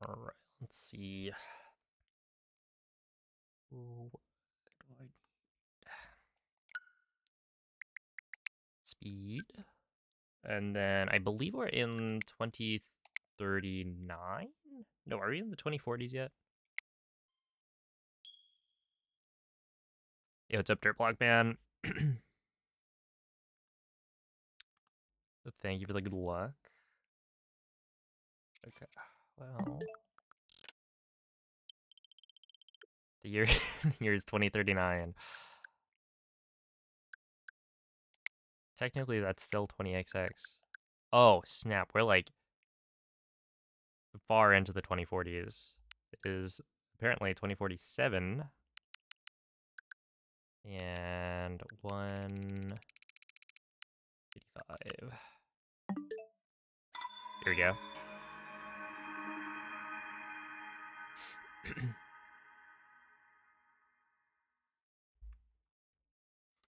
Alright, let's see. What do I need? Speed. And then I believe we're in 2039? No, are we in the 2040s yet? Yo, what's up, Dirt Block Man? Thank you for the good luck. Okay, well... The year, year is 2039. Technically, that's still 20XX. Oh, snap. We're like far into the 2040s. It is apparently 2047. And 185. Here we go.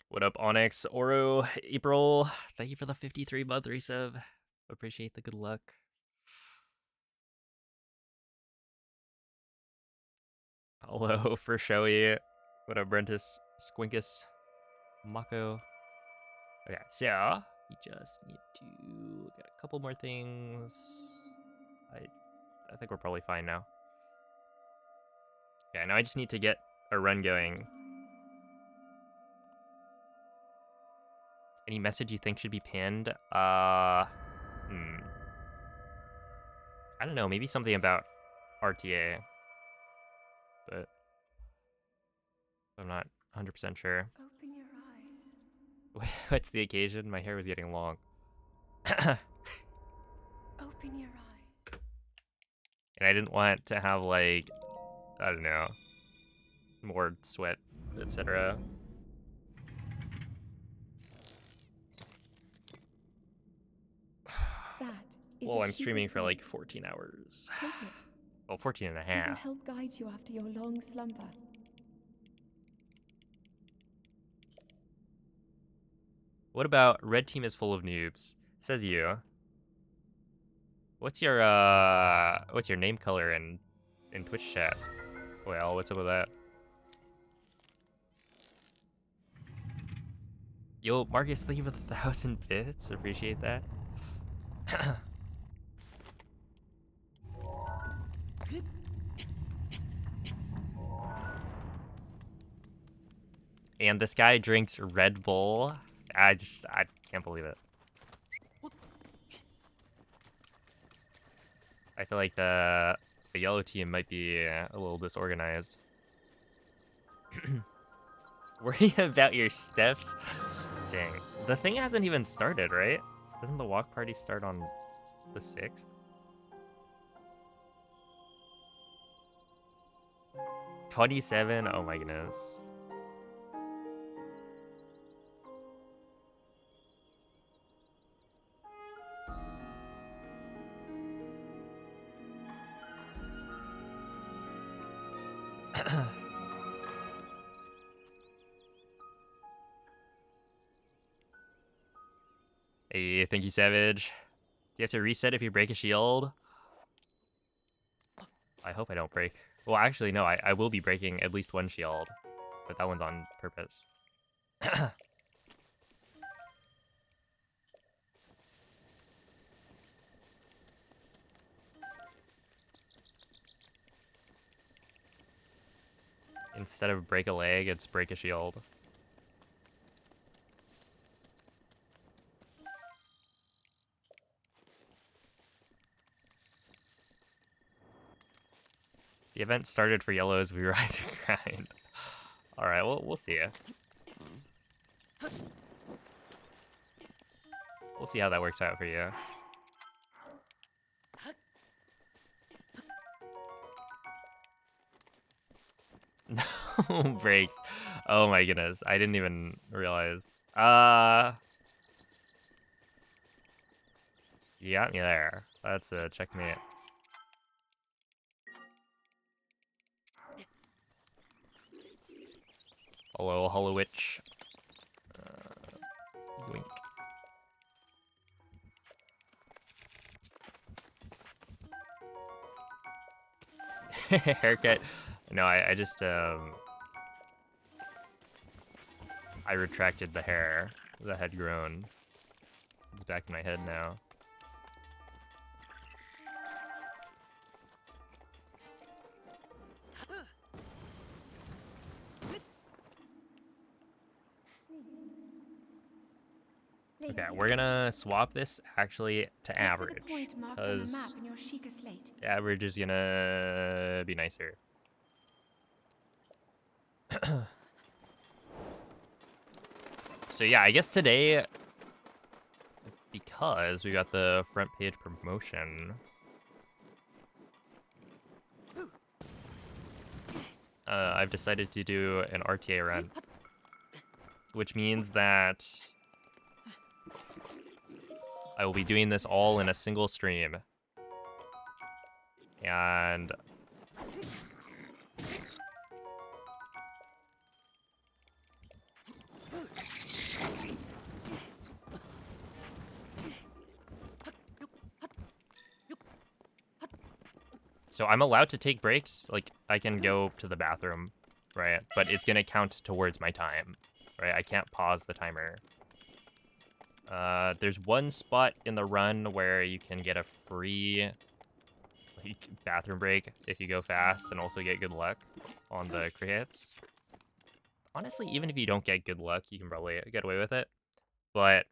What up, Onyx, Oro, April? Thank you for the 53-month resub. Appreciate the good luck. Hello for Shoei. What up, Brentus, Squinkus, Mako? Okay, so we just need to get a couple more things. I think we're probably fine now. Okay, now I just need to get a run going. Any message you think should be pinned? I don't know, maybe something about RTA, but I'm not 100% sure. Open your eyes. What's the occasion? My hair was getting long. Open your eyes. And I didn't want to have, like, I don't know, more sweat, etc. That is Well, a I'm streaming Shiva's for like leg. 14 hours. Take it. Well, 14 and a It will half. help guide you after your long slumber. What about red team is full of noobs? Says you. What's your name color in Twitch chat? Well, what's up with that? Yo, Marcus, thank you for the 1,000 bits. Appreciate that. And this guy drinks Red Bull. I can't believe it. I feel like the yellow team might be a little disorganized. Worry about your steps? Dang. The thing hasn't even started, right? Doesn't the walk party start on the 6th? $27? Oh my goodness. Hey, thank you, Savage. Do you have to reset if you break a shield? I hope I don't break. Well, actually, no, I will be breaking at least one shield, but that one's on purpose. Instead of break a leg, it's break a shield. The event started for yellow as we rise and grind. Alright, well, we'll see. We'll see how that works out for you. No breaks. Oh my goodness. I didn't even realize. You got me there. That's a checkmate. Hello, Hollow Witch. Yoink. Haircut. No, I just I retracted the hair that had grown. It's back in my head now. Okay, we're gonna swap this actually to Look for the average, point marked on the map because in your Sheikah slate. average is gonna be nicer. So yeah, I guess today, because we got the front page promotion, I've decided to do an RTA run, which means that I will be doing this all in a single stream. And so I'm allowed to take breaks. Like, I can go to the bathroom, right? But it's gonna count towards my time, right? I can't pause the timer. There's one spot in the run where you can get a free bathroom break if you go fast and also get good luck on the crit hits. Honestly, even if you don't get good luck, you can probably get away with it. But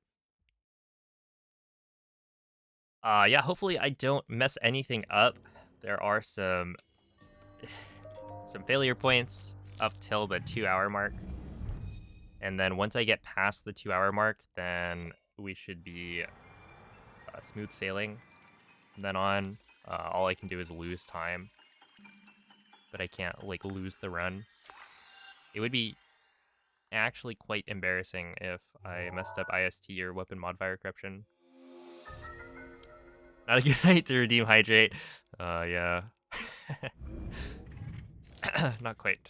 yeah, hopefully I don't mess anything up. There are some failure points up till the 2-hour mark. And then once I get past the 2-hour mark, then we should be smooth sailing. From then on, all I can do is lose time. But I can't, like, lose the run. It would be actually quite embarrassing if I messed up IST or weapon modifier corruption. Not a good night to redeem hydrate. Yeah. Not quite.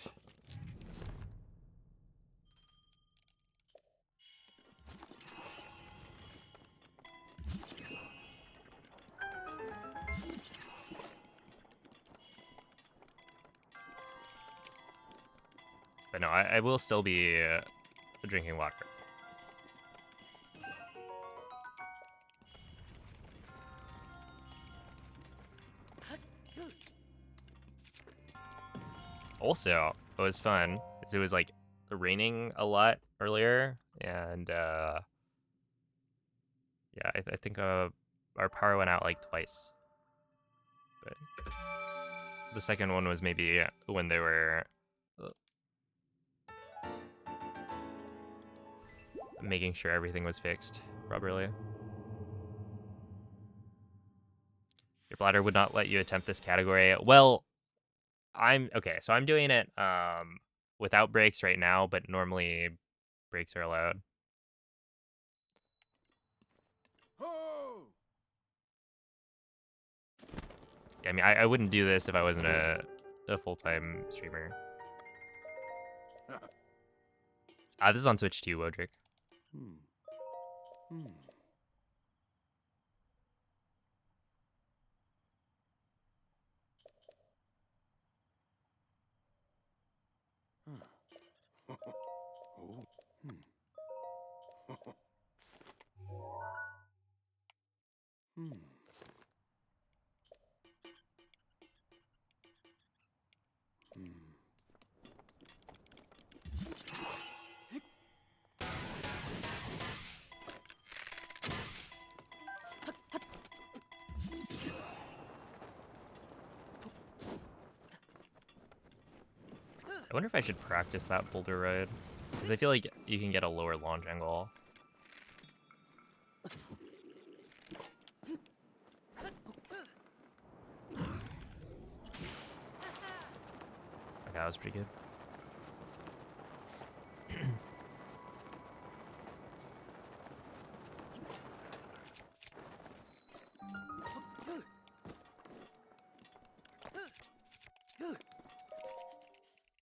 But no, I will still be drinking water. Also, what was fun is it was like raining a lot earlier, and yeah, I think our power went out like twice. But the second one was maybe when they were making sure everything was fixed properly. Your bladder would not let you attempt this category. Well, I'm okay, so I'm doing it without breaks right now, but normally breaks are allowed. Yeah, I mean, I wouldn't do this if I wasn't a full-time streamer. This is on Switch too, Wodrick. I wonder if I should practice that boulder ride, because I feel like you can get a lower launch angle. Okay, that was pretty good.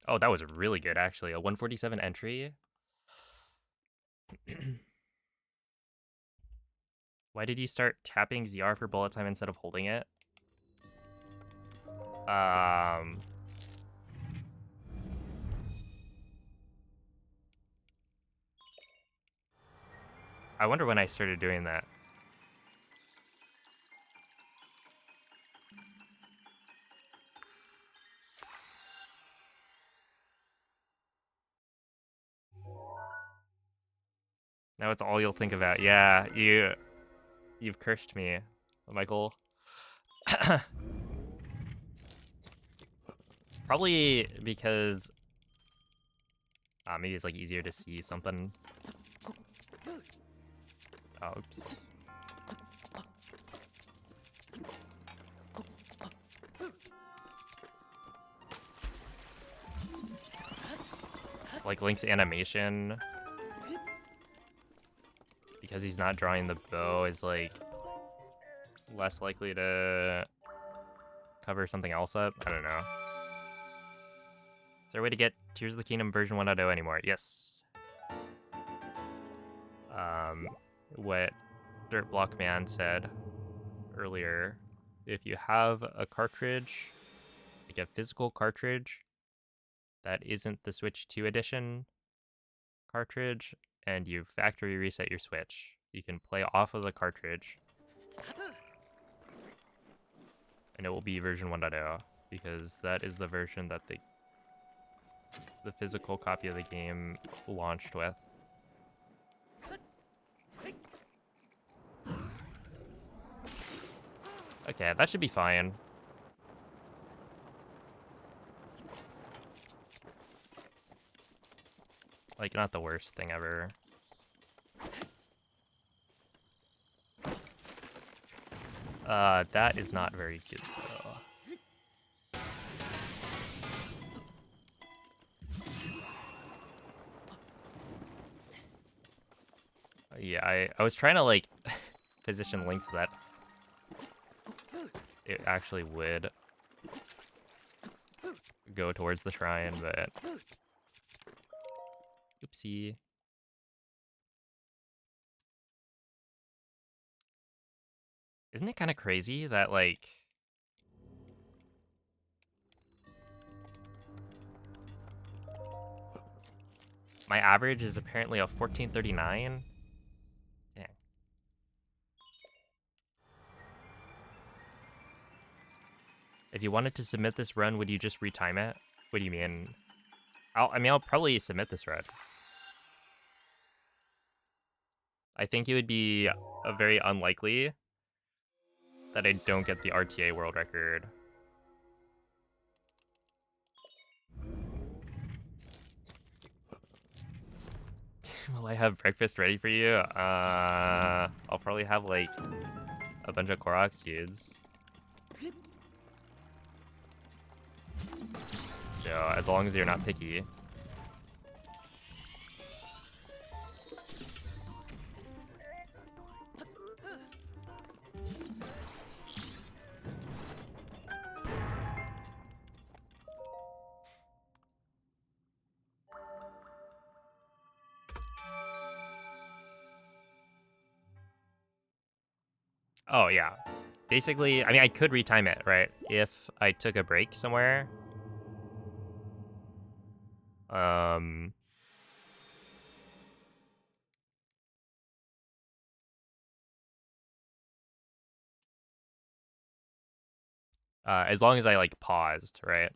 Oh, that was really good, actually. A 147 entry. Why did you start tapping ZR for bullet time instead of holding it? I wonder when I started doing that. Now it's all you'll think about. Yeah, you've cursed me, Michael. Probably because maybe it's like easier to see something. Oh, oops. Like Link's animation, because he's not drawing the bow, is like less likely to cover something else up. I don't know. Is there a way to get Tears of the Kingdom version 1.0 anymore? Yes. What Dirt Block Man said earlier, if you have a cartridge, like a physical cartridge that isn't the Switch 2 edition cartridge, and you factory reset your Switch, you can play off of the cartridge, and it will be version 1.0, because that is the version that the physical copy of the game launched with. Okay, that should be fine. Like, not the worst thing ever. That is not very good, though. Yeah, I was trying to, like, position Link so that it actually would go towards the shrine, but... Oopsie. Isn't it kind of crazy that, like... my average is apparently a 1439? Dang. If you wanted to submit this run, would you just retime it? What do you mean? I'll probably submit this run. I think it would be very unlikely that I don't get the RTA world record. Will I have breakfast ready for you? I'll probably have like a bunch of Korok seeds. So as long as you're not picky. Oh yeah. Basically, I mean, I could retime it, right? If I took a break somewhere. As long as I like paused, right?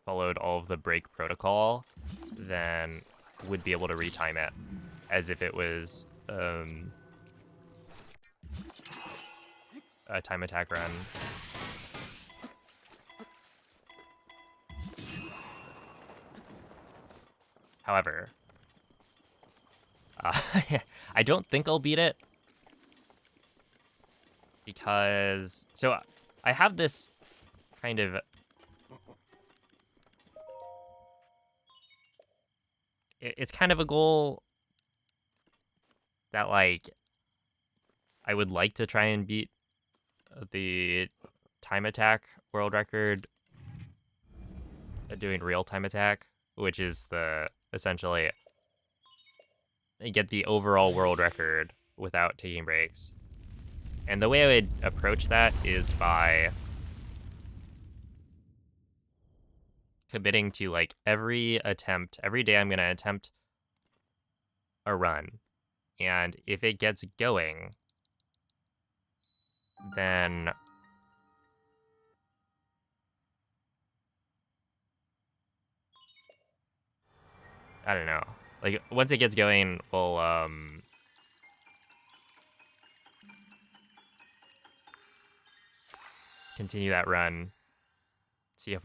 Followed all of the break protocol, then would be able to retime it as if it was a time attack run. However, I don't think I'll beat it because I have this kind of it's kind of a goal that like I would like to try and beat the time attack world record doing real time attack, which is the essentially get the overall world record without taking breaks. And the way I would approach that is by committing to like every day I'm gonna attempt a run, and if it gets going, then I don't know. Like once it gets going, we'll continue that run, see how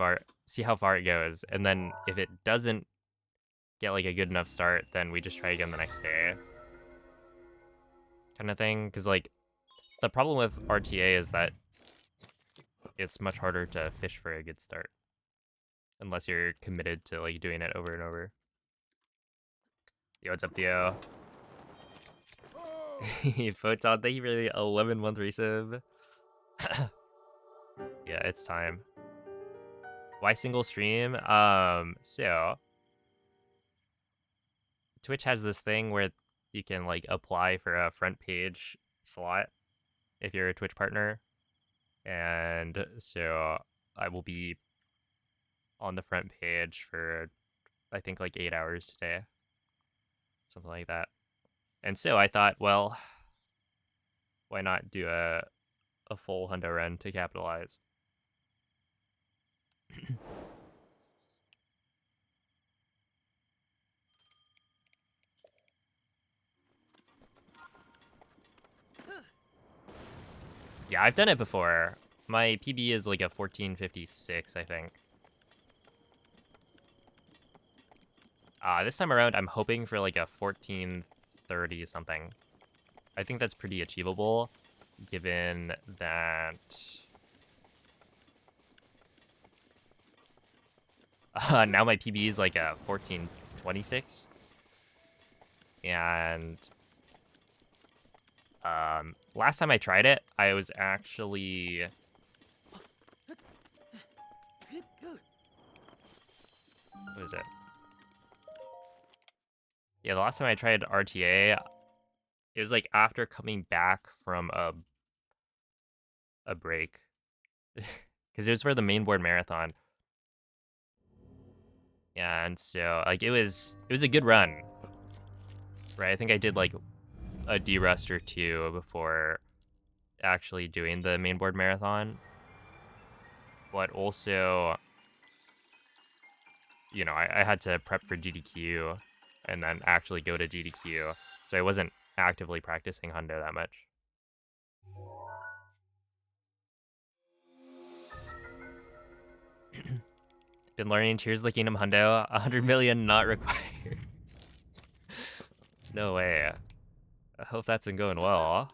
far it goes, and then if it doesn't get like a good enough start, then we just try again the next day, kind of thing. Because like the problem with RTA is that it's much harder to fish for a good start unless you're committed to like doing it over and over. Yo, what's up, Theo? Photon, thank you for the 11-month resub. Yeah, it's time. Why single stream? So Twitch has this thing where you can like apply for a front page slot if you're a Twitch partner, and so I will be on the front page for I think like 8 hours today, something like that. And so I thought, well, why not do a full hundo run to capitalize? Yeah, I've done it before. My PB is like a 1456, I think. This time around, I'm hoping for like a 1430 something. I think that's pretty achievable, given that now my PB is like a 1426, and last time I tried it, I was actually what is it? Yeah, the last time I tried RTA, it was like after coming back from a break, because it was for the mainboard marathon, and so like it was a good run, right? I think I did like a D rust or two before actually doing the mainboard marathon, but also, you know, I had to prep for GDQ and then actually go to GDQ, so I wasn't actively practicing hundo that much. Been learning Tears of the Kingdom hundo, 100 million not required. No way. I hope that's been going well.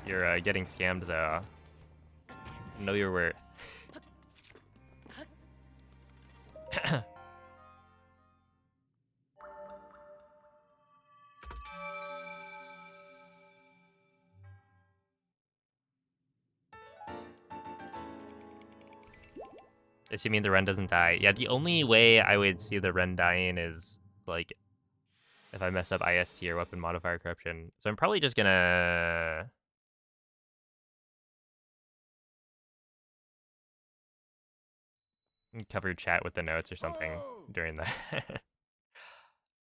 You're getting scammed though. Know your worth. Assuming the run doesn't die. Yeah, the only way I would see the run dying is like if I mess up IST or weapon modifier corruption. So I'm probably just gonna cover chat with the notes or something during that.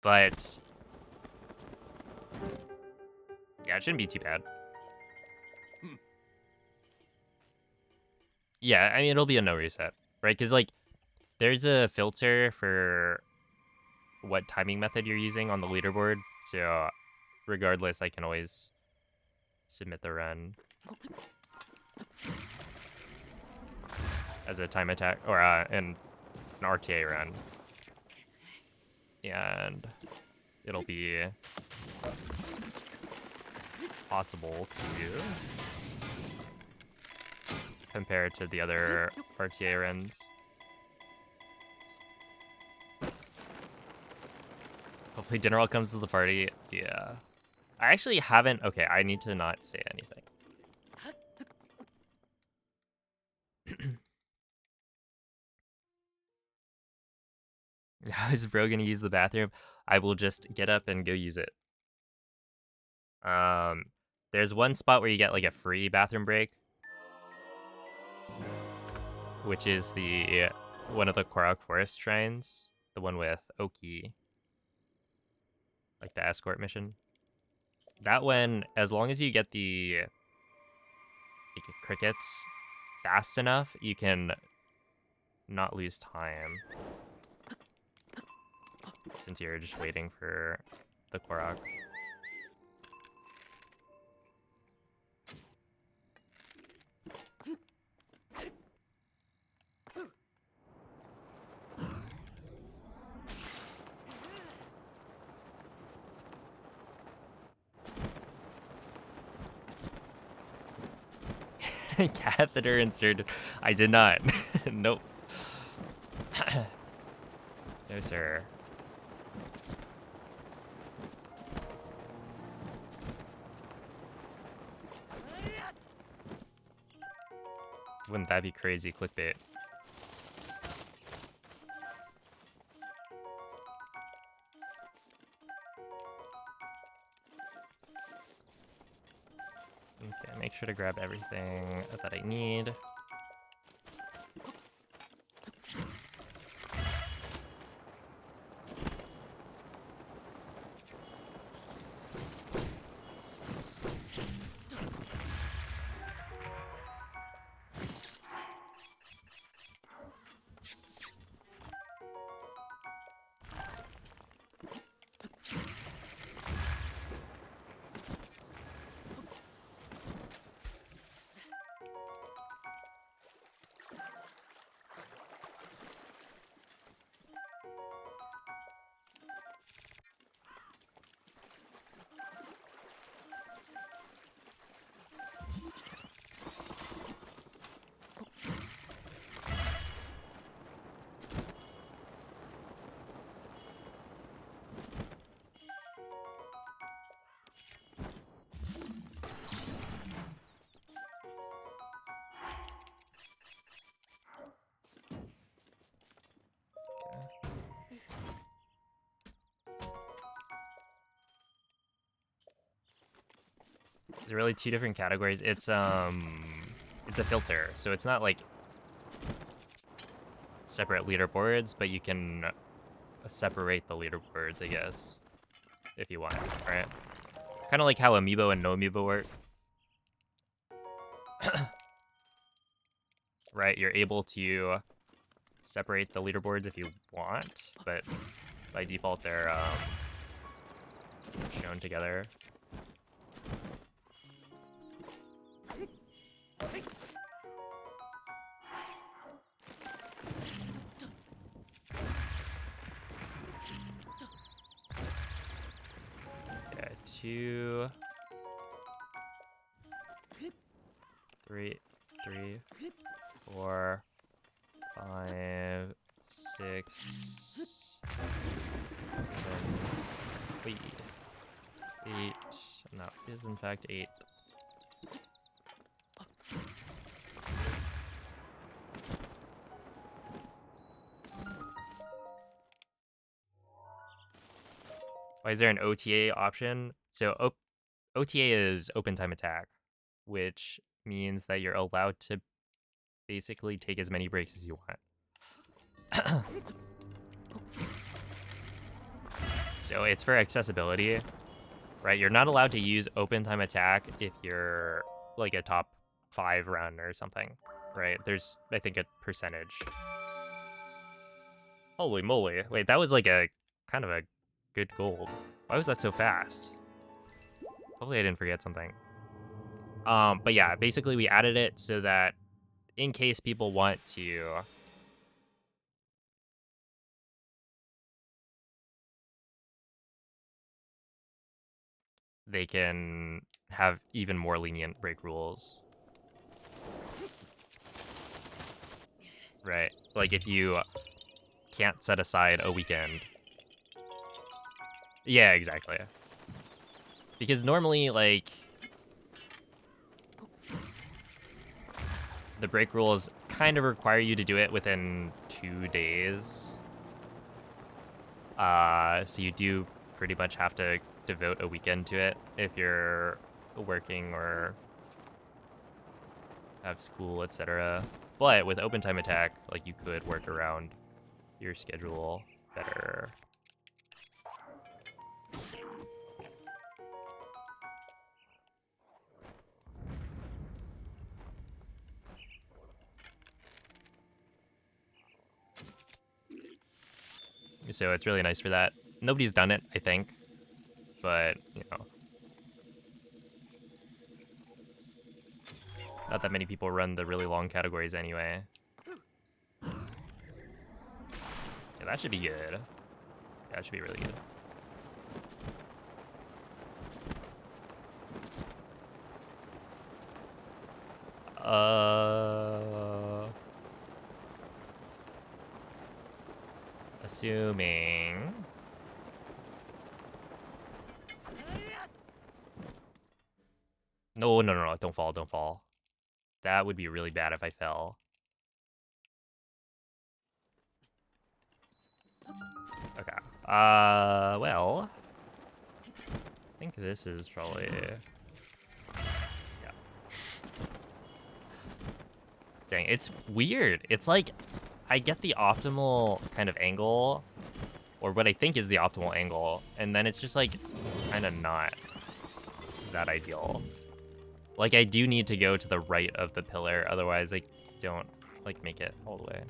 But yeah, it shouldn't be too bad. Yeah, I mean it'll be a no reset, right? Because like there's a filter for what timing method you're using on the leaderboard, so regardless, I can always submit the run as a time attack or an RTA run, and it'll be possible to compare to the other RTA runs. Hopefully General comes to the party. Yeah. I actually haven't... Okay, I need to not say anything. How is bro gonna use the bathroom? I will just get up and go use it. There's one spot where you get like a free bathroom break, which is the one of the Korok Forest shrines, the one with Oki, like the escort mission. That one, as long as you get the like, crickets fast enough, you can not lose time. Since you're just waiting for the Korok. Catheter inserted. I did not. Nope. No, sir. Wouldn't that be crazy clickbait? Okay, make sure to grab everything that I need. There's really two different categories. It's a filter, so it's not like separate leaderboards, but you can separate the leaderboards, I guess, if you want, right? Kind of like how amiibo and no amiibo work. Right, you're able to separate the leaderboards if you want, but by default they're shown together. Yeah, 2, 3, 4, 5, 6, 7, wait, 8. No, it is in fact 8. Why is there an OTA option? So OTA is open time attack, which means that you're allowed to basically take as many breaks as you want. So it's for accessibility, right? You're not allowed to use open time attack if you're like a top 5 run or something, right? There's, I think, a percentage. Holy moly. Wait, that was like a kind of a good gold. Why was that so fast? Hopefully I didn't forget something. But yeah, basically we added it so that in case people want to they can have even more lenient break rules. Right. Like if you can't set aside a weekend. Yeah, exactly. Because normally, like, the break rules kind of require you to do it within 2 days. So you do pretty much have to devote a weekend to it if you're working or have school, etc. But with open time attack, like you could work around your schedule better. So it's really nice for that. Nobody's done it, I think, but you know, not that many people run the really long categories anyway. Yeah, that should be good. Yeah, that should be really good. Assuming. No, no, no, no, don't fall, don't fall. That would be really bad if I fell. Okay. Well, I think this is probably, yeah. Dang, it's weird. It's like, I get the optimal kind of angle, or what I think is the optimal angle, and then it's just like, kind of not that ideal. Like, I do need to go to the right of the pillar, otherwise I don't, like, make it all the way.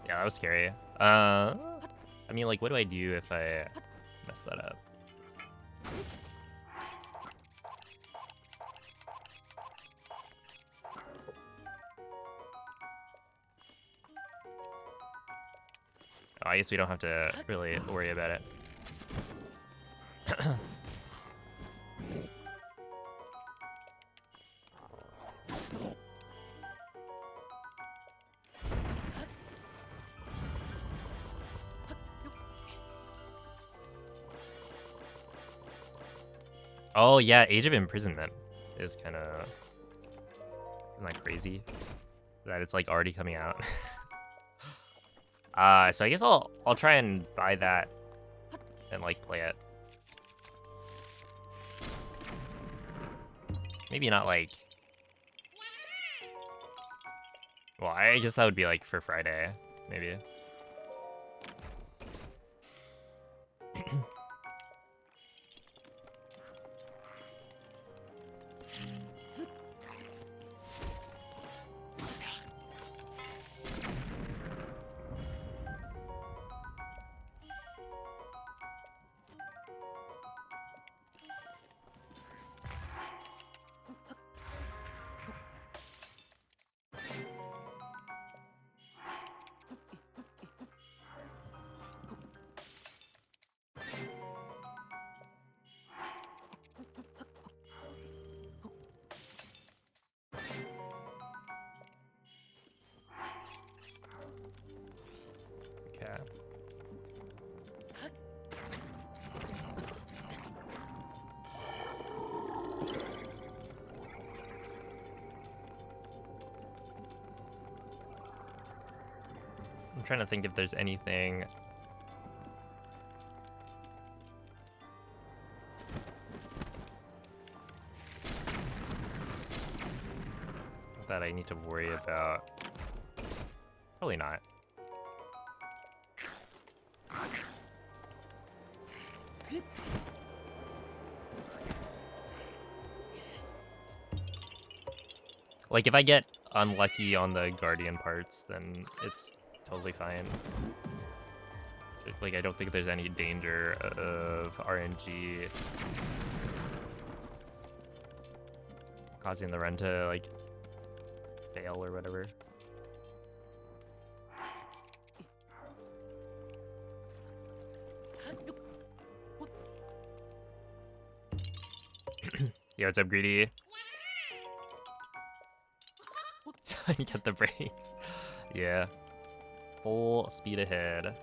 Yeah, that was scary. I mean, like, what do I do if I mess that up? Oh, I guess we don't have to really worry about it. Oh, yeah, Age of Imprisonment is kind of... Isn't that crazy? That it's, like, already coming out. So I guess I'll try and buy that and, like, play it. Maybe not, like... Well, I guess that would be, like, for Friday, maybe. Okay. I'm trying to think if there's anything... that I need to worry about. Probably not. Like, if I get unlucky on the Guardian parts, then it's totally fine. Like, I don't think there's any danger of RNG causing the run to, like, fail or whatever. Yo, what's up, Greedy? Get the brakes. Yeah. Full speed ahead.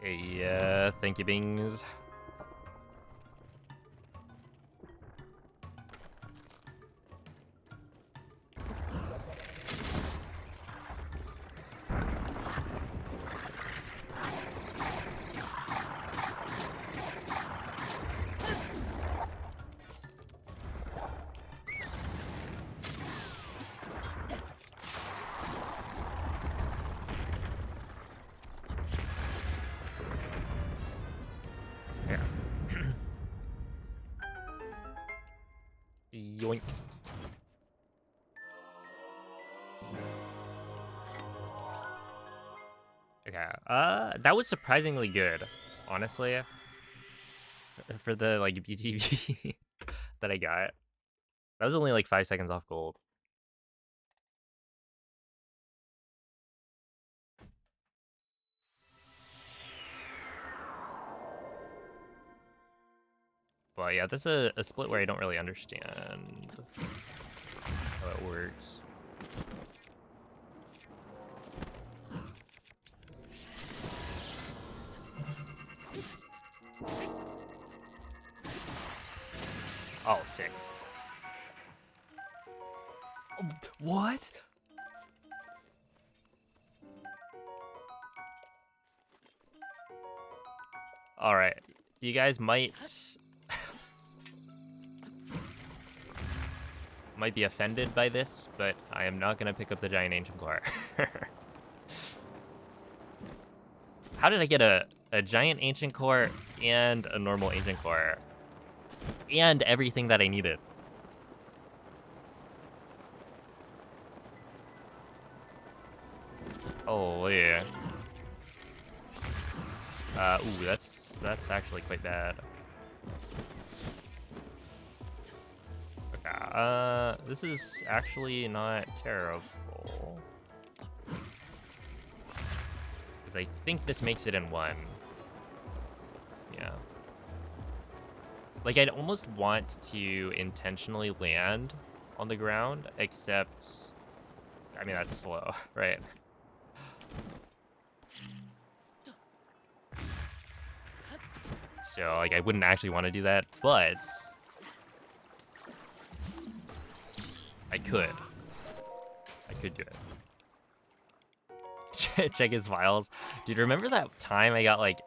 Hey, thank you, Bings. There. Yoink. Okay, that was surprisingly good, honestly, for the, like, BTV that I got. That was only, like, 5 seconds off gold. But yeah, this is a split where I don't really understand how it works. Oh, sick. Oh, what? All right, you guys might be offended by this, but I am not gonna pick up the giant ancient core. How did I get a giant ancient core and a normal ancient core and everything that I needed? Oh yeah. Ooh, that's actually quite bad. Okay, this is actually not terrible. Because I think this makes it in one. Yeah. Like, I'd almost want to intentionally land on the ground, except, I mean, that's slow, right? So, like, I wouldn't actually want to do that, but I could. I could do it. Check his files. Dude, remember that time I got, like,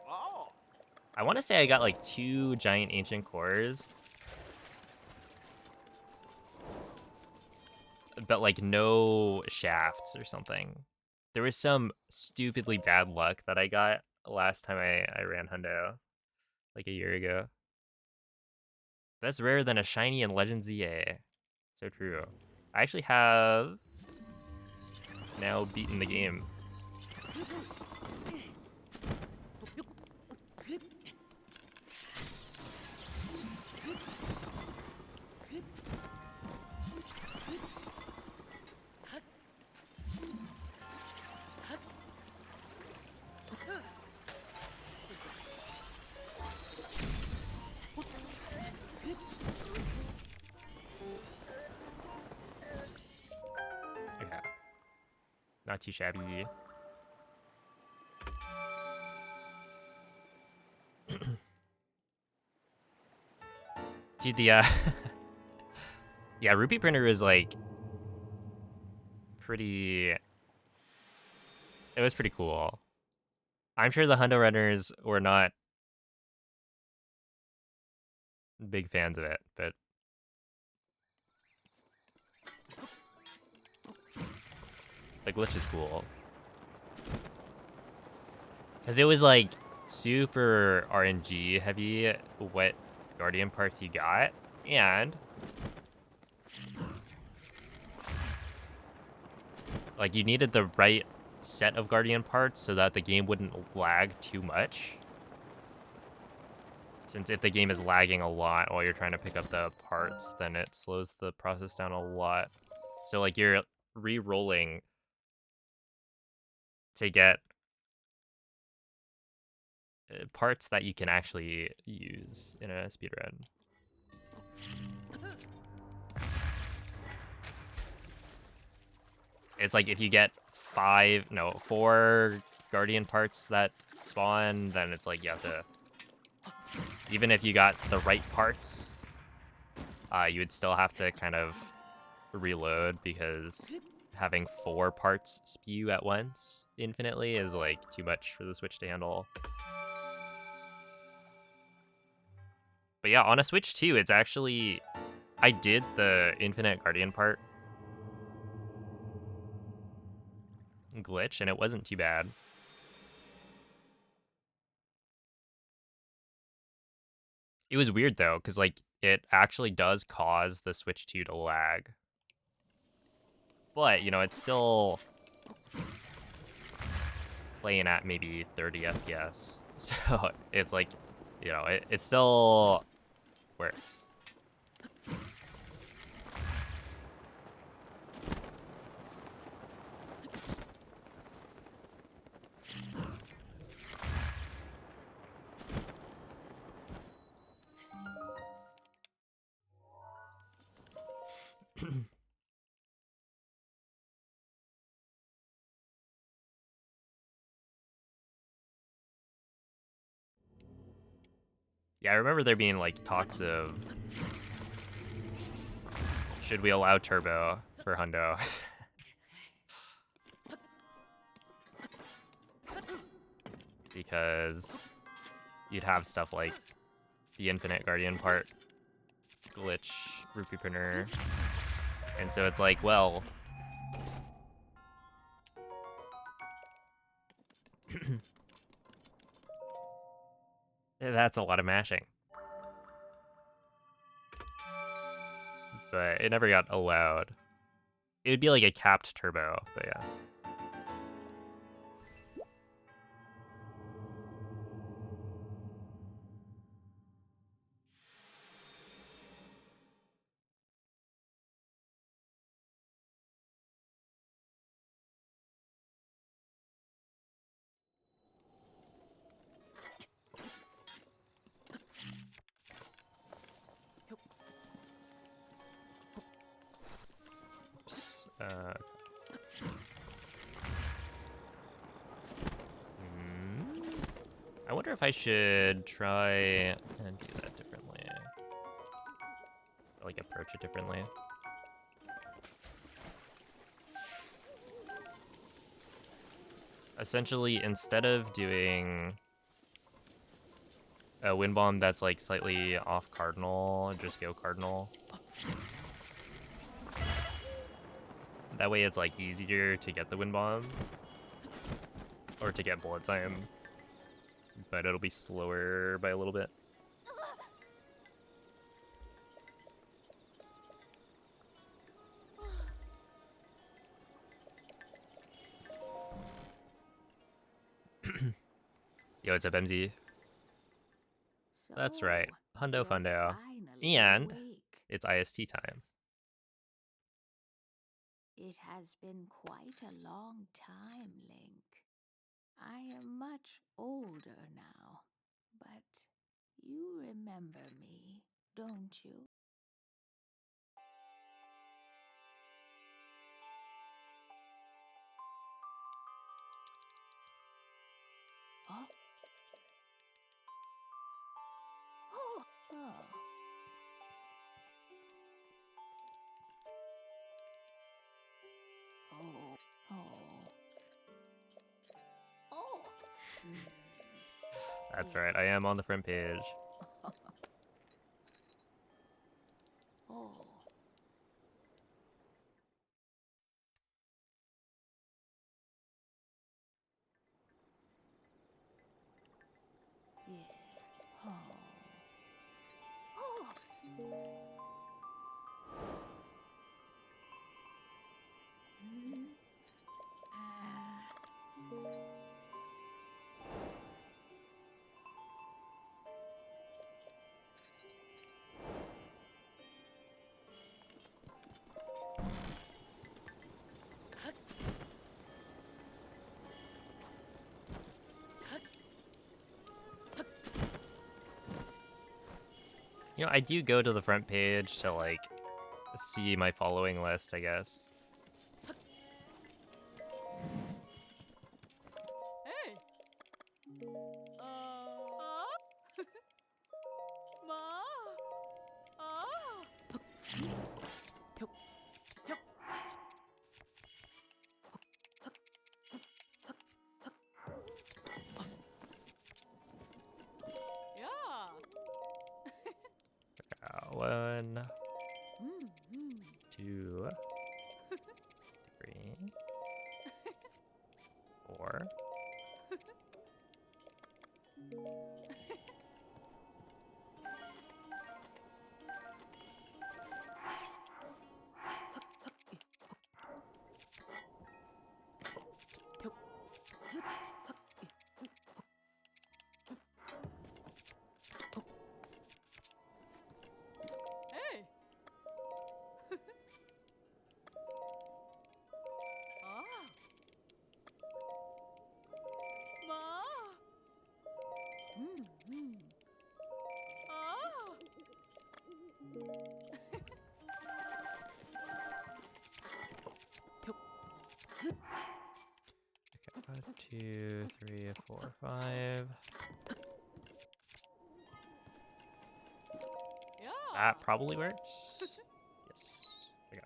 I want to say I got, like, 2 giant ancient cores, but, like, no shafts or something. There was some stupidly bad luck that I got last time I ran Hundo, like, a year ago. That's rarer than a shiny in Legends EA. So true. I actually have now beaten the game. Okay. Not too shabby. Dude, the yeah, Rupee Printer is like pretty. It was pretty cool. I'm sure the Hundo runners were not big fans of it, but the glitch is cool because it was like super RNG heavy what Guardian parts you got, and like you needed the right set of Guardian parts so that the game wouldn't lag too much. Since if the game is lagging a lot while you're trying to pick up the parts, then it slows the process down a lot. So like you're re-rolling to get parts that you can actually use in a speedrun. It's like if you get 4 Guardian parts that spawn, then it's like you have to, even if you got the right parts, you would still have to kind of reload because having 4 parts spew at once infinitely is like too much for the Switch to handle. But yeah, on a Switch 2, it's actually, I did the Infinite Guardian part glitch, and it wasn't too bad. It was weird though, because like it actually does cause the Switch 2 to lag. But, you know, it's still playing at maybe 30 FPS. So it's like, you know, it still works. Yeah, I remember there being like talks of, should we allow turbo for Hundo? Because you'd have stuff like the Infinite Guardian part glitch, rupee printer, and so it's like, well, that's a lot of mashing. But it never got allowed. It would be like a capped turbo, but yeah. Uh, I wonder if I should try and do that differently. Or like approach it differently. Essentially, instead of doing a wind bomb that's like slightly off cardinal, just go cardinal. That way it's like easier to get the wind bomb or to get bullet time, but it'll be slower by a little bit. Yo, what's up, MZ? That's right, Hundo Fundo. And it's IST time. It has been quite a long time, Link. I am much older now, but you remember me, don't you? Oh. Oh. Oh. Oh. Oh. Oh. That's right, I am on the front page. Oh. Yeah. Oh. Oh. Mm. Ah. You know, I do go to the front page to like see my following list, I guess. Hey! One, two, three, four. Hey. Ma. Okay, 1, 2, 3, 4, 5. That probably works. Yes. Okay.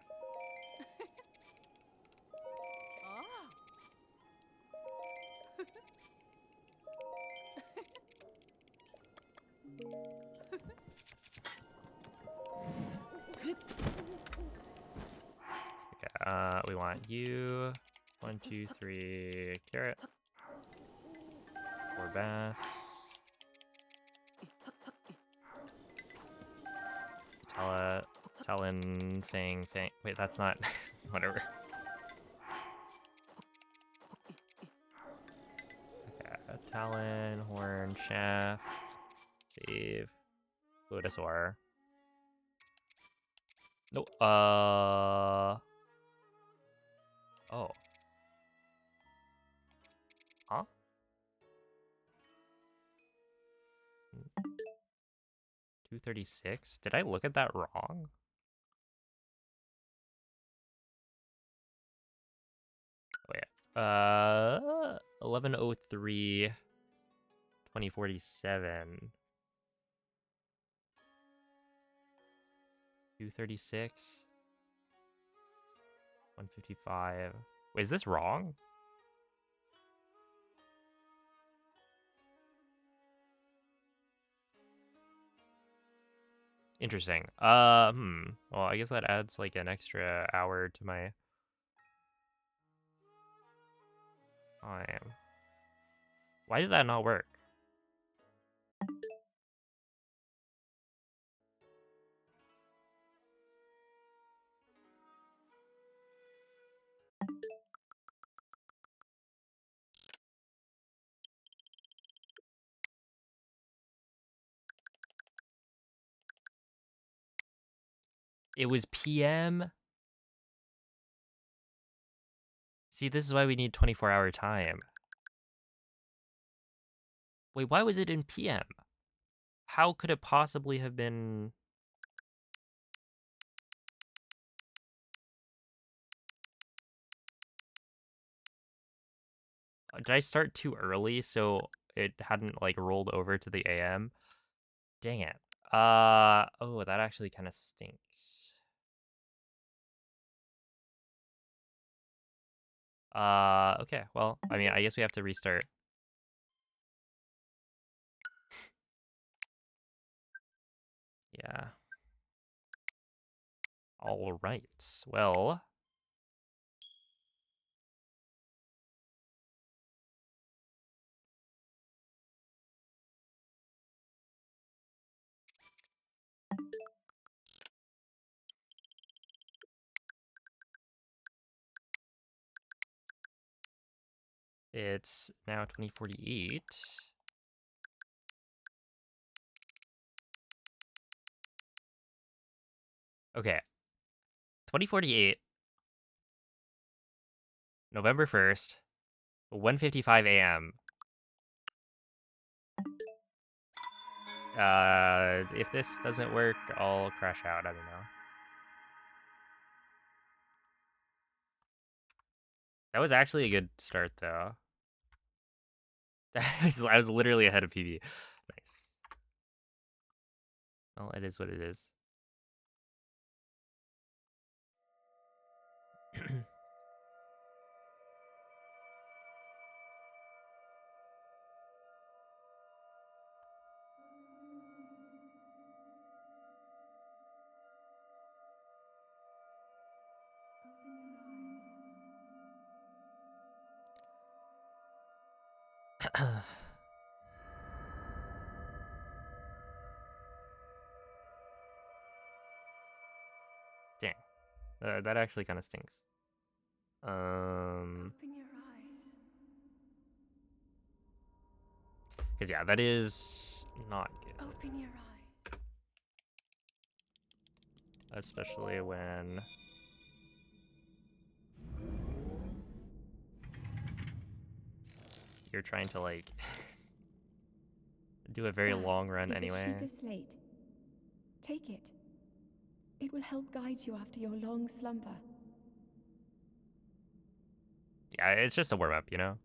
Okay, we want you. 1, 2, 3, carrot. 4 bass. Talon thing. Wait, that's not. Whatever. Okay, Talon, horn, shaft. Save. Lotusaur. No. Oh. Huh? 236? Did I look at that wrong? Wait. 1103. 2047. 236. 155. Wait, is this wrong? Interesting. Well, I guess that adds like an extra hour to my time. Why did that not work? It was PM? See, this is why we need 24-hour time. Wait, why was it in PM? How could it possibly have been... Did I start too early so it hadn't like rolled over to the AM? Dang it. Oh, that actually kind of stinks. Okay, well, I mean, I guess we have to restart. Yeah. All right. Well, it's now 2048. Okay. 2048, November 1st, 1:55 a.m. If this doesn't work, I'll crash out. I don't know. That was actually a good start, though. I was literally ahead of PB. Nice. Well, it is what it is. Dang. That actually kind of stinks. Open your eyes. Because yeah, that is not good. Open your eyes. Especially when you're trying to like do a very That long run is anyway. a Sheikah slate. Take it. It will help guide you after your long slumber. Yeah, it's just a warm up, you know?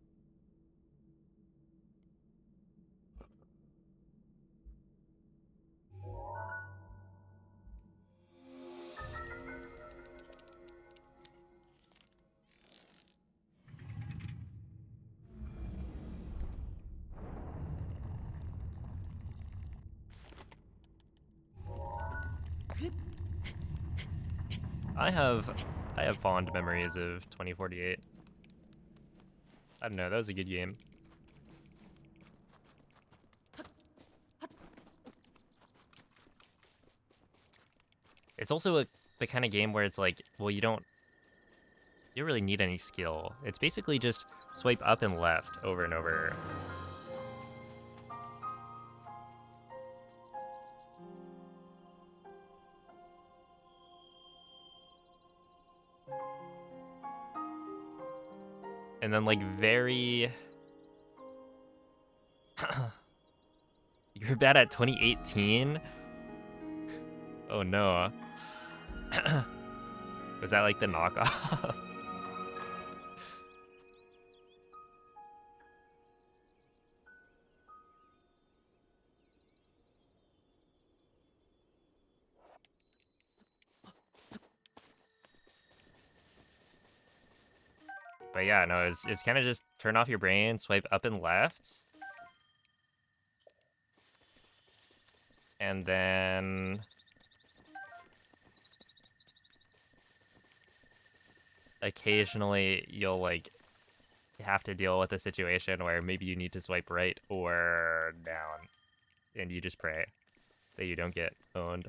I have fond memories of 2048. I don't know, that was a good game. It's also the kind of game where it's like, well, you don't really need any skill. It's basically just swipe up and left over and over. And then like very You're bad at 2018? Oh no. Was that like the knockoff? But yeah, no, it's kind of just turn off your brain, swipe up and left. And then occasionally you'll like have to deal with a situation where maybe you need to swipe right or down. And you just pray that you don't get owned.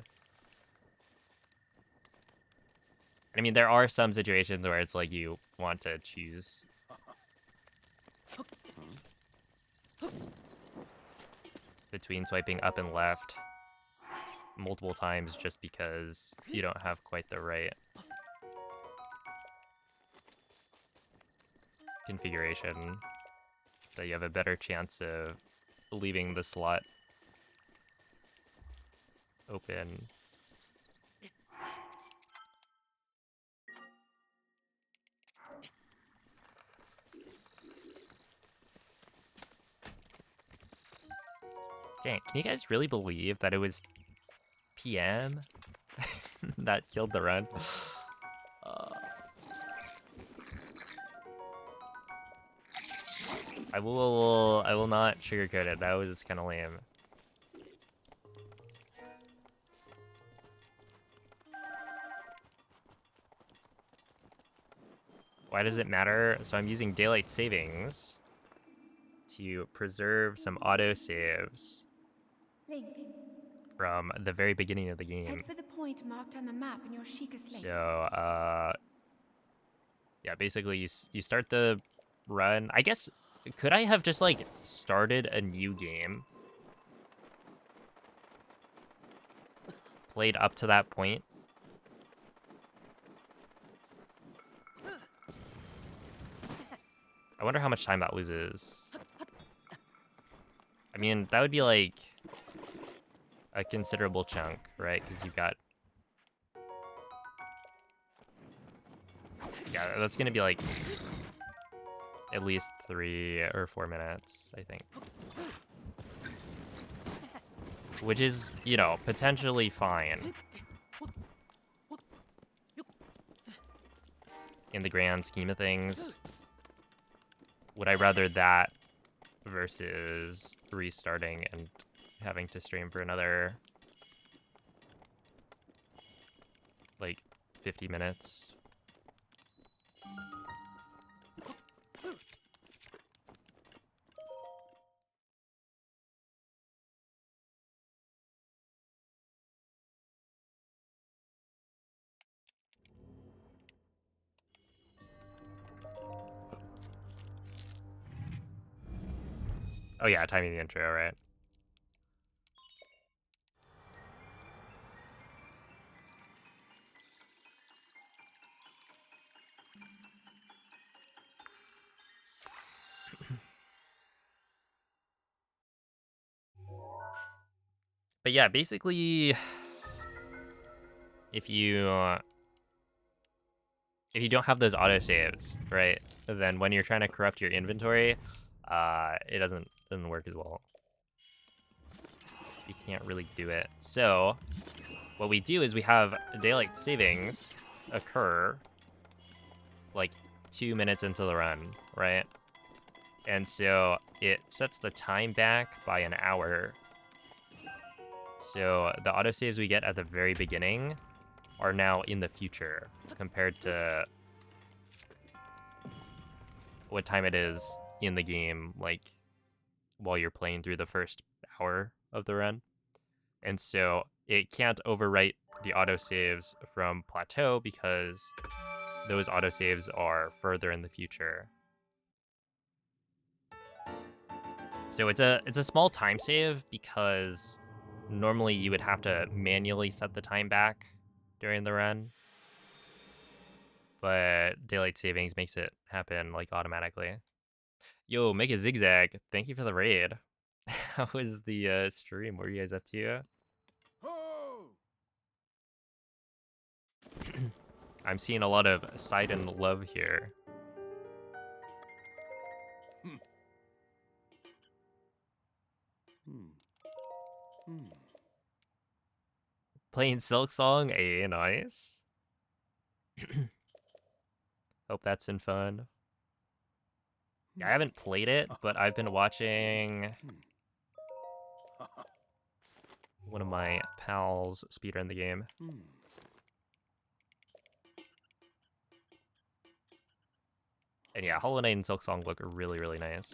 I mean, there are some situations where it's like you want to choose between swiping up and left multiple times just because you don't have quite the right configuration, that you have a better chance of leaving the slot open. Dang, can you guys really believe that it was PM that killed the run? I will not sugarcoat it. That was kind of lame. Why does it matter? So I'm using daylight savings to preserve some auto saves Link, from the very beginning of the head game. for the point marked on the map in your Sheikah slate. So yeah, basically you start the run. I guess could I have just like started a new game, played up to that point? I wonder how much time that loses. I mean, that would be like a considerable chunk, right? Because you've got, yeah, that's gonna be like at least 3 or 4 minutes, I think. Which is, you know, potentially fine in the grand scheme of things. Would I rather that versus restarting and having to stream for another like 50 minutes? Oh yeah, timing the intro, right? But yeah, basically, if you don't have those autosaves, right, then when you're trying to corrupt your inventory, it doesn't work as well. You can't really do it. So what we do is we have daylight savings occur like 2 minutes into the run, right? And so it sets the time back by an hour. So the autosaves we get at the very beginning are now in the future compared to what time it is in the game, like while you're playing through the first hour of the run. And so it can't overwrite the autosaves from Plateau because those autosaves are further in the future. So it's a small time save because normally you would have to manually set the time back during the run. But daylight savings makes it happen like automatically. Yo, make a zigzag. Thank you for the raid. How was the stream? What were you guys up to? I'm seeing a lot of side and love here. Playing Silk Song, nice. Hope that's been fun. Yeah, I haven't played it, but I've been watching one of my pals speedrun the game. And yeah, Hollow Knight and Silk Song look really, really nice.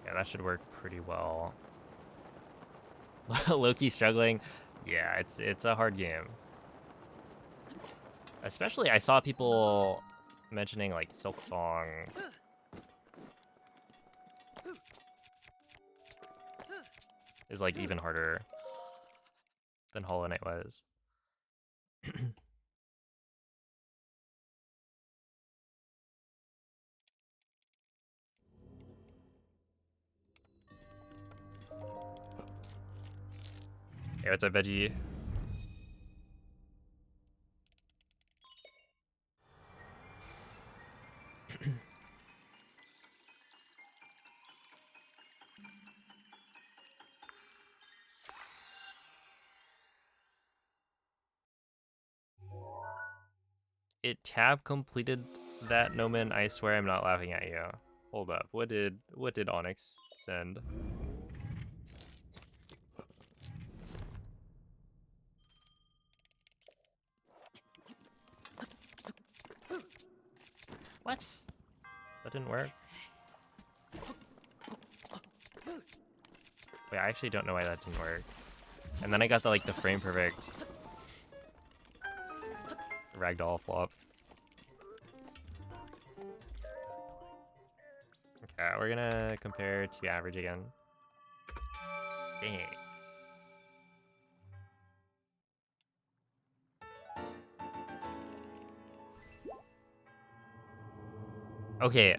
Yeah, that should work pretty well. Loki struggling. Yeah, it's a hard game. Especially, I saw people mentioning like Silk Song. Is like even harder than Hollow Knight was. Hey, what's up, Veggie? It tab completed that, Noman. I swear I'm not laughing at you. Hold up. What did Onyx send? What? That didn't work? Wait, I actually don't know why that didn't work. And then I got the frame perfect ragdoll flop. Okay, we're gonna compare to average again. Dang. Okay,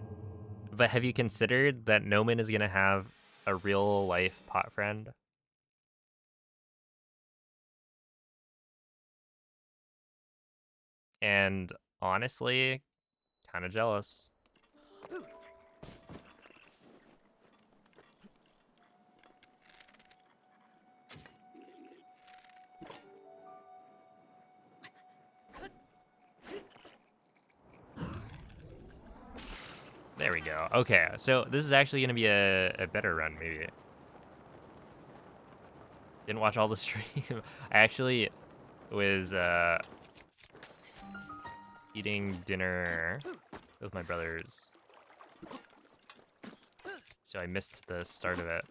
but have you considered that Noman is gonna have a real life pot friend? And honestly, kind of jealous. There we go. Okay, so this is actually gonna be a better run, maybe. Didn't watch all the stream. I actually was eating dinner with my brothers, so I missed the start of it.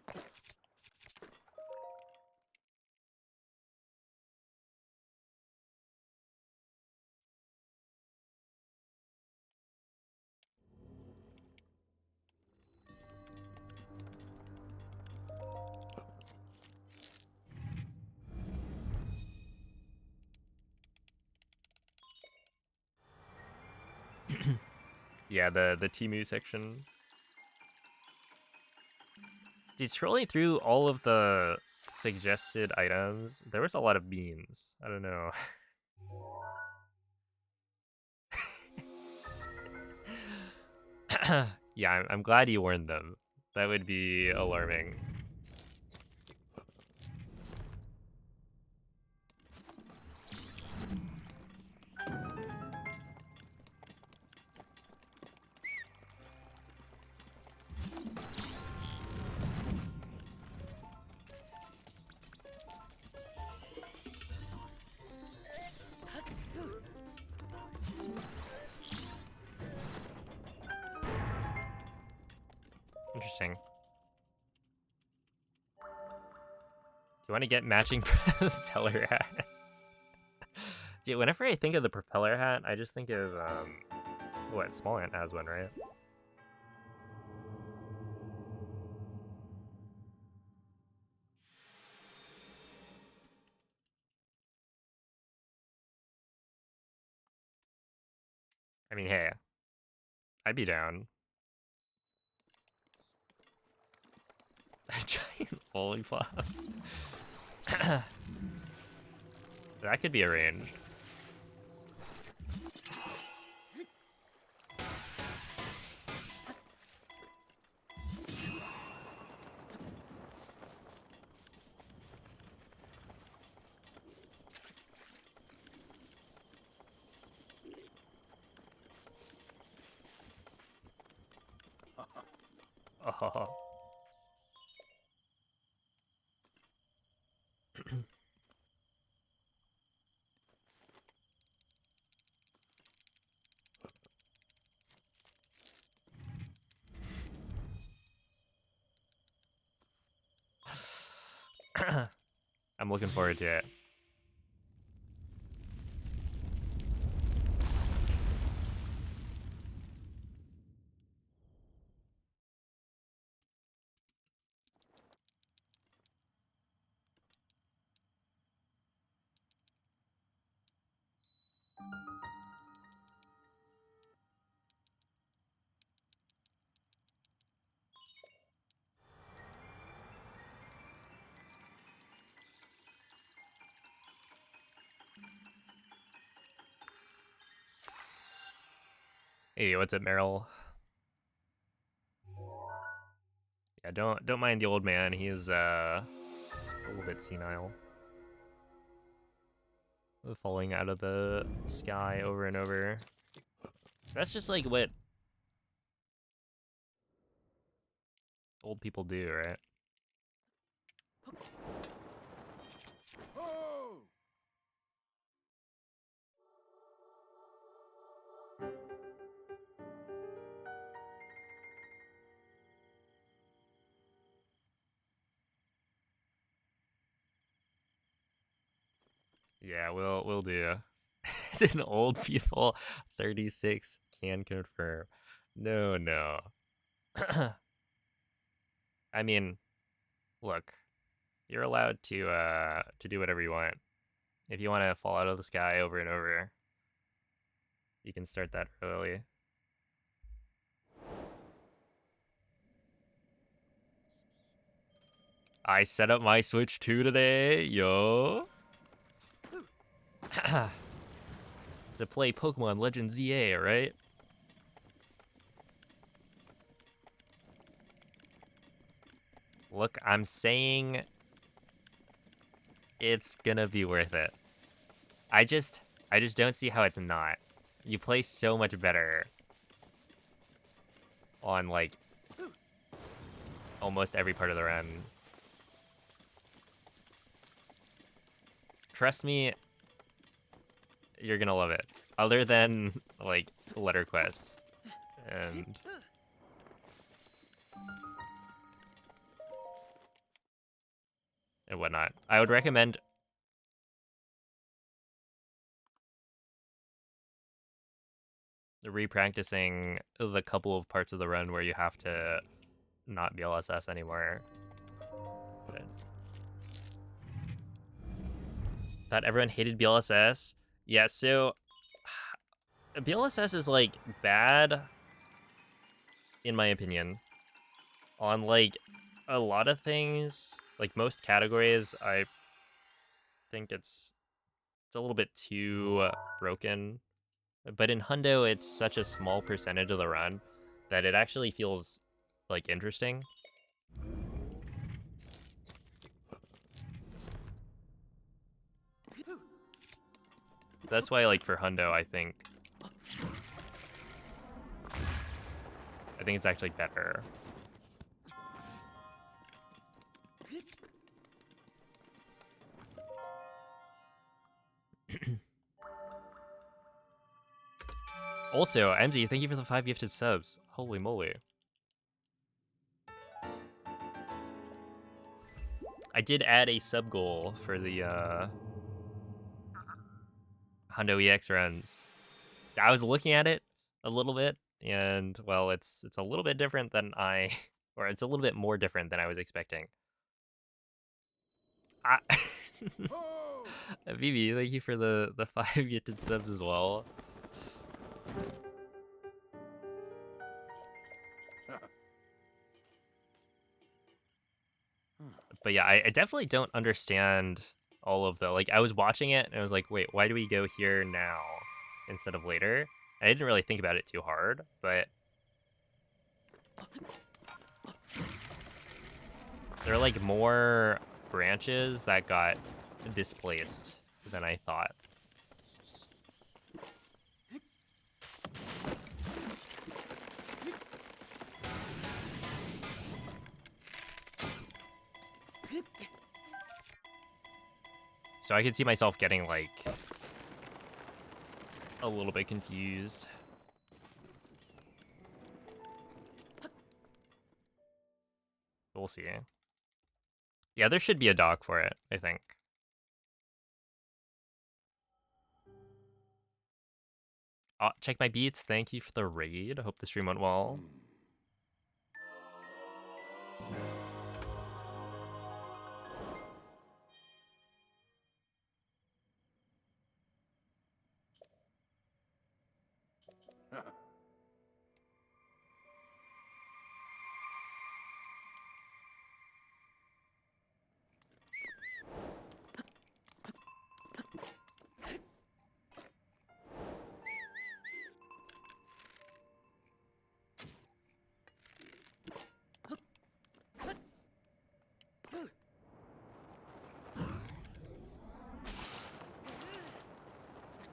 Yeah, the Temu section. Dude, scrolling through all of the suggested items, there was a lot of beans. I don't know. Yeah, I'm glad you warned them. That would be alarming. Interesting. Do you want to get matching propeller hats? Dude, whenever I think of the propeller hat, I just think of what Small Ant has one, right? I mean, hey, I'd be down. A giant lollipop. That could be arranged. Oh. I'm looking forward to it. Hey, what's up, Meryl? Yeah, don't mind the old man. He's a little bit senile. Falling out of the sky over and over. That's just like what old people do, right? Yeah, we'll do. It's an old people 36 can confirm. No, no. I mean, look, you're allowed to do whatever you want. If you want to fall out of the sky over and over, you can start that early. I set up my Switch 2 today, yo. To play Pokemon Legends ZA, right? Look, I'm saying it's gonna be worth it. I just don't see how it's not. You play so much better on like almost every part of the run. trust me, you're gonna love it. Other than like letter quest and whatnot, I would recommend repracticing the couple of parts of the run where you have to not BLSS anymore. But thought everyone hated BLSS. Yeah, so BLSS is like bad in my opinion on like a lot of things. Like most categories, I think it's a little bit too broken. But in Hundo, it's such a small percentage of the run that it actually feels like interesting. That's why, like for Hundo, I think it's actually better. Also, MZ, thank you for the 5 gifted subs. Holy moly. I did add a sub goal for the Hundo EX runs. I was looking at it a little bit, and well, it's a little bit different than or it's a little bit more different than I was expecting. Vivi, thank you for the 5 gifted subs as well. But yeah, I definitely don't understand all of the like. I was watching it and I was like, wait, why do we go here now instead of later? I didn't really think about it too hard, but there are like more branches that got displaced than I thought. So I could see myself getting like a little bit confused. We'll see. Yeah, there should be a dock for it, I think. Check my beats. Thank you for the raid. I hope the stream went well.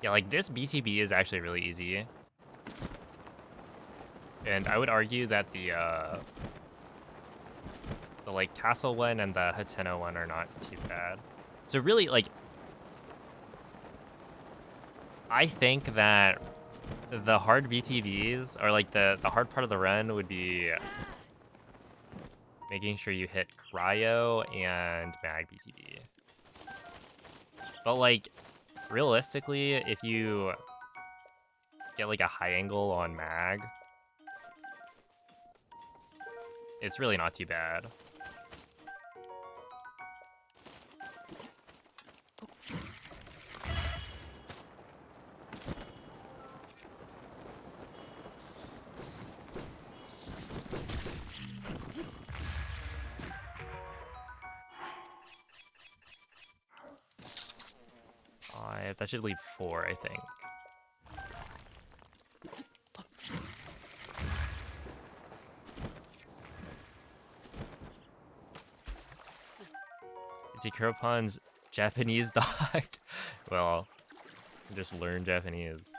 Yeah, like this BTB is actually really easy. And I would argue that the like castle one and the Hateno one are not too bad. So really like I think that the hard BTVs or like the hard part of the run would be making sure you hit cryo and mag BTV. But like realistically, if you get like a high angle on mag, it's really not too bad. That should leave 4, I think. It's Kuropon's Japanese dog. Well, just learn Japanese.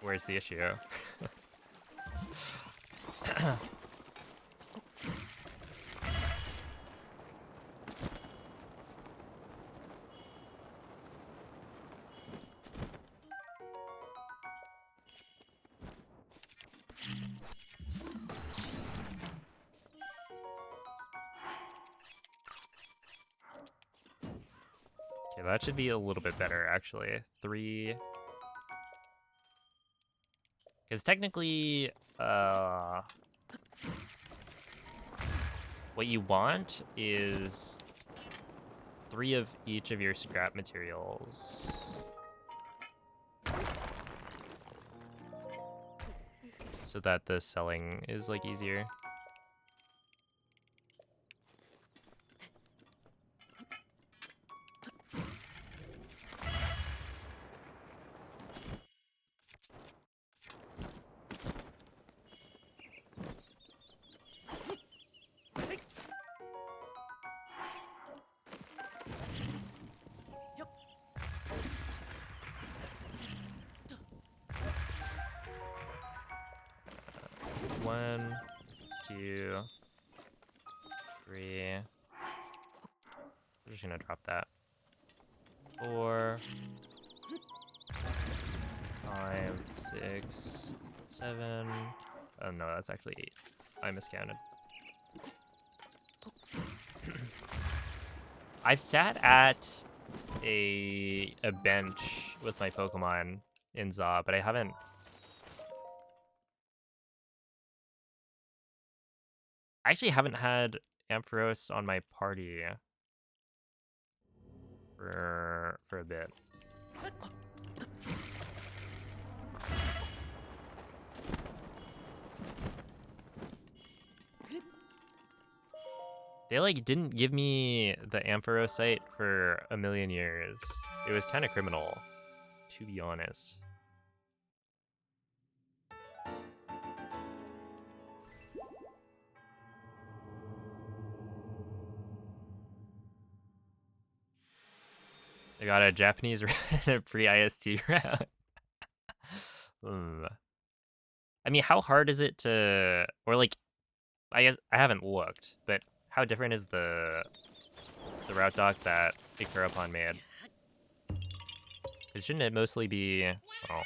Where's the issue? Okay, that should be a little bit better, actually. 3. Because technically, what you want is 3 of each of your scrap materials. So that the selling is, like, easier. One, 2, 3. I'm just gonna drop that. 4, 5, 6, 7. Oh no, that's actually 8. I miscounted. I've sat at a bench with my Pokemon in Za, but I actually haven't had Ampharos on my party for a bit. They like didn't give me the Ampharos site for a million years. It was kind of criminal, to be honest. I got a Japanese and a pre-IST round. I mean, how hard is it to, or like, I guess I haven't looked, but how different is the route doc that Ikurapon made? Because shouldn't it mostly be, oh,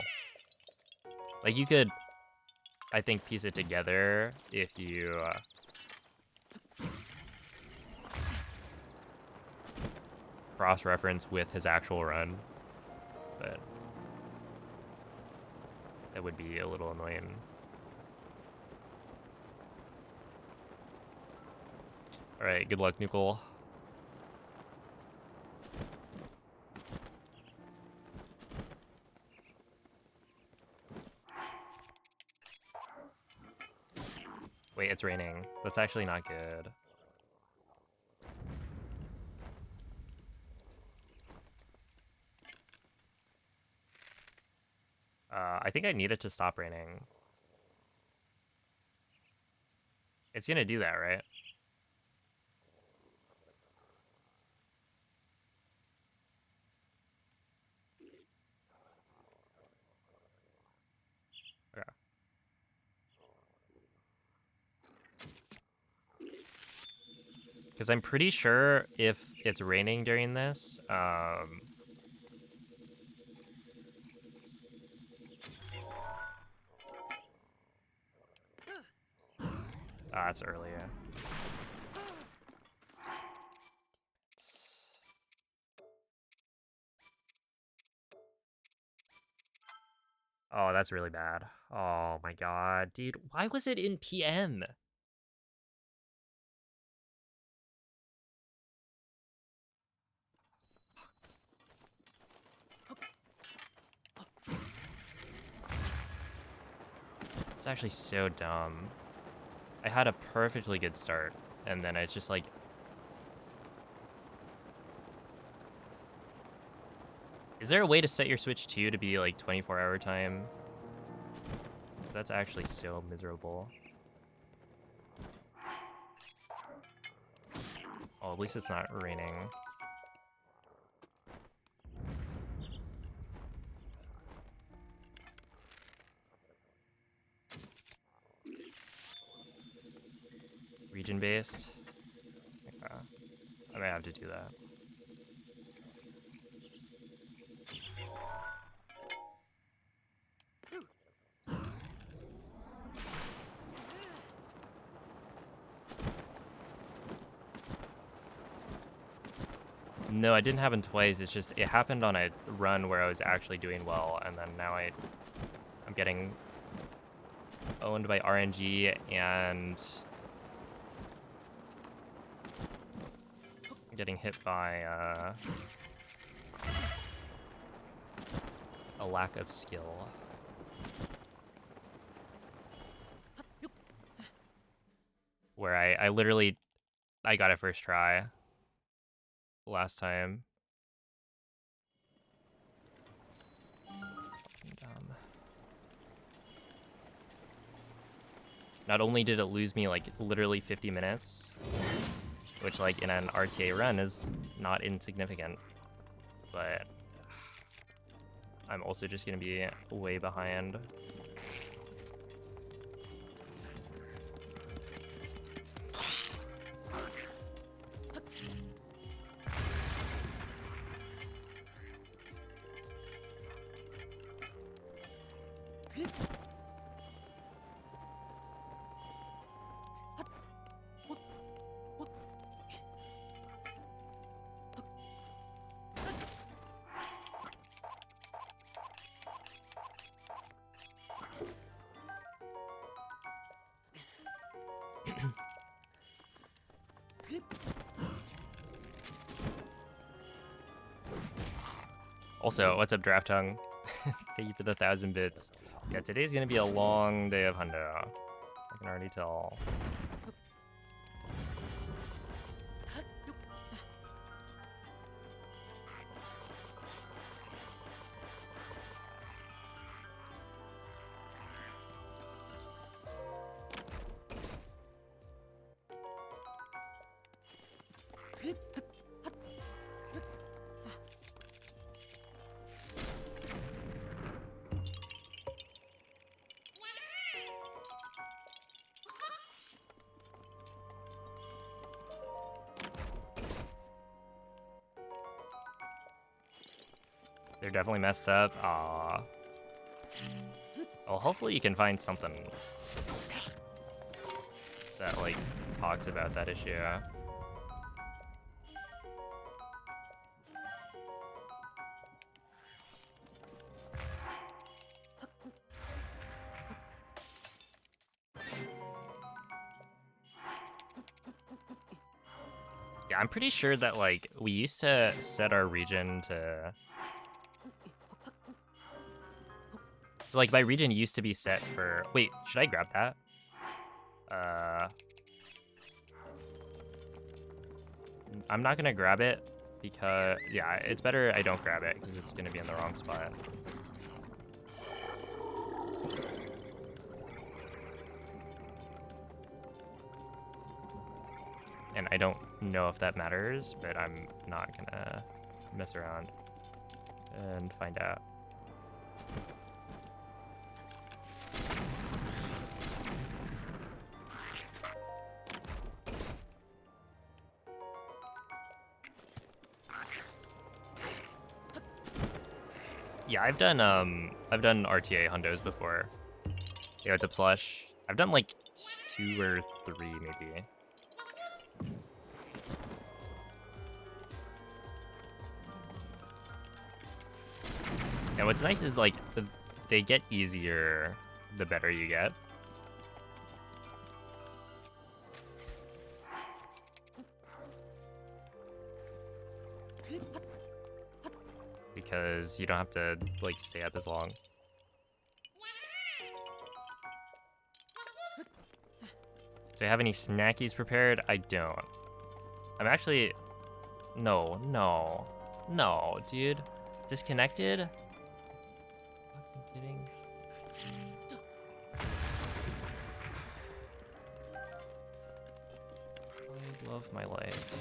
like you could, I think, piece it together if you cross-reference with his actual run, but that would be a little annoying. All right, good luck, Nukel. Wait, it's raining. That's actually not good. I think I need it to stop raining. It's gonna do that, right? Okay. Because I'm pretty sure if it's raining during this, it's earlier. Oh, that's really bad. Oh my god, dude. Why was it in PM? It's actually so dumb. I had a perfectly good start, and then it's just like... Is there a way to set your Switch 2 to be like 24-hour time? Because that's actually so miserable. Oh, at least it's not raining. Region-based? Okay. I might have to do that. No, it didn't happen twice. It's just it happened on a run where I was actually doing well, and then now I'm getting owned by RNG and getting hit by a lack of skill. Where I literally I got it first try last time. And, not only did it lose me like literally 50 minutes, which like in an RTA run is not insignificant, but I'm also just gonna be way behind. Also, what's up, Draft Tongue? Thank you for the 1,000 bits. Yeah, today's gonna be a long day of hundo. I can already tell. They're definitely messed up. Aww. Well, hopefully you can find something that, like, talks about that issue. Yeah, I'm pretty sure that, like, we used to set our region to... So, like, my region used to be set for... Wait, should I grab that? I'm not gonna grab it because... Yeah, it's better I don't grab it because it's gonna be in the wrong spot. And I don't know if that matters, but I'm not gonna mess around and find out. Yeah, I've done RTA hundos before. Yeah, what's up, Slush? I've done like 2 or 3 maybe. And what's nice is like they get easier the better you get. Because you don't have to like stay up as long. Do I have any snackies prepared? I don't. I'm actually... No, dude. Disconnected? Fucking kidding? I love my life.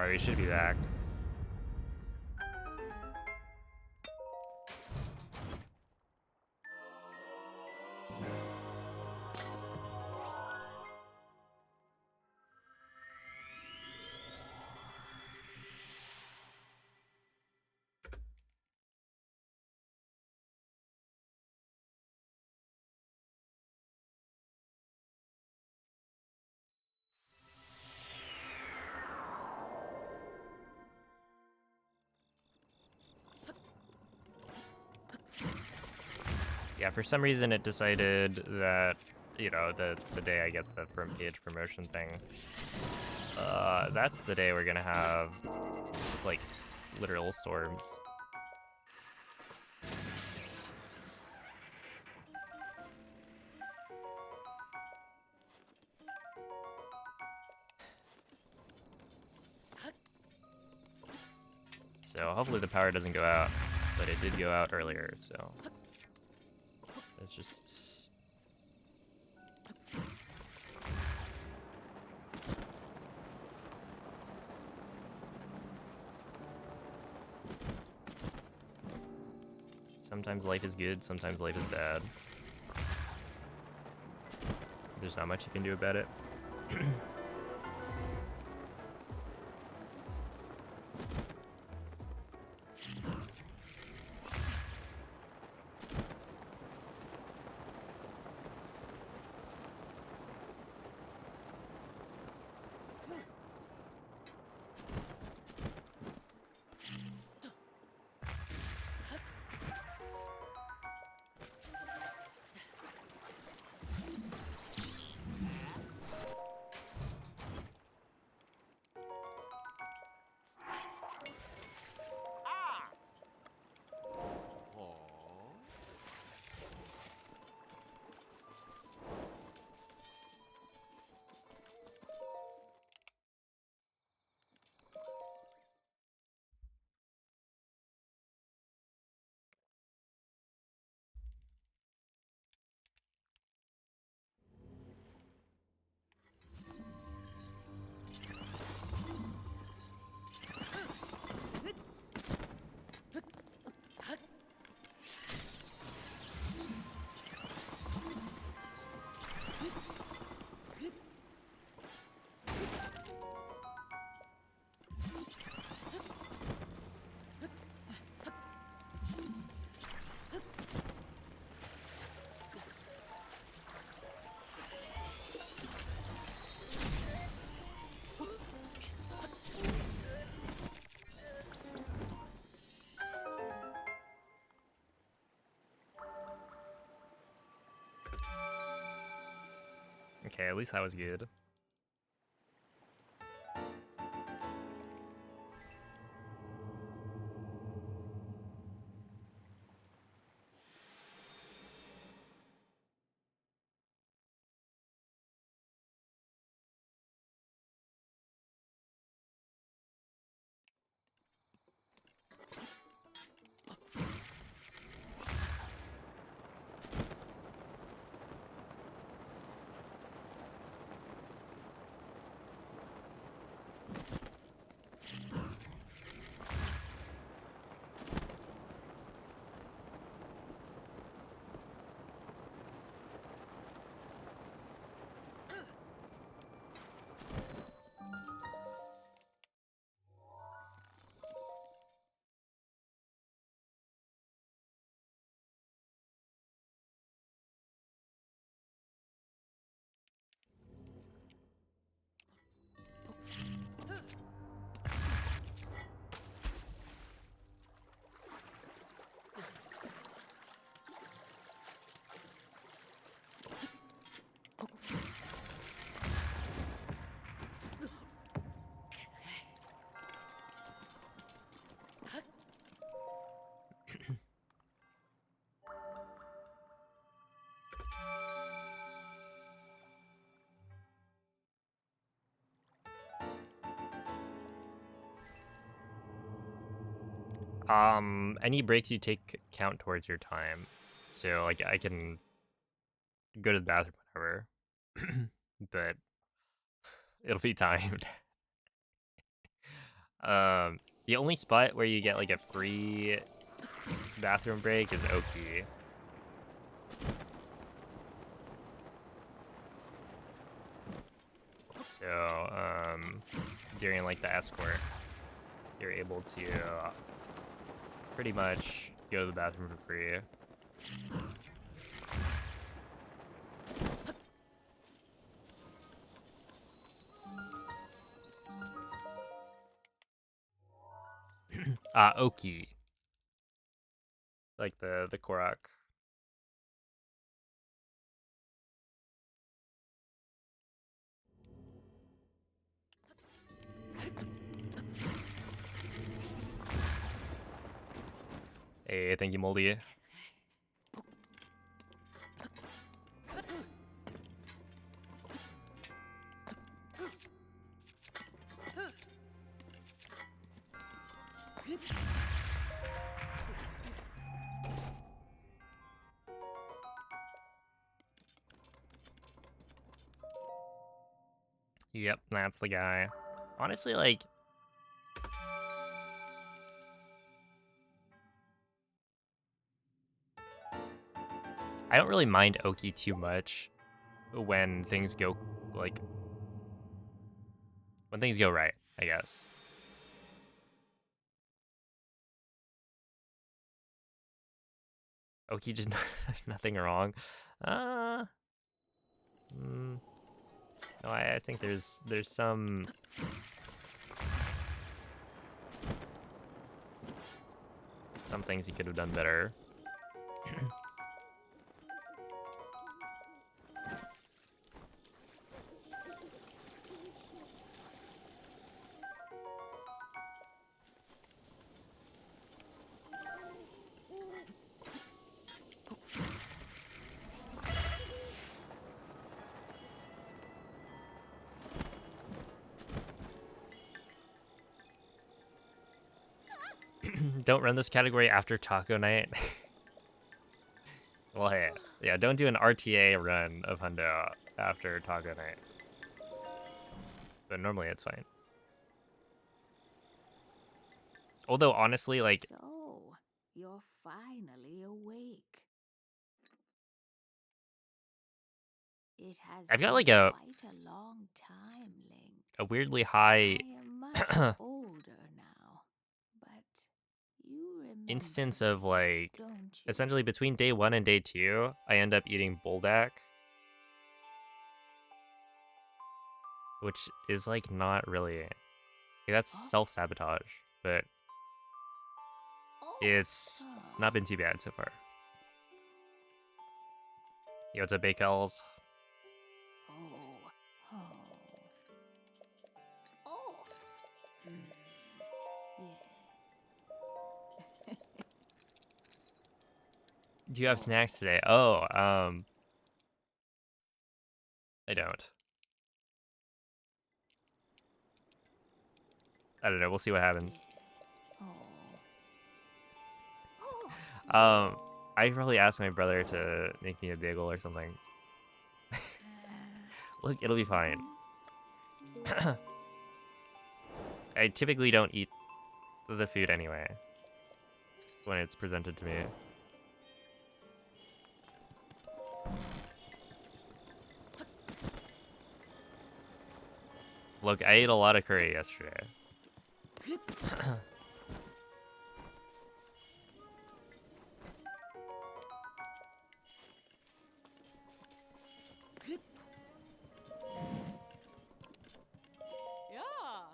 Alright, we should be back. Yeah, for some reason it decided that, you know, the day I get the front page promotion thing, that's the day we're gonna have, like, literal storms. So hopefully the power doesn't go out, but it did go out earlier, so it's just... Sometimes life is good, sometimes life is bad. There's not much you can do about it. Okay, at least that was good. Any breaks you take count towards your time. So, like, I can go to the bathroom whenever, but it'll be timed. The only spot where you get like a free bathroom break is Oki. So, during like the escort, you're able to pretty much go to the bathroom for free. Oki. Like the Korok. Hey, thank you, Moldy. Yep, that's the guy. Honestly, like, I don't really mind Oki too much when things go, like, when things go right, I guess. Oki did nothing wrong. No, I think there's some things he could have done better. Don't run this category after taco night. Well, hey, yeah, don't do an RTA run of Hundo after taco night. But normally it's fine. Although honestly, like, So, you're finally awake. It has I've got been like a quite a long time, Link. weirdly I high am much older now, but you remember instance me, of like, don't you? essentially between day 1 and day 2, I end up eating Buldak, which is like not really, that's Huh? self-sabotage, but Oh. it's not been too bad so far. Yo, what's up, Bakels? Oh. Oh. Oh. Mm. Yeah. Do you have Oh. snacks today? Oh, I don't. I don't know. We'll see what happens. Yeah. Oh. I probably asked my brother to make me a bagel or something. Look, it'll be fine. I typically don't eat the food anyway when it's presented to me. Look, I ate a lot of curry yesterday. Yeah.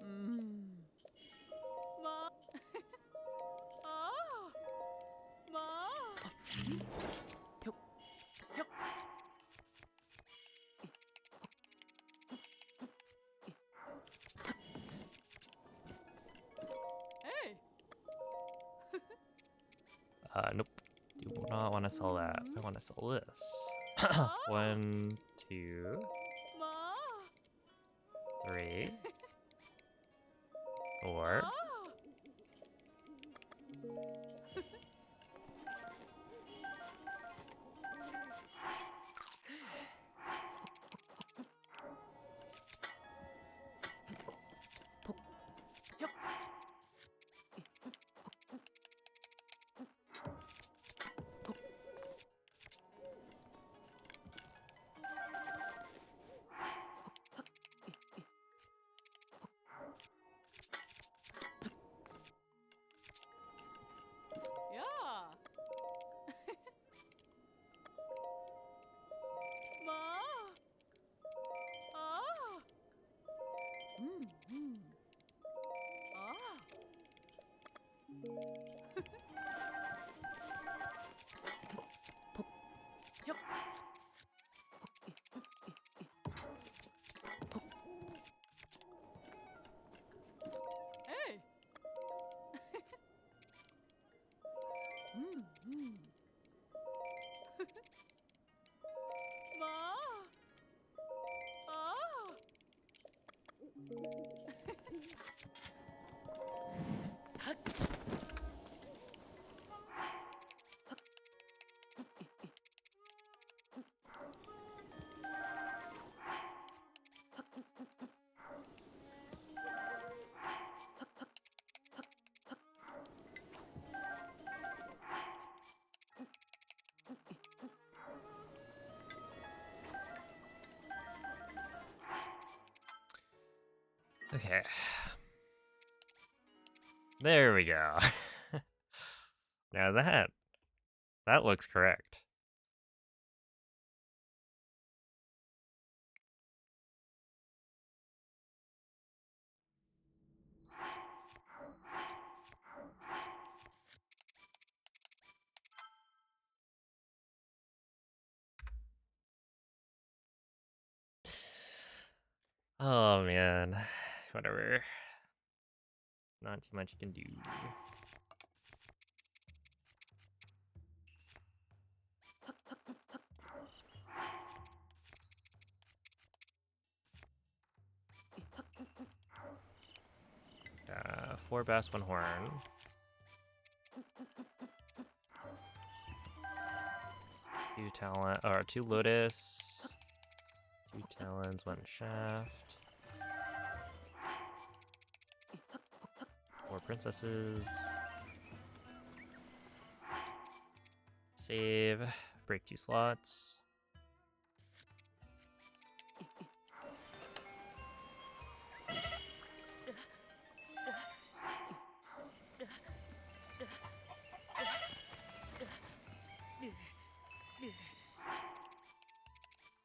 Mm. Ma. Ah. Ma. Hey. Nope. Do not want to sell that. I want to sell this. Ah. 1, 2, Ma. 3, 4. Ah. Okay. There we go. Now that looks correct. Oh man. Whatever. Not too much you can do. Four bass, one horn. Two talent, or two lotus. Two talons, one shaft. Four princesses. Save. Break two slots.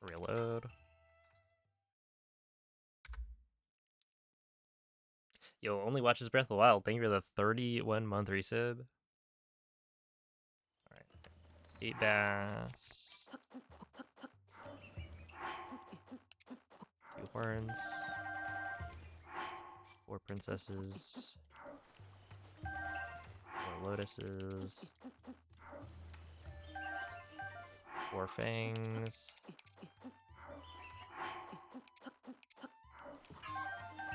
Reload. Yo, only watches Breath of the Wild. Thank you for the 31-month resub. Alright. 8 bass. 2 horns. 4 princesses. 4 lotuses. 4 fangs.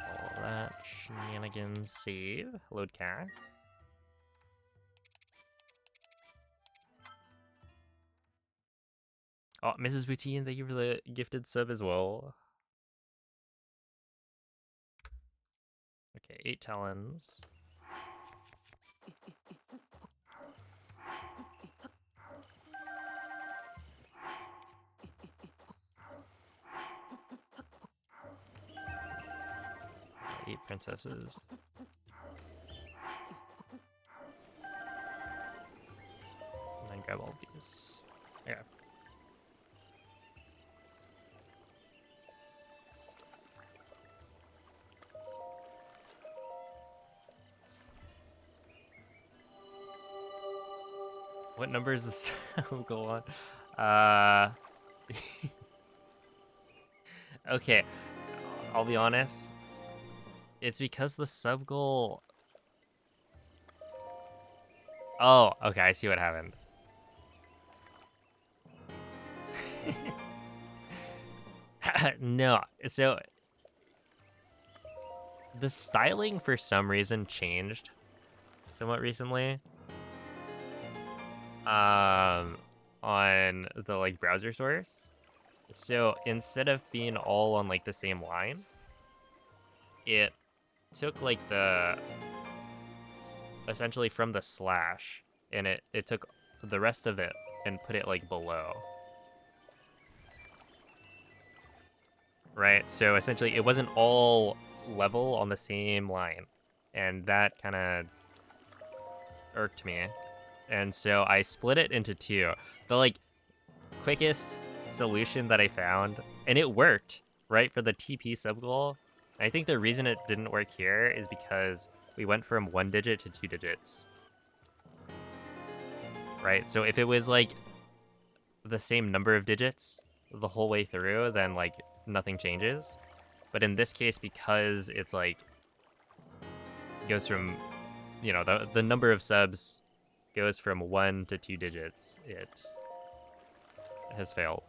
All that shenanigans. Save. Load cache. Oh, Mrs. Boutine, thank you for the gifted sub as well. Okay, 8 talons. Eight princesses. 9 grab all these. Yeah. What number is this? Go on. Okay, I'll be honest. It's because the sub goal. Oh, okay, I see what happened. No, so the styling for some reason changed somewhat recently. On the like browser source. So instead of being all on like the same line, it took like the essentially from the slash and it took the rest of it and put it like below. Right? So essentially it wasn't all level on the same line. And that kind of irked me. And so I split it into 2. The like quickest solution that I found, and it worked, right, for the TP sub goal. I think the reason it didn't work here is because we went from 1 digit to 2 digits. Right? So if it was like the same number of digits the whole way through, then like nothing changes. But in this case, because it's like goes from, you know, the number of subs goes from 1 to 2 digits, it has failed.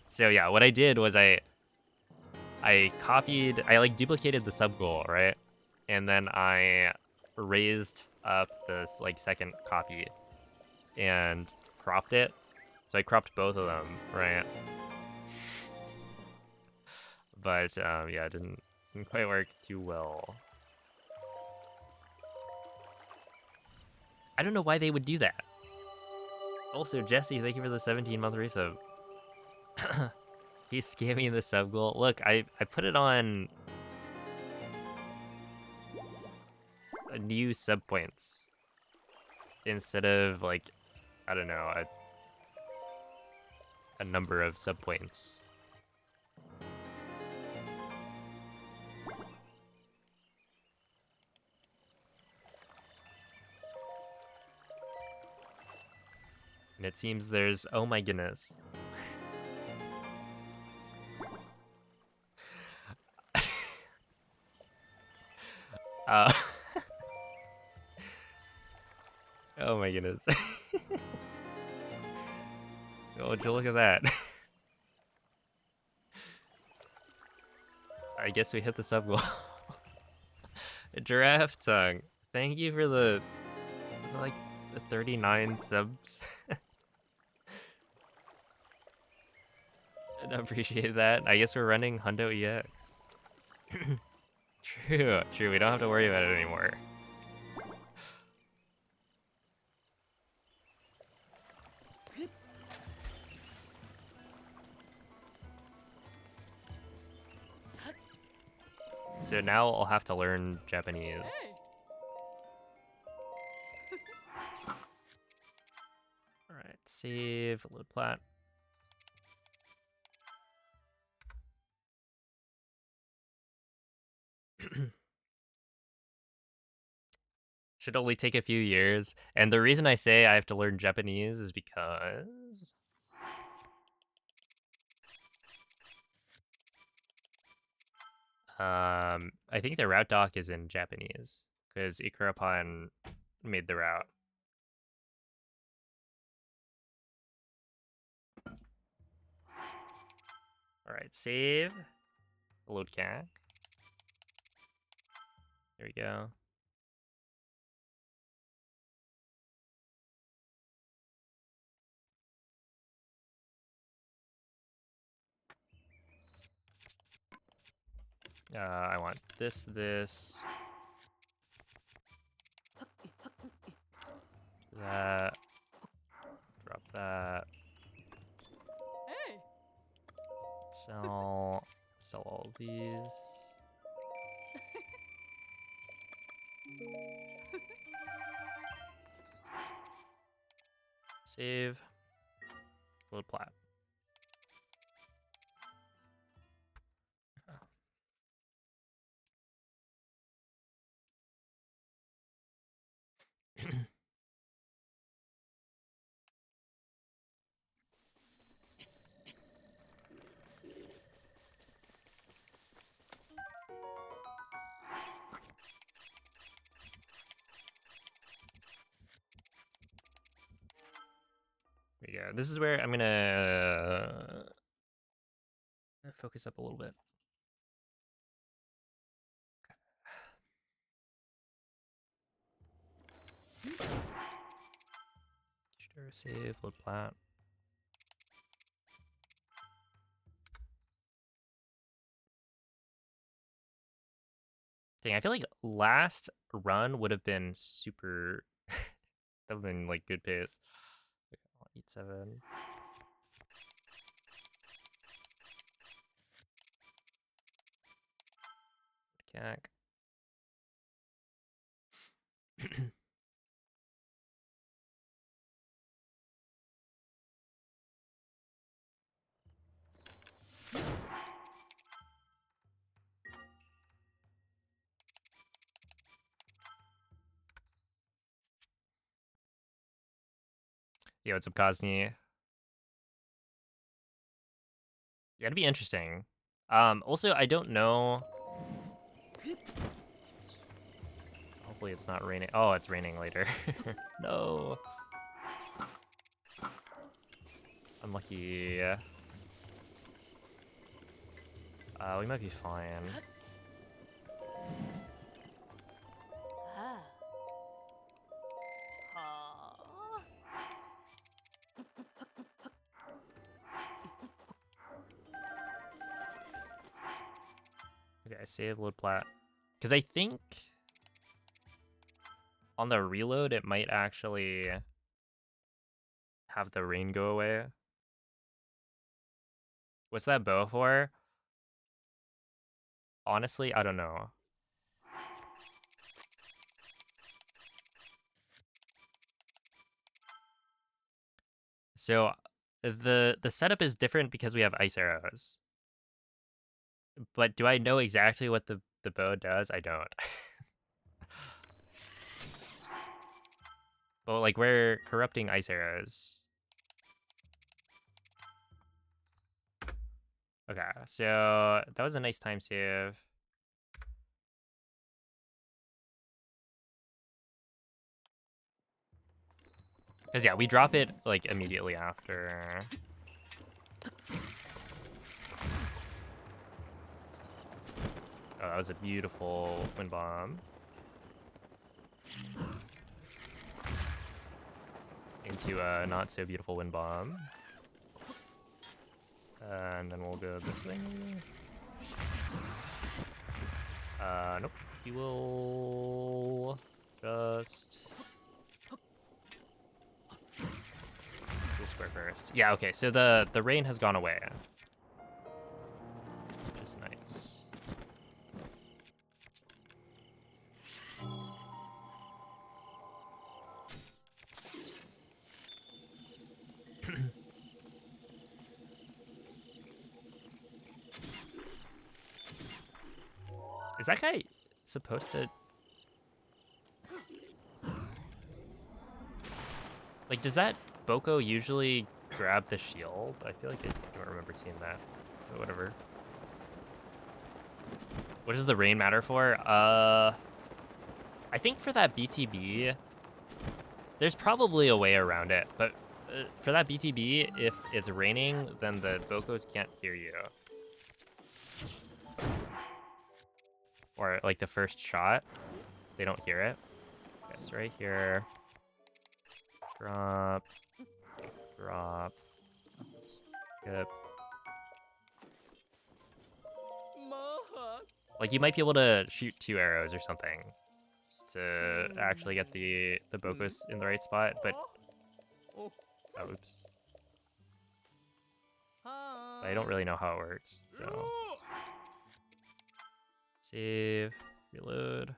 So yeah, what I did was I like duplicated the sub goal, right? And then I raised up this like second copy and cropped it. So I cropped both of them, right? But yeah, it didn't quite work too well. I don't know why they would do that. Also, Jesse, thank you for the 17-month resub. He's scamming the sub goal. Look, I put it on a new sub points instead of like, I don't know, a number of sub points. And it seems there's, oh my goodness. uh, oh my goodness. Oh, would you look at that? I guess we hit the sub goal. Giraffe tongue. Thank you for the, is it like the 39 subs? I appreciate that. I guess we're running Hundo EX. True, true. We don't have to worry about it anymore. So now I'll have to learn Japanese. Alright, save, load plat. Should only take a few years. And the reason I say I have to learn Japanese is because I think the route doc is in Japanese because Ikurapan made the route. Alright, save. Load CAC. There we go. I want this, that, drop that. Hey! Sell all these. Save. Load plat. There you go. This is where I'm gonna focus up a little bit. Sure, save, load plat. Dang, I feel like last run would have been super. That would have been like good pace. 8-7. CAC. Yeah, what's up, Cosney? Yeah, it'd be interesting. Also, I don't know. Hopefully Hopefully it's not raining. Oh, it's raining later. No. Unlucky. We might be fine. Ah. Okay, save load plat. Because I think on the reload, it might actually have the rain go away. What's that bow for? Honestly, I don't know. So the setup is different because we have ice arrows. But do I know exactly what the bow does? I don't. But like we're corrupting ice arrows. Okay, so that was a nice time save. Because yeah, we drop it like immediately after. Oh, that was a beautiful wind bomb. Into a not so beautiful wind bomb. And then we'll go this way. Nope. He will just this square first. Yeah, okay, so the rain has gone away. Which is nice. Is that guy supposed to... Like, does that Boko usually grab the shield? I feel like I don't remember seeing that. But whatever. What does the rain matter for? I think for that BTB, there's probably a way around it. But for that BTB, if it's raining, then the Bokos can't hear you. Or like the first shot, they don't hear it. Okay, so right here. Drop. Drop. Skip. Like you might be able to shoot 2 arrows or something to actually get the Bokos in the right spot, but oh, oops. I don't really know how it works. So save, reload.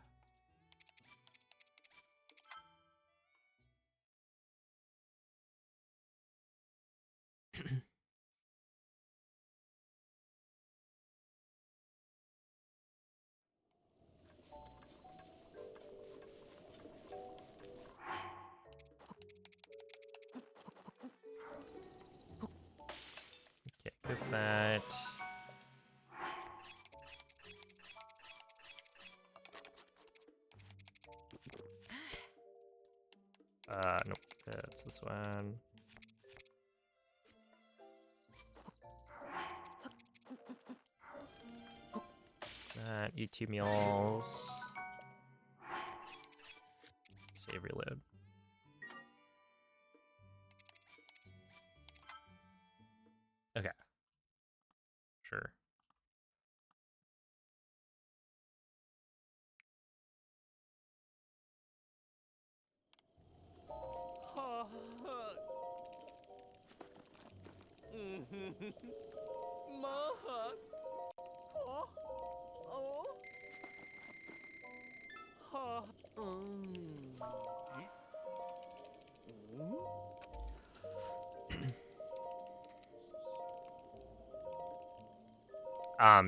Okay, good for that. Nope, that's this one. Eat 2 meals. Save, reload. Okay. Sure.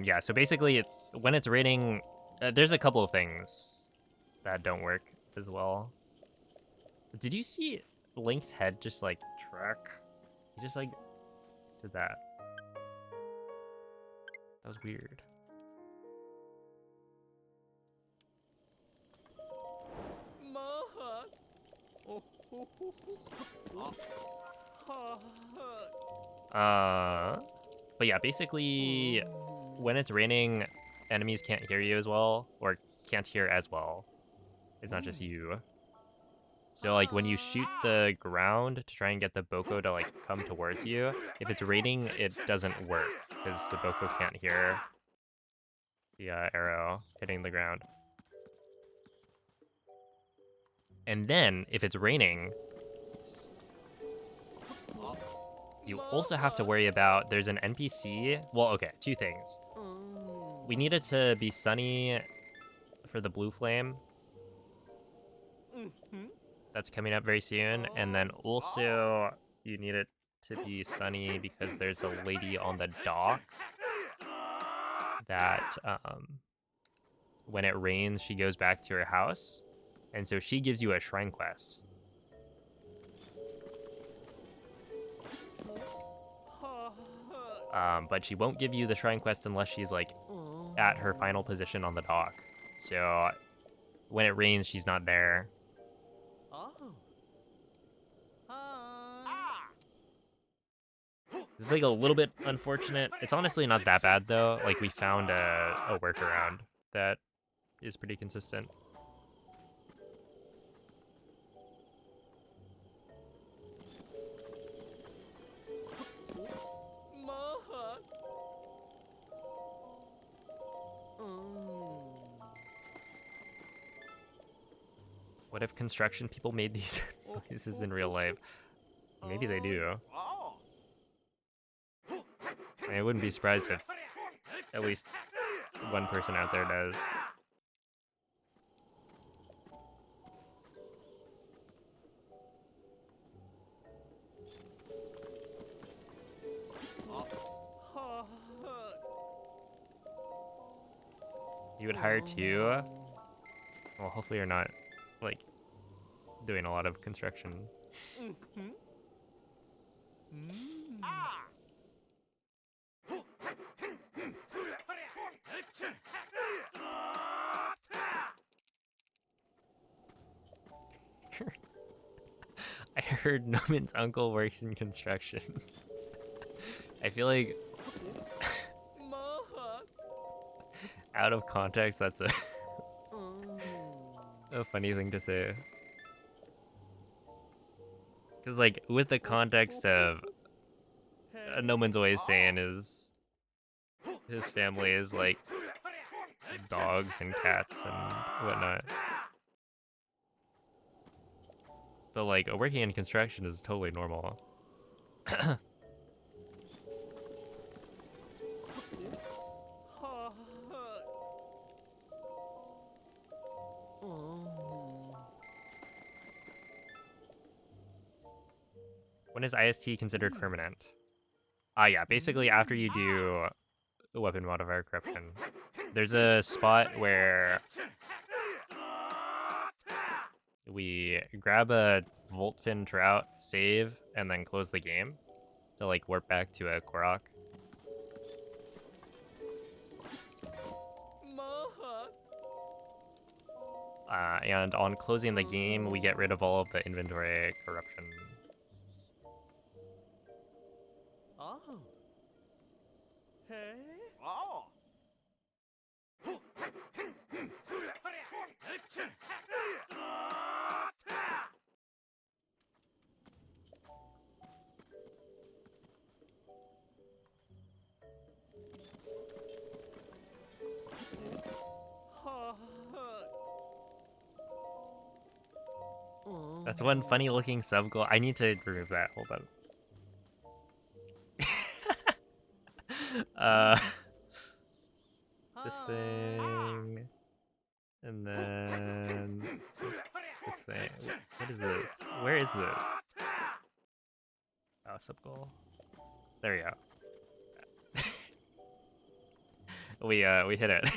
Yeah, so basically, when it's raining, there's a couple of things that don't work as well. Did you see Link's head just, like, track? He just, like, did that. That was weird. But yeah, basically, when it's raining, enemies can't hear you as well, or can't hear as well. It's not just you. So like when you shoot the ground to try and get the Boko to like come towards you, if it's raining, it doesn't work because the Boko can't hear the arrow hitting the ground. And then if it's raining, you also have to worry about there's an NPC. Well, okay, two things. We need it to be sunny for the blue flame. That's coming up very soon. And then also you need it to be sunny because there's a lady on the dock that when it rains, she goes back to her house. And so she gives you a shrine quest. But she won't give you the shrine quest unless she's like at her final position on the dock. So when it rains, she's not there. It's like a little bit unfortunate. It's honestly not that bad though. Like we found a workaround that is pretty consistent. What if construction people made these noises in real life? Maybe they do. I wouldn't be surprised if at least one person out there does. You would hire two? Well, hopefully you're not, like, doing a lot of construction. I heard Noman's uncle works in construction. I feel like out of context, that's a funny thing to say. Because, like, with the context of Noman's always saying his family is, like, dogs and cats and whatnot. But, like, working in construction is totally normal. When is IST considered permanent? Yeah, basically after you do the weapon modifier corruption. There's a spot where we grab a Voltfin Trout, save, and then close the game to like warp back to a Korok. And on closing the game, we get rid of all of the inventory corruption. That's one funny looking sub goal. I need to remove that. Hold on. This thing. And then this thing. What is this? Where is this? Oh, sub goal. There we go. We hit it.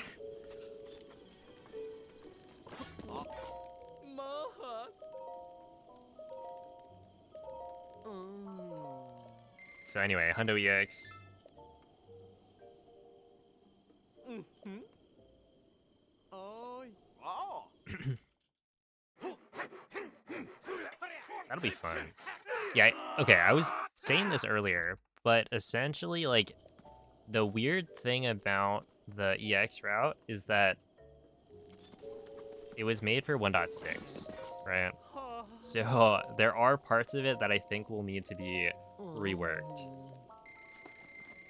So anyway, Hundo EX. That'll on. Yeah, okay, I was saying this earlier, but essentially, like, the weird thing about the EX route is that it was made for 1.6, right? So there are parts of it that I think will need to be reworked,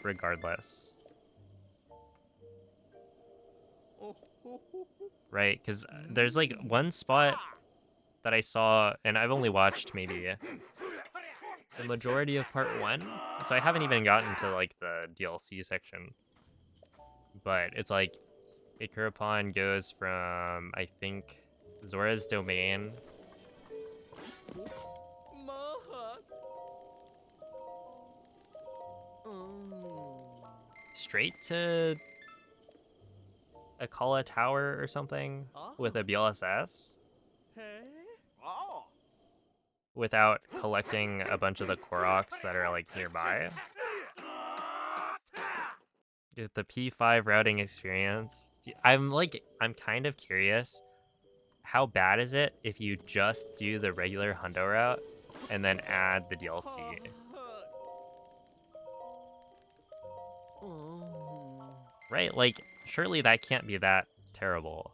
regardless. Right? Because there's like one spot that I saw, and I've only watched maybe the majority of part 1, so I haven't even gotten to like the DLC section. But it's like Ikirapon goes from, I think, Zora's Domain straight to Akala Tower or something with a BLSS without collecting a bunch of the Koroks that are like nearby. The P5 routing experience, I'm kind of curious, how bad is it if you just do the regular Hundo route and then add the DLC? Right? Like, surely that can't be that terrible.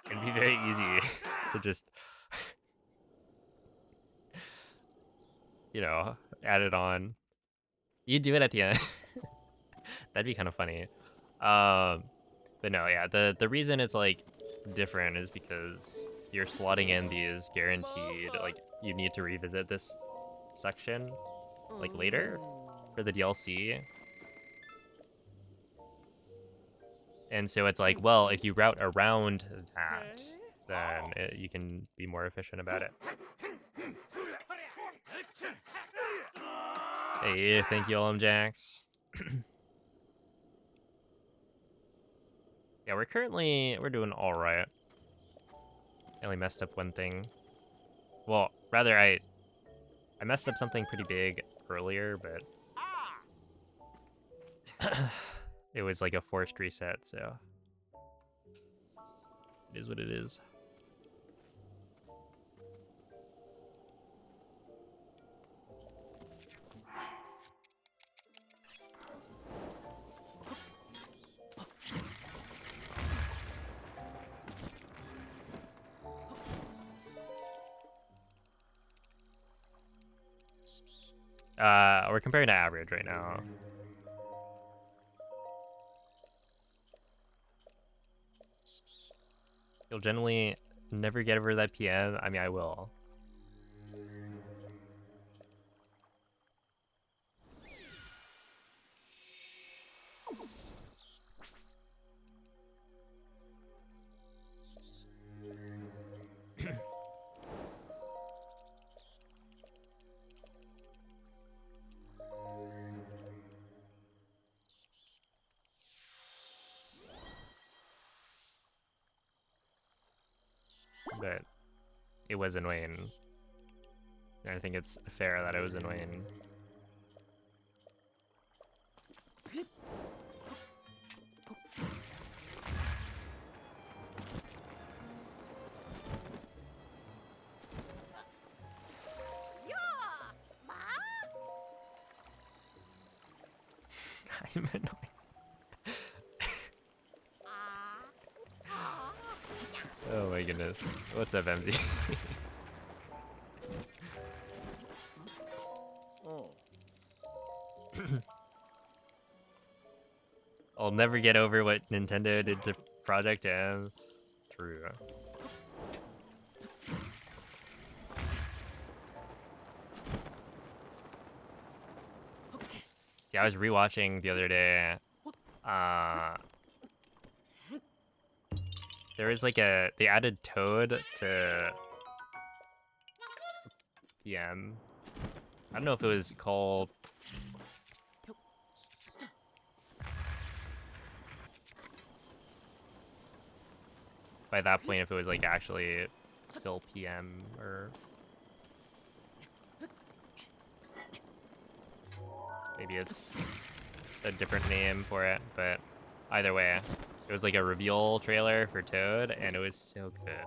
It'd be very easy to just, add it on. You do it at the end. That'd be kind of funny. But no, yeah, the reason it's like different is because you're slotting in these guaranteed, like, you need to revisit this section like later for the DLC. And so it's like, well, if you route around that, then you can be more efficient about it. Hey, thank you, Jax. Yeah, we're doing all right. I only messed up one thing. Well, rather, I messed up something pretty big earlier, but it was like a forced reset, so it is what it is. We're comparing to average right now. You'll generally never get over that PM. I mean, I will. But it was annoying. And I think it's fair that it was annoying. I'm annoying. Oh my goodness. What's up, MZ? I'll never get over what Nintendo did to Project M. True. Yeah, I was rewatching the other day. There was like they added Toad to PM. I don't know if it was called. By that point, if it was like actually still PM or maybe it's a different name for it, but either way, it was like a reveal trailer for Toad, and it was so good.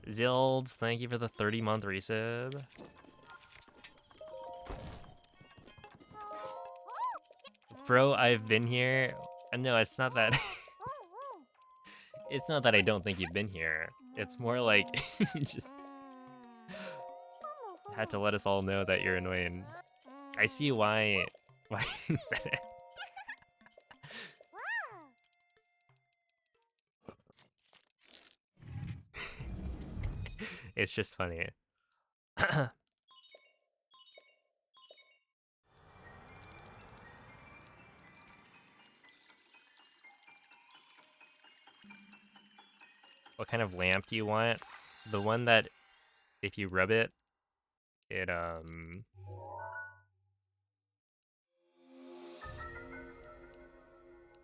Zilds, thank you for the 30-month resub. Bro, I've been here. No, it's not that. It's not that I don't think you've been here. It's more like you just had to let us all know that you're annoying. I see why you said it. It's just funny. What kind of lamp do you want? The one that if you rub it, it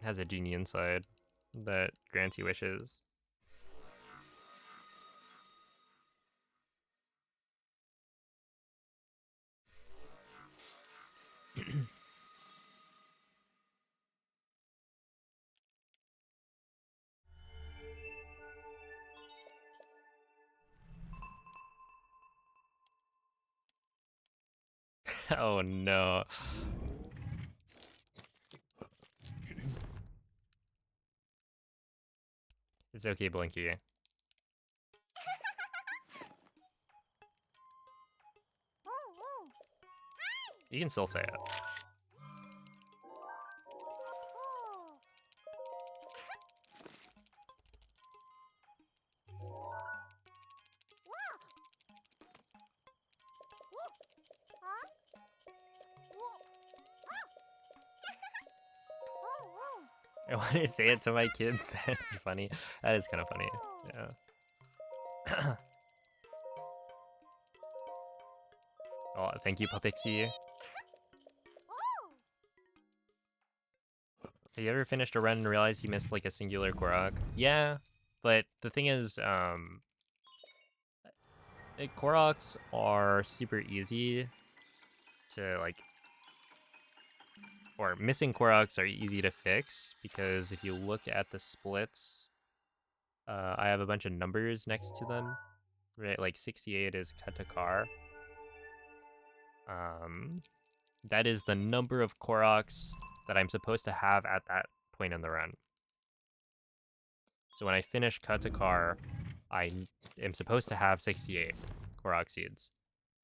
has a genie inside that grants you wishes. Oh no. It's okay, Blinky. You can still say it. I want to say it to my kids. That's funny. That is kind of funny. Yeah. Oh, thank you, Pupixie. Have you ever finished a run and realized you missed like a singular Korok? Yeah, but the thing is, Koroks are super easy to like, or missing Koroks are easy to fix because if you look at the splits, I have a bunch of numbers next to them, right? Like 68 is Katakar. That is the number of Koroks that I'm supposed to have at that point in the run. So when I finish Katakar, I am supposed to have 68 Korok seeds.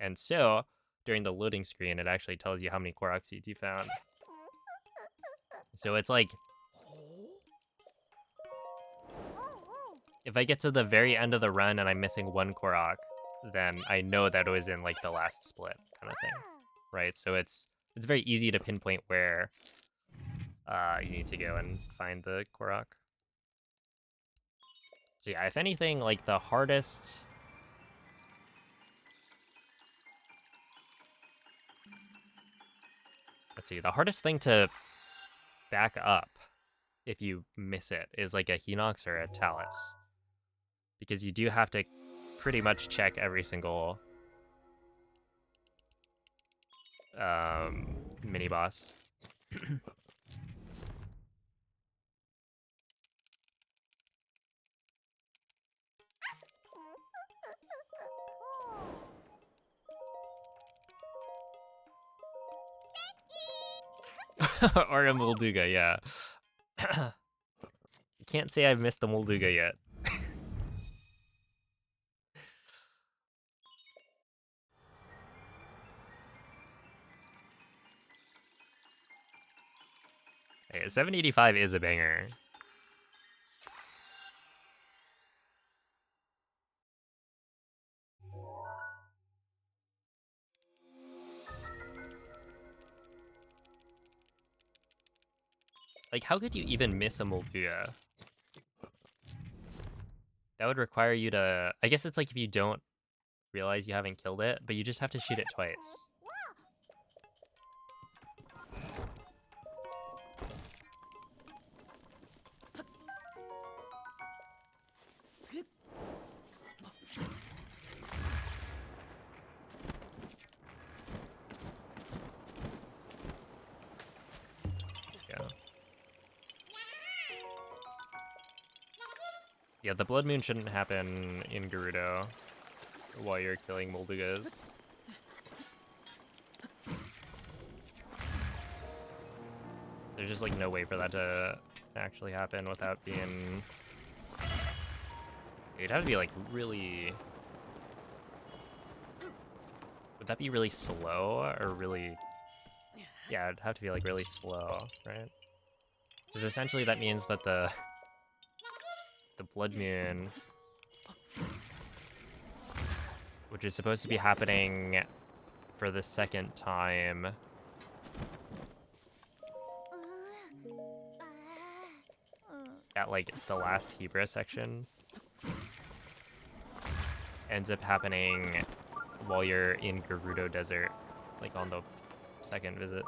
And so, during the loading screen, it actually tells you how many Korok seeds you found. So it's like, if I get to the very end of the run and I'm missing one Korok, then I know that it was in like the last split kind of thing, right? So it's very easy to pinpoint where you need to go and find the Korok. So yeah, if anything, like the hardest... Let's see, the hardest thing to back up if you miss it is like a Hinox or a Talus. Because you do have to pretty much check every single mini boss. Or a Molduga, yeah. Can't say I've missed a Molduga yet. Hey, 785 is a banger. Like, how could you even miss a Molduga? That would require you to... I guess it's like if you don't realize you haven't killed it, but you just have to shoot it twice. Yeah, the blood moon shouldn't happen in Gerudo while you're killing Moldugas. There's just like no way for that to actually happen without being... It'd have to be like really... Would that be really slow or really... Yeah, it'd have to be like really slow, right? Because essentially that means that the blood moon, which is supposed to be happening for the second time, at like the last Hebra section, ends up happening while you're in Gerudo Desert, like on the second visit.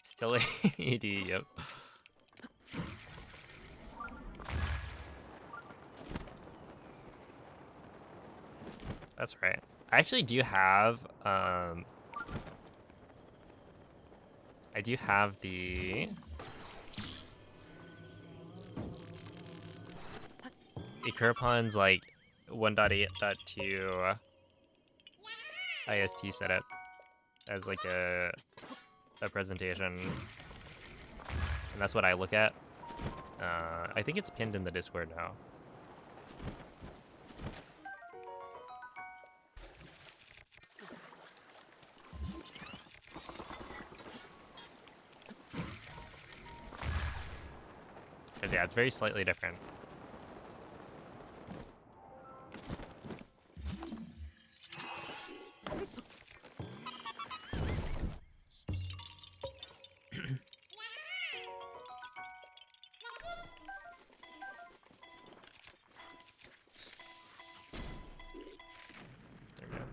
Still AD, yep. That's right. I actually do have, I do have the Ikurapon's like 1.8.2 IST setup as like a presentation, and that's what I look at. I think it's pinned in the Discord now. Because yeah, it's very slightly different. There we go.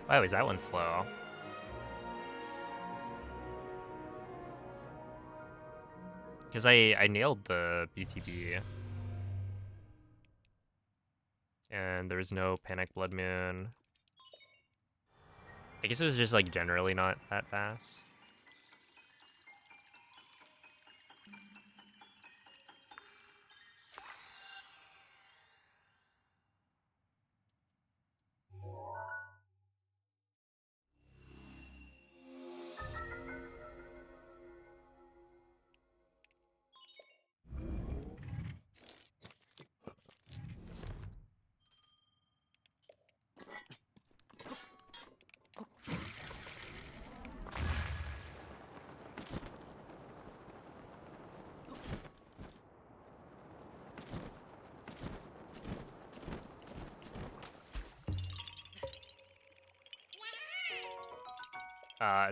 Why was that one slow? Because I nailed the BTB. And there was no Panic Blood Moon. I guess it was just like generally not that fast.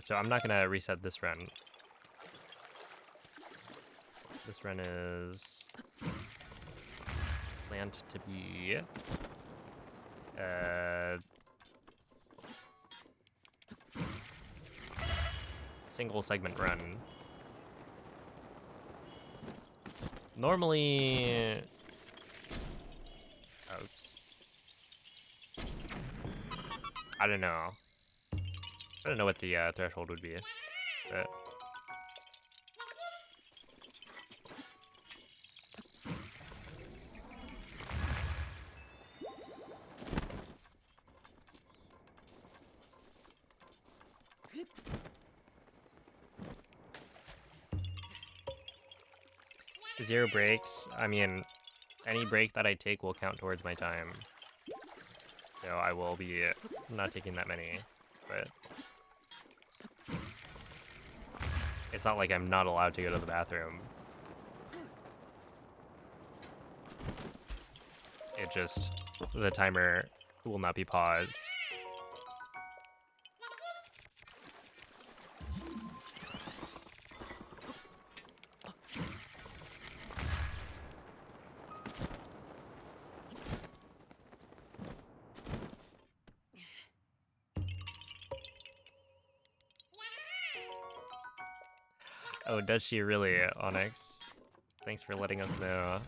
So I'm not gonna reset this run. This run is planned to be single segment run. Normally, oops. I don't know. I don't know what the threshold would be, but 0 breaks. I mean, any break that I take will count towards my time. So I will be not taking that many, but it's not like I'm not allowed to go to the bathroom. It just, the timer will not be paused. Oh, does she really, Onyx? Thanks for letting us know.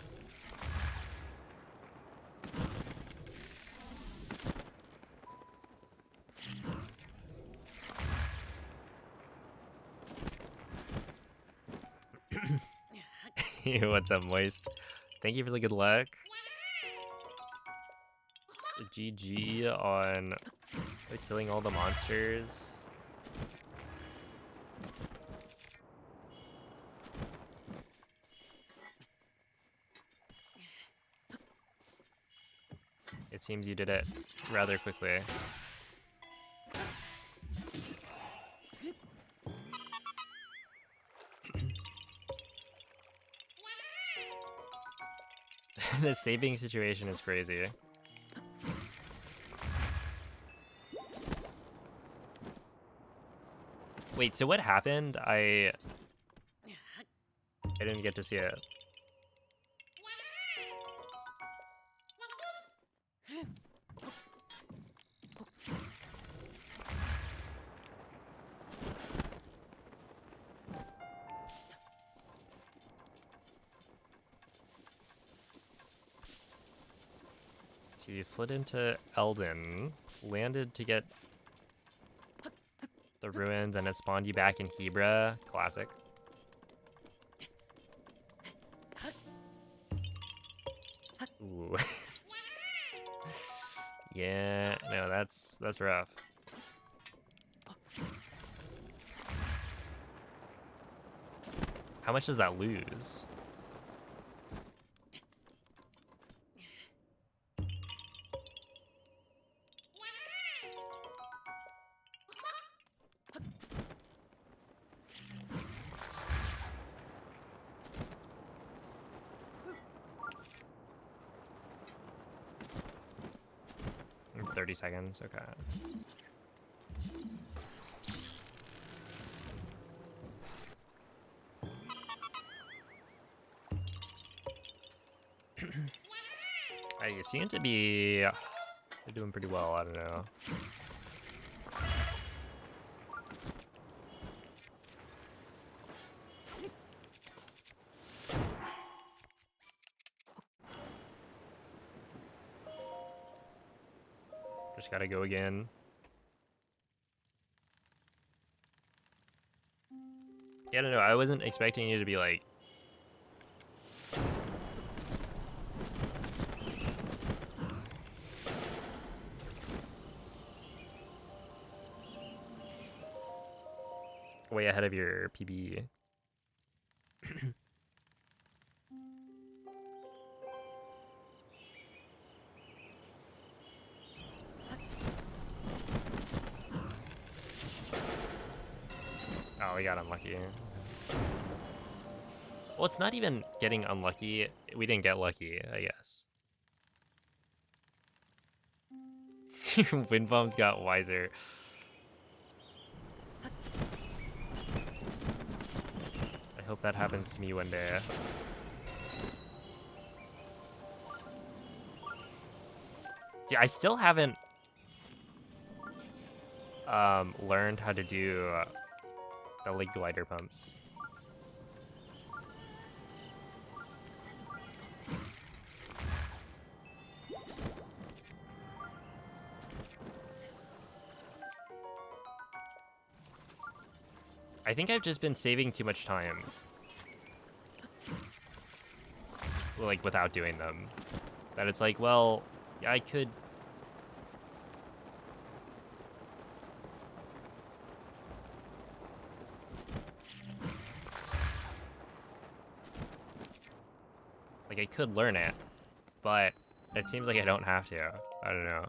What's up, Moist? Thank you for the good luck. GG on killing all the monsters. It seems you did it rather quickly. The saving situation is crazy. Wait, so what happened? I didn't get to see it. So you slid into Eldin, landed to get the ruins, and it spawned you back in Hebra. Classic. Ooh. Yeah, no, that's rough. How much does that lose? In 30 seconds, okay. You seem to be doing pretty well, I don't know. Just gotta go again. Yeah, I don't know, I wasn't expecting you to be like... way ahead of your PB. Oh, we got unlucky. Well, it's not even getting unlucky. We didn't get lucky, I guess. Wind bombs got wiser. I hope that happens to me one day. See, I still haven't learned how to do the leg glider pumps. I think I've just been saving too much time. Like, without doing them. That it's like, well, yeah, I could... Like, I could learn it, but it seems like I don't have to. I don't know.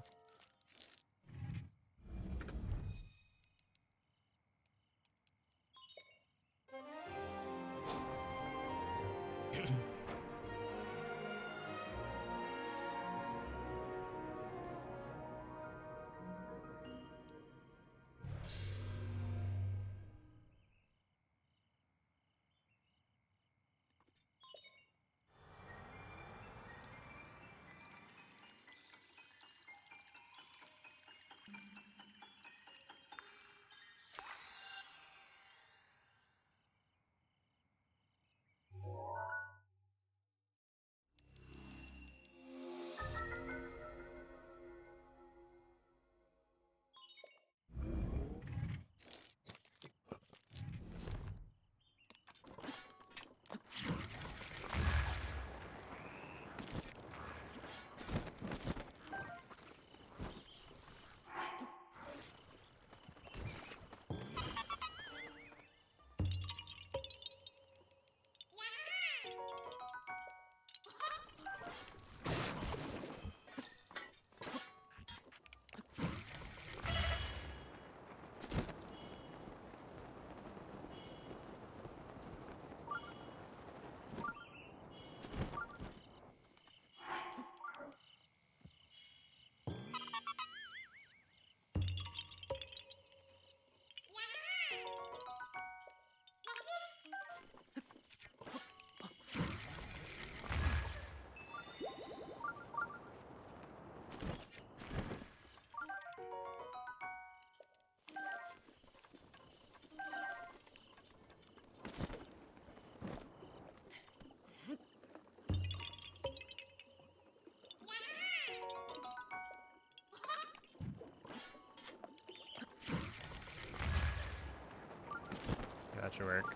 That should work.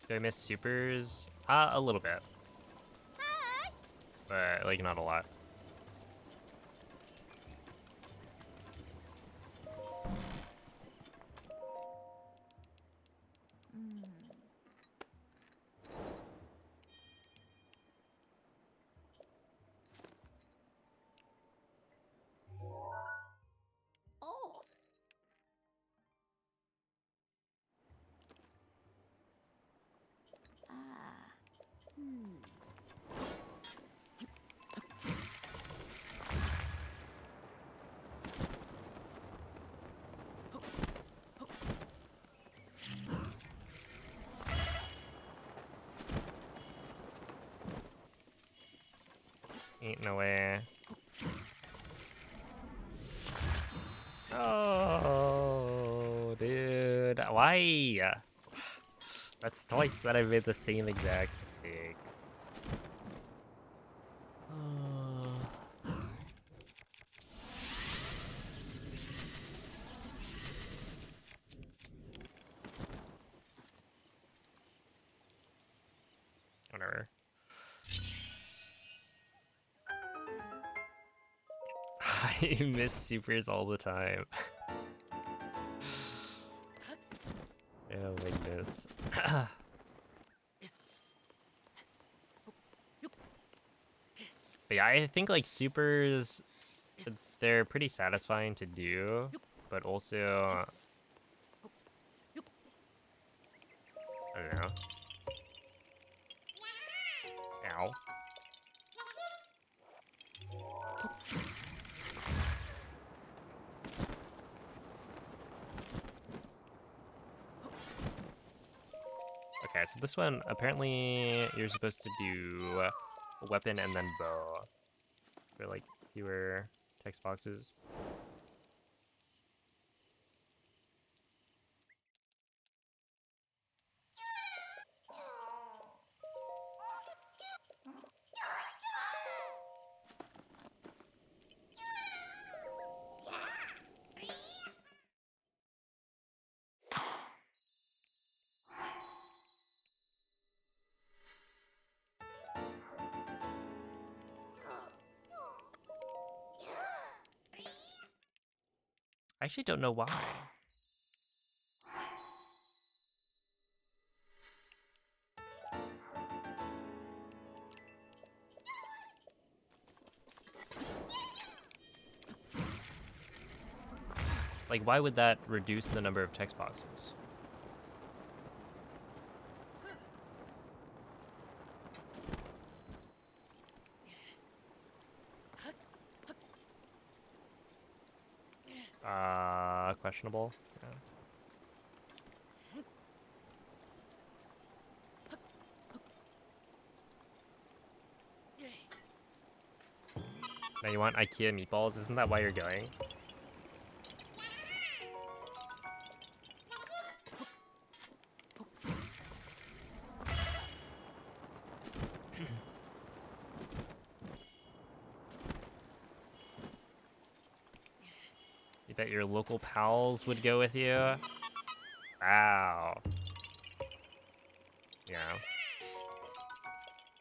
Do I miss supers? A little bit. But, like, not a lot. Oh, ah, Ain't no way. Oh, dude. Why? That's twice that I've made the same exact mistake. Whatever. I miss supers all the time. Oh my goodness. But yeah, I think like supers, they're pretty satisfying to do, but also I don't know. Ow. Okay, so this one, apparently you're supposed to do a weapon and then bow for like fewer text boxes. I actually don't know why. Like, why would that reduce the number of text boxes? Questionable. Yeah. Now you want IKEA meatballs? Isn't that why you're going? You bet your local pals would go with you? Wow. Yeah.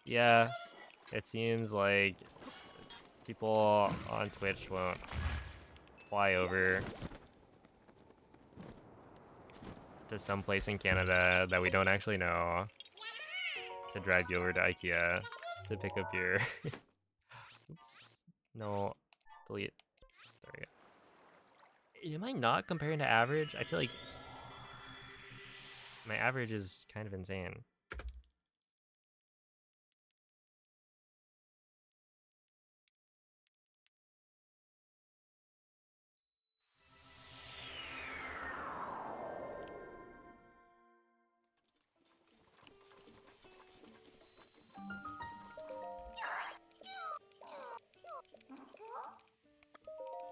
Yeah, it seems like people on Twitch won't fly over to some place in Canada that we don't actually know to drive you over to IKEA to pick up your... Oops. No. Delete. There we go. Am I not comparing to average? I feel like my average is kind of insane.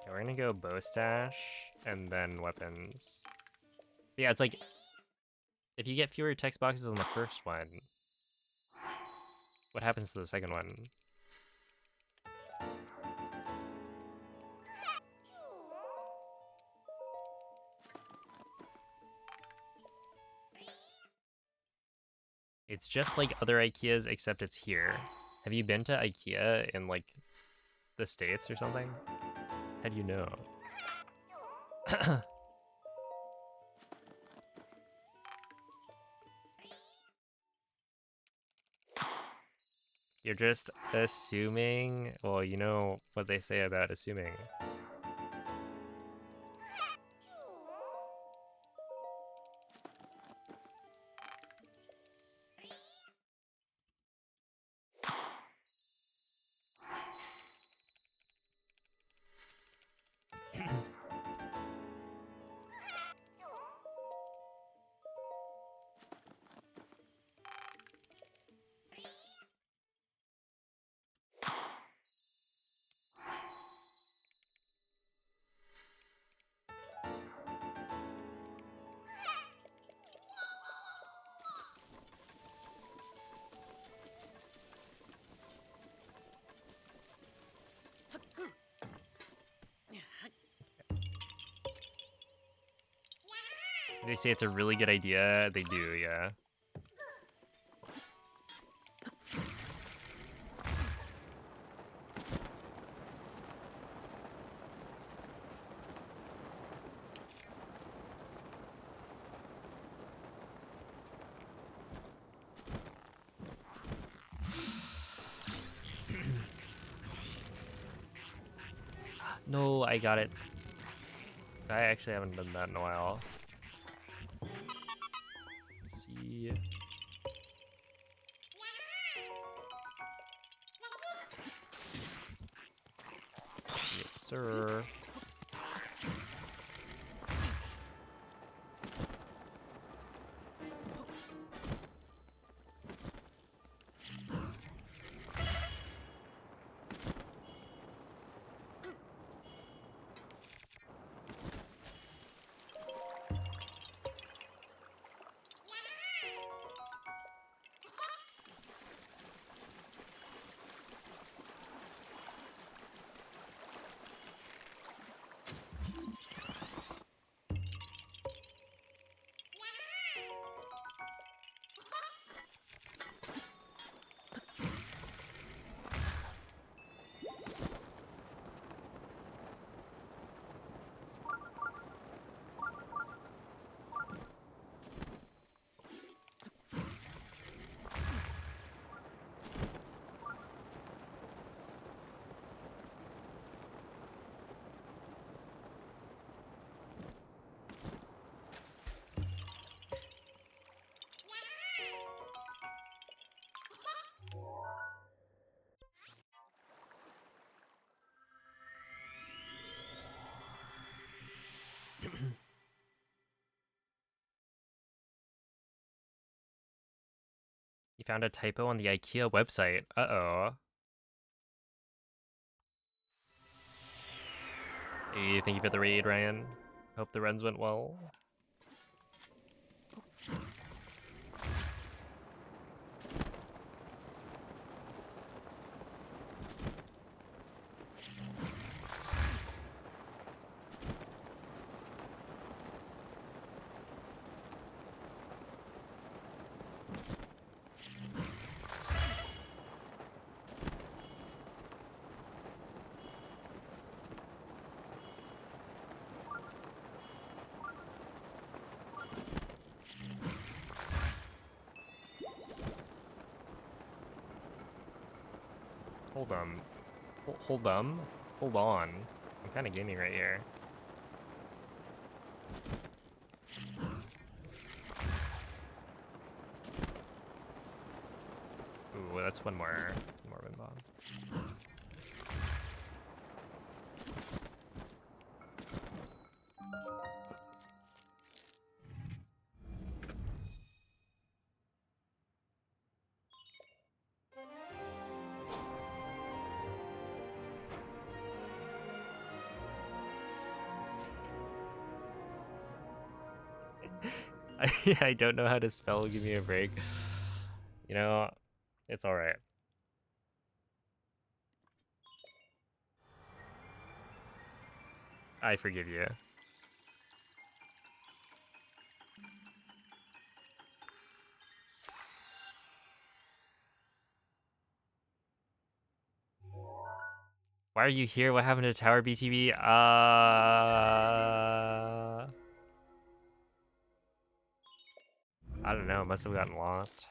Okay, we're gonna go bow stash and then weapons. Yeah, it's like if you get fewer text boxes on the first one, what happens to the second one? It's just like other IKEAs, except it's here. Have you been to IKEA in like the States or something? How do you know? You're just assuming. Well, you know what they say about assuming. They say it's a really good idea. They do, yeah. No, I got it. I actually haven't done that in a while. Let's see. Yes, sir. You found a typo on the IKEA website. Uh-oh. Hey, thank you for the raid, Ryan. Hope the runs went well. Hold on. Hold on. Hold on. I'm kind of gaming right here. Ooh, that's one more wind bomb. I don't know how to spell. Give me a break. You know, it's all right. I forgive you. Why are you here? What happened to Tower BTV? I don't know. Must have gotten lost.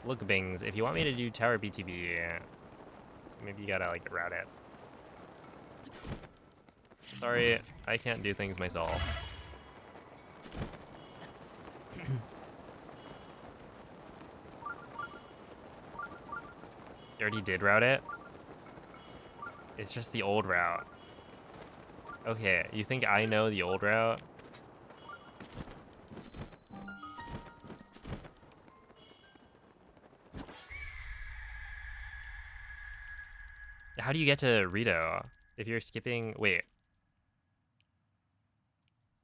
Look, Bings, if you want me to do Tower BTB, maybe you gotta, like, route it. Sorry, I can't do things myself. You already did route it? It's just the old route. Okay, you think I know the old route? How do you get to Rito? If you're skipping... Wait.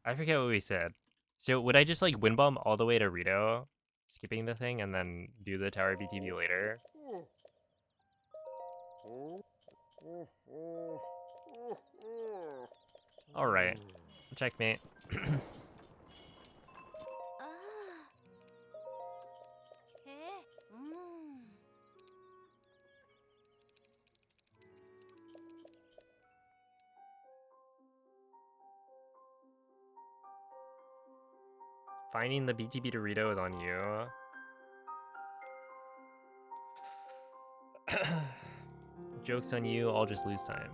I forget what we said. So would I just, like, wind bomb all the way to Rito, skipping the thing, and then do the Tower BTB later? Alright. Checkmate. Finding the BTB Dorito is on you. Joke's on you, I'll just lose time.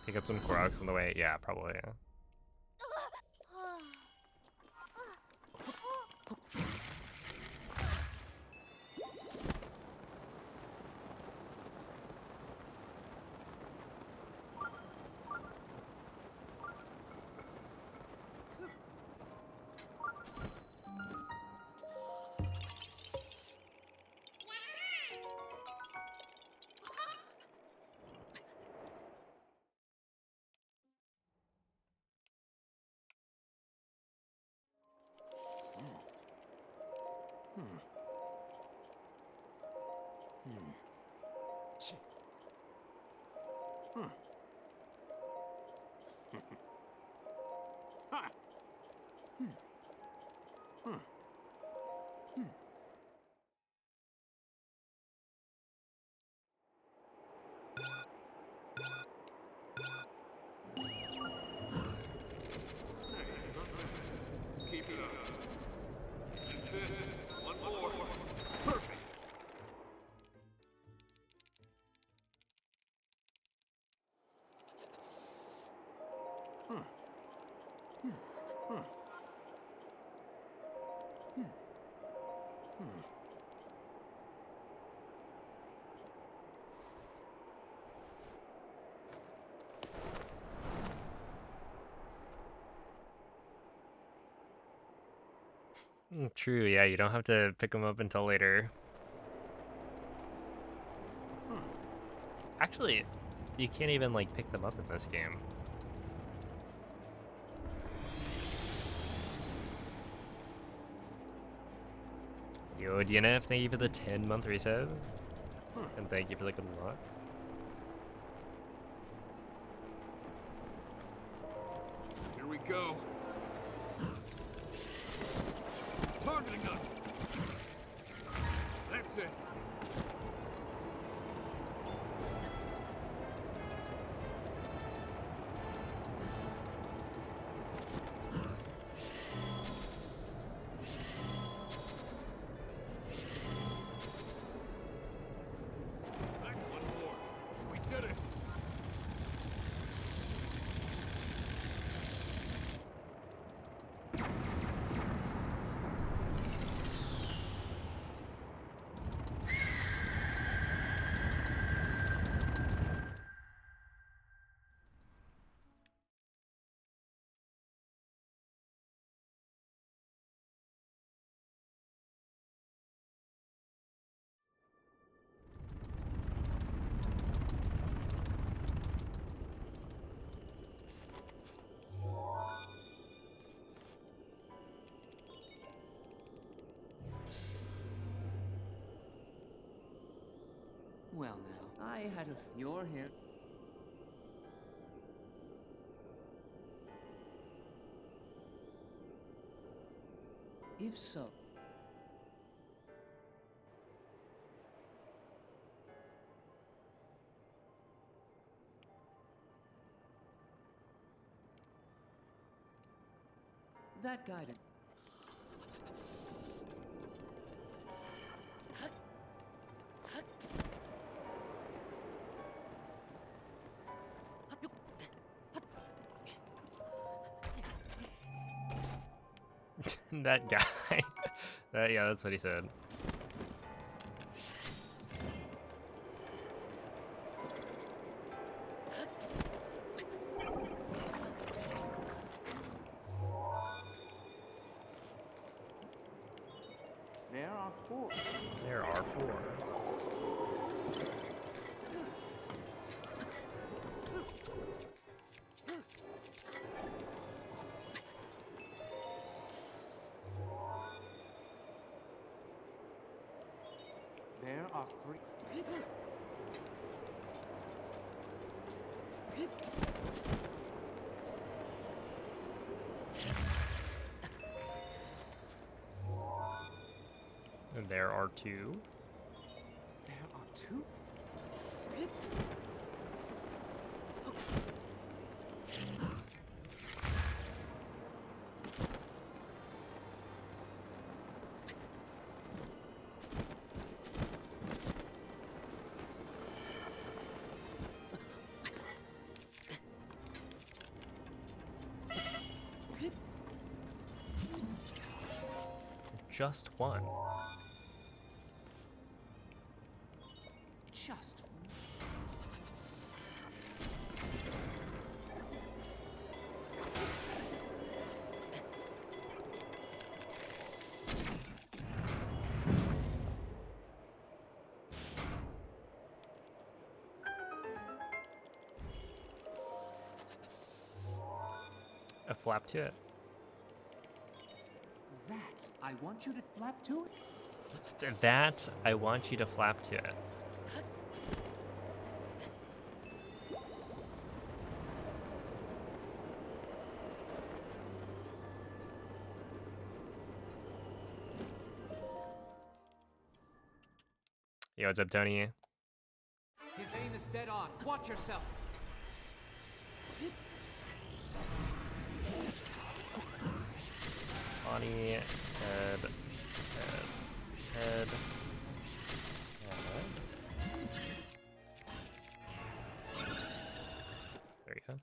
Pick up some Koroks on the way. Yeah, probably. Yeah. Keep it up. That's it. One more. Perfect. True, yeah, you don't have to pick them up until later. Actually, you can't even like pick them up in this game. Yo, DNF, thank you for the 10-month reset. And thank you for the good luck. Here we go. It's targeting us. That's it. Back one more. We did it. Well now, I had a... You're here. If so... That guidance... That guy. Yeah, that's what he said. There are 4. There are 4. There are 3. And there are 2. There are 2? just one. Just A flap to it. that. I want you to flap to it. That I want you to flap to it. Yo, what's up, Tony? His aim is dead on. Watch yourself. Body, head, head, head. There you go.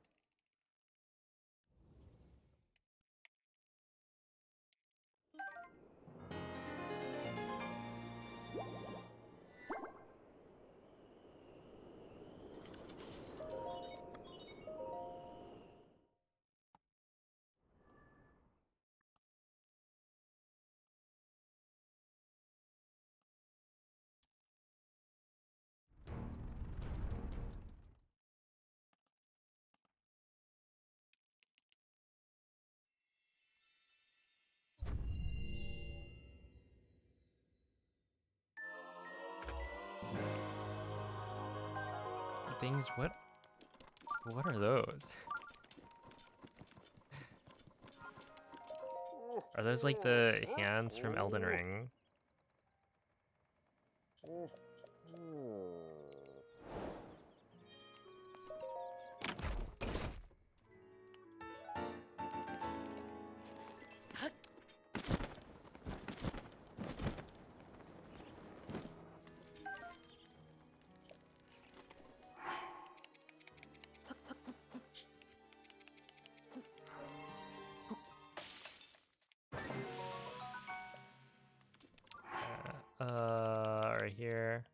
Things, what are those? Are those like the hands from Elden Ring? Right here.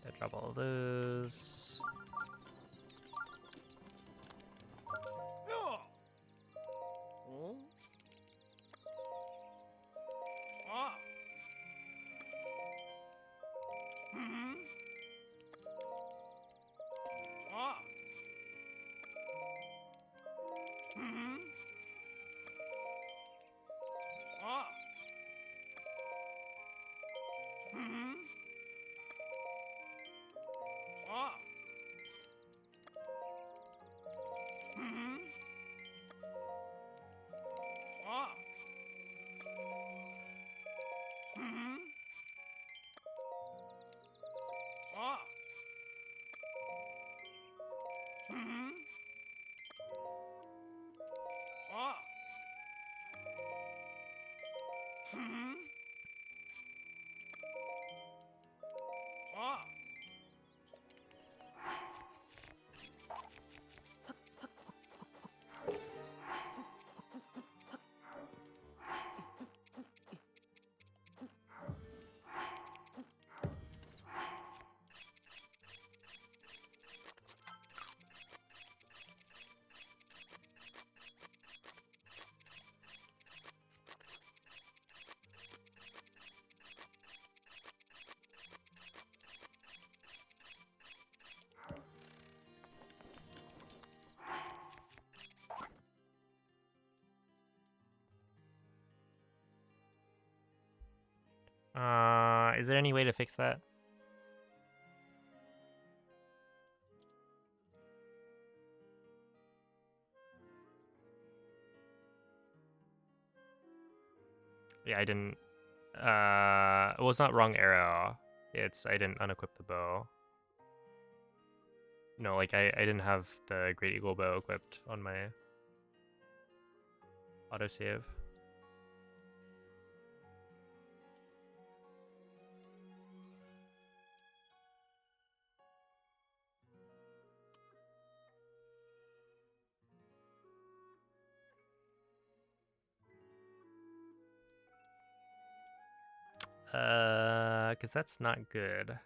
I drop all of those. Is there any way to fix that? Yeah, I didn't. Well, it's not wrong arrow. It's I didn't unequip the bow. No, like I didn't have the Great Eagle bow equipped on my Autosave. Because that's not good.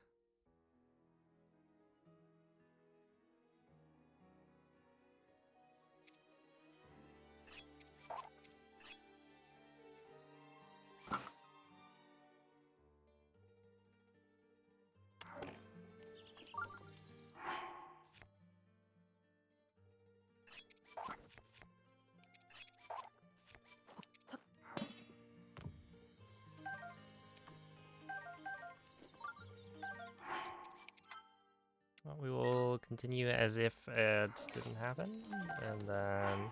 Well, we will continue as if it didn't happen, and then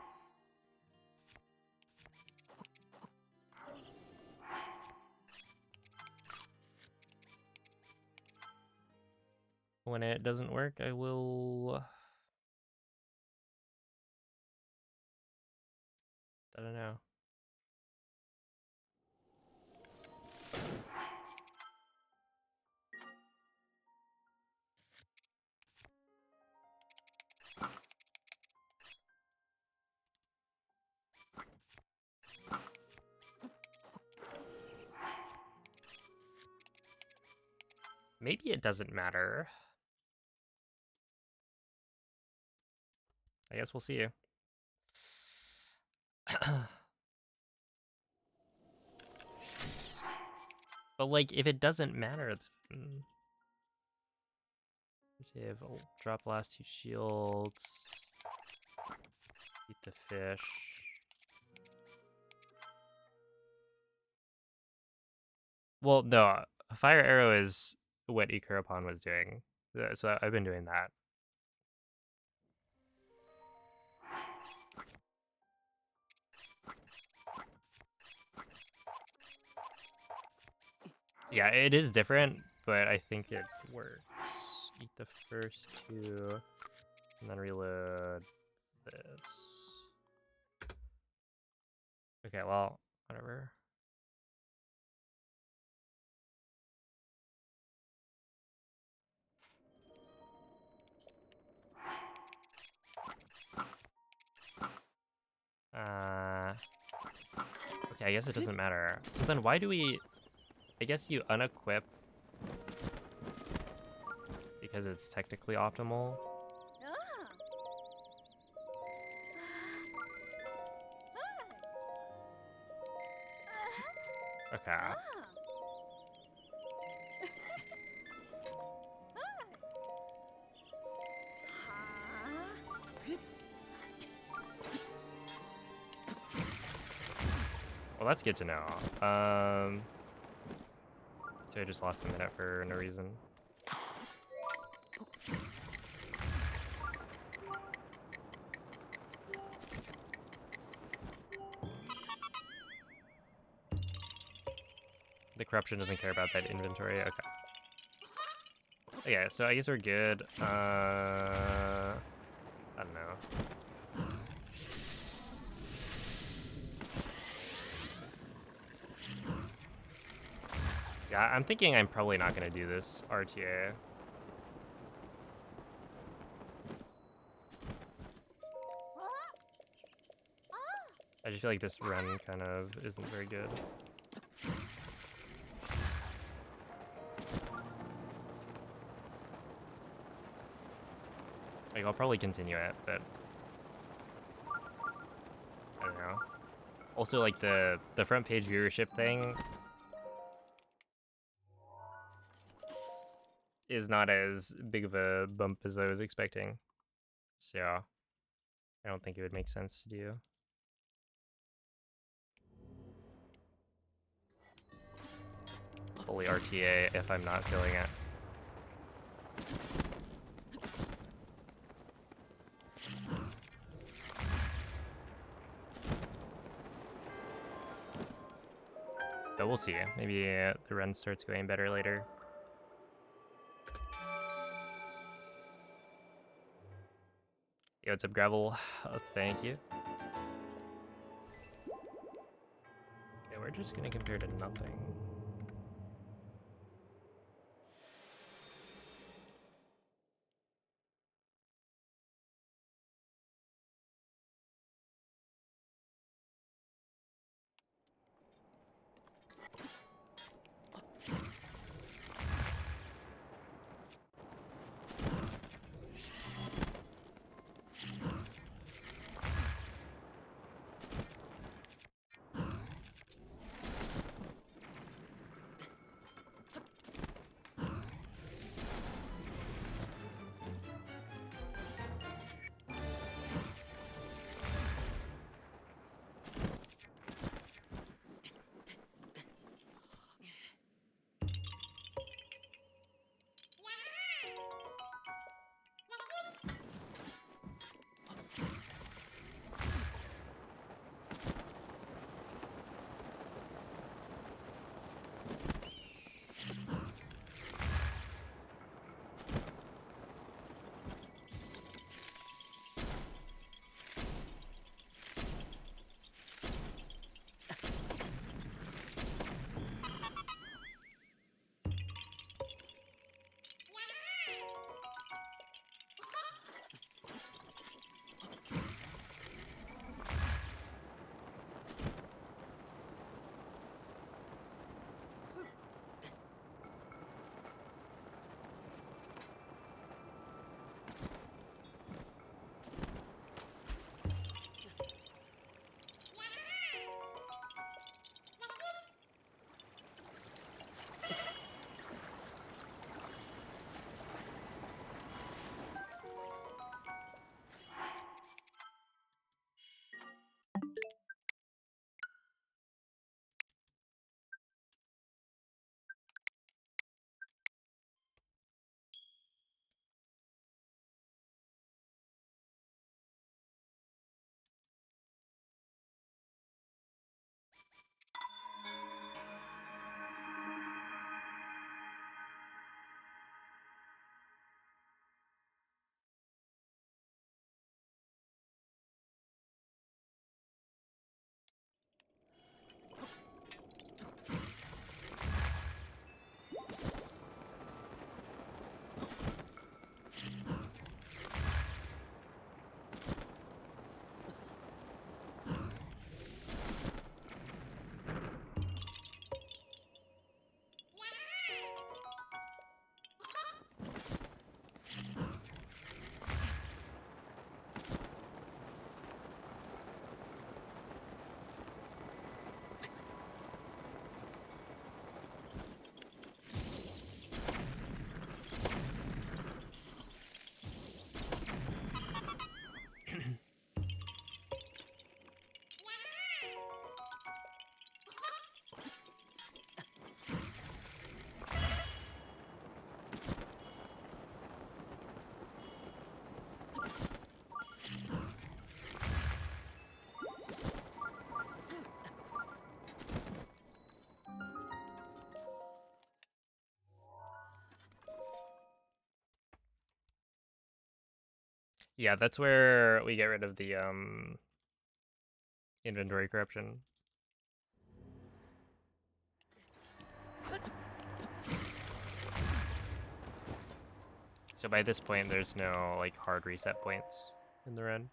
when it doesn't work, I will. I don't know. Maybe it doesn't matter. I guess we'll see. But like, if it doesn't matter, then save. I'll drop last 2 shields. Eat the fish. Well, no, fire arrow is what Ikuropon was doing, so I've been doing that. Yeah, it is different, but I think it works. Eat the first 2, and then reload this. Okay, well, whatever. Okay, I guess it doesn't matter. So then why do we... I guess you unequip because it's technically optimal. Okay. Well, that's good to know. So I just lost a minute for no reason. The corruption doesn't care about that inventory. Okay. Okay, so I guess we're good. I don't know. Yeah, I'm thinking I'm probably not gonna do this RTA. I just feel like this run kind of isn't very good. Like, I'll probably continue it, but I don't know. Also, like, the front page viewership thing is not as big of a bump as I was expecting. So, I don't think it would make sense to do. Fully RTA if I'm not feeling it. But we'll see. Maybe the run starts going better later. Yo, what's up, Gravel? Oh, thank you. just gonna compare to nothing. Yeah, that's where we get rid of the inventory corruption. So by this point, there's no like hard reset points in the run.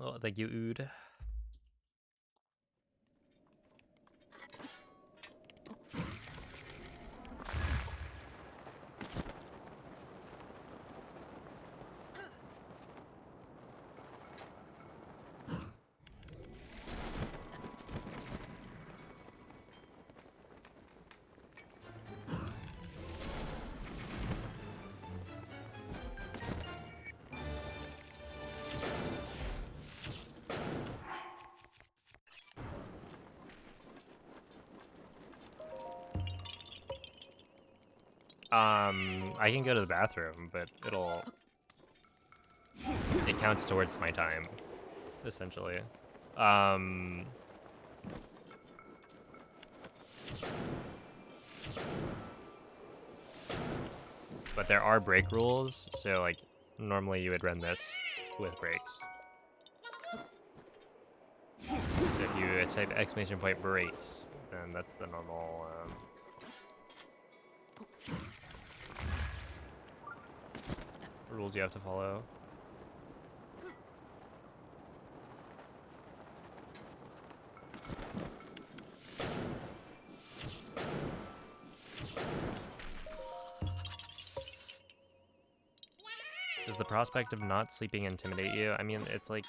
Oh, thank you, Ood. I can go to the bathroom, but it counts towards my time, essentially. But there are break rules, so like normally you would run this with breaks. So if you type exclamation point breaks, then that's the normal rules you have to follow. Does the prospect of not sleeping intimidate you? I mean, it's like,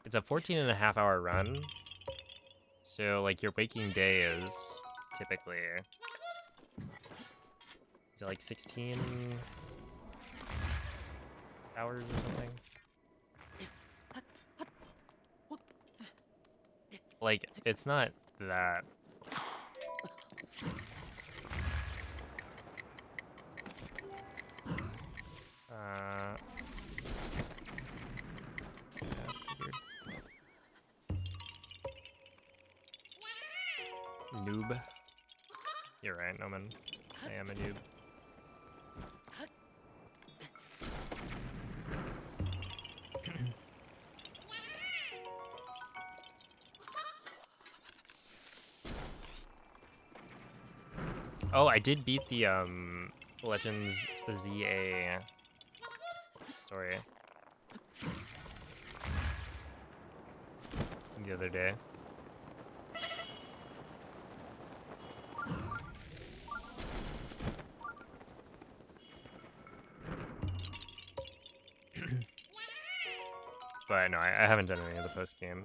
it's a 14.5-hour run. So, like, your waking day is typically, is it like 16 hours or something? Like, it's not that. Yeah, figured. Noob. You're right, Noman. I am a noob. Oh, I did beat the Legends ZA story the other day. But no, I haven't done any of the post game.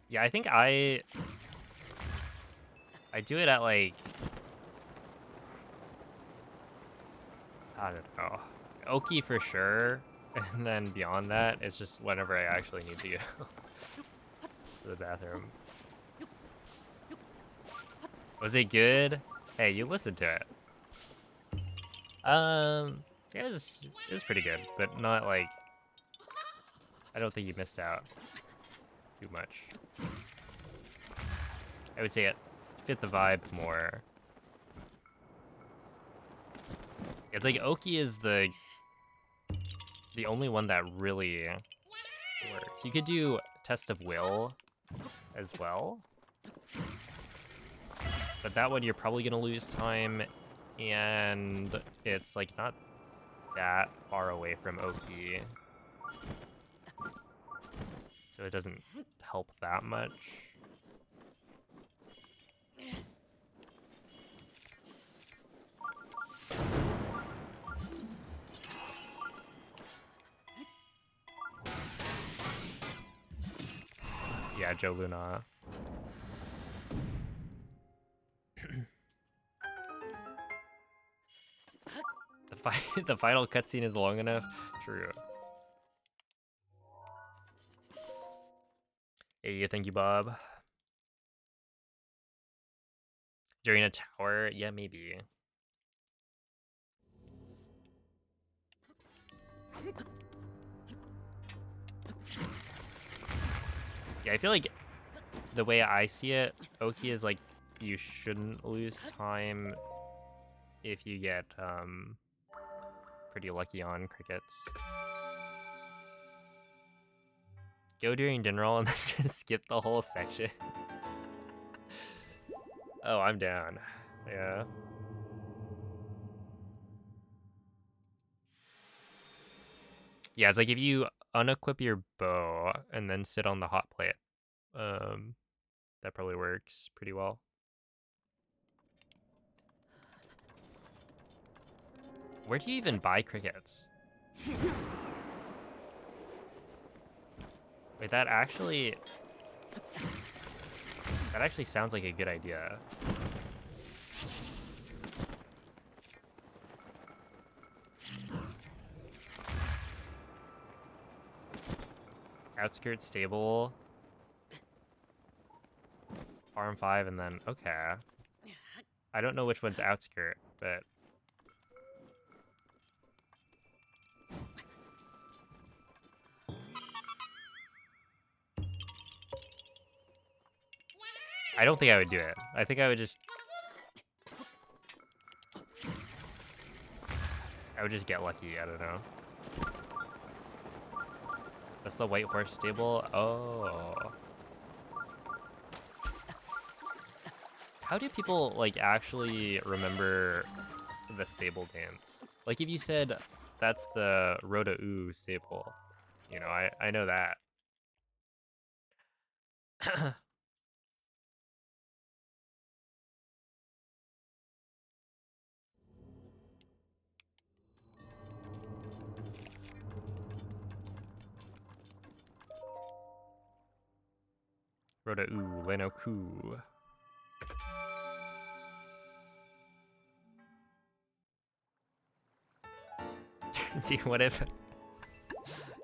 Yeah, I think I do it at like, I don't know, Oki for sure, and then beyond that, it's just whenever I actually need to go to the bathroom. Was it good? Hey, you listened to it. It was pretty good, but not like, I don't think you missed out too much. I would say it fit the vibe more. It's like Oki is the only one that really works. You could do Test of Will as well, but that one you're probably gonna lose time, and it's like not that far away from Oki, so it doesn't help that much. Yeah, Joe Luna. The final cutscene is long enough. True. Hey, thank you, Bob. During a tower? Yeah, maybe. Yeah, I feel like the way I see it, Oki is like, you shouldn't lose time if you get pretty lucky on crickets. Go during dinner roll and then just skip the whole section. Oh, I'm down. Yeah. Yeah, it's like if you unequip your bow and then sit on the hot plate, that probably works pretty well. Where do you even buy crickets? Wait, that actually sounds like a good idea. Outskirts stable, farm 5, and then okay. I don't know which one's outskirt, but I don't think I would do it. I think I would just get lucky. I don't know. That's the white horse stable. Oh. How do people like actually remember the stable names? Like if you said that's the BotW stable, you know, I know that. BotW, Lenoku. Dude, what if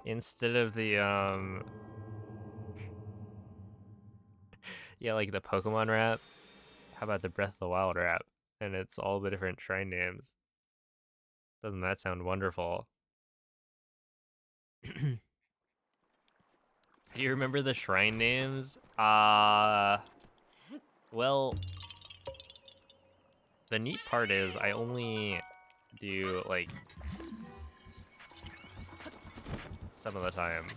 instead of the yeah, like the Pokemon rap, how about the Breath of the Wild rap? And it's all the different shrine names. Doesn't that sound wonderful? Do you remember the shrine names? Well, the neat part is I only do like some of the time.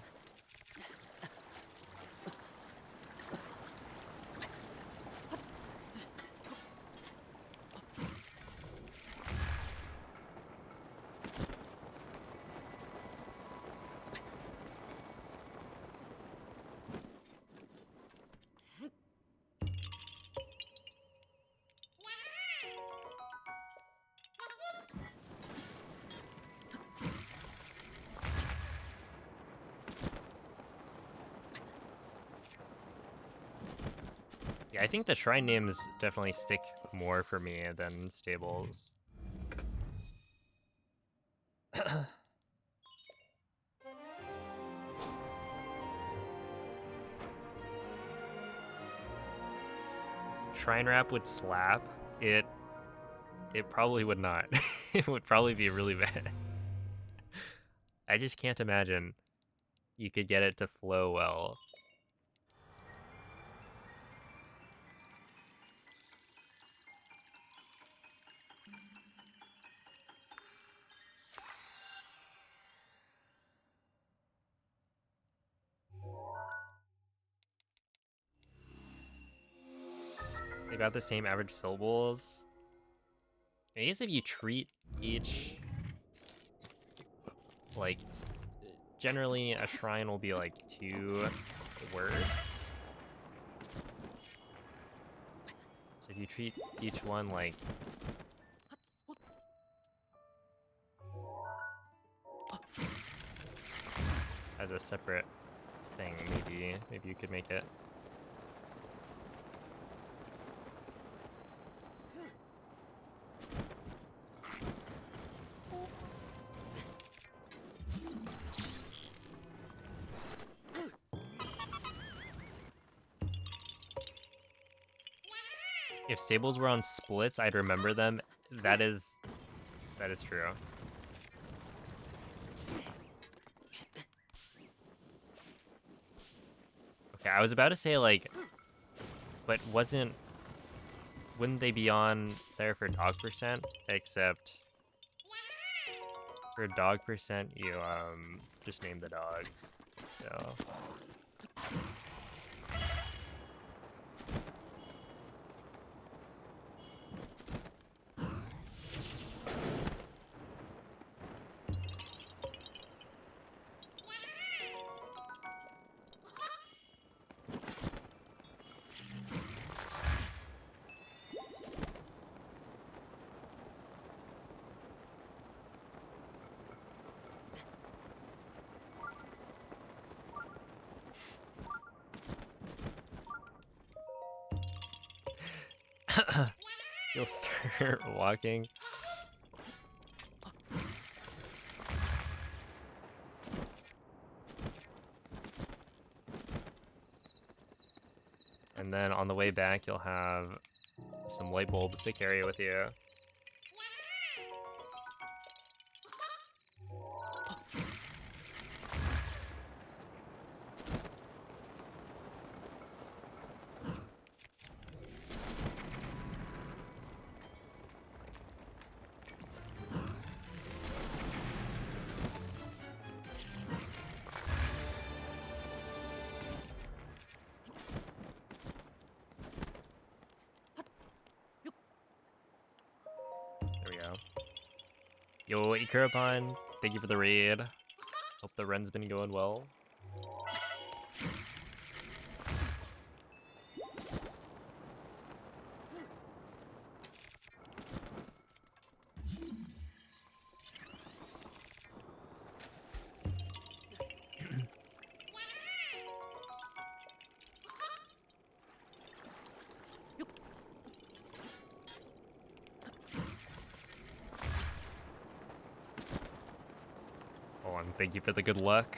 Yeah, I think the shrine names definitely stick more for me than stables. Shrine rap would slap. It probably would not. It would probably be really bad. I just can't imagine you could get it to flow well. They got the same average syllables. I guess if you treat each, like, generally a shrine will be like 2 words. So if you treat each one like as a separate thing, maybe you could make it. If stables were on splits, I'd remember them. That is true. Okay, I was about to say like, but wouldn't they be on there for dog percent? Except for dog percent, you just name the dogs. So You'll start walking. And then on the way back, you'll have some light bulbs to carry with you. There we go. Yo, Ikurapon, thank you for the raid. Hope the run's been going well. Oh, and thank you for the good luck.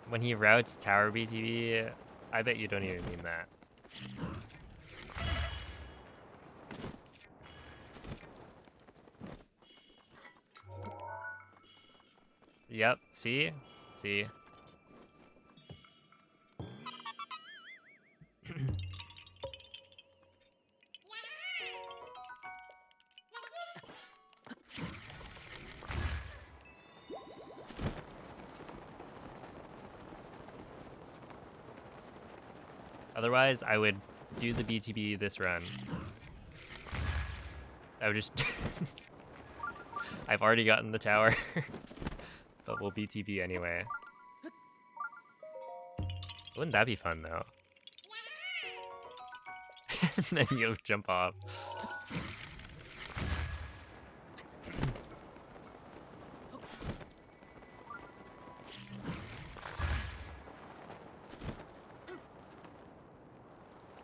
When he routes Tower BTV, I bet you don't even mean that. Yep, see? See? Otherwise, I would do the BTB this run. I would just... I've already gotten the tower. But we'll BTB anyway. Wouldn't that be fun, though? And then you'll jump off.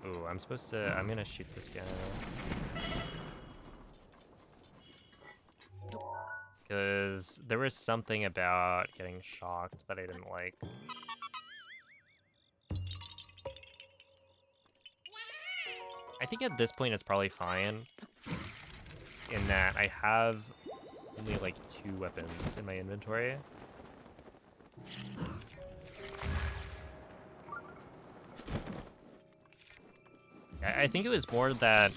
Ooh, I'm gonna shoot this guy. Because there was something about getting shocked that I didn't like. I think at this point it's probably fine. In that I have only like 2 weapons in my inventory. I think it was more that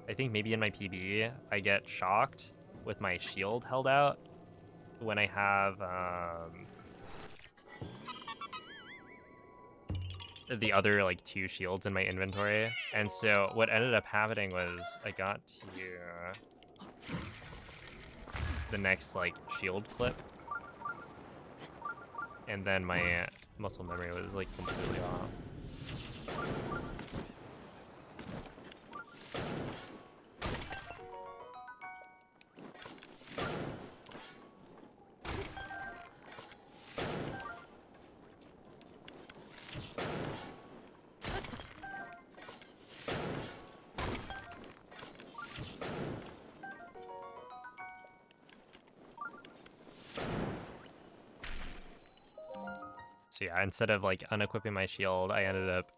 I think maybe in my PB I get shocked with my shield held out when I have the other like 2 shields in my inventory. And so what ended up happening was I got to the next like shield clip, and then my muscle memory was like completely off. So yeah, instead of like unequipping my shield, I ended up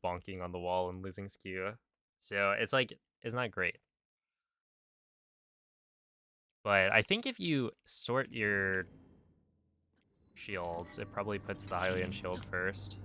bonking on the wall and losing skew. So it's like, it's not great. But I think if you sort your shields, it probably puts the Hylian shield first.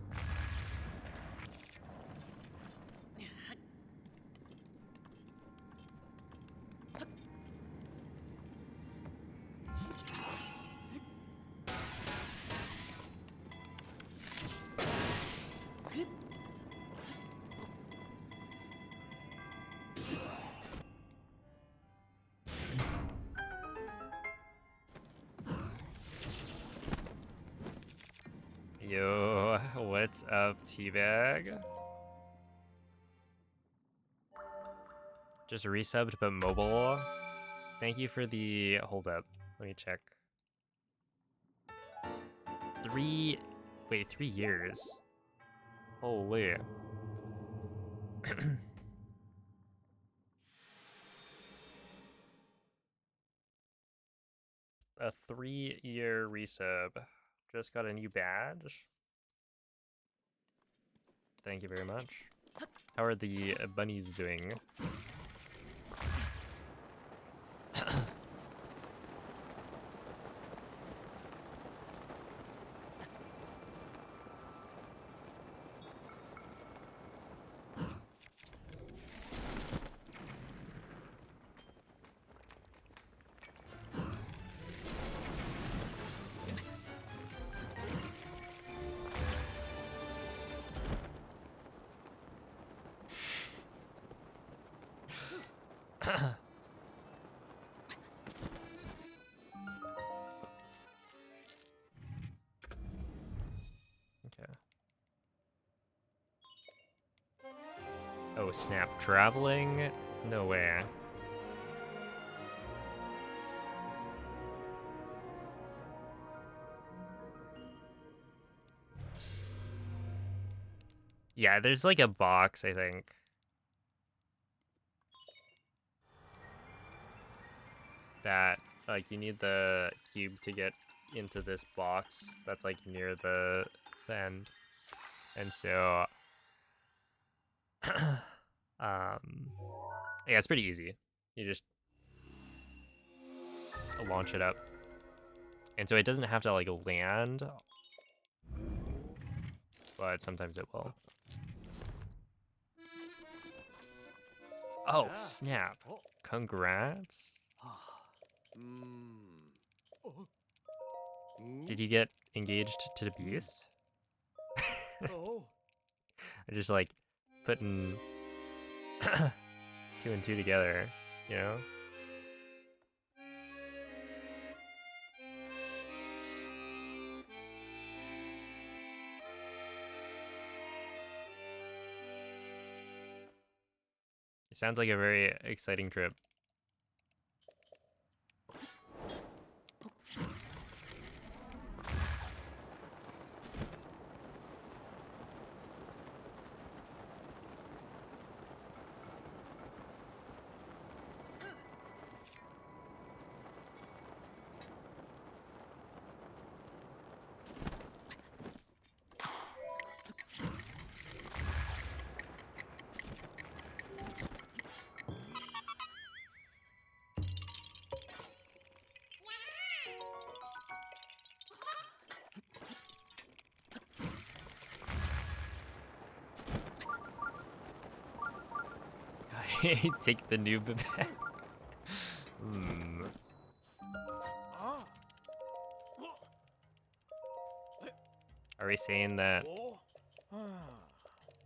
Yo, what's up, Teabag? Just resubbed, but mobile. Thank you for the... Hold up. Let me check. 3... Wait, 3 years? Holy. A 3-year resub. Just got a new badge. Thank you very much. How are the bunnies doing? Okay. Oh, snap. Traveling? No way. Yeah, there's like a box, I think. That, like, you need the cube to get into this box that's, like, near the end. And so, yeah, it's pretty easy. You just launch it up. And so it doesn't have to, like, land, but sometimes it will. Oh, snap. Congrats. Did you get engaged to the beast? I just, like, putting 2 and 2 together, you know? It sounds like a very exciting trip. Take the noob back. Are we saying that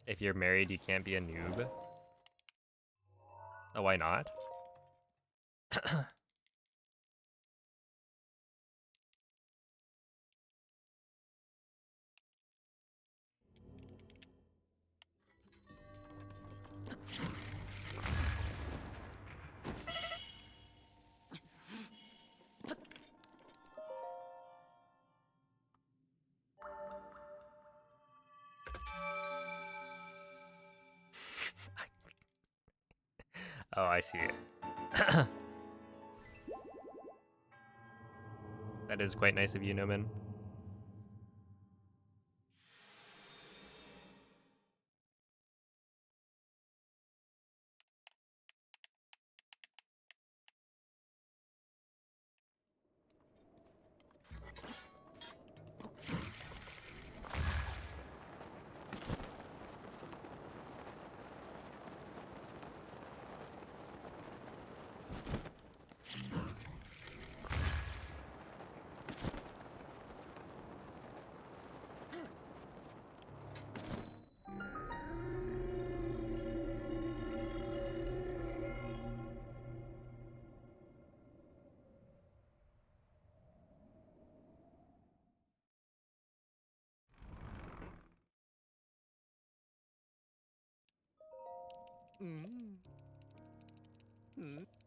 if you're married, you can't be a noob? Oh, why not? Oh, I see it. That is quite nice of you, Noman.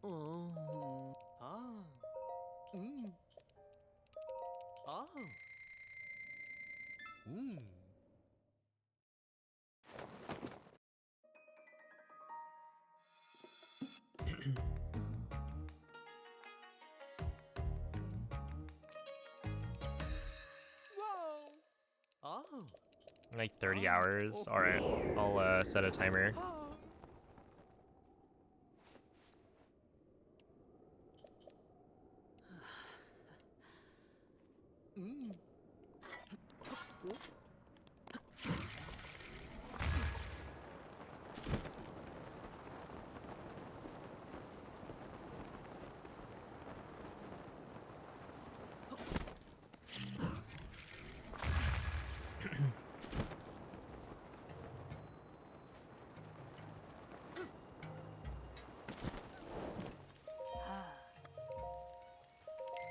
Oh. Ah. Oh. Oh. Like 30 hours. All right, I'll set a timer.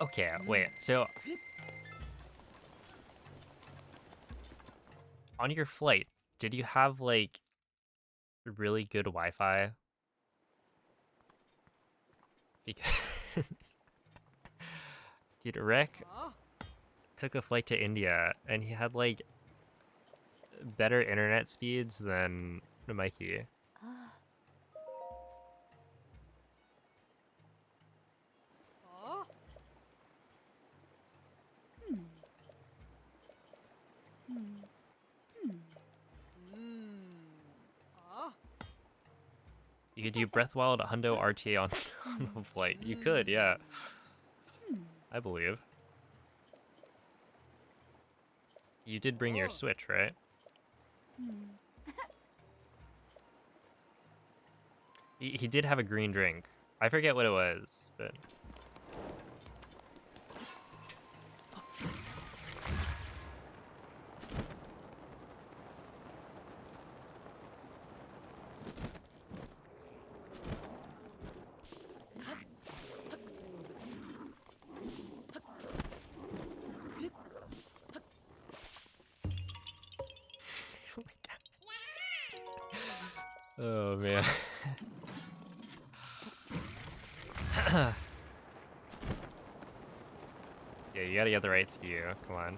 Okay, wait. So on your flight, did you have like really good Wi-Fi? Because dude, Rick took a flight to India and he had like better internet speeds than Mikey. You could do Breath Wild Hundo RTA on the flight. You could, yeah. I believe. You did bring your Switch, right? He did have a green drink. I forget what it was, but... Oh man. Yeah, you gotta get the right SKU. Come on.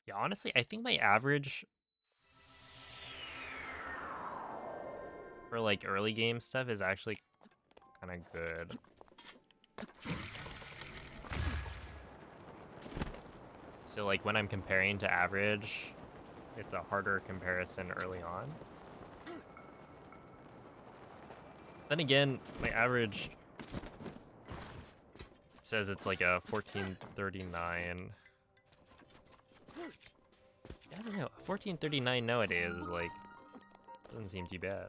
Yeah, honestly, I think my average for like early game stuff is actually kind of good. So like when I'm comparing to average, it's a harder comparison early on. Then again, my average says it's like a 1439. I don't know. 1439 nowadays is like doesn't seem too bad.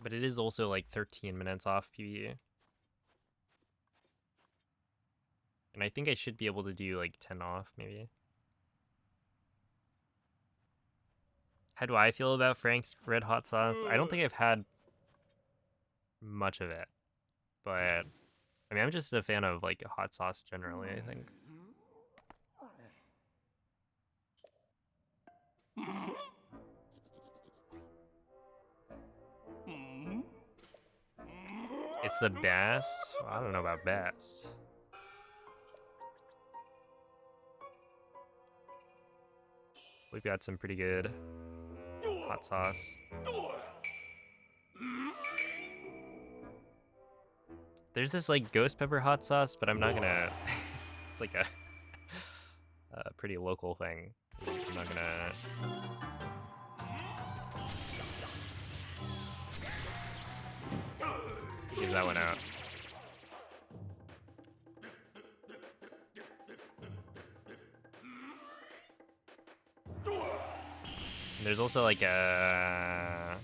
But it is also like 13 minutes off PvE. And I think I should be able to do like 10 off maybe. How do I feel about Frank's red hot sauce? I don't think I've had much of it. But I mean, I'm just a fan of like hot sauce generally, I think. It's the best? I don't know about best. We've got some pretty good hot sauce. There's this like ghost pepper hot sauce, but I'm not gonna. It's like a pretty local thing. I'm not gonna. Give that one out. And there's also like a.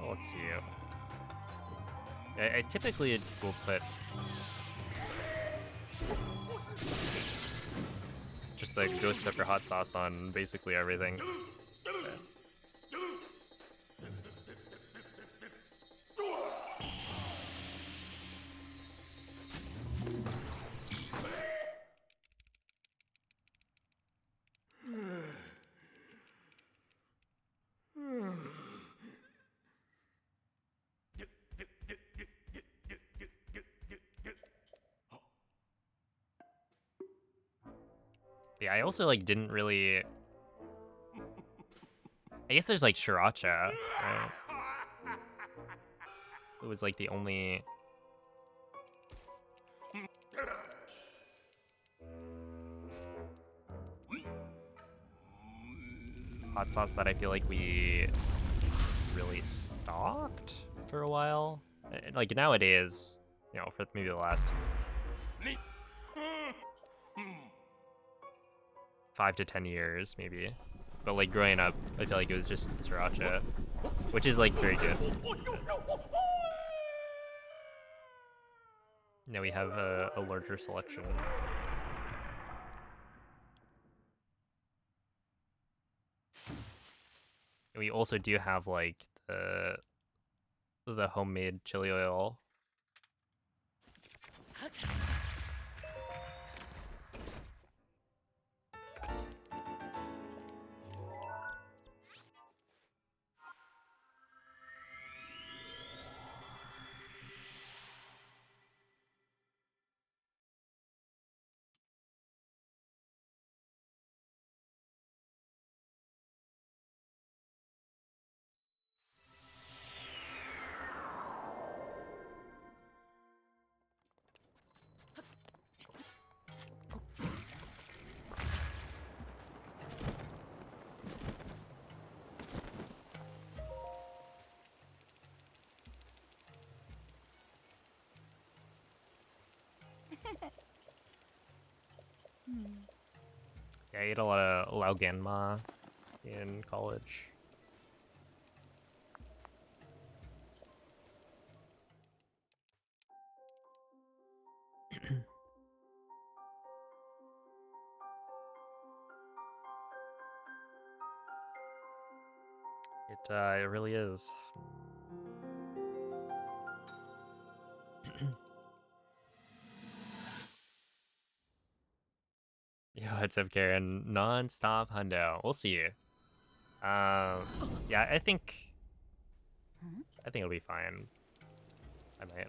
Oh, let's see. I typically will put just the ghost pepper hot sauce on basically everything. But yeah, I also like didn't really. I guess there's like sriracha, right? It was like the only hot sauce that I feel like we really stocked for a while. Like nowadays, you know, for maybe the last 5 to 10 years, maybe. But like growing up, I feel like it was just sriracha, which is like very good. Now we have a larger selection. And we also do have like the homemade chili oil. Yeah, I ate a lot of lauganma in college. It really is. Yo, what's up, Karen? Non-stop hundo. We'll see. Yeah, I think it'll be fine. I might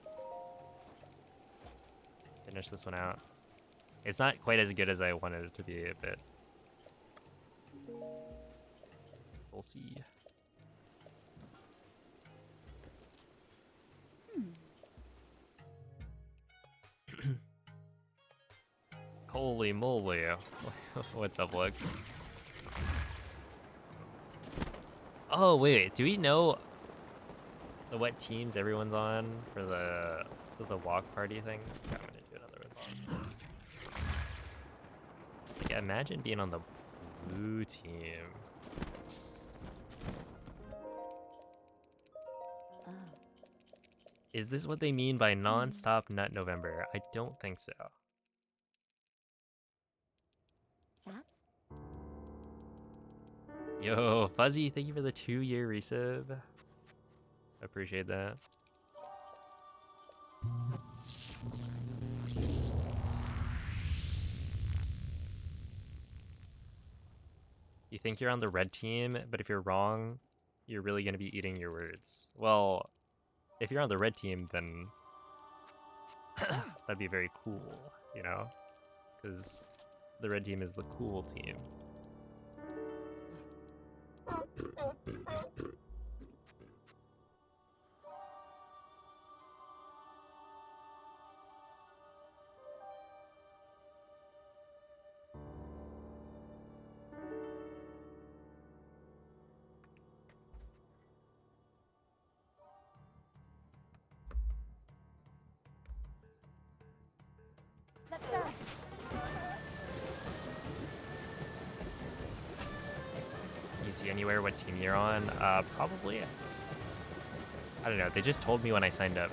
finish this one out. It's not quite as good as I wanted it to be, but we'll see. Holy moly. What's up, Lux? Oh, wait. Do we know what teams everyone's on for the walk party thing? Okay, I'm gonna do another one. Like, imagine being on the blue team. Is this what they mean by non-stop nut November? I don't think so. Yo, Fuzzy, thank you for the 2-year resub. I appreciate that. You think you're on the red team, but if you're wrong, you're really going to be eating your words. Well, if you're on the red team, then that'd be very cool, you know? Because the red team is the cool team. Let's go. You see anywhere what team you're on? Probably. I don't know. They just told me when I signed up.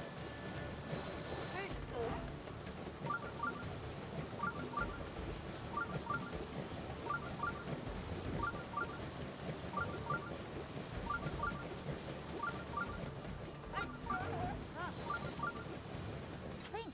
Link.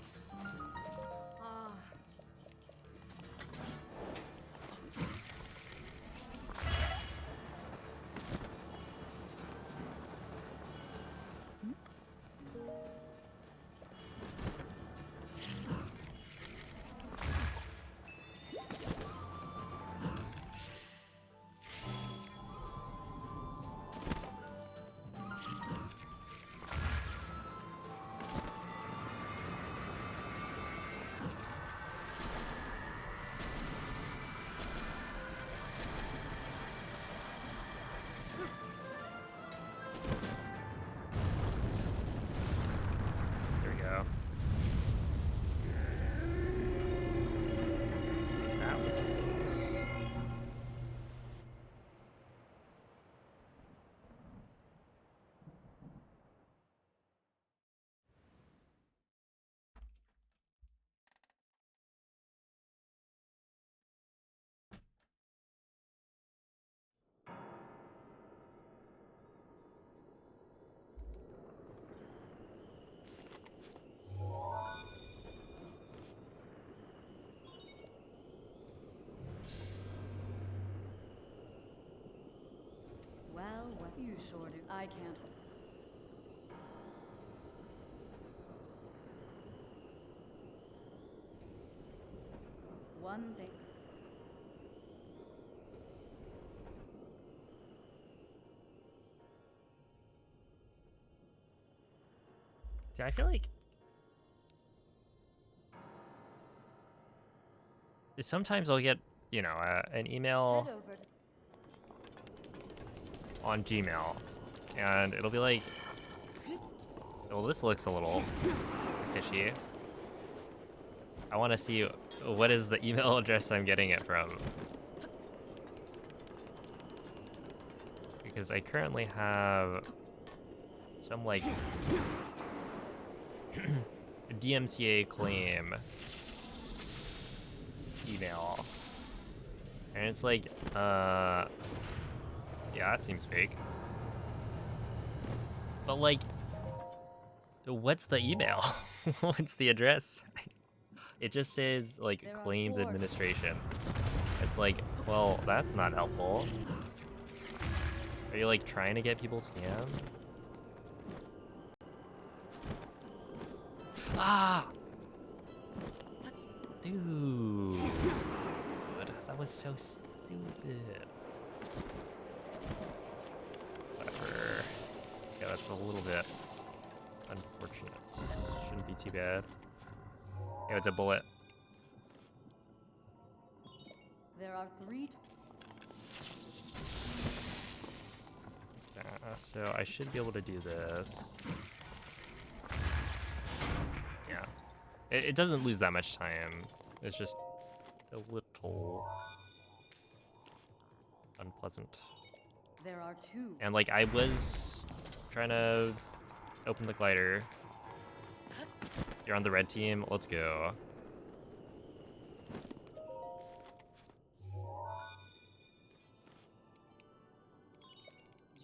There we go. That was close. Well, what you sure do. I can't. One thing. See, I feel like sometimes I'll get, you know, an email Head over to on Gmail, and it'll be like, well, this looks a little fishy. I want to see what is the email address I'm getting it from. Because I currently have some, like, DMCA claim email. And it's like, yeah, that seems fake. But, like, what's the email? What's the address? It just says, like, There are claims 4. administration. It's like, well, that's not helpful. Are you, like, trying to get people scammed? Ah! Dude. That was so stupid. Whatever. Yeah, that's a little bit unfortunate. Shouldn't be too bad. Yeah, it's a bullet. There are 3. So I should be able to do this. Yeah. It doesn't lose that much time. It's just a little unpleasant. There are 2. And, like, I was trying to open the glider. You're on the red team. Let's go.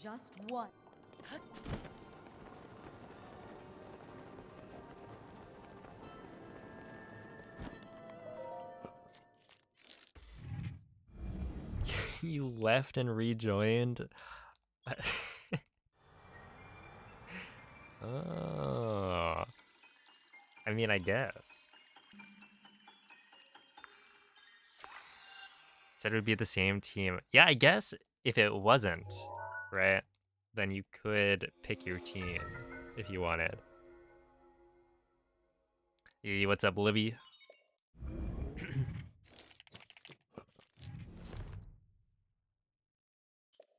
Just 1. You left and rejoined. Oh. I mean, I guess. Said it would be the same team. Yeah, I guess if it wasn't, right, then you could pick your team if you wanted. Hey, what's up, Livy?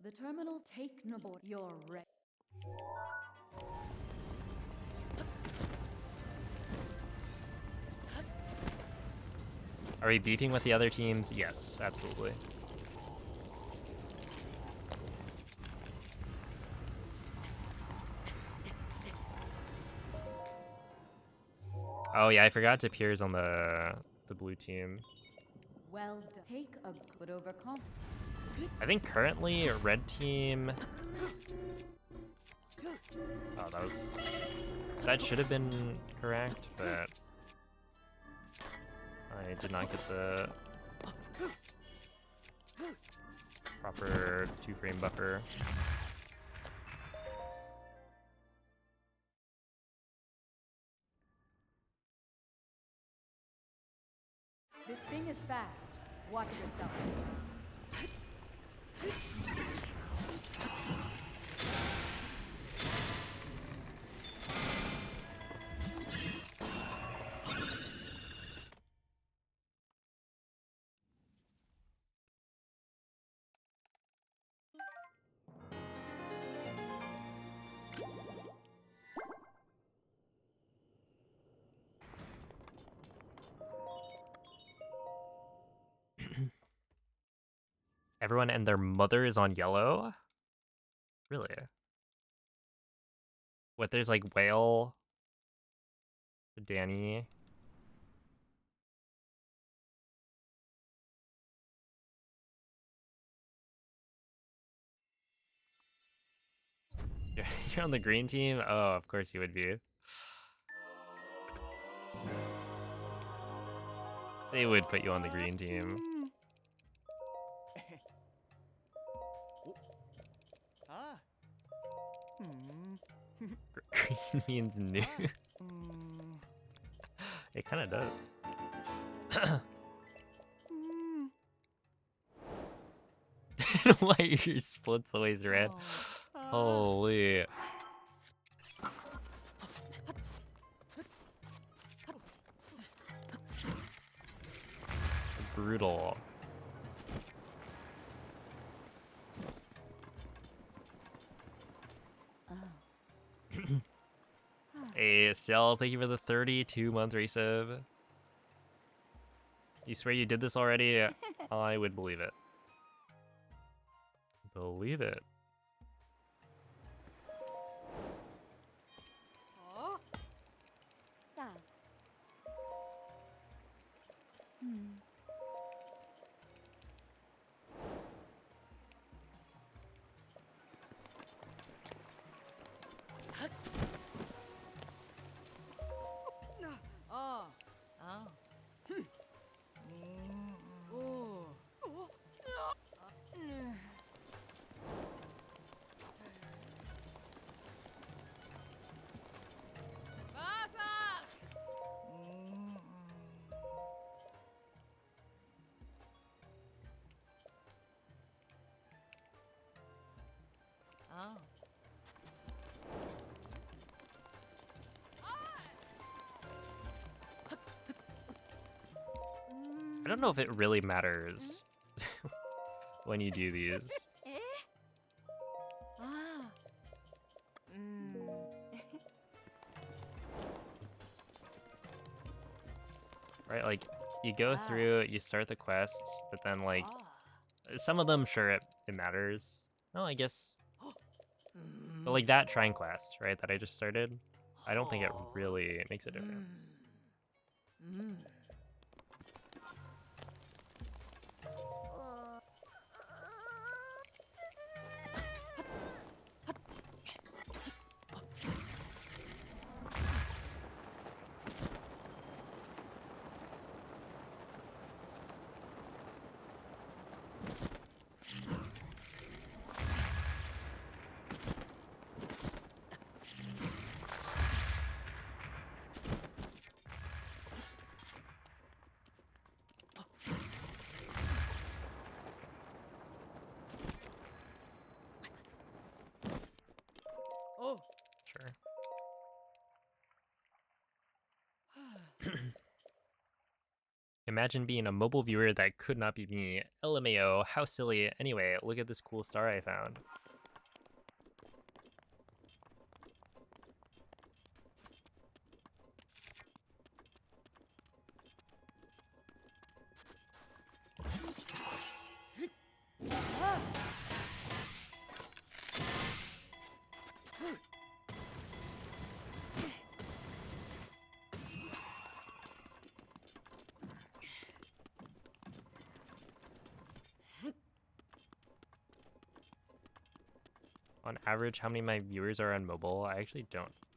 The terminal take no board. You're ready. Are we beefing with the other teams? Yes, absolutely. Oh yeah, I forgot to Piers on the blue team. Well done. Take a good overcome. I think currently a red team. Oh, that should have been correct, but I did not get the proper 2-frame buffer. This thing is fast. Watch yourself. Everyone and their mother is on yellow? Really? What, there's like Whale, Danny. You're on the green team? Oh, of course you would be. They would put you on the green team. Green means new. It kind of does. Why your split's always red? Holy. Brutal. Hey, Cell, thank you for the 32-month resub. You swear you did this already? I would believe it. Believe it. I don't know if it really matters when you do these. Right, like, you go through, you start the quests, but then, like, some of them, sure, it matters. No, I guess. But, like, that Shrine quest, right, that I just started, I don't think it really makes a difference. Imagine being a mobile viewer that could not be me. LMAO, how silly. Anyway, look at this cool star I found. On average, how many of my viewers are on mobile? I actually don't know.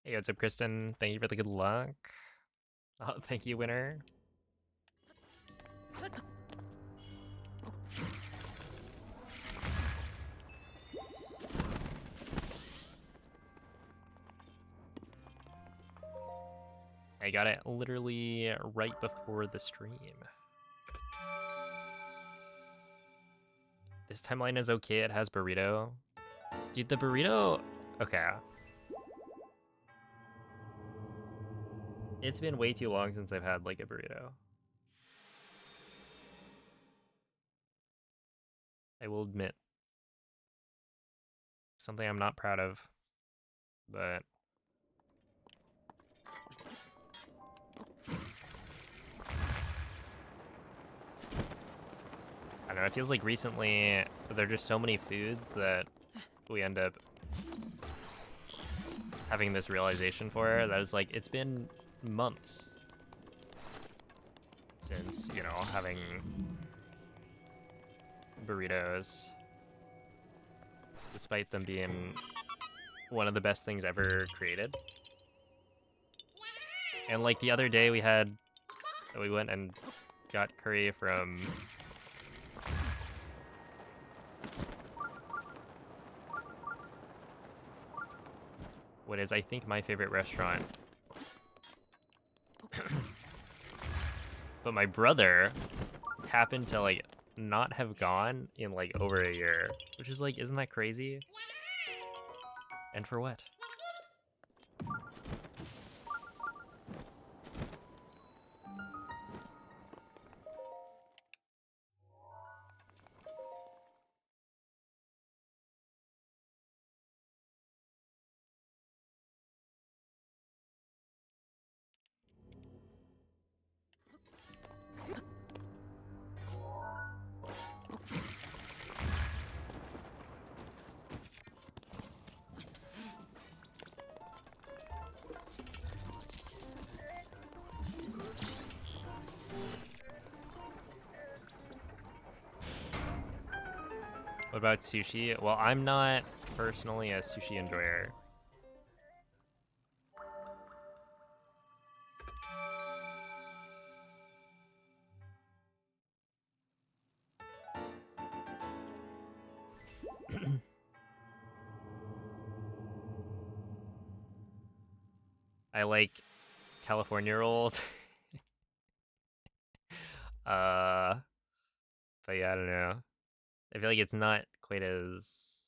Hey, what's up, Kristen? Thank you for the good luck. Oh, thank you, winner. I got it literally right before the stream. This timeline is okay, it has burrito. Dude, the burrito... Okay. It's been way too long since I've had, like, a burrito. I will admit. Something I'm not proud of. But... I don't know, it feels like recently there are just so many foods that we end up having this realization for that it's like, it's been months since, you know, having burritos, despite them being one of the best things ever created. And like the other day we went and got curry from what is, I think, my favorite restaurant. But my brother happened to, like, not have gone in, like, over a year. Which is, like, isn't that crazy? And for what? What about sushi? Well, I'm not personally a sushi enjoyer. I like California rolls. But yeah, I don't know. I feel like it's not quite as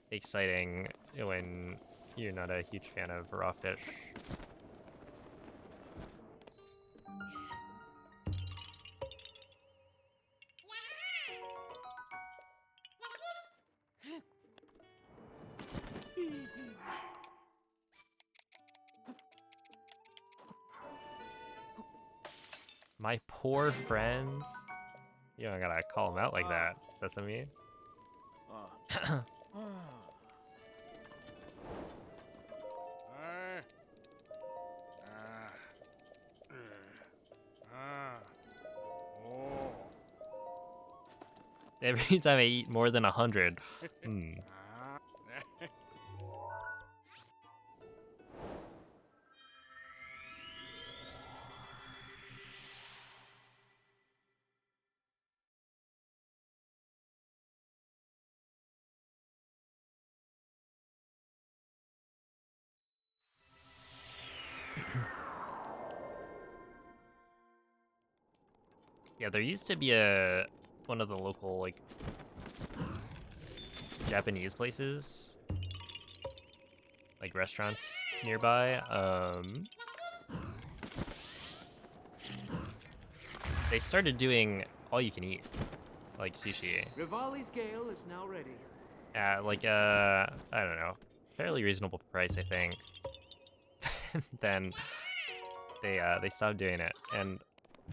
exciting when you're not a huge fan of raw fish. My poor friends. You don't gotta call them out like that, Sesame. Every time I eat more than 100. Yeah, there used to be one of the local like Japanese places, like restaurants nearby. They started doing all you can eat, like sushi. Rivali's gale is now ready. At like I don't know, fairly reasonable price, I think. Then they stopped doing it, and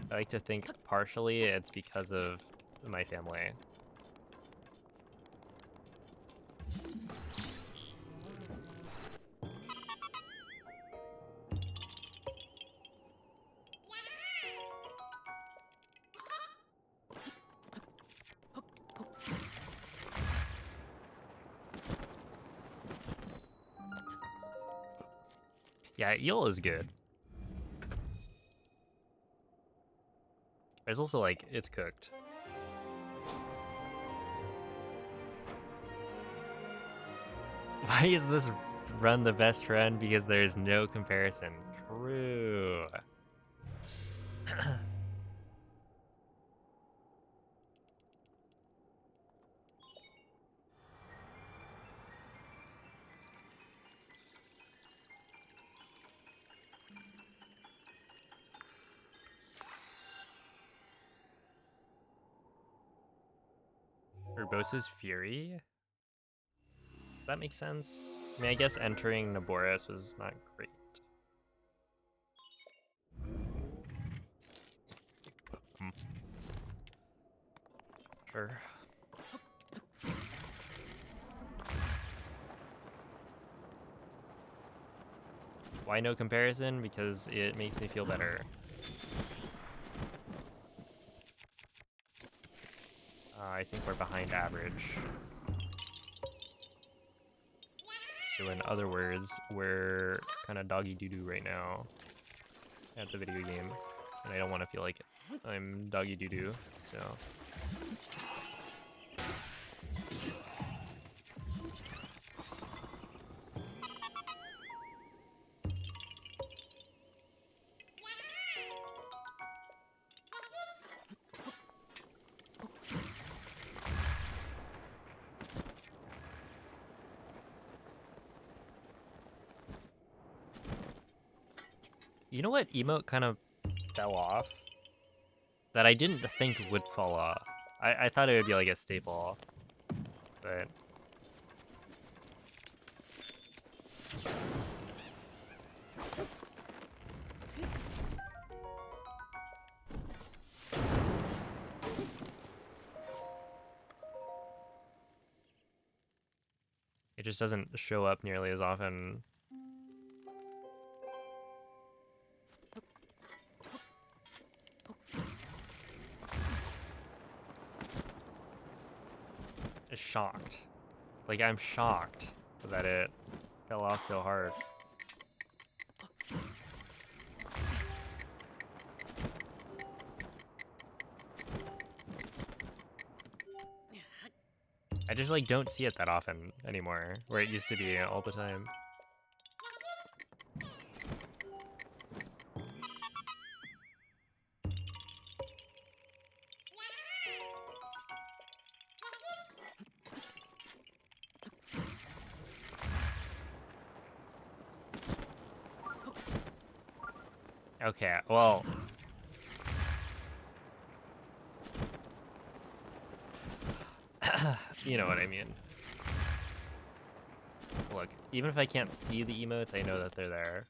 I like to think partially it's because of my family. Yeah, eel is good. There's also like it's cooked. Why is this run the best run? Because there's no comparison. True. Urbosa's Fury? Does that make sense? I mean, I guess entering Naboris was not great. Sure. Why no comparison? Because it makes me feel better. I think we're behind average. So in other words, we're kind of doggy doo-doo right now at the video game. And I don't want to feel like I'm doggy doo-doo, so... You know what emote kind of fell off? That I didn't think would fall off. I thought it would be like a staple, but... It just doesn't show up nearly as often. Shocked. Like, I'm shocked that it fell off so hard. I just, like, don't see it that often anymore, where it used to be all the time. Okay, well. You know what I mean. Look, even if I can't see the emotes, I know that they're there.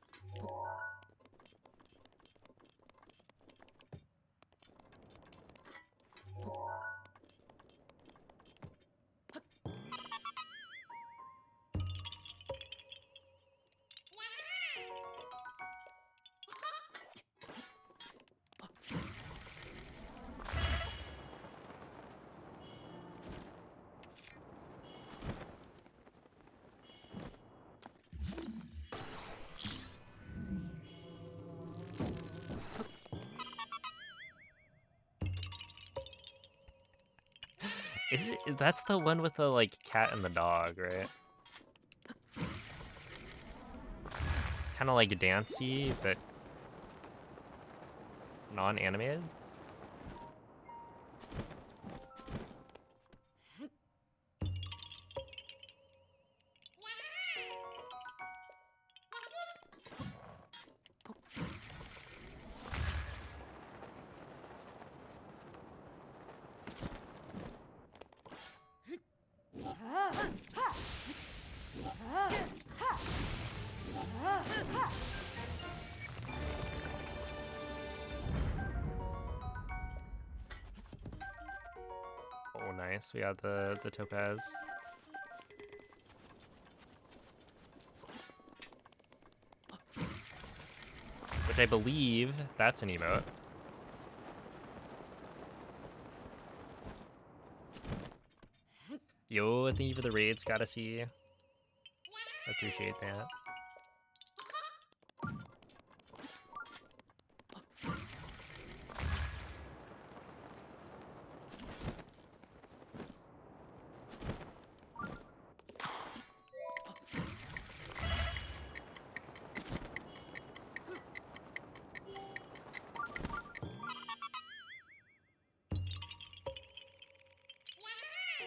Is it? That's the one with the like cat and the dog, right? Kind of like dancey, but non-animated. Oh, nice. We got the topaz. Which I believe that's an emote. Yo, thank you for the raids, gotta see. Appreciate that.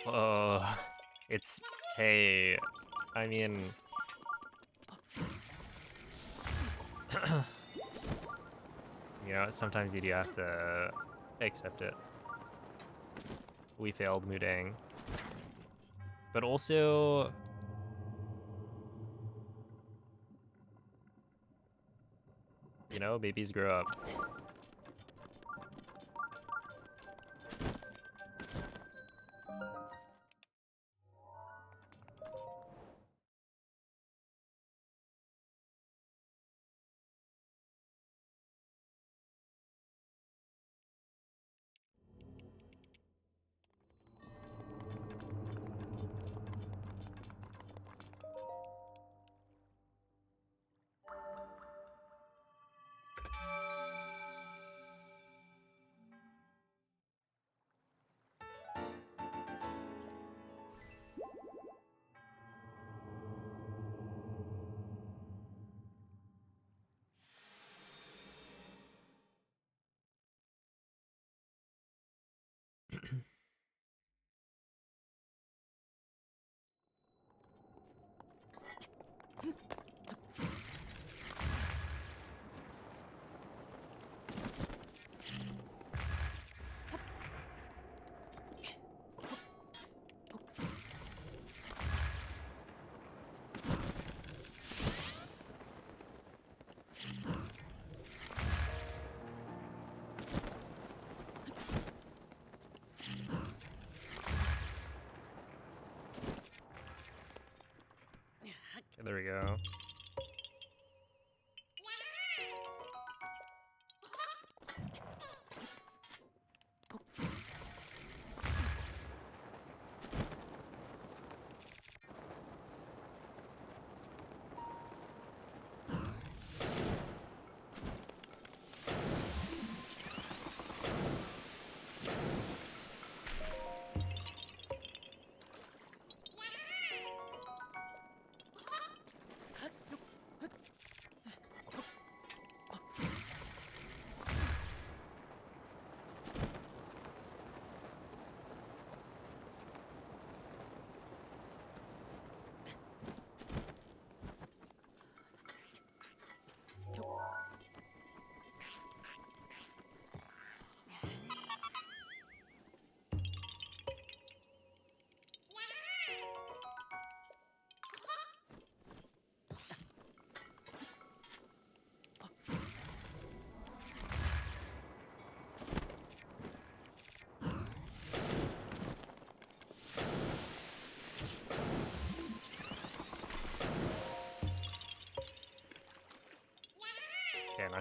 Oh, it's, hey, I mean, you know, sometimes you do have to accept it. We failed Mudang. But also, you know, babies grow up. Okay, there we go.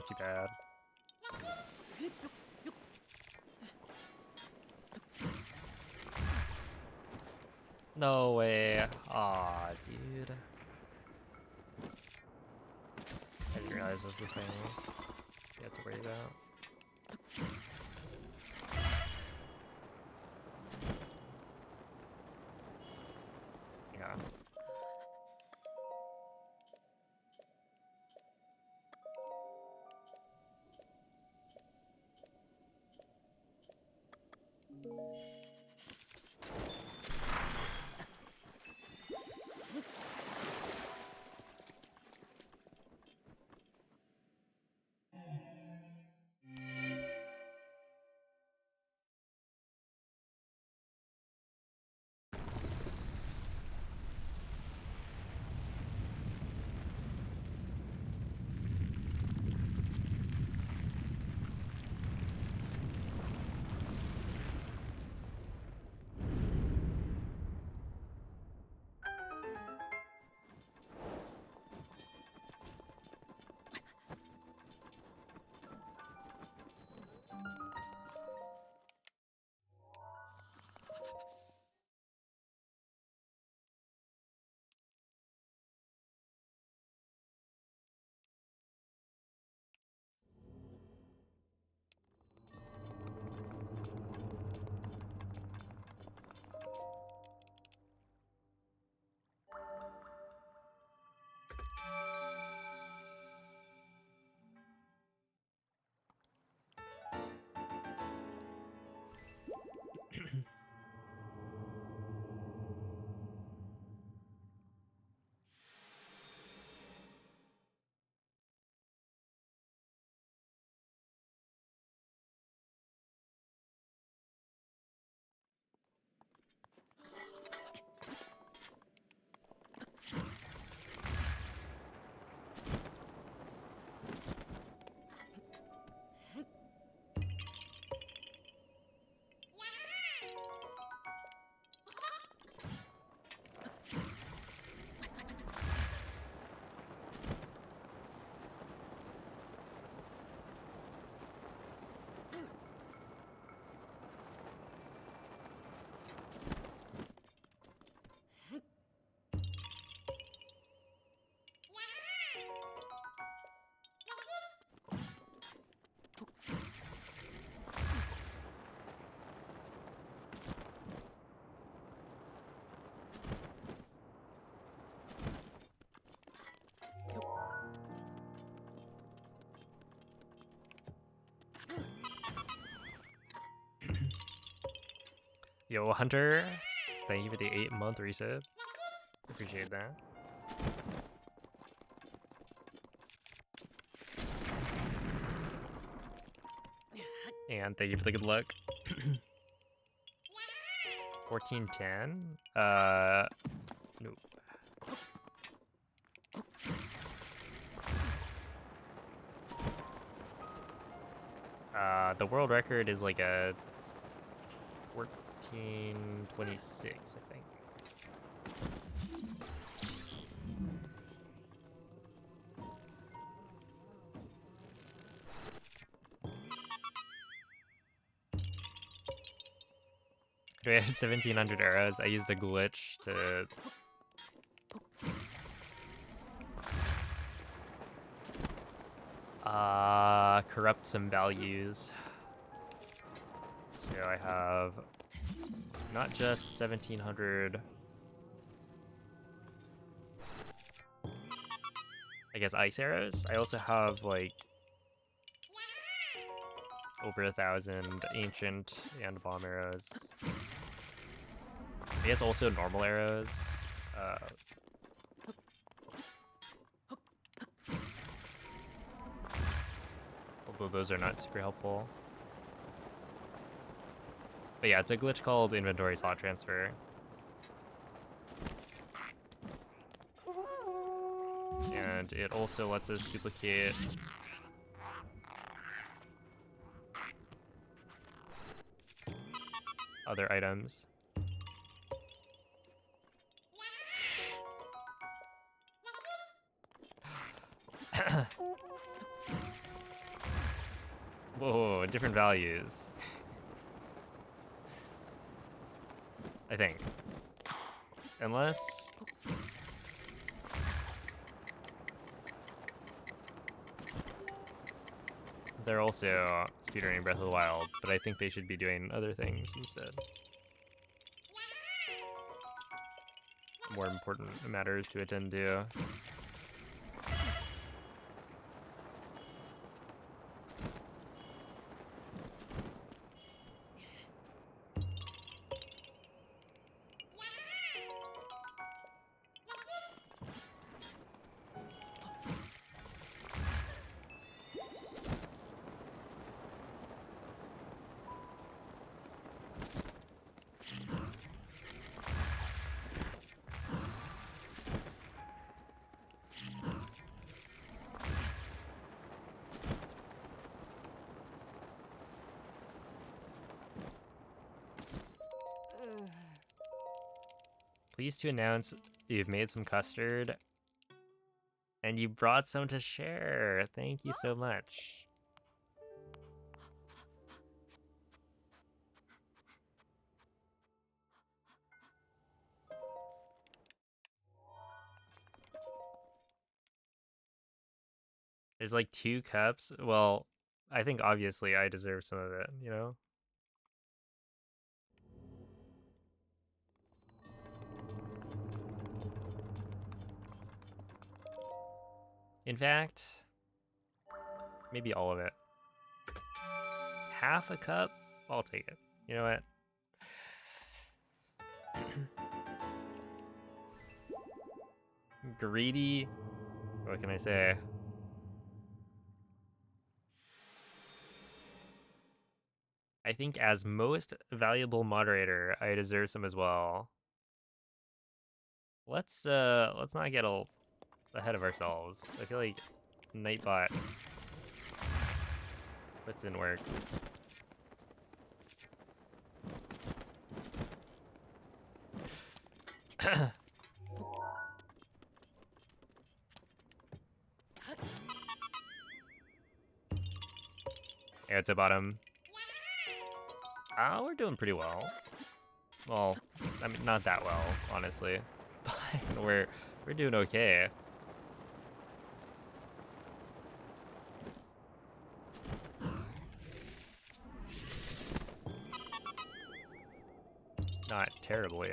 not too bad. No way. Aw, dude. I didn't realize this was the thing you have to worry about. Yeah. Yo, Hunter, thank you for the 8-month reset. Appreciate that. And thank you for the good luck. 1410? Nope. The world record is like a 1426, I think. Do I have 1700 arrows? I used a glitch to corrupt some values. So I have not just 1700, I guess, ice arrows. I also have like over 1,000 ancient and bomb arrows. I guess also normal arrows. Although those are not super helpful. But yeah, it's a glitch called inventory slot transfer. And it also lets us duplicate other items. Whoa, different values. I think. Unless... they're also speedrunning Breath of the Wild, but I think they should be doing other things instead. More important matters to attend to. Pleased to announce you've made some custard and you brought some to share. Thank you so much. There's like 2 cups. Well, I think obviously I deserve some of it, you know? In fact, maybe all of it. Half a cup? I'll take it. You know what? Greedy? What can I say? I think as most valuable moderator, I deserve some as well. Let's not get ahead of ourselves. I feel like Nightbot puts in work. Yeah, it's a bottom. We're doing pretty well. Well, I mean, not that well, honestly, but we're doing okay. Not terribly.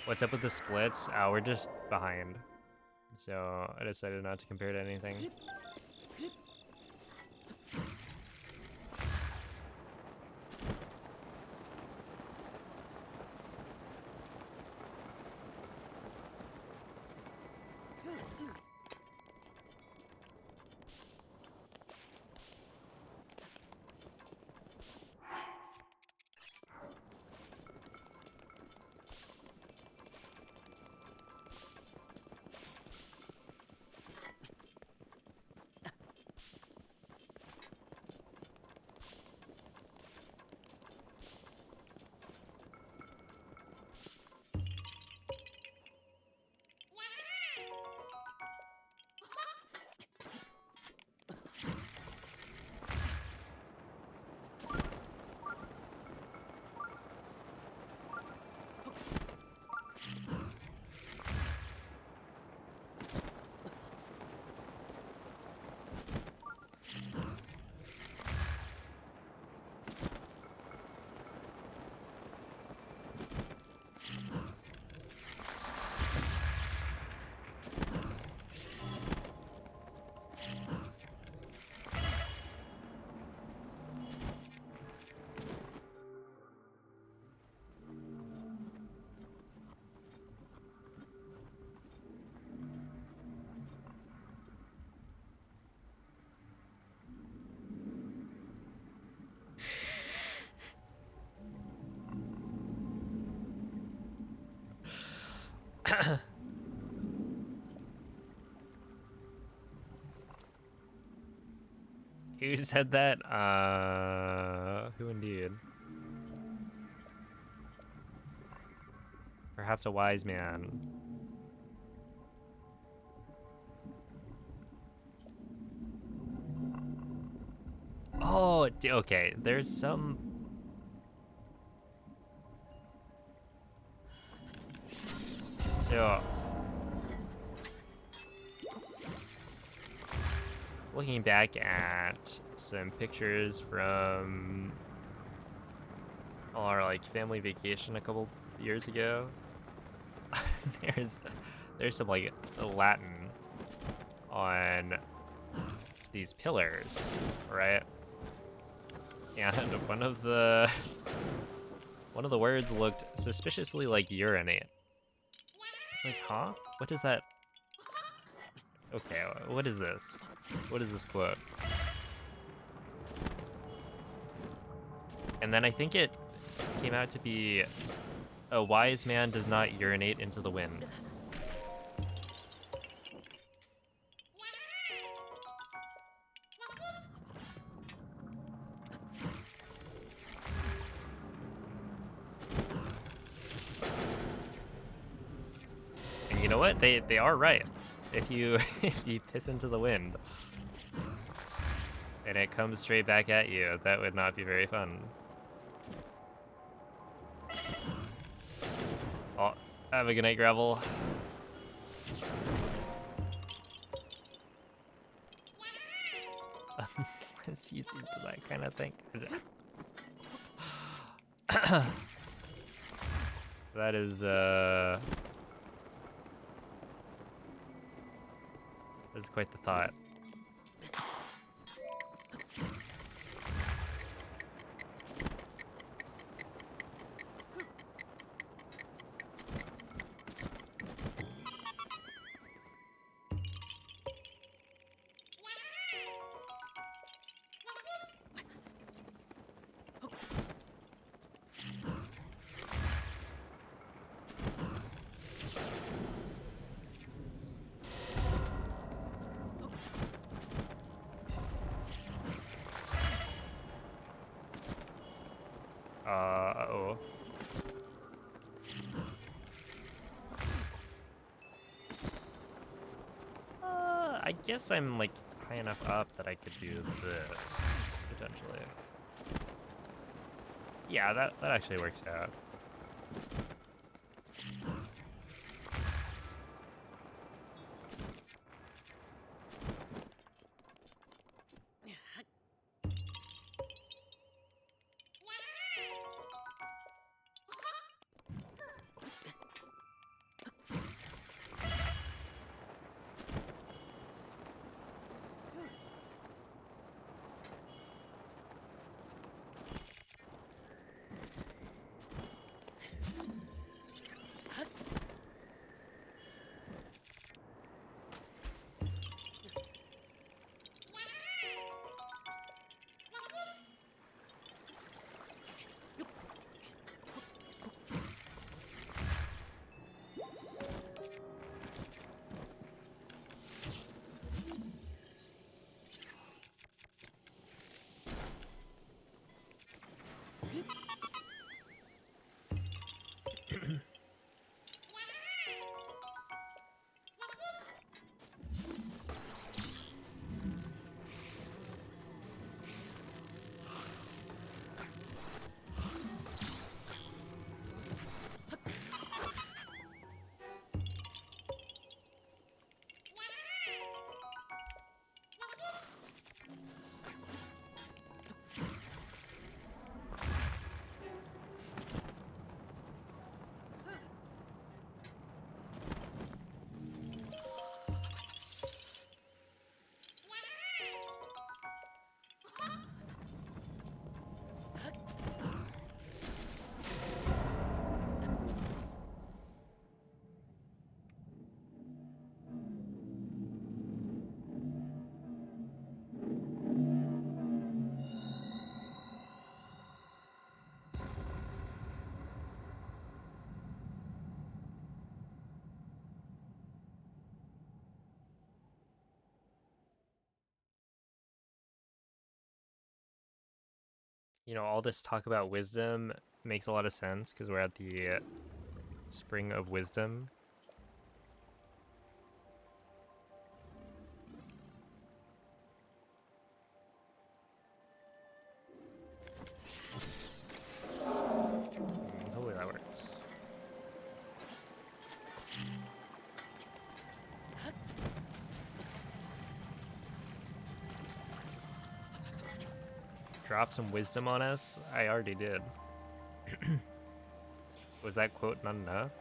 What's up with the splits? We're just behind. So I decided not to compare to anything. Who said that? Who indeed? Perhaps a wise man. Oh, okay. There's some. So, looking back at some pictures from our like family vacation a couple years ago, there's some like Latin on these pillars, right? And one of the words looked suspiciously like urinate. It's like, huh? What is that? Okay, what is this? What is this quote? And then I think it came out to be a wise man does not urinate into the wind. And you know what? They are right. If you if you piss into the wind and it comes straight back at you, that would not be very fun. Oh, have a good night, Gravel. Unless he's into that kind of thing. That is that's quite the thought. Uh-oh. I guess I'm like high enough up that I could do this potentially. Yeah, that actually works out. You know, all this talk about wisdom makes a lot of sense because we're at the Spring of Wisdom. Hopefully that works. Drop some wisdom on us? I already did. Was that quote not enough?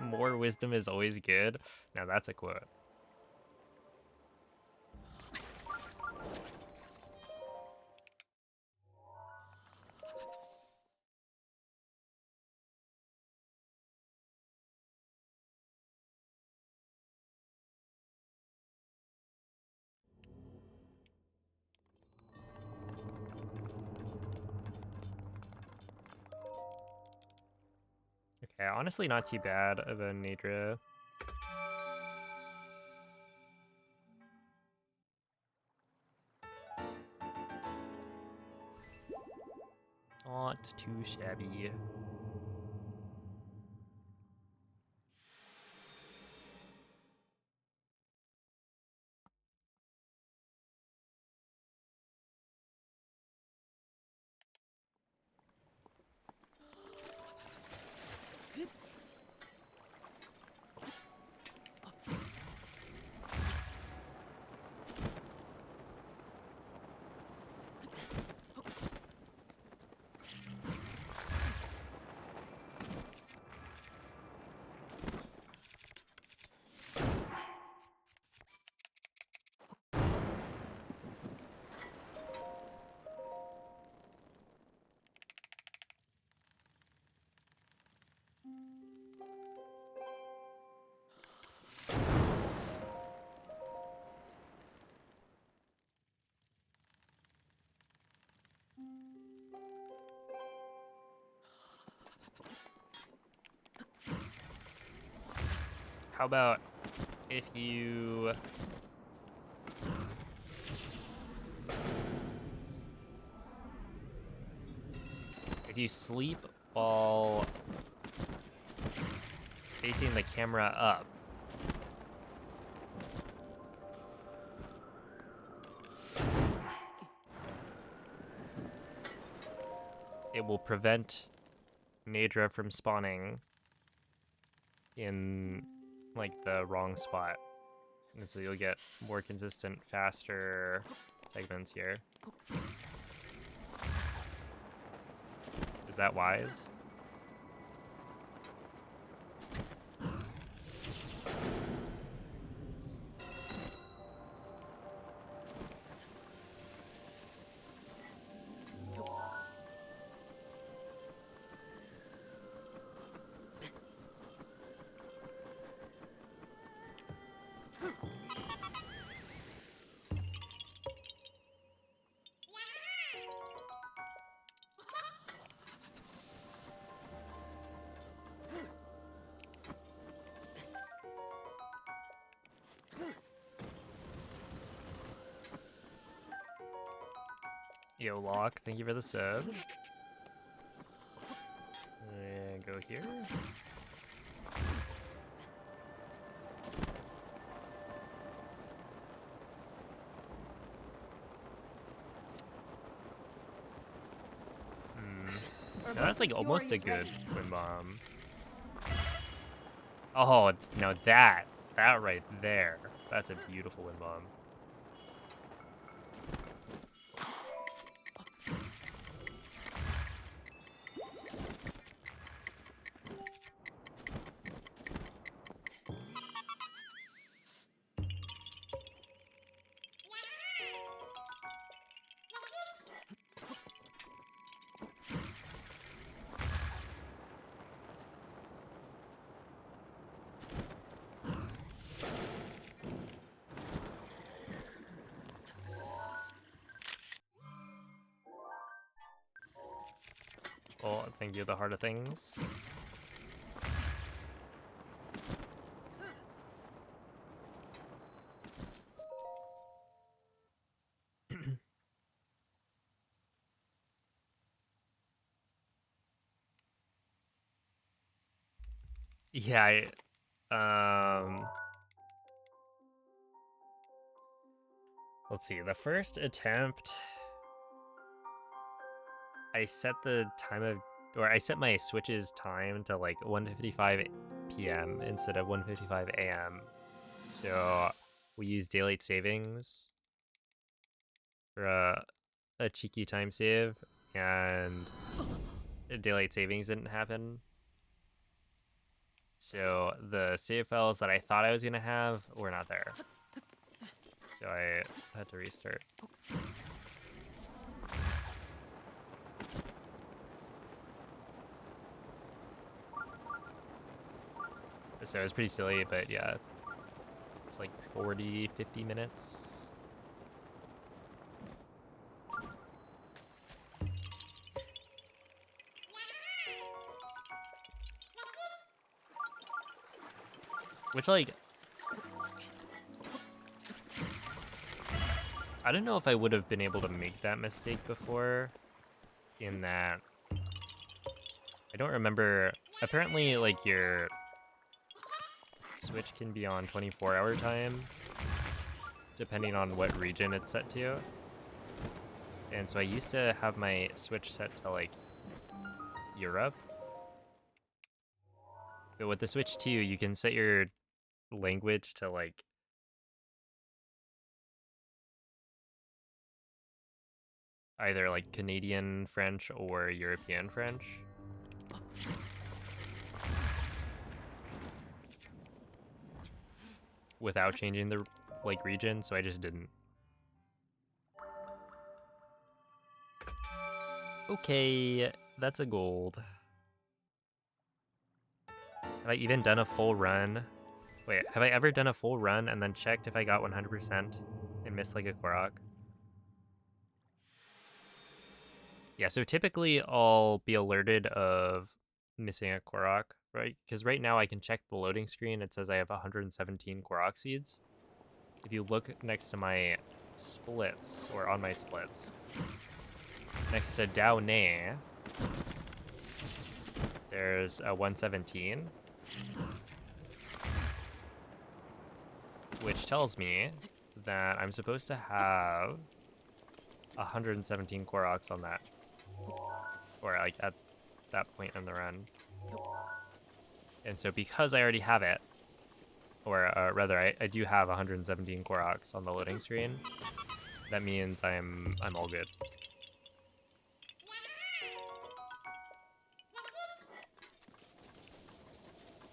More wisdom is always good. Now that's a quote. Okay, honestly not too bad of a Nadra. Not too shabby. How about if you sleep while facing the camera up? It will prevent Nadra from spawning in like the wrong spot. And so you'll get more consistent, faster segments here. Is that wise? Yo, Lock, thank you for the sub. And go here. Now that's like almost a good wind bomb. Oh, now that right there, that's a beautiful wind bomb. Well, thank you, the heart of things. Yeah, let's see. The first attempt, I set the time of, or I set my Switch's time to like 1:55 p.m. instead of 1:55 a.m. So we use daylight savings for a cheeky time save, and daylight savings didn't happen. So the save files that I thought I was gonna have were not there. So I had to restart. So it was pretty silly, but yeah, it's like 40, 50 minutes. Which, like, I don't know if I would have been able to make that mistake before, in that I don't remember. Apparently, like, your Switch can be on 24-hour time, depending on what region it's set to. And so I used to have my Switch set to, like, Europe. But with the Switch 2, you can set your language to, like, either, like, Canadian French or European French. Without changing the, like, region, so I just didn't. Okay, that's a gold. Have I even done a full run? Wait, have I ever done a full run and then checked if I got 100% and missed like a Korok? Yeah, so typically I'll be alerted of missing a Korok, right? Because right now I can check the loading screen. It says I have 117 Korok seeds. If you look next to my splits, or on my splits, next to Dao Ne, there's a 117, which tells me that I'm supposed to have 117 Koroks on that, or like at that point in the run. And so because I already have it, or rather I do have 117 Koroks on the loading screen, that means I'm all good.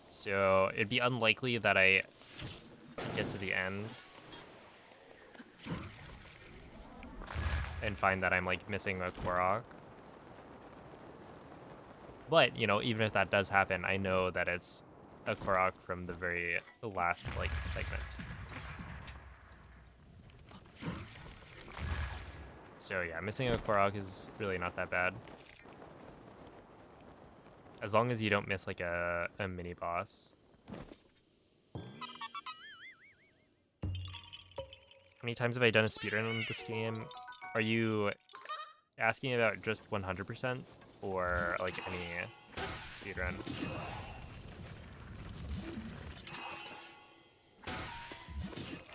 So it'd be unlikely that I get to the end and find that I'm like missing a Korok. But, you know, even if that does happen, I know that it's a Korok from the very last, like, segment. So yeah, missing a Korok is really not that bad. As long as you don't miss, like, a mini-boss. How many times have I done a speedrun in this game? Are you asking about just 100%? Or, like, any speedrun?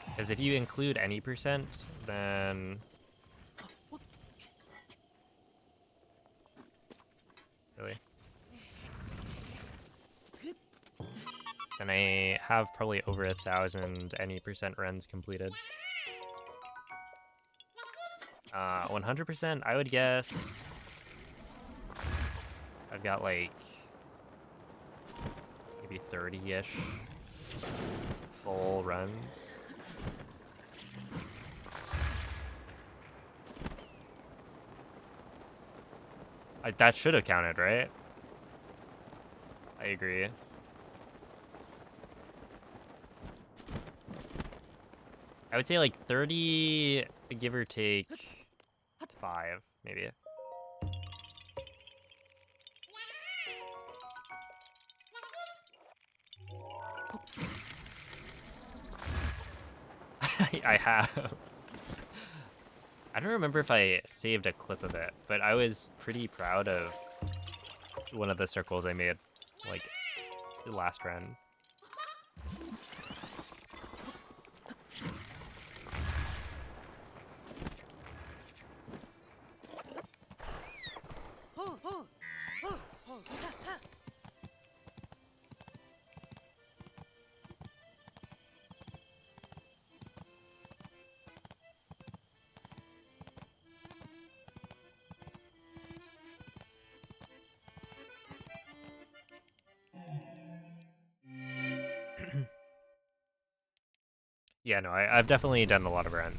Because if you include any percent, then... Really? Then I have probably over 1,000 any percent runs completed. 100%, I would guess... I've got like... maybe 30-ish full runs. That should have counted, right? I agree. I would say like 30, give or take 5, maybe. I have. I don't remember if I saved a clip of it, but I was pretty proud of one of the circles I made, like, the last run. Yeah, no, I've definitely done a lot of runs.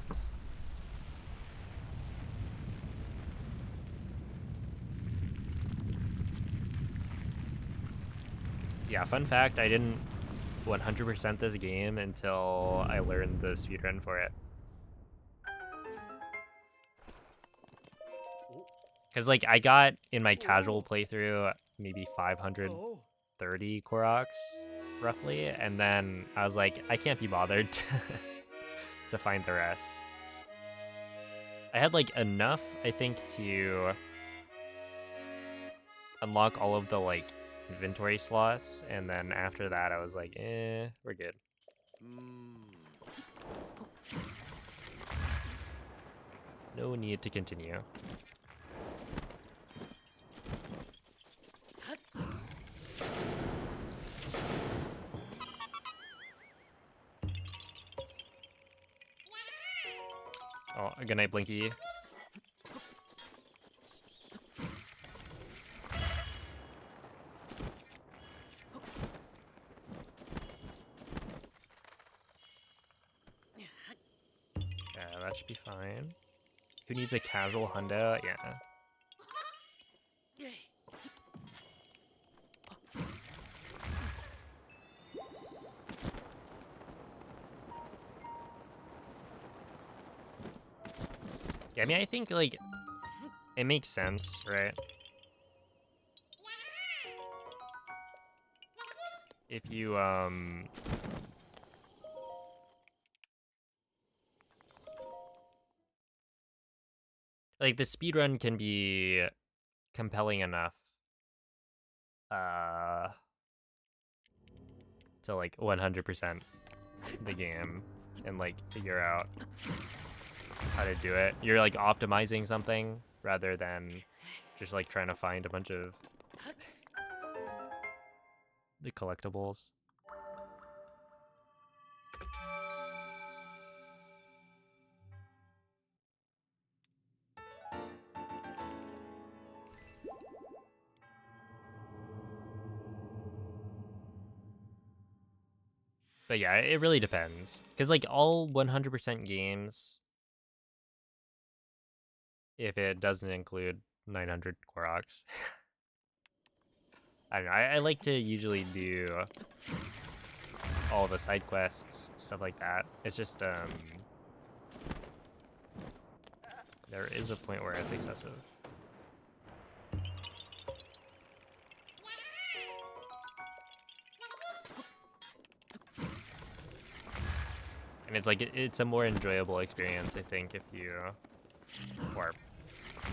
Yeah, fun fact, I didn't 100% this game until I learned the speedrun for it. Because, like, I got, in my casual playthrough, maybe 530 Koroks, roughly, and then I was like, I can't be bothered to find the rest. I had, like, enough, I think, to unlock all of the, like, inventory slots, and then after that, I was like, we're good. No need to continue. Oh, good night, Blinky. Yeah, that should be fine. Who needs a casual hundo? Yeah. Yeah, I mean, I think, like, it makes sense, right? If you, like, the speedrun can be compelling enough, to, like, 100% the game and, like, figure out how to do it. You're, like, optimizing something rather than just, like, trying to find a bunch of the collectibles. But yeah, it really depends. Because, like, all 100% games, if it doesn't include 900 Koroks, I don't know, I like to usually do all the side quests, stuff like that. It's just, there is a point where it's excessive. And it's like, it's a more enjoyable experience, I think, if you, or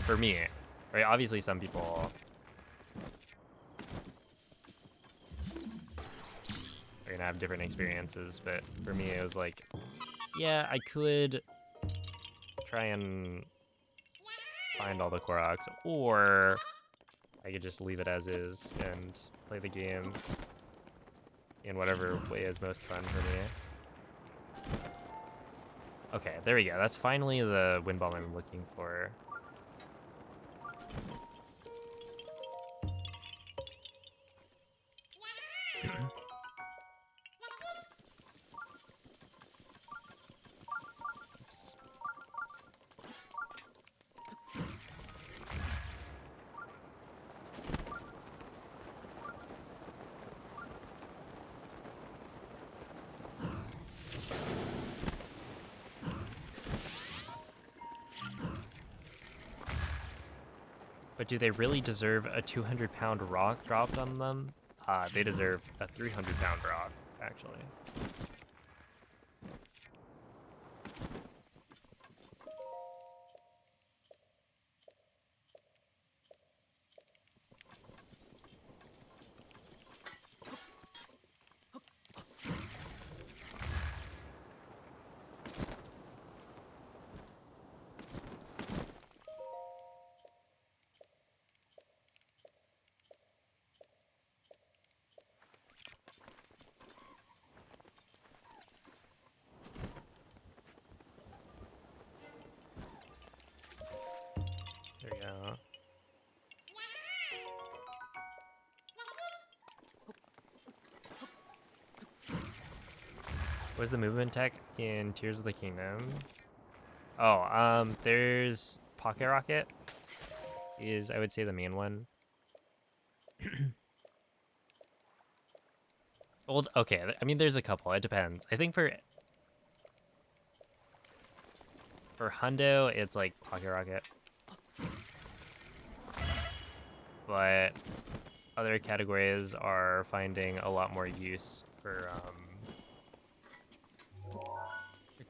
for me, right? Obviously, some people are gonna have different experiences, but for me, it was like, yeah, I could try and find all the Koroks, or I could just leave it as is and play the game in whatever way is most fun for me. Okay, there we go. That's finally the wind bomb I'm looking for. Oops. But do they really deserve a 200-pound rock dropped on them? They deserve a 300-pound rock, actually. now. What's the movement tech in Tears of the Kingdom? Oh, there's Pocket Rocket is, I would say, the main one. Well, okay, I mean, there's a couple. It depends. I think for Hundo, it's like Pocket Rocket. But other categories are finding a lot more use for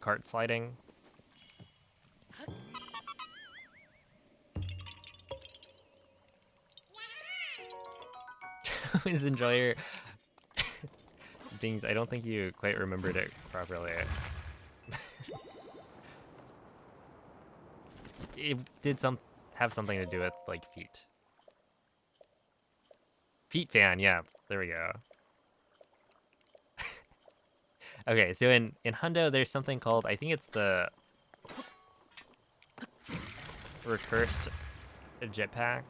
cart sliding. Always enjoy your things. I don't think you quite remembered it properly. It did have something to do with like feet. Feet fan, yeah. There we go. Okay, so in Hundo, there's something called, I think it's the recursed jetpack.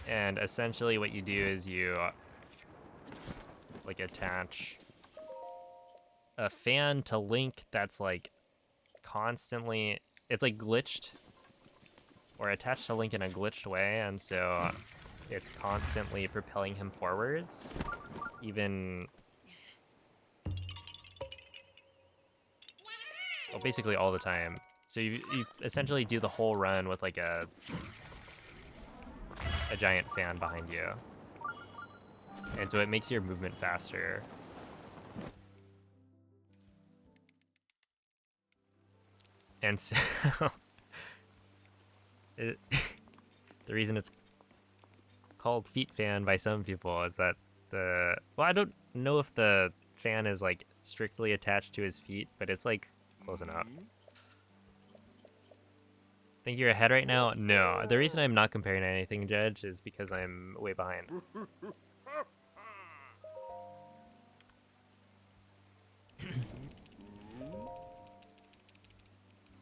And essentially what you do is you like attach a fan to Link that's like constantly, it's like glitched or attached to Link in a glitched way, and so it's constantly propelling him forwards, even, well, basically all the time. So you essentially do the whole run with like a giant fan behind you, and so it makes your movement faster. And so the reason it's called feet fan by some people is that well, I don't know if the fan is like strictly attached to his feet, but it's like close enough. Think you're ahead right now? No. The reason I'm not comparing anything, Judge, is because I'm way behind.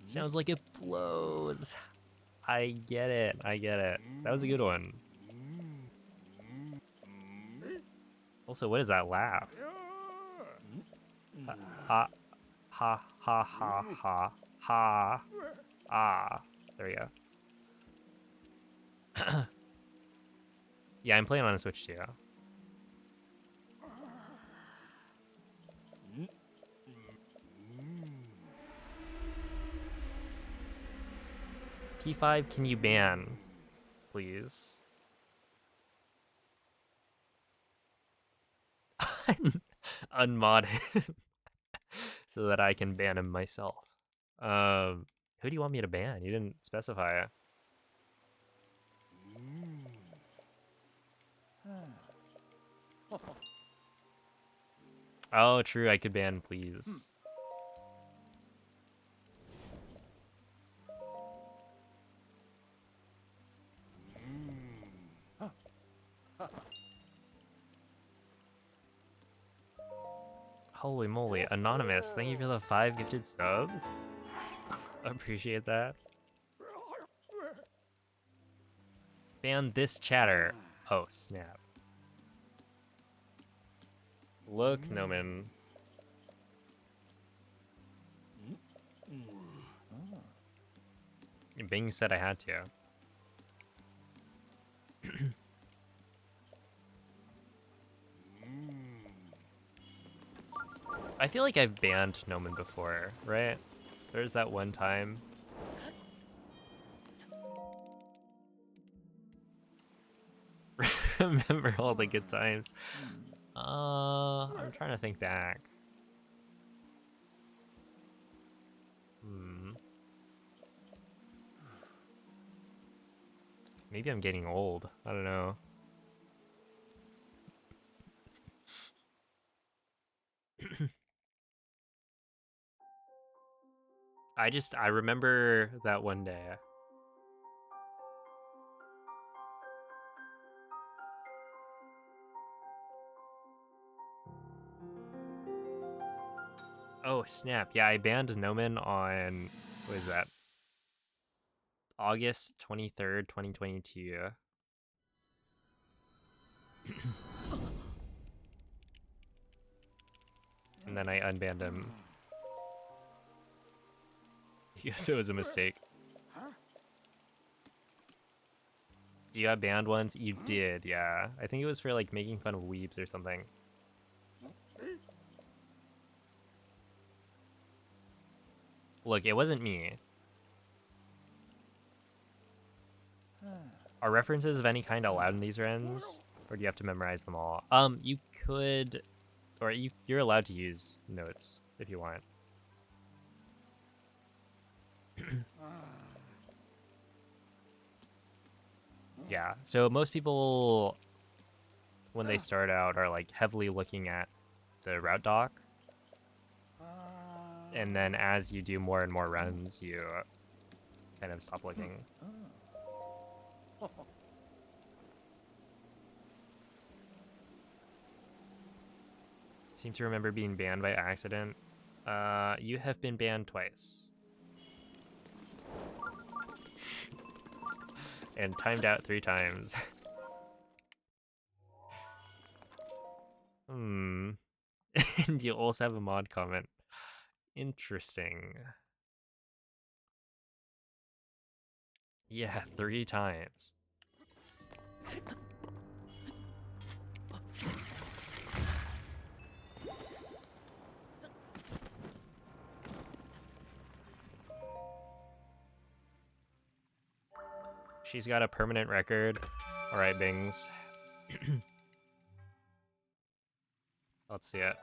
Sounds like it blows. I get it. I get it. That was a good one. Also, what is that laugh? Ha ha ha ha ha ha. Ah. There we go. Yeah, I'm playing on a Switch too. P5, can you ban, please? Unmodded. So that I can ban him myself. Who do you want me to ban? You didn't specify it. Oh, true, I could ban please. Holy moly, Anonymous, thank you for the 5 gifted subs. Appreciate that. Ban this chatter. Oh, snap. Look, Noman. Bing said I had to. I feel like I've banned Noman before, right? There's that one time. Remember all the good times. I'm trying to think back. Maybe I'm getting old. I don't know. I remember that one day. Oh, snap. Yeah, I banned Nomen on, what is that? August 23rd, 2022. And then I unbanned him. Because it was a mistake. You got banned once? You did, yeah. I think it was for like making fun of weebs or something. Look, it wasn't me. Are references of any kind allowed in these runs? Or do you have to memorize them all? You could, or you're allowed to use notes if you want. Yeah, so most people, when they start out, are like heavily looking at the route doc. And then as you do more and more runs, you kind of stop looking. Seem to remember being banned by accident. You have been banned twice. And timed out 3 times. And you also have a mod comment. Interesting. Yeah, 3 times. She's got a permanent record. Alright, Bings. Let's see it.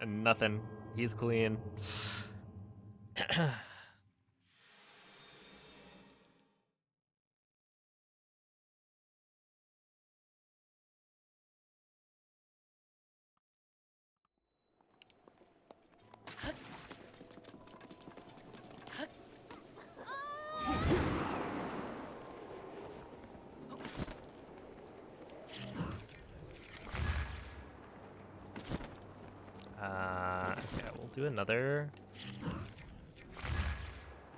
And nothing. He's clean. Okay, we'll do another.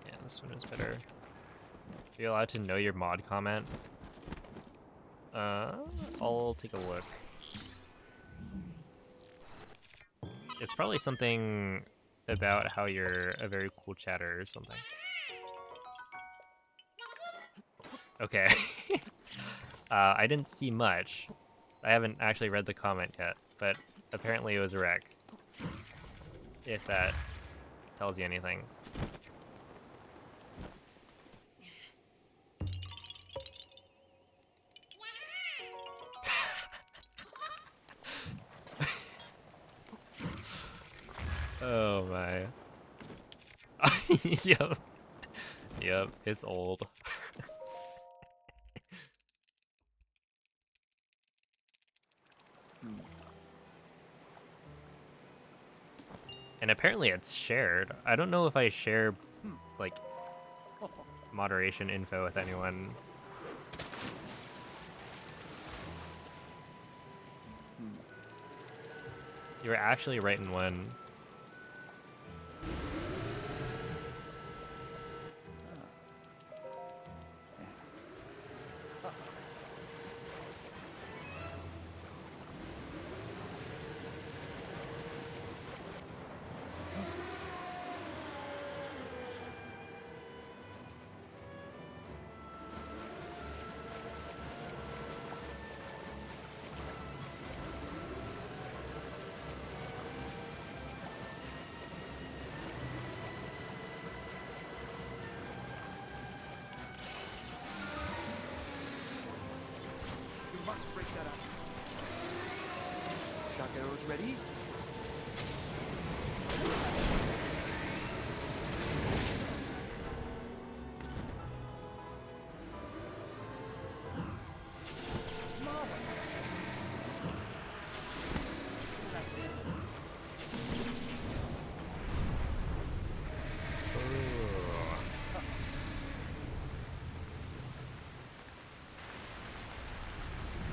Yeah, this one is better. Are you allowed to know your mod comment? I'll take a look. It's probably something about how you're a very cool chatter or something. Okay. I didn't see much. I haven't actually read the comment yet, but apparently it was a wreck. If that tells you anything. Oh my. Yep. Yep, it's old. And apparently it's shared. I don't know if I share, like, moderation info with anyone. You were actually right in one. We must break that up. Shock arrows ready? Marvelous. That's it.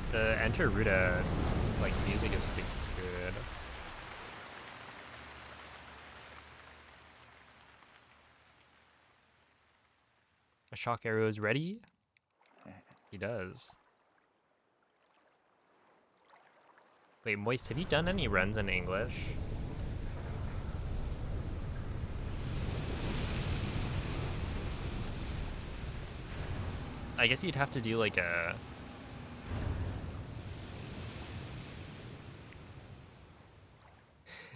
The Enter Ruta, like, music is pretty good. shock arrows ready? He does. Wait, Moist, have you done any runs in English? I guess you'd have to do like a...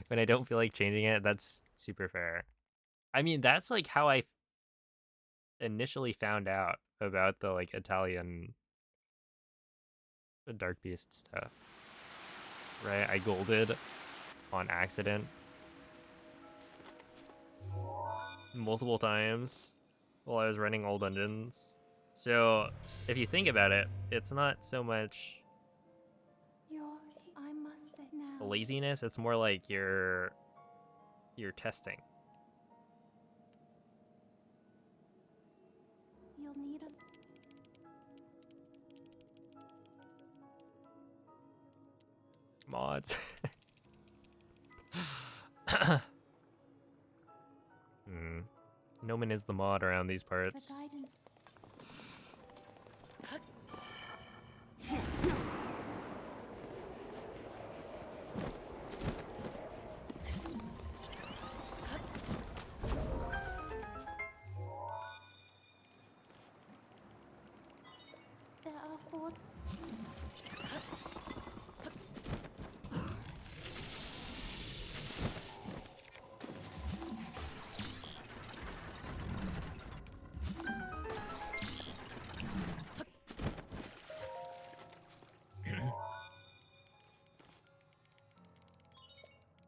When I don't feel like changing it, that's super fair. I mean, that's like how I initially found out about the like Italian Dark Beast stuff. Right? I golded on accident multiple times while I was running all dungeons. So if you think about it, it's not so much I must say now. laziness, it's more like you're testing. You'll need a Mods. Noman is the mod around these parts. guidance. There are four.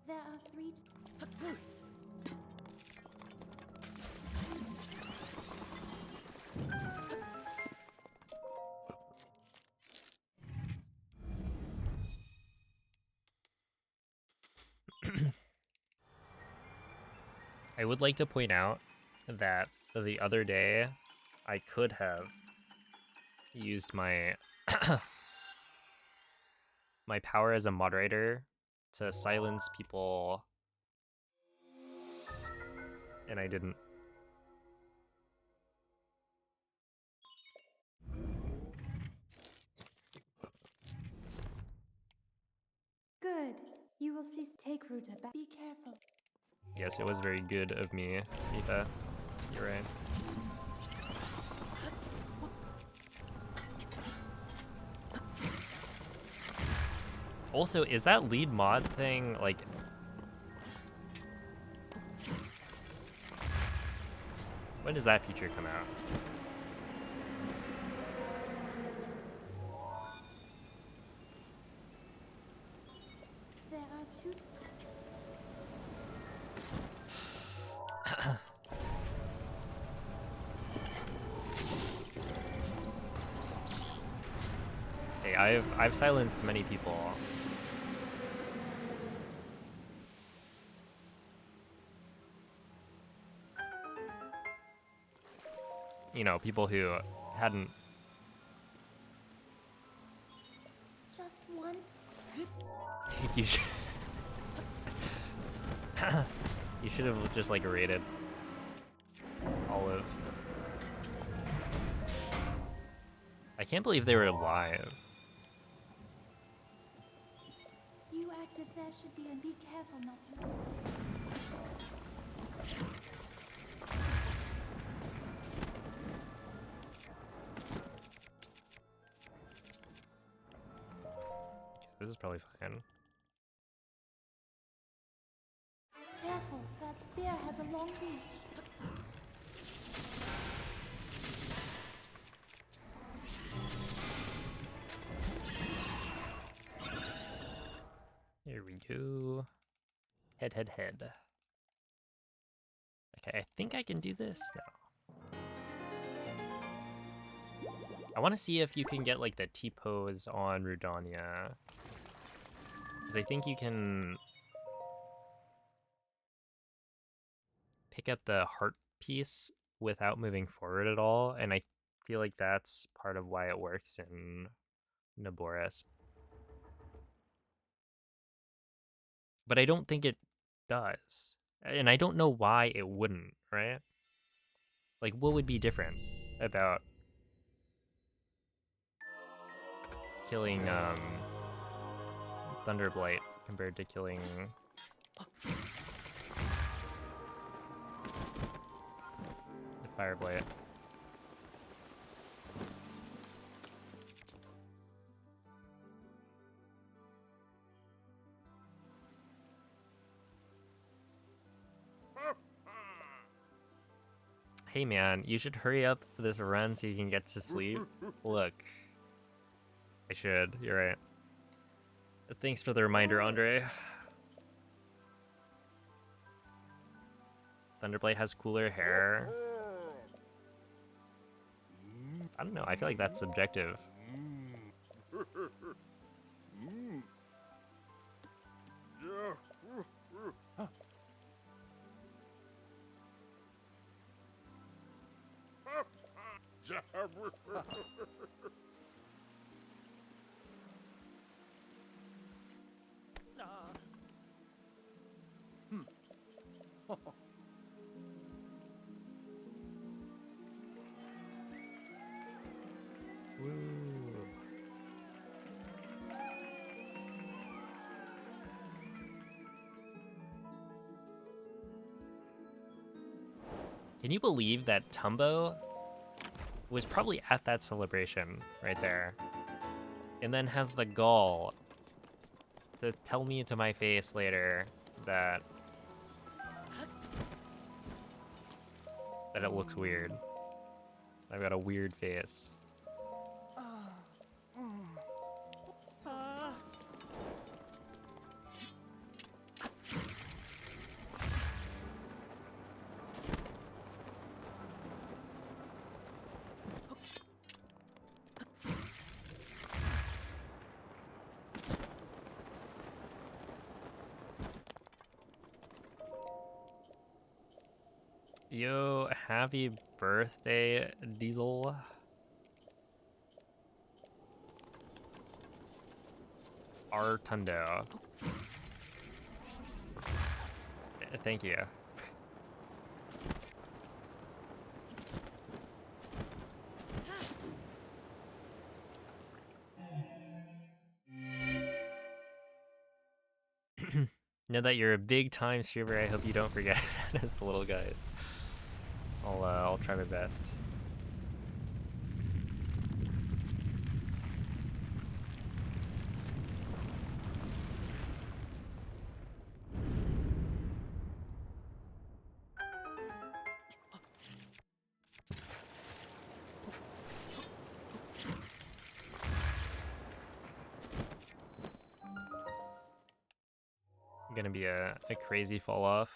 There are three. I would like to point out that the other day I could have used my my power as a moderator to silence people, and I didn't. Good. You will see. Take Ruta back. Be careful. Yes, it was very good of me, Aoife. You're right. Also, is that lead mod thing, like... When does that feature come out? There are two. Hey, I've silenced many people. You know, people who hadn't... Just one. Dude, you should... You should have just, like, raided Olive. I can't believe they were live. You active there should be, and be careful not to. This is probably fine. Careful, that spear has a long reach. Here we go. Head, head, head. Okay, I think I can do this now. I want to see if you can get, like, the T-pose on Rudania. Because I think you can pick up the heart piece without moving forward at all, and I feel like that's part of why it works in Naboris. But I don't think it does. And I don't know why it wouldn't, right? Like, what would be different about killing Thunderblight compared to killing the Fireblight. Hey man, you should hurry up this run so you can get to sleep. Look. I should, you're right. Thanks for the reminder, Andre. Thunderblight has cooler hair. I don't know, I feel like that's subjective. Woo. Can you believe that Tumbo was probably at that celebration right there, and then has the gall to tell me to my face later that it looks weird. I've got a weird face. Yo, happy birthday, Diesel. Artundo. Thank you. Know that you're a big time streamer. I hope you don't forget us little guys. I'll try my best. Gonna be a crazy fall off.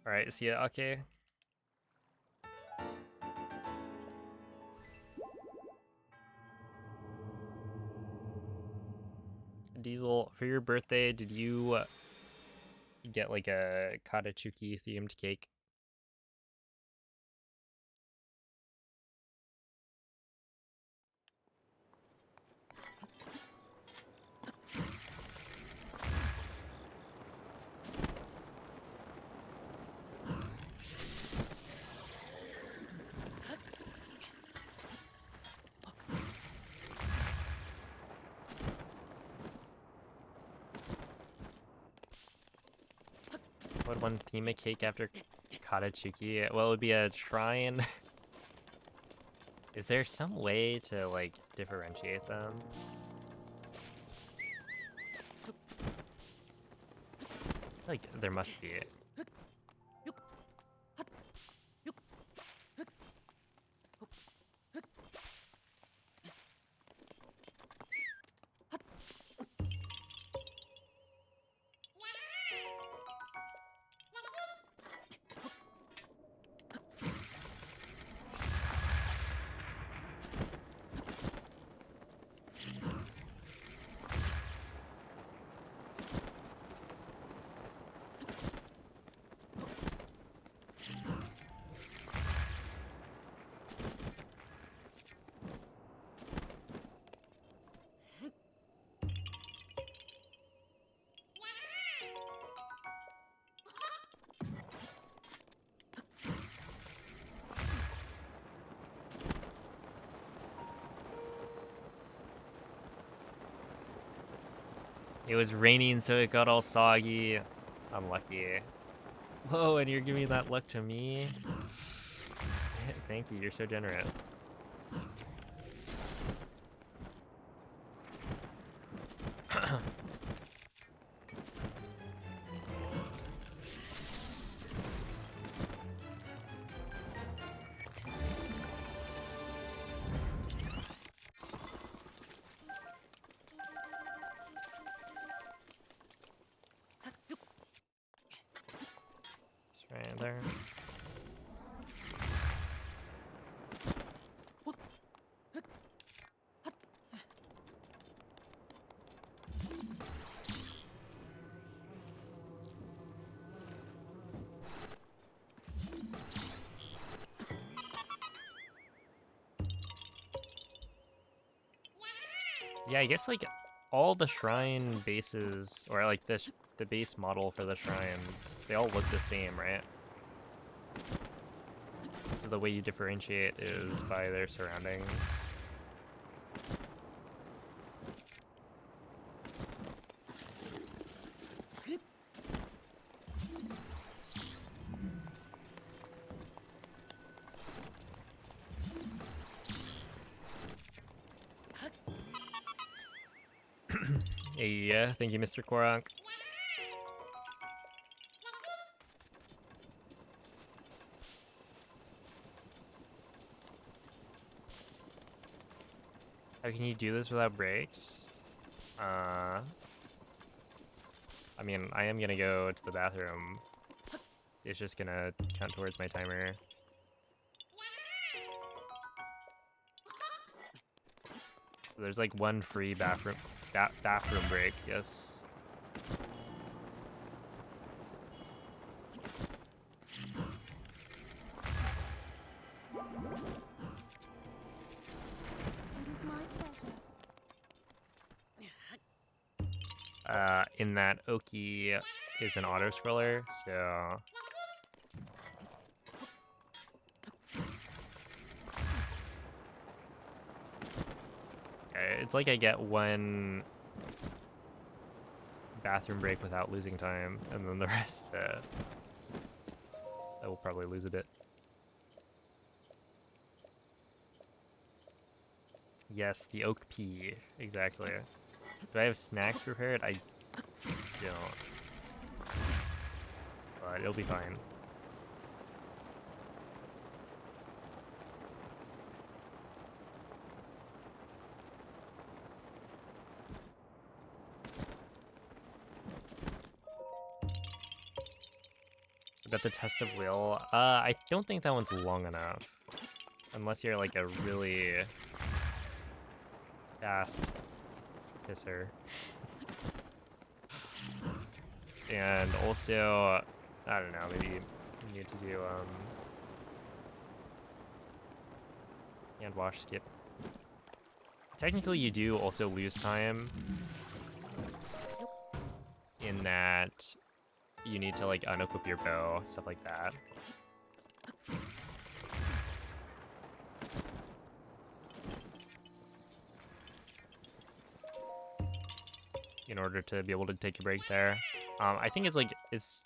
All right, see ya. Okay. Diesel, for your birthday, did you get like a Katachuki themed cake? Would one theme a cake after Katachuki? Well, it would be a shrine. Is there some way to like differentiate them? Like there must be. It was raining, so it got all soggy. Unlucky. Whoa, and you're giving that luck to me? Thank you, you're so generous. It's right there. Yeah, I guess like all the shrine bases, or like the base model for the shrines, they all look the same, right? So the way you differentiate is by their surroundings. Hey, yeah, thank you, Mr. Koronk. How can you do this without breaks? I mean, I am gonna go to the bathroom. It's just gonna count towards my timer. So there's like one free bathroom break, yes. It is my pleasure. In that Oki is an auto scroller, so okay, it's like I get one bathroom break without losing time, and then the rest, I will probably lose a bit. Yes, the oak pea, exactly. Do I have snacks prepared? I don't. But it'll be fine. About the test of will, I don't think that one's long enough. Unless you're like a really fast pisser. And also, I don't know, maybe you need to do hand wash skip. Technically you do also lose time in that you need to like unequip your bow, stuff like that. In order to be able to take a break there. I think it's like, it's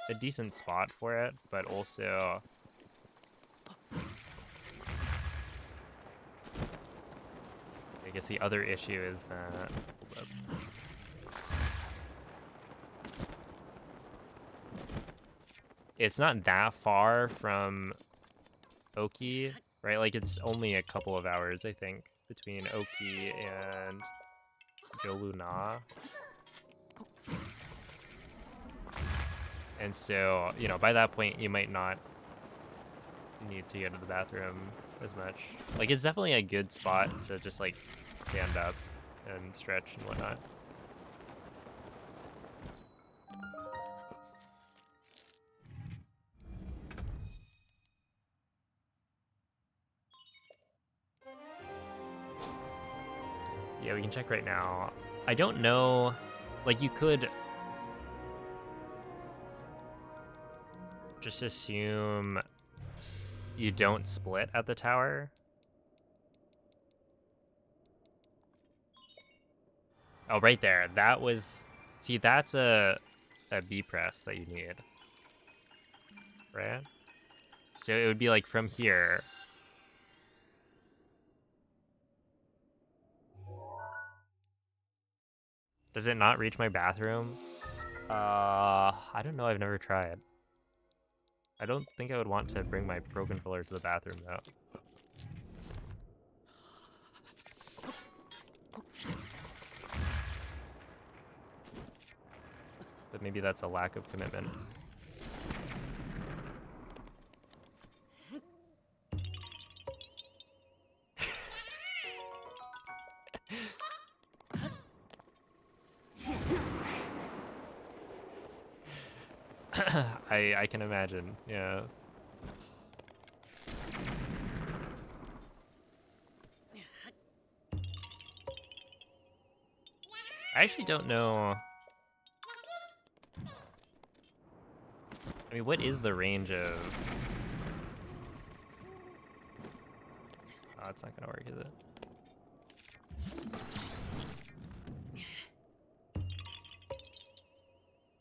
a decent spot for it, but also I guess the other issue is that, hold up. It's not that far from Oki, right? Like it's only a couple of hours, I think, between Oki and Joluna. And so, you know, by that point, you might not need to go to the bathroom as much. Like, it's definitely a good spot to just, like, stand up and stretch and whatnot. Yeah, we can check right now. I don't know, like, you could just assume you don't split at the tower. Oh, right there. That was See, that's a B press that you need, right? So it would be like from here. Does it not reach my bathroom? I don't know. I've never tried. I don't think I would want to bring my Pro Controller to the bathroom, though. But maybe that's a lack of commitment. I can imagine, yeah. I actually don't know. I mean, what is the range of... Oh, it's not gonna work, is it?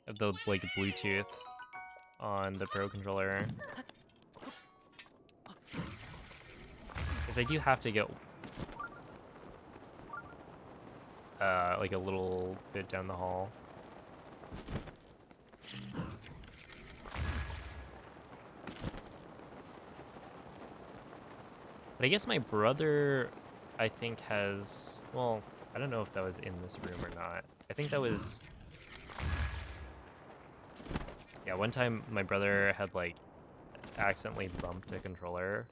Of the, like, Bluetooth on the Pro Controller. Because I do have to get... like a little bit down the hall. But I guess my brother, I think, has... Well, I don't know if that was in this room or not. I think that was... Yeah, one time my brother had, like, accidentally bumped a controller.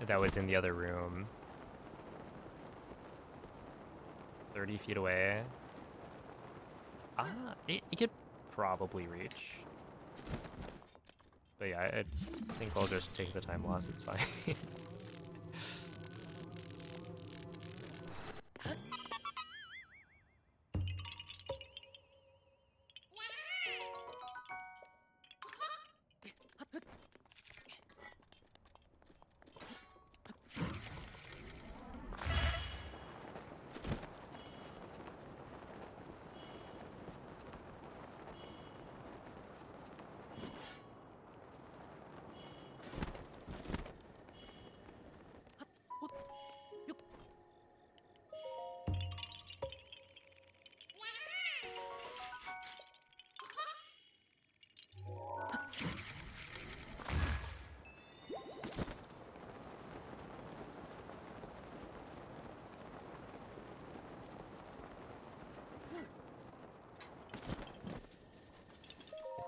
That was in the other room. 30 feet away. It could probably reach. But yeah, I think I'll just take the time loss, it's fine.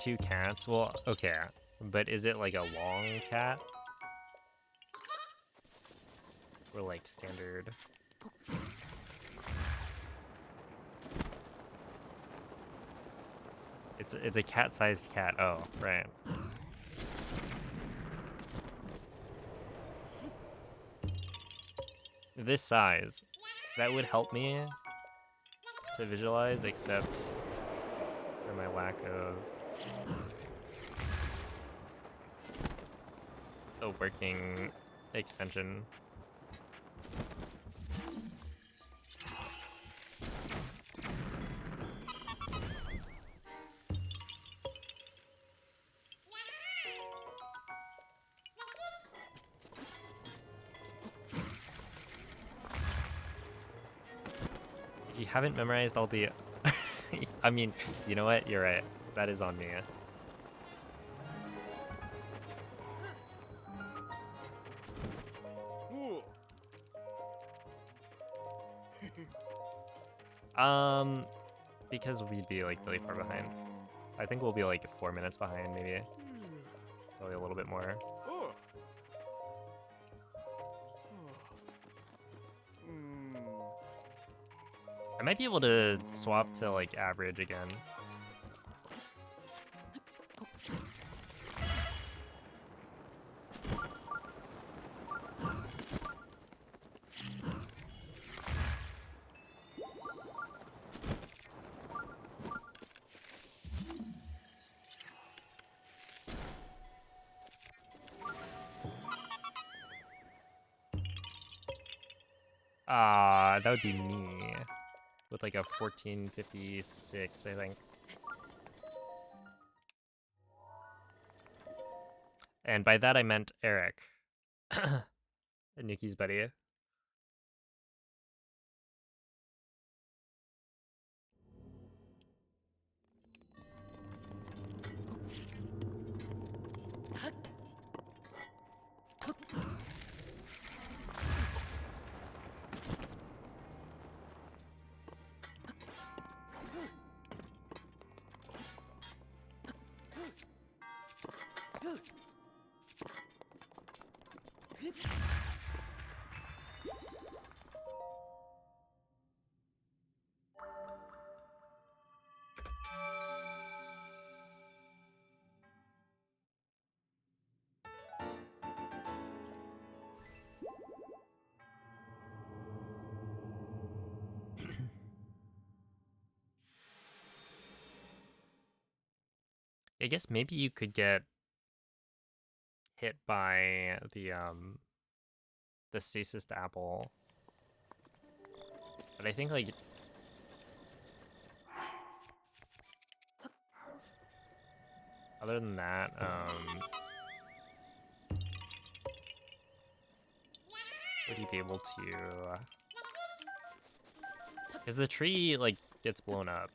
Two cats? Well, okay. But is it like a long cat? Or like standard? It's a cat-sized cat. Oh, right. This size, that would help me to visualize, except for my lack of a working extension. If you haven't memorized all the... I mean, you know what? You're right. That is on me. Because we'd be like really far behind. I think we'll be like 4 minutes behind, maybe. Probably a little bit more. I might be able to swap to like average again. That would be me. With like a 1456, I think. And by that I meant Eric. Nikki's buddy. I guess maybe you could get hit by the stasis apple. But I think like other than that, would you be able to because the tree like gets blown up.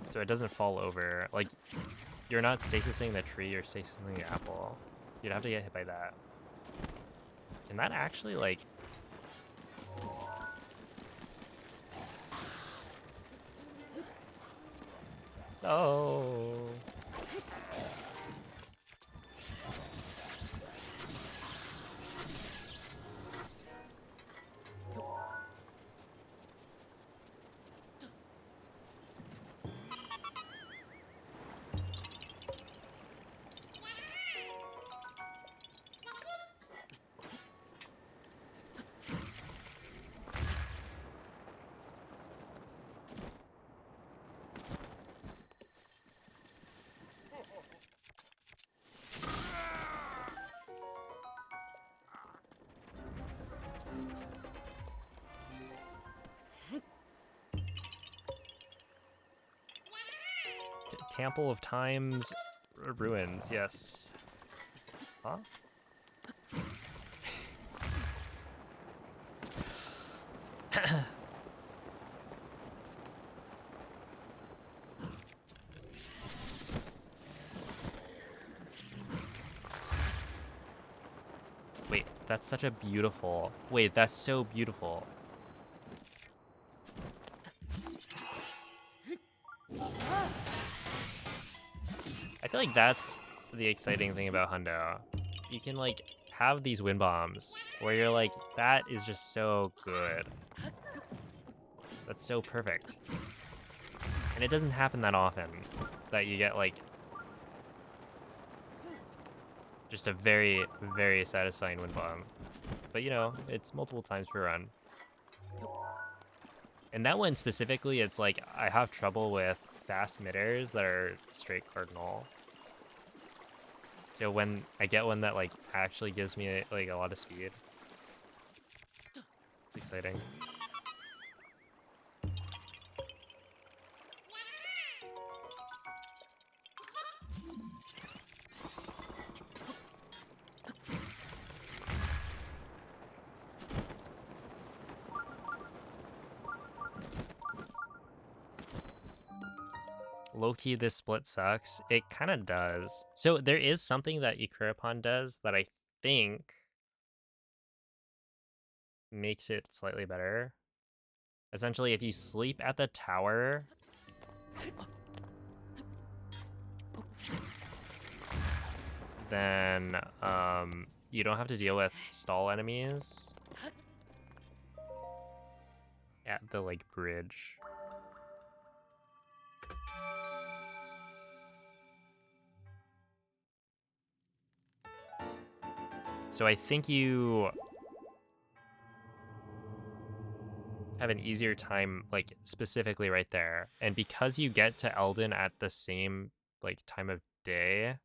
So it doesn't fall over. Like you're not stasising the tree, you're stasising the apple. You'd have to get hit by that. And that actually like oh. Temple of Time's ruins, yes. Huh? Wait, that's such a beautiful... Wait, that's so beautiful. I feel like that's the exciting thing about Hundo. You can like have these wind bombs where you're like, that is just so good. That's so perfect. And it doesn't happen that often that you get like just a very, very satisfying wind bomb. But you know, it's multiple times per run. And that one specifically, it's like I have trouble with fast midders that are straight cardinal. So when I get one that like actually gives me like a lot of speed, it's exciting. Low-key, this split sucks. It kind of does. So there is something that Ikurapon does that I think makes it slightly better. Essentially, if you sleep at the tower, then you don't have to deal with stall enemies at the like bridge. So I think you have an easier time, like, specifically right there. And because you get to Eldon at the same, like, time of day,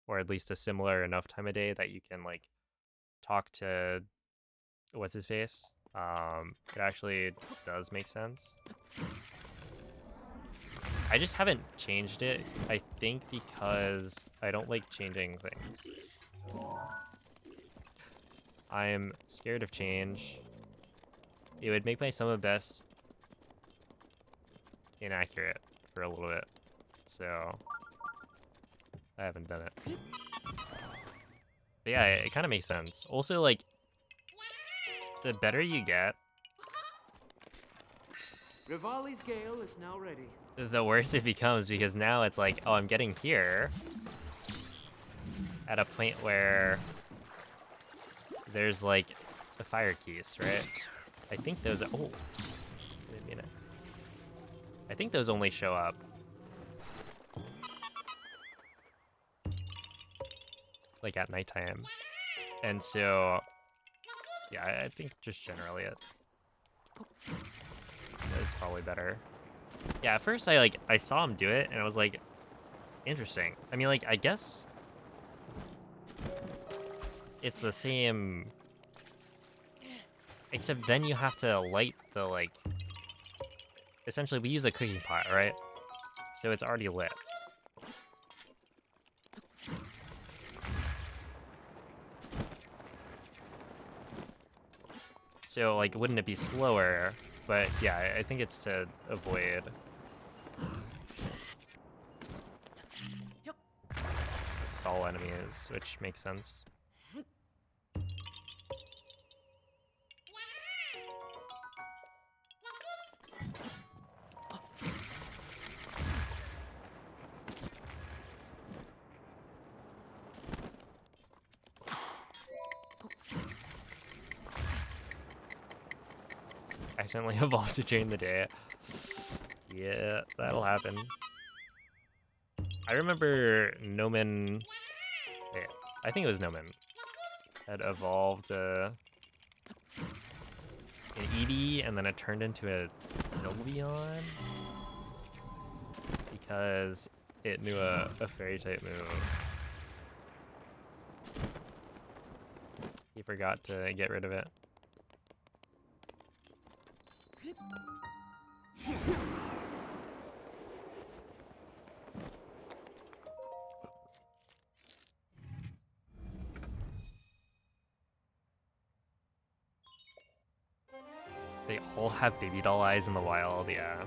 or at least a similar enough time of day that you can, like, talk to what's his face, it actually does make sense. I just haven't changed it, I think, because I don't like changing things. I'm scared of change. It would make my summa best inaccurate for a little bit, so I haven't done it. But yeah, it kind of makes sense. Also, like, the better you get, Rivali's gale is now ready. the worse it becomes, because now it's like, oh, I'm getting here at a point where there's, like, the fire keys, right? I think those are, oh, wait a minute. I think those only show up like at nighttime. And so, yeah, I think just generally it's probably better. Yeah, at first I saw him do it and I was like, interesting. I mean, like, I guess it's the same, except then you have to light the, like, essentially we use a cooking pot, right? So it's already lit. So, like, wouldn't it be slower? But yeah, I think it's to avoid stall enemies, which makes sense. Accidentally evolved to during the day. Yeah, that'll happen. I remember Nomen, yeah, I think it was Nomen, had evolved an Eevee and then it turned into a Sylveon because it knew a fairy type move. He forgot to get rid of it. They all have baby doll eyes in the wild, yeah.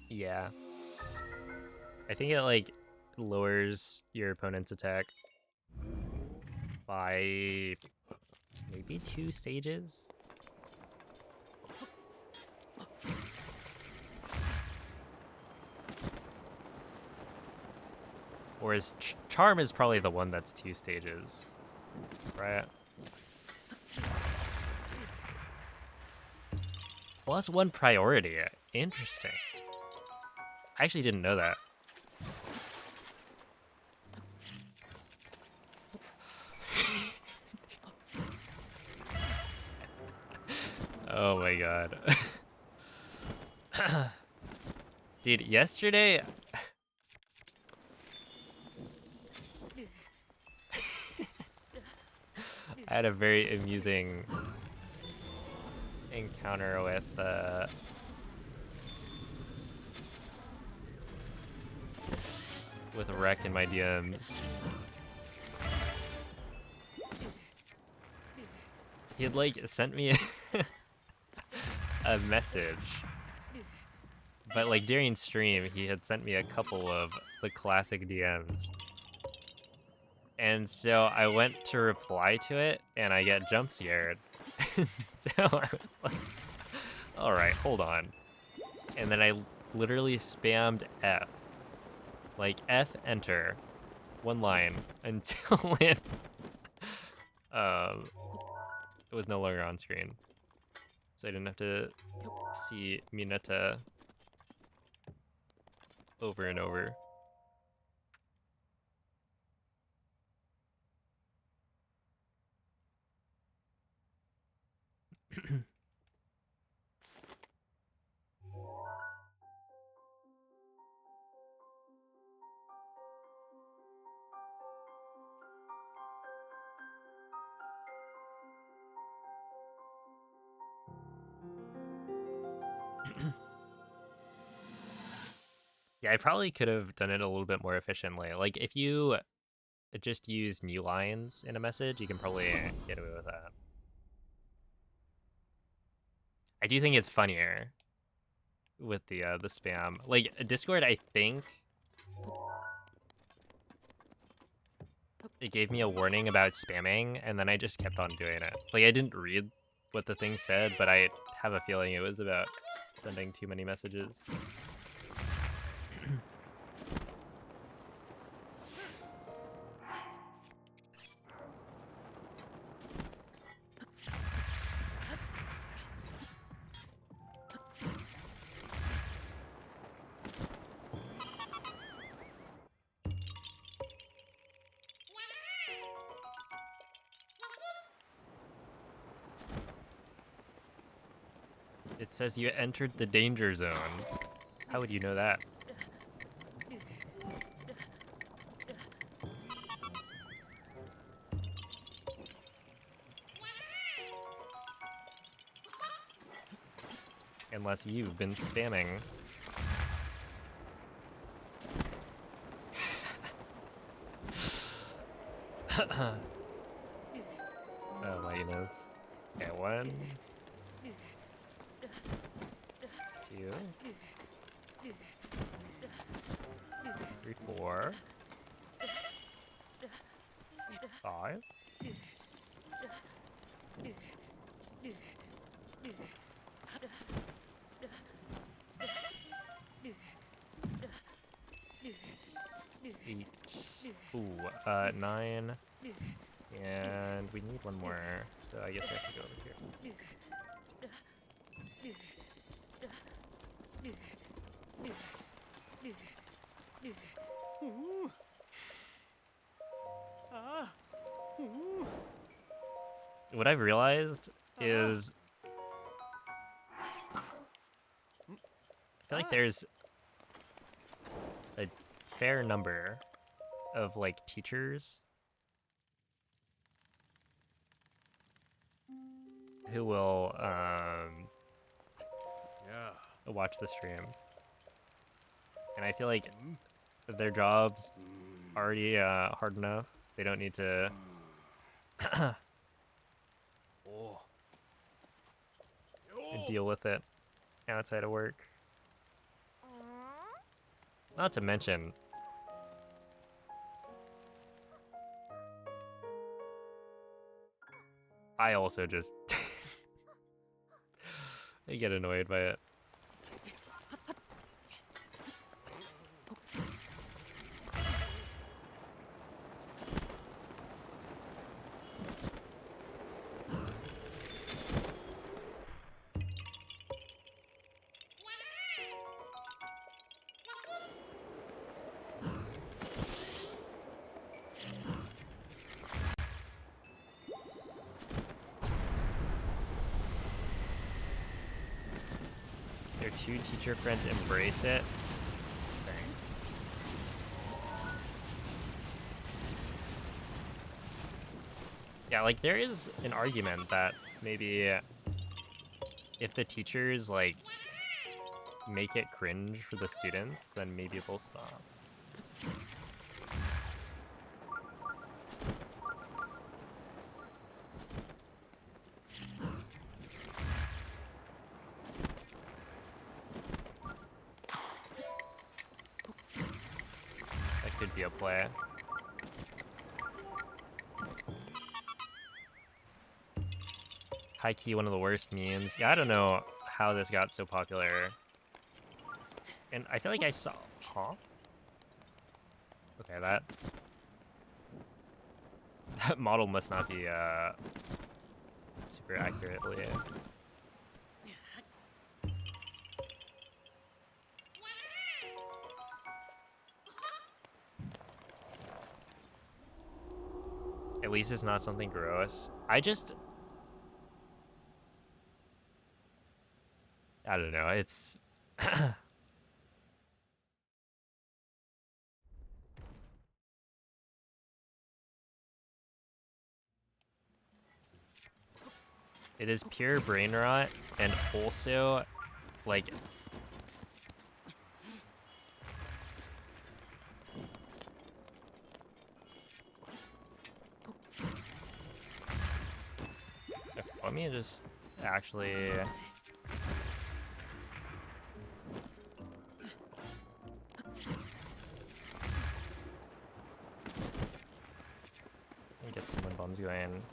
Yeah. I think it, like, lowers your opponent's attack by maybe 2 stages? Whereas Charm is probably the one that's 2 stages, right? Plus 1 priority. Interesting. I actually didn't know that. Oh my god. Dude, yesterday... I had a very amusing encounter with Rek in my DMs. He had, like, sent me a message, but, like, during stream he had sent me a couple of the classic DMs, and so I went to reply to it and I get jump scared. So I was like, all right, hold on. And then I literally spammed F. Like F enter, one line, until um, it was no longer on screen. So I didn't have to see Mineta over and over. Yeah, I probably could have done it a little bit more efficiently. Like, if you just use new lines in a message, you can probably get away with that. I do think it's funnier with the spam. Like, Discord, I think it gave me a warning about spamming, and then I just kept on doing it. Like, I didn't read what the thing said, but I have a feeling it was about sending too many messages. It says you entered the danger zone. How would you know that? Unless you've been spamming. Oh my goodness. Okay, 1, 2, 3, 4, 5. Eight. Ooh, 9. And we need one more, so I guess I have to go over here. What I've realized is I feel like there's a fair number of like teachers who will watch the stream, and I feel like their job's already hard enough. They don't need to deal with it outside of work. Not to mention, I also just I get annoyed by it. Their 2 teacher friends embrace it. Yeah, like there is an argument that maybe if the teachers like make it cringe for the students, then maybe they'll stop. That could be a play. high key one of the worst memes. Yeah, I don't know how this got so popular. And I feel like I saw, huh? Okay, that model must not be super accurately. At least it's not something gross. I don't know. It's it is pure brain rot, and also like okay, let me just actually get some wind bombs going.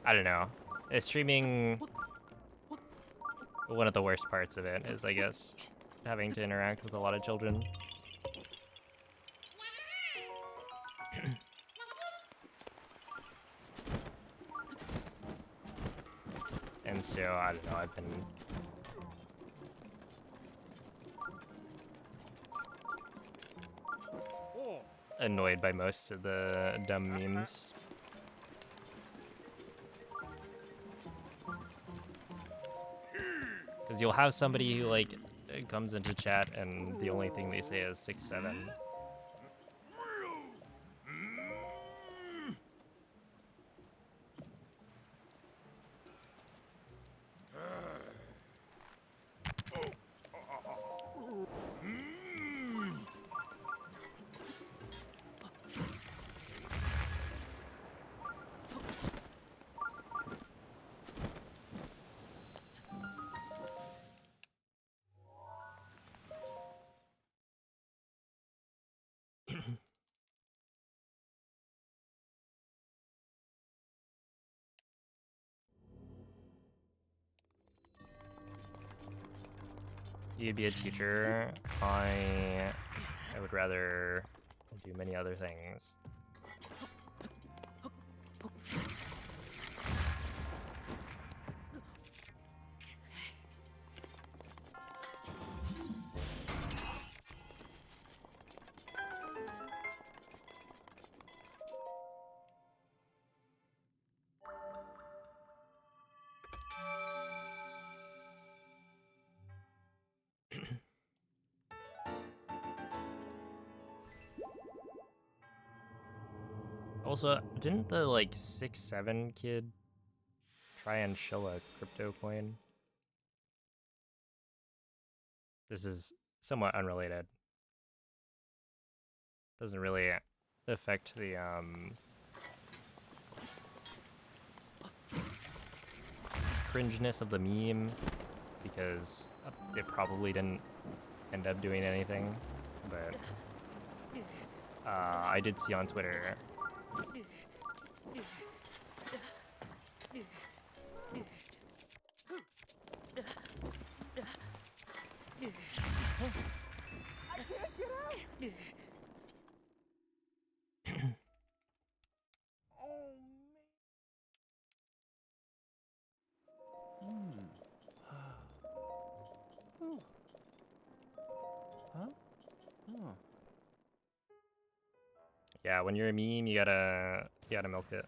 I don't know. Streaming, one of the worst parts of it is, I guess, having to interact with a lot of children. And so, I don't know, I've been annoyed by most of the dumb memes. Because you'll have somebody who, like, comes into chat and the only thing they say is 6-7. You'd be a teacher. I would rather do many other things. Also, didn't the, like, 6-7 kid try and shill a crypto coin? This is somewhat unrelated. Doesn't really affect the, cringeness of the meme, because it probably didn't end up doing anything, but I did see on Twitter yeah, when you're a meme, you gotta milk it.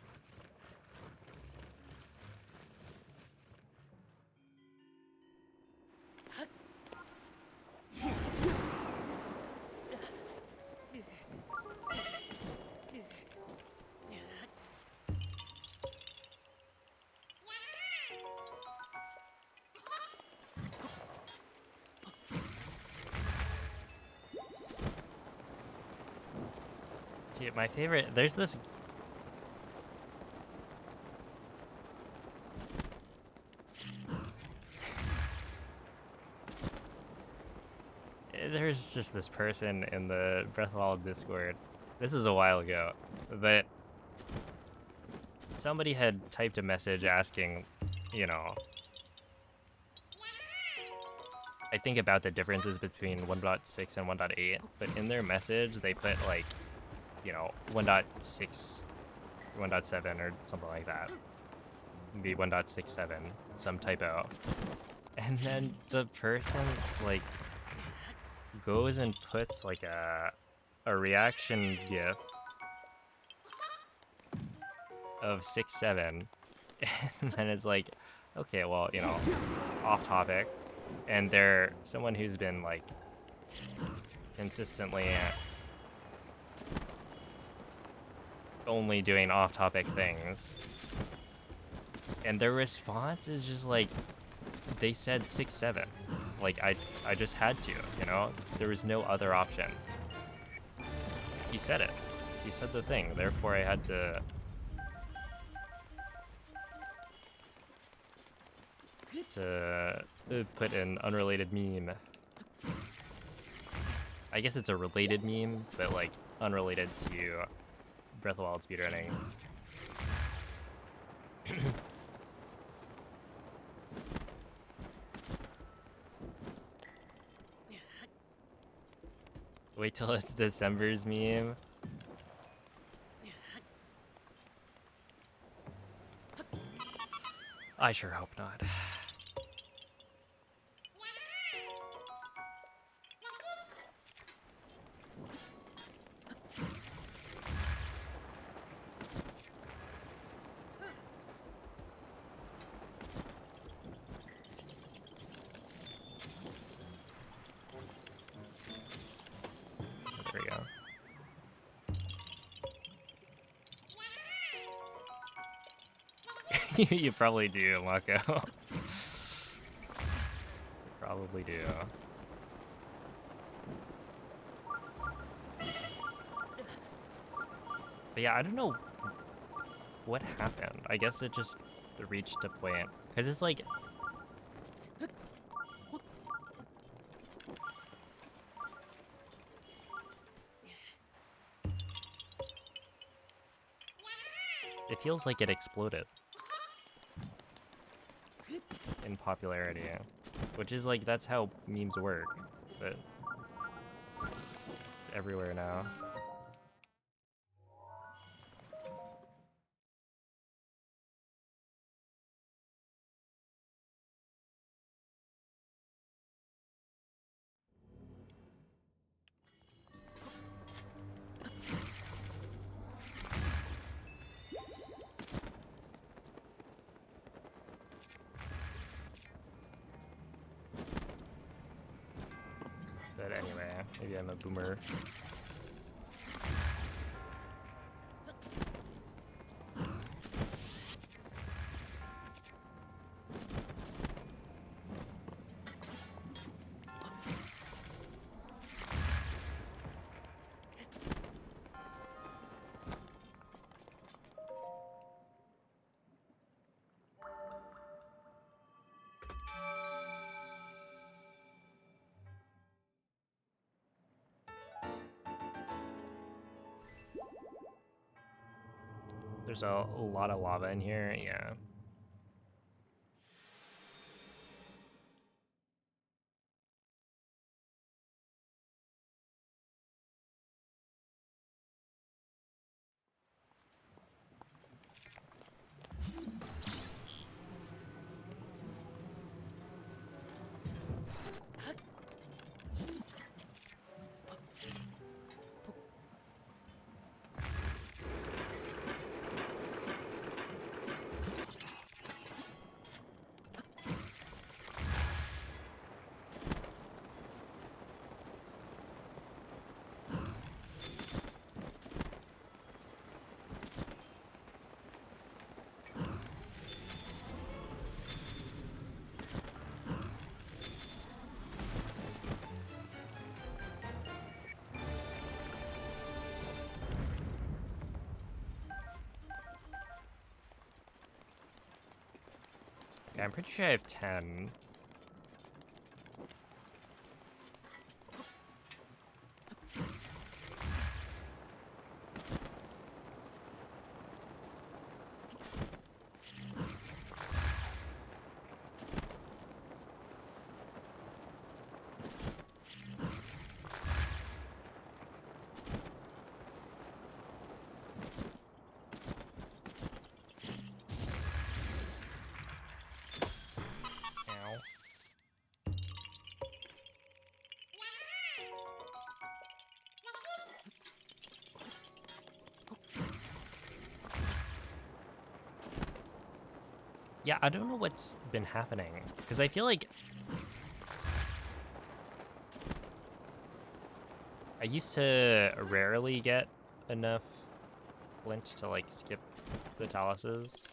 Dude, my favorite, there's this there's just this person in the Breath of the Wild Discord. This is a while ago, but somebody had typed a message asking, you know, I think about the differences between 1.6 and 1.8, but in their message they put like, you know, 1.6, 1.7 or something like that. Maybe 1.67, some typo. And then the person like goes and puts like a reaction GIF of 6.7, and then it's like, okay, well, you know, off topic, and they're someone who's been like consistently only doing off topic things, and their response is just like, they said 6.7, like I just had to, you know, there was no other option. He said it, he said the thing, therefore I had to. Put an unrelated meme. I guess it's a related meme, but like unrelated to Breath of the Wild speedrunning. Wait till it's December's meme. I sure hope not. There we go. You probably do, Mako. You probably do. But yeah, I don't know what happened. I guess it just reached a point. Because it's like... It feels like it exploded in popularity, which is like, that's how memes work, but it's everywhere now. But anyway, maybe I'm a boomer. There's a lot of lava in here, yeah. Okay, I'm pretty sure I have 10. Yeah, I don't know what's been happening, because I feel like I used to rarely get enough flint to like skip the taluses.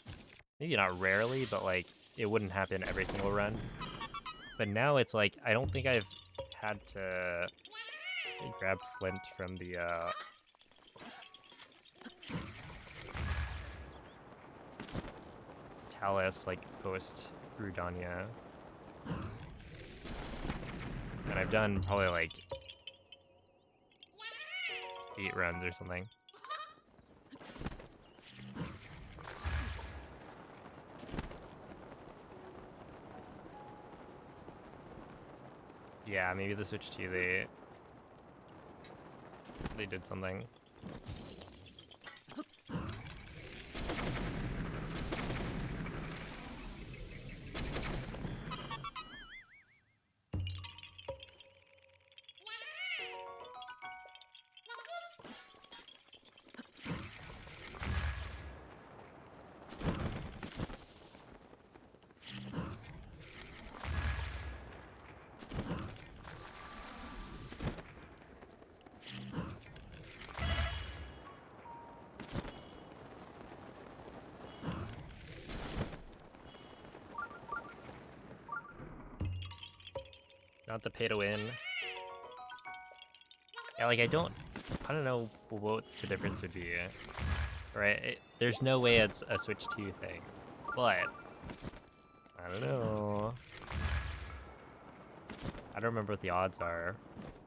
Maybe not rarely, but like it wouldn't happen every single run. But now it's like I don't think I've had to grab flint from the talus like post Rudania. And I've done probably like 8 runs or something. Yeah, maybe the Switch 2 they did something. Not the pay to win. Yeah, like I don't know what the difference would be, right? There's no way it's a Switch 2 thing, but I don't know. I don't remember what the odds are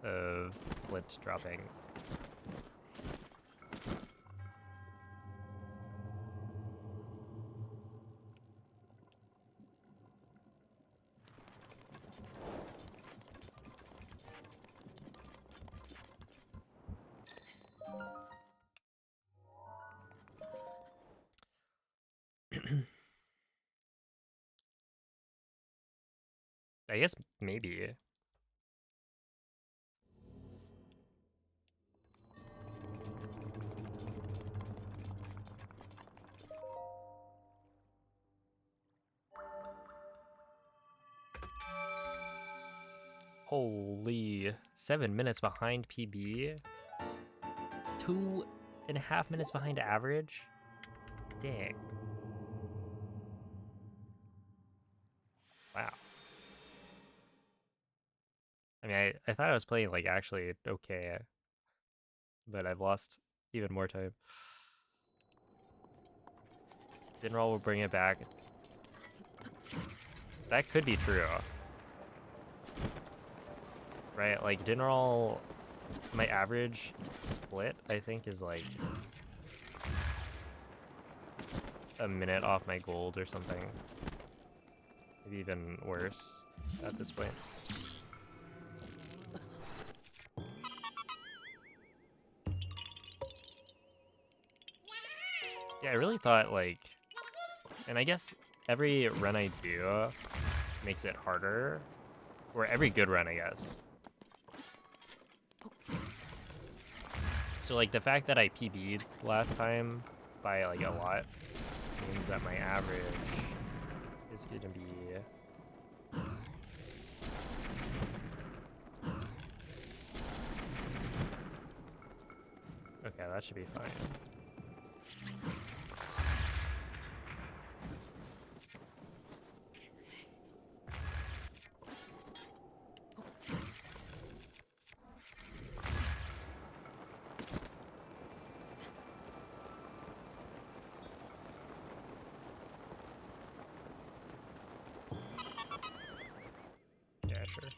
of flint dropping. I guess maybe. Holy, 7 minutes behind PB, 2.5 minutes behind average. Dang. Wow. I mean, I thought I was playing like actually okay, but I've lost even more time. Dinroll will bring it back. That could be true. Right? Like Dinroll, my average split, I think, is like a minute off my gold or something. Maybe even worse at this point. Yeah, I really thought like, and I guess every run I do makes it harder, or every good run, I guess. So like the fact that I PB'd last time by like a lot means that my average is going to be okay, that should be fine. Yeah, sure.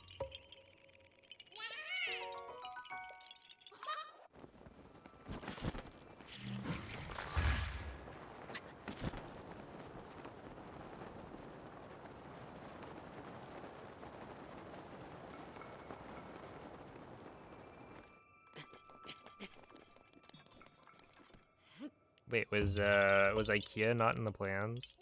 Wait, was IKEA not in the plans?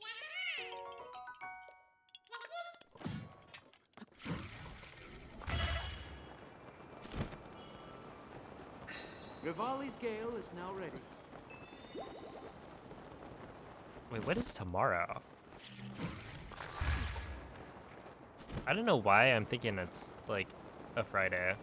Rivali's Gale is now ready. Wait, what is tomorrow? I don't know why I'm thinking it's like a Friday.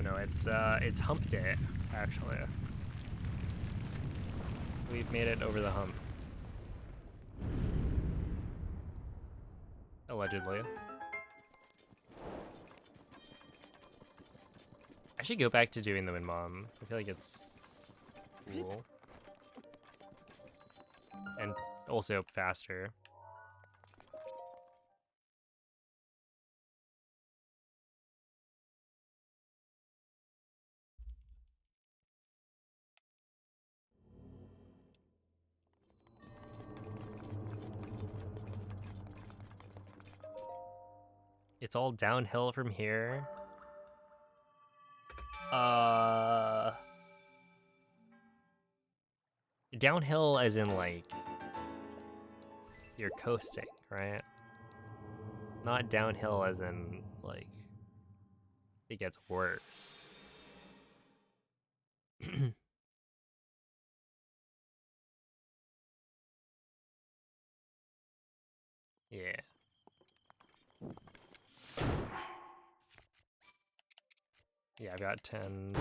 No, it's hump day, actually. We've made it over the hump. Allegedly. I should go back to doing the Wind Bomb. I feel like it's cool. And also faster. It's all downhill from here. Downhill as in like you're coasting, right? Not downhill as in like it gets worse. Yeah. Yeah, I've got 10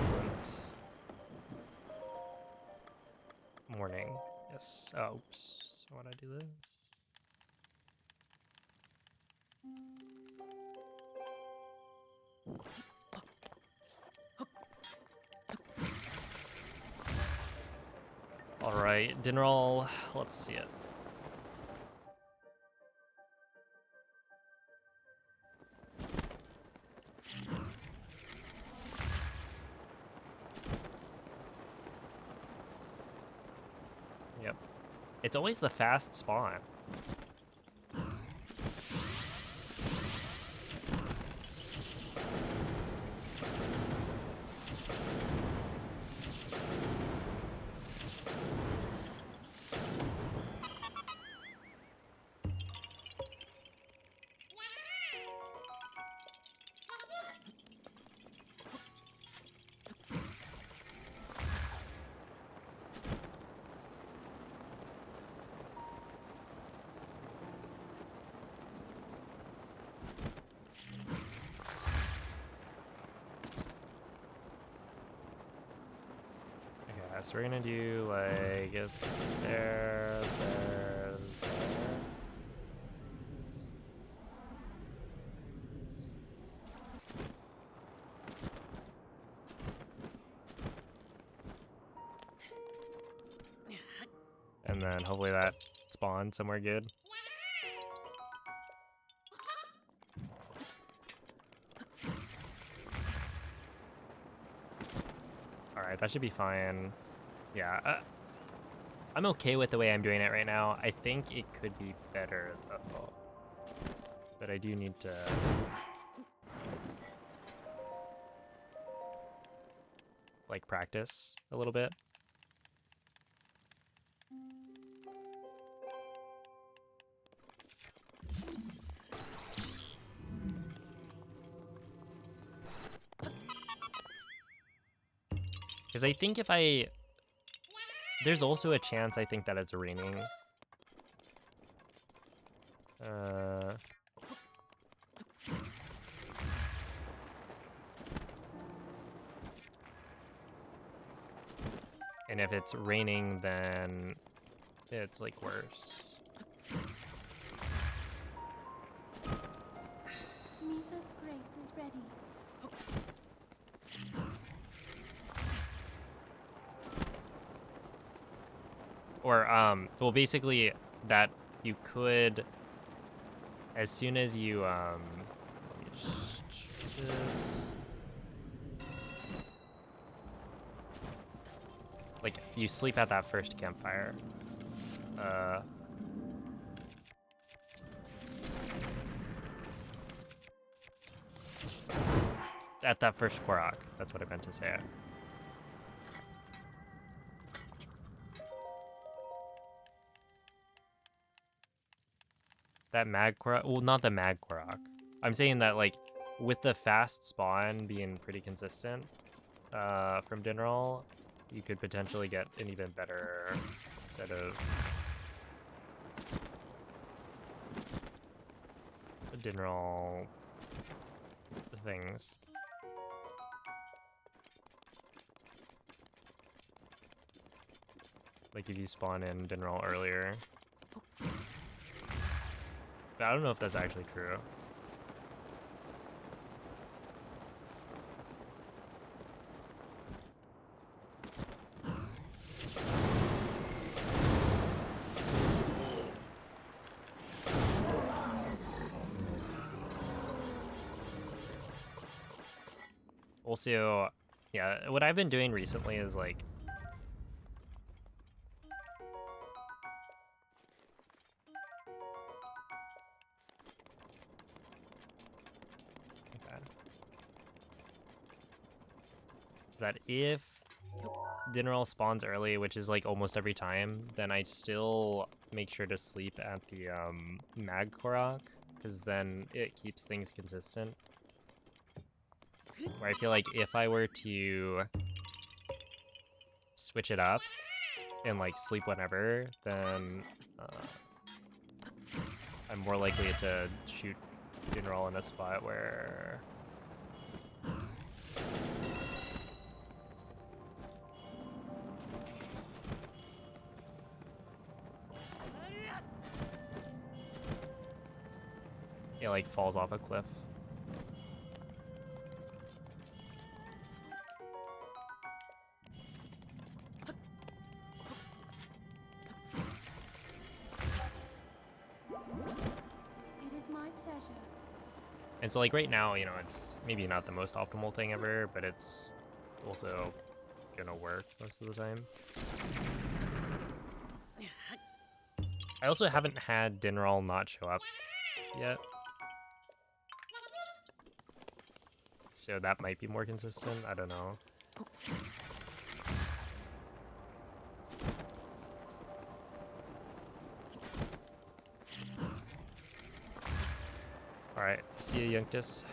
morning. Yes. Oh, oops. Why'd I do this? Alright, dinner roll. Let's see it. Yep. It's always the fast spawn. Okay, so we're gonna do like there, there, there. And then hopefully that spawns somewhere good. Alright, that should be fine. Yeah, I'm okay with the way I'm doing it right now. I think it could be better though. But I do need to... like practice a little bit. Because I think if I... There's also a chance I think that it's raining. And if it's raining, then it's like worse. Mifa's grace is ready. Or, well, basically, that you could, as soon as you, let me just check this. Like, you sleep at that first campfire. At that first Korok. That's what I meant to say. That Mag Korok, well, not the Mag Korok. I'm saying that, like, with the fast spawn being pretty consistent from Dinral, you could potentially get an even better set of Dinral things. Like if you spawn in Dinral earlier. But I don't know if that's actually true. Also, yeah, what I've been doing recently is like that if Dinral spawns early, which is like almost every time, then I still make sure to sleep at the Mag Korok, because then it keeps things consistent. Where I feel like if I were to switch it up and like sleep whenever, then I'm more likely to shoot Dinral in a spot where it like falls off a cliff. It is my pleasure. And so like right now, you know, it's maybe not the most optimal thing ever, but it's also gonna work most of the time. I also haven't had Dinral not show up yet. So that might be more consistent, I don't know. Alright, see ya, Yunctus.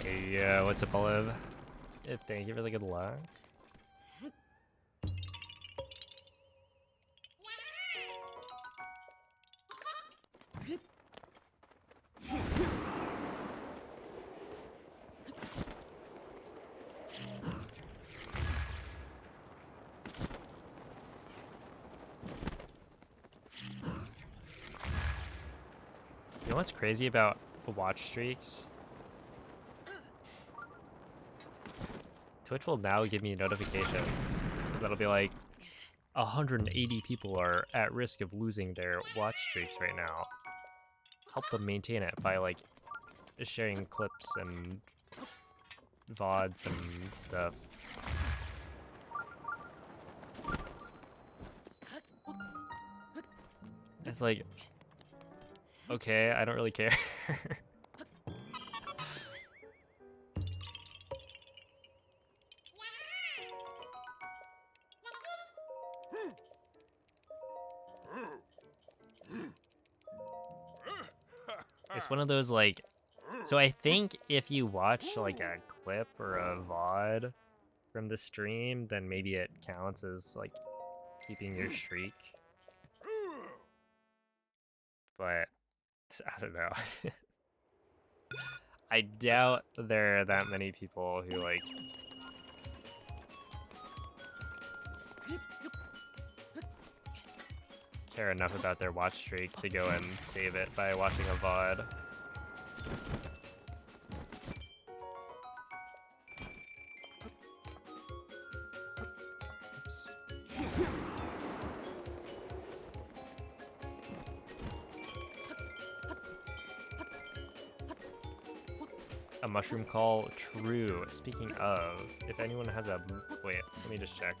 Hey, what's up, Olive? Thank you for the good luck. You know what's crazy about watch streaks? Twitch will now give me notifications. That'll be like, 180 people are at risk of losing their watch streaks right now. Help them maintain it by like sharing clips and VODs and stuff. It's like, okay, I don't really care. It's one of those like, so I think if you watch like a clip or a VOD from the stream, then maybe it counts as like keeping your streak. But I don't know. I doubt there are that many people who like care enough about their watch streak to go and save it by watching a VOD. Oops. A mushroom call? True. Speaking of, if anyone has a... Wait, let me just check.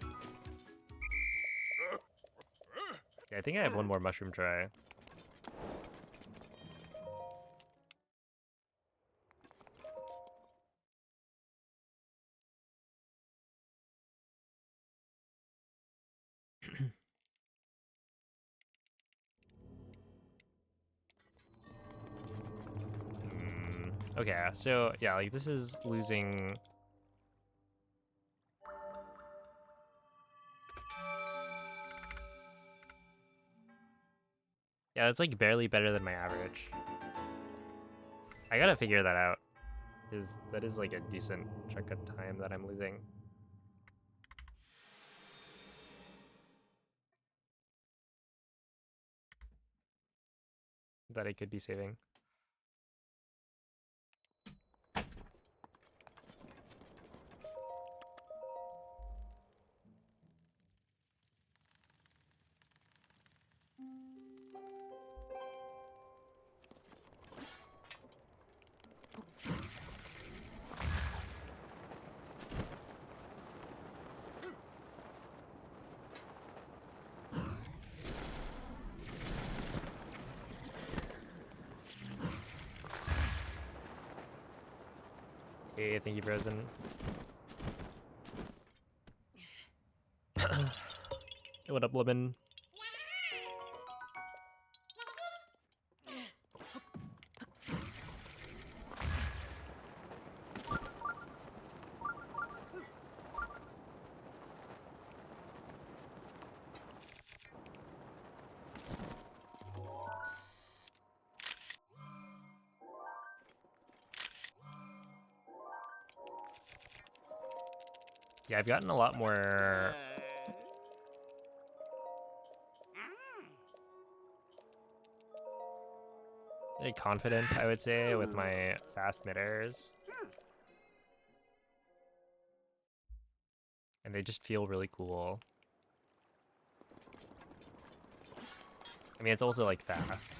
Yeah, I think I have one more mushroom try. Okay, so yeah, like this is losing... Yeah, that's like barely better than my average. I gotta figure that out, because that is like a decent chunk of time that I'm losing. That I could be saving. Hey, thank you, Frozen. What up, Lemon? Yeah, I've gotten a lot more... confident, I would say, with my fast mid-airs. And they just feel really cool. I mean, it's also like fast.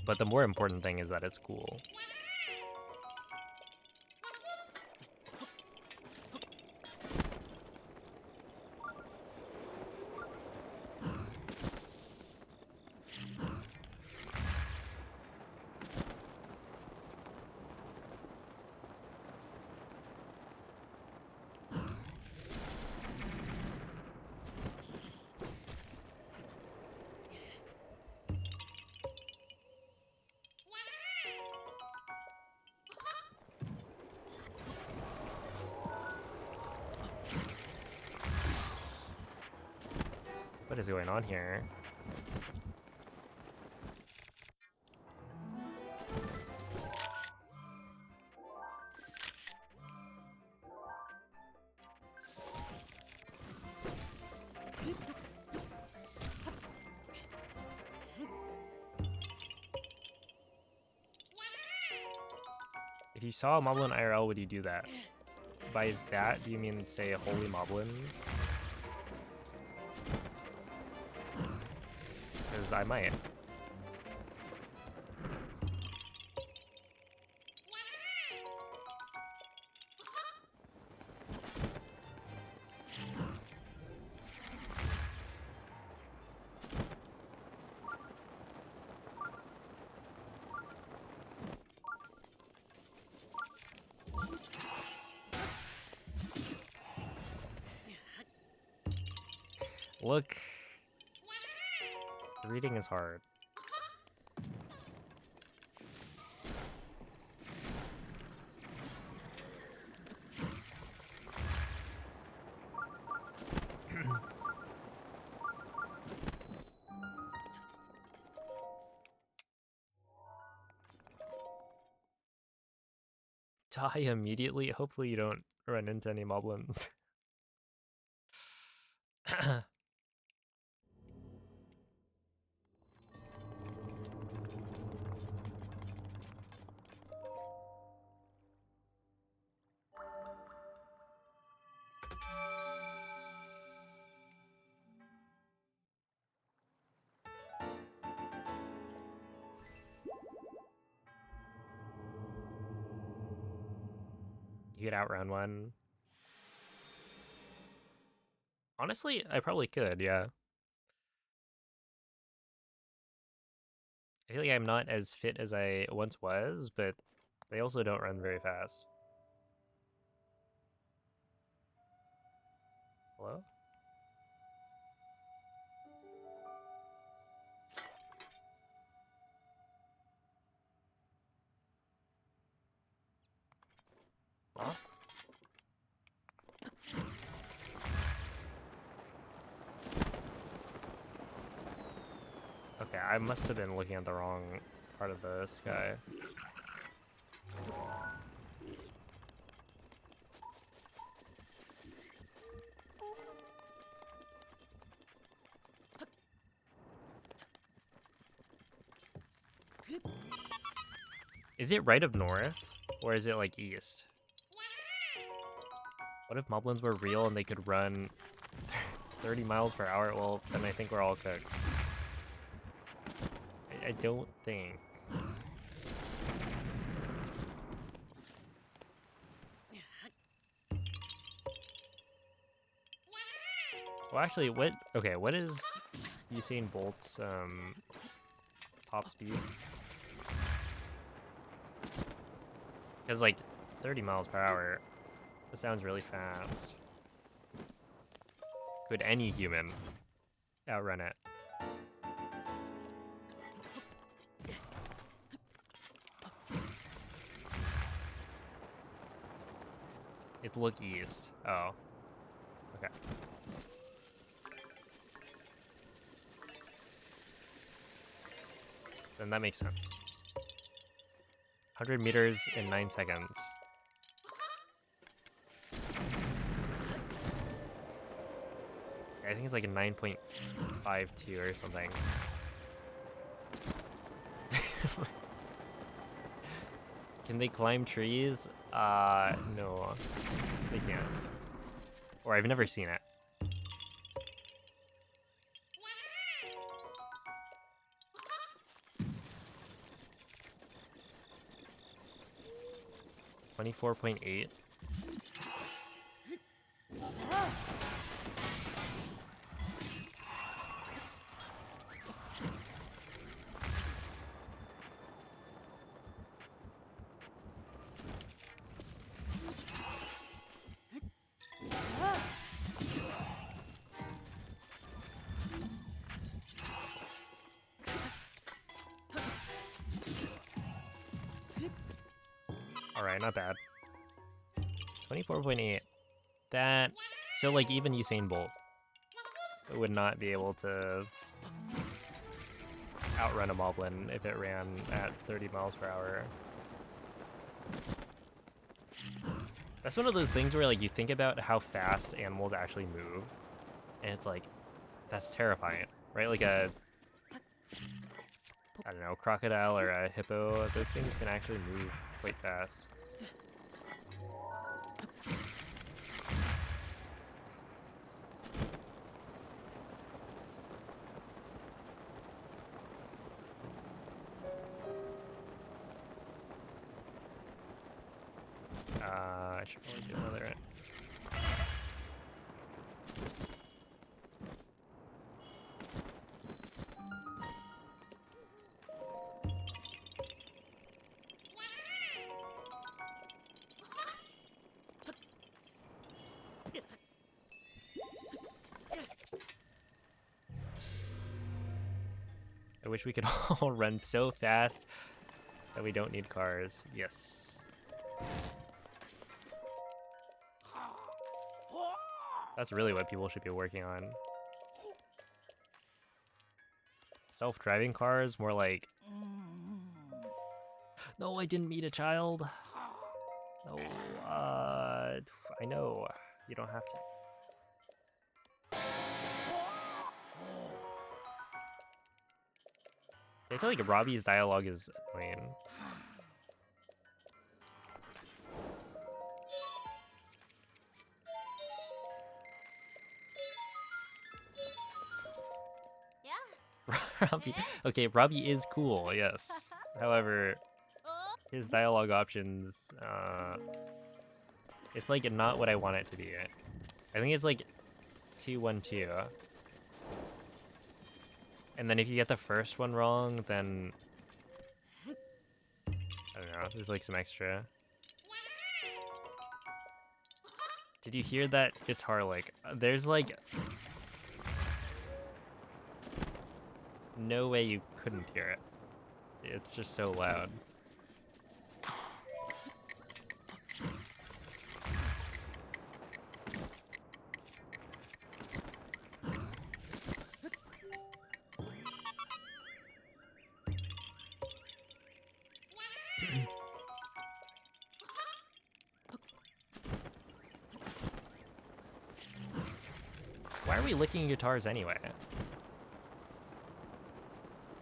But the more important thing is that it's cool. What is going on here? If you saw a moblin IRL, would you do that? By that, do you mean, say, holy moblins? Because I might. Look. Reading is hard. Die immediately? Hopefully you don't run into any moblins. You could outrun one. Honestly, I probably could, yeah. I feel like I'm not as fit as I once was, but they also don't run very fast. Hello? Huh? Okay, I must have been looking at the wrong part of the sky. Is it right of north? Or is it like east? What if moblins were real and they could run 30 miles per hour? Well, then I think we're all cooked. I don't think. Well, actually, what is Usain Bolt's top speed? Because like 30 miles per hour, that sounds really fast. Could any human outrun it? It look east. Oh. Okay. Then that makes sense. 100 meters in 9 seconds. I think it's like a 9.52 or something. Can they climb trees? No. They can't. Or I've never seen it. $24.8. Alright, not bad. 24.8. That... So, like, even Usain Bolt would not be able to outrun a moblin if it ran at 30 miles per hour. That's one of those things where, like, you think about how fast animals actually move, and it's like, that's terrifying, right? Like a... I don't know, crocodile or a hippo, those things can actually move quite fast. I should probably do another... wish we could all run so fast that we don't need cars. Yes. That's really what people should be working on. Self-driving cars, more like... No, I didn't meet a child. No, I know. You don't have to. I feel like Robbie's dialogue is annoying. Robbie, okay, Robbie is cool, yes. However, his dialogue options, it's like not what I want it to be. I think it's like 2-1-2. And then if you get the first one wrong, then I don't know, there's like some extra. Did you hear that guitar lick? There's like no way you couldn't hear it. It's just so loud. Why are we licking guitars anyway? I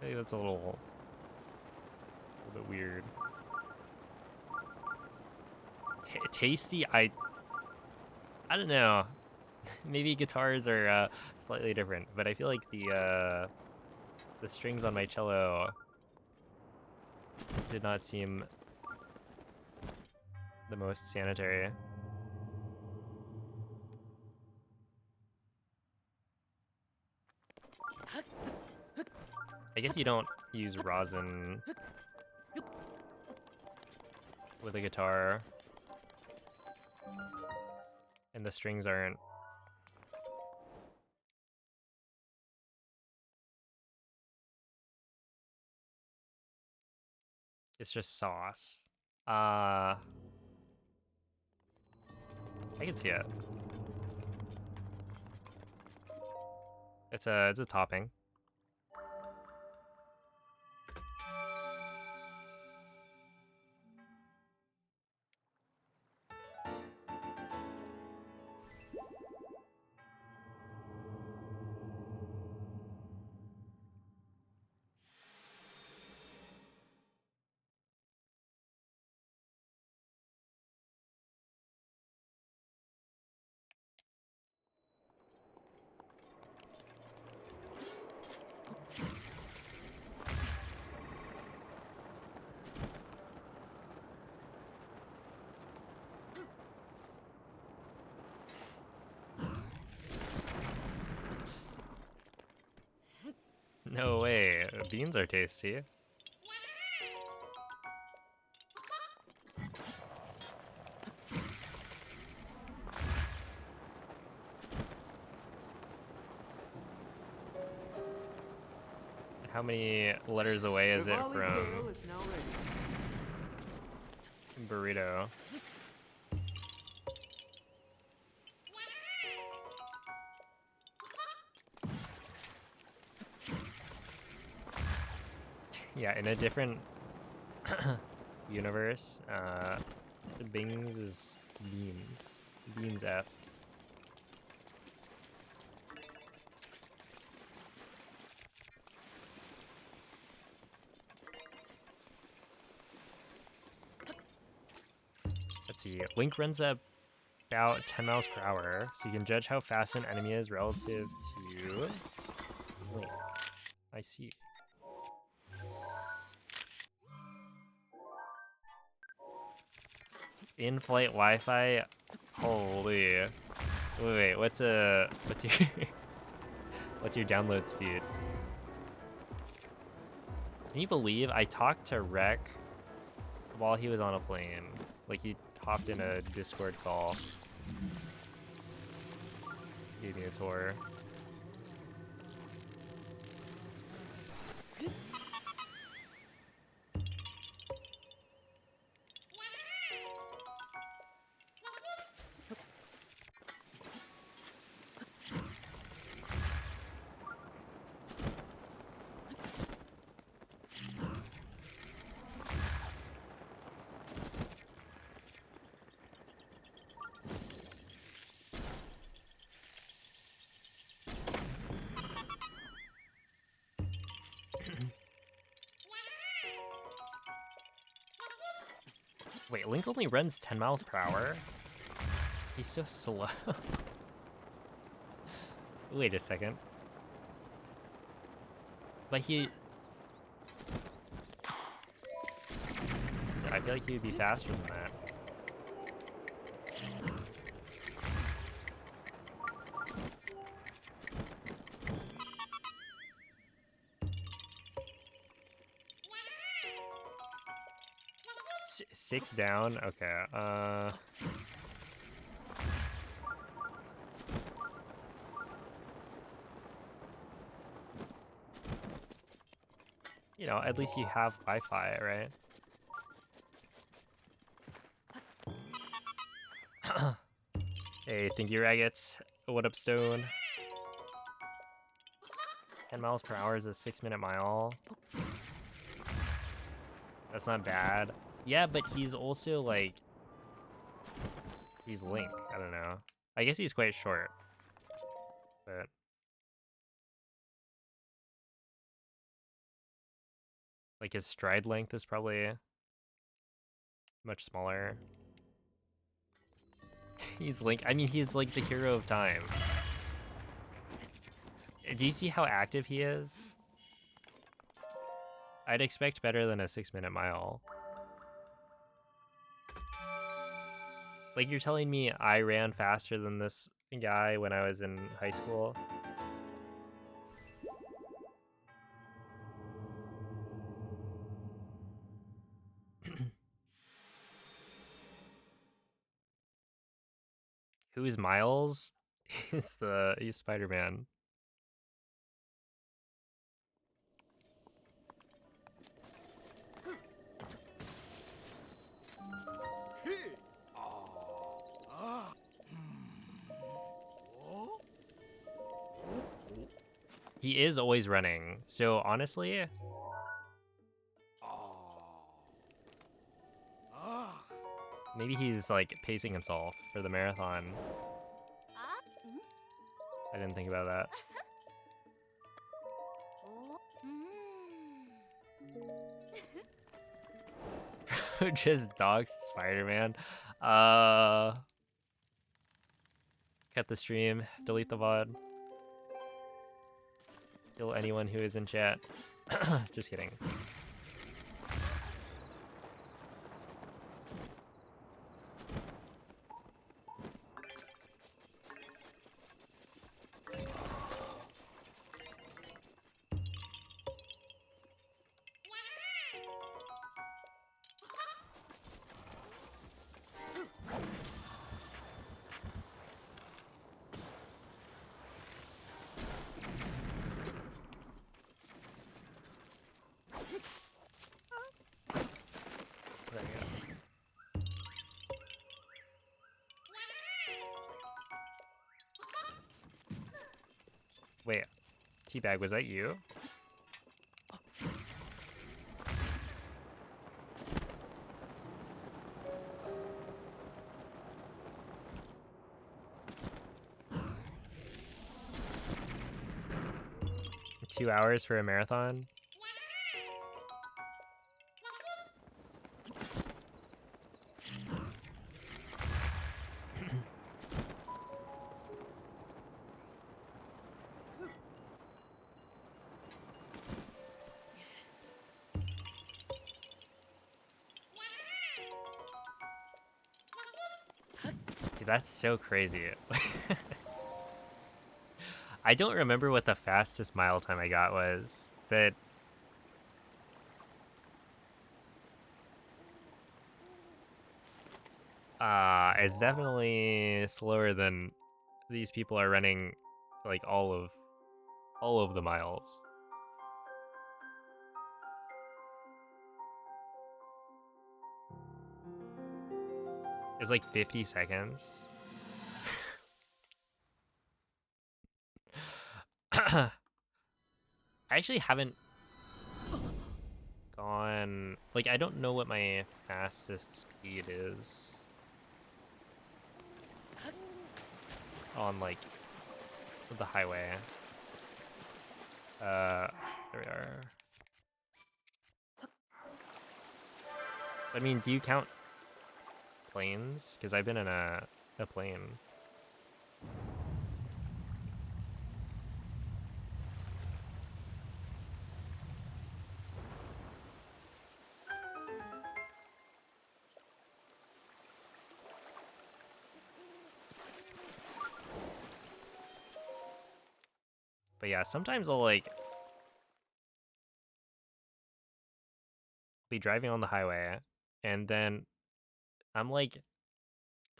think that's a little bit weird. Tasty? I don't know. Maybe guitars are slightly different, but I feel like the strings on my cello did not seem the most sanitary. I guess you don't use rosin with a guitar, and the strings aren't. It's just sauce. I can see it. It's a topping. No way, beans are tasty. How many letters away is it from is now ready. burrito? Yeah, in a different universe, Bings is beans. Beans F. Let's see. Link runs at about 10 miles per hour, so you can judge how fast an enemy is relative to Link. I see. In-flight Wi-Fi? Holy. Wait, what's your what's your download speed? Can you believe I talked to Rek while he was on a plane? Like, he hopped in a Discord call. Gave me a tour. Wait, Link only runs 10 miles per hour? He's so slow. Wait a second. But he... I feel like he would be faster than that. Six down? Okay, you know, at least you have Wi-Fi, right? Hey, thank you, Raggets. What up, Stone? 10 miles per hour is a 6-minute mile. That's not bad. Yeah, but he's also, like... He's Link. I don't know. I guess he's quite short. But... Like, his stride length is probably... much smaller. He's Link. I mean, he's, like, the hero of time. Do you see how active he is? I'd expect better than a 6-minute mile. Like, you're telling me I ran faster than this guy when I was in high school? Who is Miles? He's Spider-Man. He is always running, so honestly, maybe he's like pacing himself for the marathon. I didn't think about that. Just dogs Spider-Man. Cut the stream, delete the VOD. Kill anyone who is in chat. Just kidding. There we go. Wait, Teabag, was that you? Two hours for a marathon? Dude, that's so crazy. I don't remember what the fastest mile time I got was, but it's definitely slower than these people are running like all of the miles. It's like 50 seconds. I actually haven't gone, like, I don't know what my fastest speed is on like the highway. There we are. I mean, do you count planes? Because I've been in a plane. But yeah, sometimes I'll like be driving on the highway and then I'm like,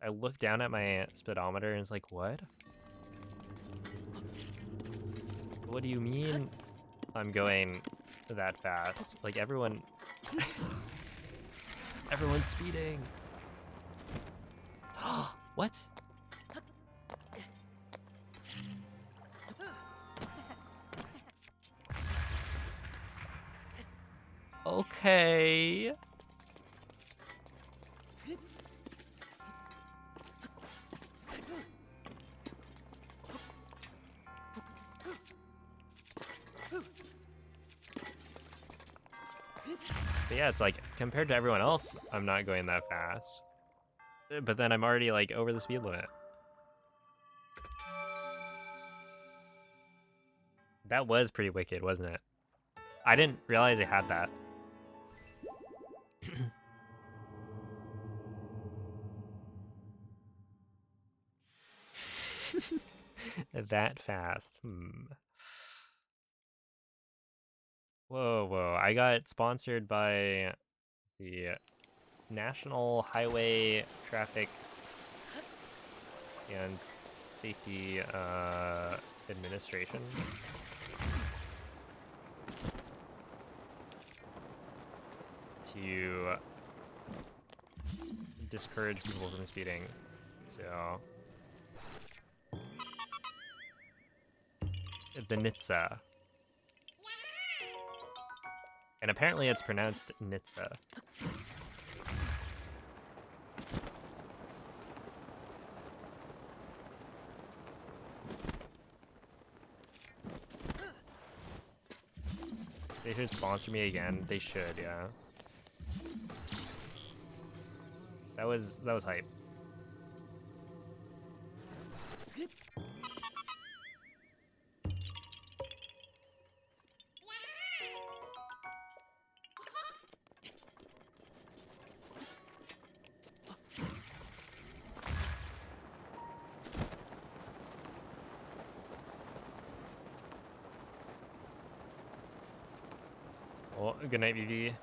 I look down at my speedometer and it's like, what? What do you mean I'm going that fast? Like everyone's speeding. What? Okay. But yeah, it's like, compared to everyone else, I'm not going that fast. But then I'm already like over the speed limit. That was pretty wicked, wasn't it? I didn't realize it had that. That fast. Whoa, whoa. I got sponsored by the National Highway Traffic and Safety Administration. To discourage people from speeding. So Benitza. And apparently it's pronounced Nitsa. They should sponsor me again. They should, yeah. That was hype. Well, good night, BB.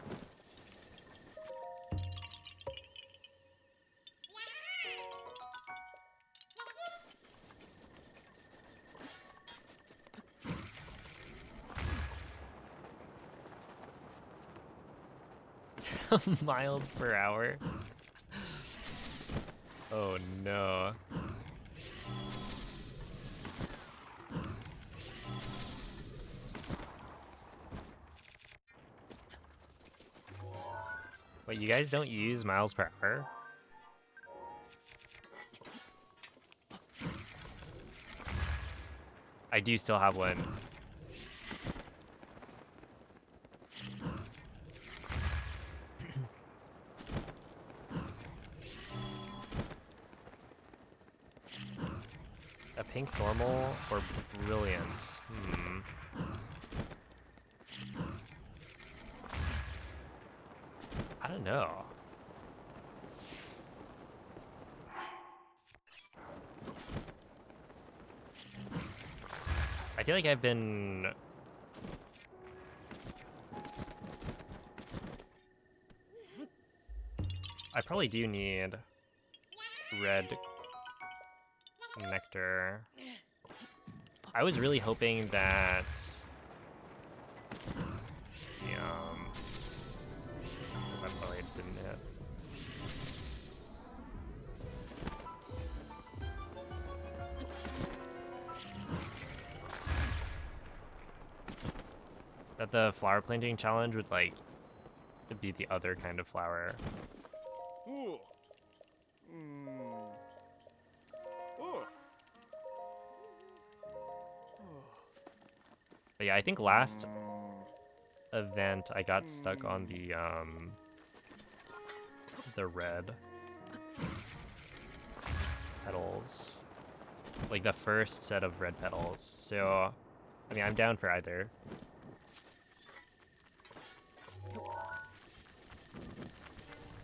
Miles per hour. Oh no. Wait, you guys don't use miles per hour? I do still have one. A pink normal or brilliant? I don't know. I feel like I've been... I probably do need red nectar. I was really hoping that the that probably didn't hit. That the flower planting challenge would like be the other kind of flower. Ooh. Oh. But yeah, I think last event I got stuck on the red. petals. Like the first set of red petals. So, I mean, I'm down for either.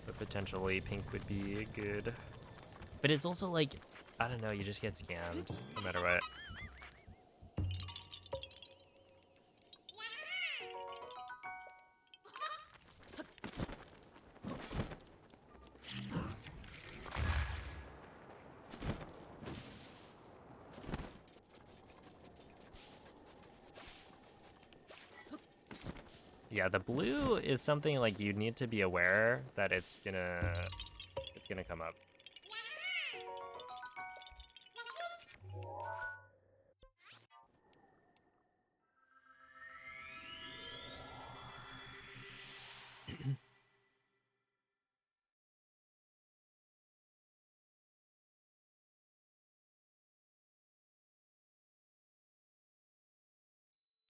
But potentially pink would be good. But it's also like, I don't know, you just get scammed no matter what. Yeah, the blue is something like you need to be aware that it's gonna come up.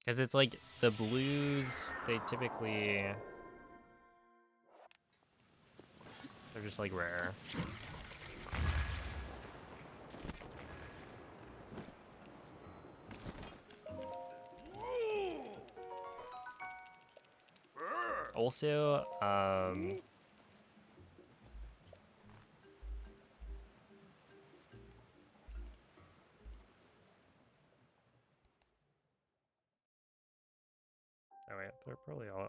Because it's like the blues, they typically, they're just like rare. Also, oh wait, they're probably all.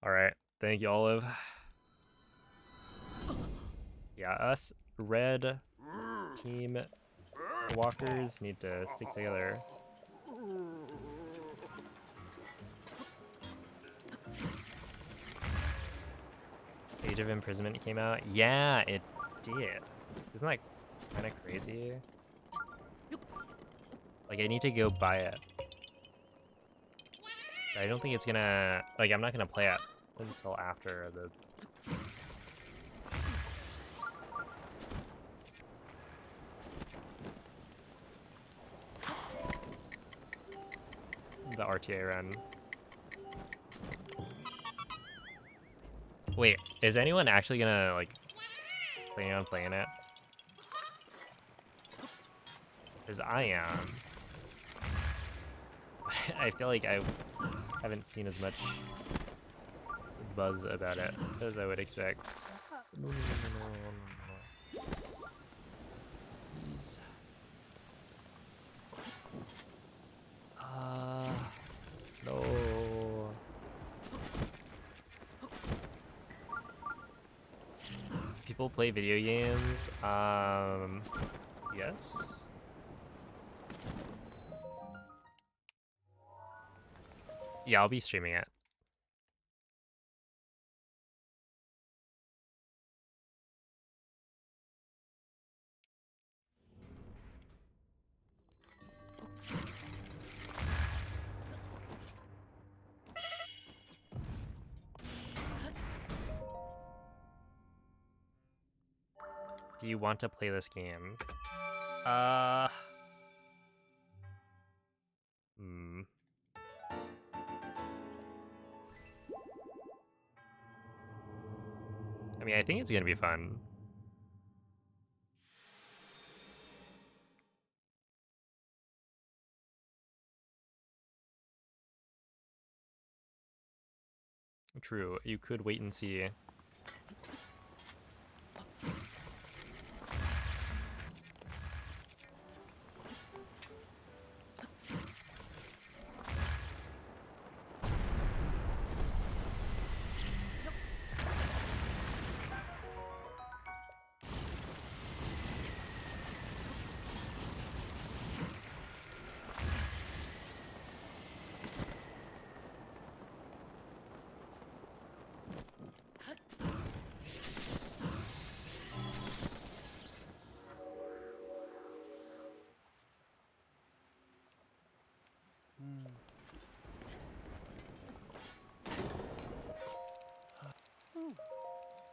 All right, thank you, Olive. Yeah, us red team walkers need to stick together. Age of Imprisonment came out. Yeah, it did. Isn't that kind of crazy? Like, I need to go buy it. I don't think it's gonna, like, I'm not gonna play it until after the RTA run. Wait, is anyone actually gonna, like, plan on playing it? Because I am. I feel like I haven't seen as much buzz about it as I would expect. No. Please. No. People play video games? Yes. Yeah, I'll be streaming it. Do you want to play this game? Hmm. I mean, I think it's gonna be fun. True, you could wait and see.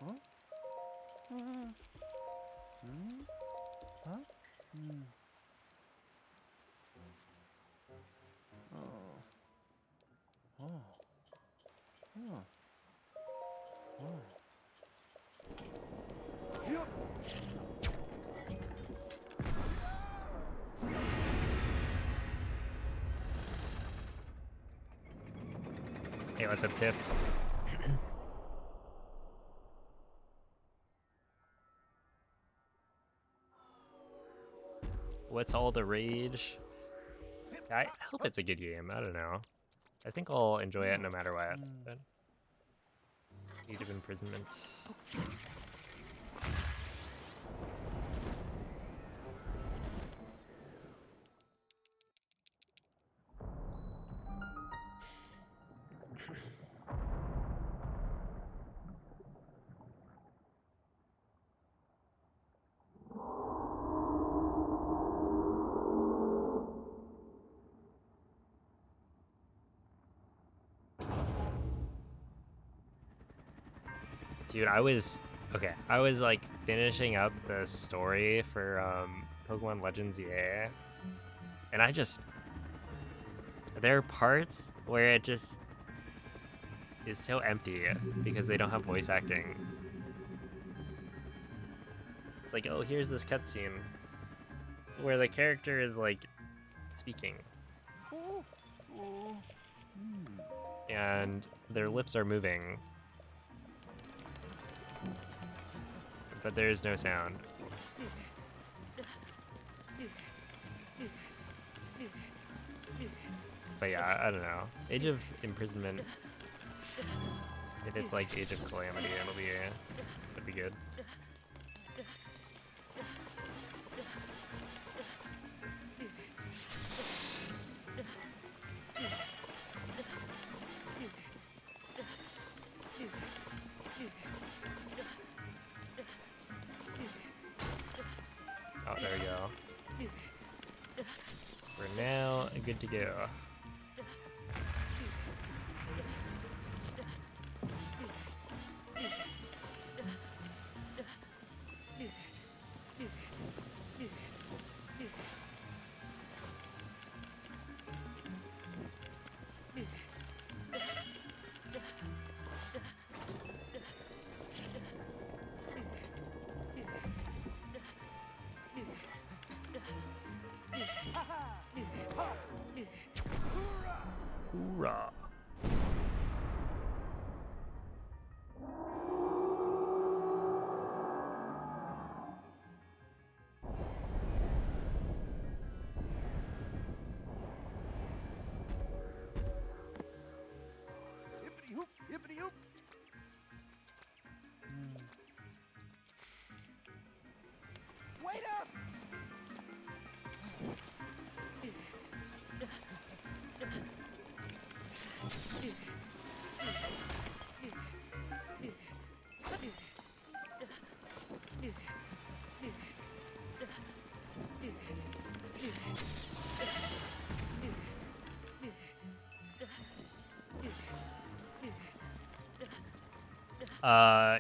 Huh? Huh? Oh. Oh. Huh. Oh. Yep. Hey, what's up, Tiff? What's all the rage? I hope it's a good game. I don't know. I think I'll enjoy it no matter what. But Age of Imprisonment. Dude, I was like finishing up the story for Pokemon Legends EA, and there are parts where it just is so empty because they don't have voice acting. It's like, oh, here's this cutscene where the character is like speaking, and their lips are moving, but there is no sound. But yeah, I don't know. Age of Imprisonment. If it's like Age of Calamity, it'll be good. Oh, there we go. We're now good to go. Hoorah! Hippity hoop, hippity hoop. Wait up!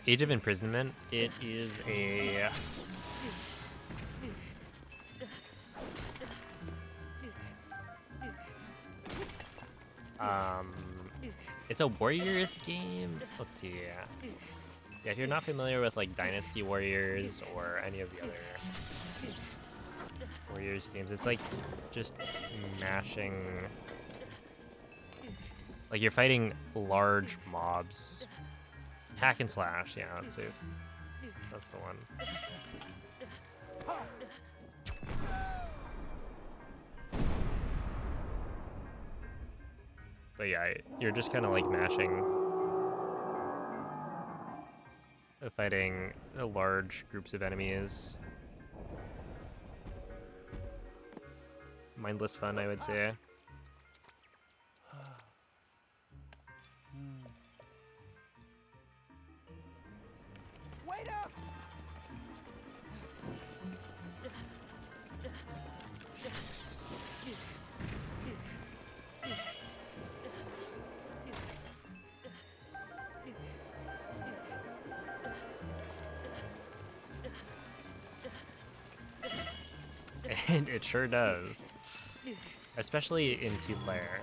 Age of Imprisonment. It is a it's a Warriors game. Let's see. Yeah, if you're not familiar with like Dynasty Warriors or any of the other Warriors games, it's like just mashing. Like you're fighting large mobs. Hack and slash, yeah, that's it. That's the one. But yeah, you're just kind of like mashing, fighting large groups of enemies. Mindless fun, I would say. Wait up! And it sure does. Especially in two-player.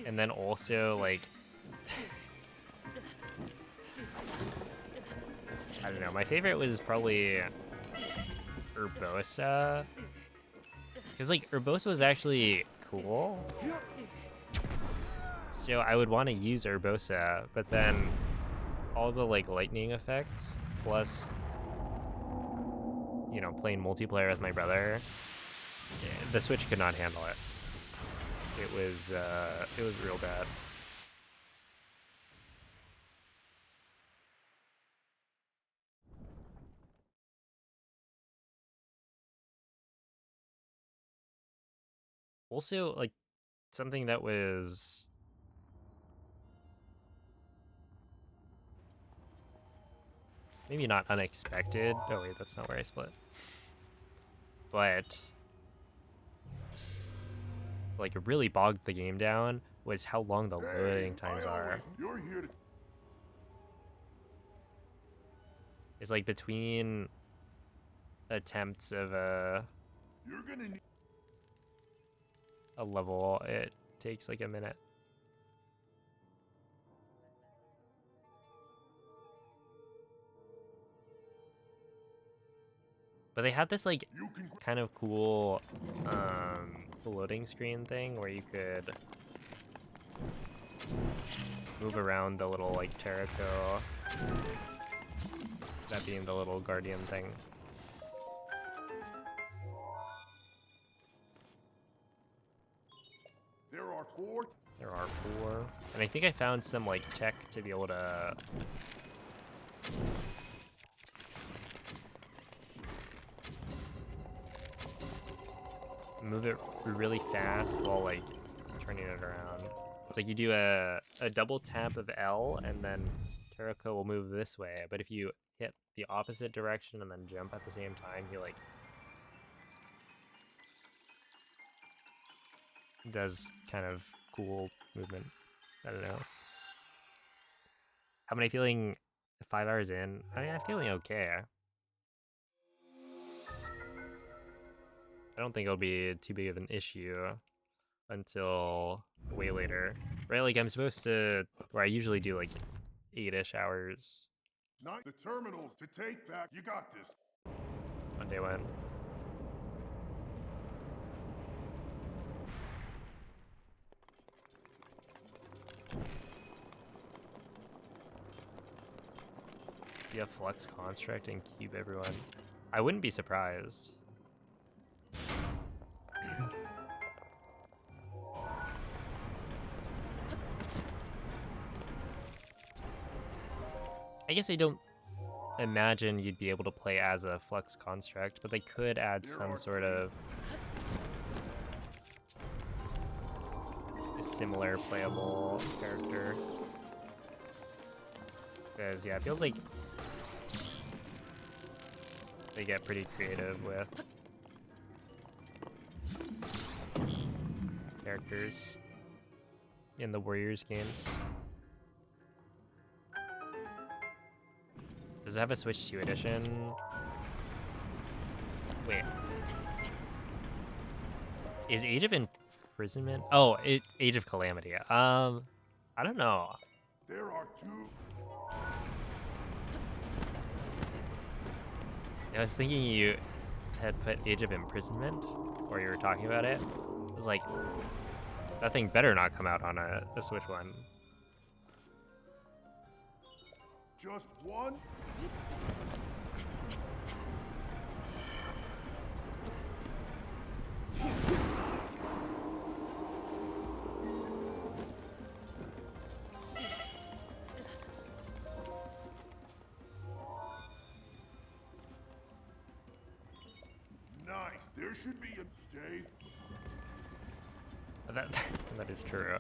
And then also, like, I don't know, my favorite was probably Urbosa. Because, like, Urbosa was actually cool. So I would want to use Urbosa, but then all the, like, lightning effects, plus, you know, playing multiplayer with my brother, the Switch could not handle it. It was real bad. Also, like, something that was maybe not unexpected. Oh wait, that's not where I split. But like, it really bogged the game down was how long the loading times are. You're here to... It's like between attempts of You're gonna need... a level, it takes like a minute. But they had this like You can... kind of cool loading screen thing where you could move around the little like Terraco, that being the little guardian thing. There are 4... There are 4. And I think I found some like tech to be able to move it really fast while like turning it around. It's like you do a double tap of L and then Terraco will move this way, but if you hit the opposite direction and then jump at the same time, he like does kind of cool movement. I don't know. How am I feeling 5 hours in? I mean, I'm feeling okay. I don't think it'll be too big of an issue until way later. Right, like I'm supposed to, or I usually do like 8-ish hours Not the terminals to take back. You got this. on day 1. You have Flux Construct and cube everyone. I wouldn't be surprised. I guess I don't imagine you'd be able to play as a Flux Construct, but they could add some sort of a similar playable character. Because, yeah, it feels like they get pretty creative with characters in the Warriors games. Does it have a Switch 2 edition? Wait. Is Age of Imprisonment? Oh, Age of Calamity. I don't know. There are 2... I was thinking you had put Age of Imprisonment, or you were talking about it. I was like, that thing better not come out on a Switch one. Just one? Nice. There should be a stay. That that is true.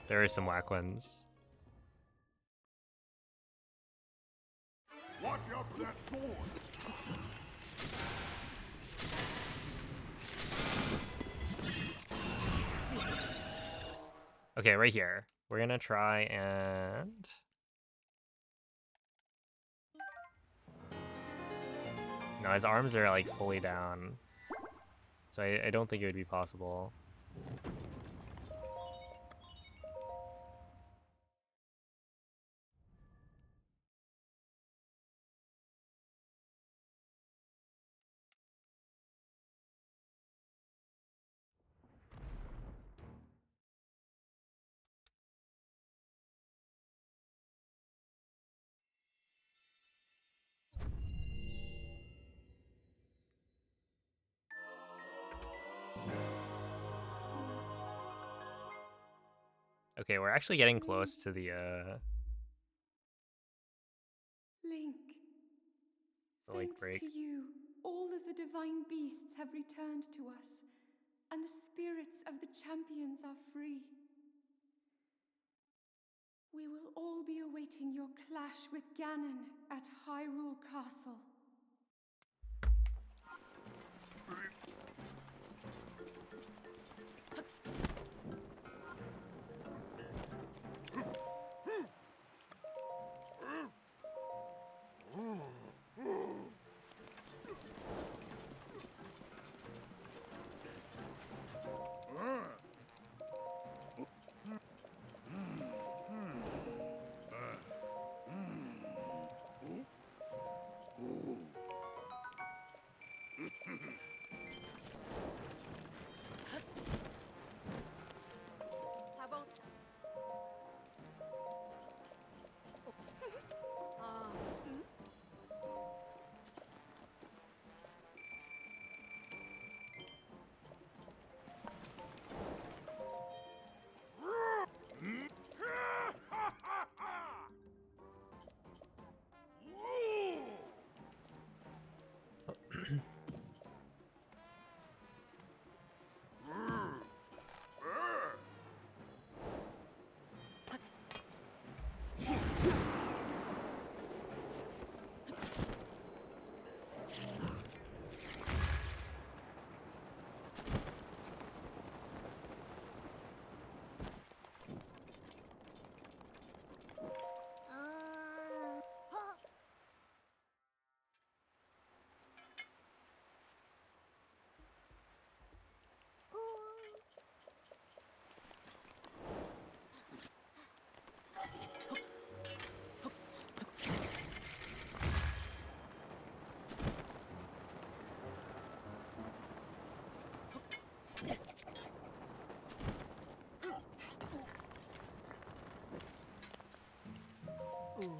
There are some whack ones. Watch out for that sword! Okay, right here. We're gonna try and... No, his arms are like fully down. So I don't think it would be possible. Okay, we're actually getting close to the Link, like thanks break. to you, all of the divine beasts have returned to us, and the spirits of the champions are free. We will all be awaiting your clash with Ganon at Hyrule Castle.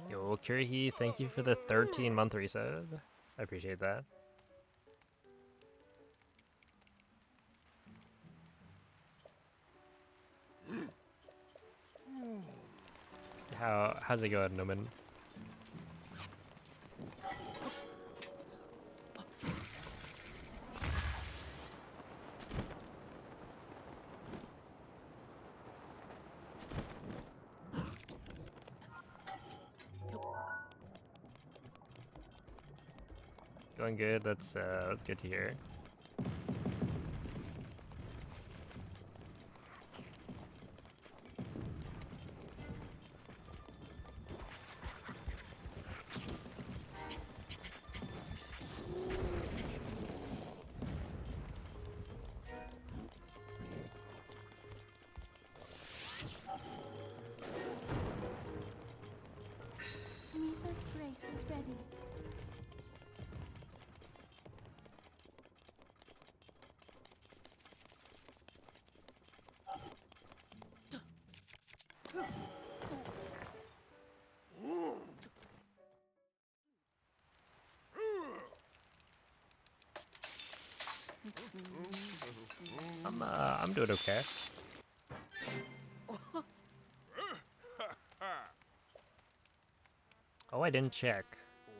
Yo, Kirihi, thank you for the 13-month resub. I appreciate that. How's it going, Noman? Going good. That's good to hear. Neva's grace is ready. I'm doing okay. Oh, I didn't check.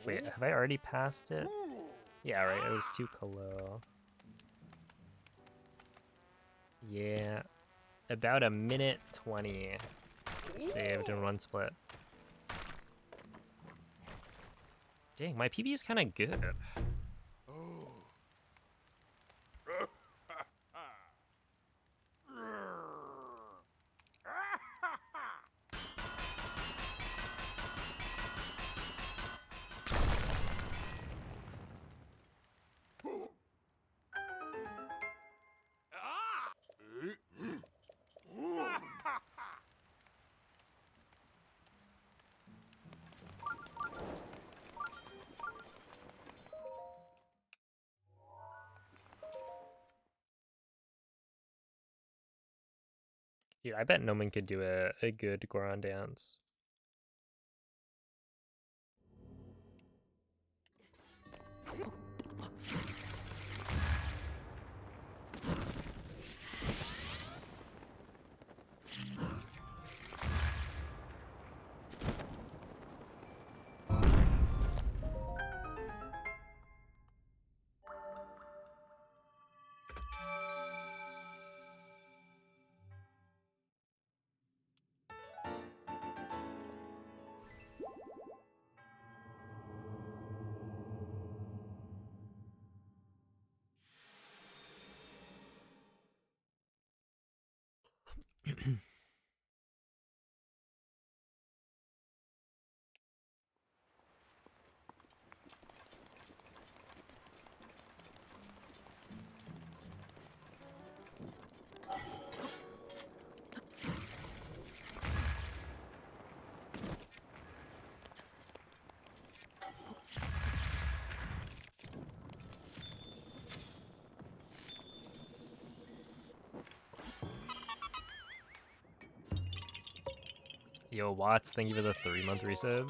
Wait, have I already passed it? Yeah, right. It was too low. Yeah, about a minute 20 saved in one split. Dang, my PB is kind of good. Dude, I bet Noman could do a good Goron dance. Yo, Watts, thank you for the 3-month resub.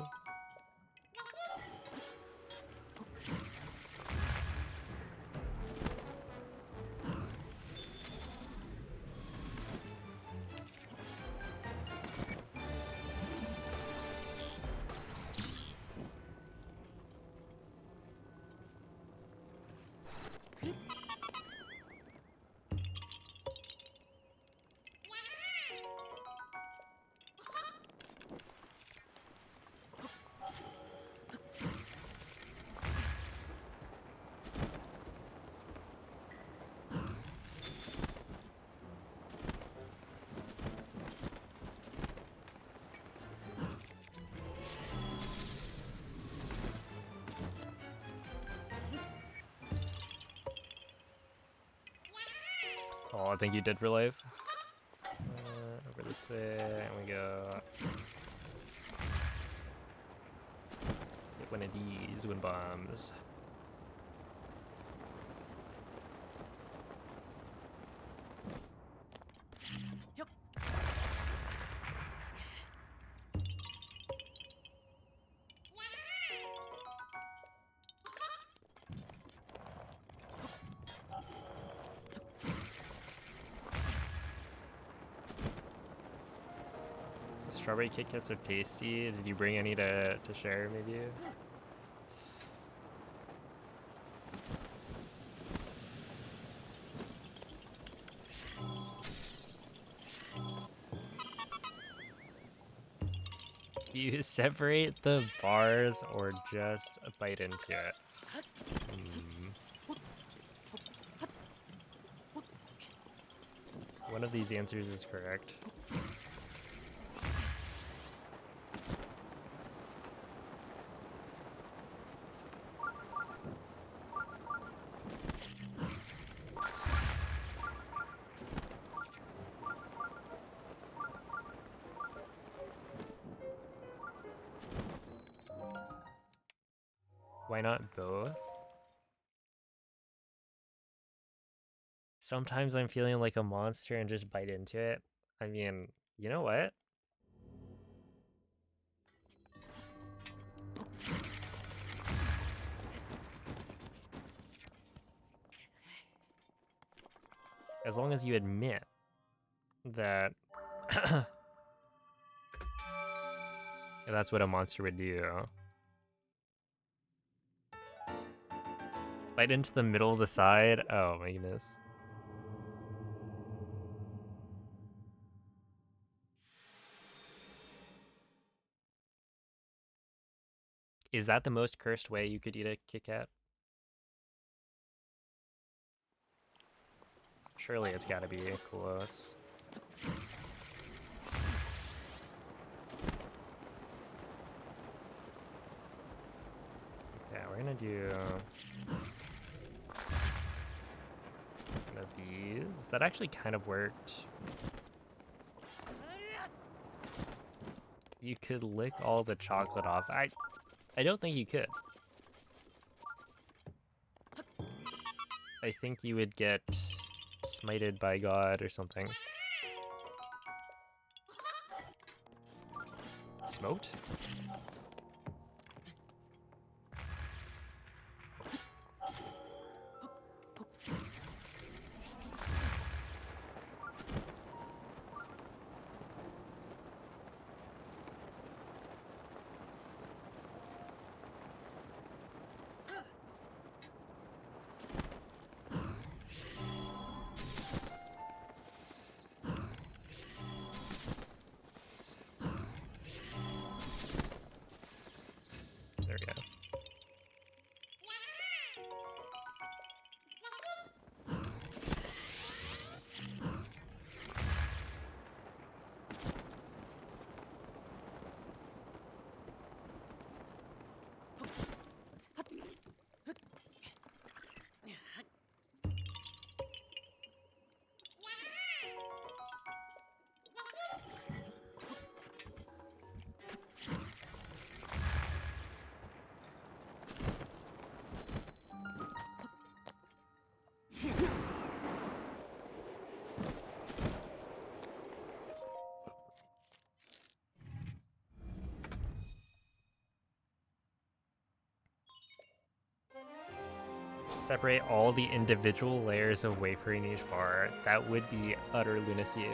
Oh, I think you did for life. Over this way, and we go. Get one of these wind bombs. Strawberry Kit Kats are tasty. Did you bring any to share, maybe? Do you separate the bars or just bite into it? One of these answers is correct. Why not both? Sometimes I'm feeling like a monster and just bite into it. I mean, you know what? As long as you admit that that's what a monster would do. Bite into the middle of the side? Oh my goodness. Is that the most cursed way you could eat a Kit Kat? Surely it's gotta be close. Okay, we're gonna do one of these. That actually kind of worked. You could lick all the chocolate off. I don't think you could. I think you would get smited by God or something. Smoked? There we go. Separate all the individual layers of wafer in each bar. That would be utter lunacy.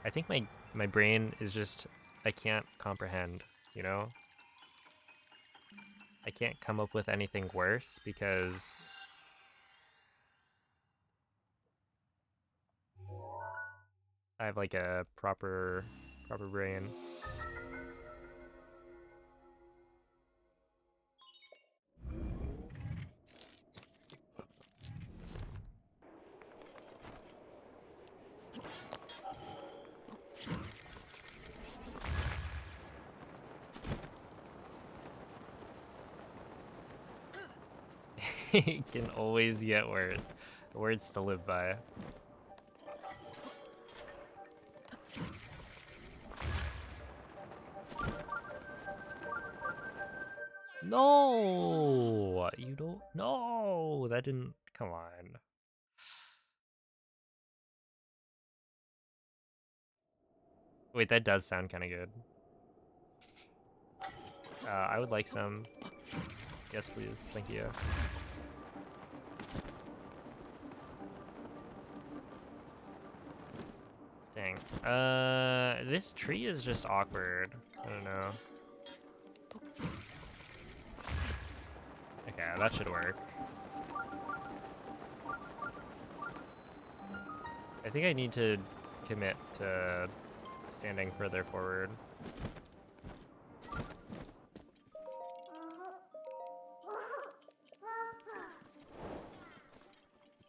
I think my brain is just, I can't comprehend, you know? I can't come up with anything worse because I have like a proper brain. It can always get worse. Words to live by. No, you don't. No, that didn't. Come on. Wait, that does sound kind of good. I would like some. Yes, please. Thank you. Dang. This tree is just awkward. I don't know. Okay, that should work. I think I need to commit to standing further forward.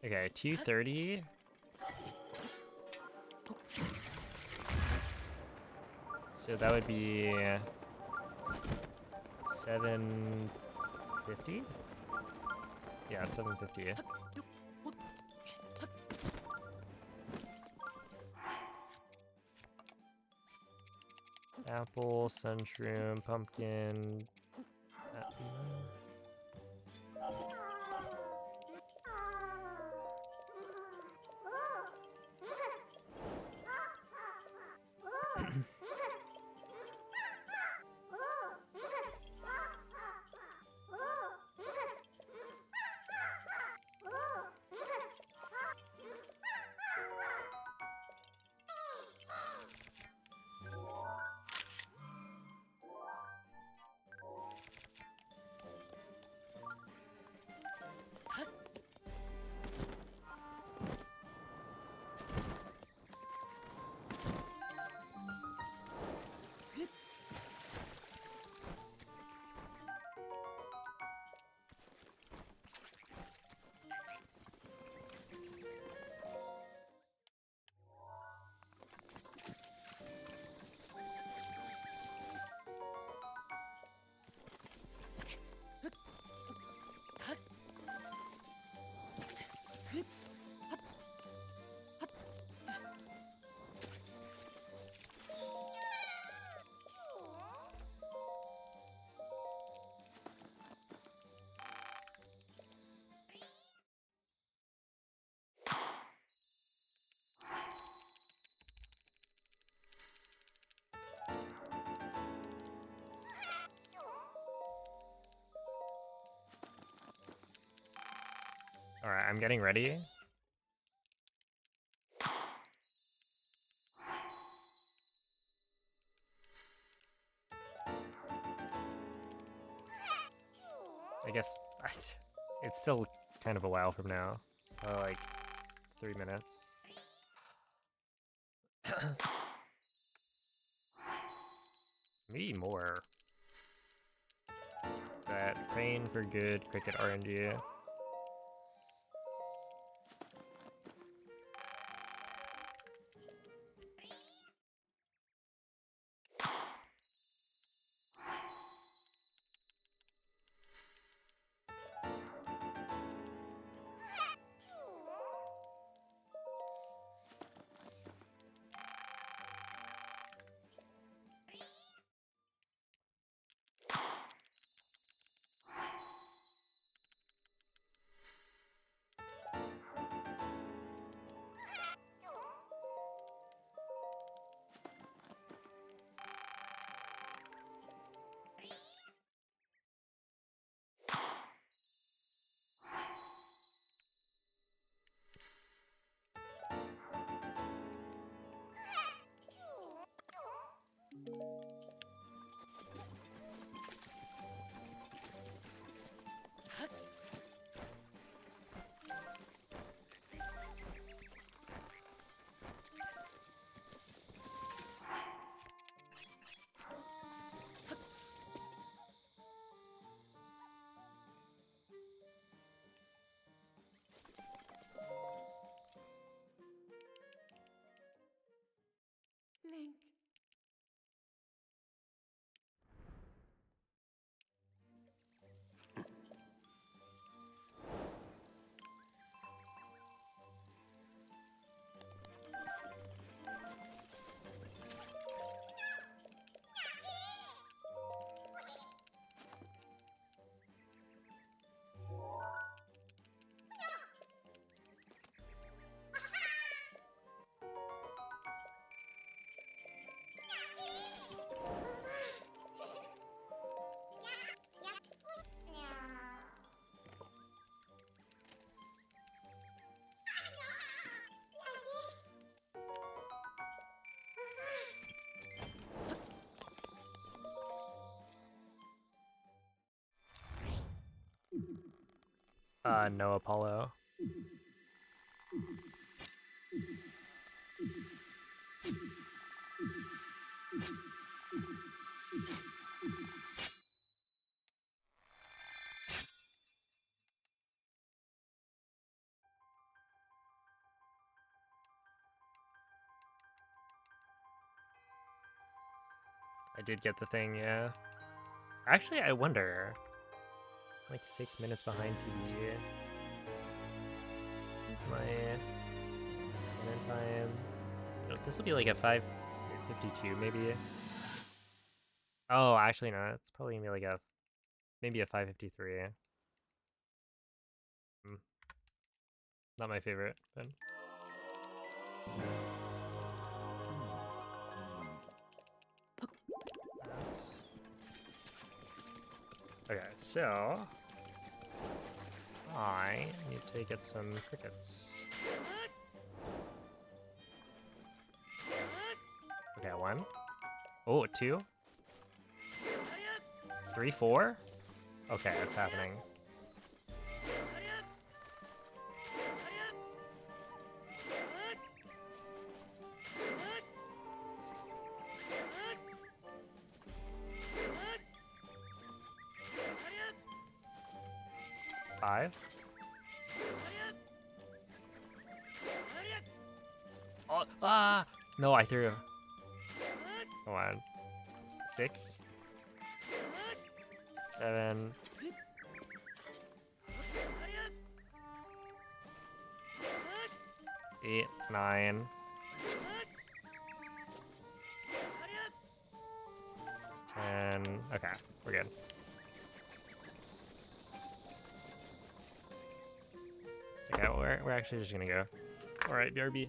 Okay, 230. So that would be 750? Yeah, 750. Apple, sunshroom, pumpkin. Alright, I'm getting ready. I guess it's still kind of a while from now. Like 3 minutes. Maybe more. That praying for good cricket RNG. Link. No Apollo. I did get the thing, yeah. Actually, I wonder. Like 6 minutes behind PB. Is my run time? This will be like a 5:52 maybe. Oh, actually no. It's probably gonna be like a maybe a 5:53. Not my favorite, but okay. So I need to get some crickets. Okay, 1. Oh, 2. 3, 4. Okay, it's happening. Five. Oh, ah! No, I threw. Come on. 6. 7. 8, 9. 10. Okay, we're good. Okay, we're actually just gonna go. All right, BRB.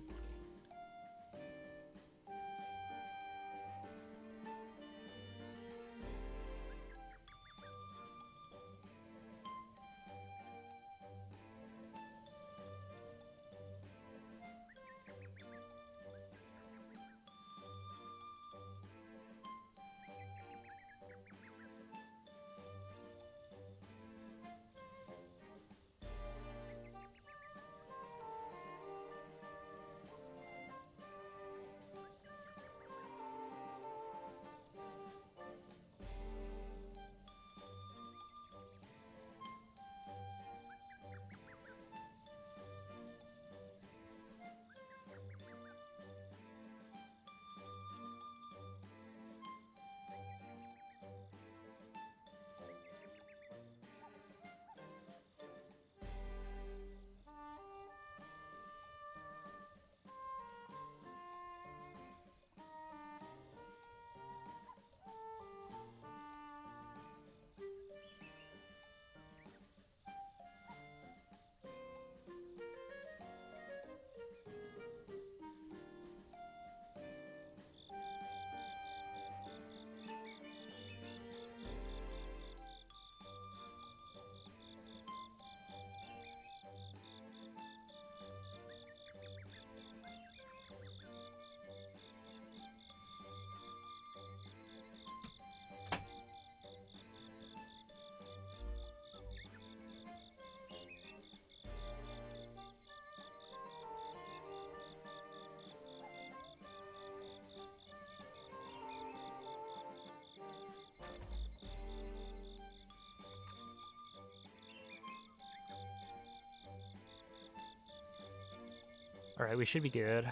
Alright, we should be good.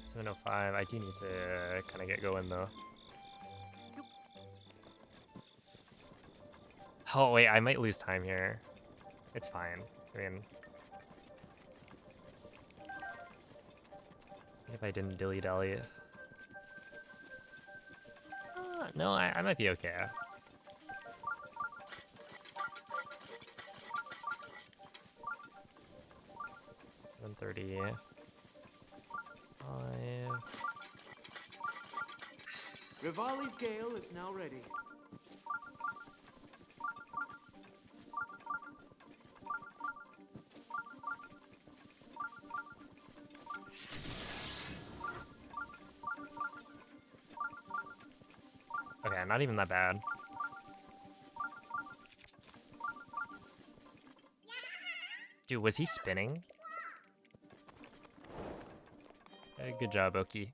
7:05. I do need to kind of get going though. Oh wait, I might lose time here. It's fine. I mean, if I didn't dilly dally. No, I might be okay. 1:30. 5. Rivali's gale is now ready. Okay, not even that bad. Dude, was he spinning? Good job, Oki.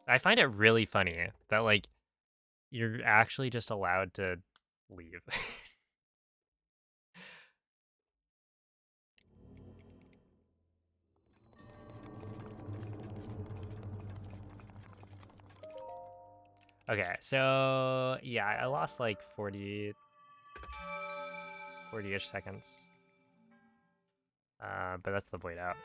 I find it really funny that, like, you're actually just allowed to leave. Okay, so yeah, I lost like 40-ish seconds. But that's the void out.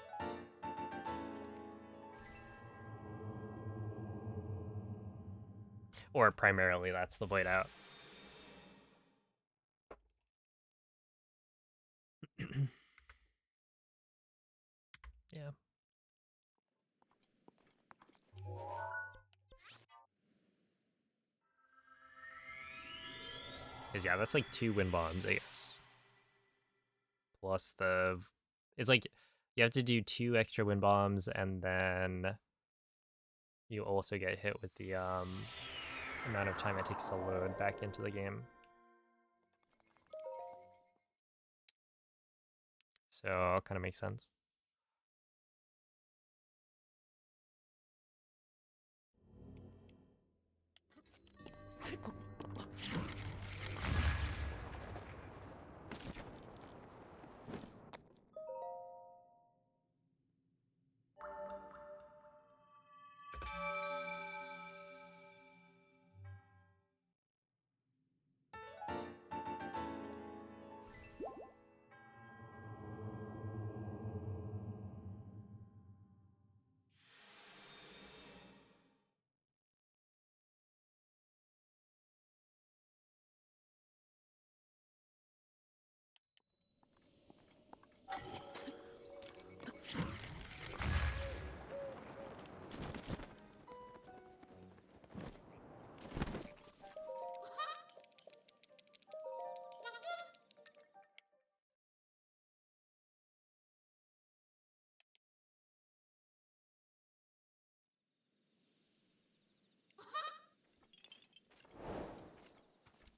Or primarily that's the void out. Yeah. Cause yeah, that's like 2 wind bombs, I guess. Plus the, it's like you have to do 2 extra wind bombs, and then you also get hit with the amount of time it takes to load back into the game. So kind of makes sense.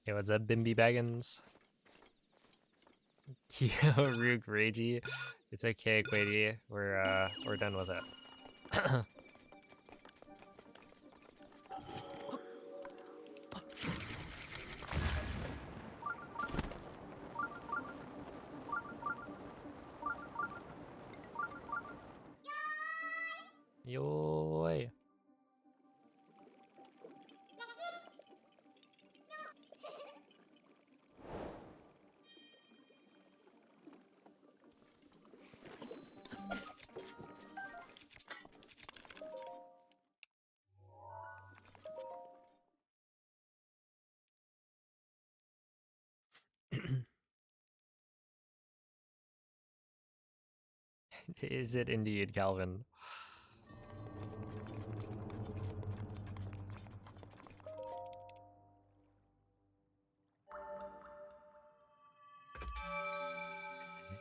Hey, what's up, Bimby Baggins? Yo, Rook Ragey. It's okay, Quady. We're done with it. Yoy. Is it indeed, Calvin?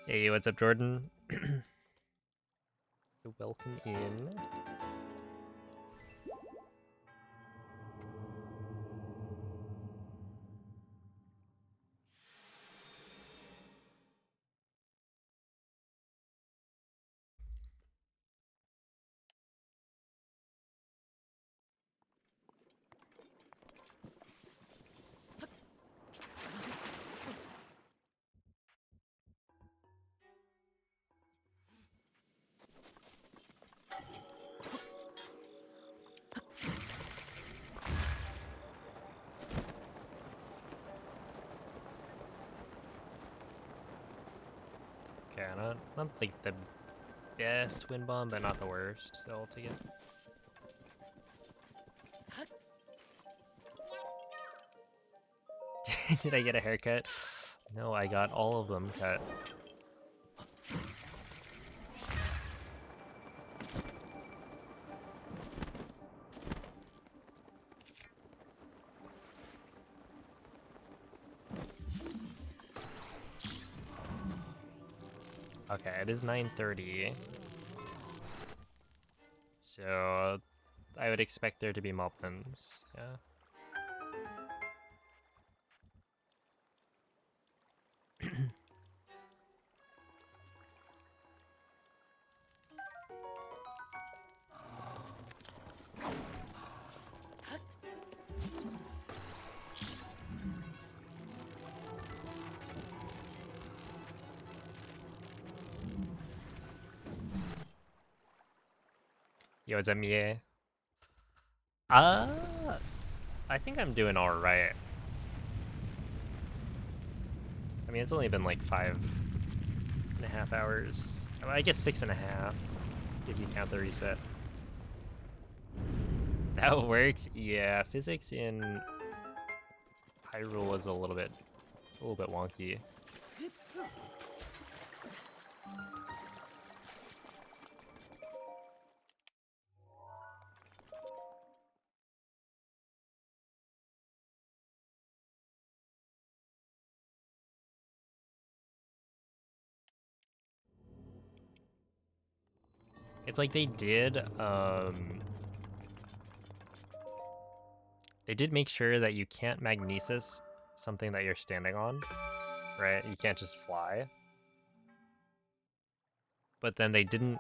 Hey, what's up, Jordan? Welcome in. Yeah, not like the best wind bomb, but not the worst. So I'll take it. Did I get a haircut? No, I got all of them cut. Okay, it is 9:30. So I would expect there to be moblins, yeah. Yo, it's Mie. I think I'm doing alright. I mean, it's only been like 5.5 hours. I guess 6.5, if you count the reset. That works? Yeah, physics in Hyrule is a little bit wonky. It's like they did make sure that you can't magnesis something that you're standing on, right? You can't just fly. But then they didn't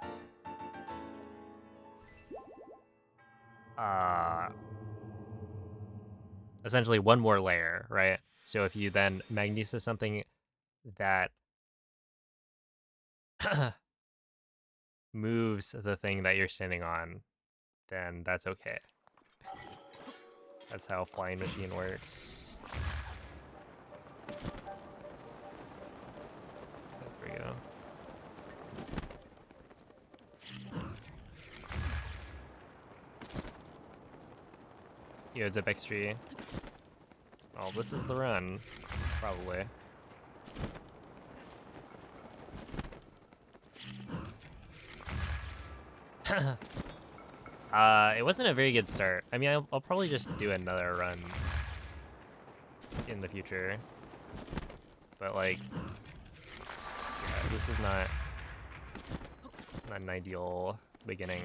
essentially one more layer, right? So if you then magnesis something that moves the thing that you're standing on, then that's okay. That's how Flying Machine works. There we go. Yo, it's a X3. Oh, this is the run, probably. It wasn't a very good start. I mean, I'll probably just do another run in the future. But like, yeah, this is not an ideal beginning.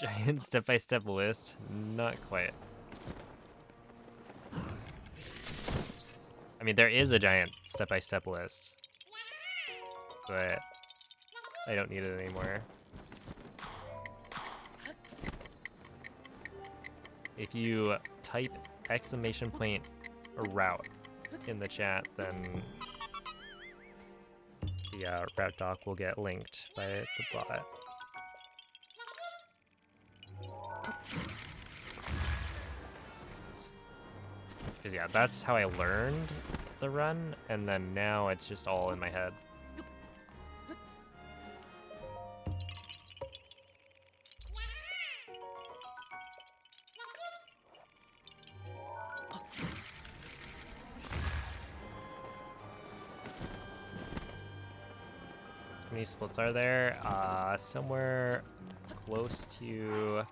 Giant step-by-step list? Not quite. I mean, there is a giant step-by-step list, but I don't need it anymore. If you type !route in the chat, then the route doc will get linked by the bot. Because yeah, that's how I learned the run, and then now it's just all in my head. How many splits are there? Somewhere close to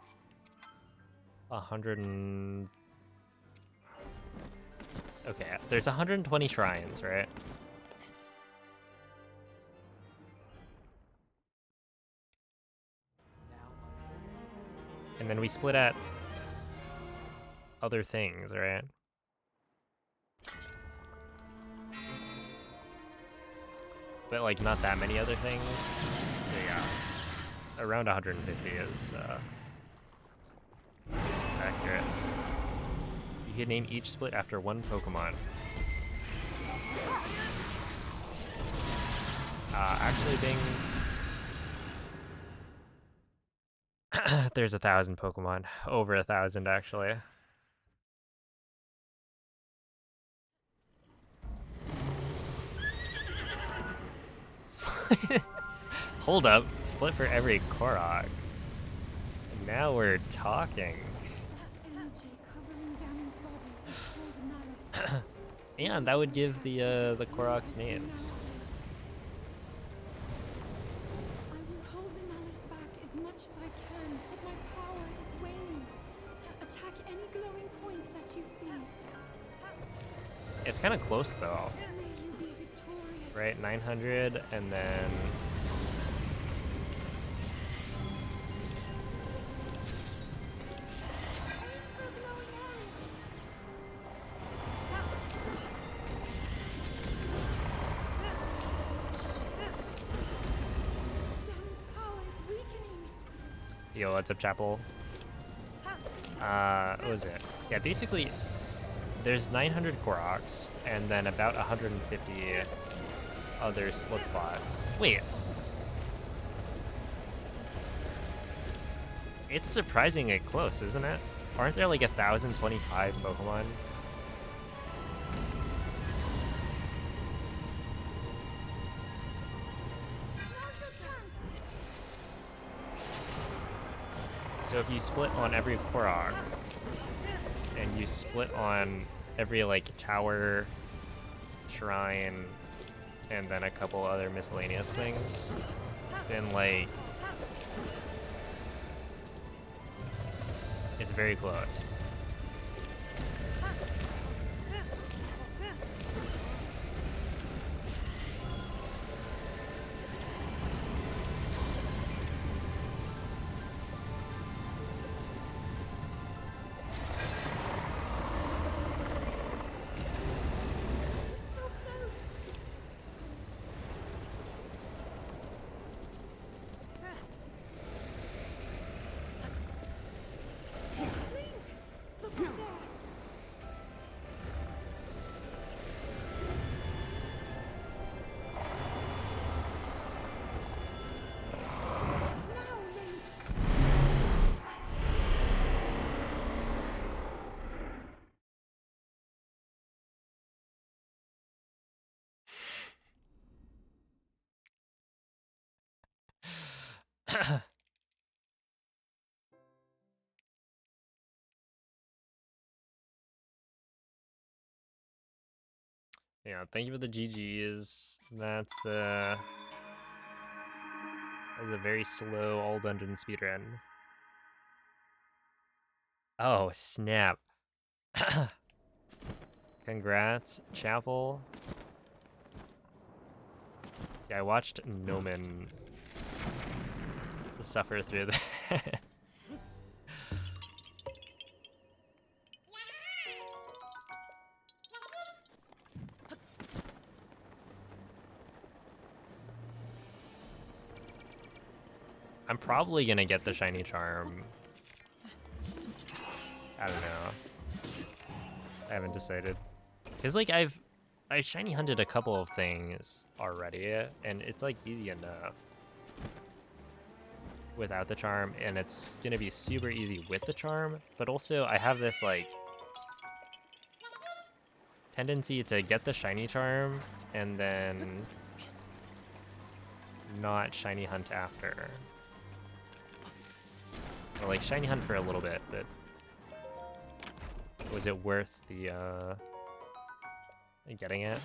100 and... Okay, there's 120 shrines, right? And then we split at other things, right? But like not that many other things. So yeah, around 150 is accurate. You can name each split after one Pokemon. Actually, Bings. There's 1,000 Pokemon. Over 1,000, actually. Hold up. Split for every Korok. Now we're talking. That energy covering Ganon's body is called malice. And that would give the Korok's names. I will hold the malice back as much as I can, but my power is waning. Attack any glowing points that you see. It's kind of close though, May you be victorious. right? 900 and then Aim for glowing areas. Ganon's power is weakening. yo, what's up, Chapel? What was it? Yeah, basically, there's 900 Koroks and then about 150 other split spots. Wait. It's surprisingly close, isn't it? Aren't there like 1,025 Pokemon? So if you split on every Korok, and you split on every like tower, shrine, and then a couple other miscellaneous things, then like it's very close. So close. Link! Look up there. Now, Link! Yeah, thank you for the GGs. That's a very slow all dungeon speedrun. Oh, snap. Congrats, Chapel. Yeah, I watched Noman suffer through that. I'm probably gonna get the shiny charm. I don't know. I haven't decided. Cause like I shiny hunted a couple of things already, and it's like easy enough without the charm, and it's gonna be super easy with the charm. But also I have this like tendency to get the shiny charm and then not shiny hunt after. Or like shiny hunt for a little bit, but was it worth the getting it?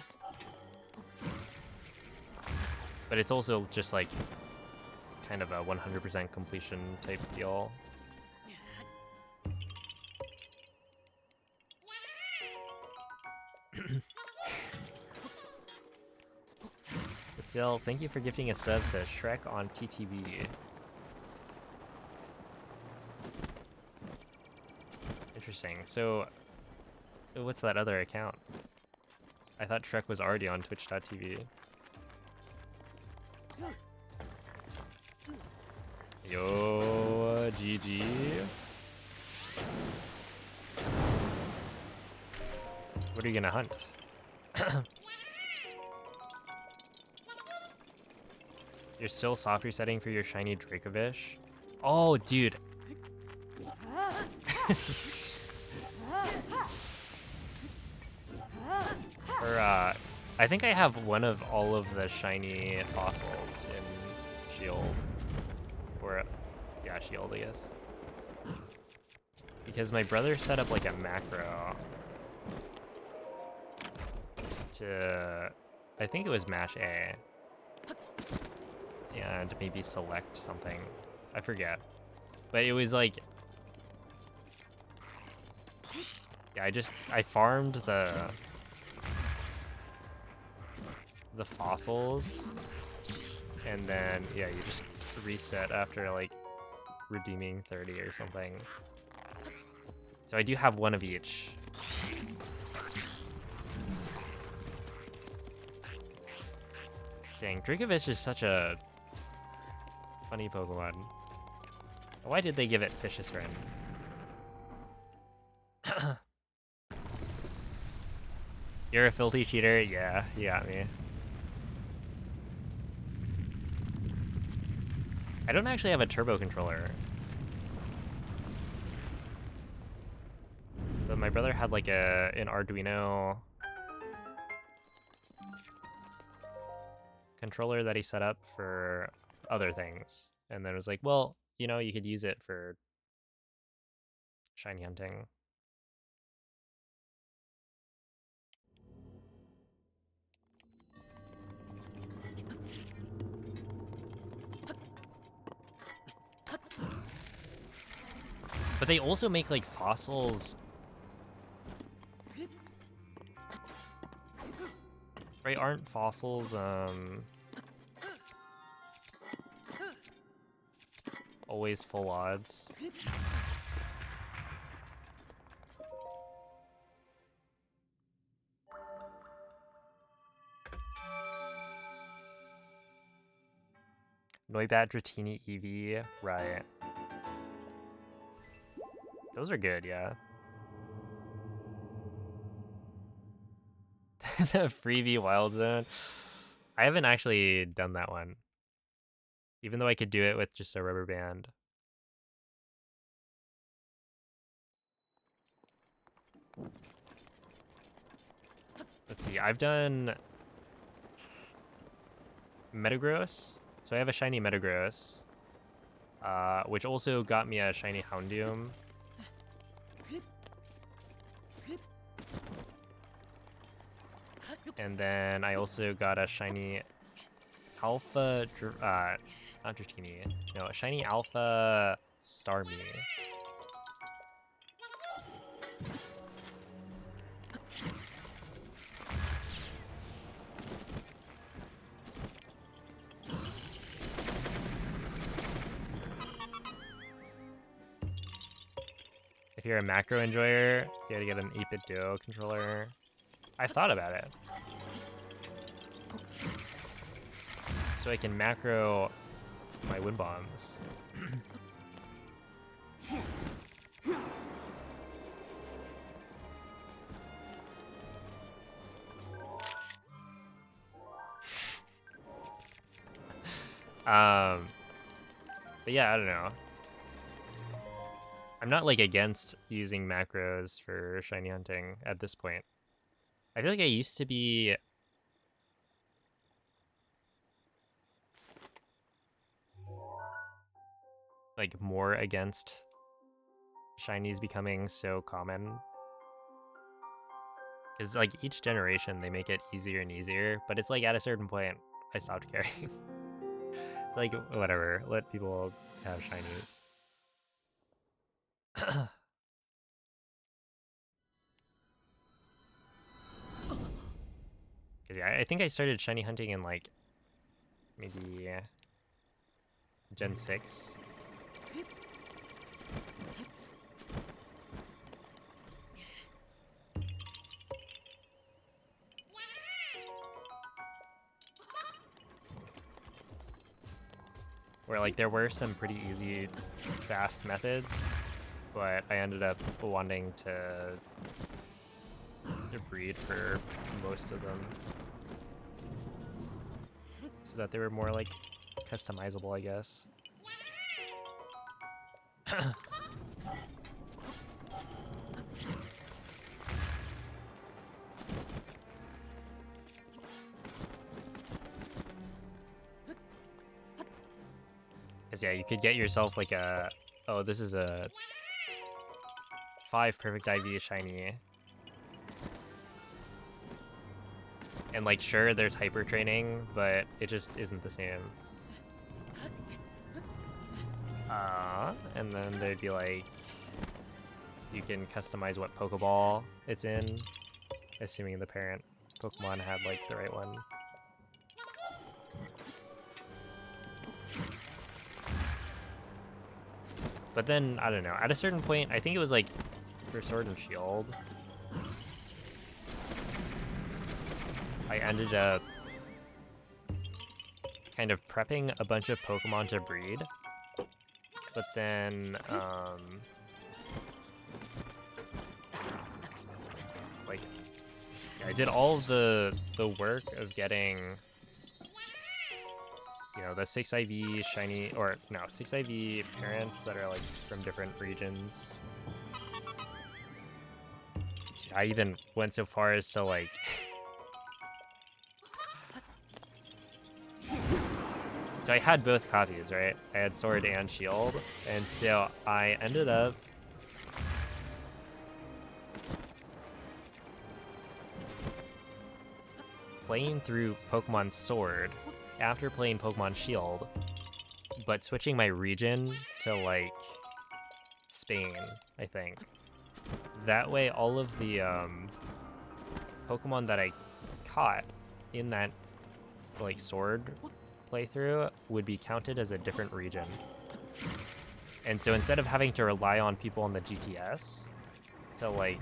But it's also just like kind of a 100% completion type deal. Sil, thank you for gifting a sub to Shrek on TTV. Interesting. So, what's that other account? I thought Shrek was already on Twitch.tv. Yo, GG. What are you gonna hunt? You're still soft resetting for your shiny Dracovish? Oh, dude. Or, I think I have one of all of the shiny fossils in Shield. Or, yeah, Shield, I guess. Because my brother set up like a macro to, I think it was mash A. And maybe select something. I forget. But it was like, yeah, I farmed the fossils, and then, yeah, you just reset after like redeeming 30 or something. So I do have one of each. Dang, Dracovish is such a funny Pokemon. Why did they give it Fishious Rend? You're a filthy cheater? Yeah, you got me. I don't actually have a turbo controller. But my brother had like an Arduino controller that he set up for other things. And then it was like, well, you know, you could use it for shiny hunting. But they also make like fossils. Right, aren't fossils always full odds? Noibat, Dratini, Eevee, right. Those are good, yeah. The freebie Wild Zone. I haven't actually done that one. Even though I could do it with just a rubber band. Let's see, I've done Metagross. So I have a shiny Metagross. Which also got me a shiny Houndoom. And then I also got a shiny Alpha, not Dratini, no, a shiny Alpha Starmie. If you're a macro enjoyer, you gotta get an 8-bit Duo controller. I've thought about it. So I can macro my wind bombs. But yeah, I don't know. I'm not like against using macros for shiny hunting at this point. I feel like I used to be like more against shinies becoming so common. Because like each generation they make it easier and easier, but it's like at a certain point I stopped caring. It's like whatever, let people have shinies. Yeah, I think I started shiny hunting in like maybe Gen 6. Where like there were some pretty easy, fast methods, but I ended up wanting to breed for most of them, so that they were more like customizable, I guess. Cause yeah, you could get yourself like a, oh, this is a 5 perfect IV shiny. And like, sure, there's hyper training, but it just isn't the same. And then they'd be like, you can customize what Pokeball it's in, assuming the parent Pokemon had like the right one. But then, I don't know, at a certain point, I think it was like for Sword and Shield, I ended up kind of prepping a bunch of Pokemon to breed. But then, like, I did all the work of getting, you know, the 6 IV shiny, or no, 6 IV parents that are like from different regions. I even went so far as to like so I had both copies, right? I had Sword and Shield, and so I ended up playing through Pokemon Sword after playing Pokemon Shield, but switching my region to like Spain, I think. That way all of the Pokemon that I caught in that like Sword playthrough would be counted as a different region. And so instead of having to rely on people on the GTS to like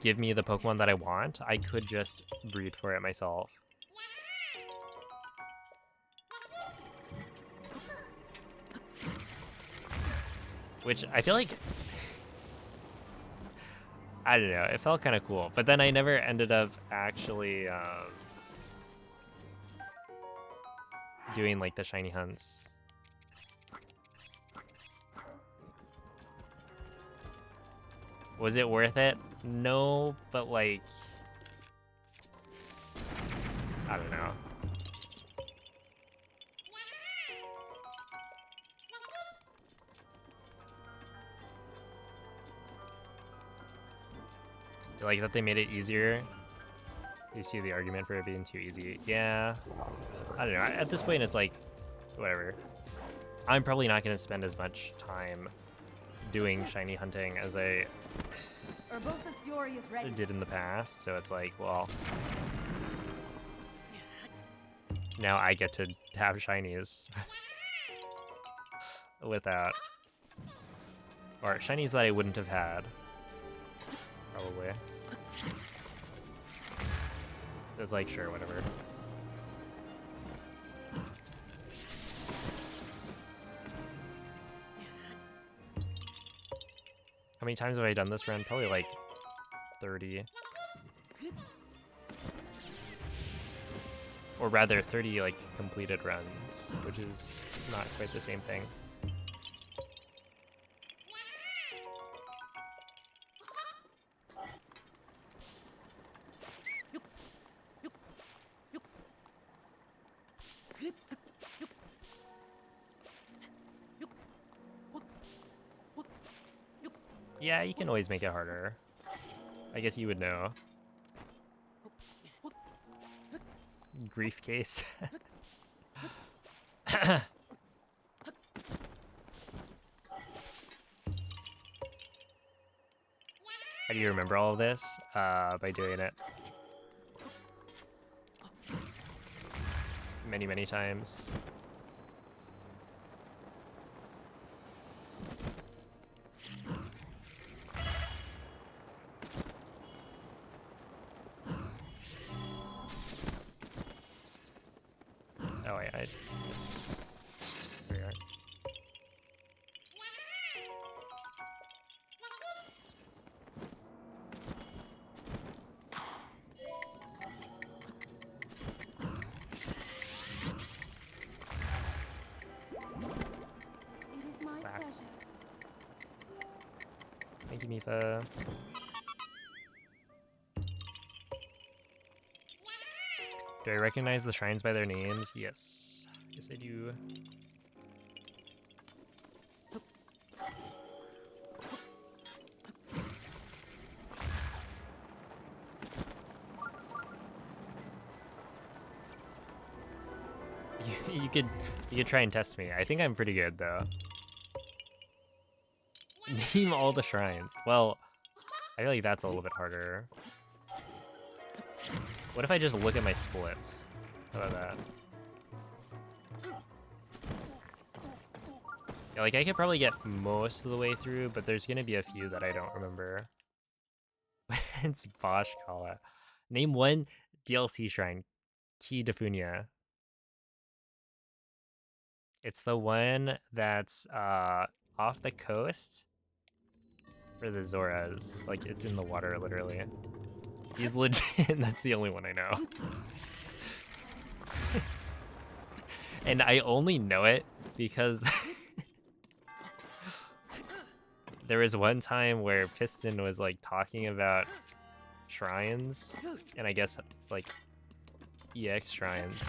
give me the Pokemon that I want, I could just breed for it myself. Which I feel like, I don't know, it felt kind of cool. But then I never ended up actually doing like the shiny hunts. Was it worth it? No, but like, I don't know. Like that they made it easier. You see the argument for it being too easy. Yeah, I don't know. At this point, it's like, whatever. I'm probably not going to spend as much time doing shiny hunting as I Urbosa's fury is ready. did in the past. So it's like, well, now I get to have shinies without, or shinies that I wouldn't have had, probably. It's like, sure, whatever. How many times have I done this run? Probably like 30. Or rather, 30 like completed runs, which is not quite the same thing. Yeah, you can always make it harder. I guess you would know. Grief case. How do you remember all of this? By doing it many, many times. Oh, wait, there we are. Thank you, Mifa. Do I recognize the shrines by their names? Yes. Yes, I do. You could try and test me. I think I'm pretty good though. Name all the shrines. Well, I feel like that's a little bit harder. What if I just look at my splits? How about that? Yeah, like I could probably get most of the way through, but there's gonna be a few that I don't remember. It's Bosch Kala. Name one DLC shrine. Key Defunia. It's the one that's off the coast for the Zoras. Like it's in the water literally. He's legit. That's the only one I know. And I only know it because there was one time where Piston was like talking about shrines and I guess like EX shrines.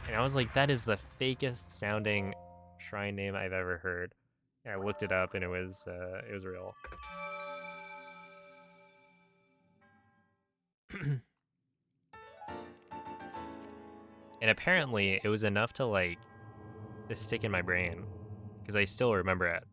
And I was like, that is the fakest sounding shrine name I've ever heard. And I looked it up and it was real. And apparently it was enough to like to stick in my brain because I still remember it.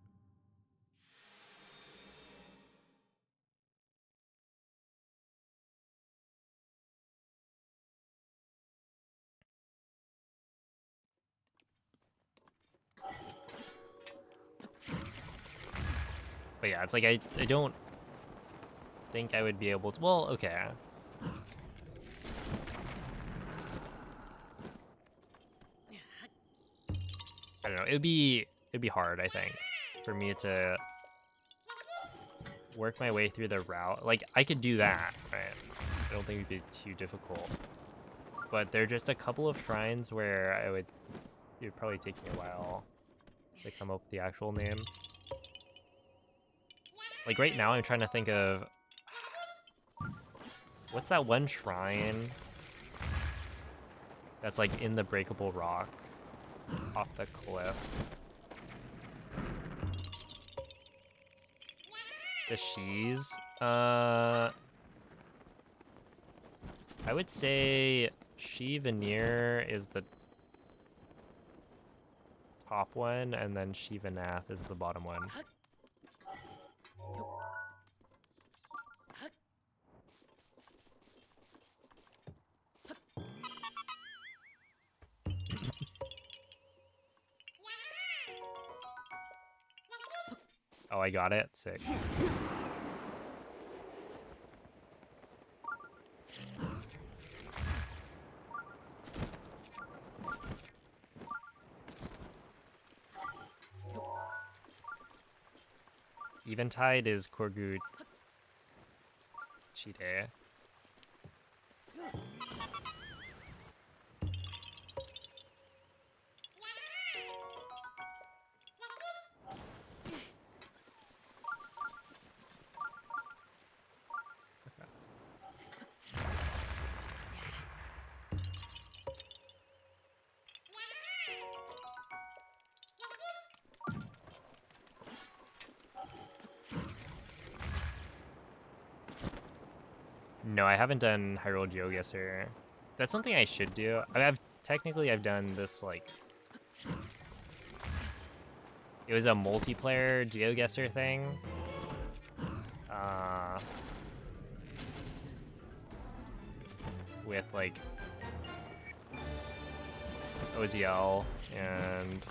But yeah, it's like I don't think I would be able to. Well, okay. I don't know. It'd be hard, I think, for me to work my way through the route. Like I could do that, right? I don't think it'd be too difficult. But there are just a couple of shrines where it would probably take me a while to come up with the actual name. Like right now I'm trying to think of what's that one shrine that's like in the breakable rock off the cliff. The Shees. I would say She Veneer is the top one, and then Shivanath is the bottom one. Oh, I got it. Sick. Eventide is Korgu Chide. No, I haven't done Hyrule GeoGuessr. That's something I should do. Technically I've done this like it was a multiplayer GeoGuessr thing. With like OZL and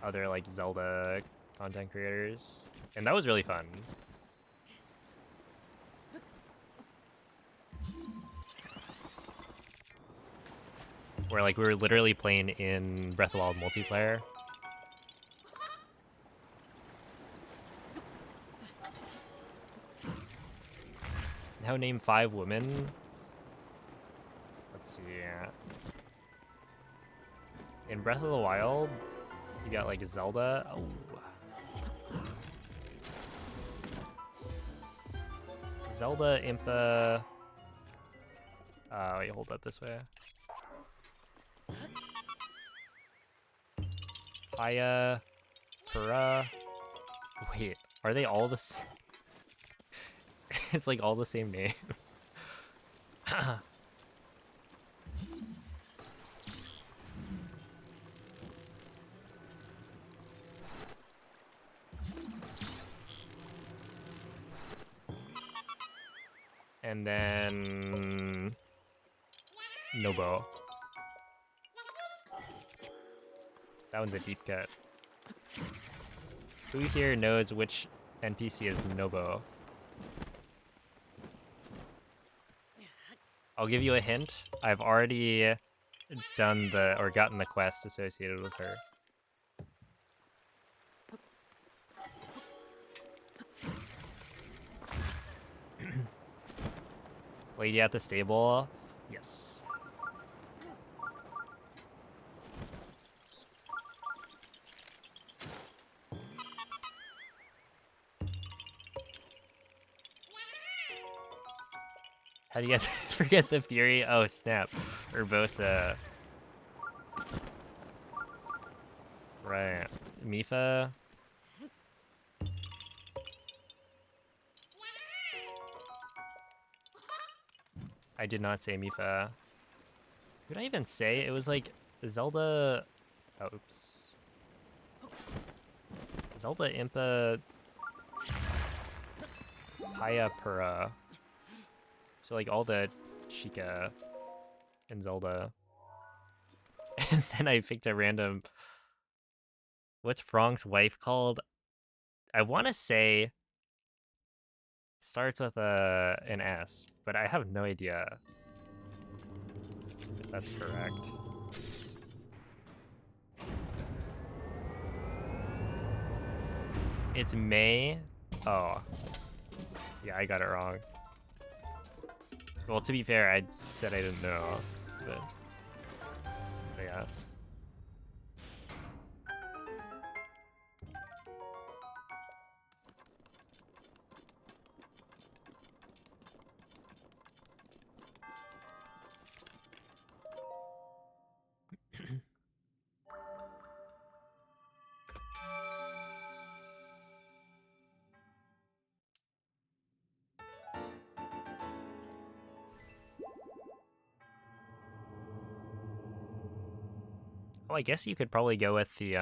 other like Zelda content creators. And that was really fun. Where like we were literally playing in Breath of the Wild multiplayer. Now name 5 women. Let's see. In Breath of the Wild, you got like Zelda. Oh. Zelda, Impa. Wait, hold up this way. Paya, Pura. Wait, are they all the it's like all the same name. And then Nobo. That one's a deep cut. Who here knows which NPC is Nobo? I'll give you a hint. I've already done or gotten the quest associated with her. Lady at the stable? Yes. How do you forget the Fury? Oh, snap. Urbosa. Right. Mifa? I did not say Mifa. Who did I even say? It was like Zelda. Oh, oops. Zelda, Impa, Paya, Pura. So like all the Sheikah and Zelda. And then I picked a random. What's Frong's wife called? I want to say starts with an S, but I have no idea if that's correct. It's May. Oh. Yeah, I got it wrong. Well, to be fair, I said I didn't know, but yeah. Oh, I guess you could probably go with the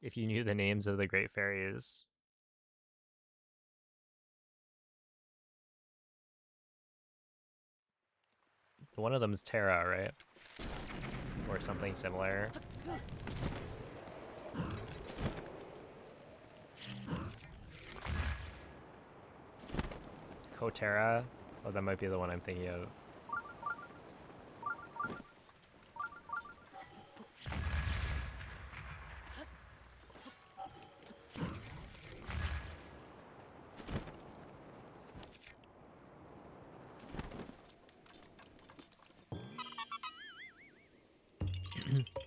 if you knew the names of the great fairies. One of them's Terra, right? Or something similar. Kotera? Oh, that might be the one I'm thinking of.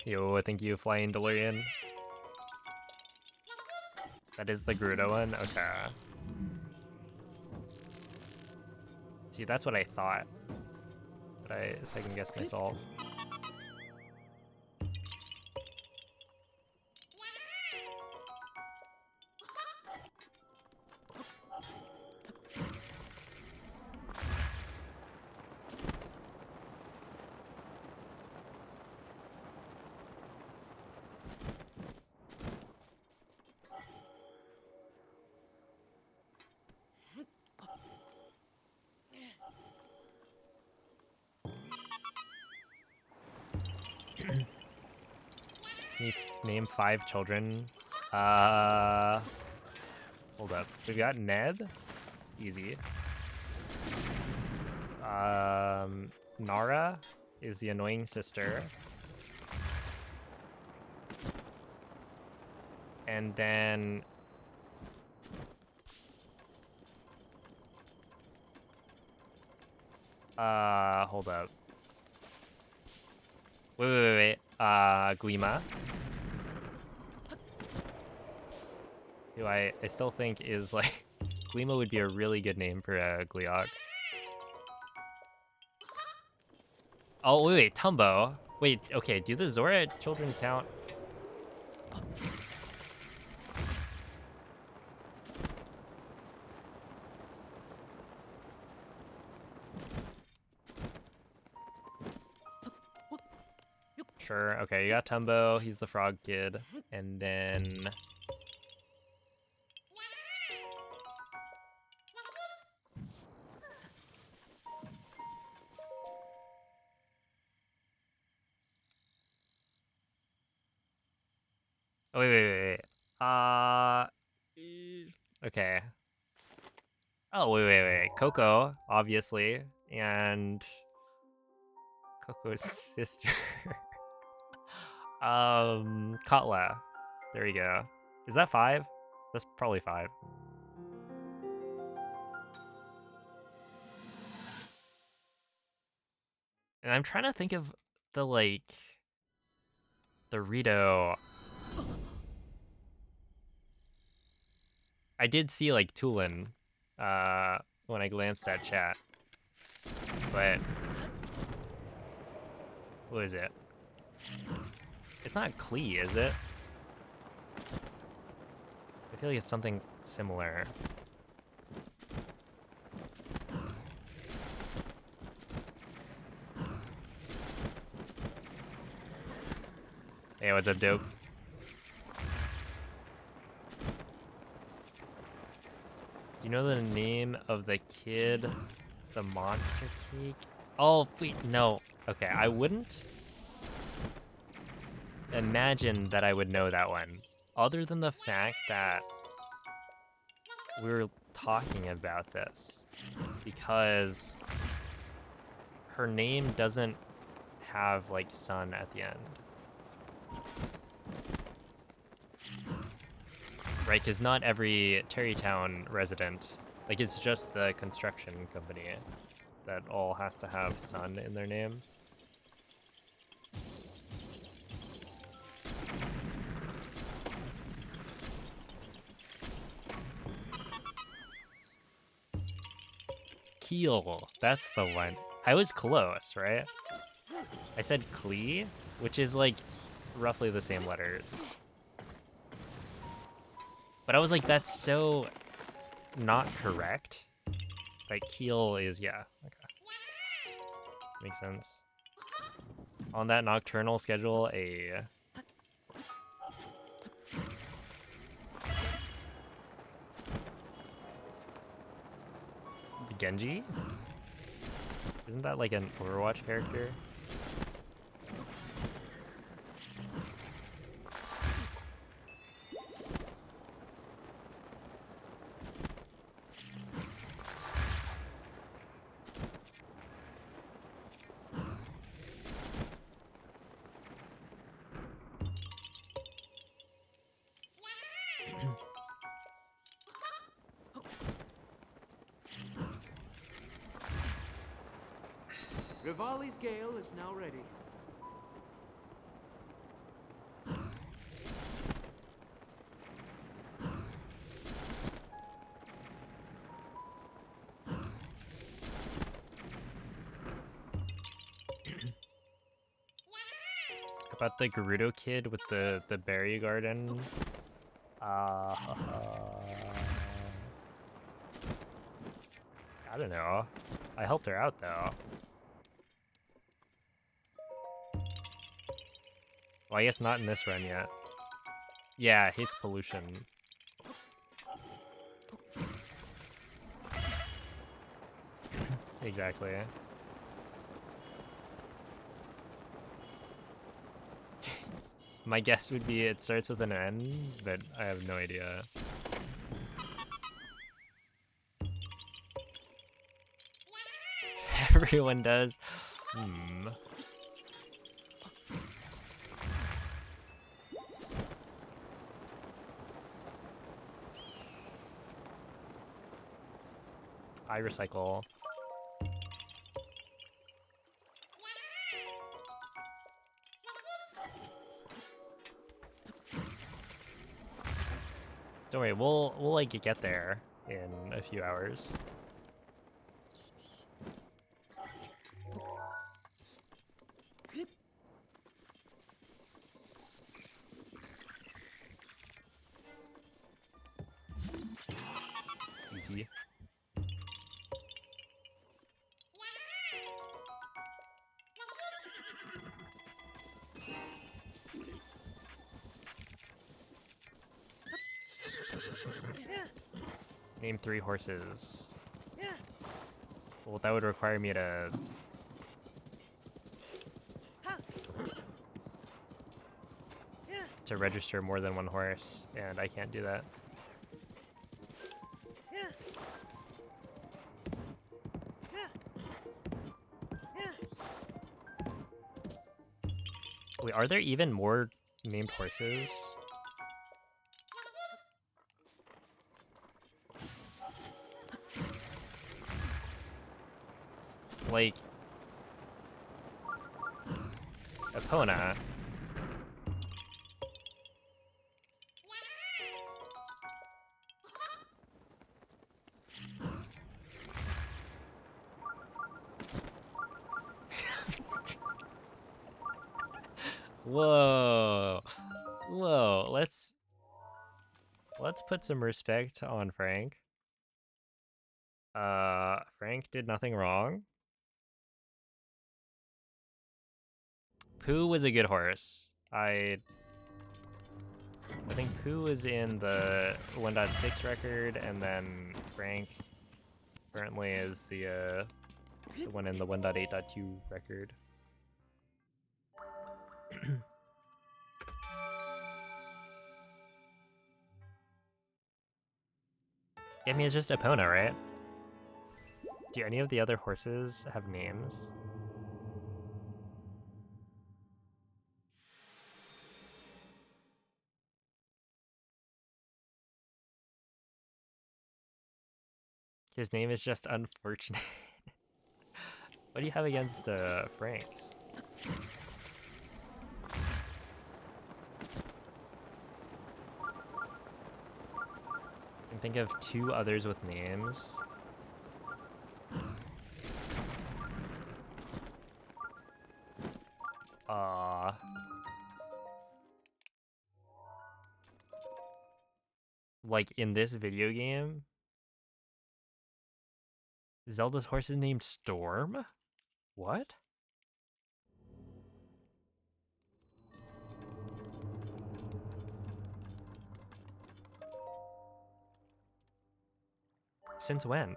Yo, thank you, Flying DeLorean. That is the Gerudo one? Okay. See, that's what I thought. But I second guessed myself. Can you name 5 children? Hold up. We've got Ned. Easy. Nara is the annoying sister. And then... hold up. Wait. Glima. Who I still think is, like, Gleema would be a really good name for a Gleeok. Oh, wait, Tumbo. Wait, okay, do the Zora children count? Sure, okay, you got Tumbo, he's the frog kid. And then... Oh, wait. Okay. Oh, wait. Coco, obviously. And... Coco's sister. Katla. There we go. Is that 5? That's probably 5. And I'm trying to think of the, like... The Rito... I did see, like, Tulin, when I glanced at chat. But... What is it? It's not Klee, is it? I feel like it's something similar. Hey, what's up, dope? Do you know the name of the kid? The monster cake? Oh, wait, no. Okay, I wouldn't imagine that I would know that one. Other than the fact that we were talking about this. Because her name doesn't have, like, sun at the end. Right, because not every Terrytown resident, like, it's just the construction company that all has to have sun in their name. Keel, that's the one. I was close, right? I said Klee, which is, like, roughly the same letters. But I was like, that's so not correct. Like, Keel is, yeah, okay. Makes sense. On that nocturnal schedule, a... The Genji? Isn't that like an Overwatch character? Rivali's gale is now ready. About the Gerudo kid with the berry garden? I don't know. I helped her out, though. Well, I guess not in this run yet. Yeah, hates pollution. Exactly. My guess would be it starts with an N, but I have no idea. Everyone does. I recycle. Don't worry, we'll like get there. in a few hours. Easy. Name 3 horses. Well, that would require me to register more than one horse, and I can't do that. Wait, are there even more named horses? Like Epona. Whoa. Whoa. Let's put some respect on Frank. Frank did nothing wrong. Pooh was a good horse. I think Pooh was in the 1.6 record, and then Frank currently is the one in the 1.8.2 record. I mean, it's just Epona, right? Do any of the other horses have names? His name is just unfortunate. What do you have against Frank's? I can think of 2 others with names. Like in this video game, Zelda's horse is named Storm? What? Since when?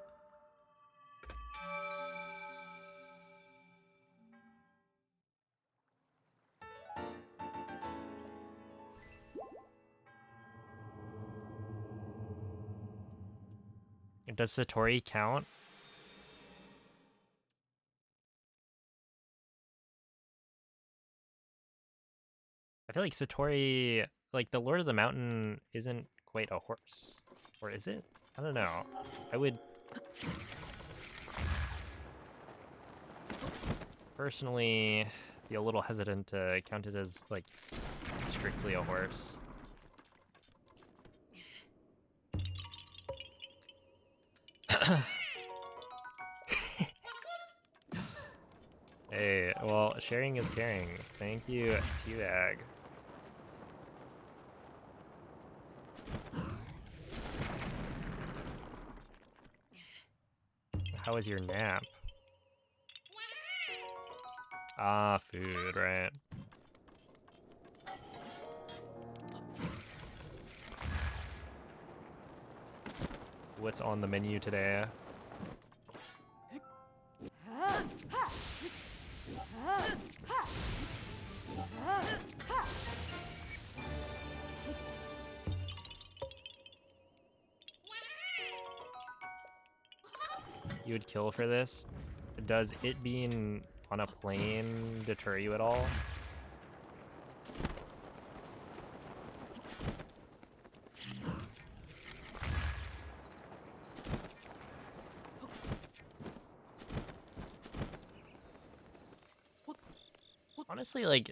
Does Satori count? I feel like Satori, like the Lord of the Mountain, isn't quite a horse. Or is it? I don't know. I would personally be a little hesitant to count it as like strictly a horse. Hey, well, sharing is caring. Thank you, T-Bag. How was your nap? Ah, food, right. What's on the menu today? You would kill for this? Does it being on a plane deter you at all? Honestly, like,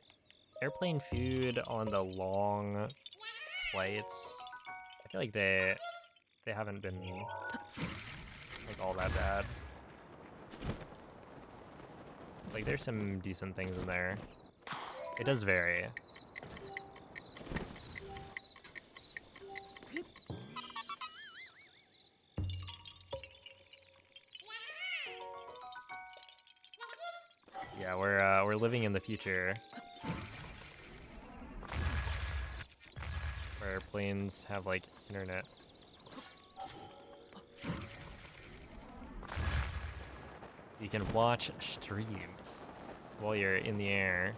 airplane food on the long flights, I feel like they haven't been like all that bad. Like there's some decent things in there. It does vary. Yeah, we're living in the future where planes have like internet. You can watch streams while you're in the air.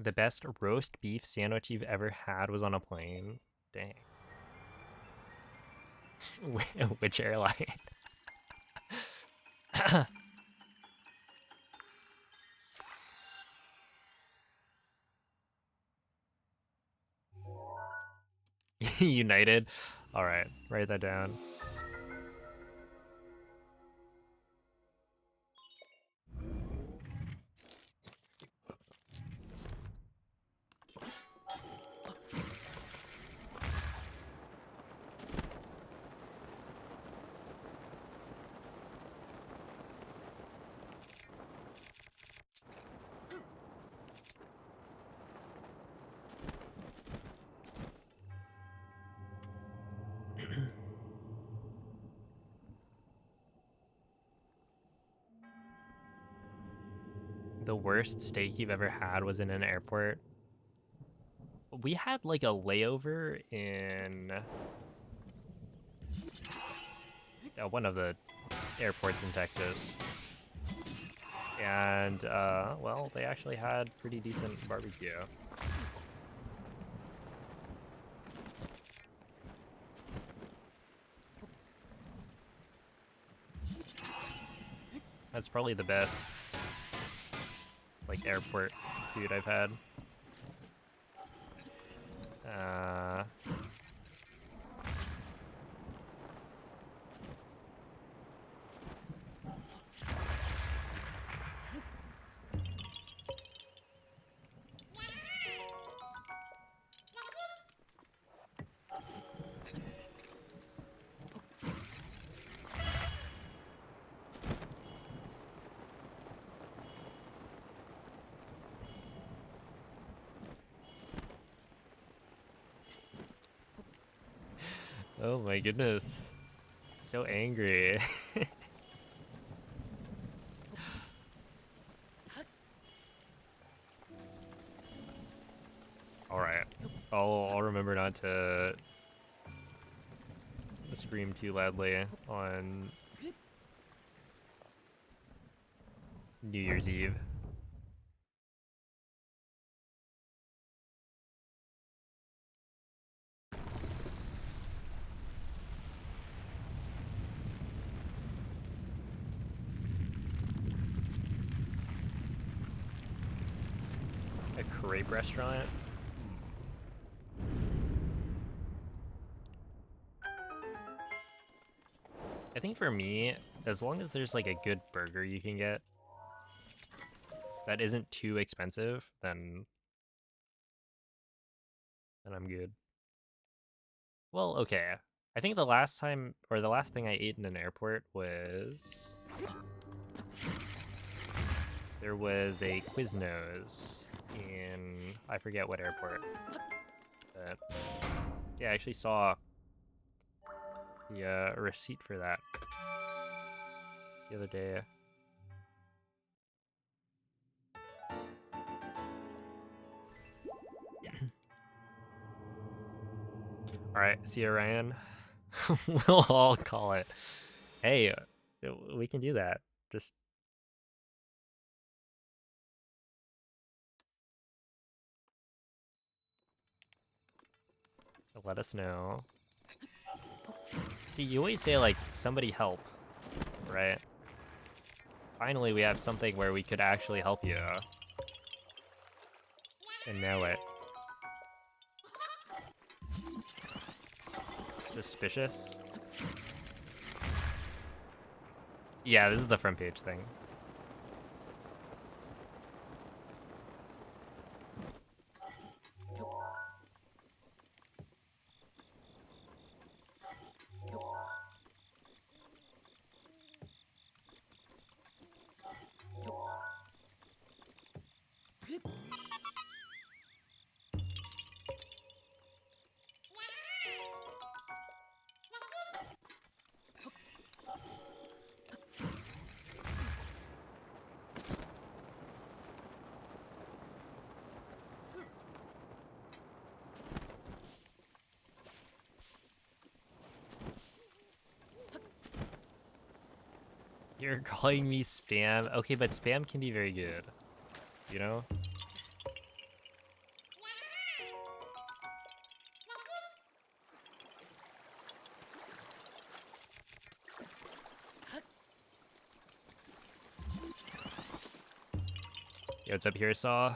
The best roast beef sandwich you've ever had was on a plane. Dang. Which airline? United? Alright, write that down. The worst steak you've ever had was in an airport. We had like a layover in one of the airports in Texas. And, well, they actually had pretty decent barbecue. That's probably the best, like, airport food I've had. Oh my goodness. So angry. Alright. I'll remember not to scream too loudly on New Year's Eve. A crepe restaurant? I think for me, as long as there's like a good burger you can get that isn't too expensive, then I'm good. Well, okay. I think the last time, or the last thing I ate in an airport was... There was a Quiznos in, I forget what airport. But yeah, I actually saw the receipt for that the other day. Alright, see you, Ryan. We'll all call it. Hey, we can do that. Just let us know. See, you always say, like, somebody help, right? Finally, we have something where we could actually help you. And now what? Suspicious? Yeah, this is the front page thing. You're calling me spam? Okay, but spam can be very good. You know? Yo, what's up here, Saw?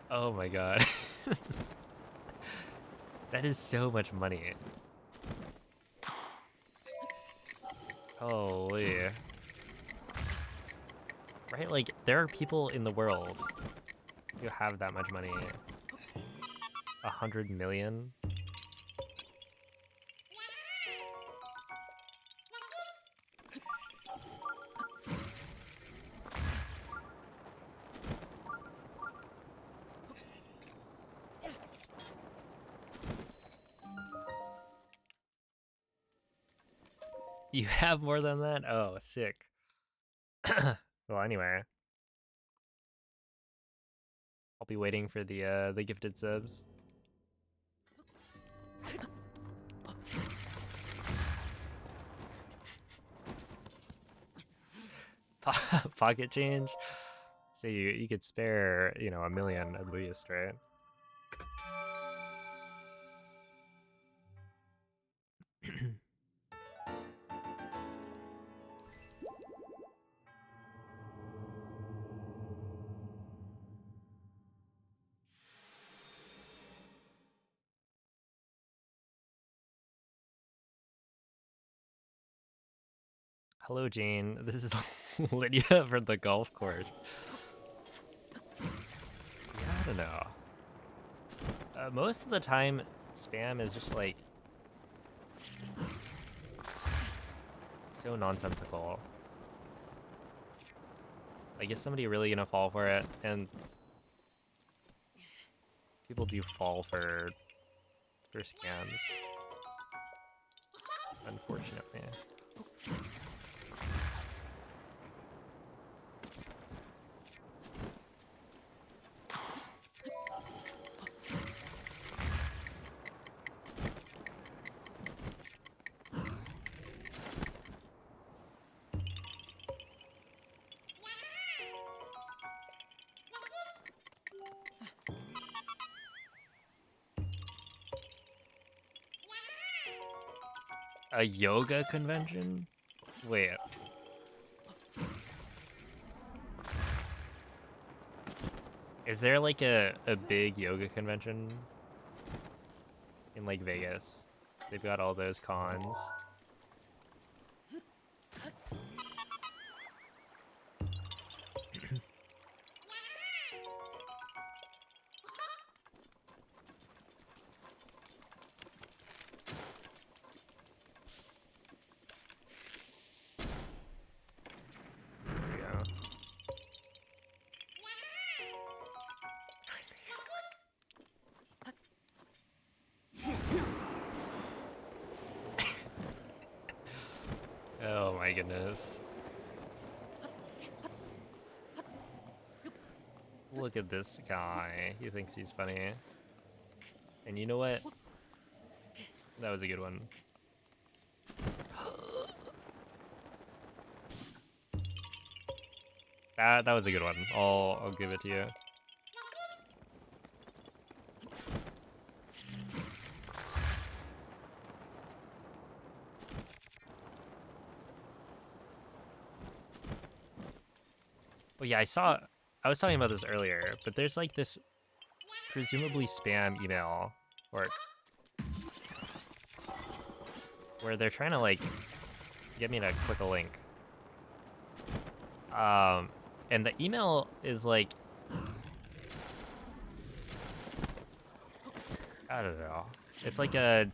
Oh my god. That is so much money. Holy. Right? Like, there are people in the world who have that much money. 100 million? You have more than that? Oh, sick. Well, anyway. I'll be waiting for the gifted subs. Pocket change? So you could spare, you know, 1 million at least, right? Hello, Jane. This is Lydia for the golf course. Yeah, I don't know. Most of the time, spam is just like so nonsensical. Like, is somebody really gonna fall for it? And people do fall for scams, unfortunately. A yoga convention? Wait. Is there like a big yoga convention in like Vegas? They've got all those cons. There we go. Oh my goodness. Look at this guy. He thinks he's funny. And you know what? That was a good one. That was a good one. I'll give it to you. Well, yeah, I was talking about this earlier, but there's like this presumably spam email where they're trying to like get me to click a link. And the email is like, I don't know. It's like a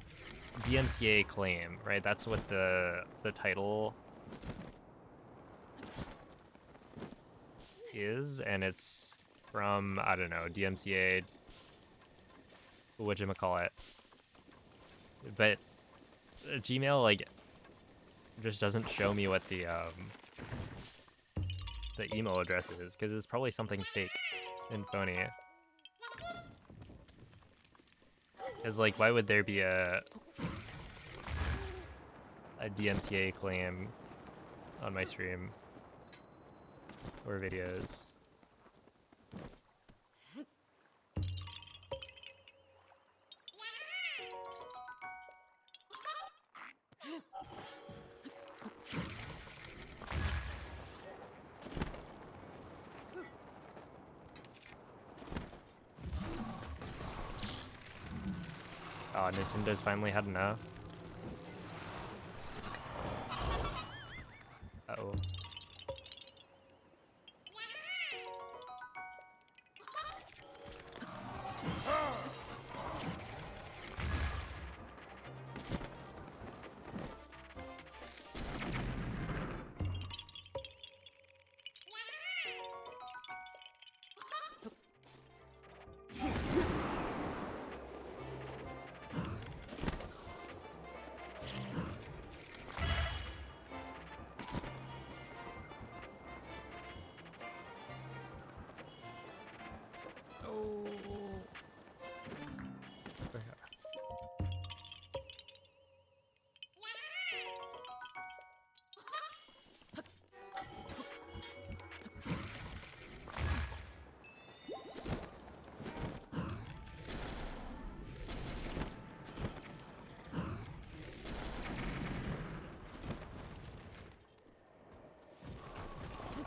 DMCA claim, right? That's what the title is, and it's from, I don't know, DMCA, whatchamacallit. But Gmail like just doesn't show me what the email address is, because it's probably something fake and phony. Because like, why would there be a DMCA claim on my stream or videos? Oh, Nintendo's finally had enough. Uh-oh.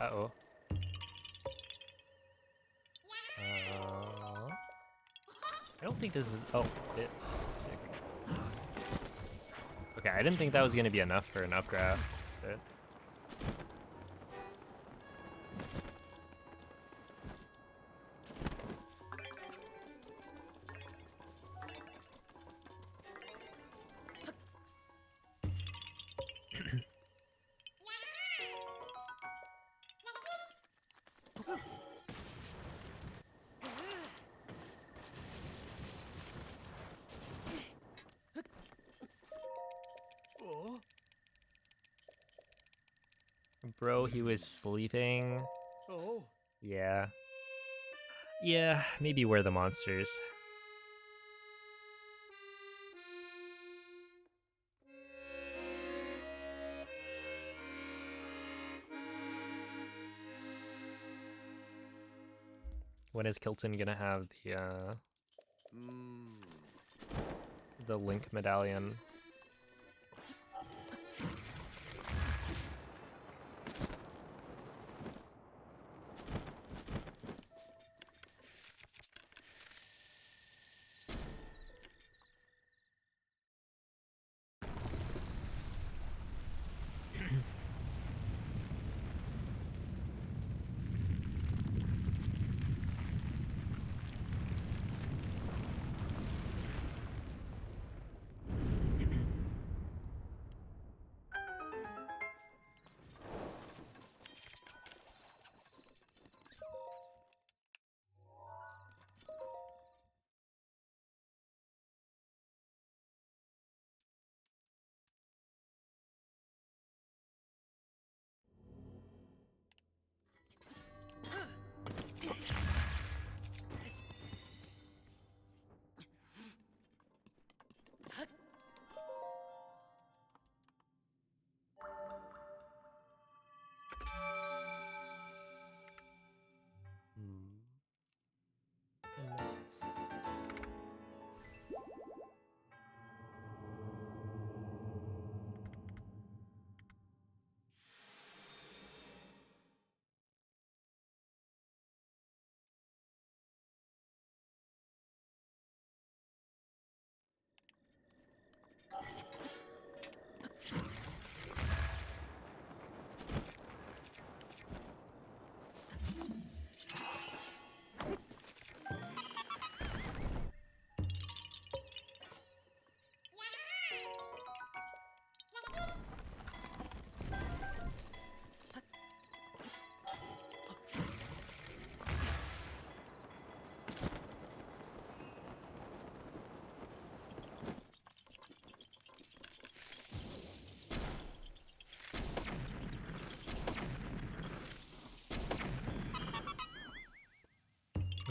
Uh-oh. I don't think this is... Oh, it's sick. Okay, I didn't think that was going to be enough for an updraft. But... Bro, he was sleeping. Oh. Yeah. Yeah, maybe we're the monsters. When is Kilton gonna have the Link medallion?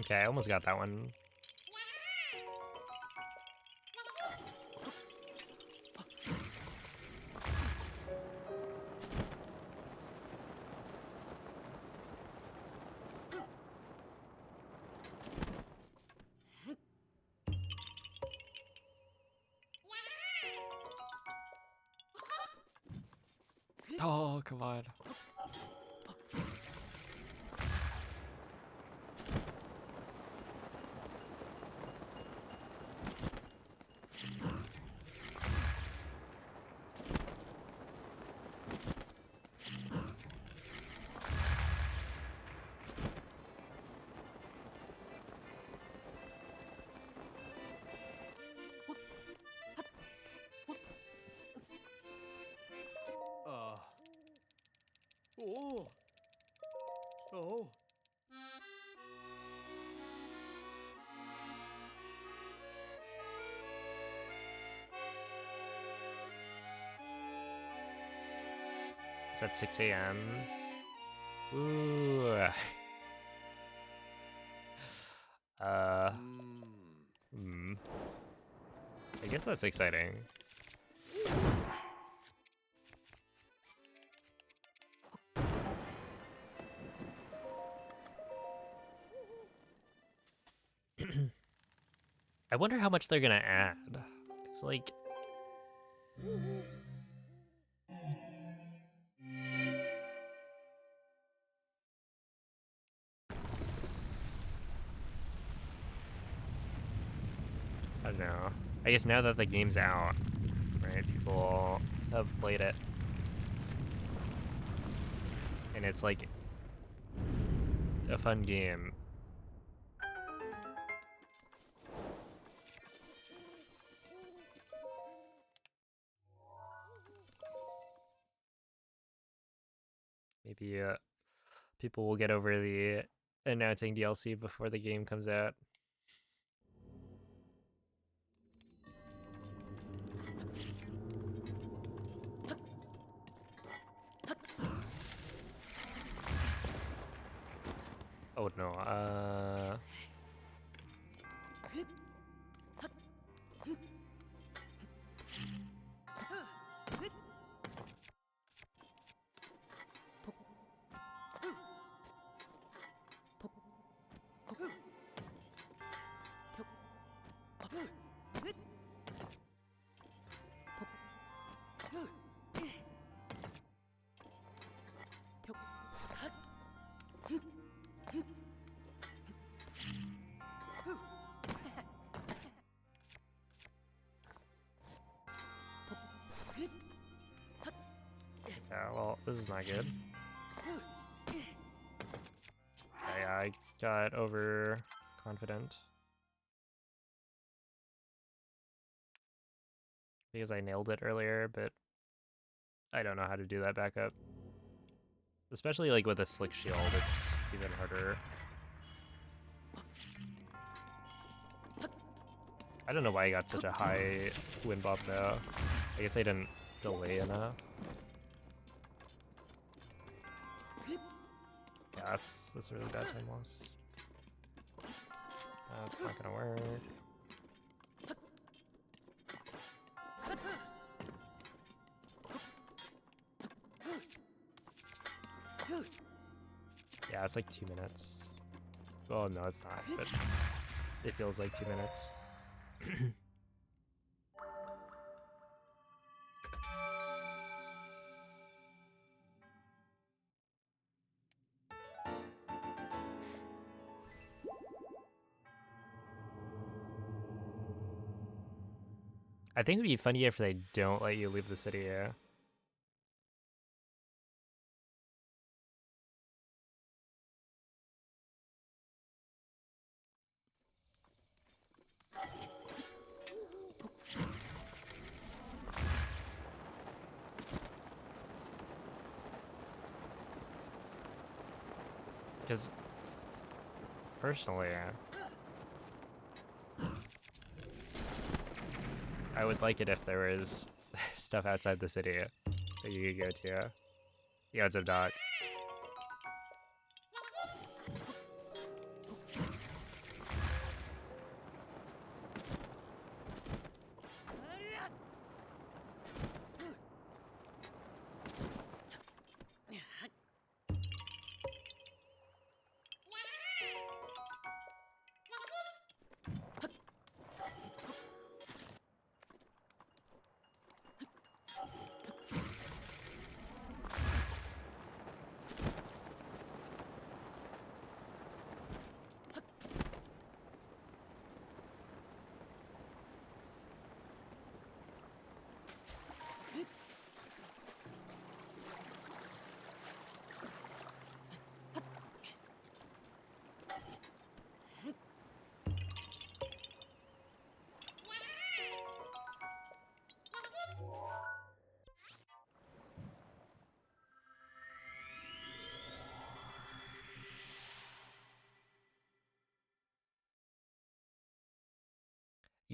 Okay, I almost got that one. Oh, come on. Oh. Oh. It's at 6 a.m. Ooh. Hmm. I guess that's exciting. I wonder how much they're gonna add. It's like... I don't know. I guess now that the game's out, right, people have played it. And it's like a fun game. Maybe people will get over the announcing DLC before the game comes out. Oh no, yeah, well, this is not good. Yeah, I got overconfident. Because I nailed it earlier, but I don't know how to do that back up. Especially like with a slick shield, it's even harder. I don't know why I got such a high win bump though. I guess I didn't delay enough. Yeah, that's a really bad time loss. That's not gonna work. Yeah, it's like 2 minutes. Well, no, it's not, but it feels like 2 minutes. I think it'd be funny if they don't let you leave the city, yeah. Because, personally, I would like it if there was stuff outside the city that you could go to. Yeah, what's up, Doc?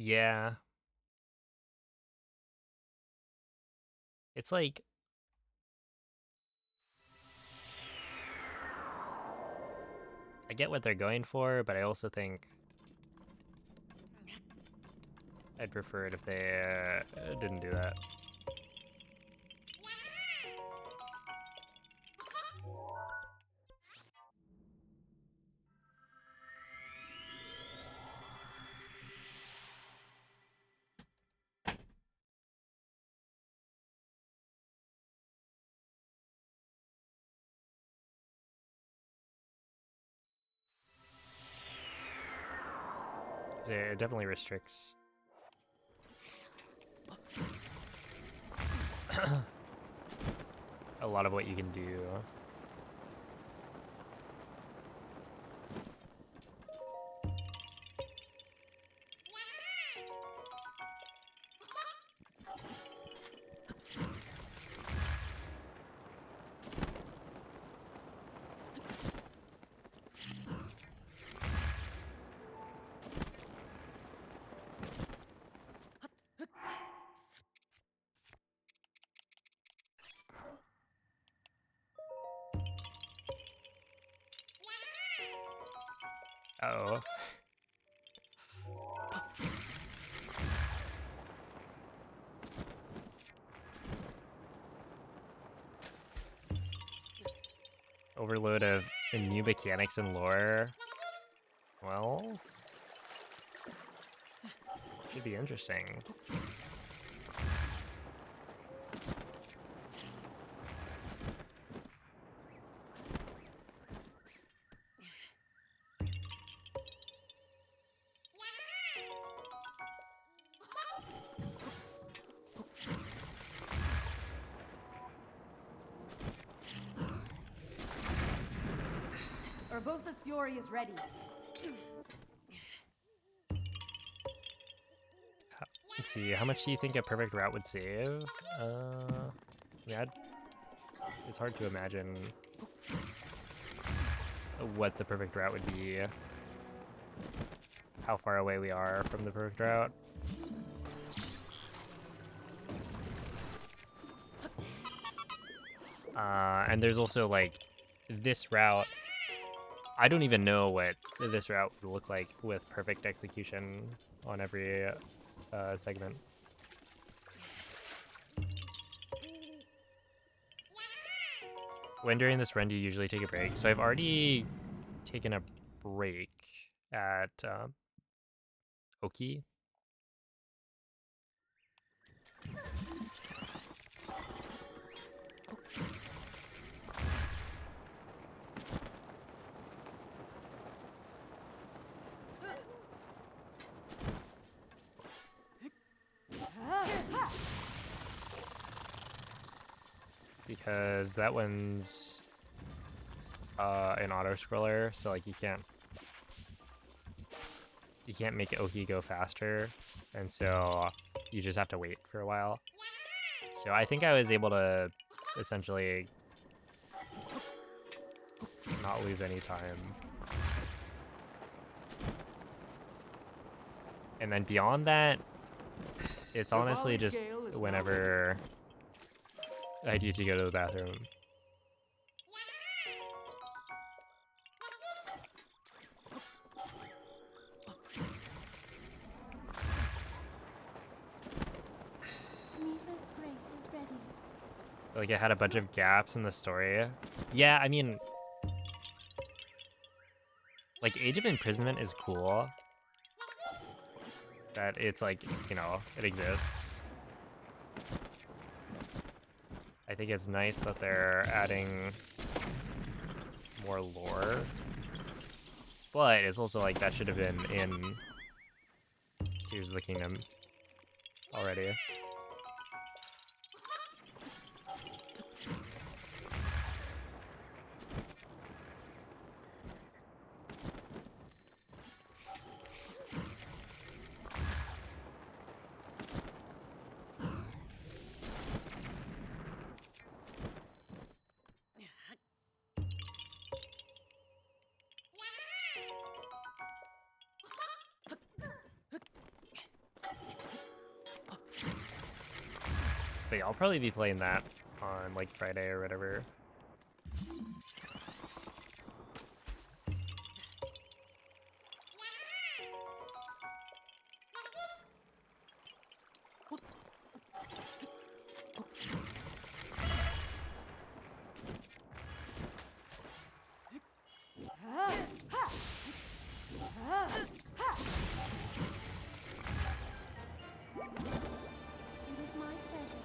Yeah. It's like I get what they're going for, but I also think I'd prefer it if they didn't do that. It definitely restricts a lot of what you can do. Uh-oh. Overload of new mechanics and lore. Well, should be interesting. Urbosa's fury is ready. Let's see, how much do you think a perfect route would save? Yeah, it's hard to imagine what the perfect route would be. How far away we are from the perfect route. And there's also like this route. I don't even know what this route would look like with perfect execution on every segment. When during this run do you usually take a break? So I've already taken a break at Oki. Because that one's an auto scroller, so like you can't make Oki go faster, and so you just have to wait for a while. So I think I was able to essentially not lose any time. And then beyond that, it's honestly just whenever I need to go to the bathroom. Nifa's grace is ready. Like it had a bunch of gaps in the story. Yeah, I mean, like Age of Imprisonment is cool. That it's like, you know, it exists. I think it's nice that they're adding more lore. But it's also like that should have been in Tears of the Kingdom already. But yeah, I'll probably be playing that on like Friday or whatever. It is my pleasure.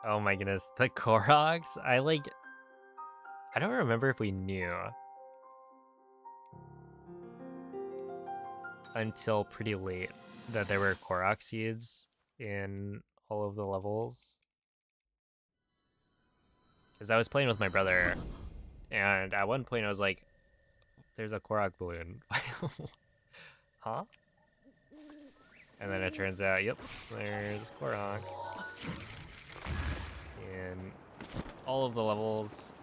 Oh my goodness, the Koroks? I don't remember if we knew until pretty late that there were Korok seeds in all of the levels. Because I was playing with my brother, and at one point I was like, there's a Korok balloon. Huh? And then it turns out, yep, there's Koroks in all of the levels.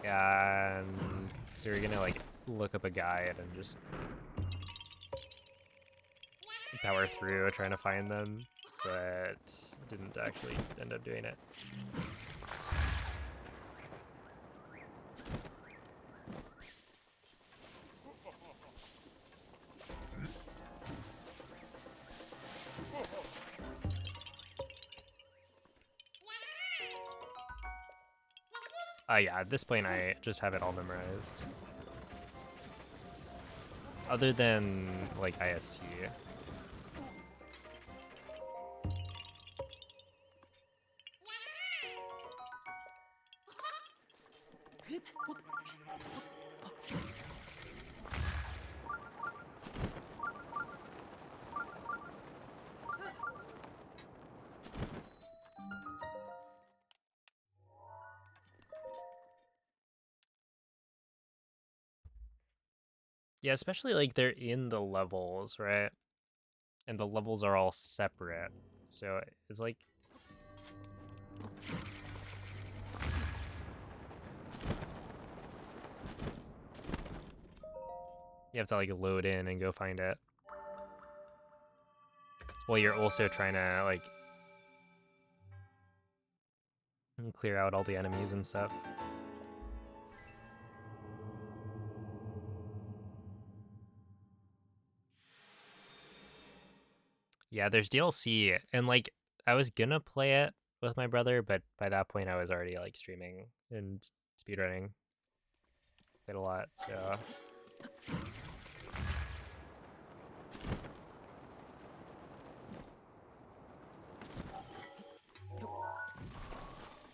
And so you're gonna like look up a guide and just power through trying to find them, but didn't actually end up doing it. Yeah, at this point I just have it all memorized. Other than like IST. Yeah, especially like they're in the levels, right? And the levels are all separate. So it's like you have to like load in and go find it. Well, you're also trying to like clear out all the enemies and stuff. Yeah, there's DLC, and like I was gonna play it with my brother, but by that point I was already like streaming and speedrunning quite a lot, so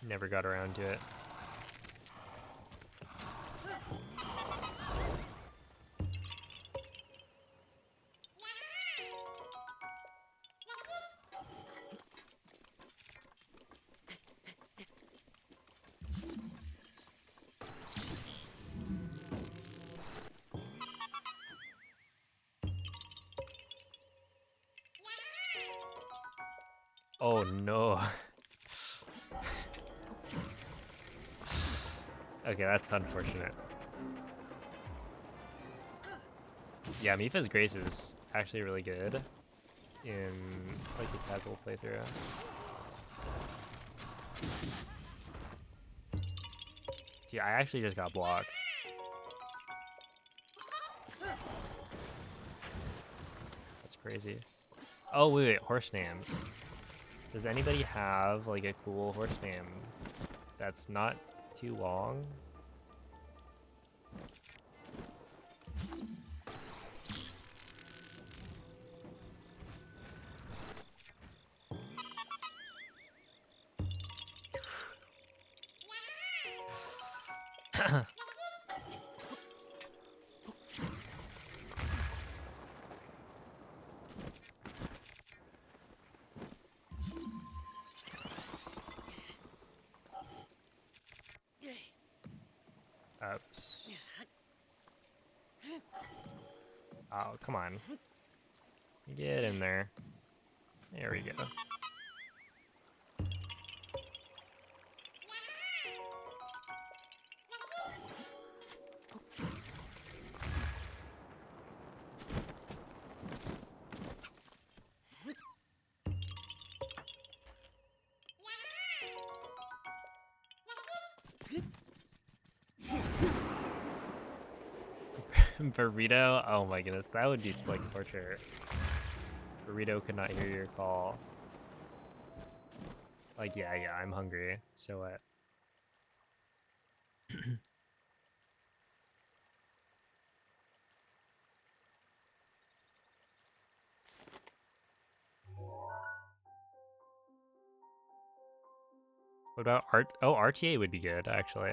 never got around to it. Oh no. Okay, that's unfortunate. Yeah, Mifa's Grace is actually really good in like the casual playthrough. See, I actually just got blocked. That's crazy. Oh wait, horse names. Does anybody have like a cool horse name that's not too long? Oops. Oh, come on. Get in there. There we go. Burrito? Oh my goodness, that would be like torture. Burrito could not hear your call. Like, yeah, I'm hungry. So what? What about art? Oh, RTA would be good, actually.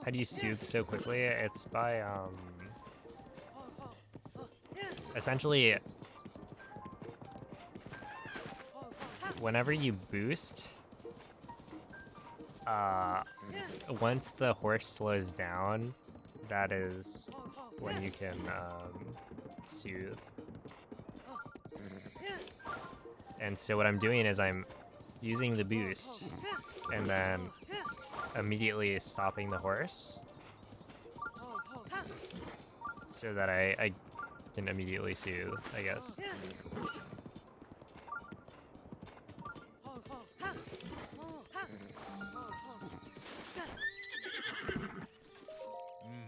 How do you soothe so quickly? It's by, essentially, whenever you boost, once the horse slows down, that is when you can, soothe. And so what I'm doing is I'm using the boost, and then immediately stopping the horse, so that I can immediately soothe, I guess.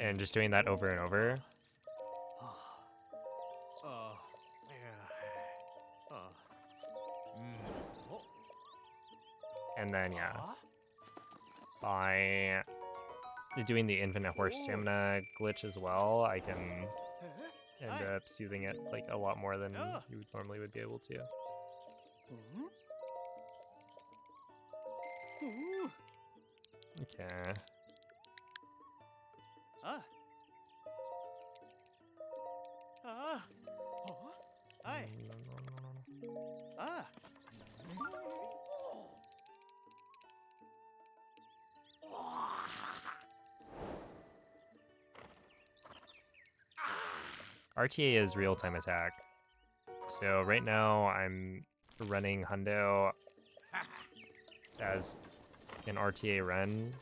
And just doing that over and over. And then, yeah, by doing the infinite horse stamina glitch as well, I can end up soothing it like a lot more than you normally would be able to. Okay. RTA is real-time attack. So right now I'm running Hundo as an RTA run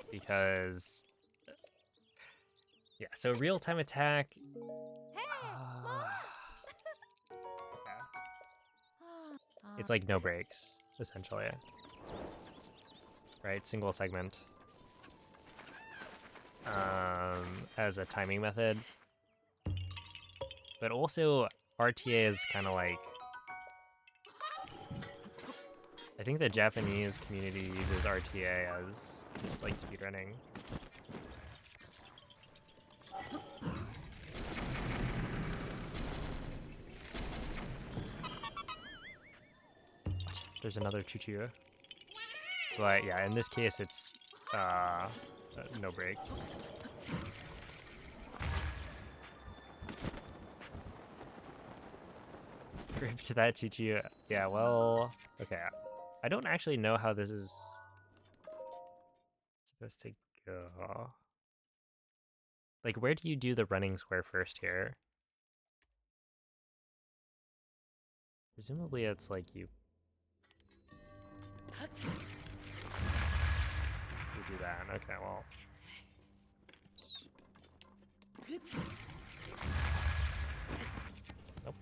because, yeah, so real-time attack. It's like no breaks, essentially. Right, single segment. As a timing method. But also, RTA is kind of like... I think the Japanese community uses RTA as just like speedrunning. there's another choo-choo. But yeah, in this case, it's no brakes. Grip to that choo-choo. Yeah, well, okay. I don't actually know how this is supposed to go. Like, where do you do the running square first here? Presumably it's like you do that. Okay, well. Nope.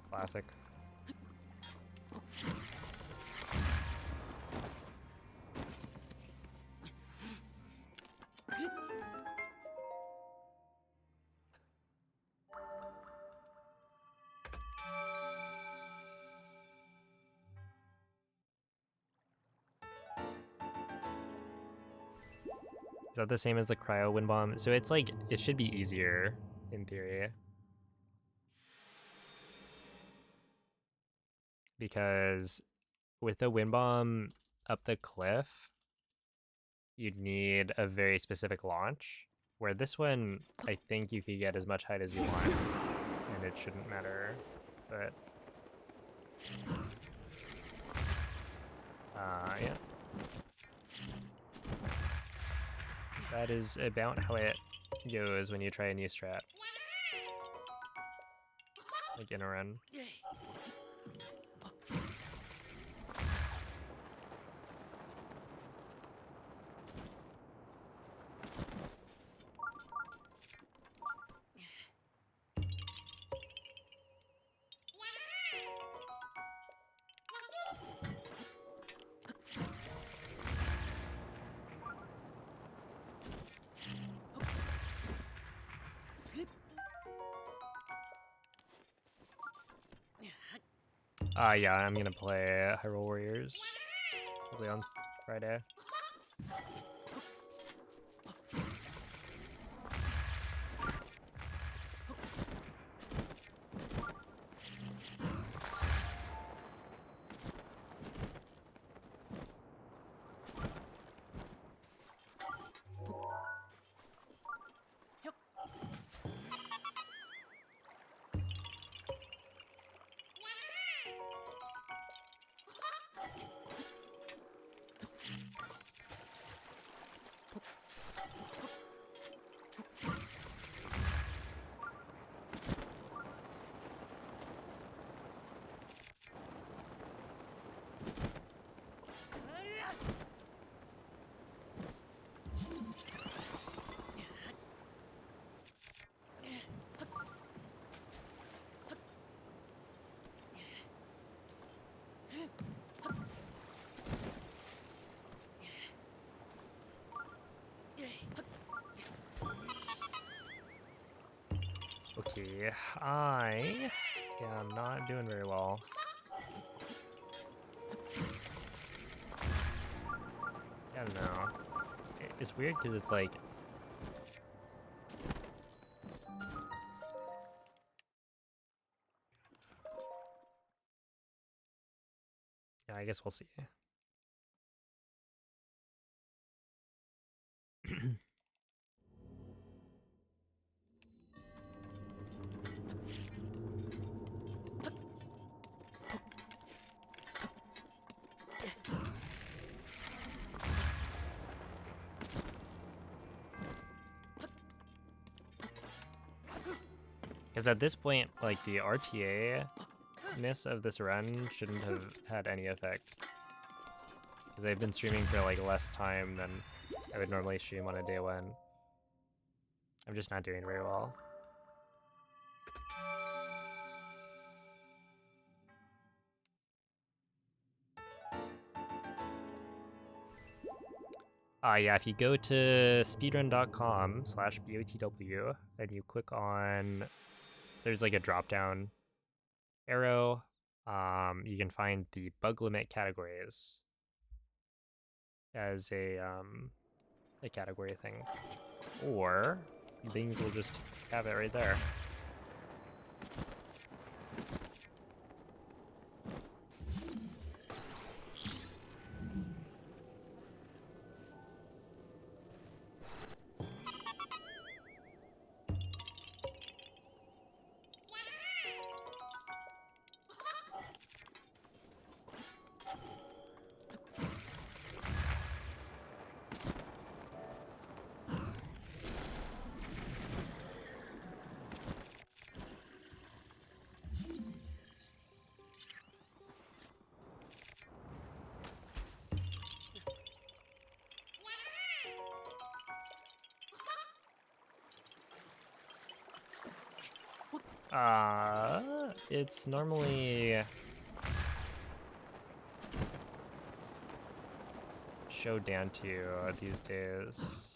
Classic. Is that the same as the cryo wind bomb? So it's like, it should be easier in theory. Because with the wind bomb up the cliff, you'd need a very specific launch. Where this one, I think you could get as much height as you want, and it shouldn't matter. But yeah. That is about how it goes when you try a new strat. Like in a run. Yeah, I'm gonna play Hyrule Warriors. Probably on Friday. Okay, I am not doing very well. I don't know. It's weird because it's like... Yeah, I guess we'll see. Because at this point, like, the RTA-ness of this run shouldn't have had any effect. Because I've been streaming for, like, less time than I would normally stream on a day one. I'm just not doing very well. Yeah, if you go to speedrun.com/BOTW and you click on, there's like a drop-down arrow. You can find the bug limit categories as a category thing, or things will just have it right there. It's normally show down to these days.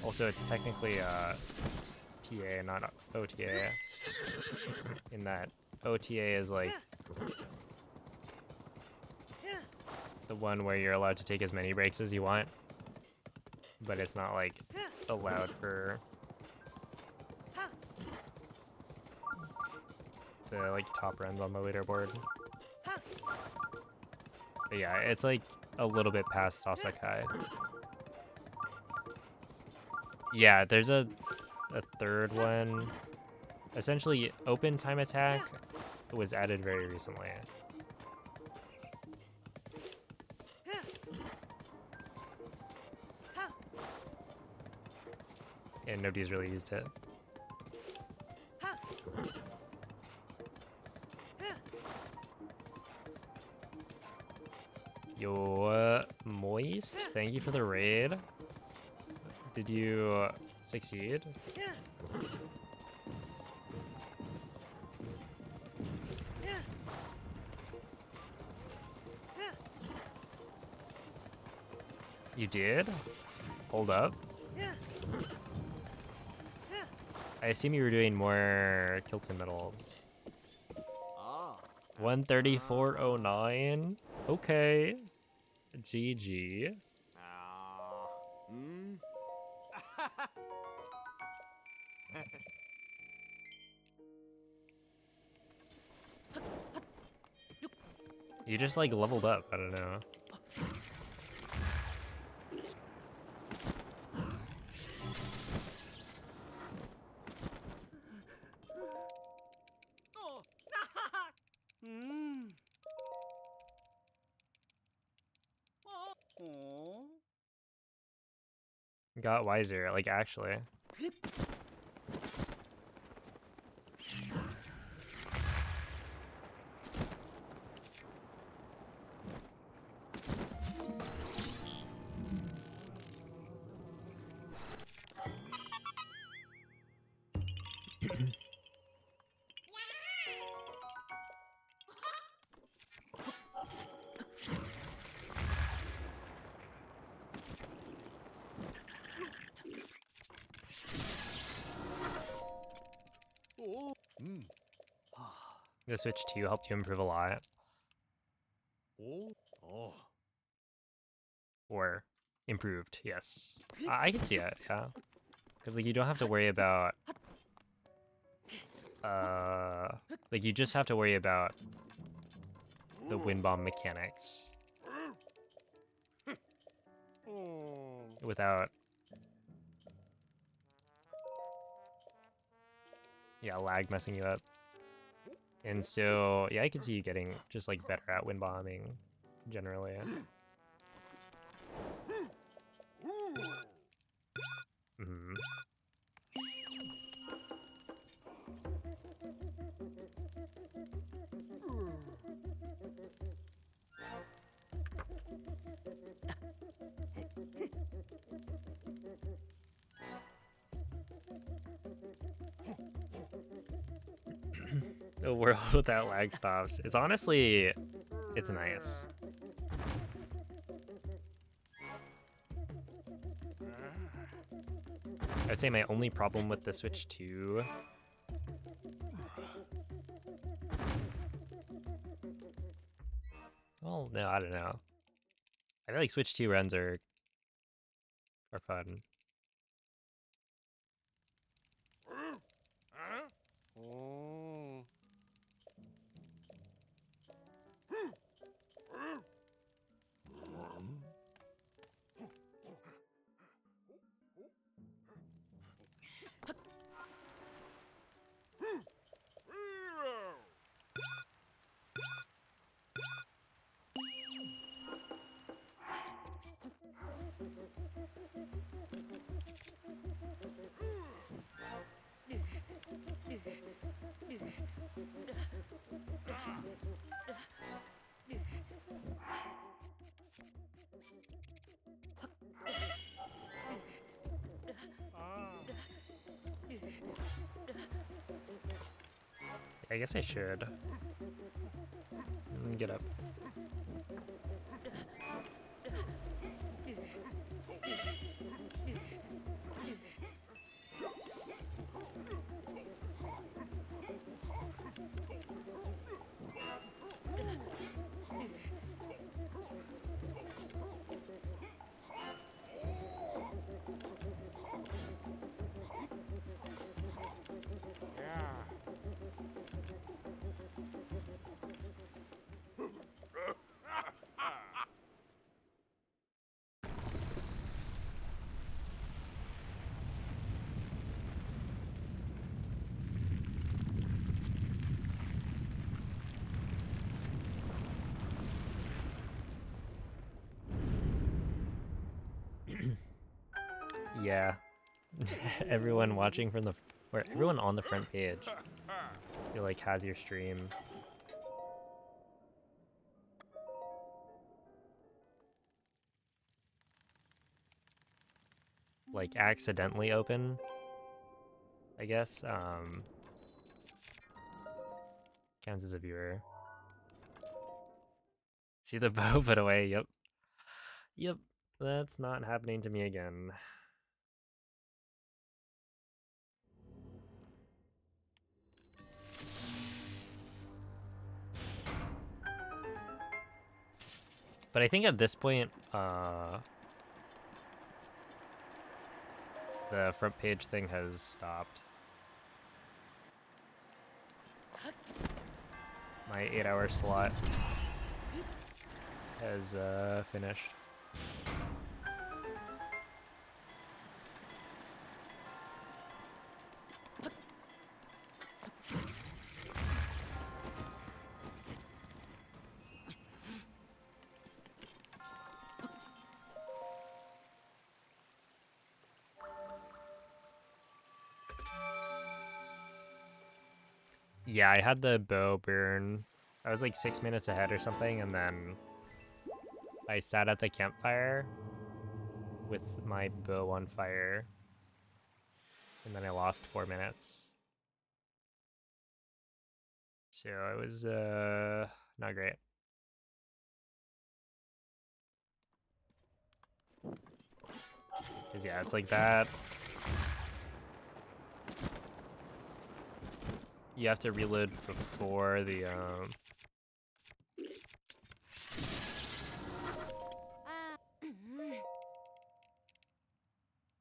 Also, it's technically TA, not OTA. In that OTA is like the one where you're allowed to take as many breaks as you want, but it's not like allowed for the like top runs on the leaderboard. But yeah, it's like a little bit past Sasakai. Yeah, there's a third one. Essentially, open time attack was added very recently. And nobody's really used it. Yo, Moist, thank you for the raid. Did you succeed? You did? Hold up. I assume you were doing more Kilton medals. 134.09. Okay. GG. You just like leveled up. I don't know. Got wiser, like actually. The Switch 2 helped you improve a lot. Or improved, yes. I can see it, yeah. Because like you don't have to worry about like you just have to worry about the wind bomb mechanics without lag messing you up. And so yeah, I can see you getting just like better at wind bombing generally. Mm-hmm. A world without lag stops. It's honestly, it's nice. I'd say my only problem with the Switch 2 well, no, I don't know. I feel like Switch 2 runs are fun. I guess I should. Get up. Yeah. Everyone watching from the, or everyone on the front page, who like has your stream. Like accidentally open, I guess. Counts as a viewer. See the bow put away, yep. Yep, that's not happening to me again. But I think at this point, the front page thing has stopped. My 8-hour slot has finished. Yeah, I had the bow burn. I was like 6 minutes ahead or something, and then I sat at the campfire with my bow on fire, and then I lost 4 minutes. So it was not great. Cause yeah, it's like that. You have to reload before the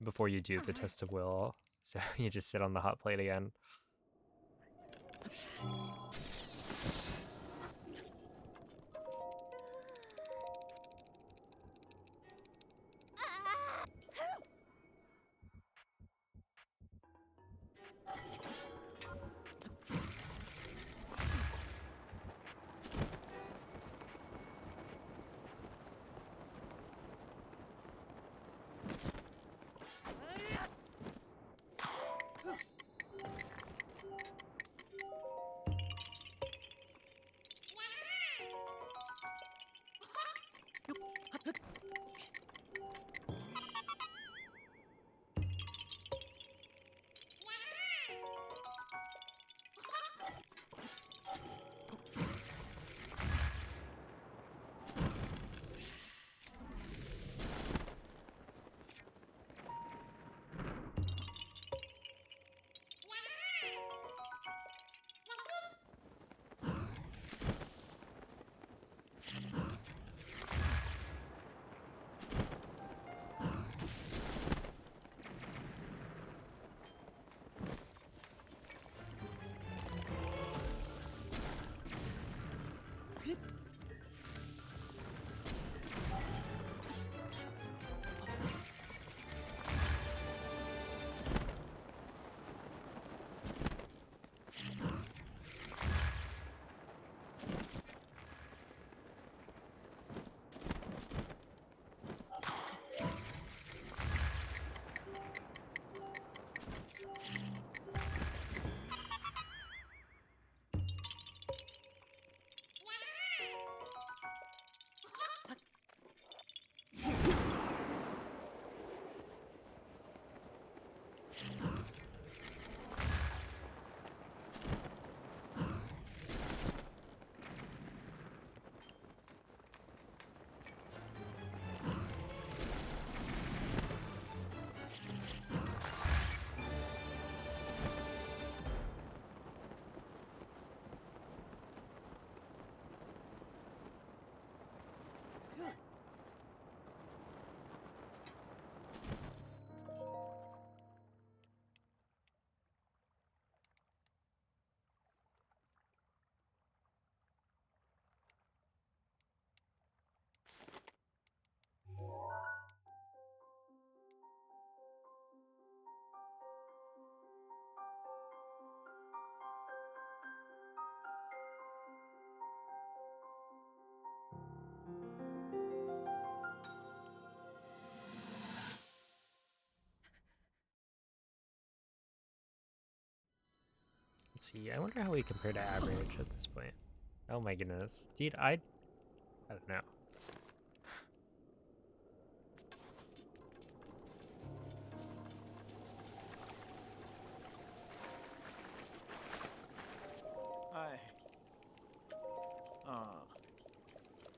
before you do the test of will. So you just sit on the hot plate again. Let's see. I wonder how we compare to average at this point. Oh my goodness, dude. I don't know.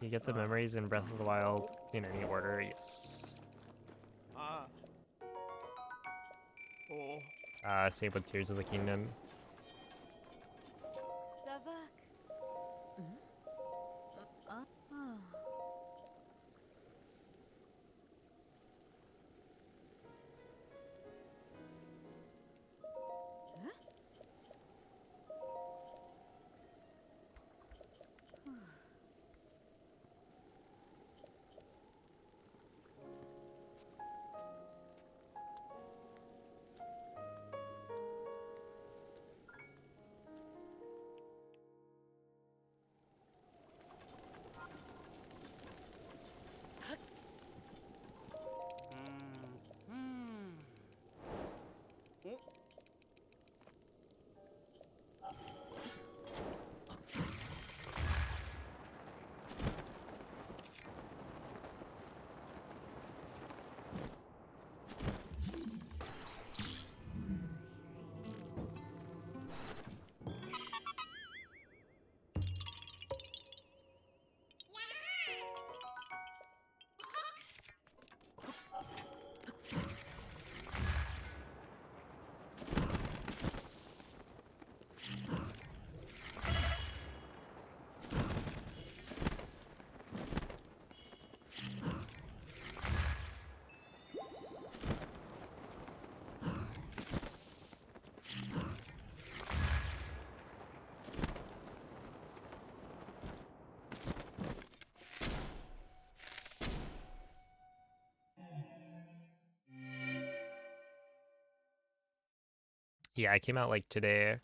You get the memories in Breath of the Wild in any order? Yes. Same with Tears of the Kingdom. Savak. Yeah, I came out like today.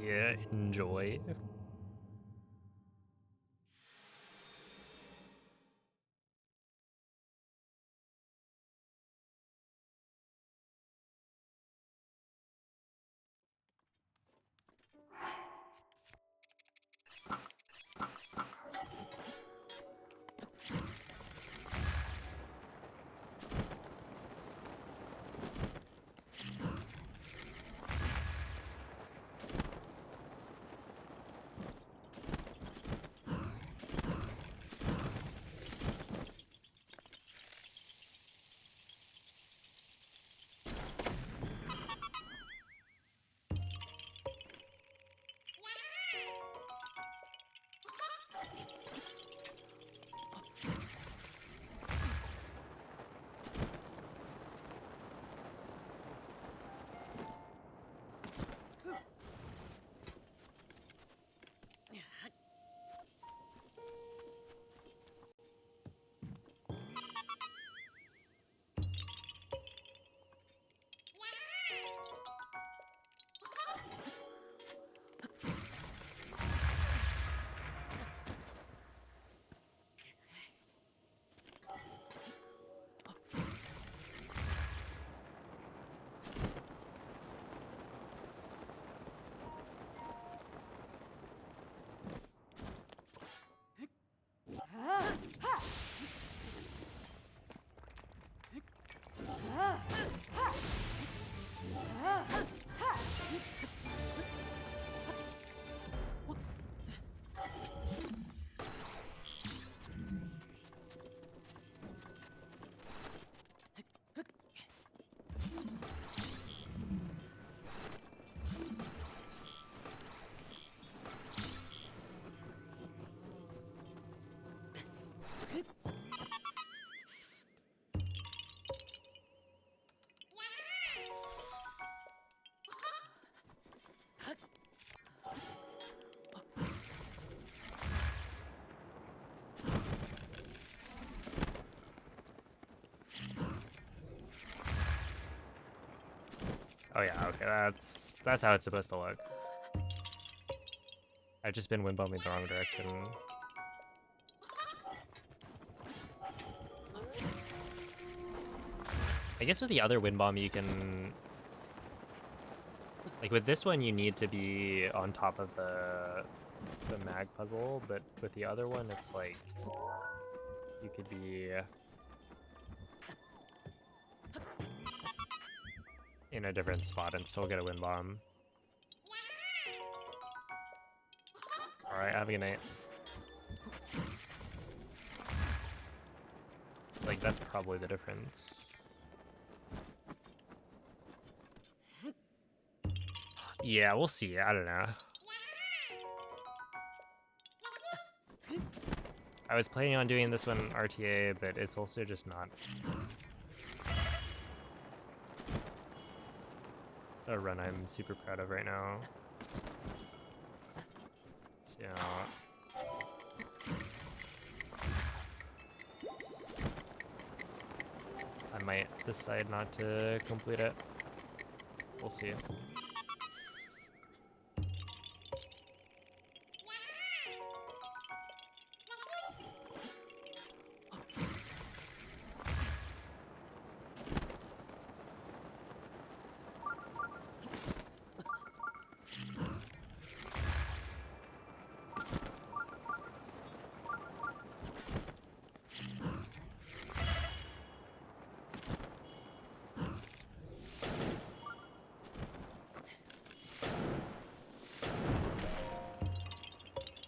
Yeah, enjoy. Oh yeah, okay, that's how it's supposed to look. I've just been wind bombing the wrong direction. I guess with the other wind bomb you can, like with this one you need to be on top of the mag puzzle, but with the other one it's like you could be in a different spot and still get a wind bomb. Alright, have a good night. It's like that's probably the difference. Yeah, we'll see. I don't know. I was planning on doing this one RTA, but it's also just not a run I'm super proud of right now. So, I might decide not to complete it. We'll see.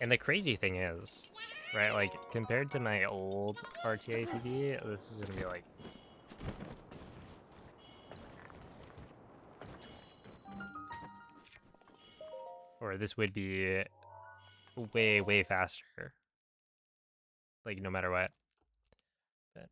And the crazy thing is, right, like, compared to my old RTA PB, this is gonna be like... Or this would be way, way faster. Like, no matter what. But...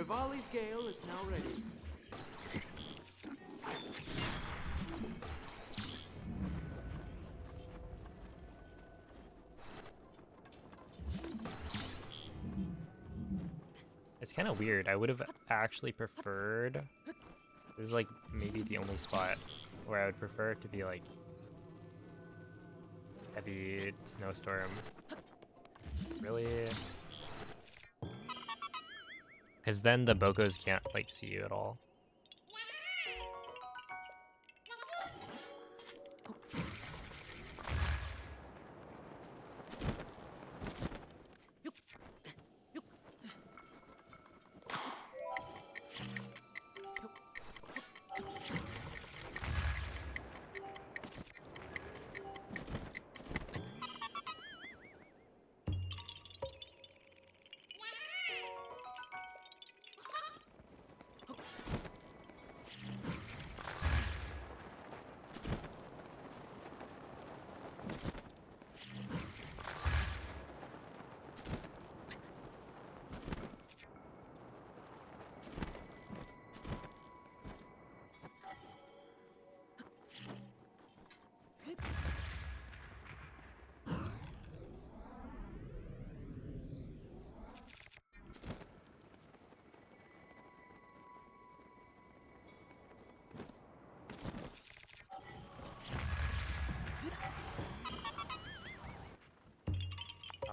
Rivali's gale is now ready. It's kind of weird. I would have actually preferred. This is like maybe the only spot where I would prefer it to be like heavy snowstorm. Really? Because then the Bokos can't like see you at all.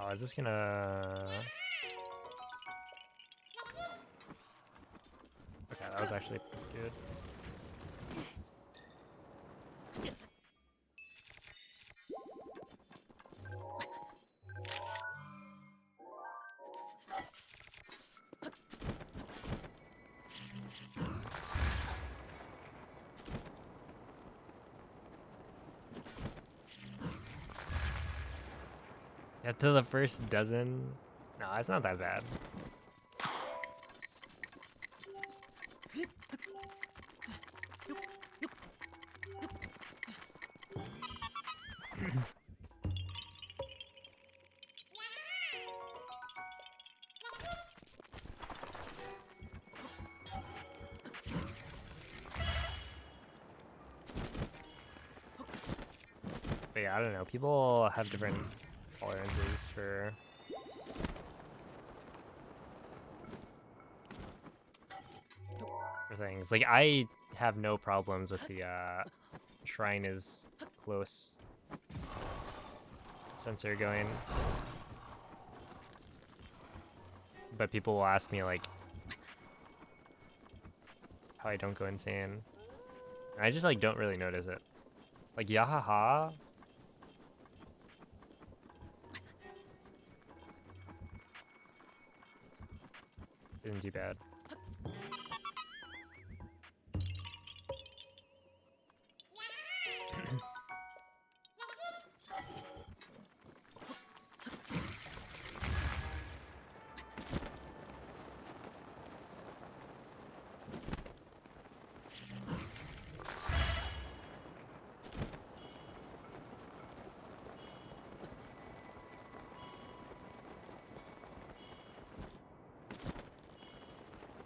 Oh, is this gonna... Okay, that was actually good. Get to the first dozen. No, it's not that bad. But yeah, I don't know. People have different tolerances for things. Like I have no problems with the shrine is close sensor going. But people will ask me like how I don't go insane. And I just like don't really notice it. Like Yahaha. Isn't too bad.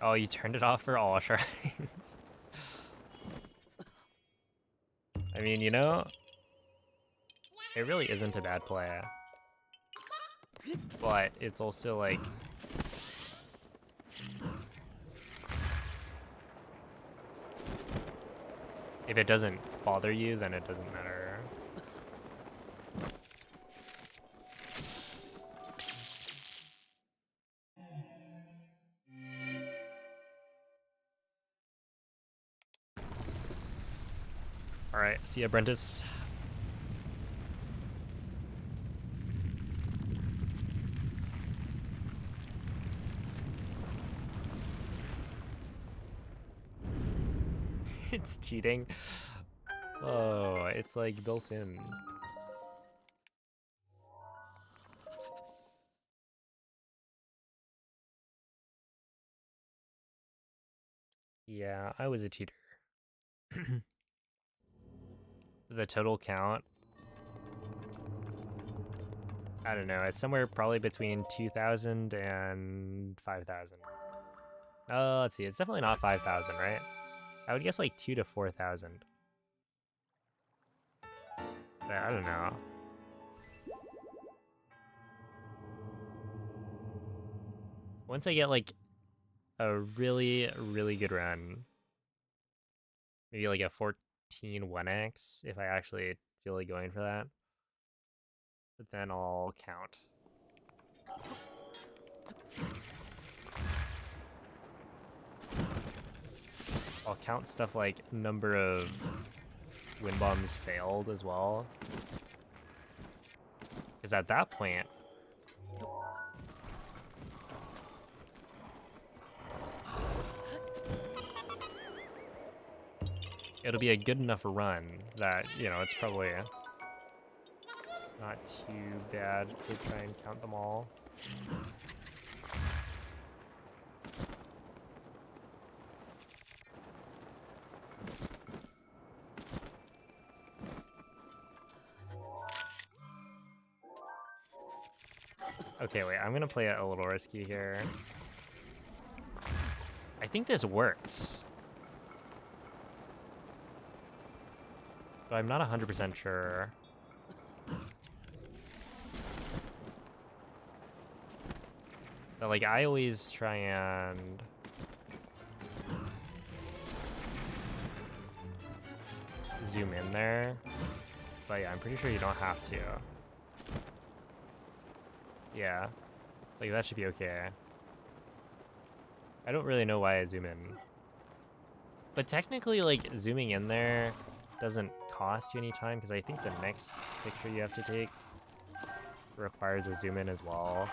Oh, you turned it off for all shrines. I mean, you know, it really isn't a bad play. But it's also like... if it doesn't bother you, then it doesn't matter. Alright, see ya, Brentis. It's cheating. Oh, it's like built in. Yeah, I was a cheater. The total count, I don't know, it's somewhere probably between 2,000 and 5,000. Let's see. It's definitely not 5,000, right? I would guess like 2 to 4,000. But I don't know. Once I get like a really, really good run, maybe like a 14 1x if I actually feel like going for that, but then I'll count. I'll count stuff like number of wind bombs failed as well. Because at that point, it'll be a good enough run that, you know, it's probably not too bad to try and count them all. Okay, wait, I'm gonna play it a little risky here. I think this works, but I'm not 100% sure. But like, I always try and zoom in there, but yeah, I'm pretty sure you don't have to. Yeah, like that should be okay. I don't really know why I zoom in. But technically, like, zooming in there doesn't cost you any time, because I think the next picture you have to take requires a zoom in as well.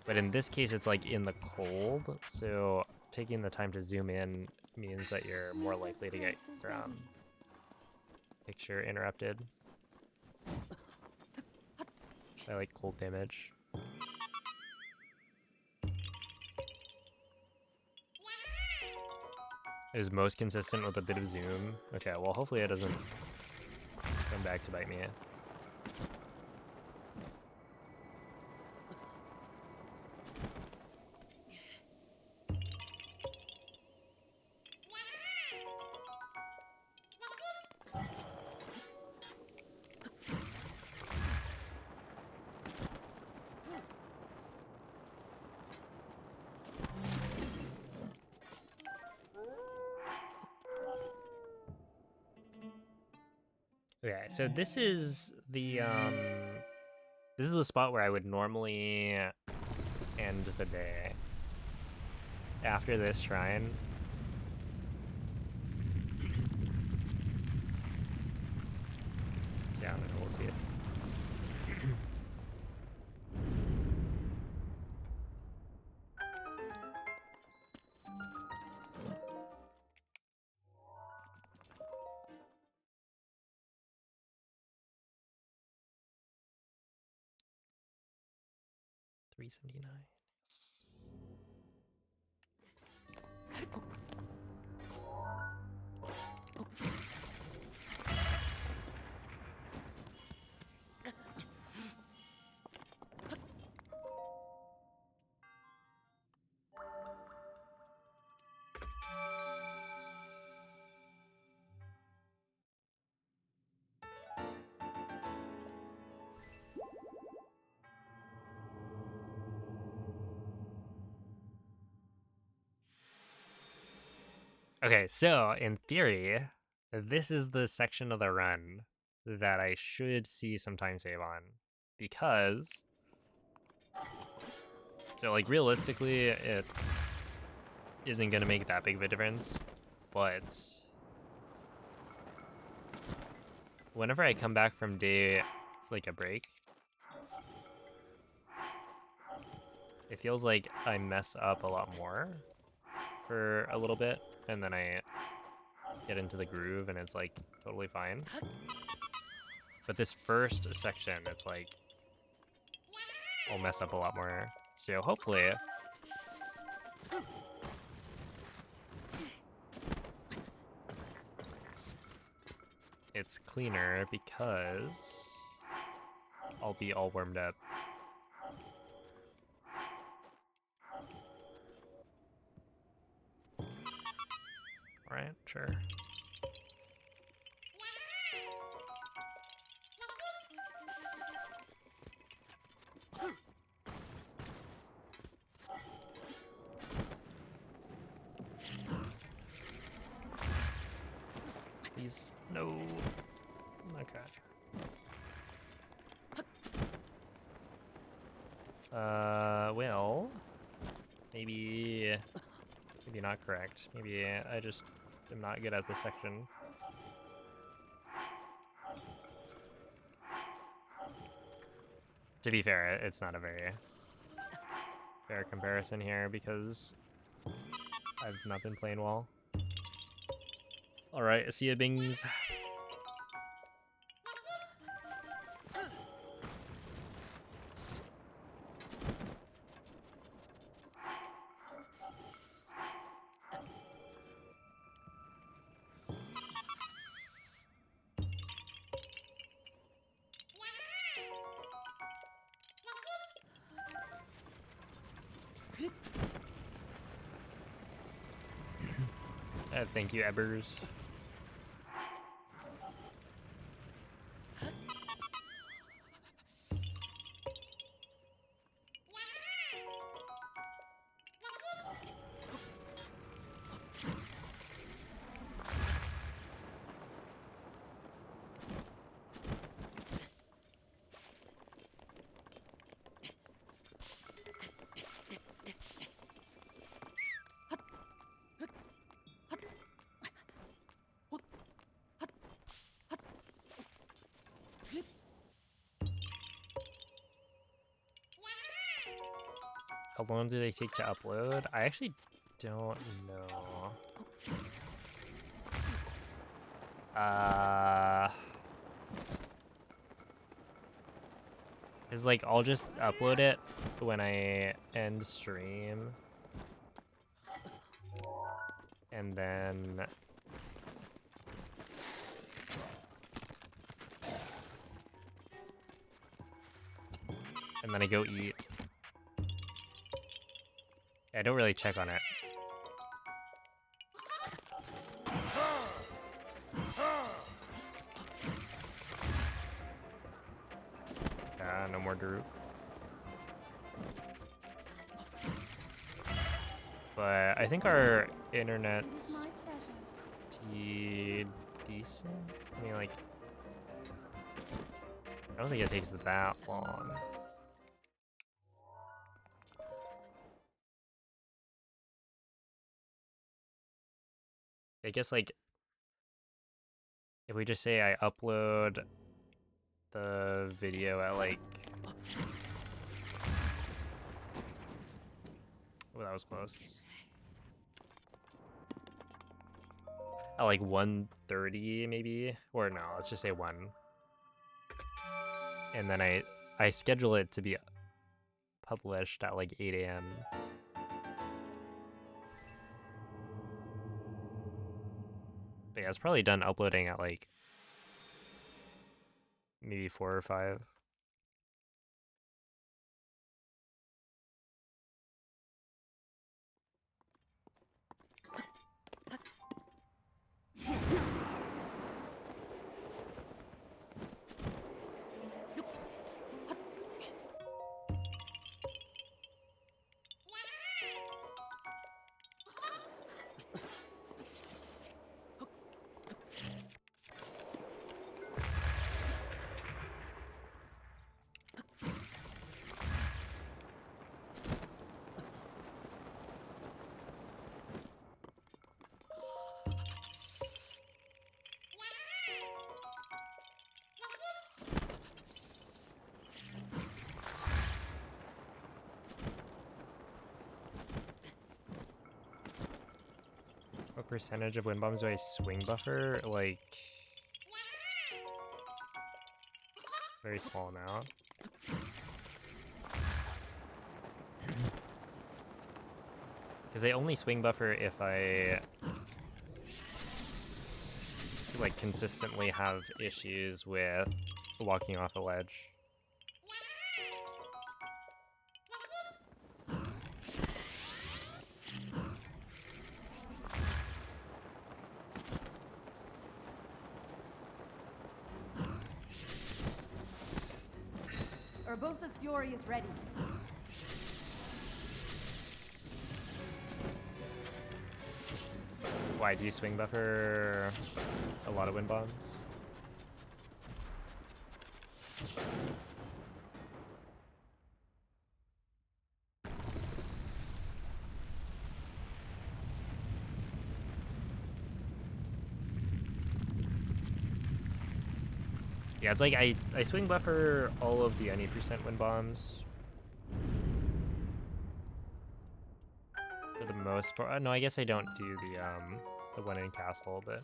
But in this case, it's like in the cold, so taking the time to zoom in means that you're more likely to get your picture interrupted by like cold damage. Is most consistent with a bit of zoom. Okay, well hopefully it doesn't come back to bite me. Okay, so this is the spot where I would normally end the day. After this shrine. So yeah, we'll see it. $379. Okay, so in theory, this is the section of the run that I should see some time save on, because so like realistically it isn't gonna make that big of a difference, but whenever I come back from day like a break, it feels like I mess up a lot more for a little bit, and then I get into the groove and it's like totally fine. But this first section, it's like I'll mess up a lot more. So hopefully it's cleaner because I'll be all warmed up. right? Sure. Please, no. Okay. Well, maybe not correct. Maybe I just am not good at this section. To be fair, it's not a very fair comparison here because I've not been playing well. All right, see you, Bings. Thank you, Ebbers. How long do they take to upload? I actually don't know. Is like I'll just upload it when I end stream. And then I go eat. I don't really check on it. Yeah, no more Droop. But I think our internet's pretty decent. I mean, like, I don't think it takes that long. I guess, like, if we just say I upload the video at, like... Oh, that was close. At, like, 1:30, maybe? Or no, let's just say 1. And then I schedule it to be published at, like, 8 a.m. But yeah, it's probably done uploading at, like, maybe 4 or 5. What percentage of wind bombs do I swing buffer? Like, very small amount. Because I only swing buffer if I like consistently have issues with walking off a ledge. Urbosa's fury is ready. Why do you swing buffer a lot of wind bombs? Yeah, it's like I swing buffer all of the any percent wind bombs. For the most part. No, I guess I don't do the one in castle, but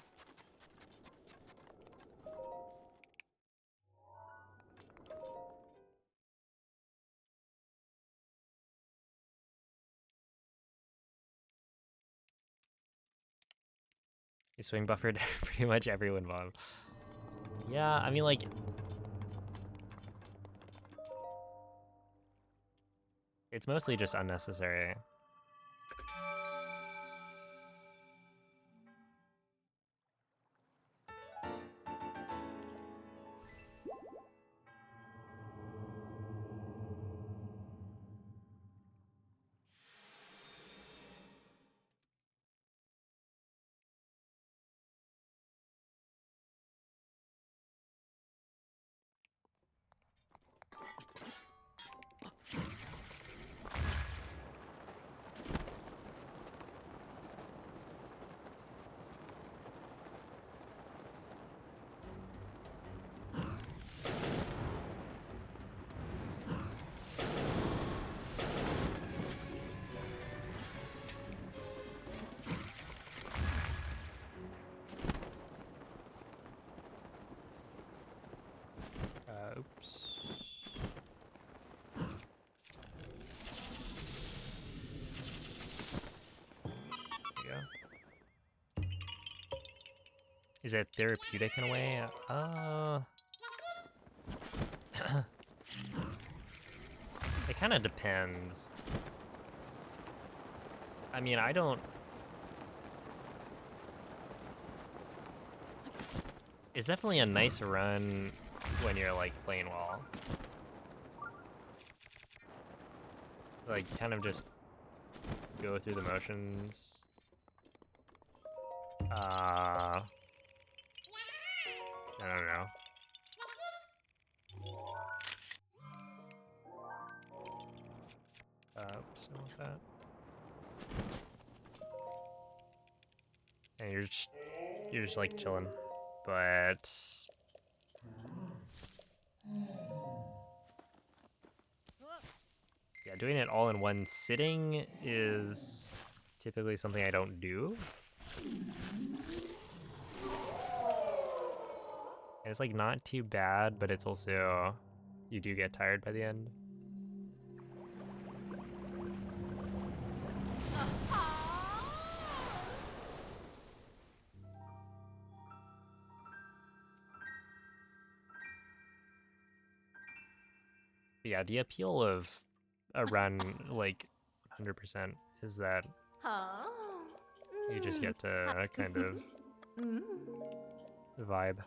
you swing buffered pretty much every wind bomb. Yeah, I mean like it's mostly just unnecessary. Oops. There you go. Is it therapeutic in a way? It kind of depends. I mean, I don't... It's definitely a nice run when you're, like, playing well. Like, kind of just go through the motions. I don't know. Oops, I want that. And you're just like chilling, but yeah, doing it all in one sitting is typically something I don't do. And it's like not too bad, but it's also you do get tired by the end. But yeah, the appeal of a run like 100% is that you just get to kind of vibe.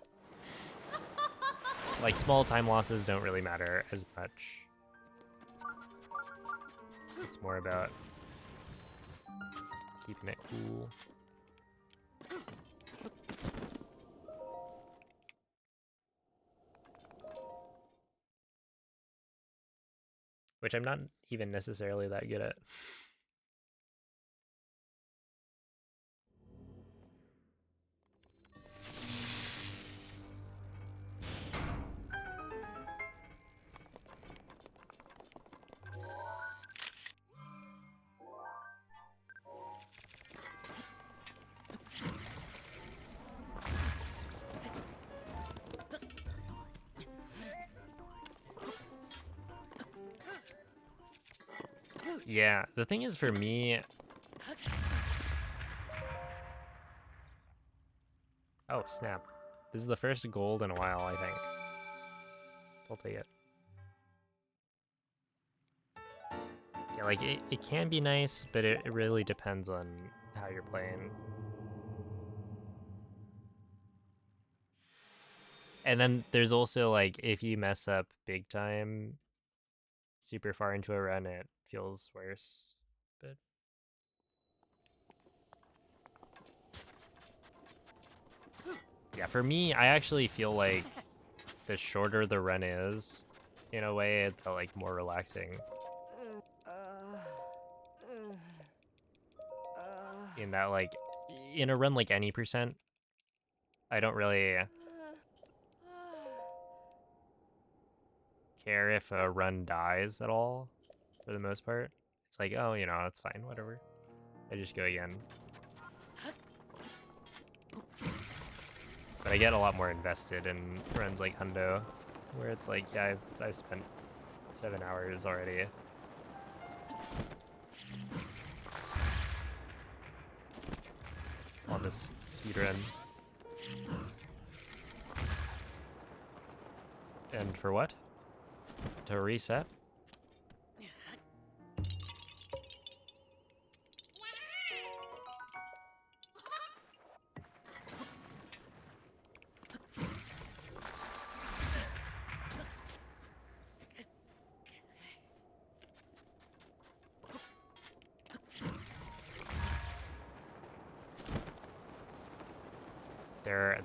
Like small time losses don't really matter as much. It's more about keeping it cool. Which I'm not even necessarily that good at. Yeah, the thing is for me... Oh, snap. This is the first gold in a while, I think. I'll take it. Yeah, like, it can be nice, but it really depends on how you're playing. And then there's also, like, if you mess up big time, super far into a run, it feels worse. But yeah, for me, I actually feel like the shorter the run is, in a way, the like more relaxing. In that, like, in a run like any percent, I don't really care if a run dies at all, for the most part. It's like, oh, you know, it's fine, whatever. I just go again. But I get a lot more invested in runs like Hundo, where it's like, yeah, I've spent 7 hours already. On this speedrun. And for what? To reset?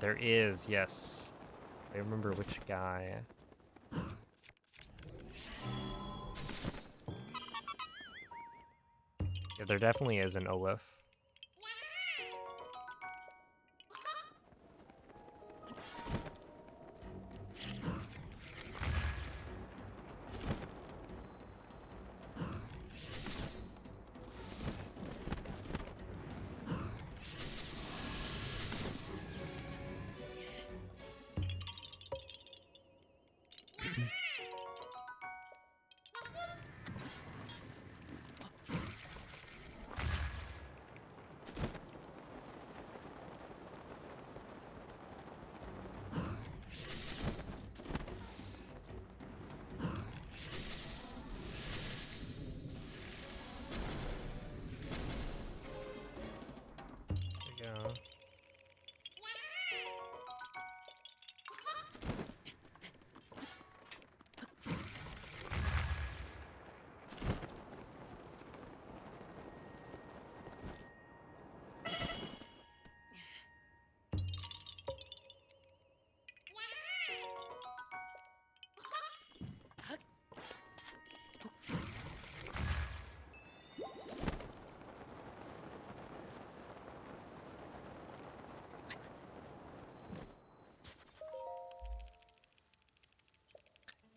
There is, yes. I remember which guy. Yeah, there definitely is an Olaf. There you go.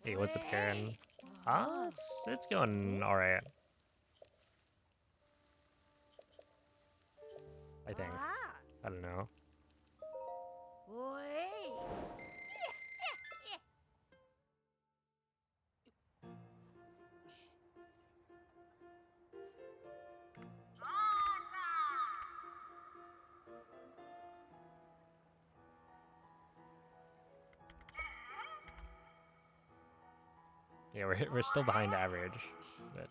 Hey, what's up, Karen? It's going alright. I think. I don't know. Yeah, we're still behind average, but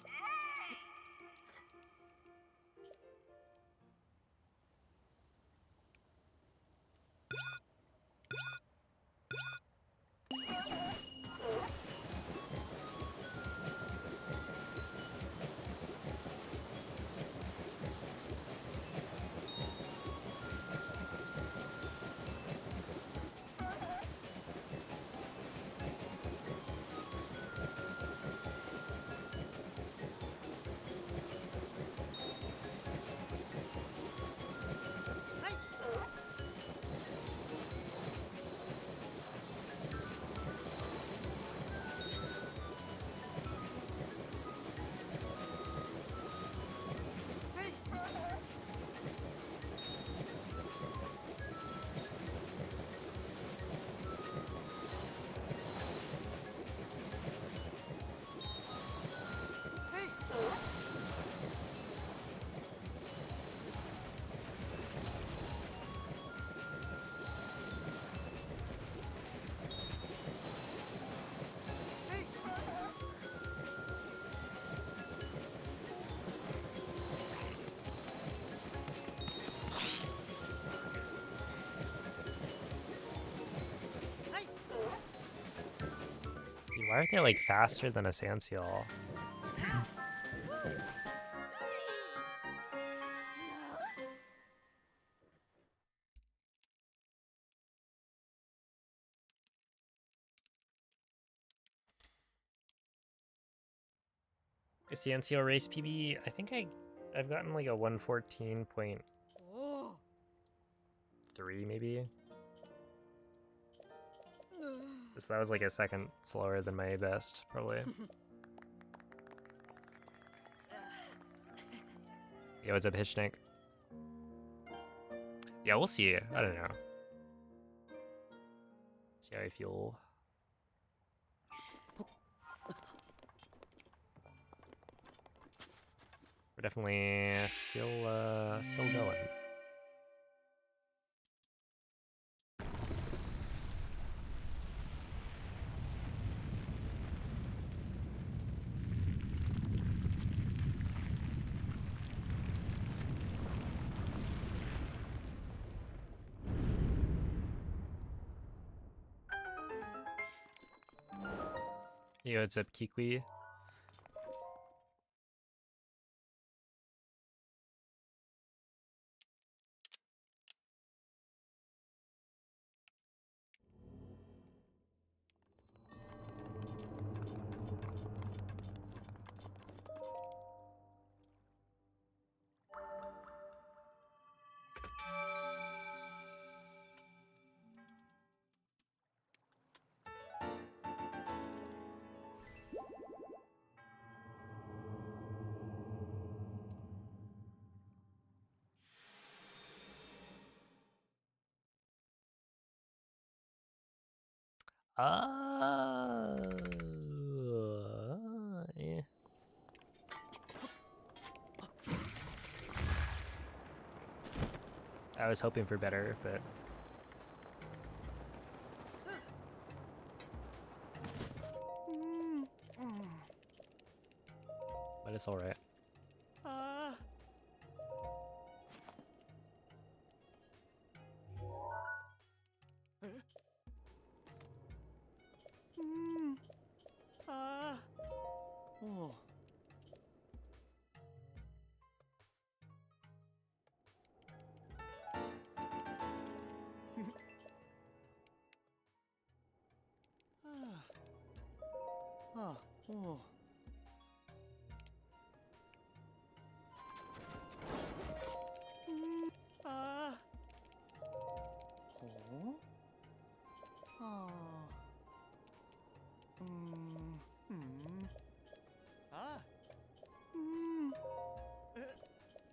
Why are they like faster than a sand seal? A sand seal race PB. I think I've gotten like a 114.3 Oh. maybe. So that was like a second slower than my best, probably. Yo, what's up, Hitchnick? Yeah, we'll see. I don't know. See how I feel. We're definitely still going. Yo, what's up, Kikwi? Yeah. I was hoping for better, but it's all right.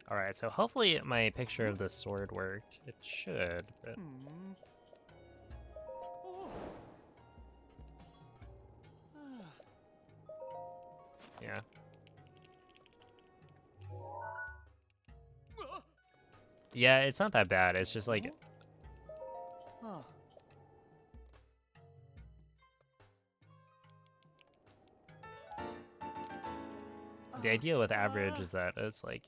All right, so hopefully my picture of the sword worked. It should, but yeah. Yeah, it's not that bad. It's just like the idea with average is that it's like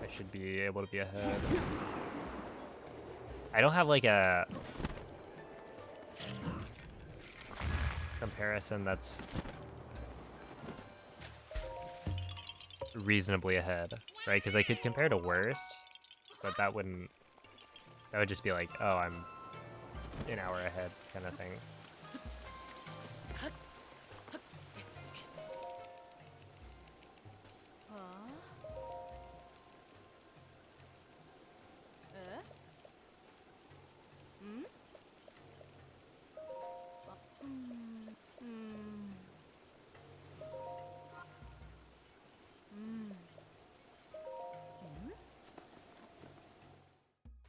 I should be able to be ahead. I don't have like a comparison that's reasonably ahead, right? Because I could compare to worst, but that would just be like, oh, I'm an hour ahead kind of thing.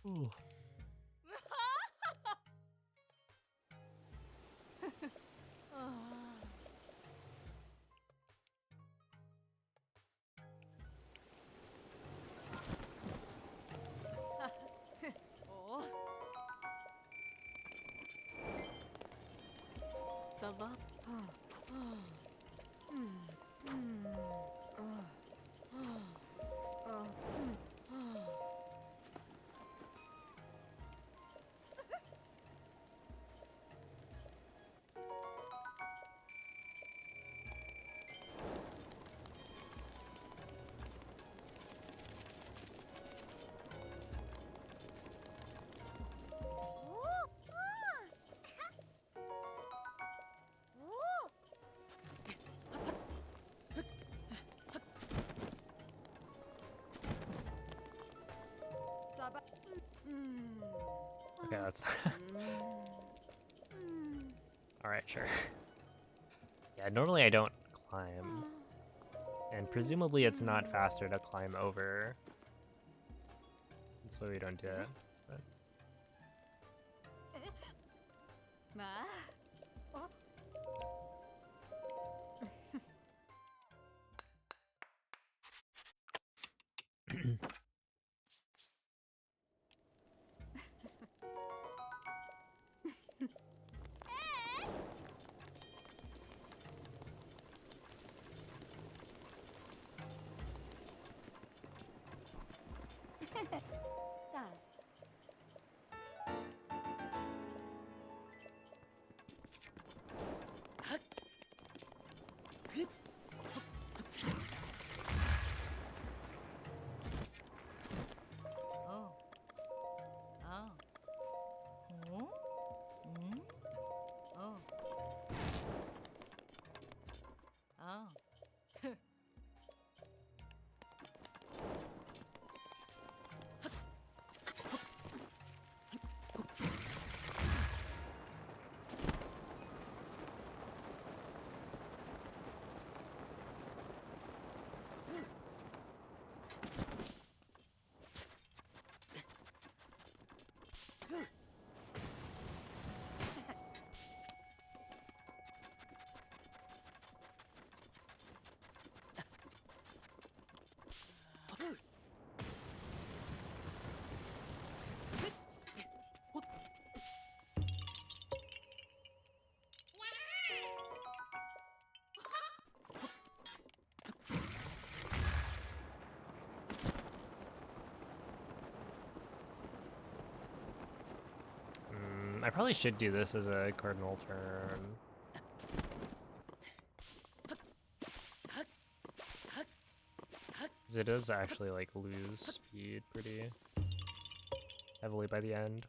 Ooh. Oh. Ça va? Okay, that's... Alright, sure. Yeah, normally I don't climb. And presumably it's not faster to climb over. That's why we don't do it. But... Sad. Oh. Oh. Oh. Mm? Oh. Oh. I probably should do this as a cardinal turn. Because it does actually like lose speed pretty heavily by the end.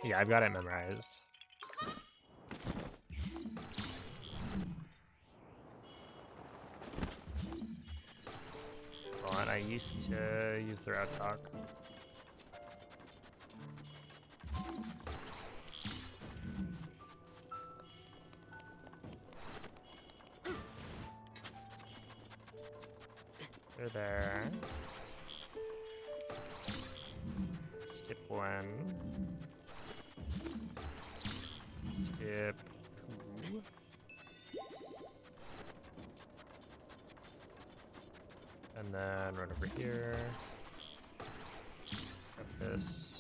Yeah, I've got it memorized. Well, and I used to use the route talk. They're there. Skip one. Skip two. And then run over here. Grab this.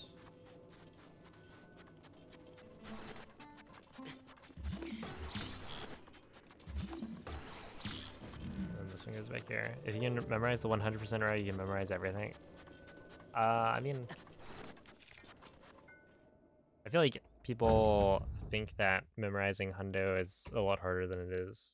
And this one goes back here. If you can memorize the 100% row, you can memorize everything. I mean, I feel like people think that memorizing hundo is a lot harder than it is.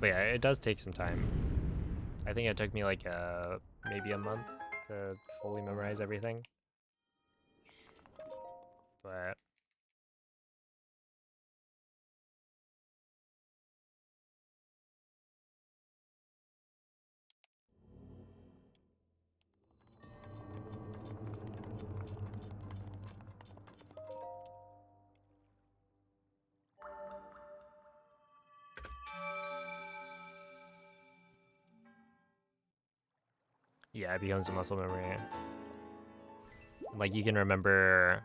But yeah, it does take some time. I think it took me like maybe a month to fully memorize everything. But Yeah, it becomes a muscle memory. Like you can remember.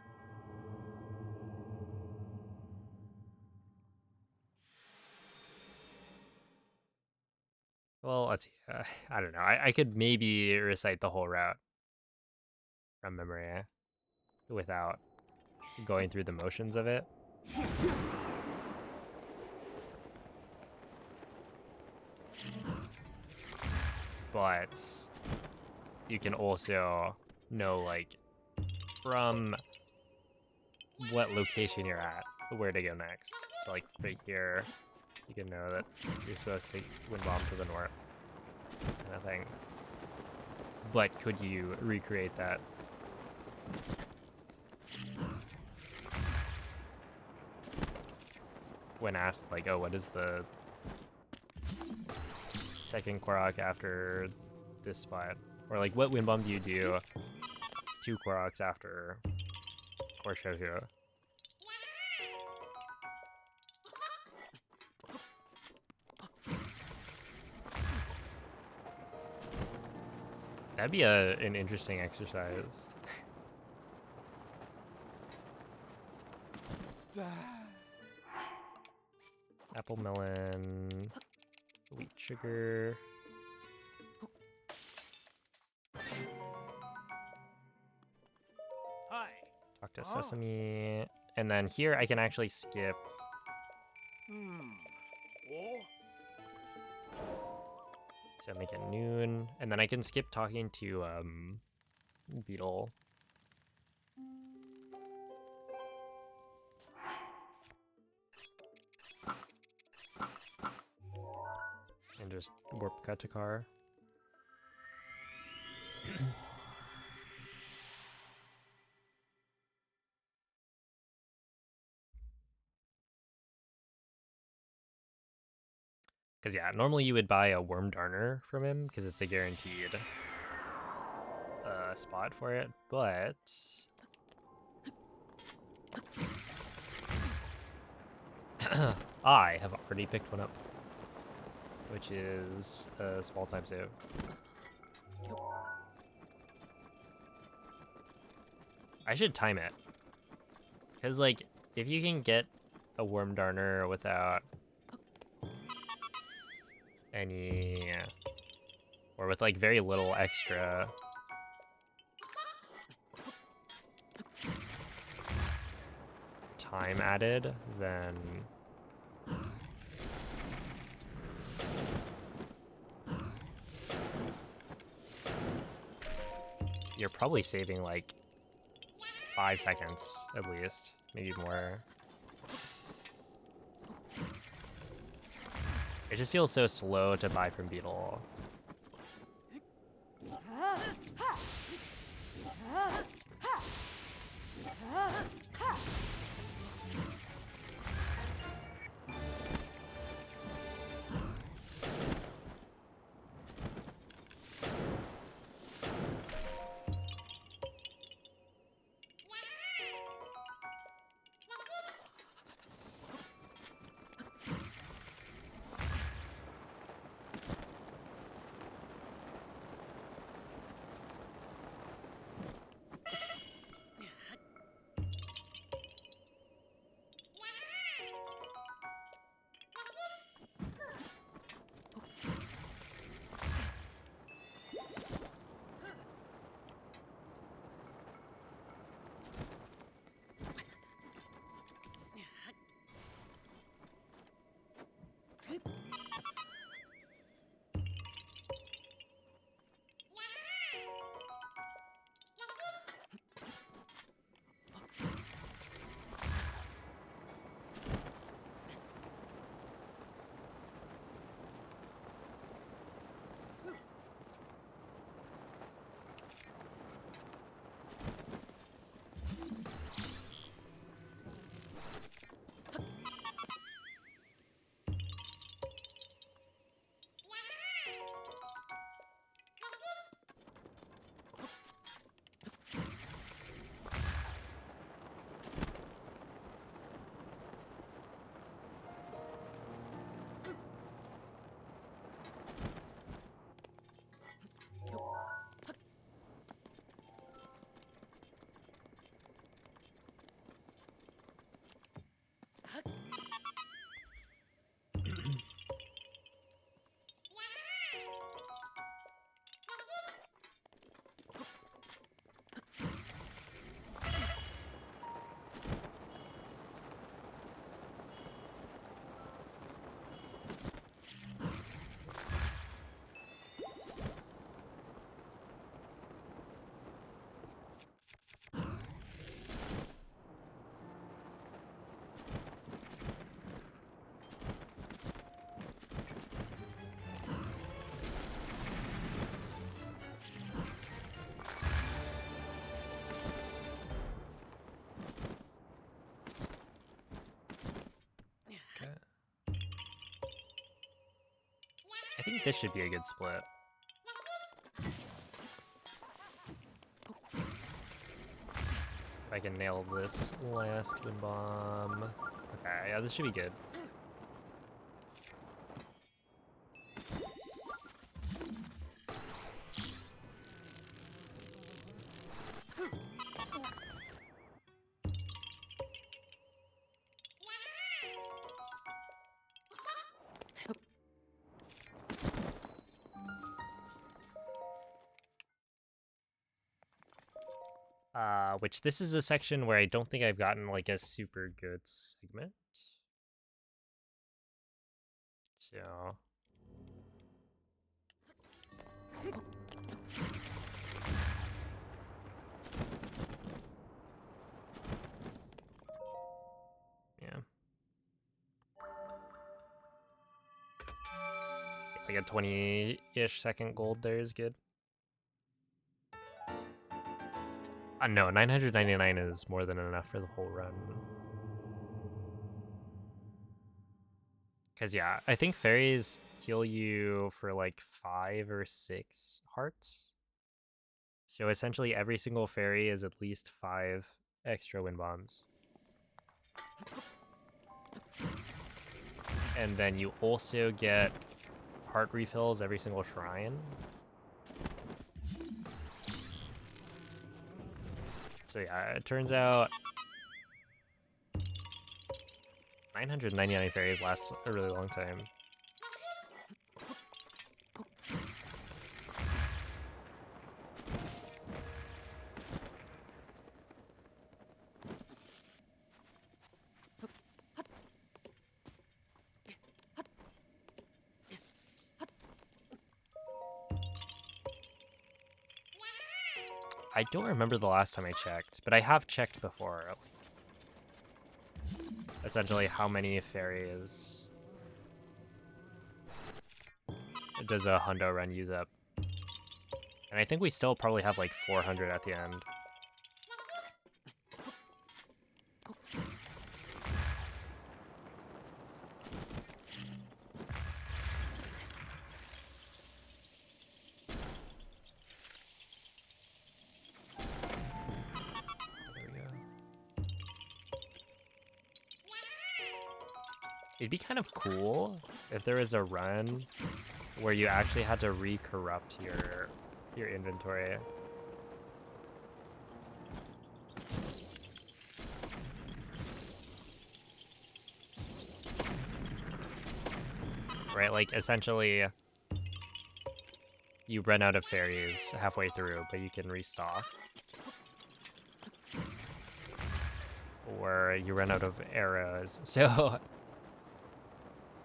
Well, let's see. I don't know. I could maybe recite the whole route from memory without going through the motions of it. But you can also know, like, from what location you're at, where to go next. So, like, right here, you can know that you're supposed to wind bomb to the north, kind of thing. But could you recreate that? When asked, like, oh, what is the second Korok after this spot? Or, like, what wind bomb do you do 2 Koroks after Korshohu? That'd be an interesting exercise. Apple melon, wheat sugar. Hi. Talk to Oh. Sesame. And then here I can actually skip. Oh. So make it noon. And then I can skip talking to Beetle. And just warp cut to car. Because, yeah, normally you would buy a Worm Darner from him because it's a guaranteed spot for it, but I have already picked one up, which is a small time save. I should time it. Because, like, if you can get a Worm Darner without any, or with, like, very little extra time added, then you're probably saving, like, 5 seconds at least, maybe more. It just feels so slow to buy from Beetle. think this should be a good split. If I can nail this last wind bomb. Okay, yeah, this should be good. Which this is a section where I don't think I've gotten like a super good segment. So yeah. Like a 20-ish second gold there is good. No, 999 is more than enough for the whole run. Because, yeah, I think fairies heal you for like 5 or 6 hearts. So essentially every single fairy is at least 5 extra wind bombs. And then you also get heart refills every single shrine. So yeah, it turns out 999 fairies last a really long time. I don't remember the last time I checked, but I have checked before. Essentially, how many fairies does a hundo run use up? And I think we still probably have like 400 at the end. There we go. It'd be kind of cool if there was a run where you actually had to re-corrupt your inventory. Right, like essentially you run out of fairies halfway through, but you can restock. Or you run out of arrows. So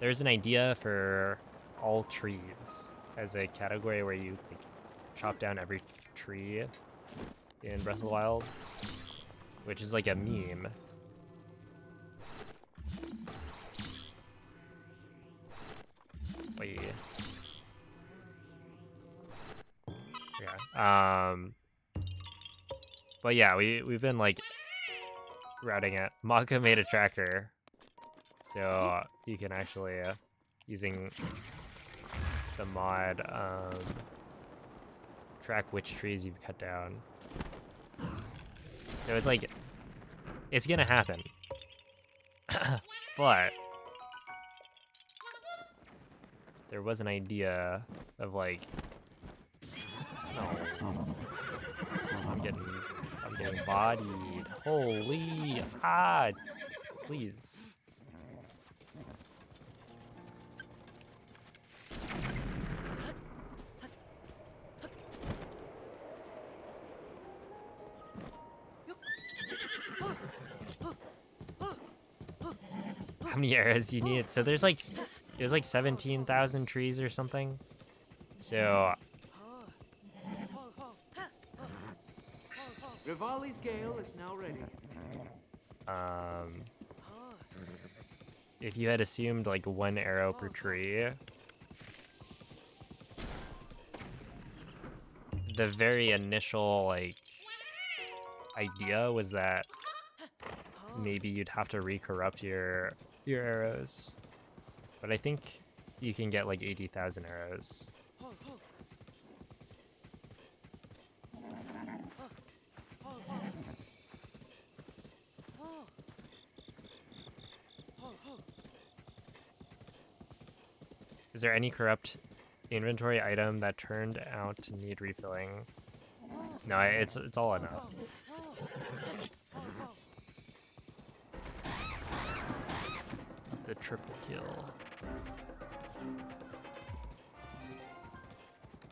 there's an idea for all trees as a category where you like chop down every tree in Breath of the Wild, which is like a meme. Wait. Yeah. But yeah, we've been like routing it. Maka made a tracker, so you can actually using the mod track which trees you've cut down. So it's like it's gonna happen, but there was an idea of like, no, I'm getting bodied. Holy, please. How many arrows do you need? So there's like 17,000 trees or something. So Rivali's gale is now ready. if you had assumed like 1 arrow per tree, the very initial like idea was that maybe you'd have to re-corrupt your arrows. But I think you can get like 80,000 arrows. Is there any corrupt inventory item that turned out to need refilling? No, it's all enough. The triple kill.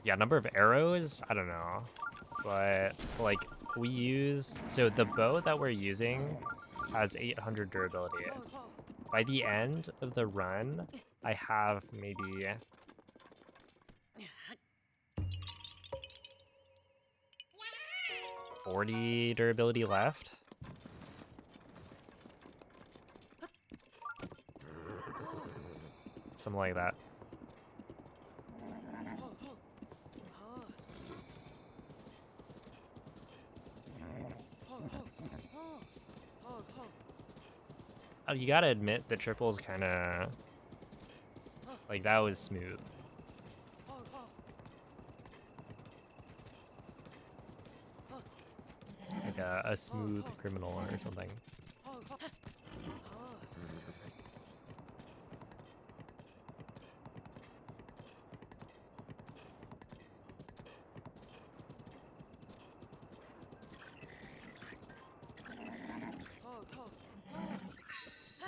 Yeah, number of arrows? I don't know. But, like, we use... So the bow that we're using has 800 durability. By the end of the run, I have maybe... 40 durability left. Something like that. You gotta admit the triple's kind of like that was smooth. Like a smooth criminal or something.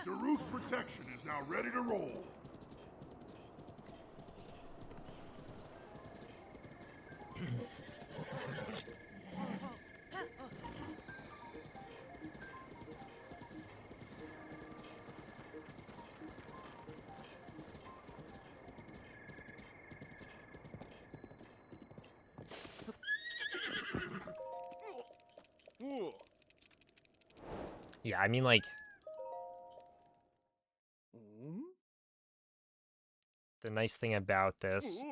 Daruk's protection is now ready to roll. Yeah, I mean like the nice thing about this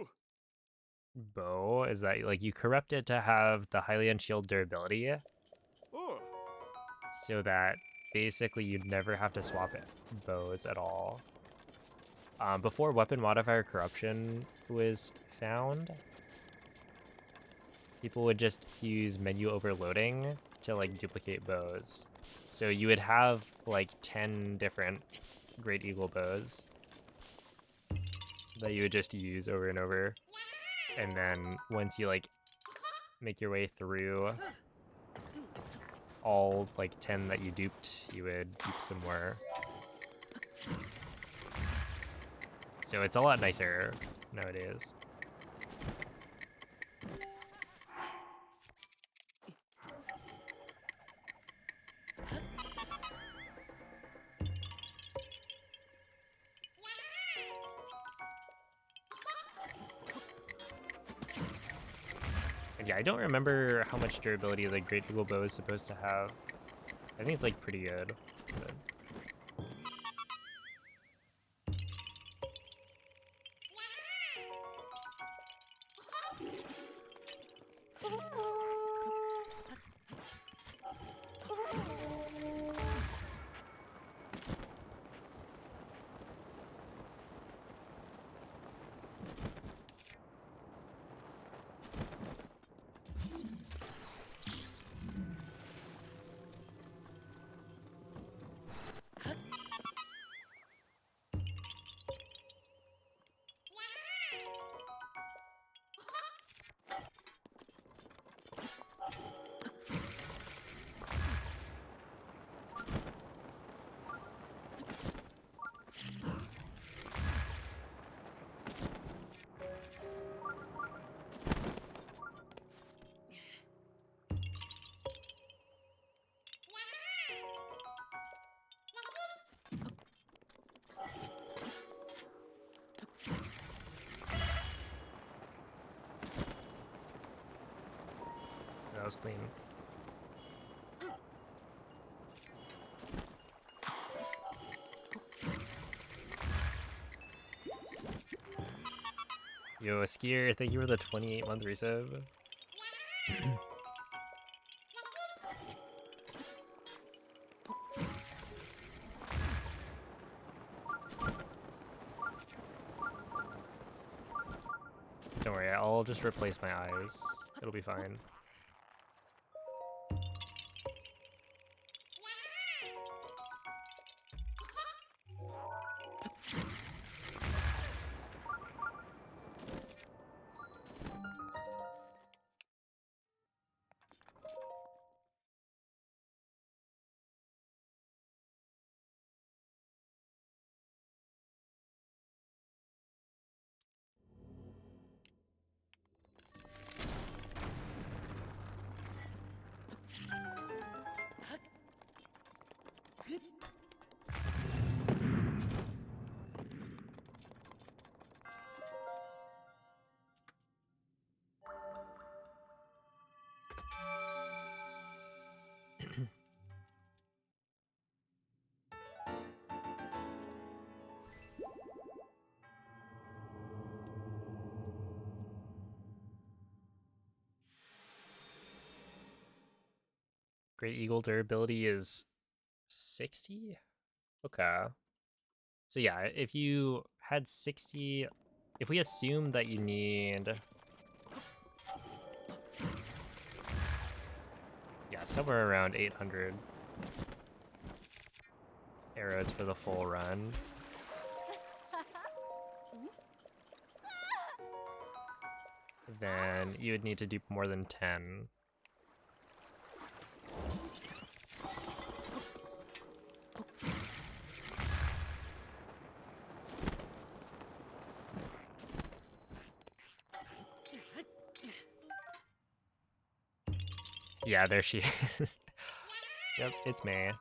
bow is that like you corrupt it to have the highly unshielded durability so that basically you'd never have to swap it bows at all. Before weapon modifier corruption was found, people would just use menu overloading to like duplicate bows. So you would have like 10 different Great Eagle bows that you would just use over and over. And then once you like make your way through all like 10 that you duped, you would dupe some more. So it's a lot nicer nowadays. And yeah, I don't remember how much durability the Great Eagle bow is supposed to have. I think it's like pretty good. But... That was clean. Yo, Skier, thank you for the 28-month resub. I'll just replace my eyes. It'll be fine. Great Eagle durability is 60? Okay. So yeah, if you had 60, if we assume that you need, yeah, somewhere around 800 arrows for the full run. Then you would need to do more than 10. Yeah, there she is. Yep, it's May.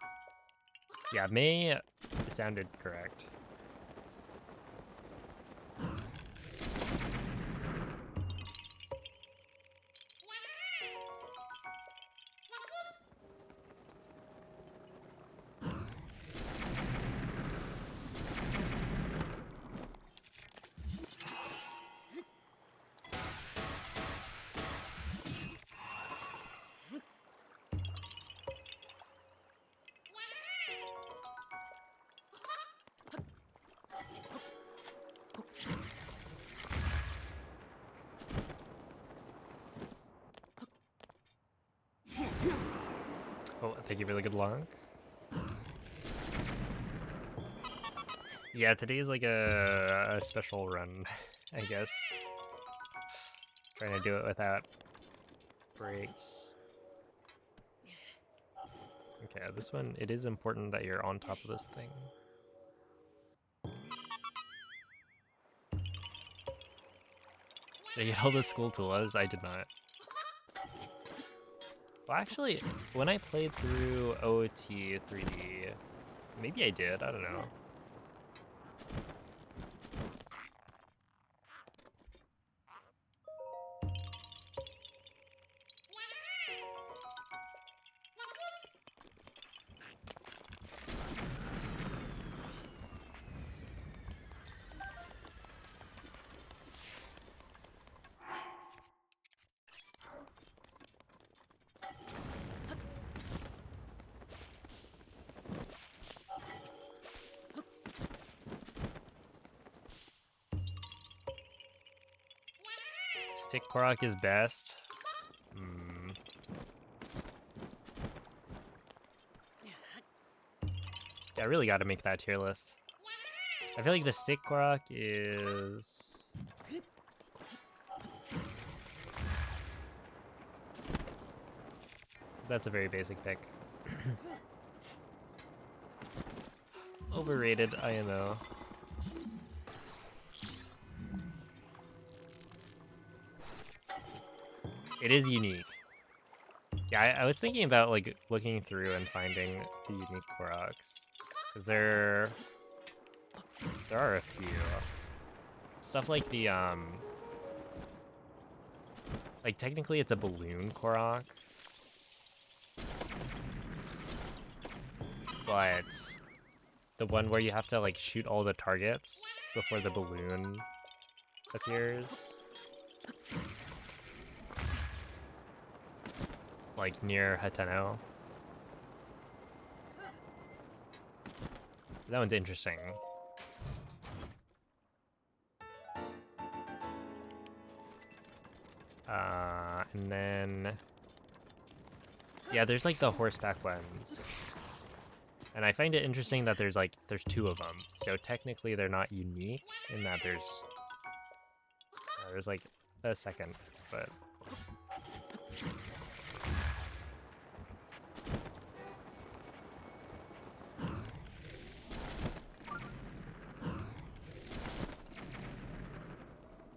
Yeah, May sounded correct. Oh, thank you for the good luck. Yeah, today's like a special run, I guess. Trying to do it without breaks. Okay, this one, it is important that you're on top of this thing. Did you get all the school tools? I did not. Well, actually, when I played through OOT 3D, maybe I did, I don't know. Stick Korok is best. Yeah, I really got to make that tier list. I feel like the Stick Korok is... That's a very basic pick. Overrated, IMO. It is unique. Yeah, I was thinking about like looking through and finding the unique Koroks. Because there are a few. Stuff like the, like technically it's a balloon Korok. But the one where you have to like shoot all the targets before the balloon appears. Like near Hateno. That one's interesting. And then... Yeah, there's like the horseback ones. And I find it interesting that there's two of them. So technically they're not unique in that there's like a second, but...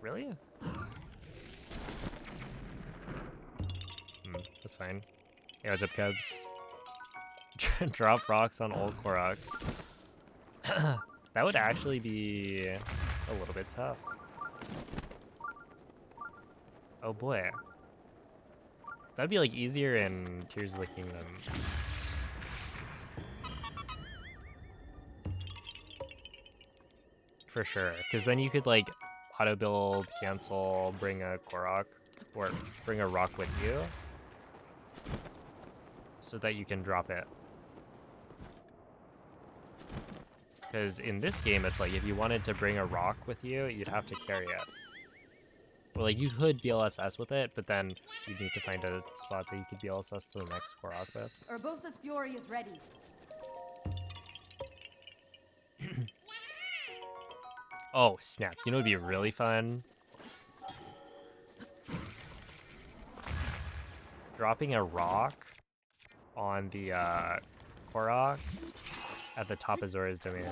Really? That's fine. Hey, what's up, Cubs? Drop rocks on old Koroks. That would actually be a little bit tough. Oh boy. That'd be like easier in Tears of the Kingdom. For sure. Because then you could like auto build, cancel, bring a Korok, or bring a rock with you. So that you can drop it. Because in this game, it's like if you wanted to bring a rock with you, you'd have to carry it. Or like you could BLSS with it, but then you need to find a spot that you could BLSS to the next Korok with. Urbosa's fury is ready. Oh, snap. You know what would be really fun? Dropping a rock on the Korok at the top of Zora's domain.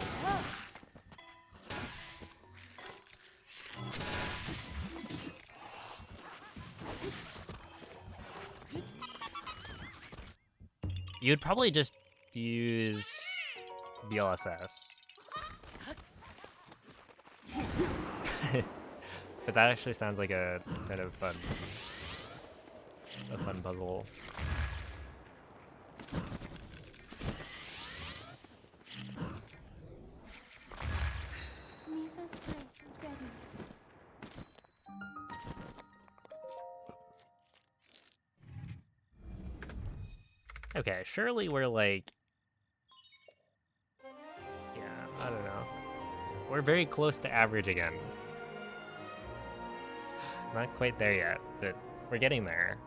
You'd probably just use BLSS. But that actually sounds like a kind of fun puzzle. Mifa's place is ready. Okay, surely we're like... Yeah, I don't know. We're very close to average again. Not quite there yet, but we're getting there.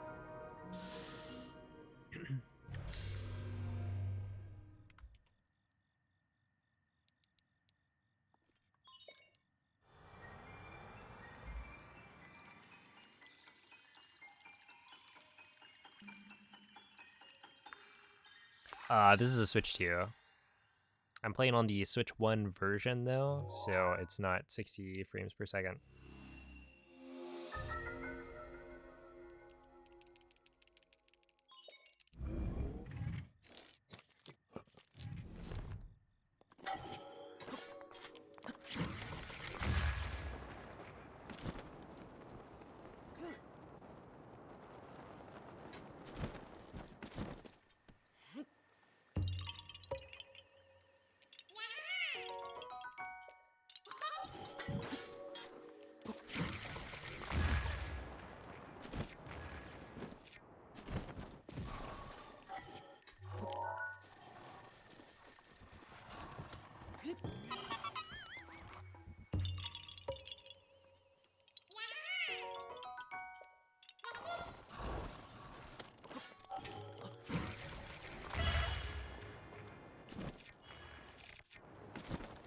This is a Switch 2. I'm playing on the Switch 1 version though, so it's not 60 frames per second.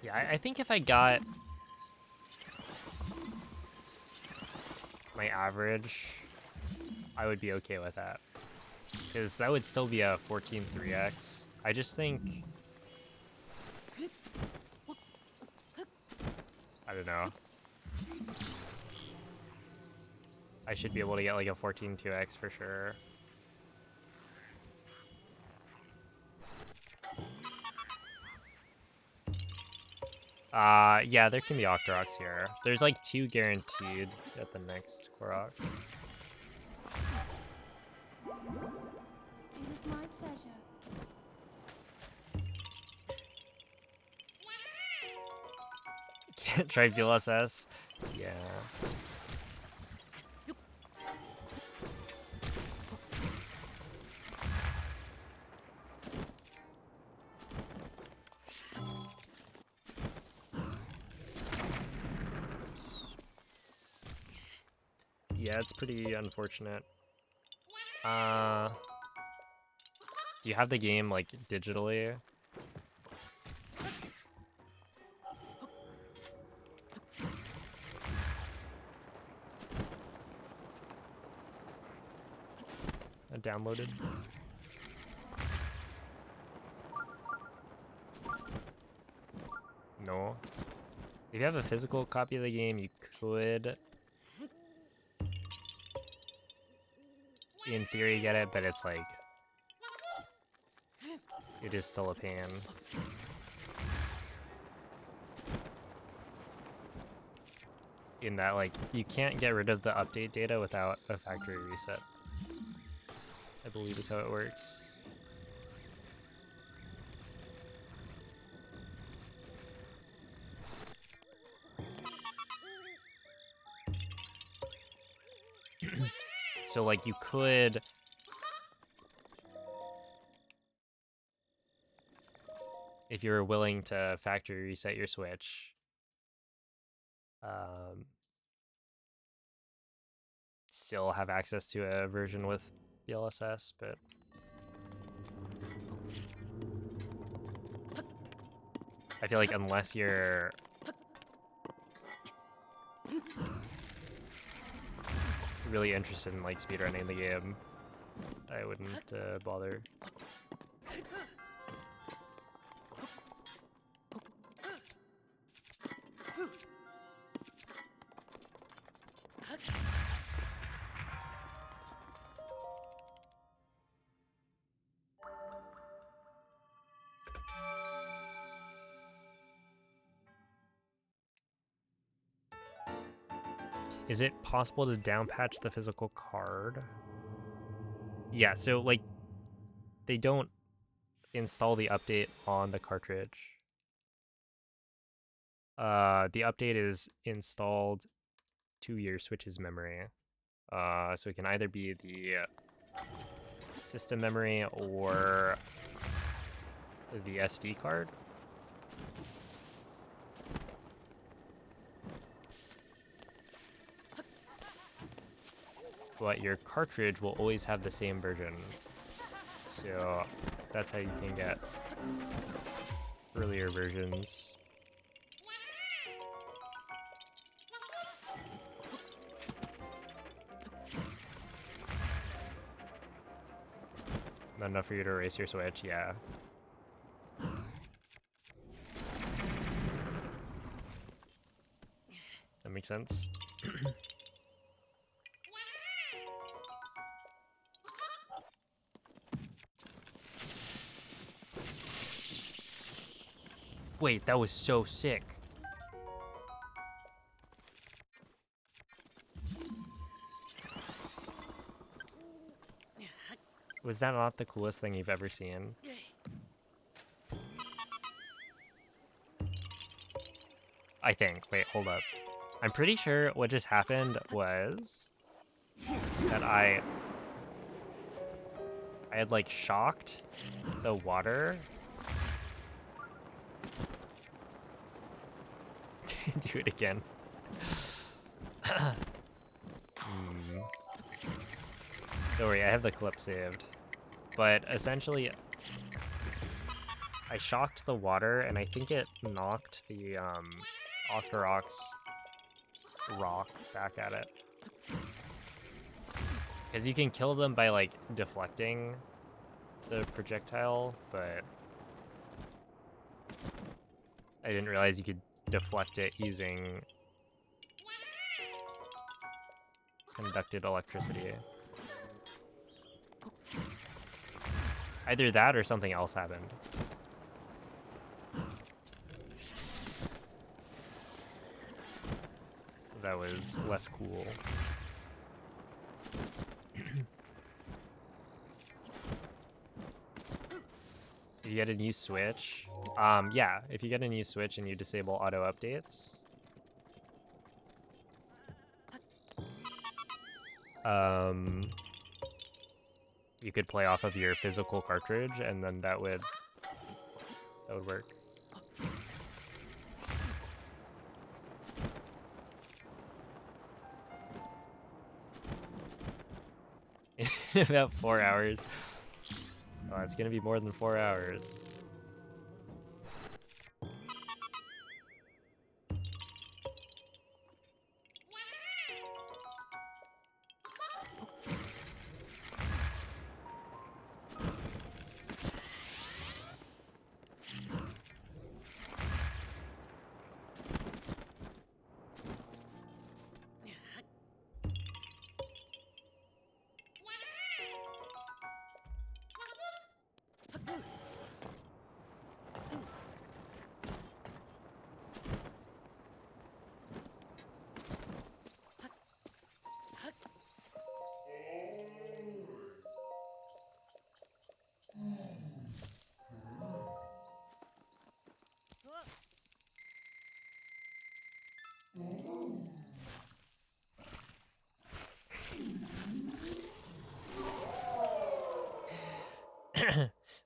Yeah, I think if I got my average, I would be okay with that. Because that would still be a 14.3x. I just think... I don't know. I should be able to get like a 14.2x for sure. Yeah, there can be Octoroks here. There's like 2 guaranteed at the next Korok. It is my pleasure. Can't try DLSS. Yeah. Yeah, it's pretty unfortunate. Do you have the game like digitally? Downloaded? No. If you have a physical copy of the game, you could, in theory, get it, but it's like, it is still a pain. In that, like, you can't get rid of the update data without a factory reset. I believe is how it works. So, like, you could... If you were willing to factory reset your Switch, still have access to a version with DLSS, but I feel like unless you're really interested in like speedrunning the game, I wouldn't bother. Is it possible to downpatch the physical card? Yeah, so like they don't install the update on the cartridge. The update is installed to your Switch's memory. So it can either be the system memory or the SD card. But your cartridge will always have the same version. So that's how you can get earlier versions. Not enough for you to erase your Switch, yeah. That makes sense. Wait, that was so sick. Was that not the coolest thing you've ever seen? I think. Wait, hold up. I'm pretty sure what just happened was that I had like shocked the water. Do it again. Don't worry, I have the clip saved. But essentially, I shocked the water, and I think it knocked the Octorock's rock back at it. Because you can kill them by, like, deflecting the projectile, but I didn't realize you could deflect it using conducted electricity. Either that or something else happened. That was less cool. If you get a new Switch, yeah, if you get a new Switch and you disable auto updates, you could play off of your physical cartridge, and then that would work. in about 4 hours. Oh, it's gonna be more than 4 hours.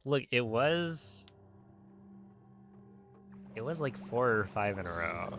Look, it was like 4 or 5 in a row.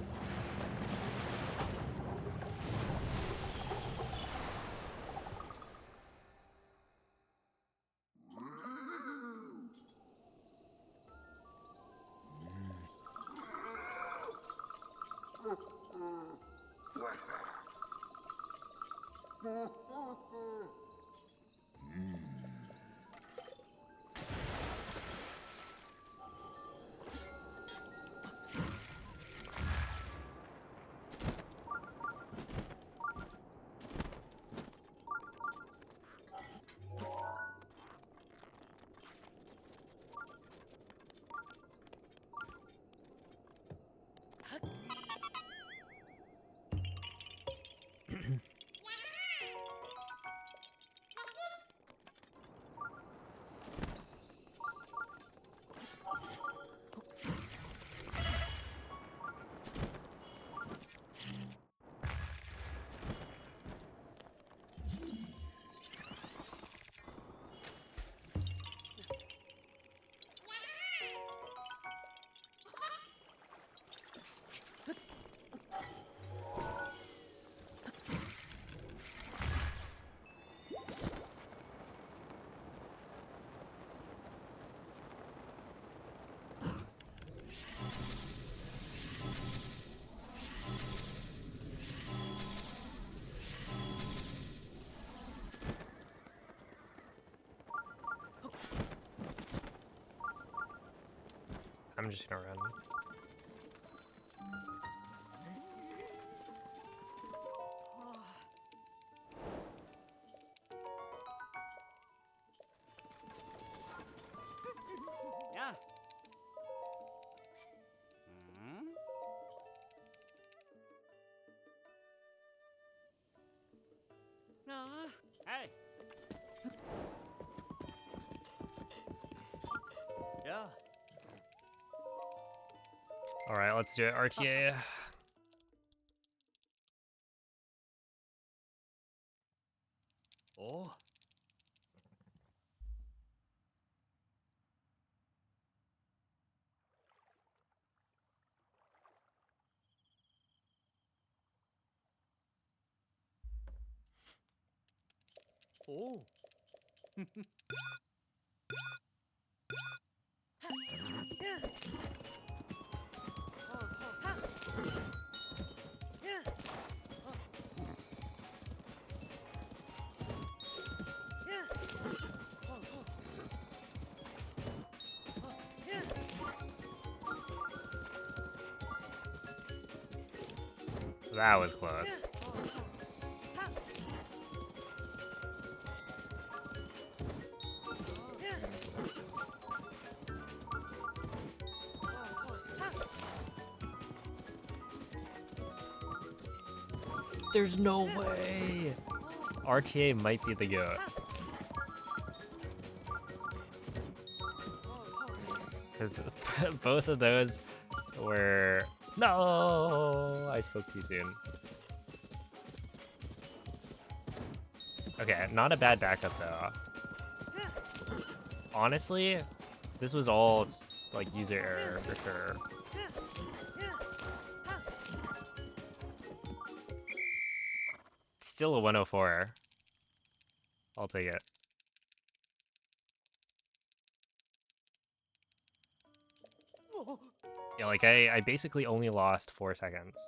I'm just gonna run. Yeah. Hmm? Hey. Yeah. All right, let's do it. RTA. Oh. Oh. That was close. There's no way. RTA might be the GOAT. Because both of those were... No! I spoke too soon. Okay, not a bad backup though. Honestly, this was all like user error for sure. Still a 104. I'll take it. Yeah, like I basically only lost 4 seconds.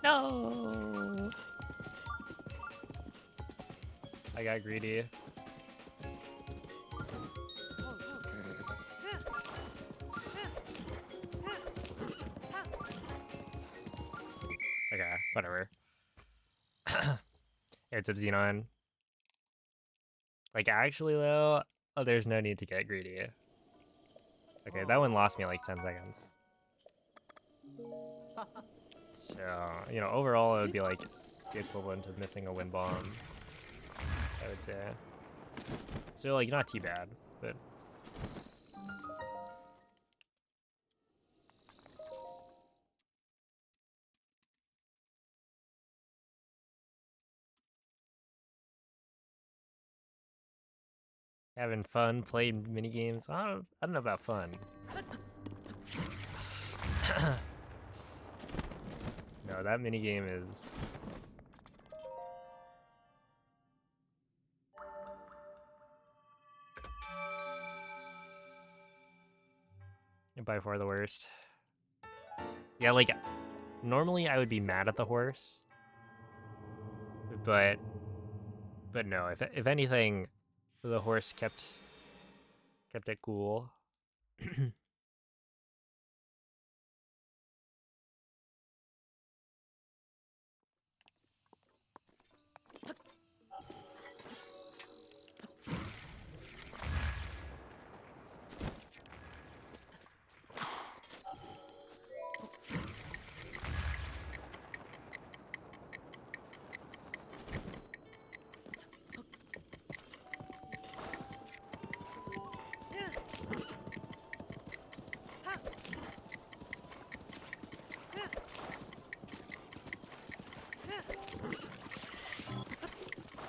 No! I got greedy. Okay, whatever. It's up Xenon. Like, actually, though, oh, there's no need to get greedy. Okay, that one lost me like 10 seconds. So, you know, overall, it would be like the equivalent of missing a wind bomb, I would say. So, like, not too bad, but... Having fun, playing mini games. I don't know about fun. No, that mini game is by far the worst. Yeah, like normally I would be mad at the horse, but no. If anything, the horse kept it cool.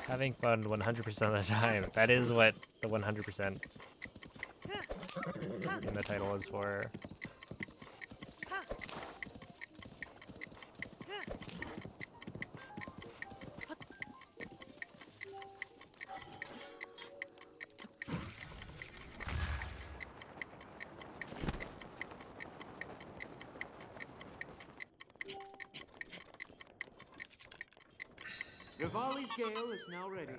Having fun 100% of the time. That is what the 100% in the title is for. Rivali's gale is now ready.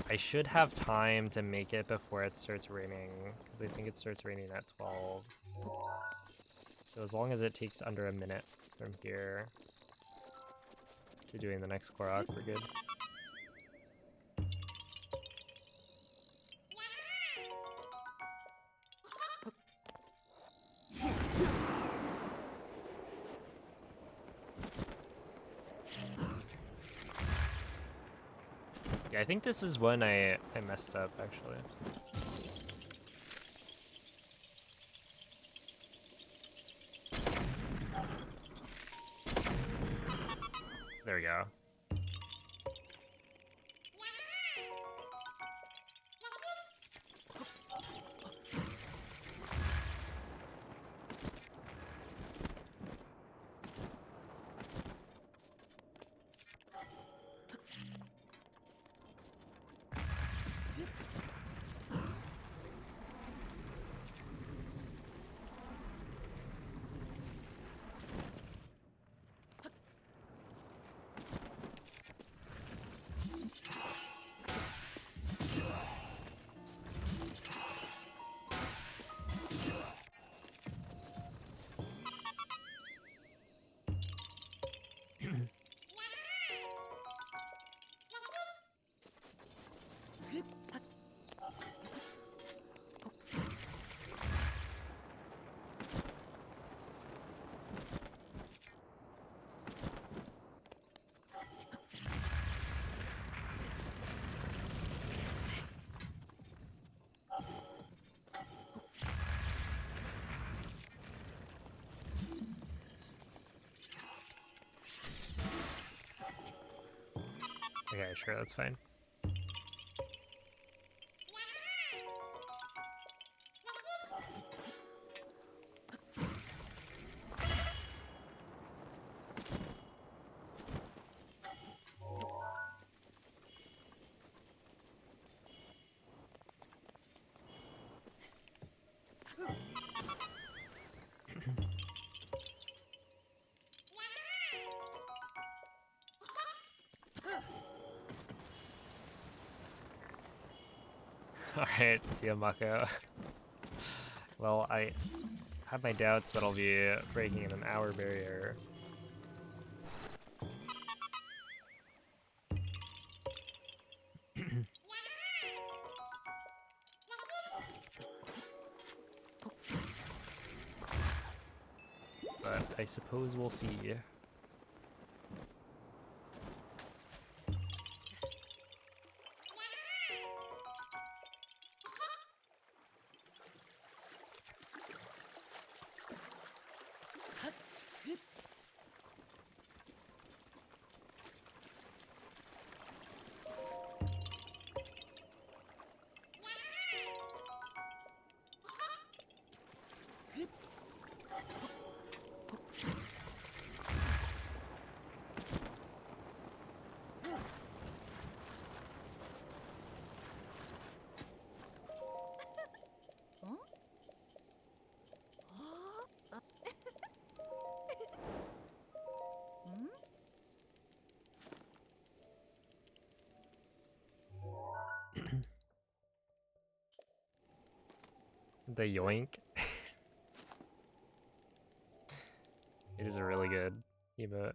I should have time to make it before it starts raining, because I think it starts raining at 12. So as long as it takes under a minute from here to doing the next Korok, we're good. Yeah, I think this is when I messed up, actually. There we go. Okay, sure, that's fine. Alright, see ya, Mako. Well, I have my doubts that I'll be breaking in an hour barrier. But I suppose we'll see. The yoink. It is a really good emote.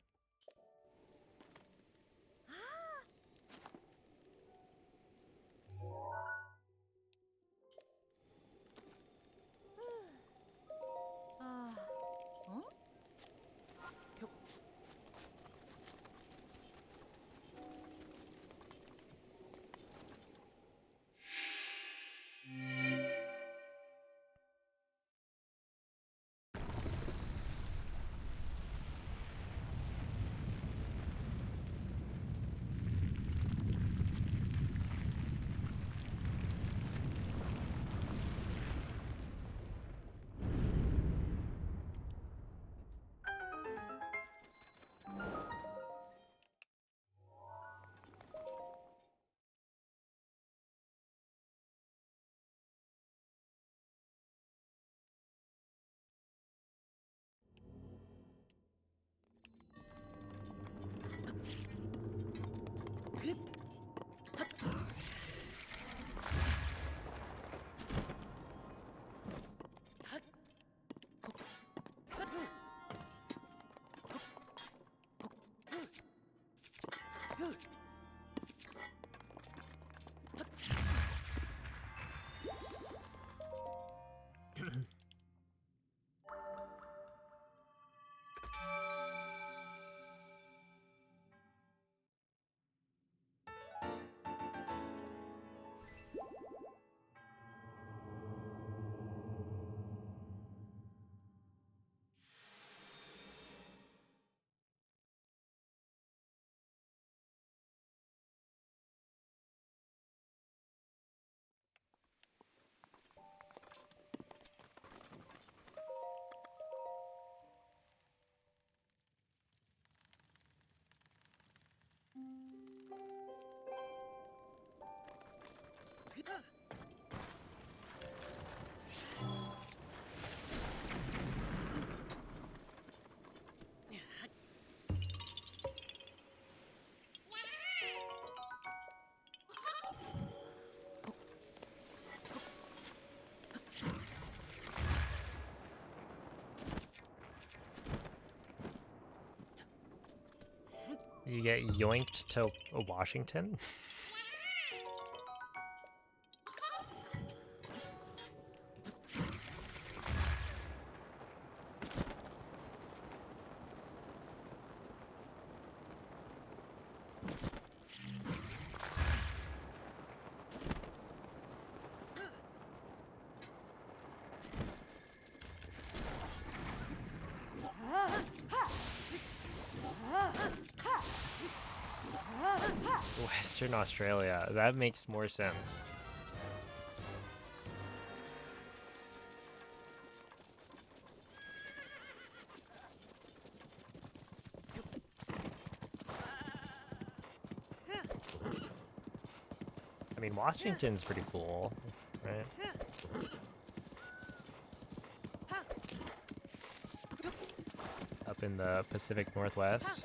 You get yoinked to Washington? Western Australia. That makes more sense. I mean, Washington's pretty cool, right? Up in the Pacific Northwest.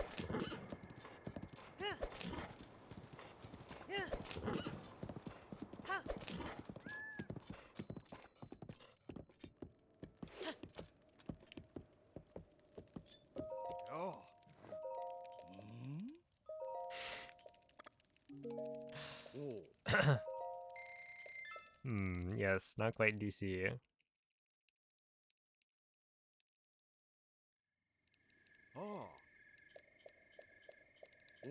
Oh. Oh. Yes, not quite DC. Oh. Oh.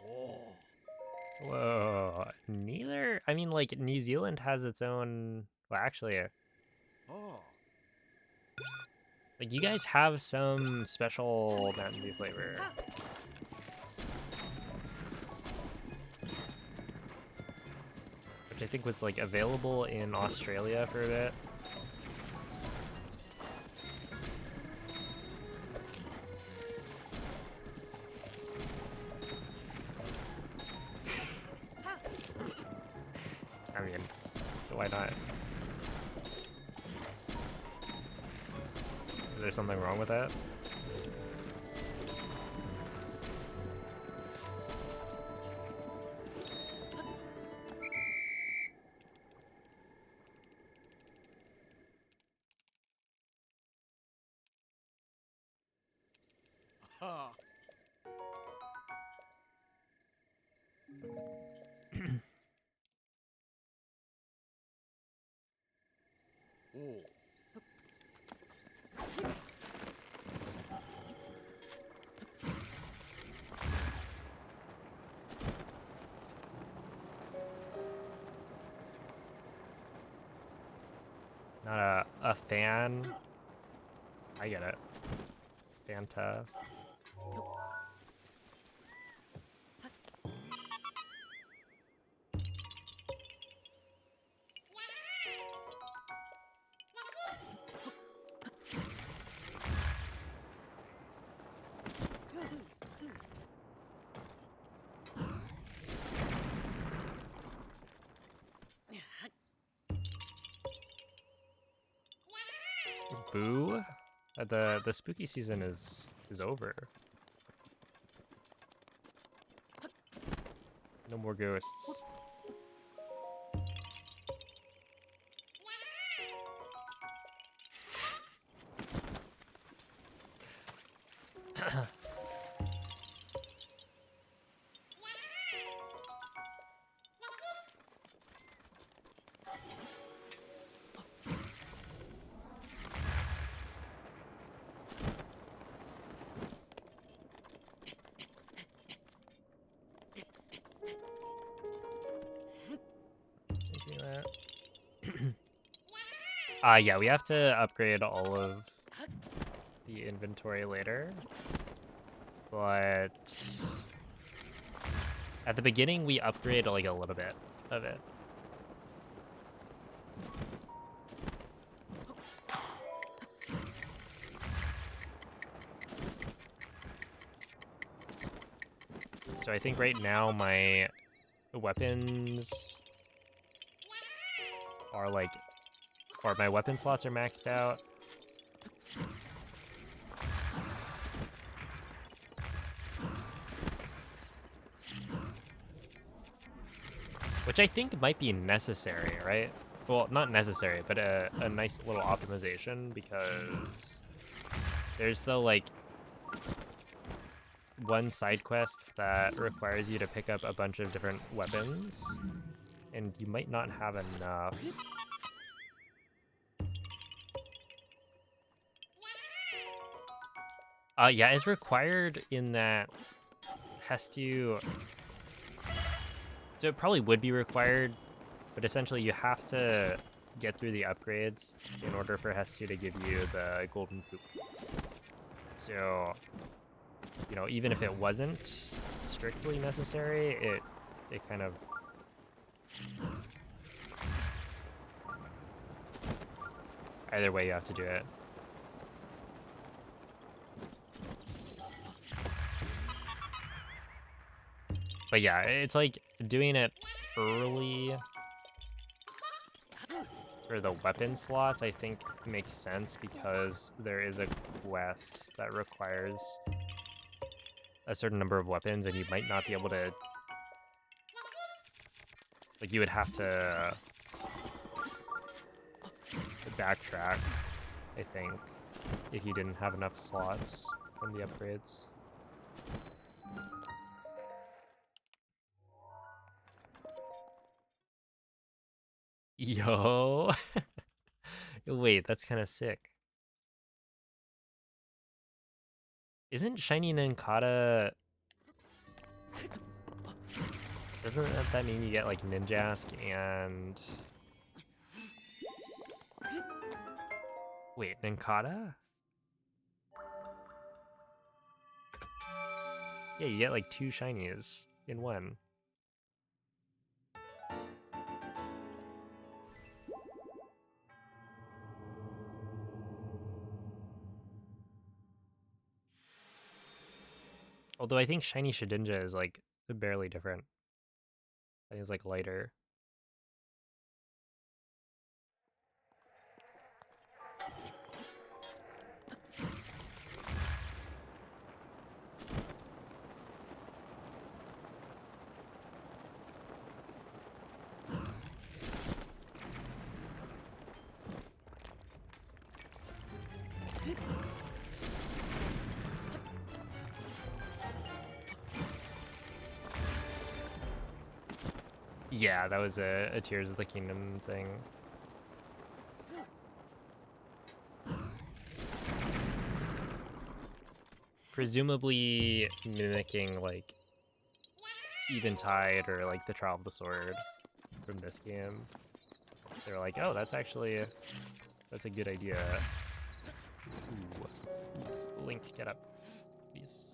Oh. Whoa, neither. I mean, like, New Zealand has its own. Well, actually, Oh. like, you guys have some special Mountain Dew flavor, which I think was, like, available in Australia for a bit. I mean, why not? Is there something wrong with that? Ha. Oh. Not a fan. I get it. Fanta. Boo. The spooky season is over. No more ghosts. Thinking that. Yeah, we have to upgrade all of the inventory later. But at the beginning, we upgrade like a little bit of it. So I think right now my weapons are like Or my weapon slots are maxed out. Which I think might be necessary, right? Well, not necessary, but a nice little optimization, because there's the, like, one side quest that requires you to pick up a bunch of different weapons, and you might not have enough. Yeah, it's required in that has to... So it probably would be required, but essentially you have to get through the upgrades in order for Hestu to give you the golden poop. So, you know, even if it wasn't strictly necessary, it kind of... Either way, you have to do it. But yeah, it's like doing it early for the weapon slots, I think makes sense, because there is a quest that requires a certain number of weapons, and you might not be able to... Like, you would have to backtrack, I think, if you didn't have enough slots from the upgrades. Yo! Wait, that's kind of sick. Isn't Shiny Ninkata... Doesn't that mean you get, like, Ninjask and... Wait, Ninkata? Yeah, you get, like, 2 shinies in one. Although I think Shiny Shedinja is, like, barely different. I think it's, like, lighter. Yeah, that was a Tears of the Kingdom thing. Presumably mimicking, like, Eventide or, like, the Trial of the Sword from this game. They're like, oh, that's actually... That's a good idea. Ooh. Link, get up, please.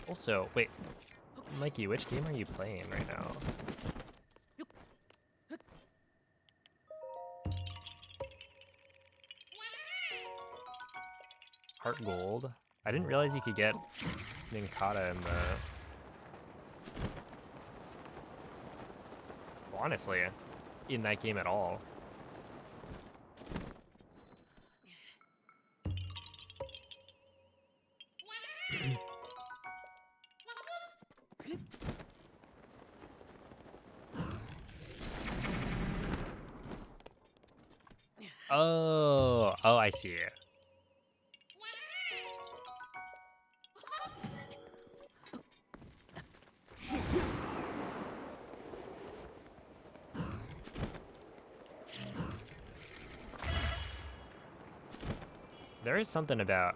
Also, wait, Mikey, which game are you playing right now? Heart Gold? I didn't realize you could get Ninkata in the... Well, honestly, in that game at all. Oh, I see. There is something about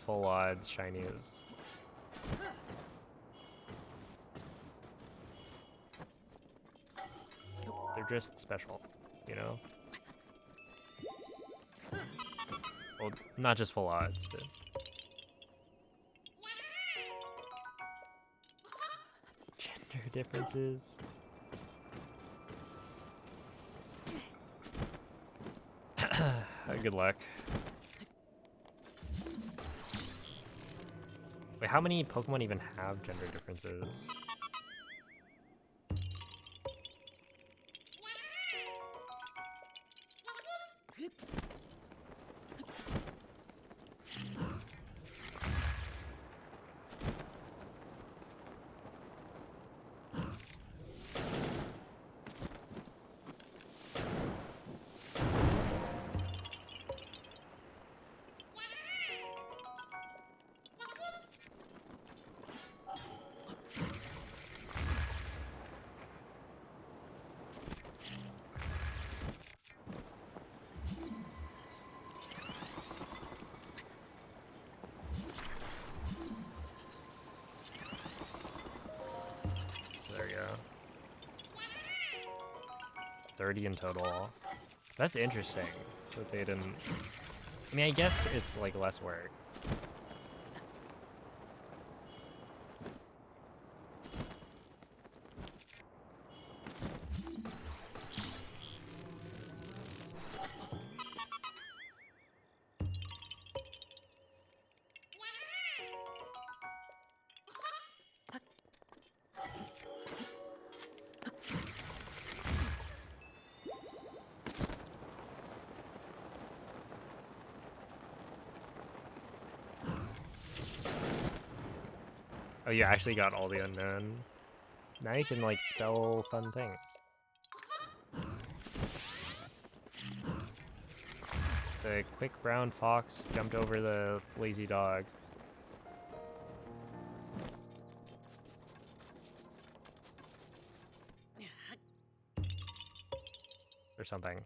full odds shinies. just special, you know? Well, not just full odds, but... Gender differences. Good luck. Wait, how many Pokemon even have gender differences? There we go. 30 in total. That's interesting that they didn't... I mean, I guess it's like less work. Oh, you actually got all the unknown. Now you can, like, spell fun things. The quick brown fox jumped over the lazy dog. Or something.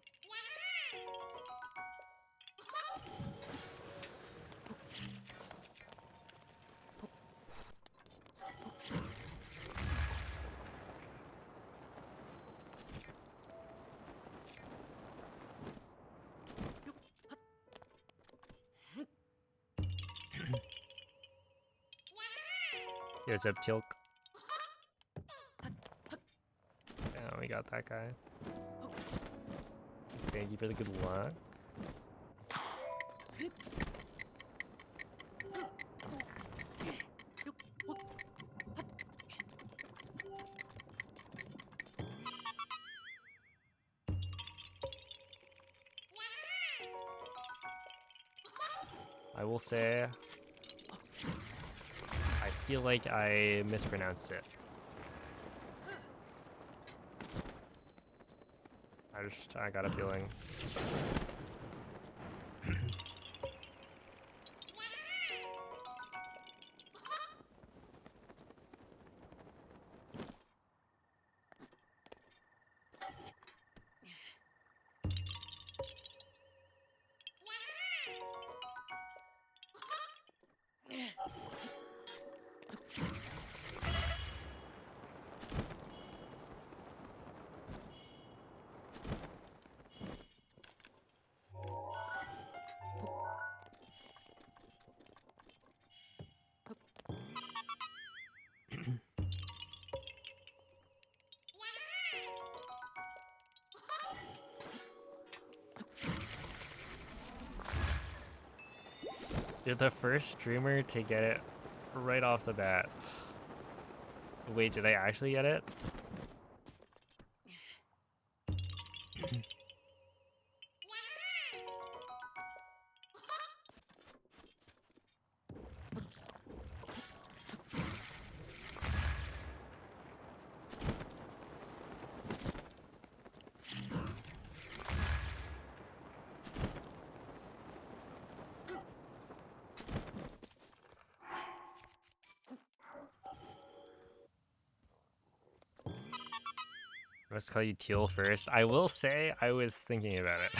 Yeah, it's up Tilk. Yeah, we got that guy. Thank you for the good luck. I will say, I feel like I mispronounced it. I got a feeling. You're the first streamer to get it right off the bat. Wait, did I actually get it? Let's call you Teal first. I will say I was thinking about it.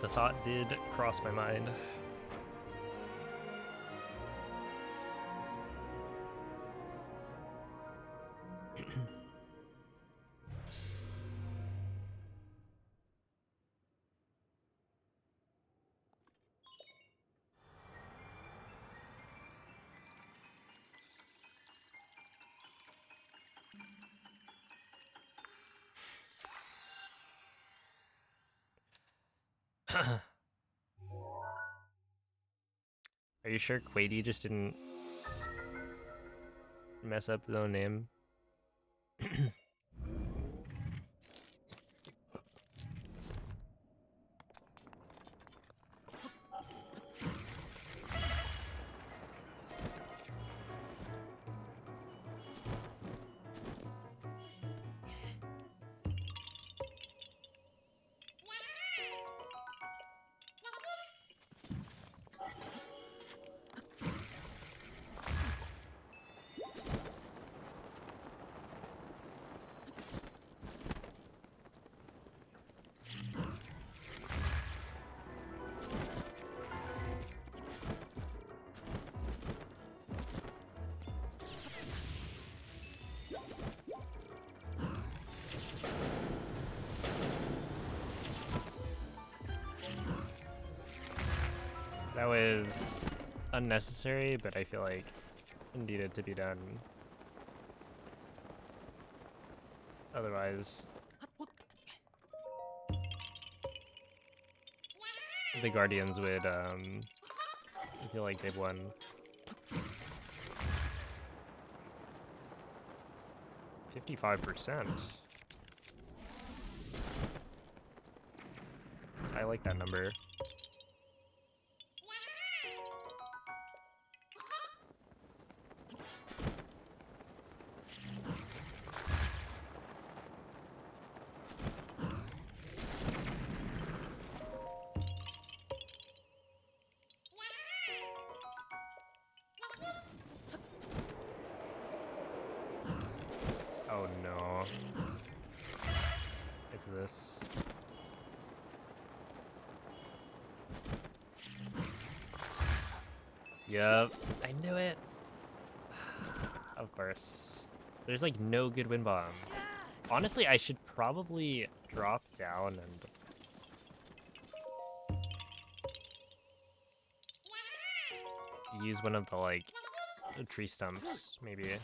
The thought did cross my mind. Are you sure Quady just didn't mess up his own name? That was unnecessary, but I feel like it needed to be done. Otherwise, the Guardians would feel like they've won. 55%. I like that number. Oh no. It's this. Yep, I knew it. Of course. There's like no good wind bomb. Honestly, I should probably drop down and use one of the like tree stumps, maybe.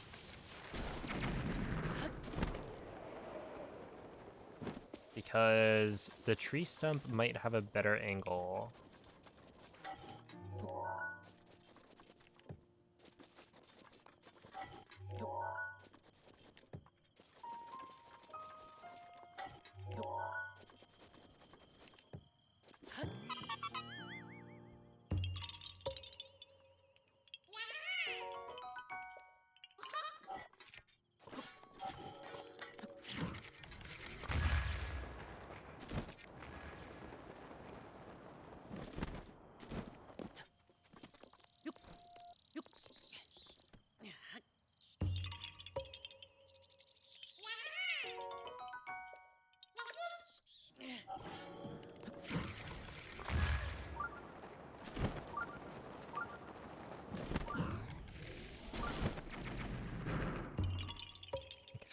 Because the tree stump might have a better angle.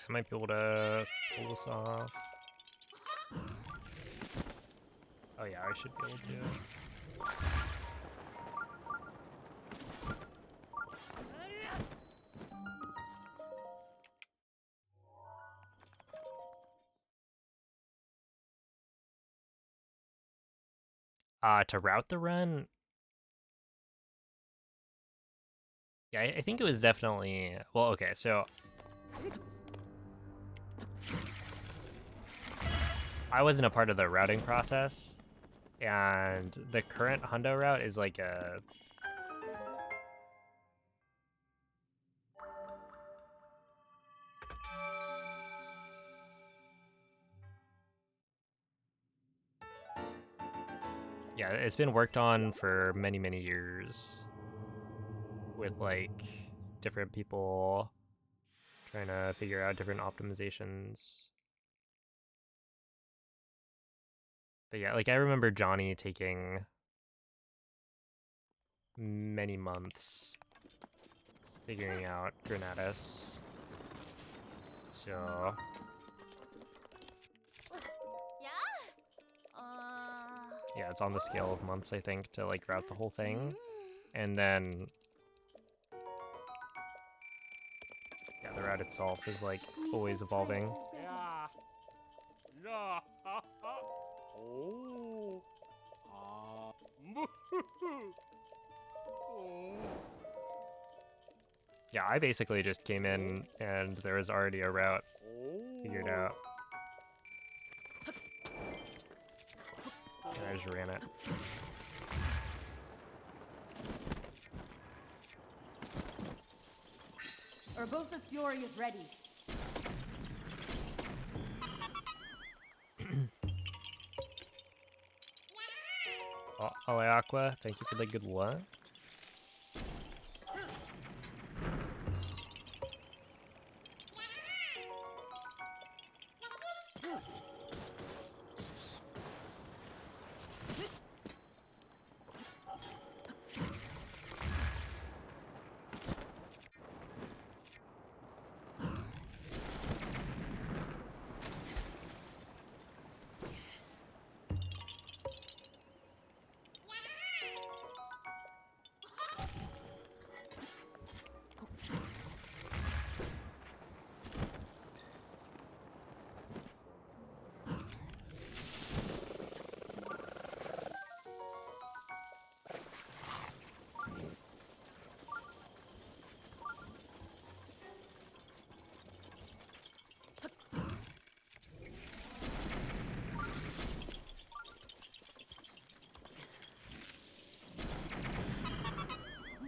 I might be able to pull this off. Oh yeah, I should be able to. To route the run, yeah, I think it was definitely, well, okay, so I wasn't a part of the routing process, and the current hundo route is like a, yeah, it's been worked on for many, many years with like different people trying to figure out different optimizations. But yeah, like I remember Johnny taking many months figuring out Granatus. So yeah, it's on the scale of months, I think, to like route the whole thing. And then yeah, the route itself is like always evolving. Yeah. Yeah. Oh. Oh. Yeah, I basically just came in and there was already a route figured out. And I just ran it. Urbosa's fury is ready. Oh, Aqua, thank you for the good what?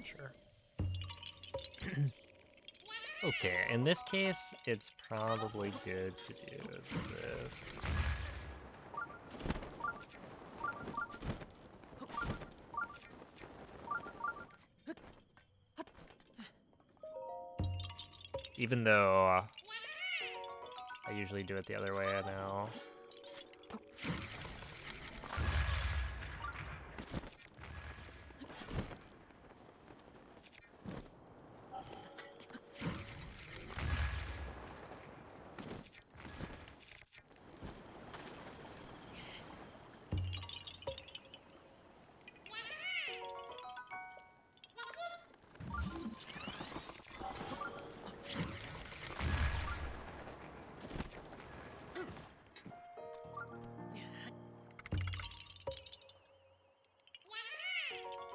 Sure. Okay, in this case, it's probably good to do this. Even though I usually do it the other way now.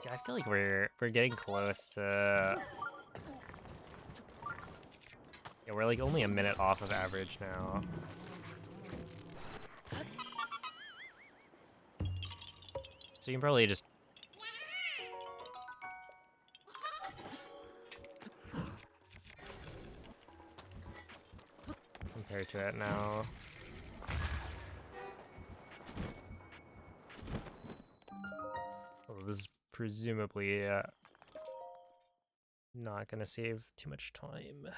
See, I feel like we're getting close to. Yeah, we're like only a minute off of average now. So you can probably just compare to it now. Well, this is presumably not gonna save too much time.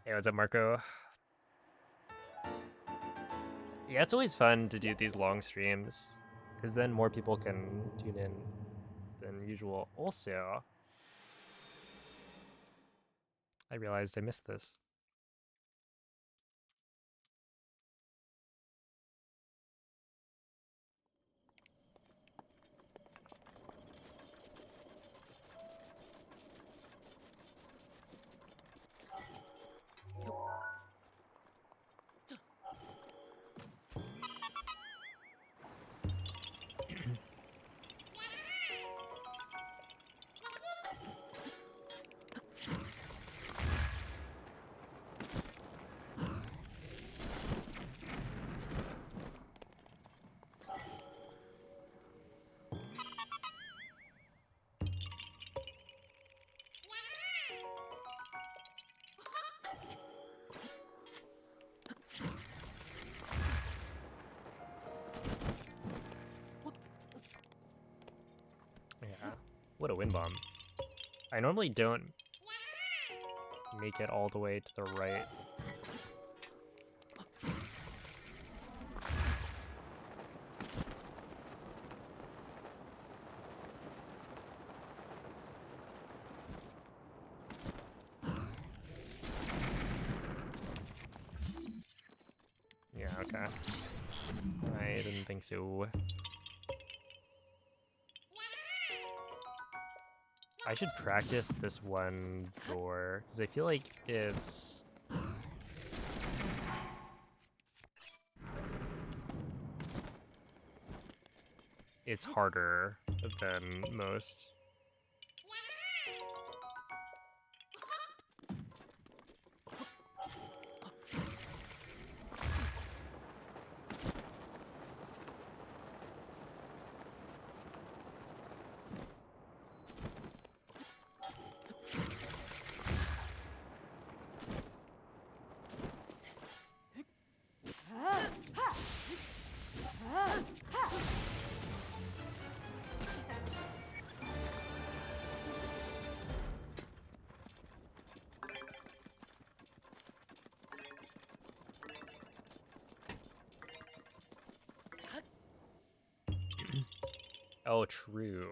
Hey, what's up, Marco? Yeah, it's always fun to do these long streams, because then more people can tune in than usual. Also, I realized I missed this. Yeah. What a wind bomb. I normally don't make it all the way to the right. Yeah, okay. I didn't think so. I should practice this one door, because I feel like it's harder than most. Oh, true.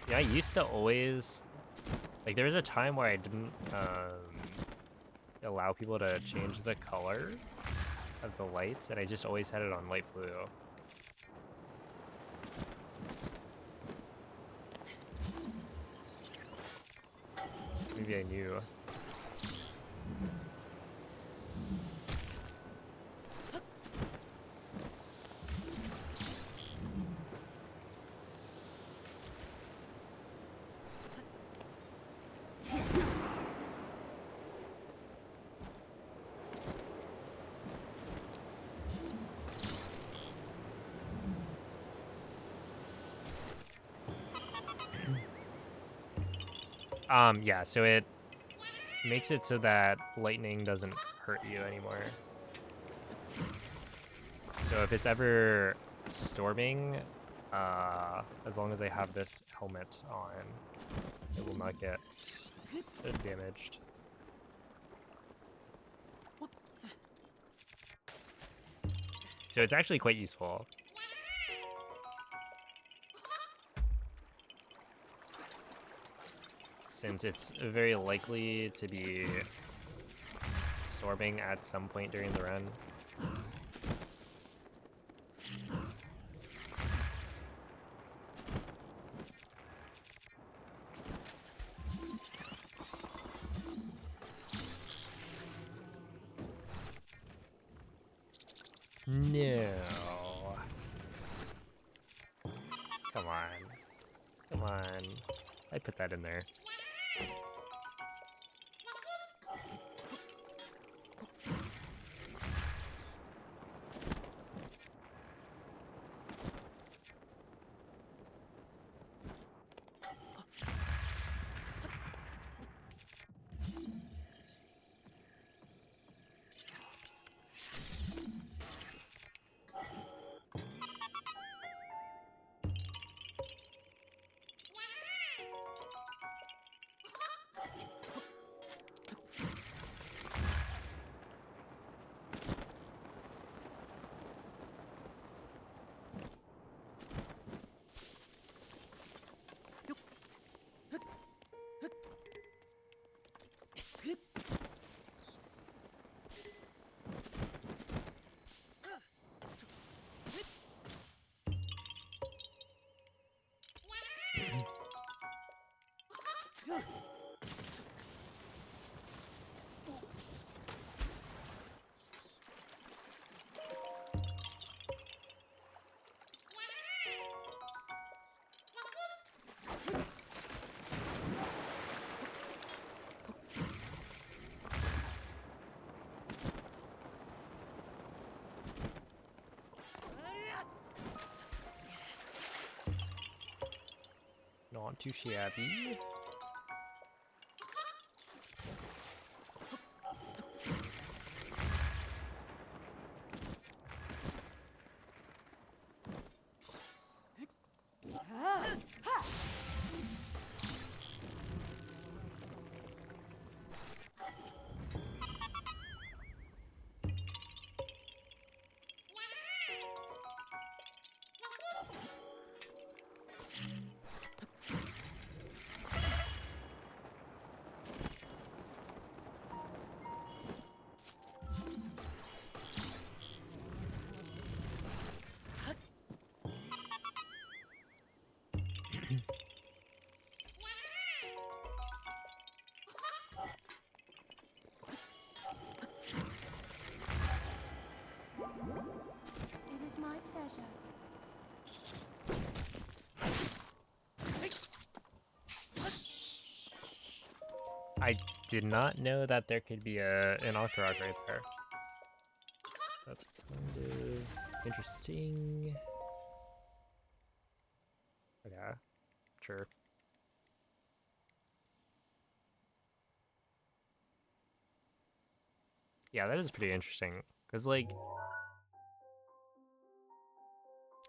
Yeah, I used to always, like, there was a time where I didn't allow people to change the color of the lights, and I just always had it on light blue. Maybe I knew. Yeah, so it makes it so that lightning doesn't hurt you anymore. So if it's ever storming, as long as I have this helmet on, it will not get damaged. So it's actually quite useful. Since it's very likely to be storming at some point during the run. No. Come on. Come on. I put that in there. Not too shabby. I did not know that there could be an Octorok right there. That's kind of interesting. Okay, sure. Yeah, that is pretty interesting. Because, like...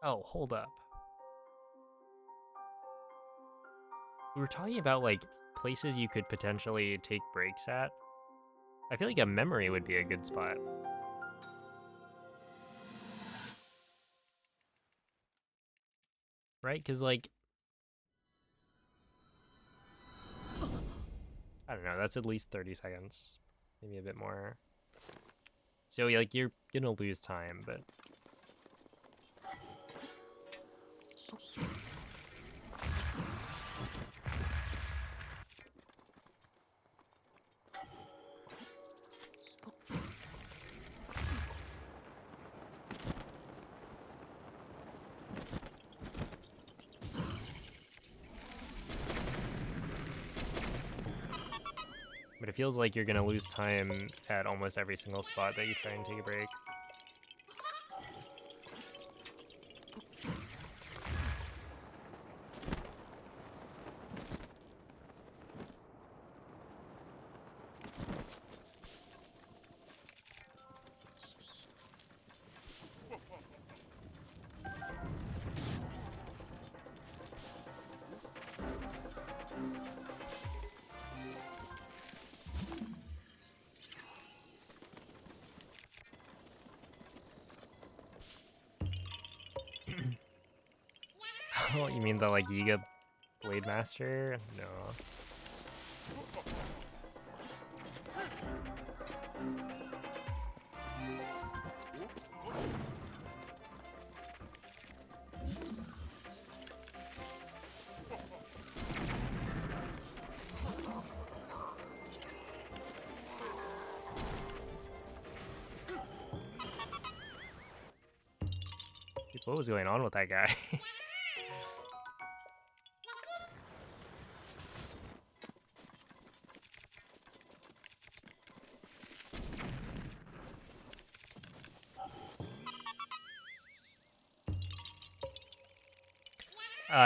Oh, hold up. We were talking about, like, places you could potentially take breaks at. I feel like a memory would be a good spot. Right? Because, like... I don't know, that's at least 30 seconds. Maybe a bit more. So, like, you're gonna lose time, but... But it feels like you're gonna lose time at almost every single spot that you try and take a break. Oh, you mean the, like, Yiga Blade Master? No. What was going on with that guy?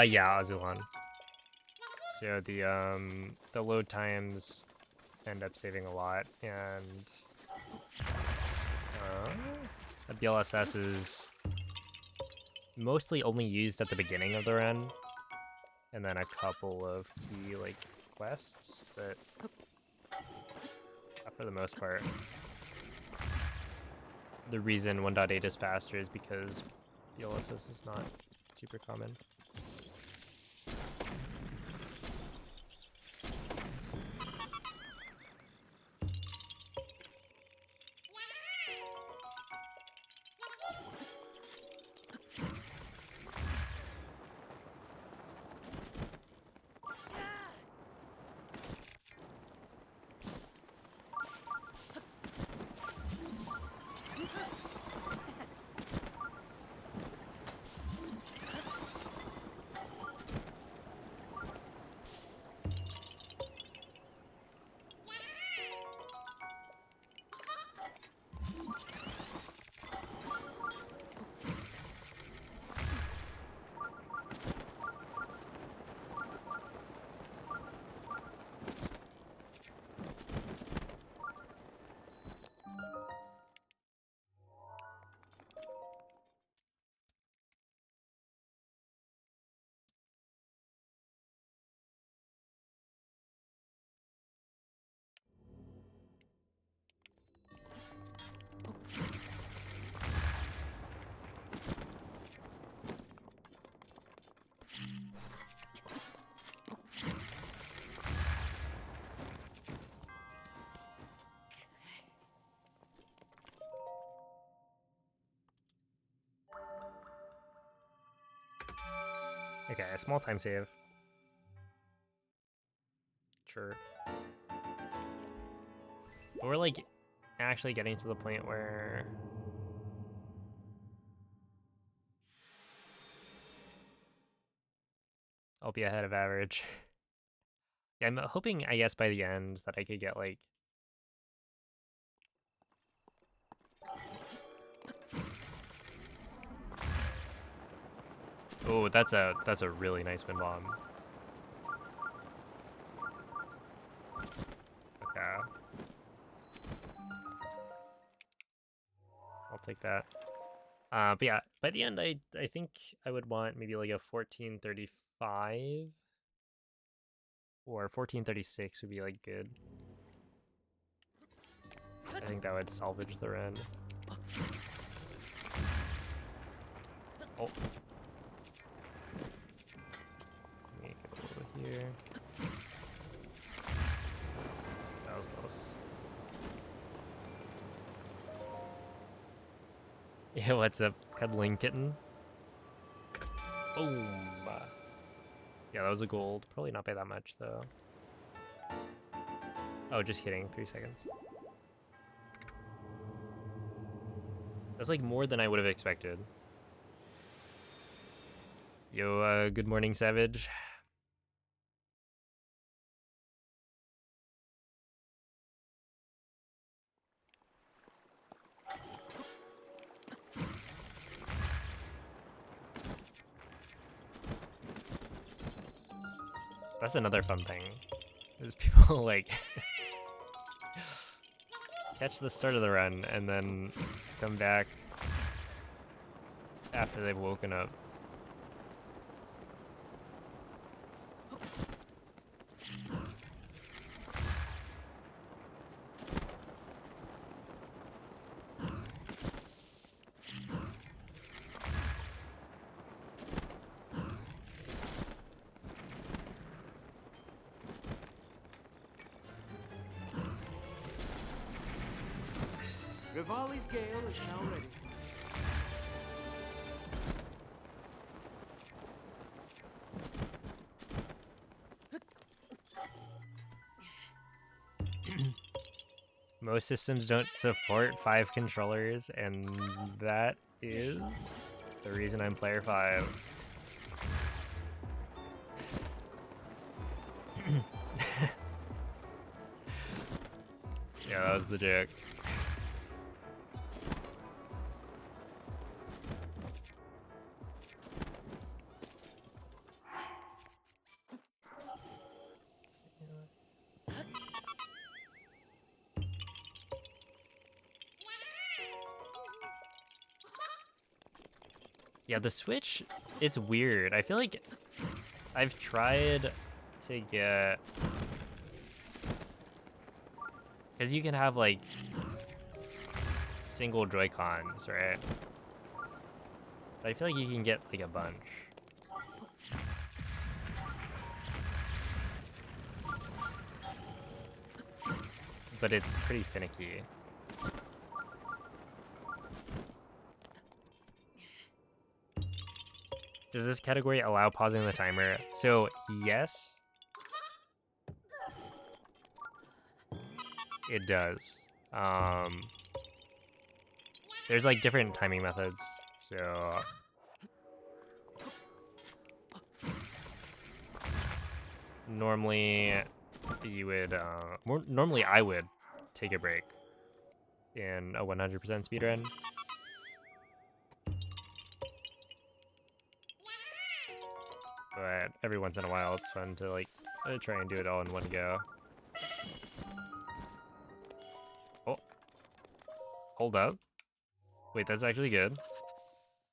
Yeah, Azulon. So the load times end up saving a lot, and the BLSS is mostly only used at the beginning of the run, and then a couple of key, like, quests, but for the most part. The reason 1.8 is faster is because BLSS is not super common. Okay, a small time save. Sure. But we're, like, actually getting to the point where... I'll be ahead of average. Yeah, I'm hoping, I guess, by the end that I could get like. Oh, that's a really nice wind bomb. Okay. I'll take that. But yeah, by the end, I think I would want maybe like a 1435 or 1436 would be like good. I think that would salvage the run. Oh. Let me go over here. That was close. Yeah, what's up, cuddling kitten? Boom. Yeah, that was a gold. Probably not by that much, though. Oh, just kidding. 3 seconds. That's like more than I would have expected. Yo, good morning, Savage. That's another fun thing. Is people like catch the start of the run and then come back after they've woken up. Rivali's gale is now ready. Most systems don't support 5 controllers, and that is the reason I'm player 5. Yeah, that was the joke. Yeah, the Switch, it's weird. I feel like I've tried to get... Because you can have, like, single Joy-Cons, right? But I feel like you can get, like, a bunch. But it's pretty finicky. Does this category allow pausing the timer? So, yes. It does. There's like different timing methods. So normally you would normally I would take a break in a 100% speedrun. But every once in a while it's fun to like try and do it all in one go. Oh. Hold up. Wait, that's actually good.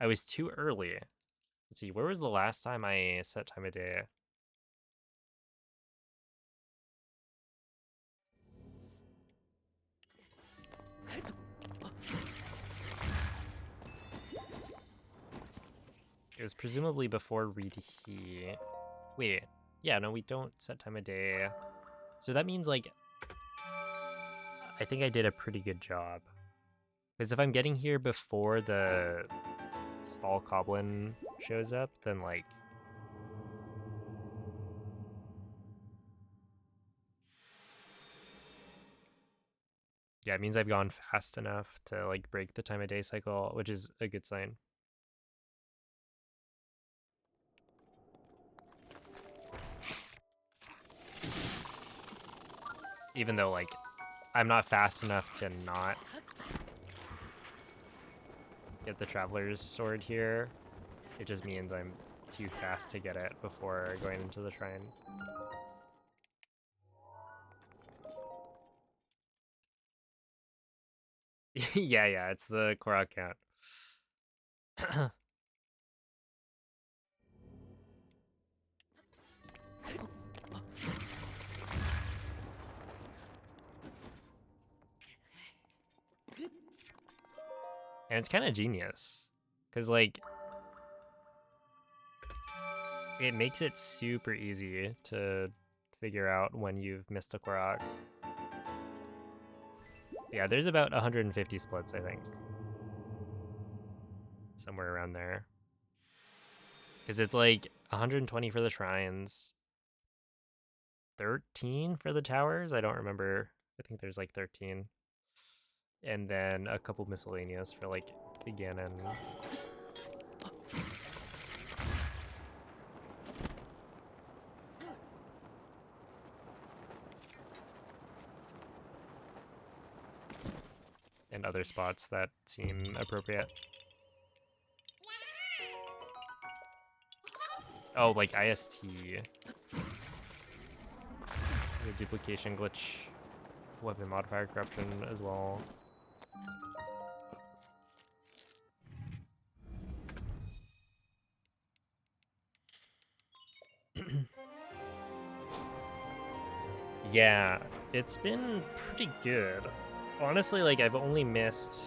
I was too early. Let's see, where was the last time I set time of day? It was presumably before reheat. Wait, yeah, no, we don't set time of day. So that means, like, I think I did a pretty good job. Because if I'm getting here before the stall goblin shows up, then, like... Yeah, it means I've gone fast enough to, like, break the time of day cycle, which is a good sign. Even though, like, I'm not fast enough to not get the Traveler's Sword here. It just means I'm too fast to get it before going into the shrine. Yeah, it's the Korok count. And it's kind of genius. Because, like, it makes it super easy to figure out when you've missed a Korok. Yeah, there's about 150 splits, I think. Somewhere around there. Because it's like 120 for the shrines, 13 for the towers. I don't remember. I think there's like 13. And then a couple miscellaneous for like Ganon. And other spots that seem appropriate. Oh, like IST. The duplication glitch. Weapon modifier corruption as well. Yeah, it's been pretty good. Honestly, like, I've only missed...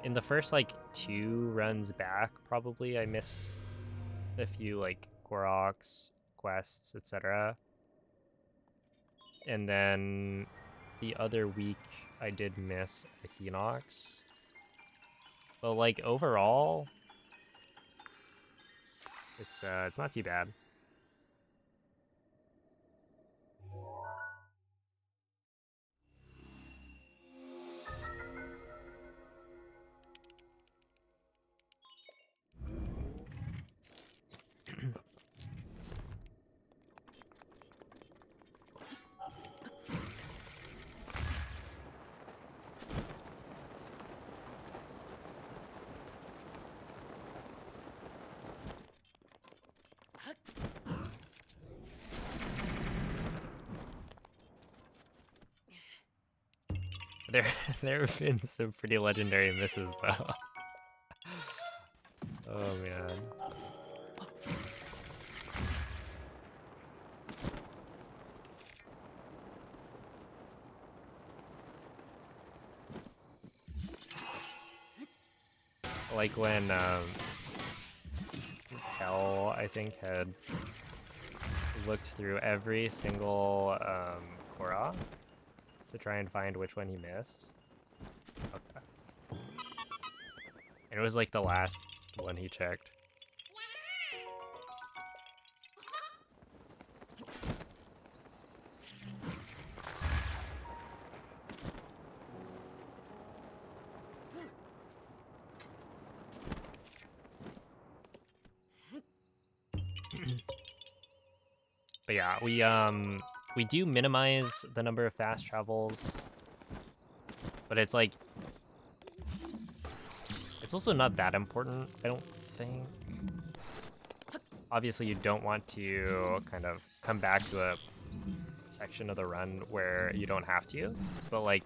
In the first, like, 2 runs back, probably, I missed a few, like, Koroks, quests, etc. And then the other week, I did miss a Hinox. But, like, overall, it's not too bad. There, there have been some pretty legendary misses, though. Oh, man. Like when, Kel, I think, had looked through every single, Korra to try and find which one he missed. Okay. And it was like the last one he checked. But yeah, we do minimize the number of fast travels, but it's like, it's also not that important, I don't think. Obviously, you don't want to kind of come back to a section of the run where you don't have to, but like,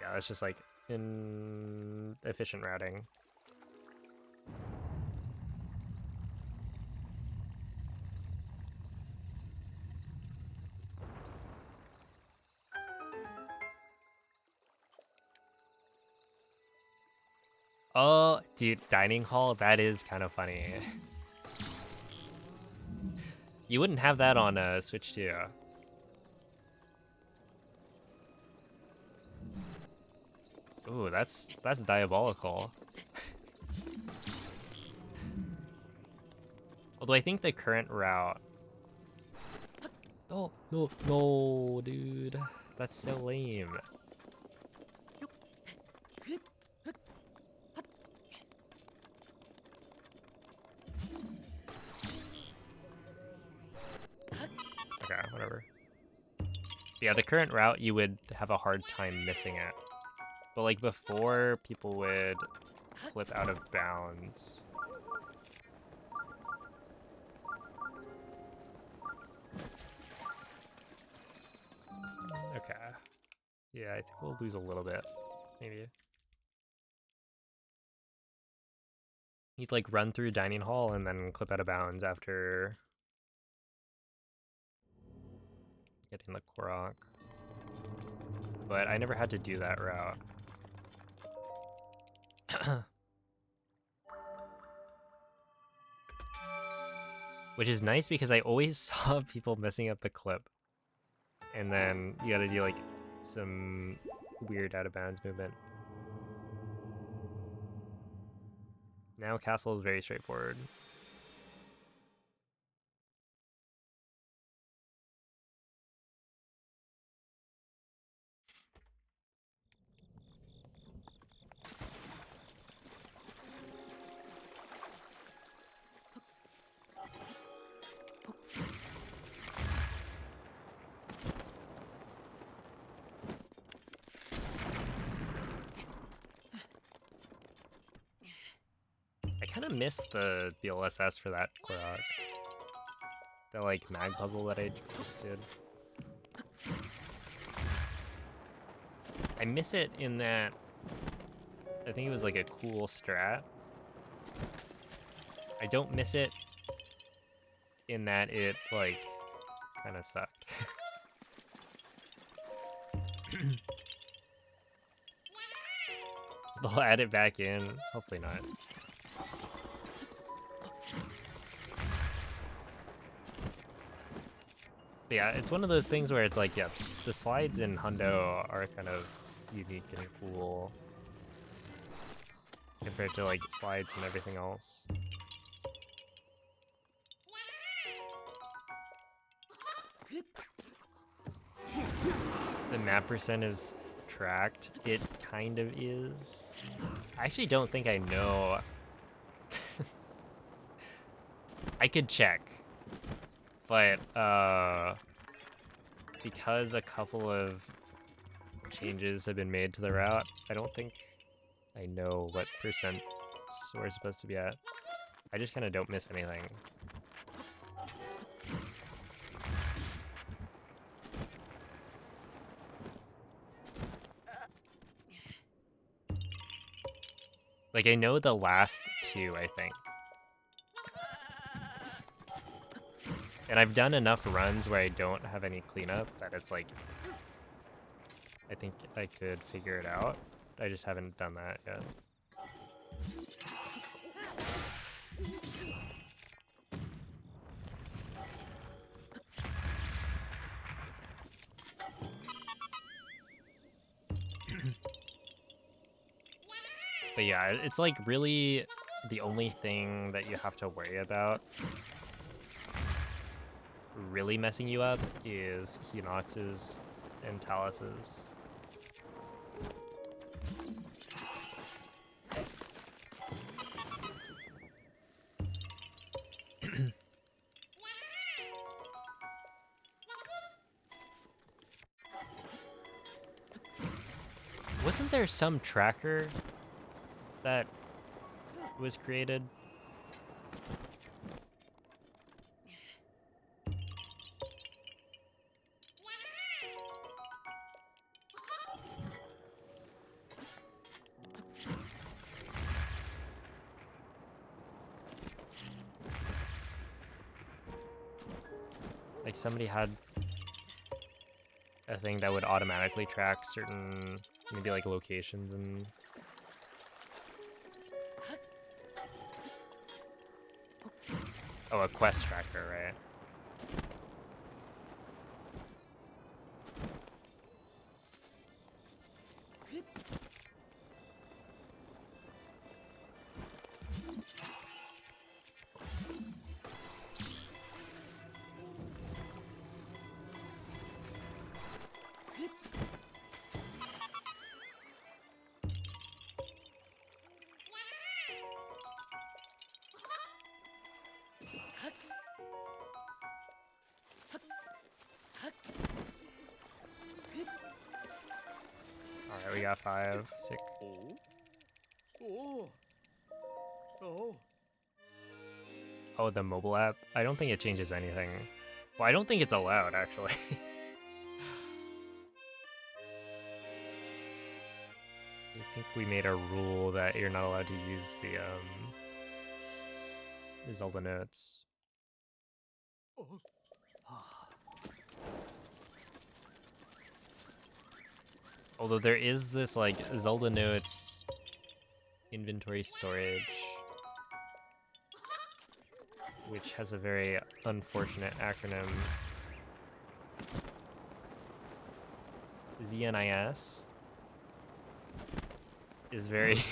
yeah, it's just like inefficient routing. Oh, dude, dining hall, that is kind of funny. You wouldn't have that on Switch 2. Ooh, that's diabolical. Although I think the current route... Oh, no, dude. That's so lame. Yeah, the current route you would have a hard time missing it. But like before, people would flip out of bounds. Okay. Yeah, I think we'll lose a little bit, maybe. You'd like run through dining hall and then clip out of bounds after getting the Korok. But I never had to do that route. Which is nice because I always saw people messing up the clip. And then you gotta do like some weird out of bounds movement. Now castle is very straightforward. I kind of missed the BLSS for that Korok. The like mag puzzle that I just did. I miss it in that I think it was like a cool strat. I don't miss it in that it like kind of sucked. They'll add it back in. Hopefully not. But yeah, it's one of those things where it's like, yeah, the slides in Hundo are kind of unique and cool compared to like slides and everything else. The map percent is tracked. It kind of is. I actually don't think I know. I could check. But because a couple of changes have been made to the route, I don't think I know what percent we're supposed to be at. I just kind of don't miss anything. Like, I know the last two, I think. And I've done enough runs where I don't have any cleanup that it's like, I think I could figure it out. I just haven't done that yet. But yeah, it's like really the only thing that you have to worry about really messing you up is Hinox's and Talus's. Wasn't there some tracker that was created? Like somebody had a thing that would automatically track certain, maybe like locations and... Oh, a quest tracker, right? Alright, we got 5. Sick. Oh. Oh. Oh, the mobile app? I don't think it changes anything. Well, I don't think it's allowed, actually. I think we made a rule that you're not allowed to use the Zelda notes. Although there is this, like, Zelda notes inventory storage, which has a very unfortunate acronym. ZNIS is very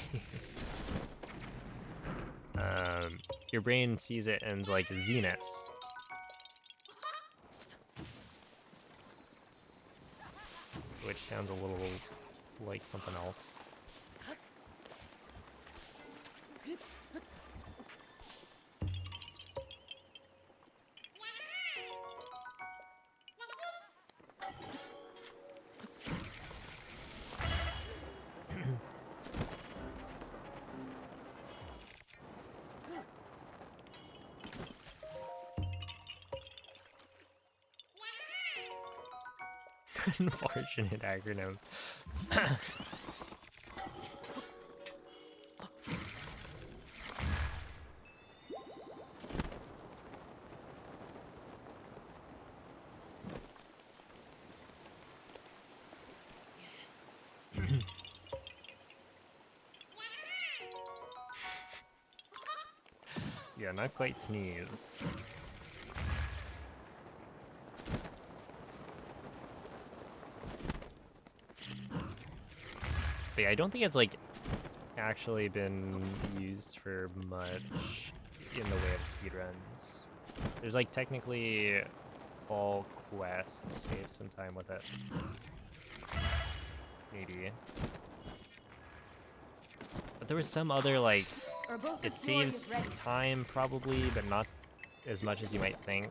your brain sees it and is like Zenus. Which sounds a little like something else. Unfortunate acronym. Yeah, not quite sneeze. But yeah, I don't think it's like actually been used for much in the way of speedruns. There's like technically all quests save some time with it. Maybe. But there was some other like Urbosa's it glory is saves ready. time probably, but not as much as you might think.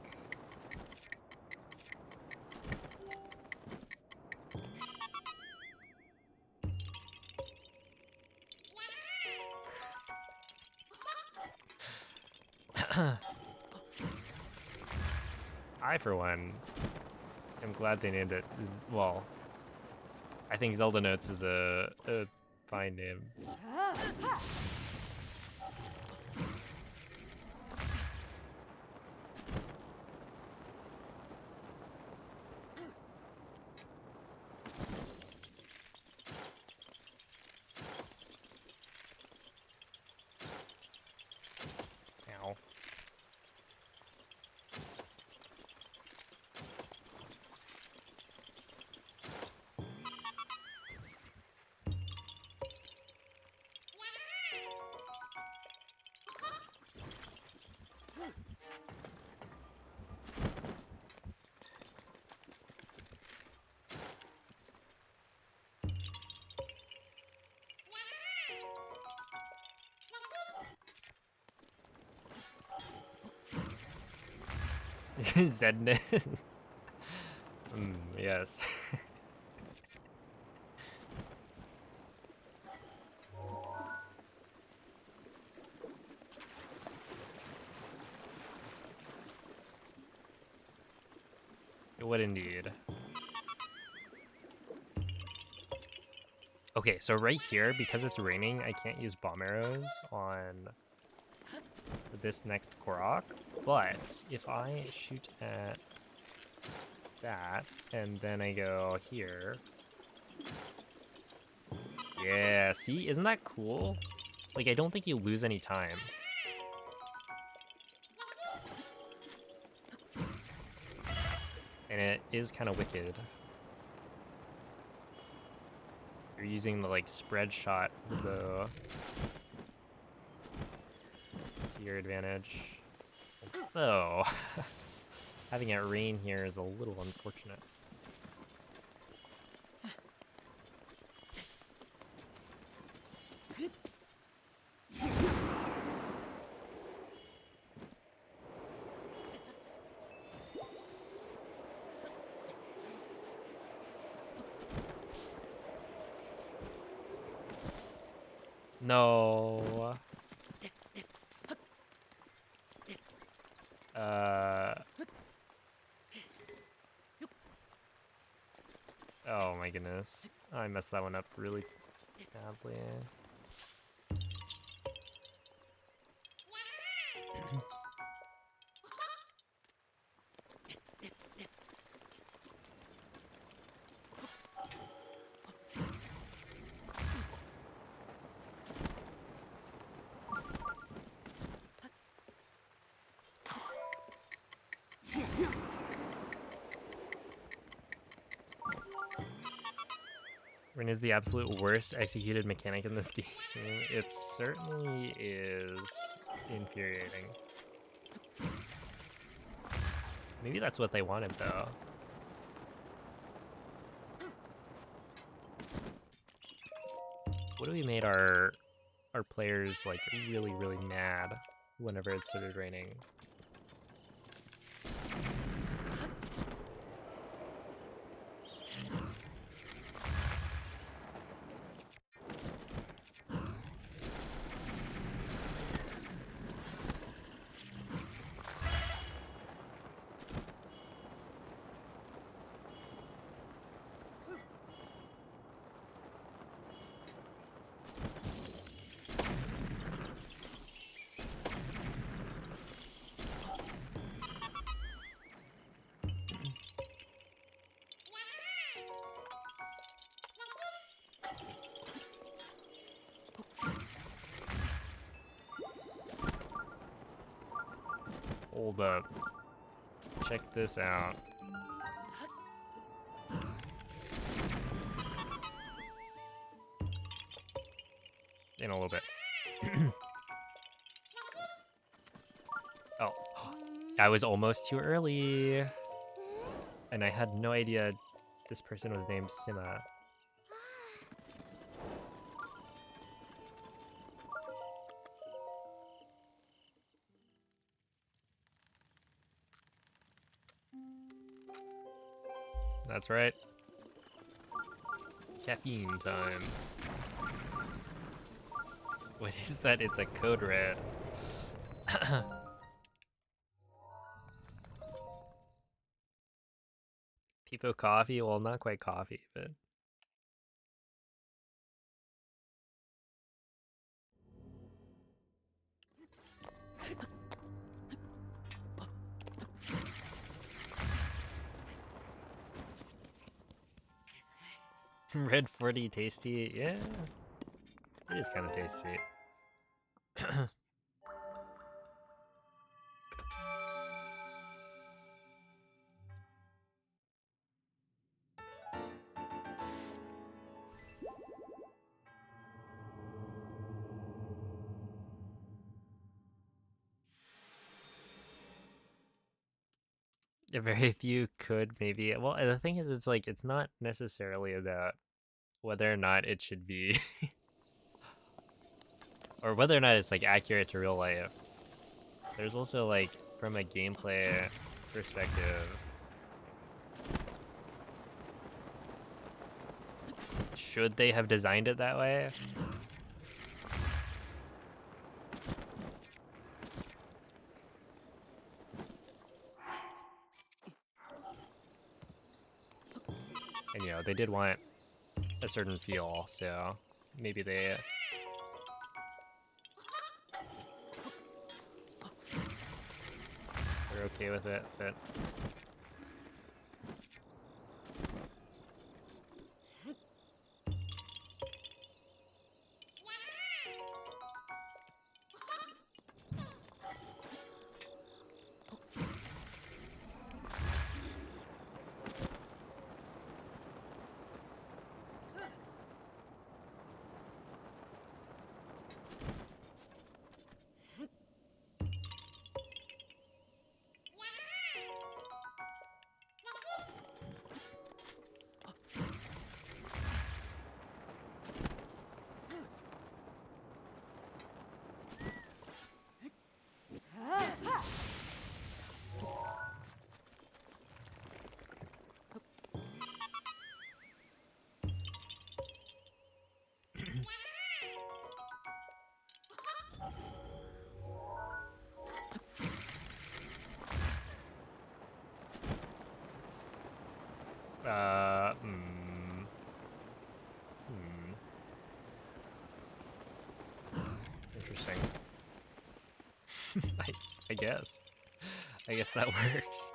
I, for one, am glad they named it. Well, I think Zelda Notes is a fine name. Ow. Zedness. Yes. It would indeed. Okay, so right here, because it's raining, I can't use bomb arrows on this next Korok, but if I shoot at that, and then I go here... Yeah, see? Isn't that cool? Like, I don't think you lose any time. And it is kind of wicked. You're using the, like, spread shot, though, to your advantage. Though, having it rain here is a little unfortunate. No. Oh my goodness. I messed that one up really badly. Rin is the absolute worst executed mechanic in this game. It certainly is infuriating. Maybe that's what they wanted, though. What if we made our players like really, really mad whenever it started raining? Hold up. Check this out. In a little bit. Oh, I was almost too early. And I had no idea this person was named Sima. That's right. Caffeine time. What is that? It's a code red. Tipo coffee? Well, not quite coffee, but... Red 40 tasty? Yeah. It is kind of tasty. Very few could maybe. Well, the thing is, it's like, it's not necessarily about whether or not it should be, or whether or not it's like accurate to real life. There's also like, from a gameplay perspective, should they have designed it that way? And you know, they did want a certain feel, so maybe they are okay with it, but Hmm. Interesting. I guess. I guess that works.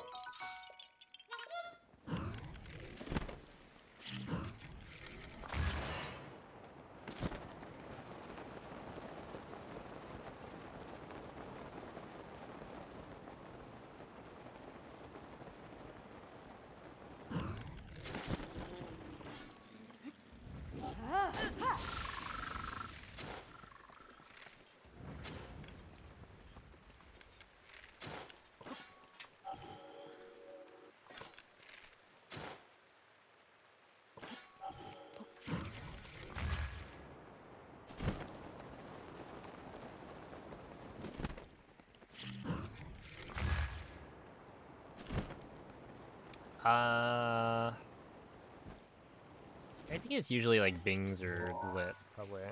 I think it's usually like Bings or Lit, probably.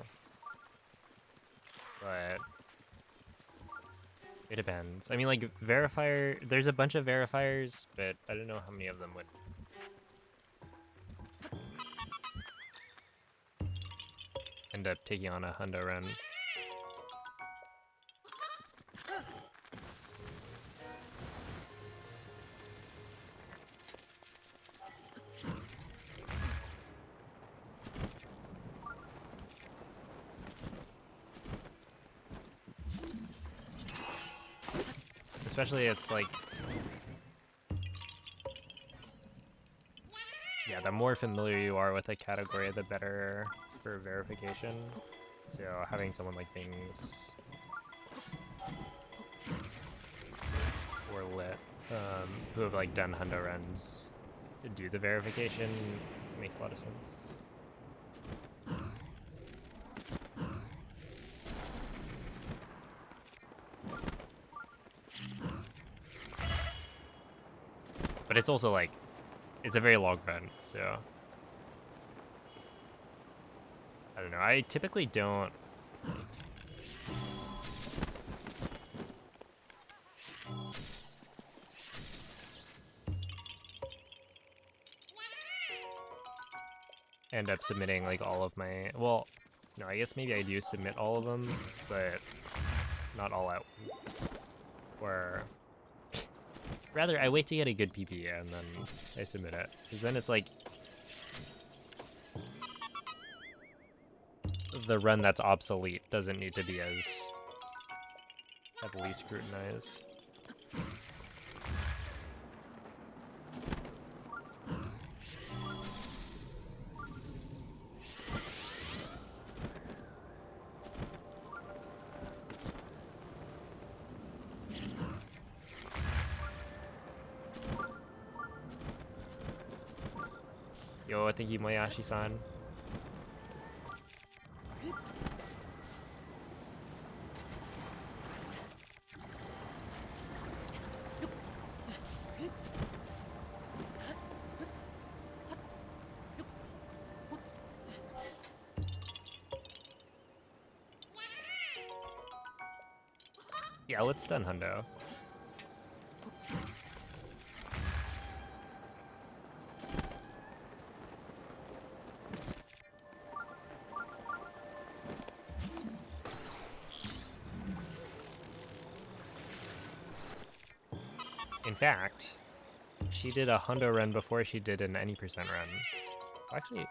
But it depends. I mean, like, verifier, there's a bunch of verifiers, but I don't know how many of them would end up taking on a hundo run. Especially it's like, yeah, the more familiar you are with a category, the better for verification. So having someone like Bings or Lit, who have like done hundo runs to do the verification makes a lot of sense. But it's also like, it's a very long run, so I don't know. I typically don't end up submitting like all of my, well, no, I guess maybe I do submit all of them, but not all out. Or rather, I wait to get a good PP and then I submit it. Because then it's like the run that's obsolete doesn't need to be as heavily scrutinized. Yo, thank you, Moyashi-san. Yeah, let's done hundo. In fact, she did a hundo run before she did an any percent run. Actually,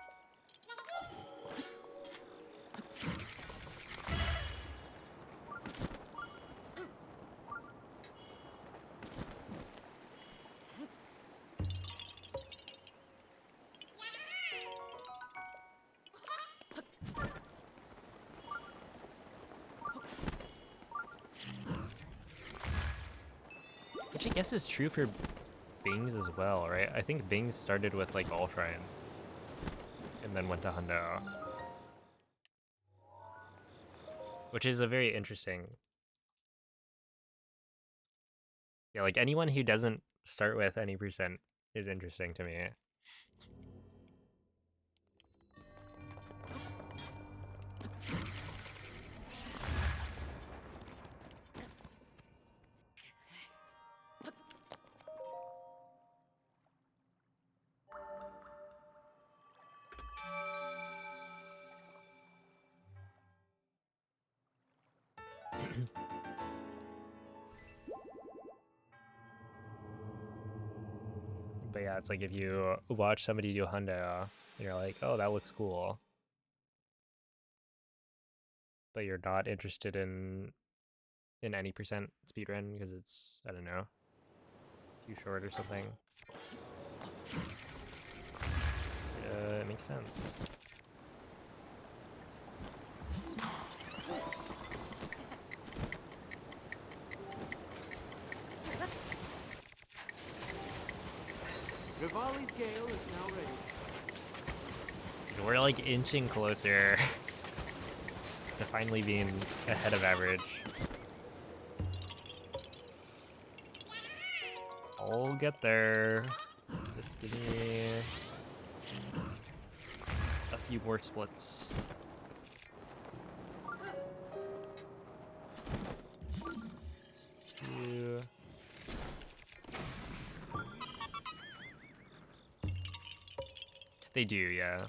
which I guess is true for Bings as well, right? I think Bings started with like all shrines and then went to hundo, which is a very interesting. Yeah, like anyone who doesn't start with any percent is interesting to me. But yeah, it's like if you watch somebody do hundo, you're like, oh, that looks cool. But you're not interested in any percent speedrun because it's, I don't know, too short or something. It makes sense. Rivali's Gale is now ready. We're like inching closer to finally being ahead of average. I'll get there. Just give me a few more splits. Two. They do, yeah.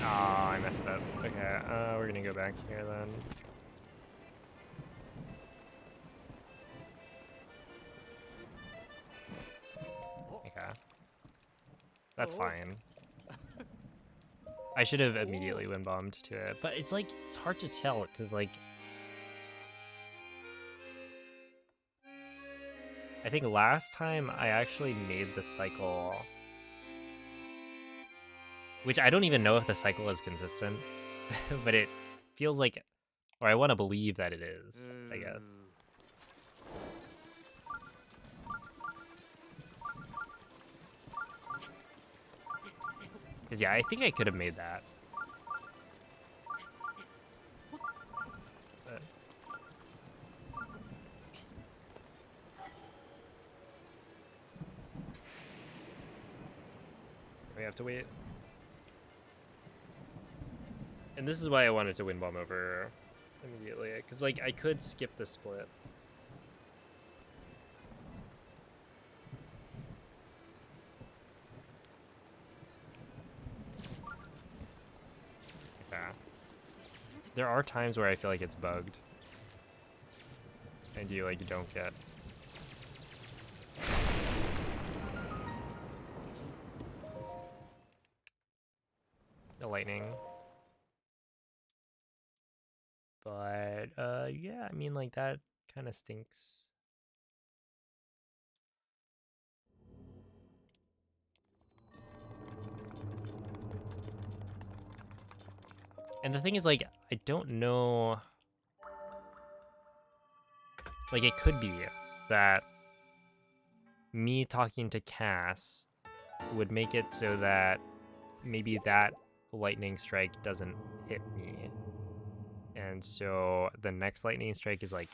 Oh, I messed up. Okay, we're gonna go back here then. Okay. That's fine. I should have immediately wind bombed to it, but it's like, it's hard to tell, because like, I think last time I actually made the cycle, which I don't even know if the cycle is consistent, but it feels like, or I want to believe that it is, I guess. Because yeah, I think I could have made that. But we have to wait. And this is why I wanted to wind bomb over immediately, because like I could skip the split. Yeah. There are times where I feel like it's bugged. And you like don't get the lightning. But yeah, I mean like that kind of stinks. And the thing is like I don't know, like it could be that me talking to Cass would make it so that maybe that lightning strike doesn't hit me. And so the next lightning strike is like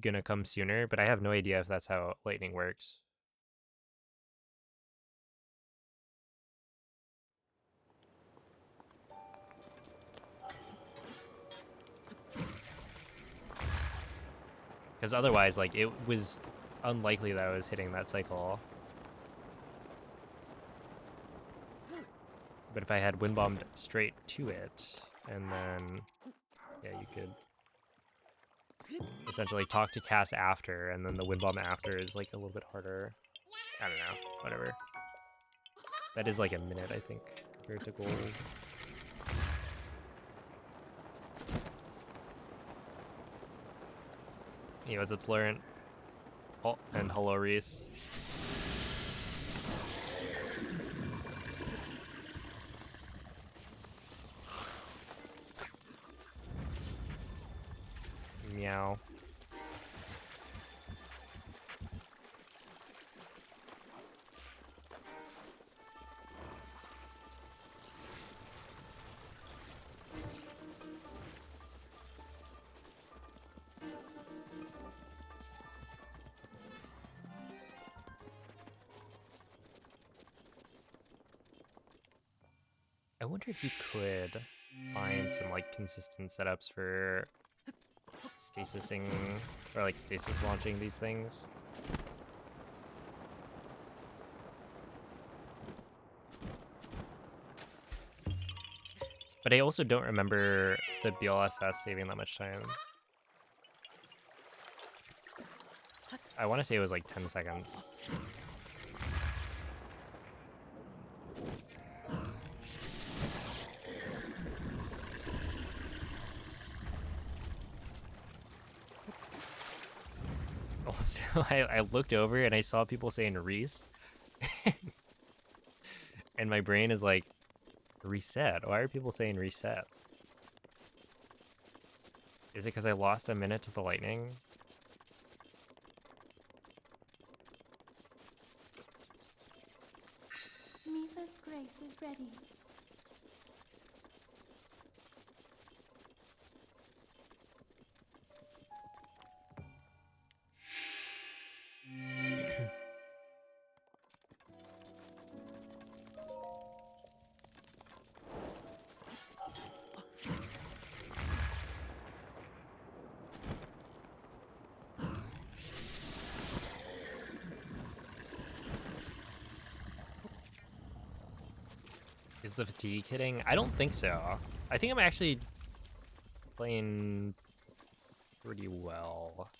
gonna come sooner, but I have no idea if that's how lightning works. Because otherwise, like, it was unlikely that I was hitting that cycle. But if I had wind bombed straight to it, and then, yeah, you could essentially talk to Cass after, and then the wind bomb after is, like, a little bit harder. I don't know, whatever. That is, like, a minute, I think, compared to gold. Hey, what's up, Florent? Oh, and hello, Reese. Meow. I wonder if you could find some like consistent setups for stasising or like stasis launching these things. But I also don't remember the BLSS saving that much time. I want to say it was like 10 seconds. Also, I looked over and I saw people saying Reese. And my brain is like, reset? Why are people saying reset? Is it because I lost a minute to the lightning? Mifa's grace is ready. Is the fatigue hitting? I don't think so. I think I'm actually playing pretty well.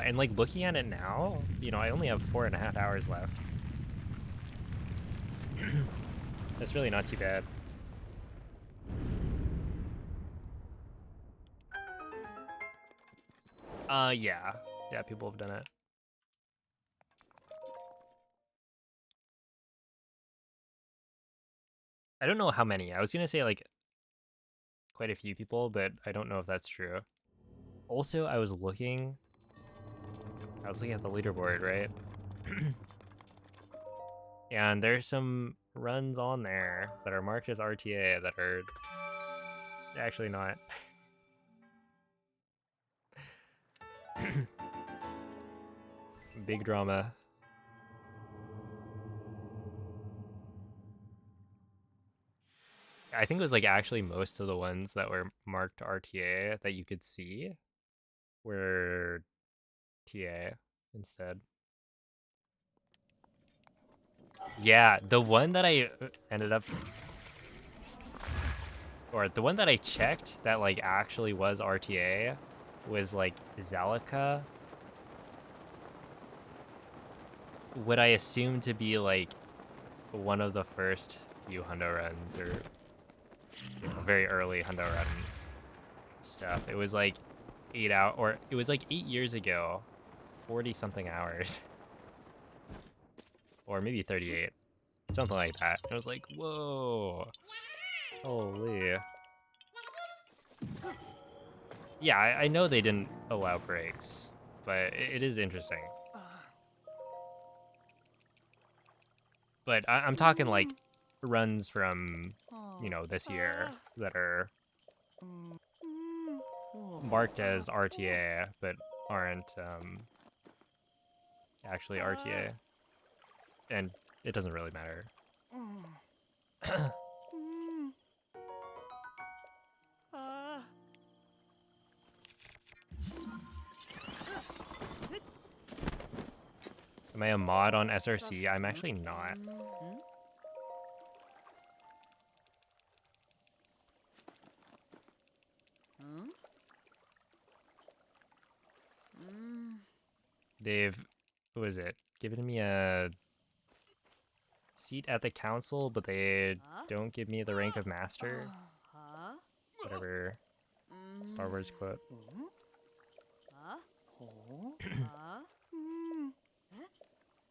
And like looking at it now, you know, I only have 4.5 hours left. That's really not too bad. Yeah. Yeah, people have done it. I don't know how many. I was gonna say like quite a few people, but I don't know if that's true. Also, I was looking at the leaderboard, right? And there's some runs on there that are marked as RTA that are actually not. Big drama. I think it was like actually most of the ones that were marked RTA that you could see were TA instead. Yeah, the one that I ended up, or the one that I checked that like actually was RTA was like Zalika. What I assume to be like one of the first few hundo runs or very early hundo run stuff. It was like 8 hours, or it was like 8 years ago, 40 something hours, or maybe 38, something like that. And I was like, whoa, holy. Yeah, I know they didn't allow breaks, but it is interesting. But I'm talking like runs from, you know, this year that are marked as RTA, but aren't actually RTA. And it doesn't really matter. Am I a mod on SRC? I'm actually not. they've, what was it, given me a seat at the council, but they Huh? don't give me the rank of master. Huh? Whatever Star Wars quote. Huh? Oh. Huh?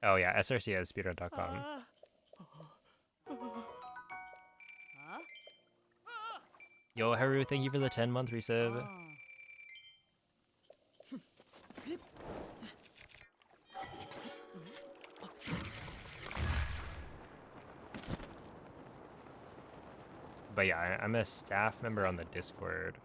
Oh yeah, SRC at speedrun.com. Huh? Yo, Haru, thank you for the 10-month resub. Oh. But yeah, I'm a staff member on the Discord.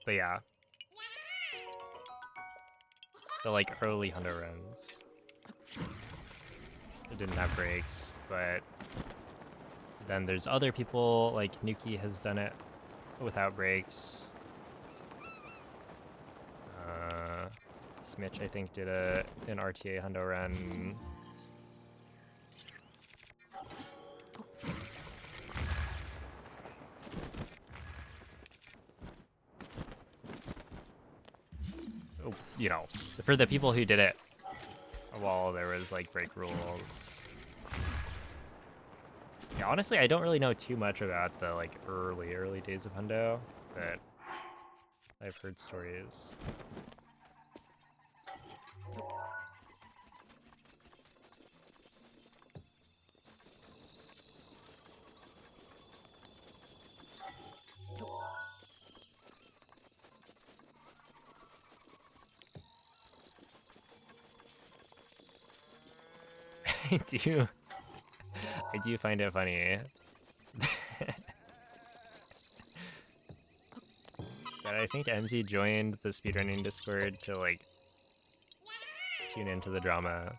But yeah, the like early Hundo runs, it didn't have breaks, but then there's other people, like Nuki has done it without breaks. Smitch, I think, did an RTA Hundo run. Oh, you know, for the people who did it while there was like break rules. Yeah, honestly, I don't really know too much about the like early days of Hundo, but I've heard stories. I do find it funny that I think MZ joined the speedrunning Discord to like tune into the drama.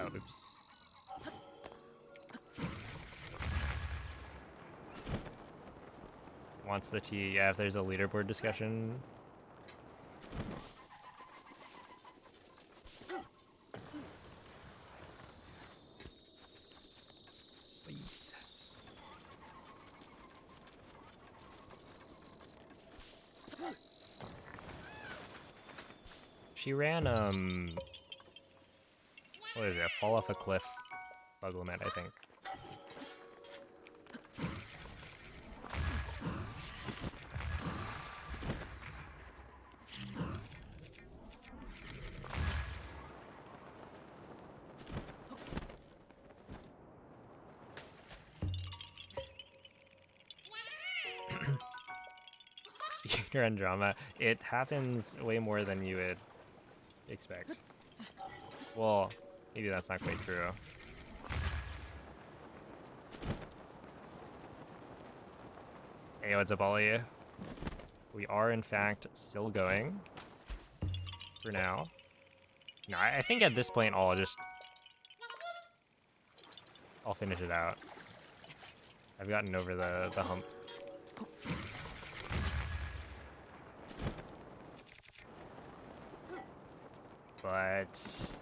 Oh, oops. Wants the tea. Yeah, if there's a leaderboard discussion. She ran, what is it? Fall off a cliff bug limit, I think. Speedrun drama. It happens way more than you would expect. Well, maybe that's not quite true. Hey, what's up, Ollie? We are, in fact, still going. For now. No, I think at this point, I'll finish it out. I've gotten over the hump. But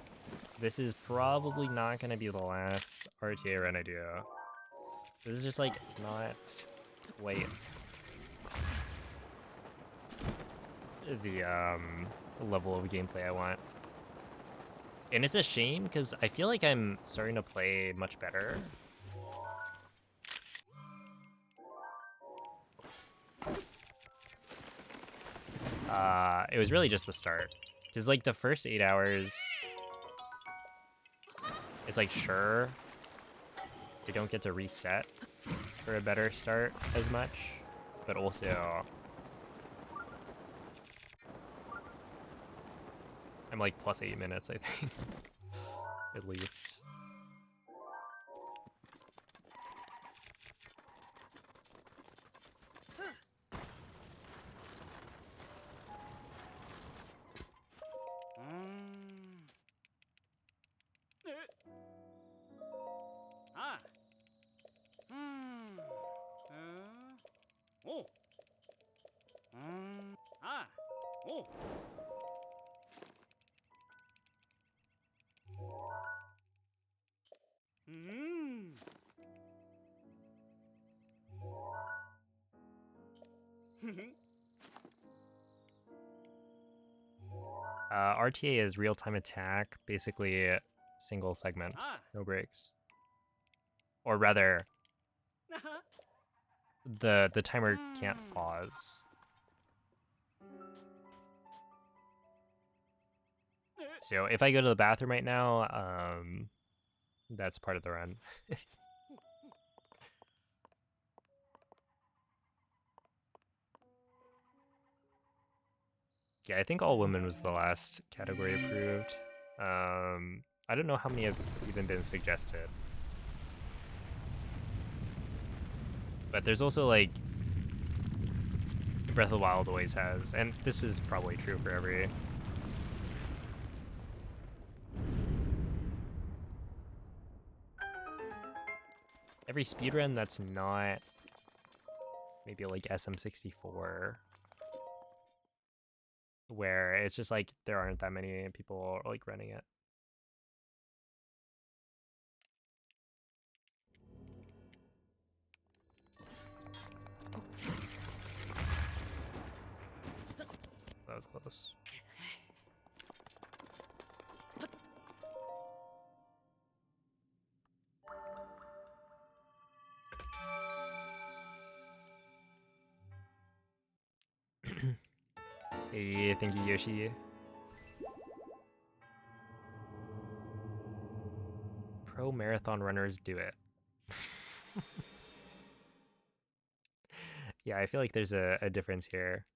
this is probably not going to be the last RTA run I do. This is just like not quite the level of gameplay I want. And it's a shame because I feel like I'm starting to play much better. It was really just the start. Because like the first 8 hours, it's like sure, they don't get to reset for a better start as much, but also I'm like plus 8 minutes, I think, at least. Ah. Oh. Ah. Oh. RTA is real-time attack, basically single segment, no breaks. Or rather, the timer can't pause. So if I go to the bathroom right now, that's part of the run. Yeah, I think all women was the last category approved. I don't know how many have even been suggested. But there's also like Breath of the Wild always has, and this is probably true for every speedrun that's not maybe like SM64, where it's just like there aren't that many people like running it. That was close. Hey, thank you, Yoshi. Pro marathon runners do it. Yeah, I feel like there's a difference here.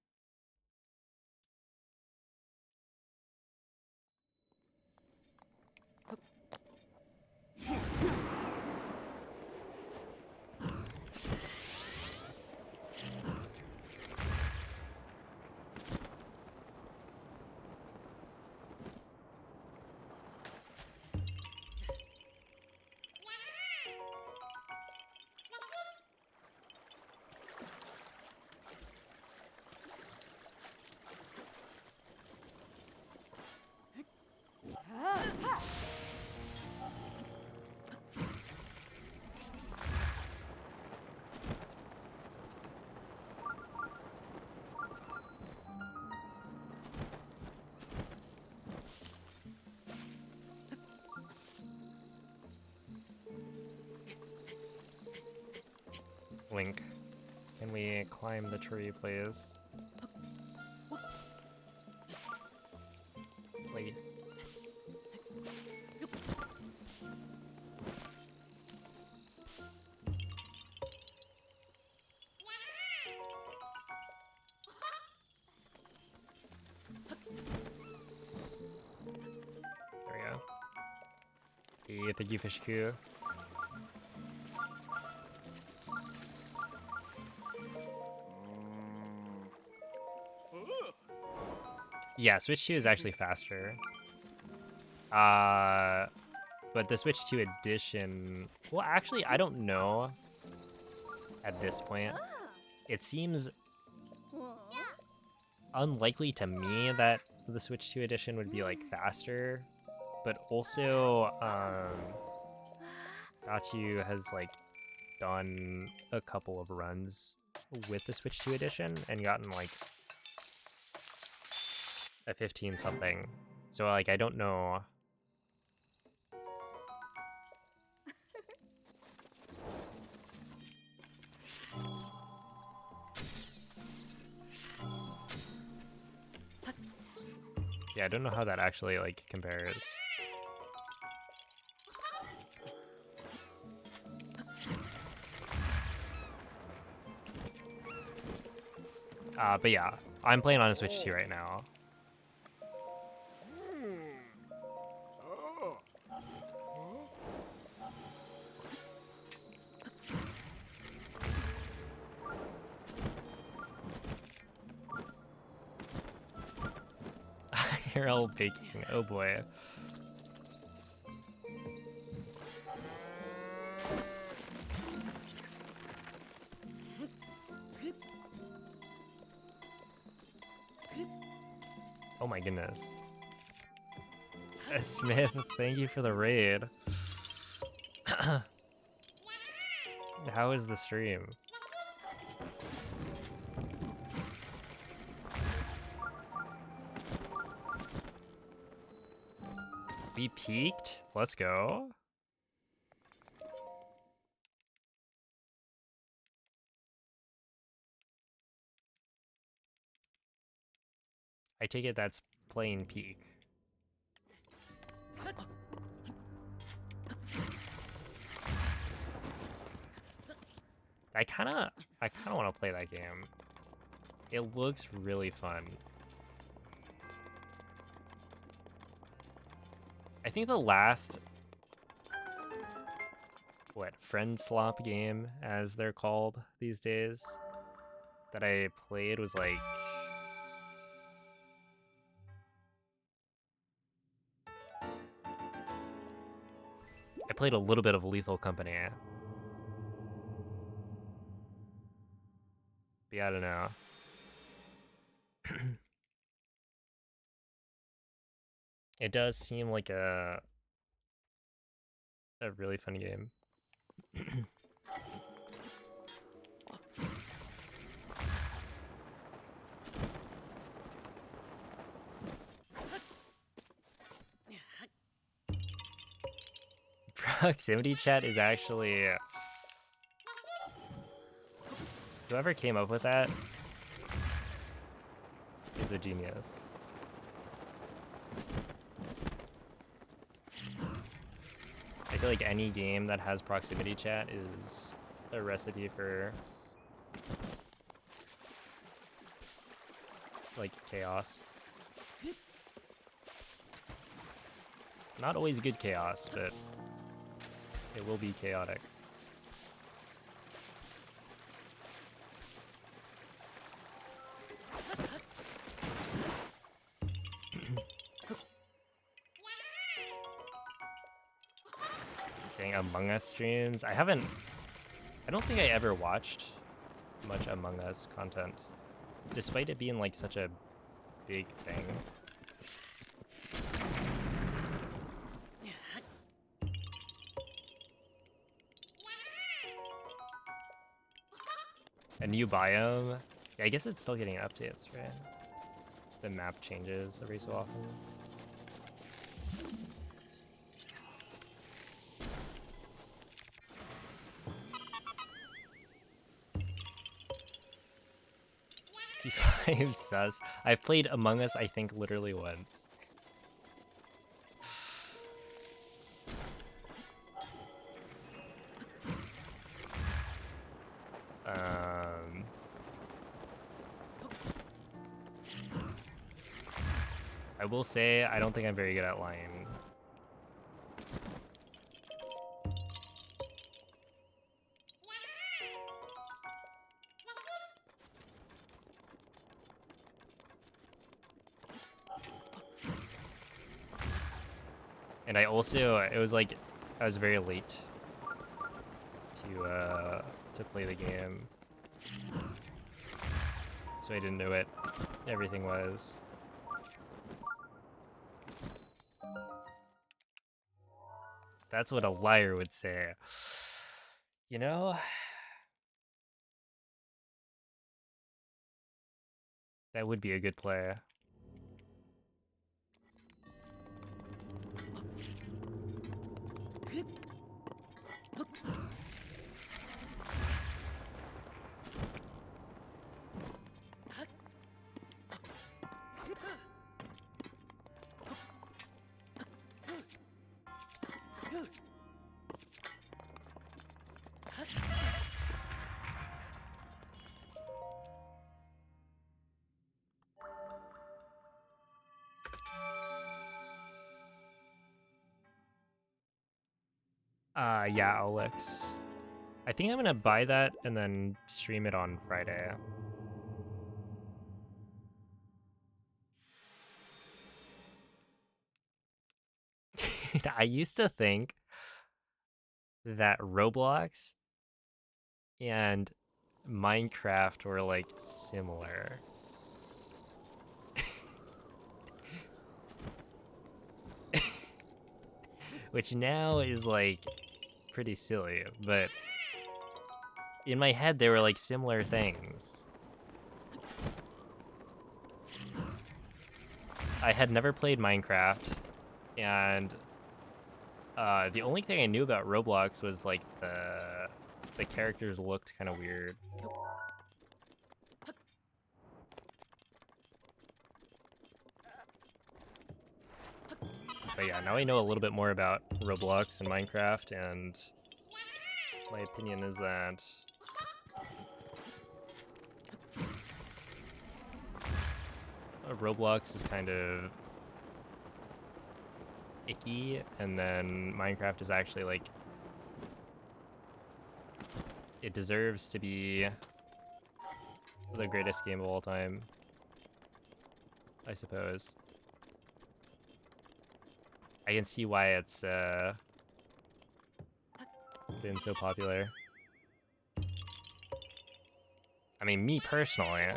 Link, can we climb the tree, please? Wait. There we go. Hey, thank you, Fishku. Yeah, Switch 2 is actually faster. But the Switch 2 edition... Well, actually, I don't know at this point. It seems unlikely to me that the Switch 2 edition would be, like, faster. But also, BotW has, like, done a couple of runs with the Switch 2 edition and gotten, like, a 15-something. So, like, I don't know... Yeah, I don't know how that actually, like, compares. But yeah, I'm playing on a Switch 2 right now. You're all baking, oh boy. Oh my goodness. Smith, thank you for the raid. How is the stream? We peaked. Let's go. I take it that's playing peak. I kind of want to play that game. It looks really fun. I think the last friend slop game, as they're called these days, that I played was like I played a little bit of Lethal Company. But yeah, I don't know. It does seem like a really fun game. Proximity chat is actually whoever came up with that is a genius. I feel like any game that has proximity chat is a recipe for like chaos. Not always good chaos, but it will be chaotic. Dang, Among Us streams. I don't think I ever watched much Among Us content, despite it being like such a big thing. A new biome? Yeah, I guess it's still getting updates, right? The map changes every so often. P5 sus. I've played Among Us, I think, literally once. I will say, I don't think I'm very good at lying. And I also, it was like, I was very late to play the game. So I didn't know what everything was. That's what a liar would say. You know? That would be a good play. Yeah, Alex. I think I'm gonna buy that and then stream it on Friday. I used to think that Roblox and Minecraft were like similar. Which now is like pretty silly, but in my head they were like similar things. I had never played Minecraft, And the only thing I knew about Roblox was like the characters looked kind of weird. But yeah, now I know a little bit more about Roblox and Minecraft, and my opinion is that Roblox is kind of icky, and then Minecraft is actually like, it deserves to be the greatest game of all time, I suppose. I can see why it's been so popular. I mean, me personally,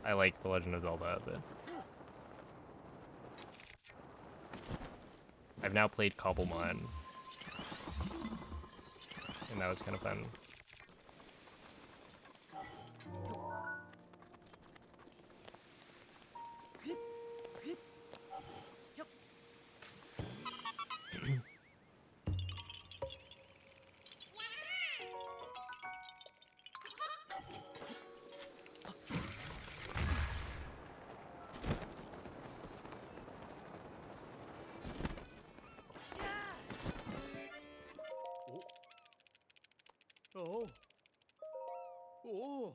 I like The Legend of Zelda, but I've now played Cobblemon, and that was kind of fun. Oh. Oh.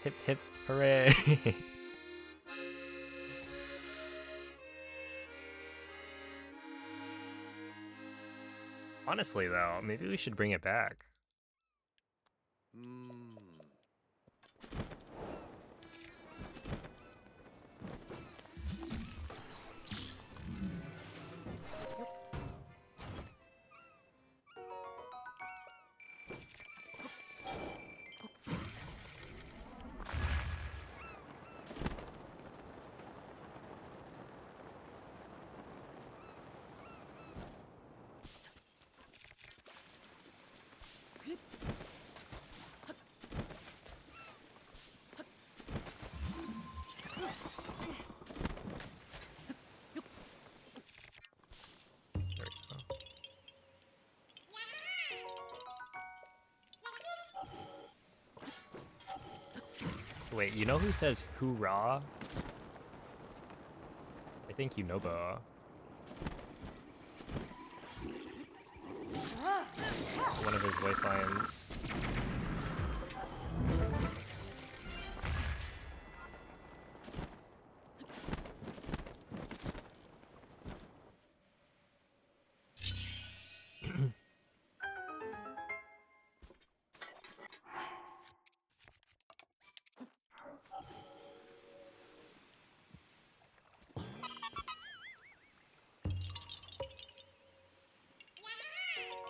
Hip hip hooray! Honestly though, maybe we should bring it back. There we go. Wait, you know who says hoorah? I think Yunobo. One of his voice lines.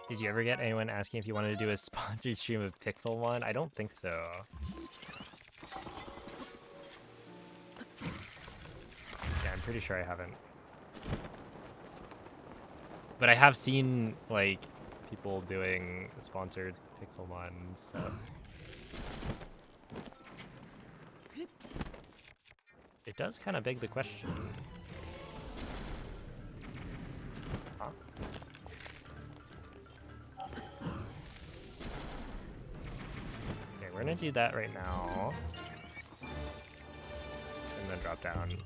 Did you ever get anyone asking if you wanted to do a sponsored stream of Pixel One? I don't think so. Yeah, I'm pretty sure I haven't. But I have seen, like, people doing sponsored Pixel One stuff. It does kind of beg the question. Huh? Okay, we're gonna do that right now. And then drop down.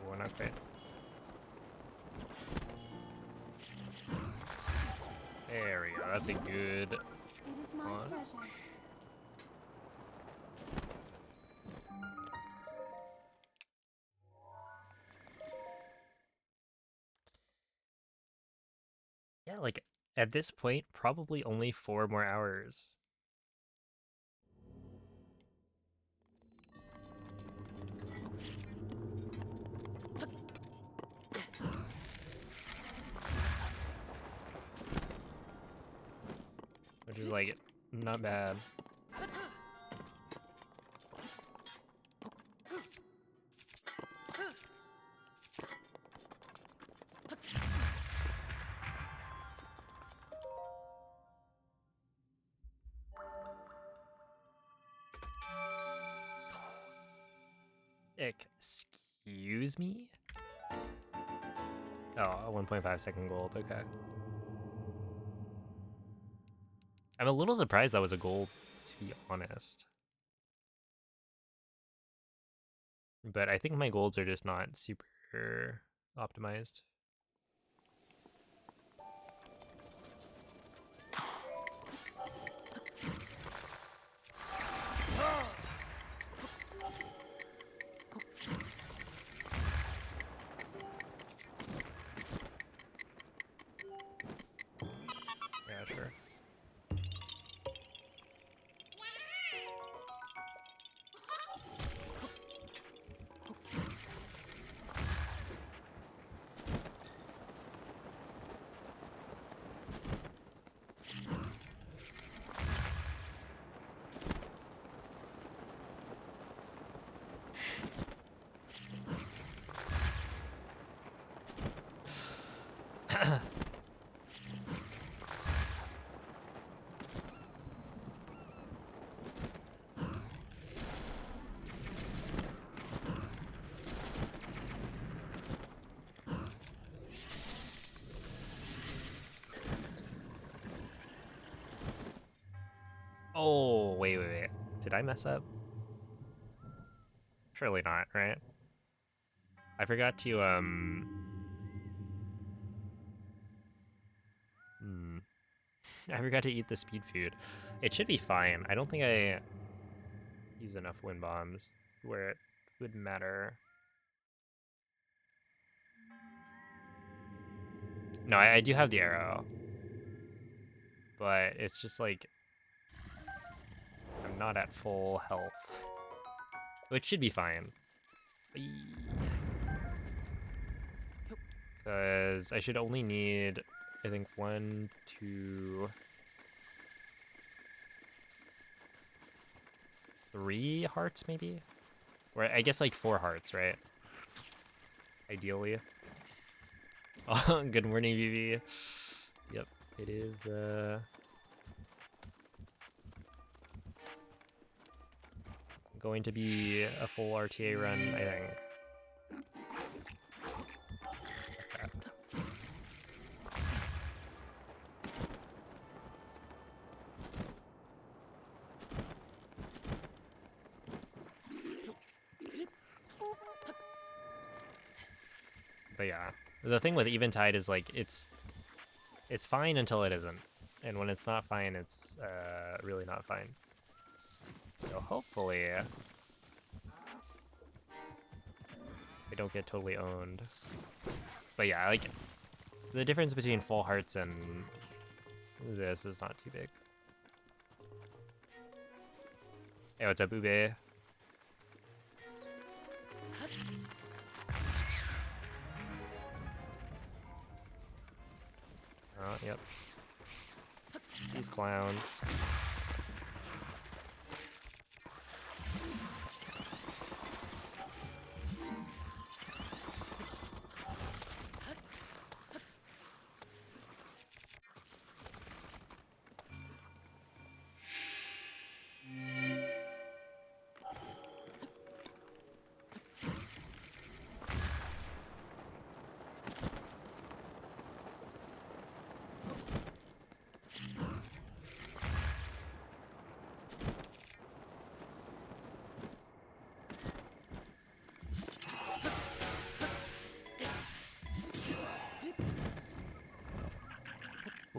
Oh, not great. There we go. That's a good It is my one. pleasure. Yeah, like at this point, probably only 4 more hours. Which is like not bad. Excuse me? Oh, 1.5 second gold, okay. I'm a little surprised that was a gold, to be honest. But I think my golds are just not super optimized. Yeah, sure. Oh, wait. Did I mess up? Surely not, right? I forgot to, I forgot to eat the speed food. It should be fine. I don't think I use enough wind bombs where it would matter. No, I do have the arrow. But it's just like, I'm not at full health. Which should be fine. Because I should only need, I think, 1, 2, 3 hearts, maybe? Or I guess like 4 hearts, right? Ideally. Oh, good morning, VV. Yep, it is, going to be a full RTA run, I think. But yeah, the thing with Eventide is like it's fine until it isn't, and when it's not fine, it's really not fine. So hopefully, I don't get totally owned. But yeah, like the difference between full hearts and this is not too big. Hey, what's up, Ube? Oh, yep. These clowns.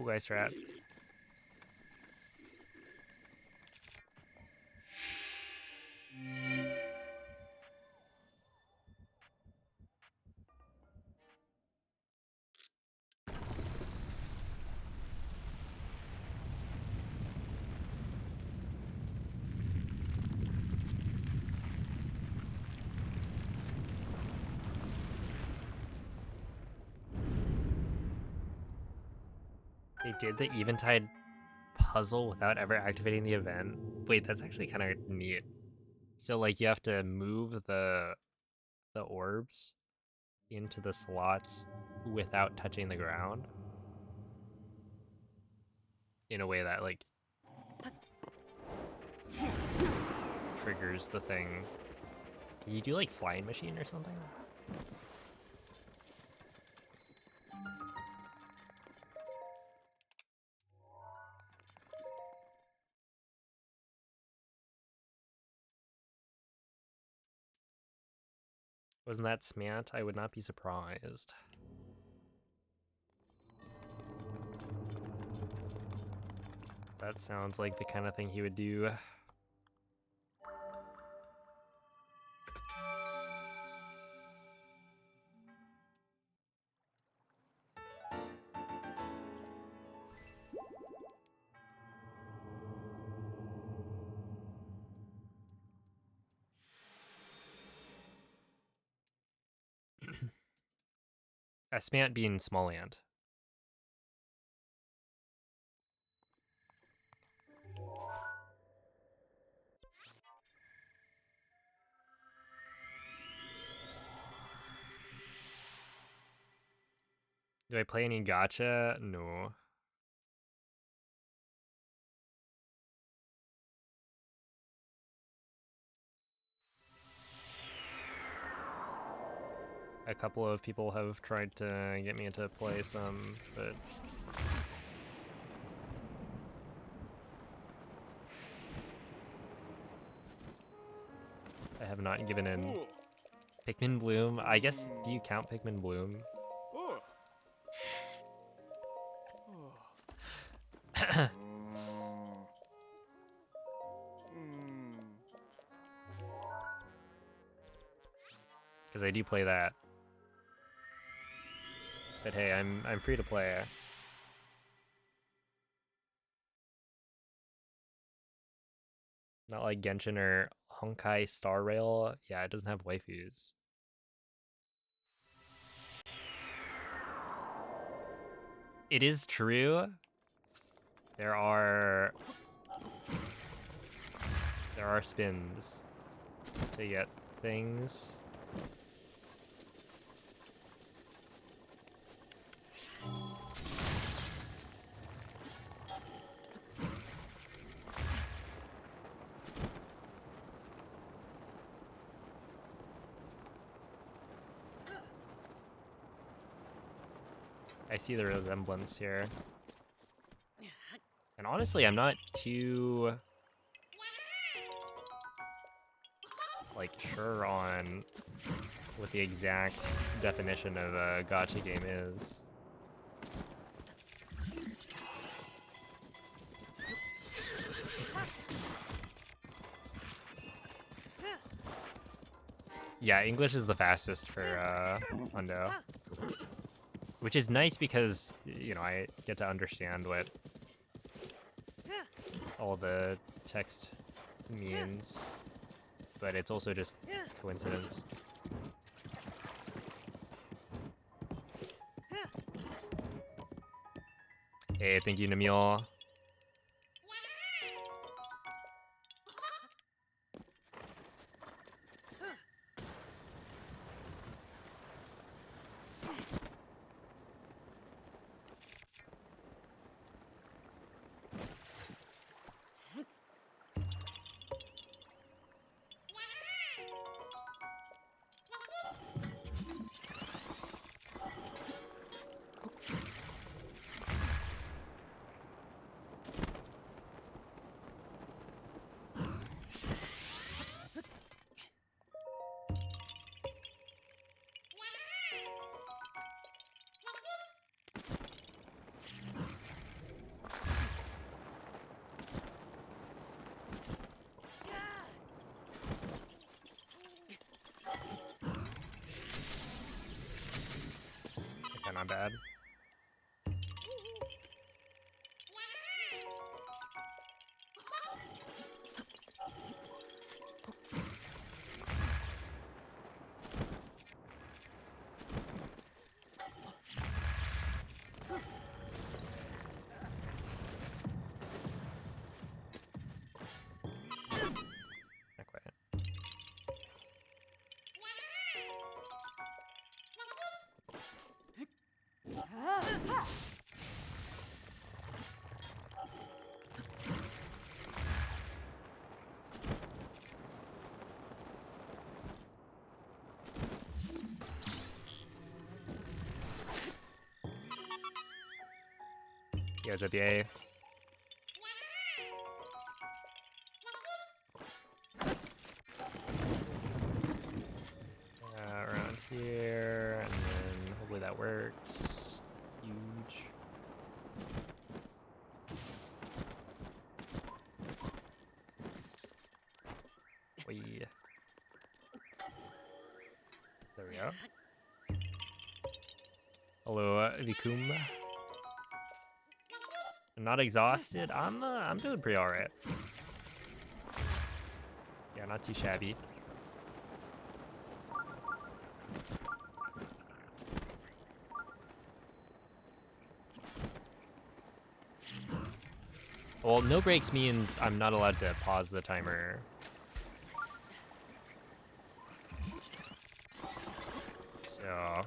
Ooh, ice rat. They did the Eventide puzzle without ever activating the event. Wait, that's actually kind of neat. So like you have to move the orbs into the slots without touching the ground in a way that like triggers the thing. Can you do like flying machine or something? Wasn't that Smant? I would not be surprised. That sounds like the kind of thing he would do. Smant being small ant. Do I play any gacha? No. A couple of people have tried to get me into play some, but I have not given in. Ooh. Pikmin Bloom? I guess, do you count Pikmin Bloom? Oh. Because I do play that. But hey, I'm free to play. Not like Genshin or Honkai Star Rail. Yeah, it doesn't have waifus. It is true. There are spins to get things. I see the resemblance here. And honestly, I'm not too like sure on what the exact definition of a gacha game is. Yeah, English is the fastest for Hundo. Which is nice because, you know, I get to understand what all the text means, but it's also just coincidence. Hey, thank you, Namil. not bad. Not quite. Yo, what's up, yay? Around here, and then hopefully that works. Huge. Wee. There we go. Hello, Vikum. I'm not exhausted. I'm doing pretty all right. Yeah, not too shabby. Well, no breaks means I'm not allowed to pause the timer. So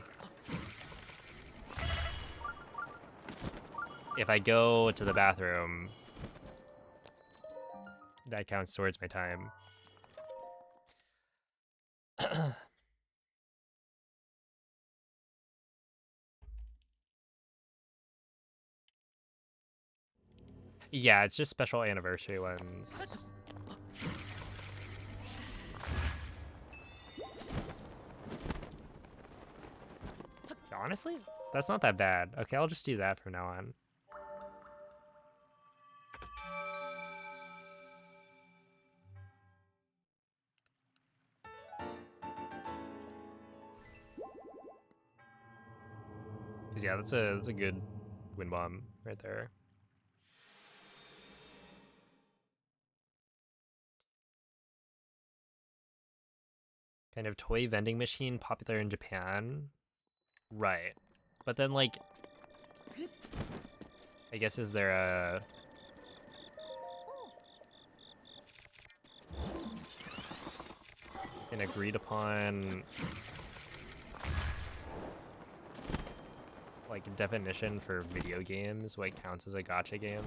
if I go to the bathroom, that counts towards my time. Yeah, it's just special anniversary ones. Honestly, that's not that bad. Okay, I'll just do that from now on. Cause yeah, that's a good wind bomb right there. Kind of toy vending machine popular in Japan. Right. But then like I guess is there an agreed upon like definition for video games, what counts as a gacha game?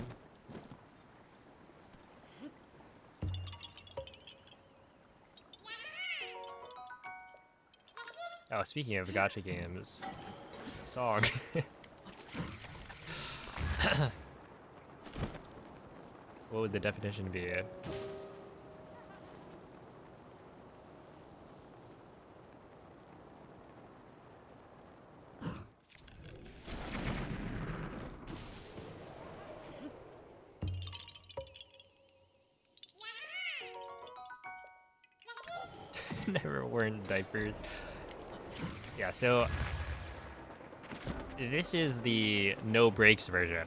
Oh, speaking of gacha games, song. What would the definition be? Never worn diapers. Yeah, so this is the no breaks version.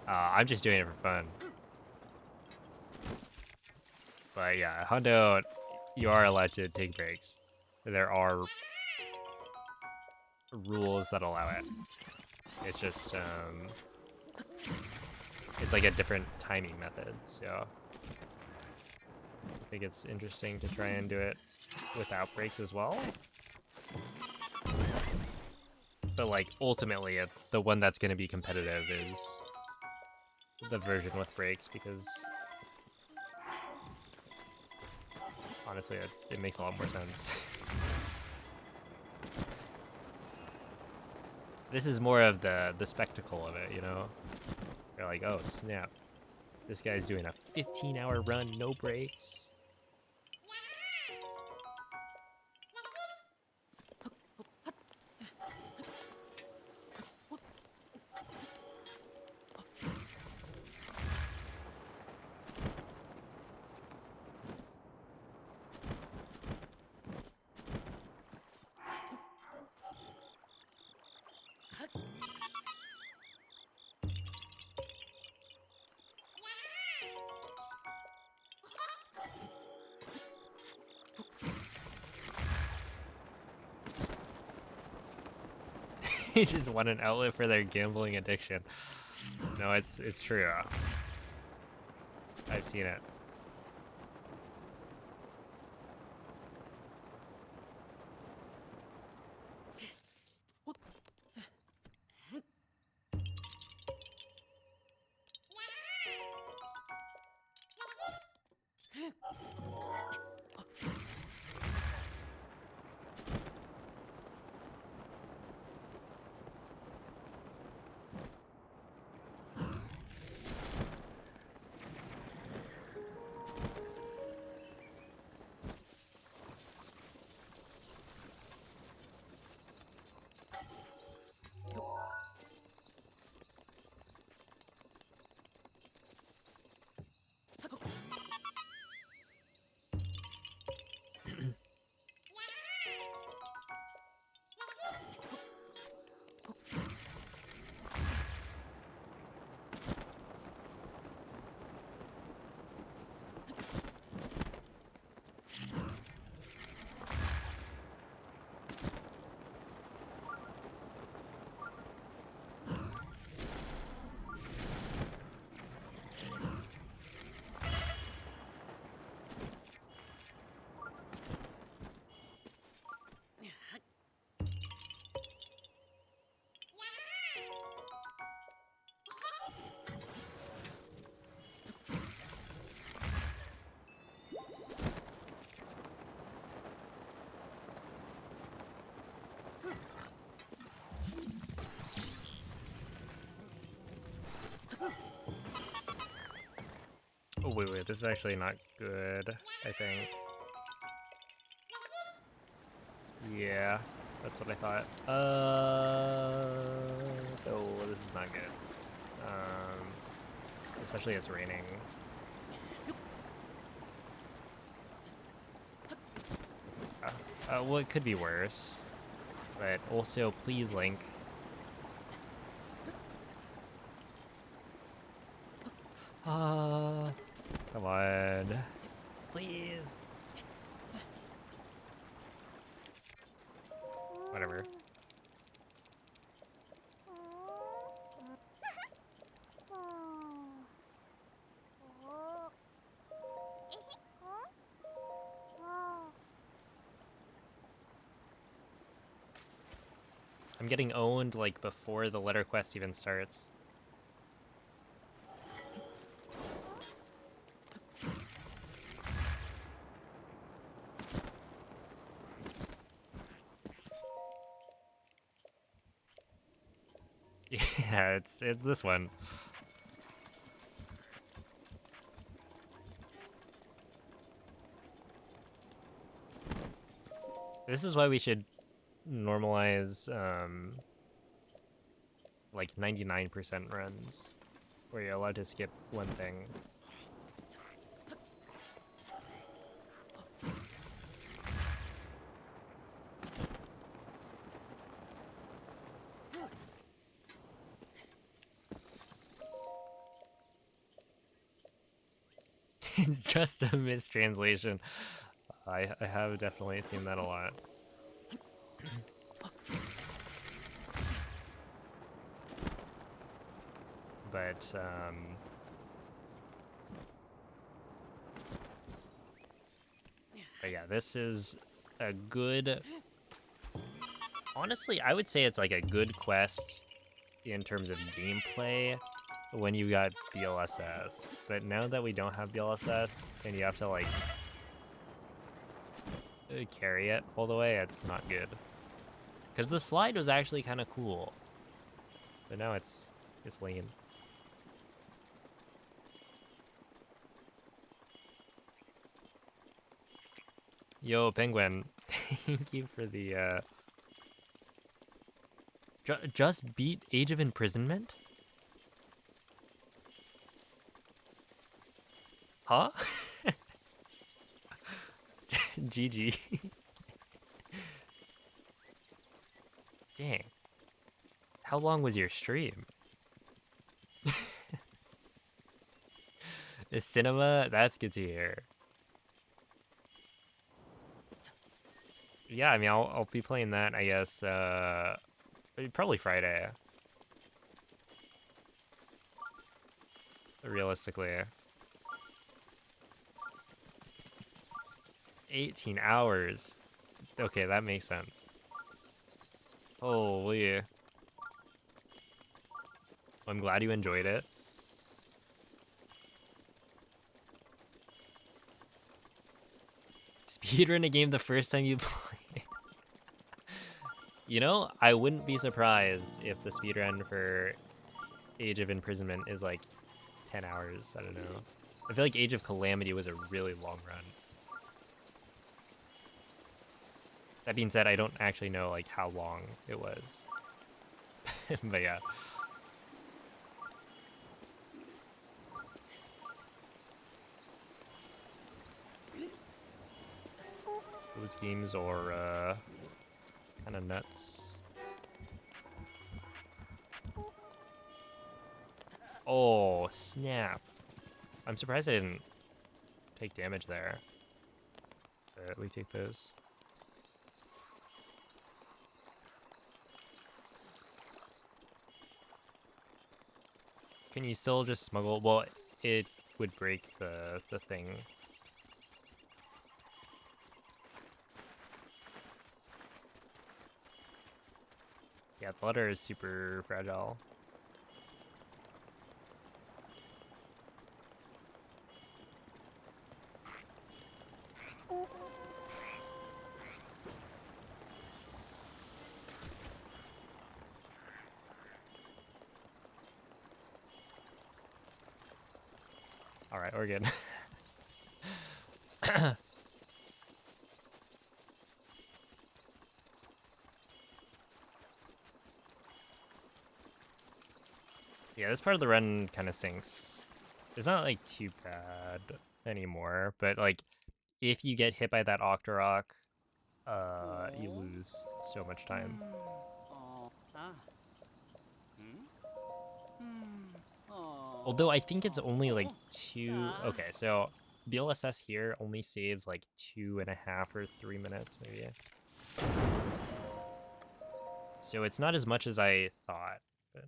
I'm just doing it for fun. But yeah, Hundo, you are allowed to take breaks. There are rules that allow it. It's just, it's like a different timing method, so I think it's interesting to try and do it without breaks as well. But like ultimately, the one that's going to be competitive is the version with breaks because honestly, it makes a lot more sense. This is more of the spectacle of it, you know? They're like, oh snap, this guy's doing a 15-hour run, no breaks. They just want an outlet for their gambling addiction. No, it's true. I've seen it. Oh, wait, this is actually not good, I think. Yeah, that's what I thought. Oh, this is not good. Especially it's raining. Well, it could be worse. But also, please, Link. Come on. Please. Whatever. I'm getting owned, like, before the letter quest even starts. Yeah, it's this one. This is why we should normalize, like 99% runs, where you're allowed to skip one thing. It's just a mistranslation. I have definitely seen that a lot. But yeah, this is a good. Honestly, I would say it's like a good quest in terms of gameplay when you got BLSS. But now that we don't have BLSS and you have to like carry it all the way, it's not good. Because the slide was actually kind of cool, but now it's lean. Yo, Penguin, thank you for the just beat Age of Imprisonment? Huh? GG. Dang. How long was your stream? The cinema? That's good to hear. Yeah, I mean, I'll be playing that, I guess, Probably Friday. Realistically. 18 hours. Okay, that makes sense. Holy. I'm glad you enjoyed it. Speedrun a game the first time you play. You know, I wouldn't be surprised if the speedrun for Age of Imprisonment is like 10 hours. I don't know. I feel like Age of Calamity was a really long run. That being said, I don't actually know like how long it was. But yeah. Those games are kind of nuts. Oh, snap. I'm surprised I didn't take damage there. But we take those. Can you still just smuggle? Well, it would break the thing. Yeah, the letter is super fragile. All right, we're good. Yeah, this part of the run kind of stinks. It's not like too bad anymore, but like if you get hit by that Octorok, you lose so much time. Although I think it's only like two. Okay, so BLSS here only saves like 2.5 or 3 minutes, maybe. So it's not as much as I thought. But...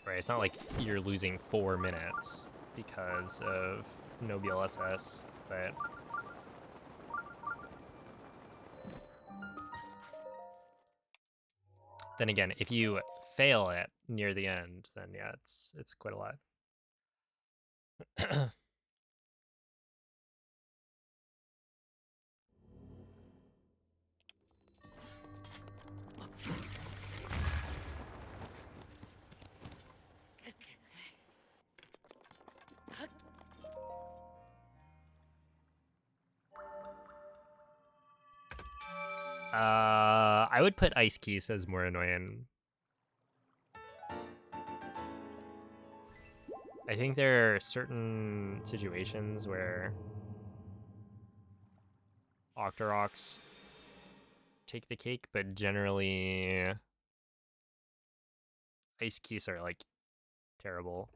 Right, it's not like you're losing 4 minutes because of no BLSS, but... Then again, if you fail it near the end, then yeah, it's quite a lot. I would put Ice Keys as more annoying. I think there are certain situations where Octoroks take the cake, but generally Ice Keys are like terrible.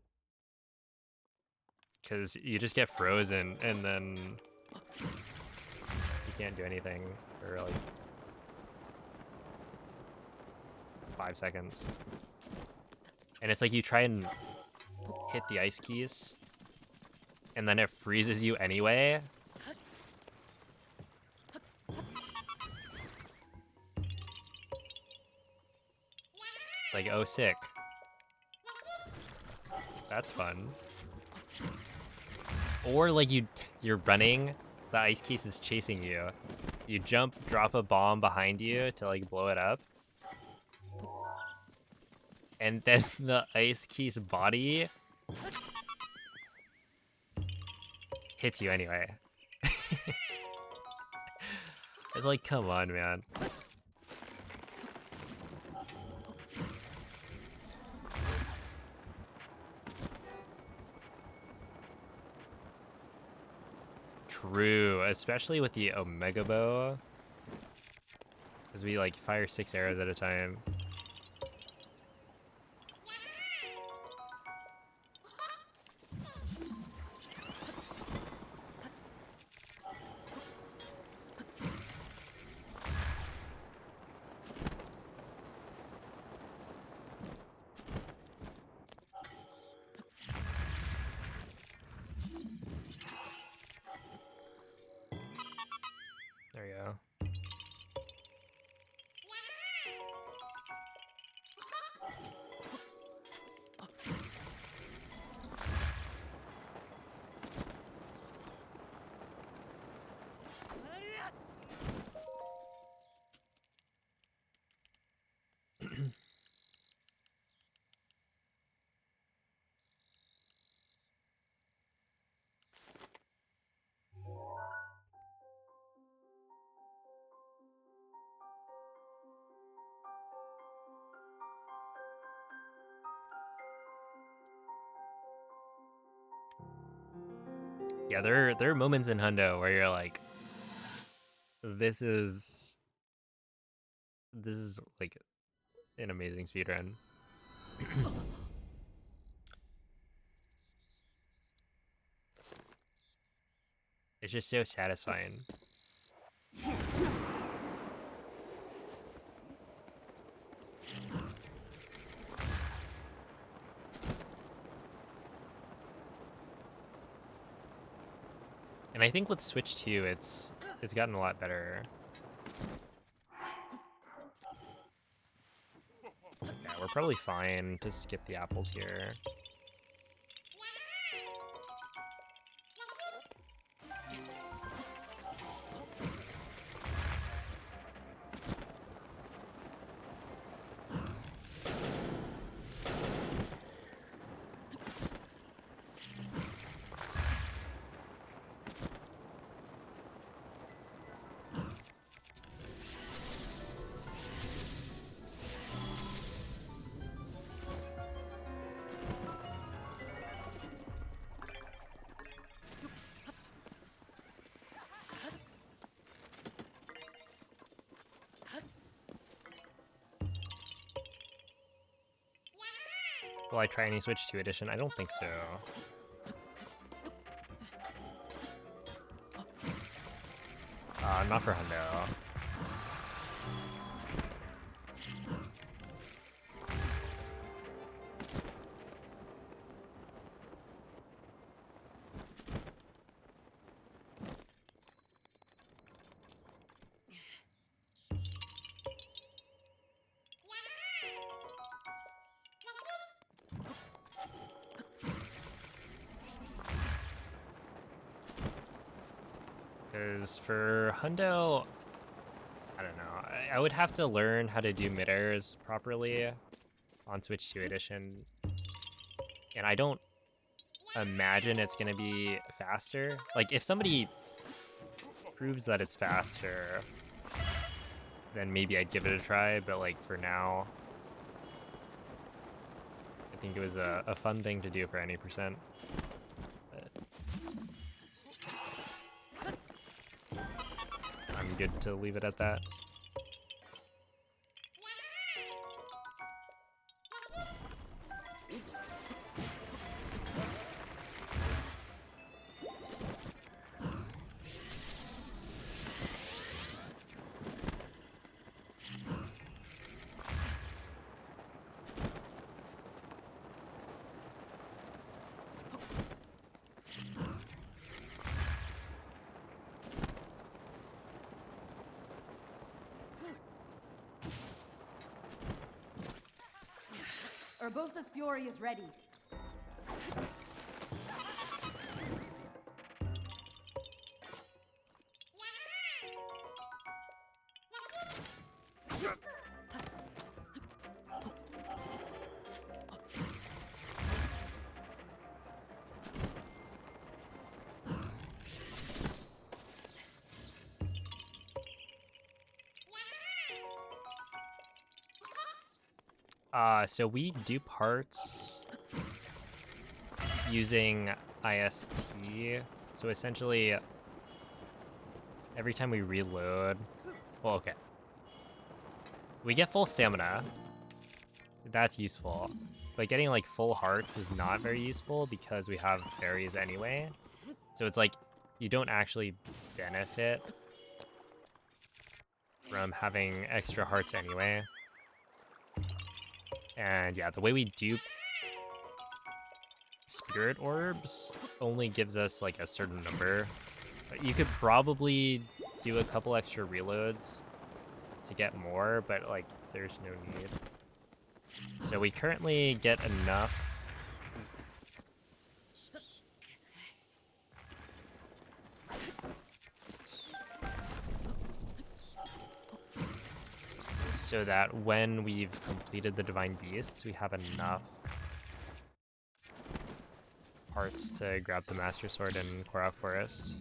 Because you just get frozen and then you can't do anything for like 5 seconds. And it's like you try and hit the Ice Keys and then it freezes you anyway. It's like, oh, sick. That's fun. Or like you're running, the Ice Case is chasing you. You jump, drop a bomb behind you to like blow it up. And then the Ice Case body hits you anyway. It's like, come on, man. True, especially with the Omega Bow. Because we like fire 6 arrows at a time. There you go. Yeah, there are moments in Hundo where you're like, this is like an amazing speedrun. It's just so satisfying. And I think with Switch 2, it's gotten a lot better. Yeah, we're probably fine to skip the apples here. Will I try any Switch 2 edition? I don't think so. Not for Hundo. Because for Hundo, I don't know. I would have to learn how to do mid-airs properly on Switch 2 edition. And I don't imagine it's going to be faster. Like, if somebody proves that it's faster, then maybe I'd give it a try. But, like, for now, I think it was a fun thing to do for any percent. I'm good to leave it at that. Urbosa's fury is ready. So we do parts using IST. So essentially, every time we reload, well, okay, we get full stamina. That's useful. But getting like full hearts is not very useful because we have fairies anyway. So it's like you don't actually benefit from having extra hearts anyway. And yeah, the way we do spirit orbs only gives us like a certain number. You could probably do a couple extra reloads to get more, but like there's no need. So we currently get enough. So that when we've completed the Divine Beasts, we have enough parts to grab the Master Sword in Korok Forest.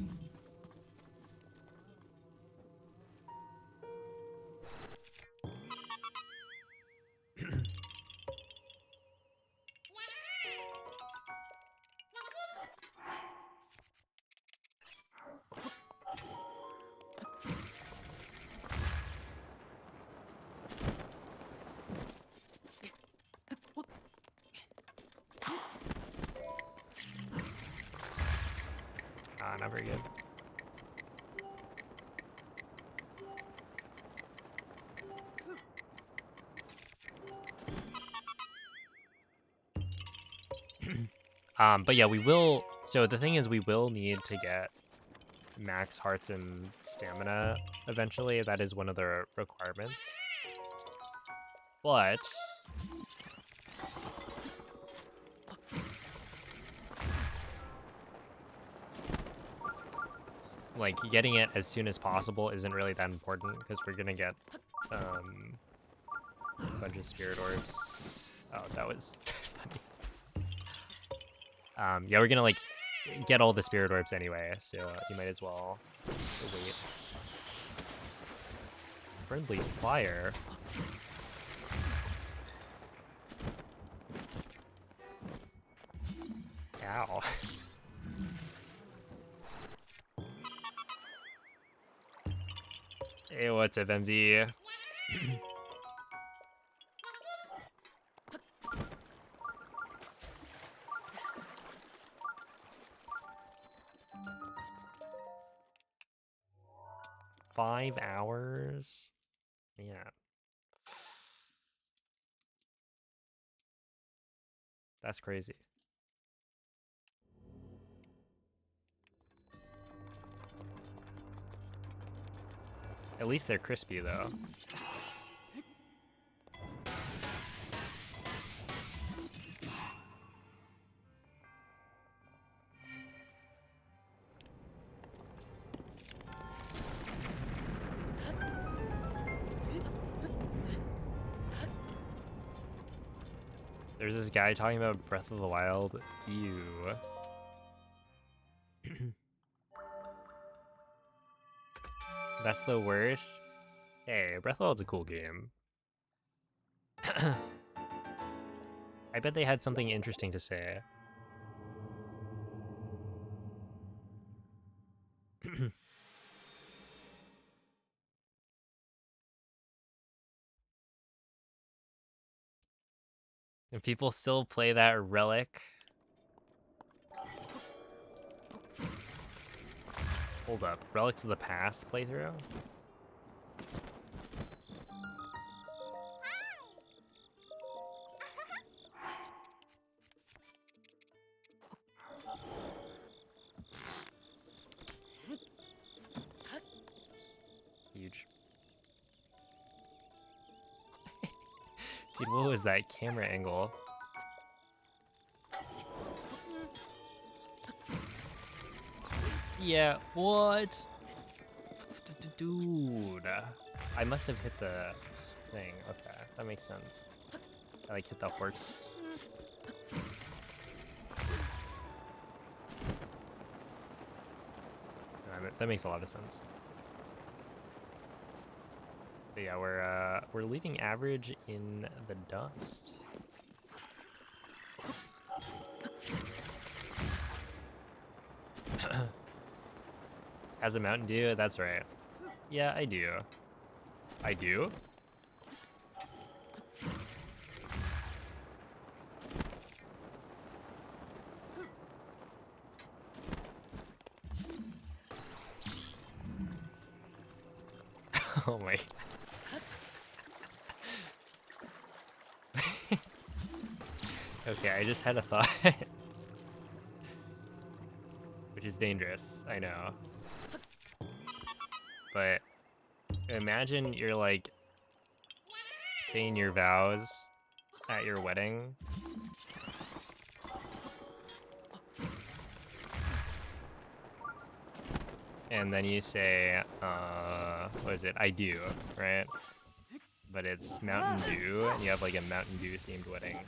Not very good. But yeah, we will. So the thing is, we will need to get max hearts and stamina eventually. That is one of the requirements. But like getting it as soon as possible isn't really that important because we're gonna get a bunch of spirit orbs. Oh, that was funny. Yeah, we're gonna like get all the spirit orbs anyway, so you might as well wait. Friendly fire. Ow. Hey, what's up, MZ? 5 hours? Yeah. That's crazy. At least they're crispy, though. There's this guy talking about Breath of the Wild. Ew. That's the worst. Hey, Breath of the Wild's a cool game. I bet they had something interesting to say. And people still play that Relic. Hold up. Relics of the Past playthrough? Huge. Dude, what was that camera angle? Yeah, what? Dude. I must have hit the thing. Okay, that makes sense. I like hit the horse. That makes a lot of sense. But yeah, we're leaving average in the dust. Has a Mountain Dew? That's right. Yeah, I do. I do? Oh my. Okay, I just had a thought. Which is dangerous, I know. but imagine you're like saying your vows at your wedding. And then you say, what is it? I do, right? But it's Mountain Dew, and you have like a Mountain Dew themed wedding.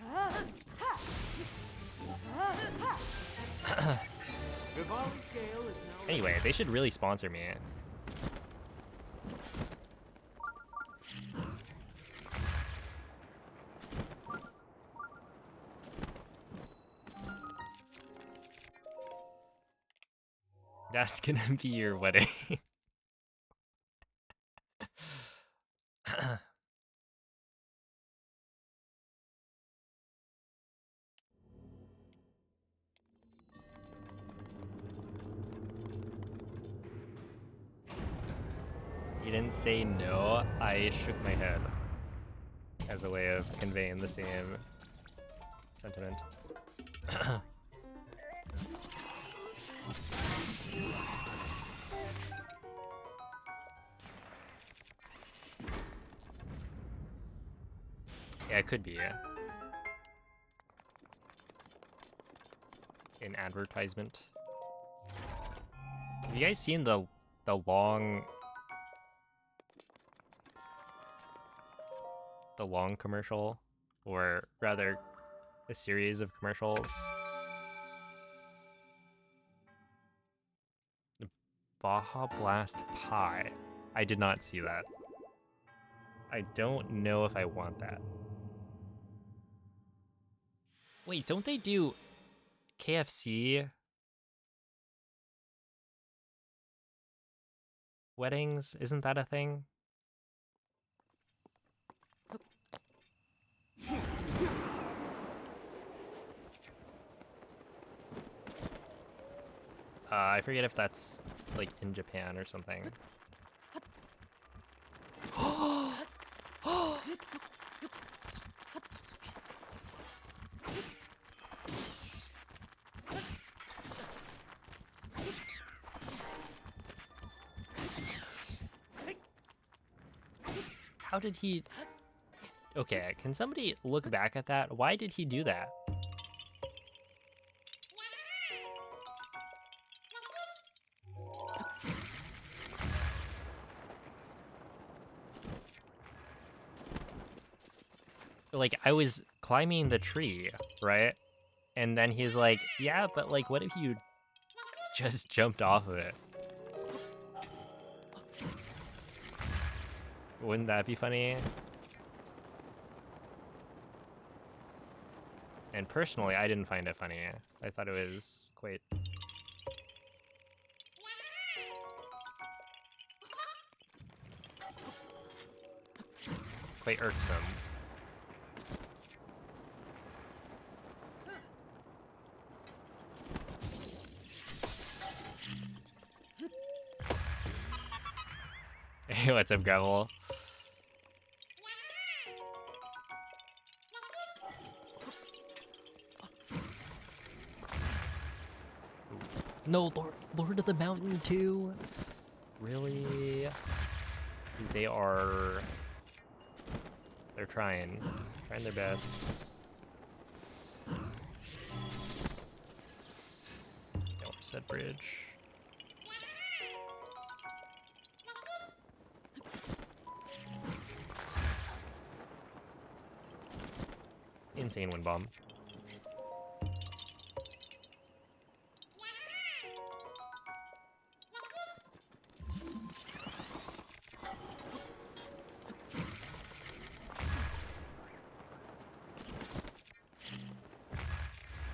Anyway, they should really sponsor me. That's gonna be your wedding. You didn't say no, I shook my head as a way of conveying the same sentiment. Yeah, it could be, yeah. An advertisement. Have you guys seen the long commercial, or rather a series of commercials? The Baja Blast Pie. I did not see that. I don't know if I want that. Wait, don't they do KFC weddings? Isn't that a thing? I forget if that's like in Japan or something. How did he... Okay, can somebody look back at that? Why did he do that? Like, I was climbing the tree, right? And then he's like, yeah, but like, what if you just jumped off of it? Wouldn't that be funny? And personally, I didn't find it funny. I thought it was quite irksome. Hey, what's up, Gravel? No, Lord of the Mountain too? Really? They're trying their best. Said bridge. Insane wind bomb.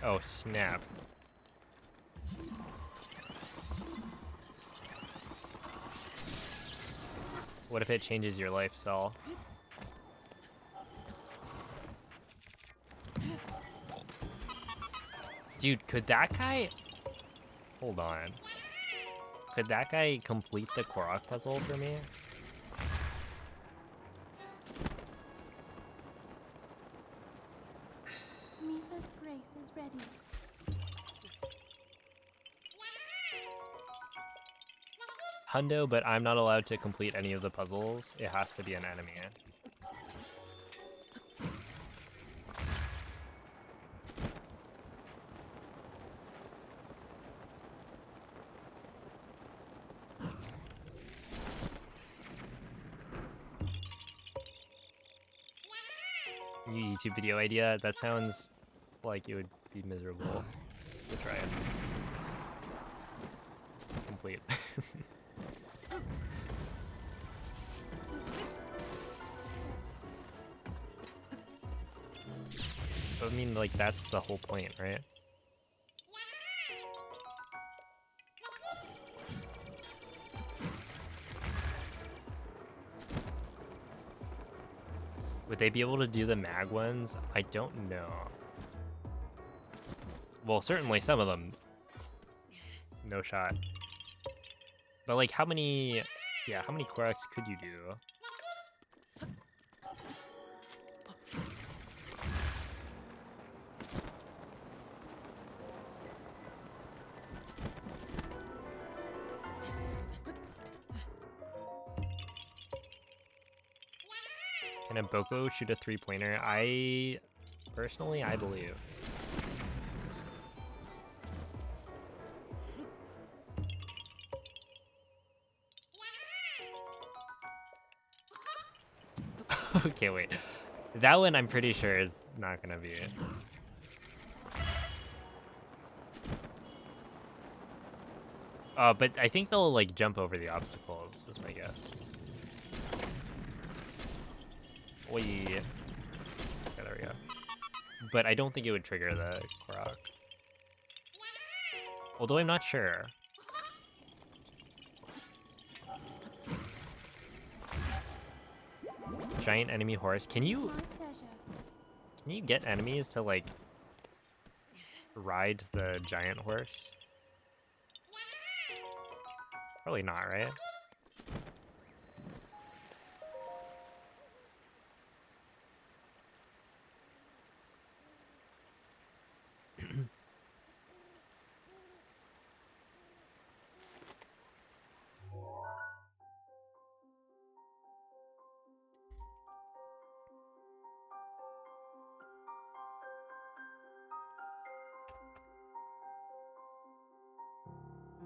Oh, snap. What if it changes your life, Cell? Dude, could that guy... Hold on. Could that guy complete the Korok puzzle for me? Mifa's grace is ready. hundo, but I'm not allowed to complete any of the puzzles. It has to be an enemy. New YouTube video idea? That sounds like it would be miserable to try it. Complete. I mean, like, that's the whole point, right? Would they be able to do the mag ones? I don't know. Well, certainly some of them. No shot. But like, how many Koraks could you do? Can a Boko shoot a 3-pointer? Personally, I believe. Okay, wait. That one I'm pretty sure is not gonna be it. But I think they'll like jump over the obstacles, is my guess. Wait. Okay, there we go. But I don't think it would trigger the Korok. Although I'm not sure. Giant enemy horse. Can you get enemies to like ride the giant horse? Probably not, right?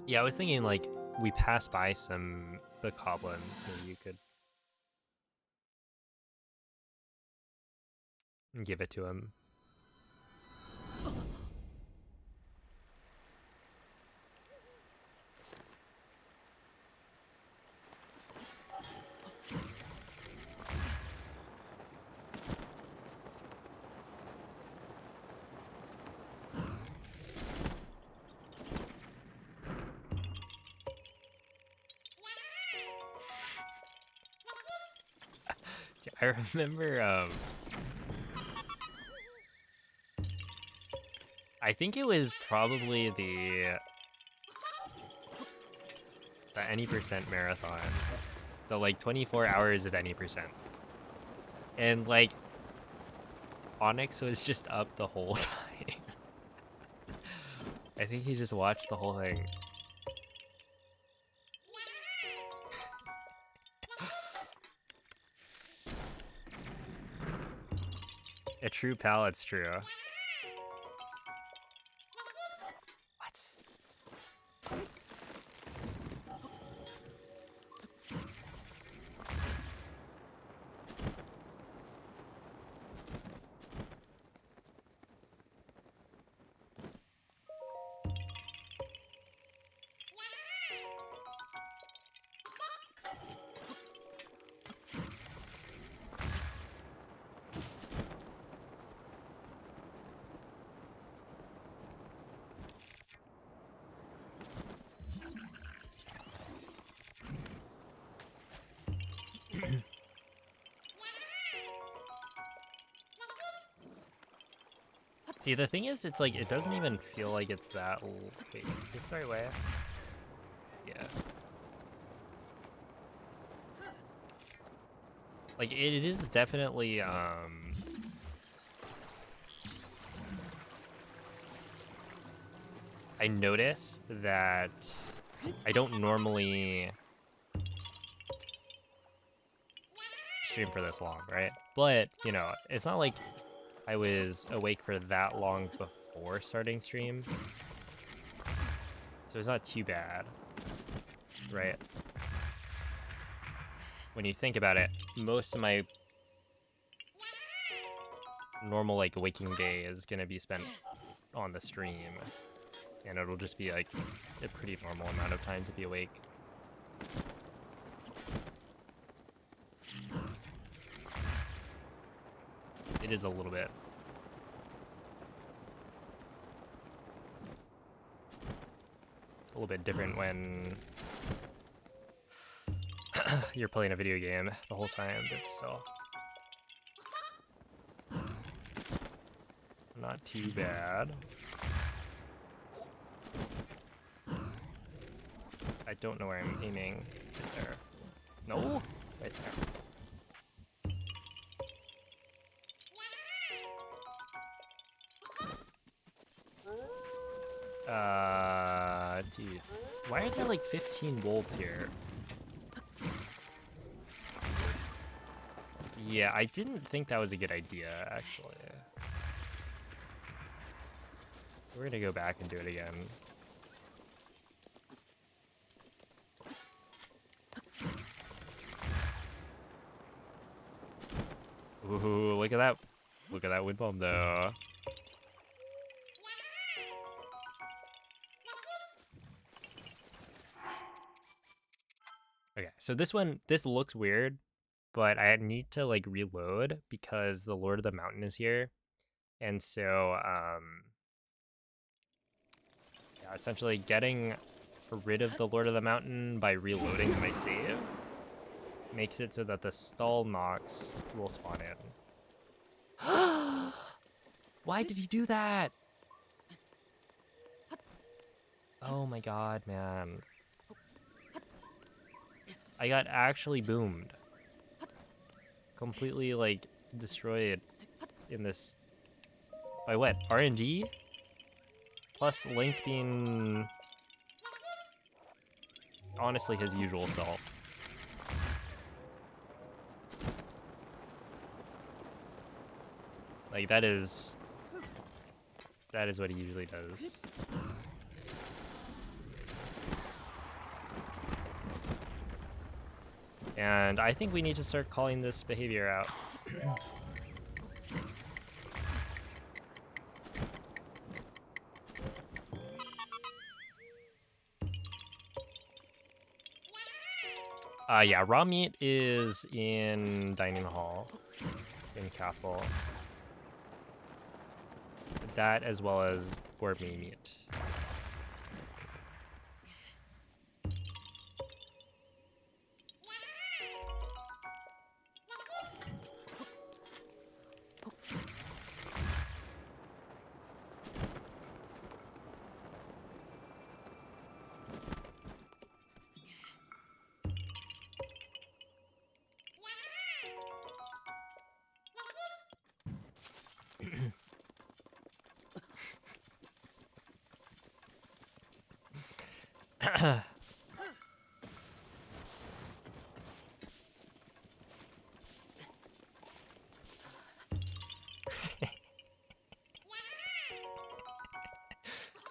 Yeah, I was thinking like we pass by the goblins, maybe you could give it to him. I remember, I think it was probably the any percent marathon, the like 24 hours of any percent, and like Onyx was just up the whole time. I think he just watched the whole thing. A true pal, it's true. What? See, the thing is, it's like, it doesn't even feel like it's that old. Wait, is this the right way? Yeah. Like, it is definitely, I notice that I don't normally stream for this long, right? But, you know, it's not like I was awake for that long before starting stream. So it's not too bad, right? When you think about it, most of my normal, like, waking day is gonna be spent on the stream. And it'll just be, like, a pretty normal amount of time to be awake. It is a little bit. A little bit different when you're playing a video game the whole time, but still. Not too bad. I don't know where I'm aiming. Right there. No? Right there. Dude. Why are there like 15 wolves here? Yeah, I didn't think that was a good idea, actually. We're gonna go back and do it again. Ooh, look at that. Look at that wind bomb, though. Okay, so this looks weird, but I need to, like, reload because the Lord of the Mountain is here. And so, yeah, essentially getting rid of the Lord of the Mountain by reloading my save makes it so that the stall knocks will spawn in. Why did he do that? Oh my god, man. I got actually boomed. Completely, like, destroyed in this. By what? RNG? Plus Link being honestly his usual self. Like, that is what he usually does. And I think we need to start calling this behavior out. Yeah, raw meat is in dining hall, in castle. That as well as gourmet meat.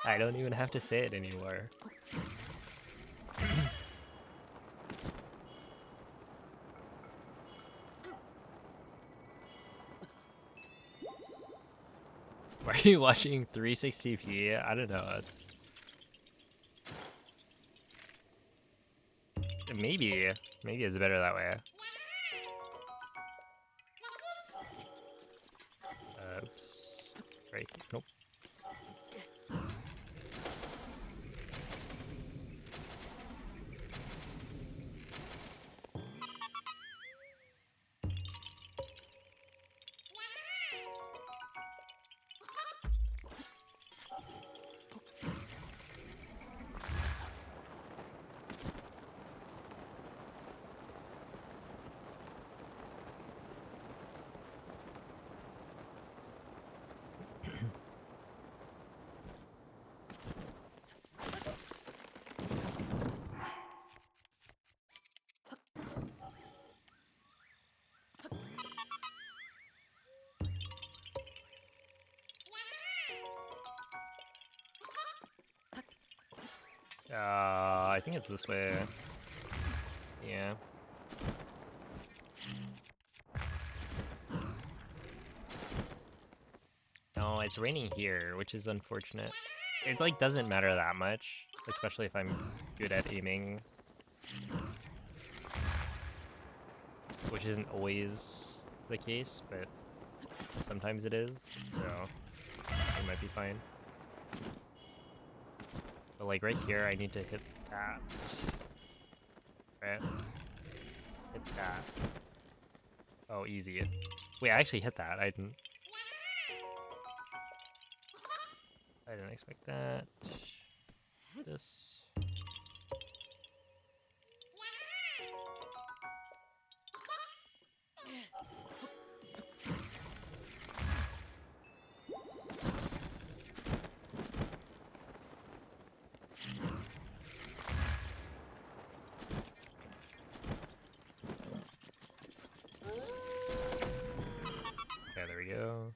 I don't even have to say it anymore. Why are you watching 360p? I don't know, it's... Maybe it's better that way. Oops. Right, nope. I think it's this way. Yeah. No, it's raining here, which is unfortunate. It like doesn't matter that much, especially if I'm good at aiming, which isn't always the case, but sometimes it is, so it might be fine. But like right here, I need to hit that. Right? Hit that. Oh, easy. Wait, I actually hit that. I didn't expect that. This. Okay, there we go.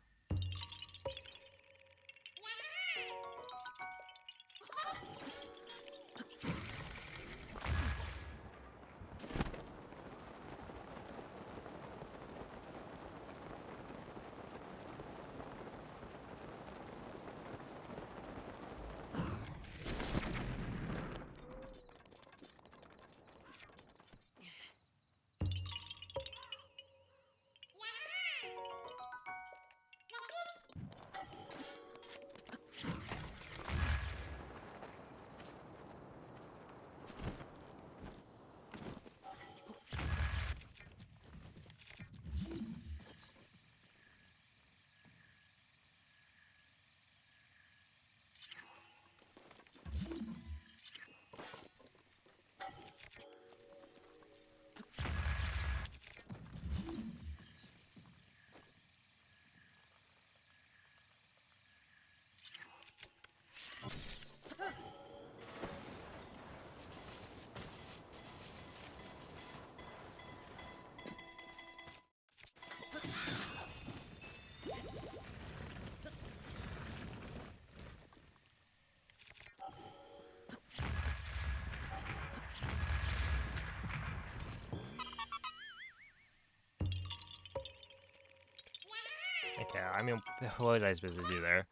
Okay, I mean, what was I supposed to do there?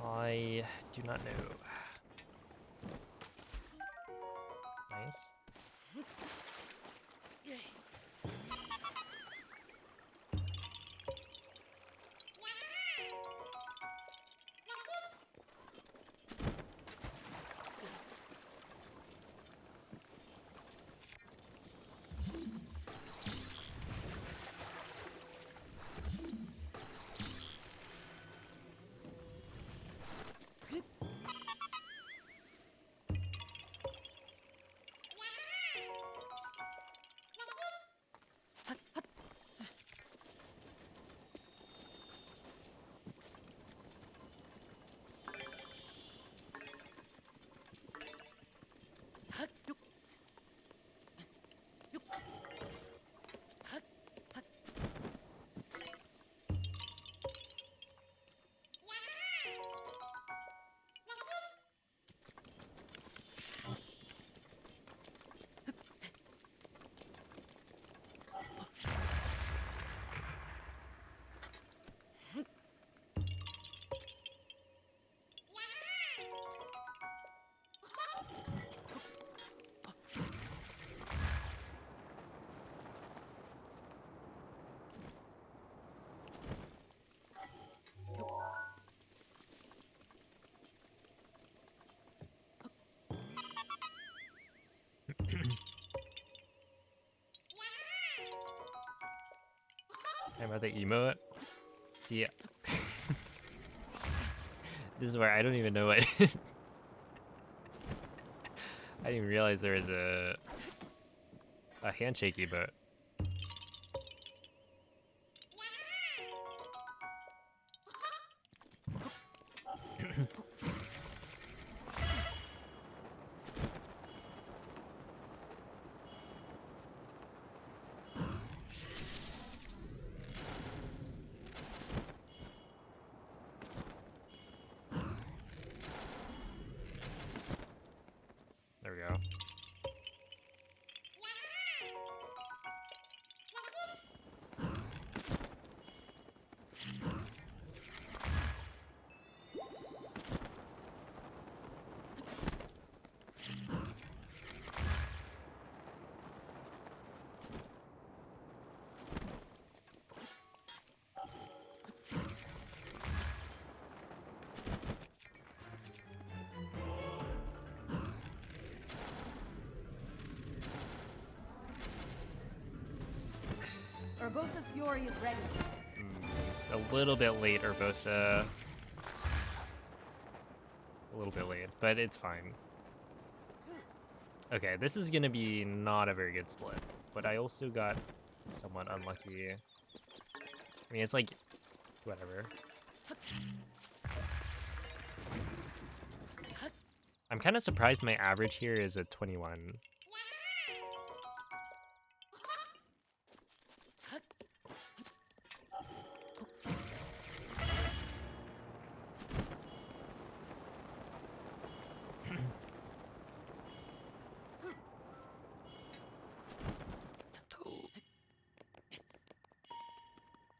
I do not know. Nice. Talking about the emote. See, this is where I don't even know what. I didn't even realize there was a handshake emote. Urbosa's fury is ready. A little bit late, Urbosa. A little bit late, but it's fine. Okay, this is gonna be not a very good split, but I also got somewhat unlucky. I mean, it's like, whatever. I'm kind of surprised my average here is a 21.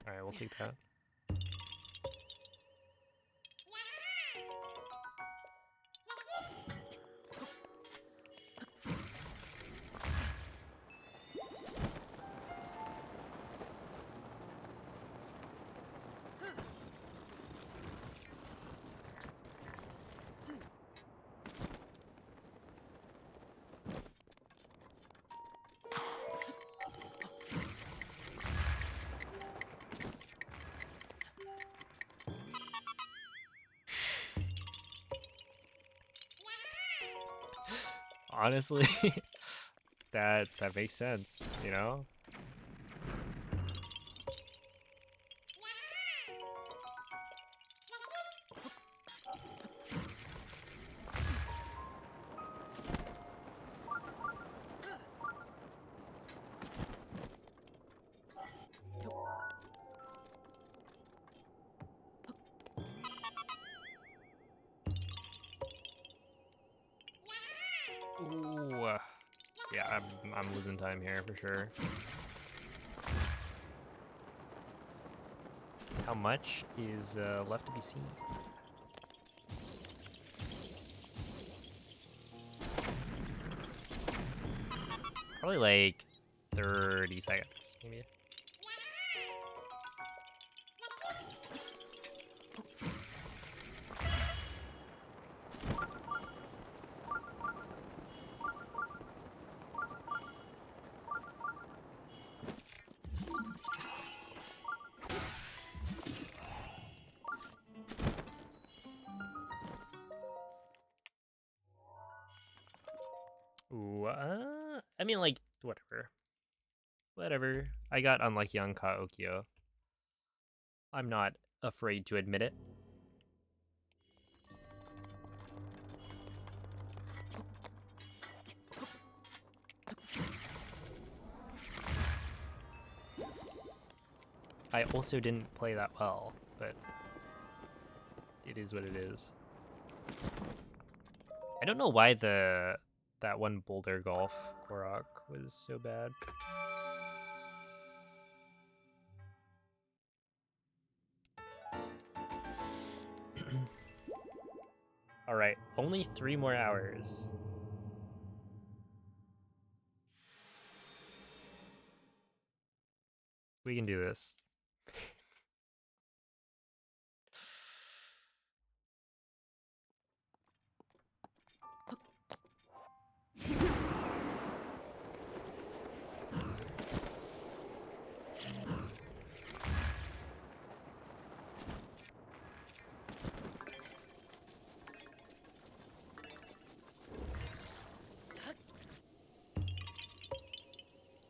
Alright, we'll take that. Honestly, that makes sense, you know? Ooh, yeah, I'm losing time here for sure. How much is left to be seen? Probably like 30 seconds, maybe. Ooh, I mean, like, whatever. Whatever. I got unlucky on Kaokyo. I'm not afraid to admit it. I also didn't play that well, but it is what it is. I don't know why that one Boulder Golf Korok was so bad. All right, only 3 more hours. We can do this.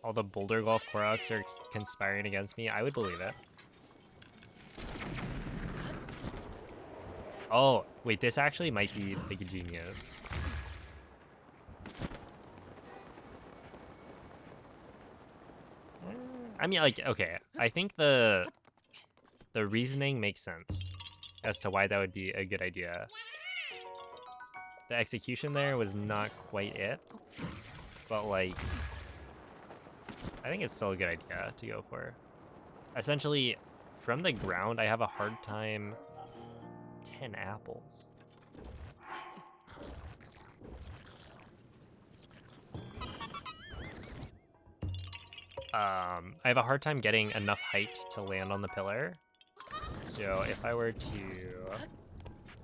All the Boulder Golf Koroks are conspiring against me. I would believe it. Oh, wait, this actually might be like a genius. I mean, like, okay, I think the reasoning makes sense as to why that would be a good idea. The execution there was not quite it, but like, I think it's still a good idea to go for. Essentially, from the ground, I have a hard time. 10 apples. I have a hard time getting enough height to land on the pillar. So if I were to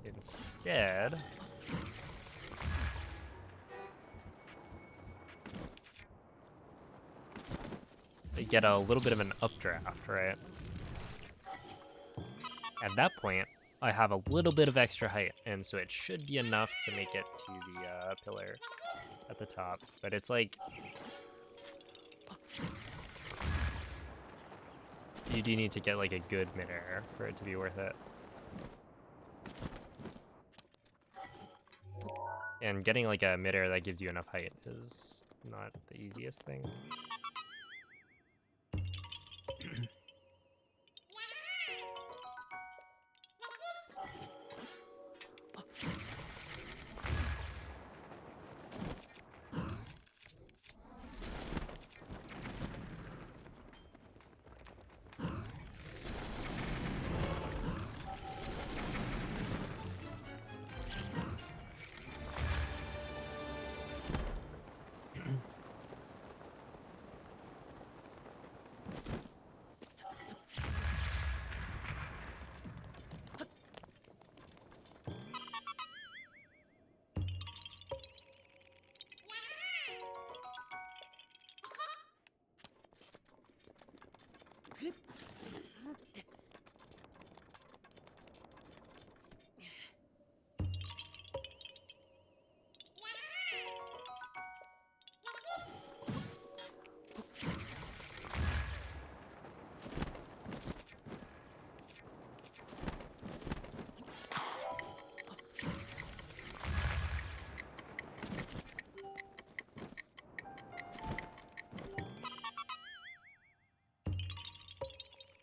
instead get a little bit of an updraft, right? At that point, I have a little bit of extra height, and so it should be enough to make it to the pillar at the top. But it's like, you do need to get like a good midair for it to be worth it. And getting like a midair that gives you enough height is not the easiest thing.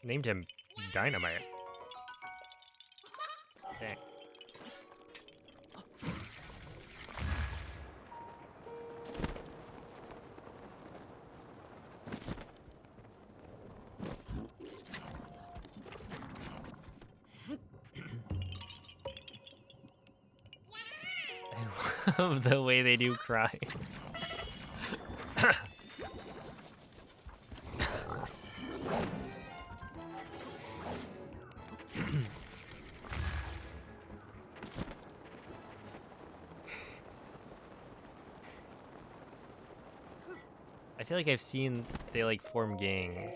Named him Dynamite. Dang. I love the way they do crimes. I feel like I've seen they like form gangs.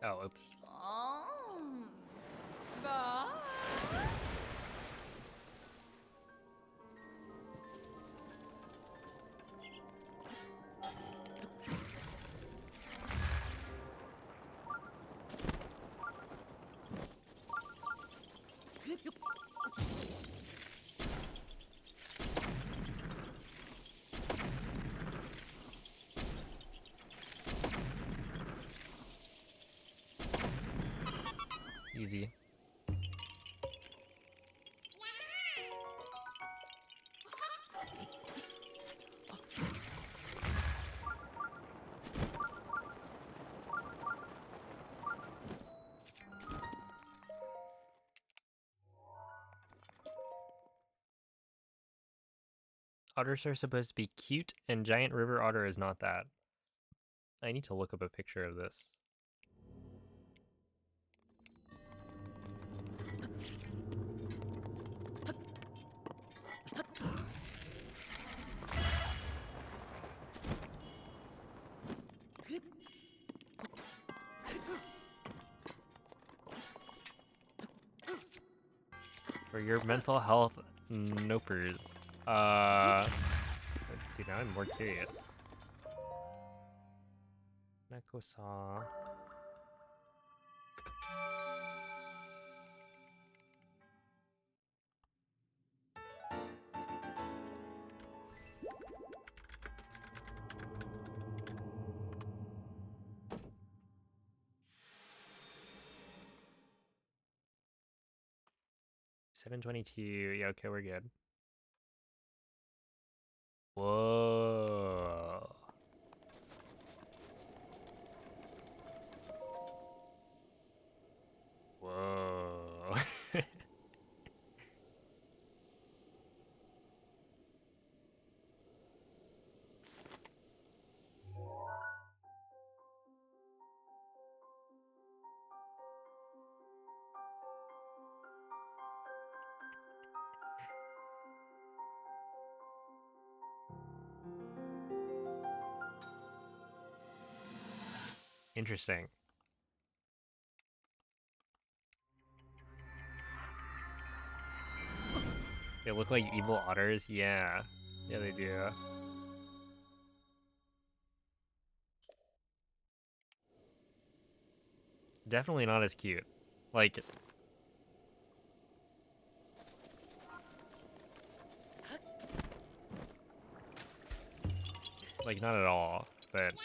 Oh, oops. Easy. Otters are supposed to be cute, and giant river otter is not that. I need to look up a picture of this. For your mental health nopers. Dude, now I'm more curious. Neko-san. 722. Yeah, okay, we're good. Whoa. Whoa. Interesting. They look like evil otters. Yeah. Yeah, they do. Definitely not as cute. Like not at all, but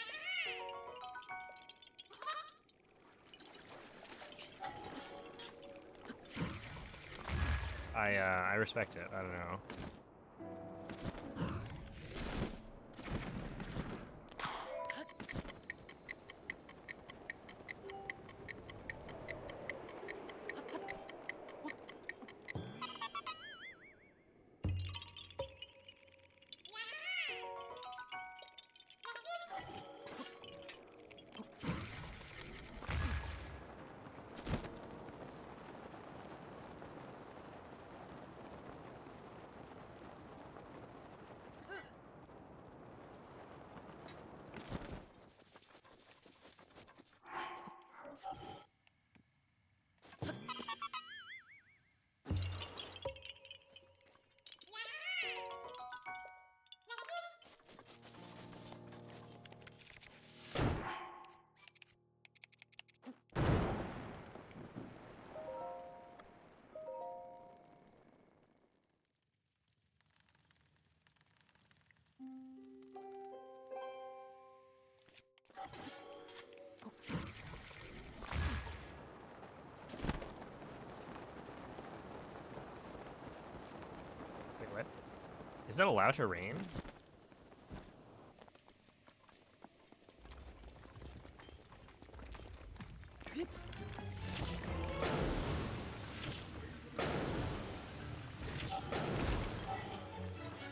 I respect it. I don't know. Wait, what? Is that allowed to rain?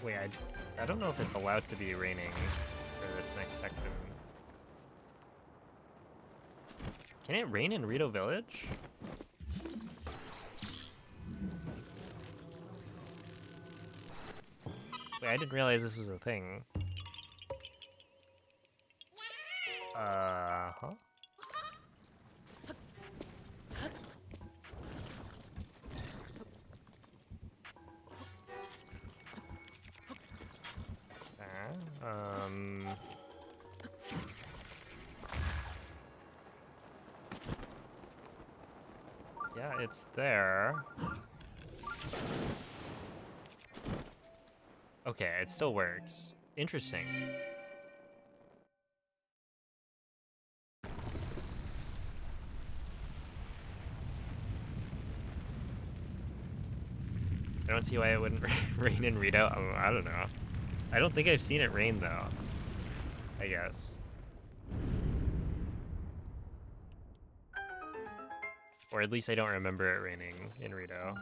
Wait, I don't know if it's allowed to be raining for this next section. Can it rain in Rito Village? Wait, I didn't realize this was a thing. Huh? Um... Yeah, it's there. Okay, it still works. Interesting. I don't see why it wouldn't rain in Rito. I don't know. I don't think I've seen it rain though. I guess. Or at least I don't remember it raining in Rito.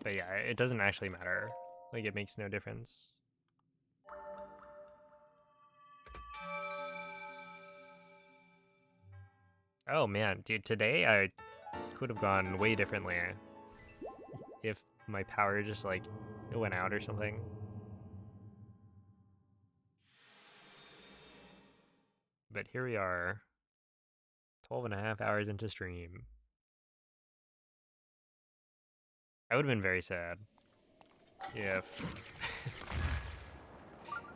But yeah, it doesn't actually matter. Like, it makes no difference. Oh man, dude, today I could have gone way differently if my power just, like, went out or something. But here we are, 12 and a half hours into stream. I would have been very sad if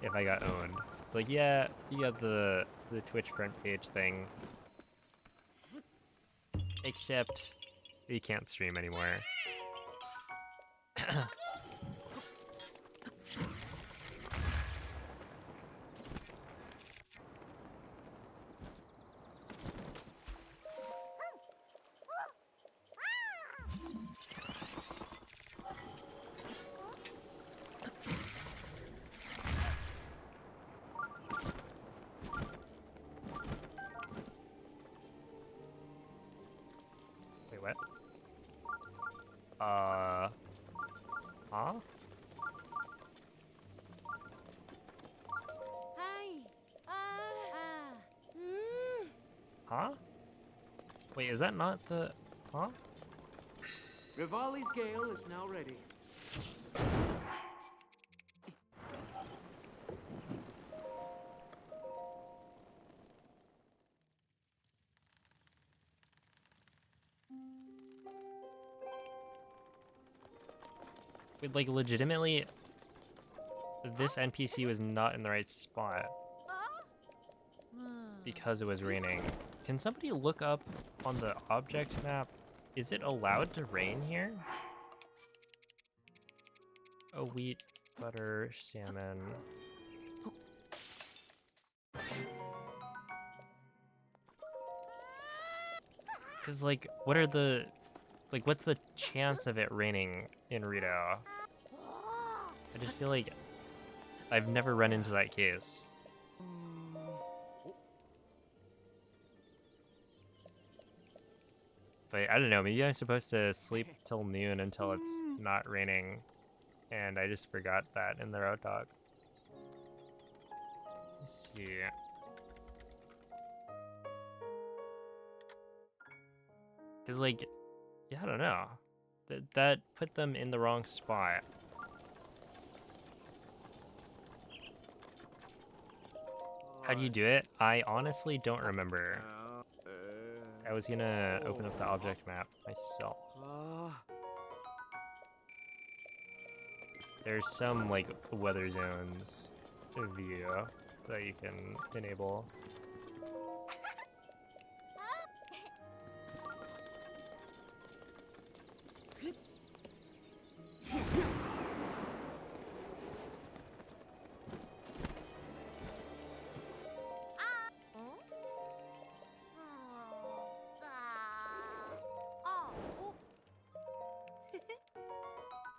if I got owned. It's like, yeah, you got the Twitch front page thing. Except we can't stream anymore. Wait, what? Huh? Hi. Huh? Wait, is that not the... Huh? Rivali's gale is now ready. Wait, like, legitimately, this NPC was not in the right spot because it was raining. Can somebody look up on the object map? Is it allowed to rain here? Oh, wheat, butter, salmon. Because, like, what are the... Like, what's the chance of it raining in Rito? I just feel like I've never run into that case. But I don't know, maybe I'm supposed to sleep till noon until it's not raining. And I just forgot that in the road dog. Let's see. Because, like, yeah, I don't know. That put them in the wrong spot. How do you do it? I honestly don't remember. I was gonna open up the object map myself. There's some, like, weather zones view that you can enable.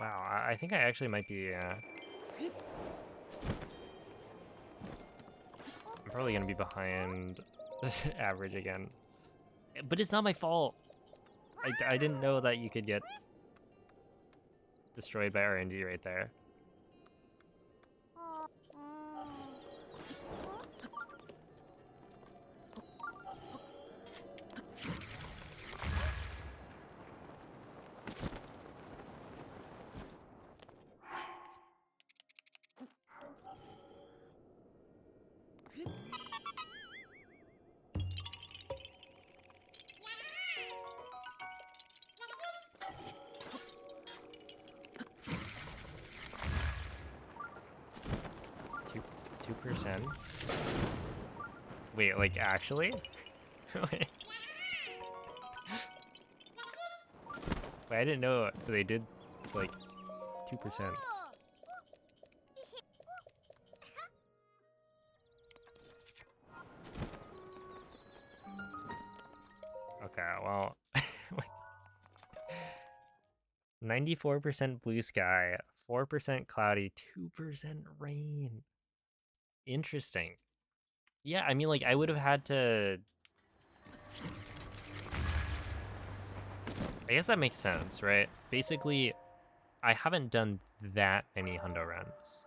Wow, I think I actually might be, I'm probably gonna be behind average again. But it's not my fault! I didn't know that you could get destroyed by RNG right there. Two percent. Wait, like actually? Wait, I didn't know they did like 2%. Okay, well, 94% blue sky, 4% cloudy, 2% rain. Interesting. Yeah, I mean, like, I would have had to... I guess that makes sense, right? Basically, I haven't done that many hundo runs.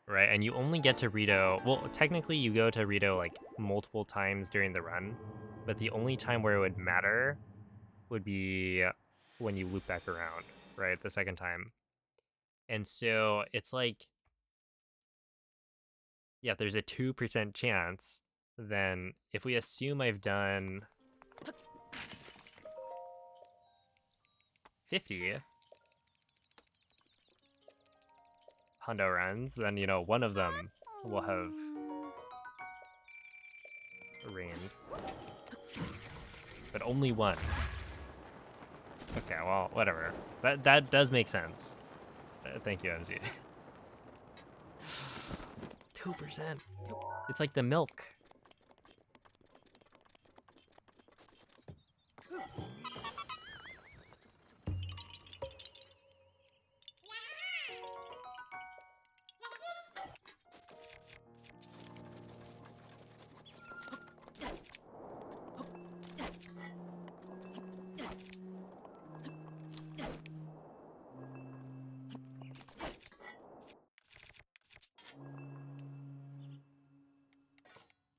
Right, and you only get to Rito... Well, technically, you go to Rito, like, multiple times during the run, but the only time where it would matter would be when you loop back around, right, the second time. And so, it's like... Yeah, if there's a 2% chance, then if we assume I've done 50 hundo runs, then, you know, one of them will have rained. But only one. Okay, well, whatever. That does make sense. Thank you, MZ. 2%. It's like the milk.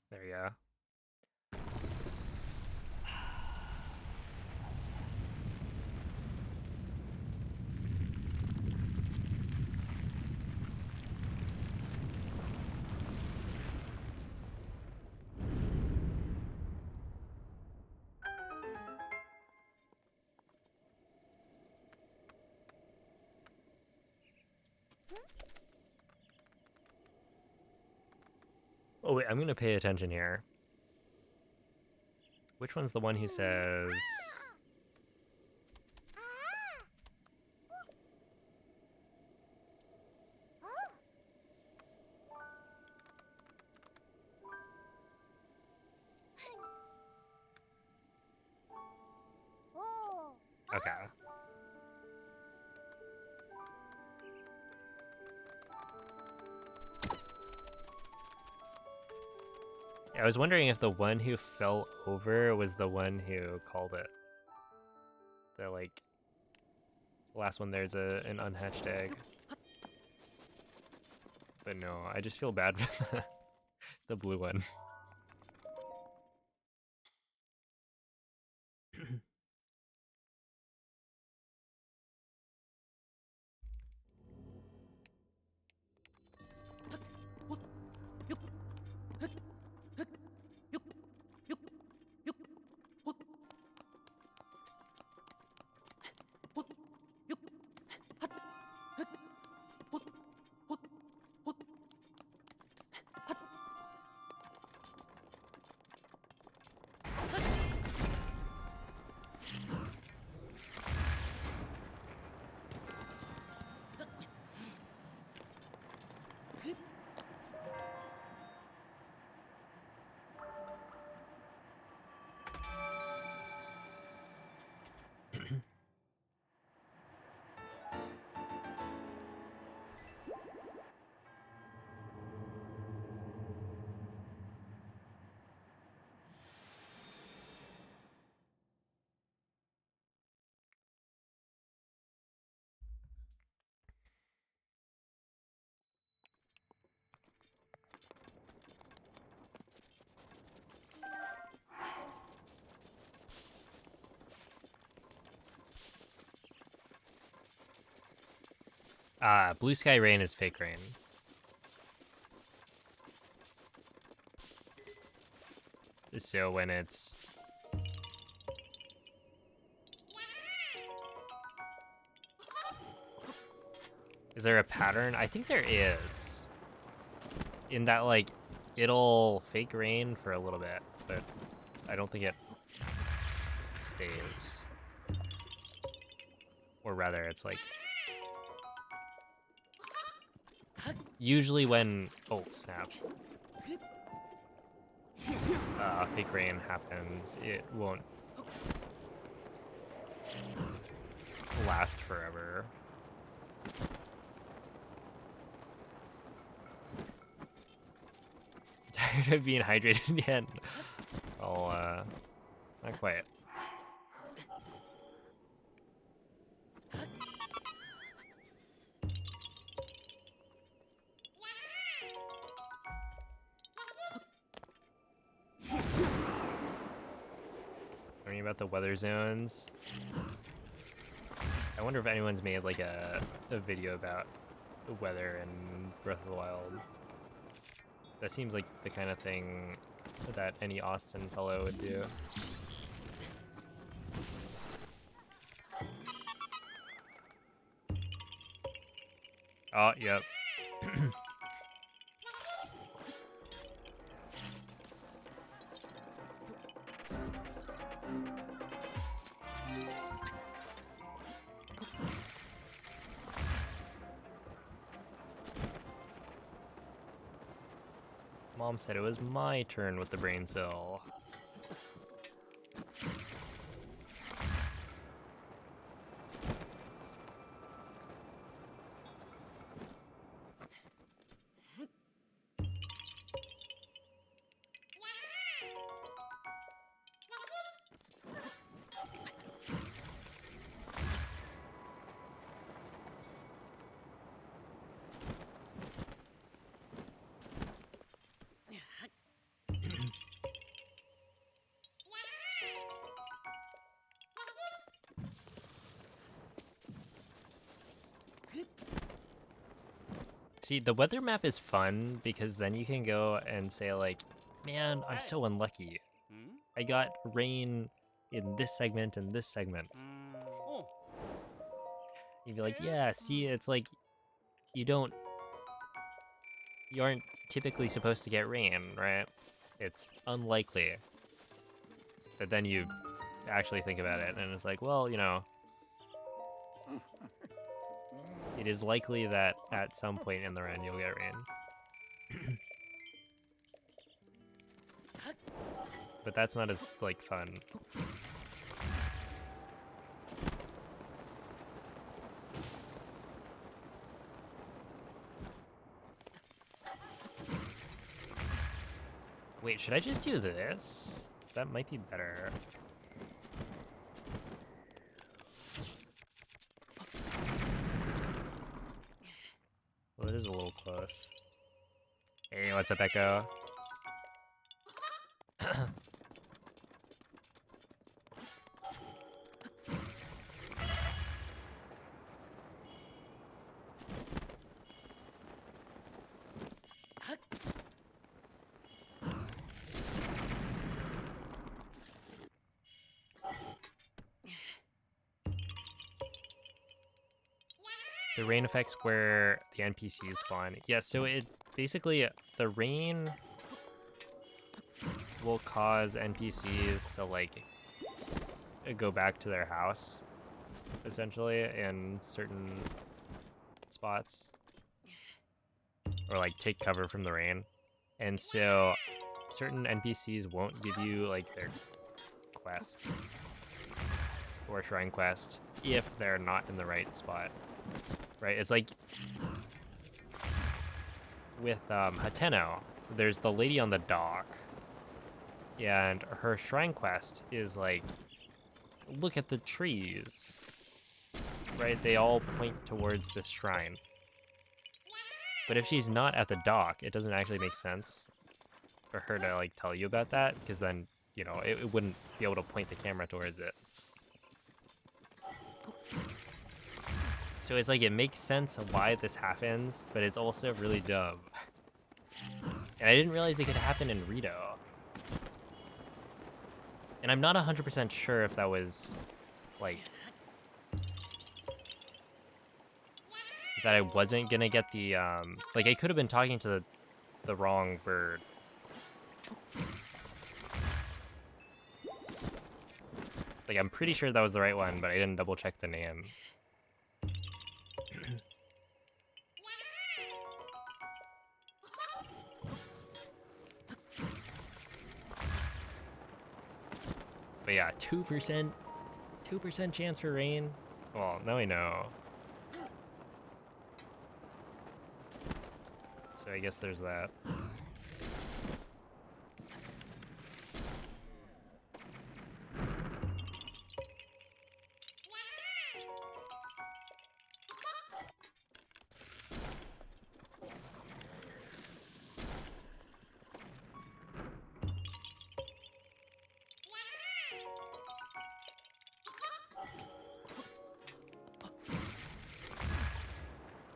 There you go. Oh wait, I'm gonna pay attention here. Which one's the one who says... Okay. I was wondering if the one who fell over was the one who called it. The, like, last one there's an unhatched egg. But no, I just feel bad for the blue one. Blue sky rain is fake rain. So when it's... Is there a pattern? I think there is. In that, like, it'll fake rain for a little bit, but I don't think it stays. Or rather, it's like... Usually when... Oh, snap. Fake rain happens, it won't last forever. Tired of being hydrated again? Oh, not quite. Learning about the weather zones. I wonder if anyone's made like a video about the weather in Breath of the Wild. That seems like the kind of thing that any Austin fellow would do. Oh, yep. Mom said it was my turn with the brain cell. See, the weather map is fun because then you can go and say like, man, I'm so unlucky. I got rain in this segment and this segment. You'd be like, yeah, see, it's like you aren't typically supposed to get rain, right? It's unlikely. But then you actually think about it and it's like, well, you know, it is likely that at some point in the run you'll get rain. But that's not as, like, fun. Wait, should I just do this? That might be better. Well, it is a little close. Hey, what's up, Echo? The rain affects where the NPCs spawn. Yeah, so it basically, the rain will cause NPCs to, like, go back to their house, essentially, in certain spots. Or, like, take cover from the rain. And so, certain NPCs won't give you, like, their quest. Or shrine quest, if they're not in the right spot. Right? It's like with Hateno, there's the lady on the dock, and her shrine quest is like, look at the trees. Right? They all point towards this shrine. But if she's not at the dock, it doesn't actually make sense for her to like tell you about that, because then, you know, it wouldn't be able to point the camera towards it. So it's like, it makes sense why this happens, but it's also really dumb. And I didn't realize it could happen in Rito. And I'm not 100% sure if that was, like, that I wasn't gonna get the, like, I could have been talking to the wrong bird. Like, I'm pretty sure that was the right one, but I didn't double check the name. But yeah, 2% chance for rain. Well, now we know. So I guess there's that.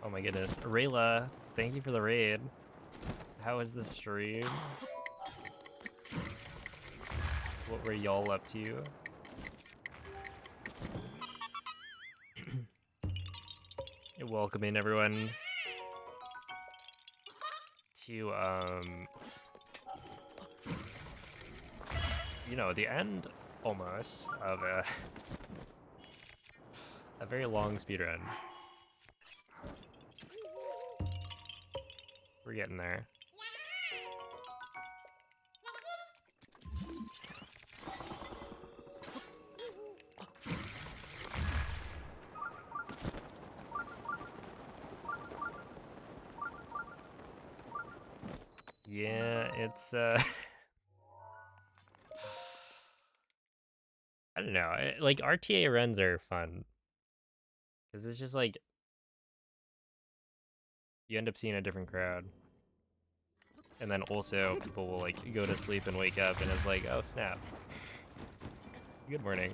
Oh my goodness. Rayla, thank you for the raid. How was the stream? What were y'all up to? Welcome in, everyone, to, you know, the end, almost, of a very long speedrun. We're getting there. Yeah, it's I don't know. Like RTA runs are fun because it's just like you end up seeing a different crowd, and then also people will like go to sleep and wake up, and it's like, oh snap, good morning.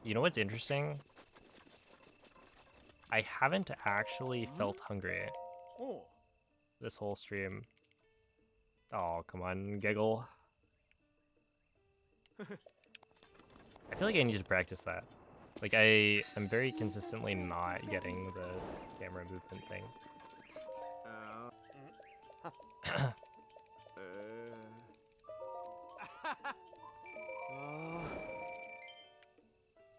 You know what's interesting? I haven't actually felt hungry Oh. this whole stream. Oh, come on, giggle. I feel like I need to practice that. Like I'm very consistently not getting the camera movement thing.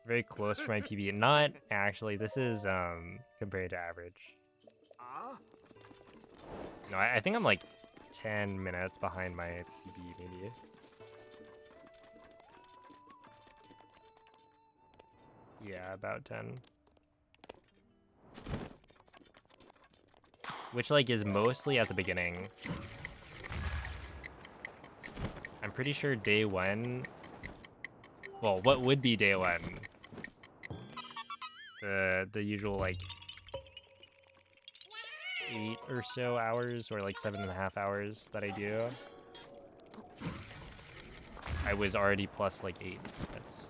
Very close for my PB. Not actually. This is compared to average. No, I think I'm like 10 minutes behind my PB maybe. Yeah, about 10. Which like is mostly at the beginning. I'm pretty sure day one. Well, what would be day one? The usual like 8 or so hours, or like 7.5 hours that I do. I was already plus like 8 minutes.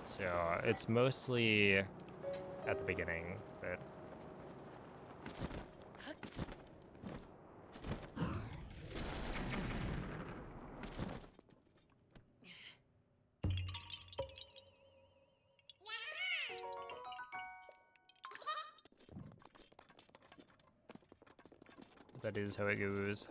So it's mostly at the beginning, but that is how it goes.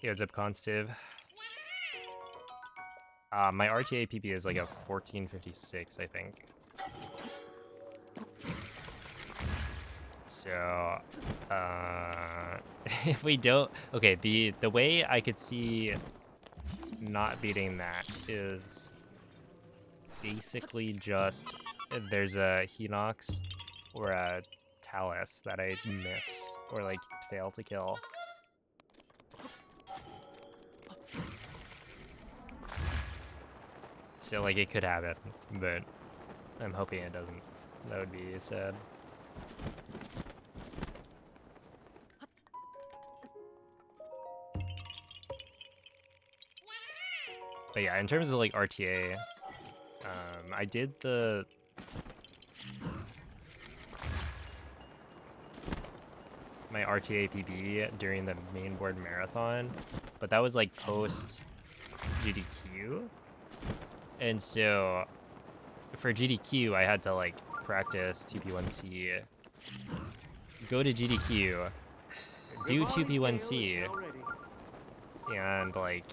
Yeah, what's up, Constiv? My RTA PP is like a 1456, I think. So, if we don't, okay, the way I could see not beating that is basically just there's a Hinox or a Talus that I miss or like fail to kill. So like it could happen, but I'm hoping it doesn't. That would be sad. But yeah, in terms of like RTA, I did my RTA PB during the main board marathon, but that was like post GDQ. And so for GDQ, I had to like practice 2P1C, go to GDQ, do 2P1C, and like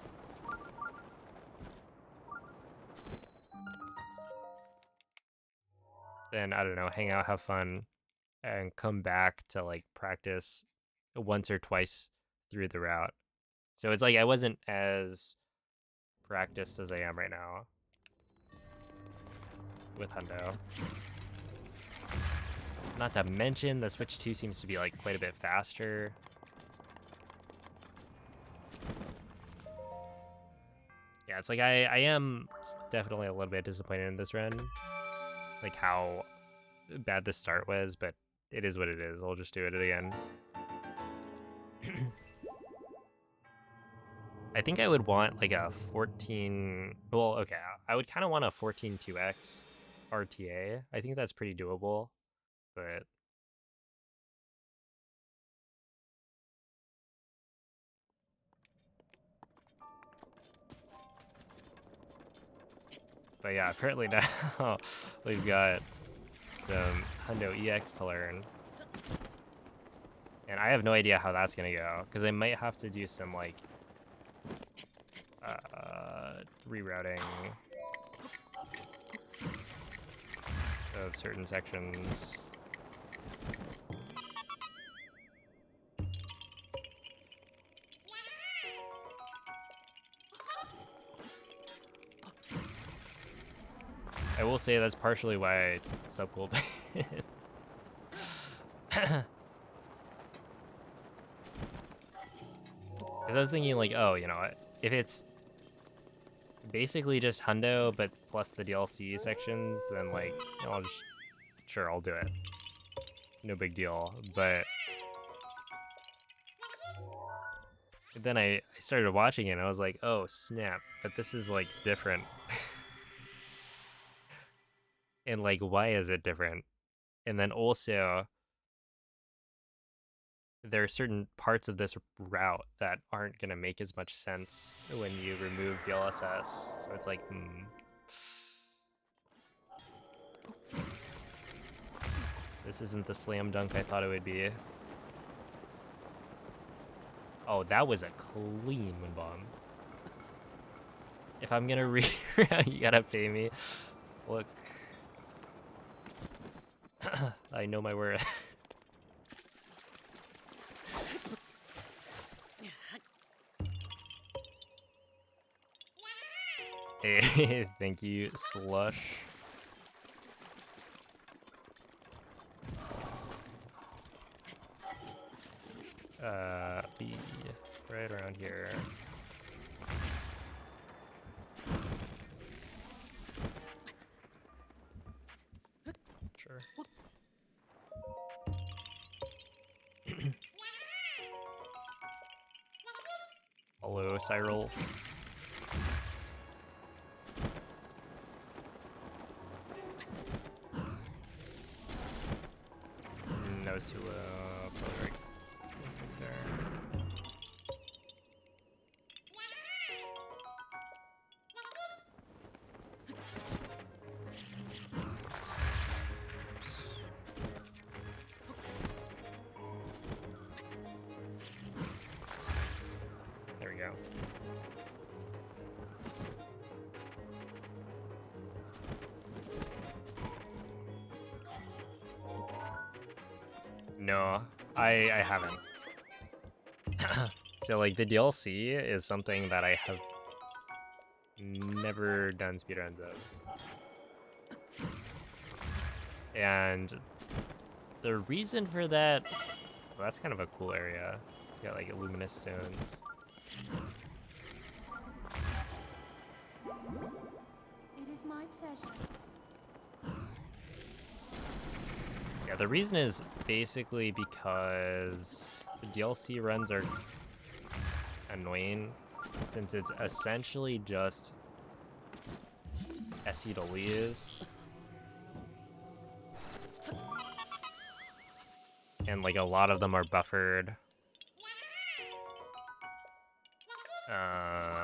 then I don't know, hang out, have fun, and come back to like practice once or twice through the route. So it's like I wasn't as practiced as I am right now with Hundo. Not to mention the Switch 2 seems to be like quite a bit faster. Yeah, it's like I am definitely a little bit disappointed in this run. Like how bad the start was, but it is what it is. I'll just do it again. I think I would want like a 14, well, okay, I would kind of want a 14.2x RTA. I think that's pretty doable, but But yeah, apparently now we've got some Hundo EX to learn. And I have no idea how that's gonna go, because I might have to do some like rerouting of certain sections. I will say that's partially why I subcooled it. Because I was thinking like, oh, you know what? If it's basically just Hundo, but plus the DLC sections, then like, you know, I'll do it. No big deal. But then I started watching it and I was like, oh snap, but this is like different. And like, why is it different? And then also, there are certain parts of this route that aren't going to make as much sense when you remove DLSS. So it's like, this isn't the slam dunk I thought it would be. Oh, that was a clean wind bomb. If I'm gonna reroute, you gotta pay me. Look. I know my worth. Hey, thank you, Slush. Be right around here. Sure. Hello, Cyril. No Sula, probably right there. There we go. No, I haven't. So like the DLC is something that I have never done speedruns of. And the reason for that, well, that's kind of a cool area. It's got like luminous stones. It is my pleasure. Yeah, the reason is basically because the DLC runs are annoying since it's essentially just SCWs. And like a lot of them are buffered.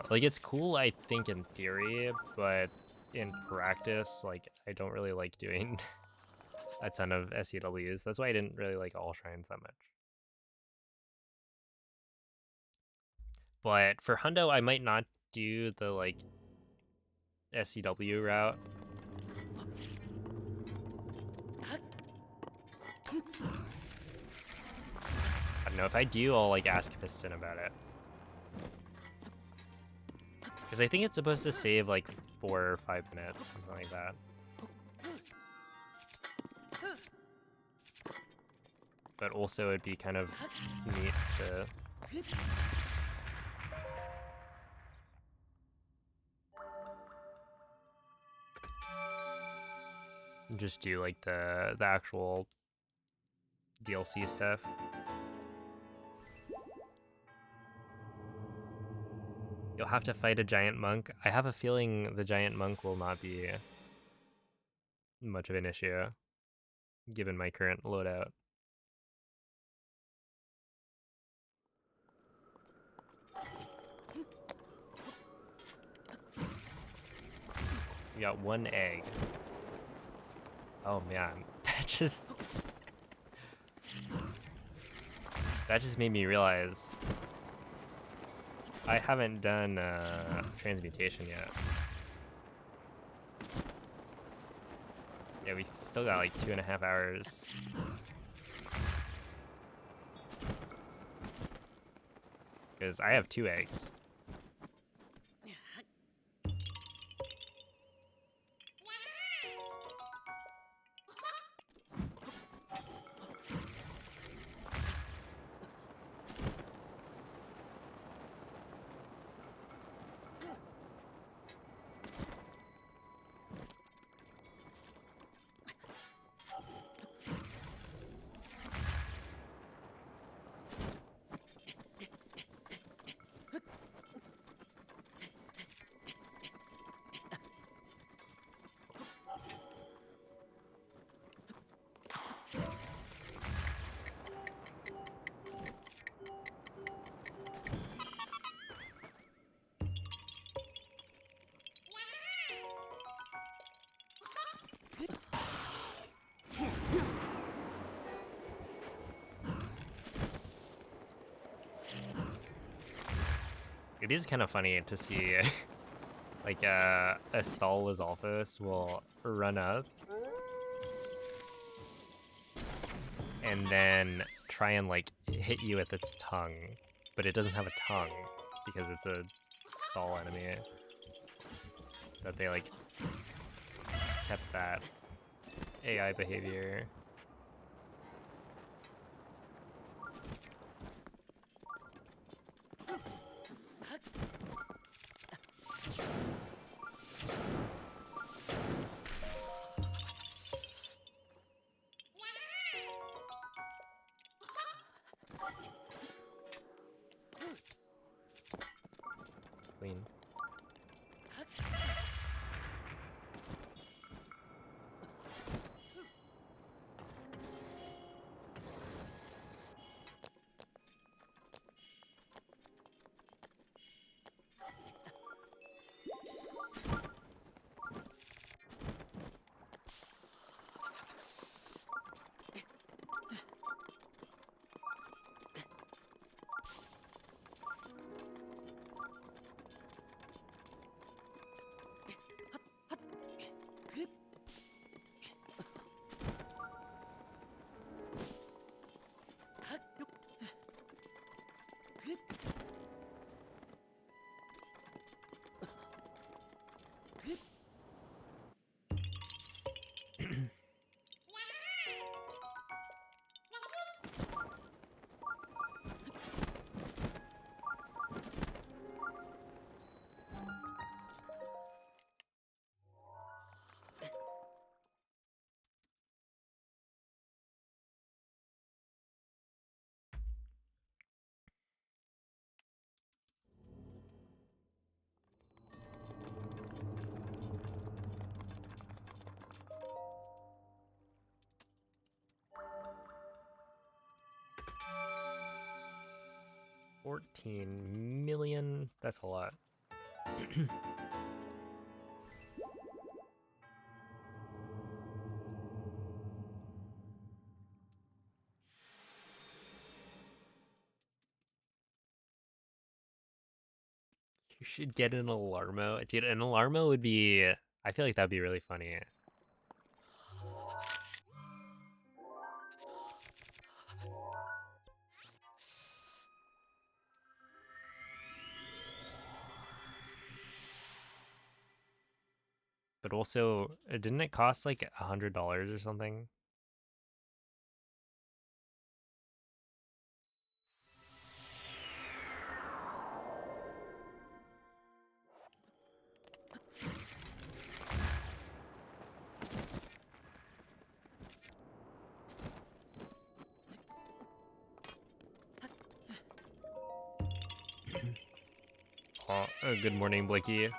Like it's cool, I think, in theory, but in practice, like I don't really like doing a ton of SCWs. That's why I didn't really like all shrines that much. But for Hundo, I might not do the like SCW route. I don't know, if I do, I'll like ask Piston about it. Because I think it's supposed to save like 4 or 5 minutes, something like that. But also it'd be kind of neat to just do like the actual DLC stuff. You'll have to fight a giant monk. I have a feeling the giant monk will not be much of an issue, given my current loadout. We got 1 egg. Oh man, that just made me realize I haven't done transmutation yet. Yeah, we still got like 2.5 hours. Because I have 2 eggs. It is kind of funny to see like a stall Lizalfos will run up and then try and like hit you with its tongue, but it doesn't have a tongue because it's a stall enemy. That they like kept that AI behavior. Clean. $14 million. That's a lot. You should get an Alarmo. Dude, an Alarmo would be... I feel like that'd be really funny. But also, didn't it cost like $100 or something? Oh, good morning, Blicky.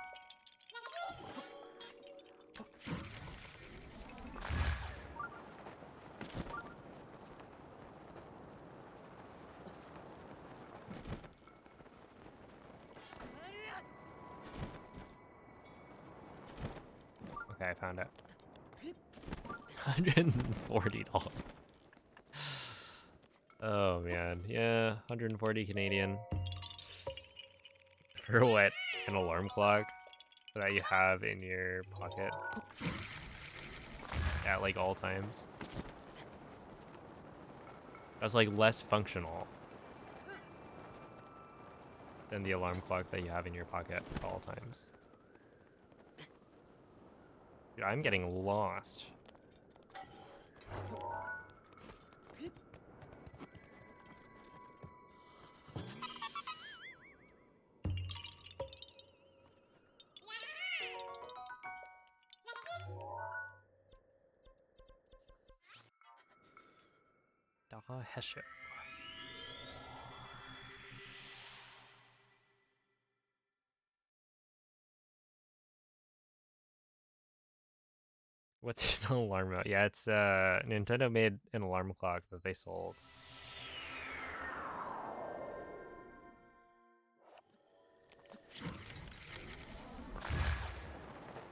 I found it. $140. Oh man, yeah, 140 Canadian. For what? An alarm clock that you have in your pocket at like all times. That's like less functional than the alarm clock that you have in your pocket at all times. Dude, I'm getting lost. Da Heshe. What's an alarm clock? Yeah, it's Nintendo made an alarm clock that they sold.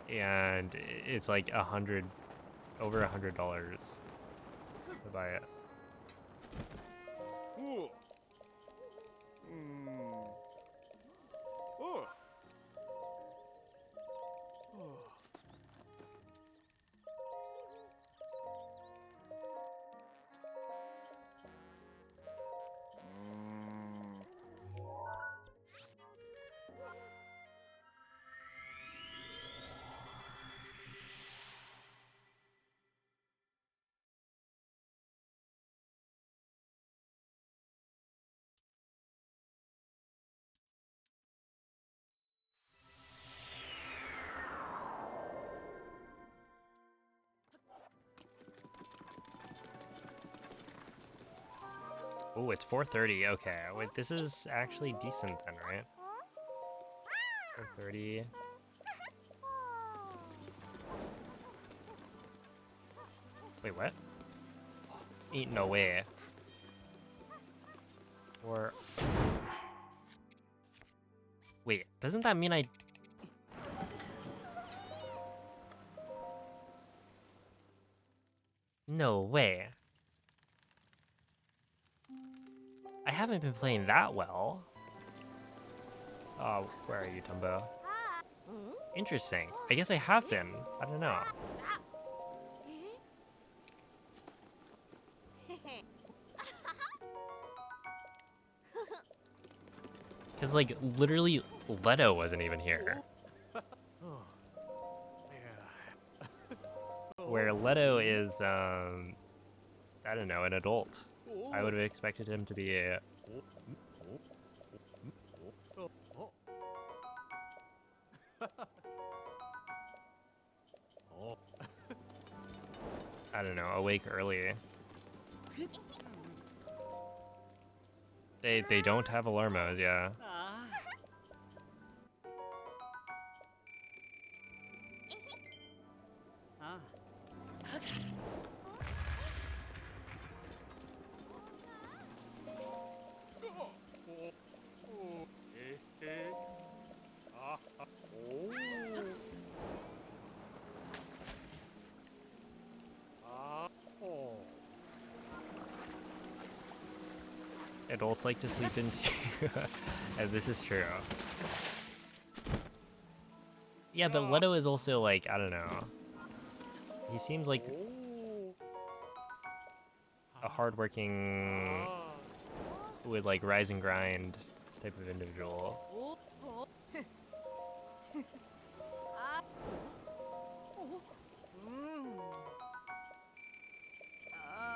And it's like over $100 to buy it. Ooh. Mm. Oh. Oh. Mm. Oh, it's 4:30. Okay, wait, this is actually decent then, right? 4:30. Wait, what? Ain't no way. Or wait, doesn't that mean I? No way. I haven't been playing that well. Oh, where are you, Tumbo? Interesting. I guess I have been. I don't know. Because, like, literally, Leto wasn't even here. Oh. Yeah. Where Leto is, I don't know, an adult. I would have expected him to be a... I don't know, awake early. They don't have alarmos, yeah. Adults like to sleep in too. And this is true. Yeah, but Leto is also like, I don't know. He seems like a hardworking, with like rise and grind type of individual.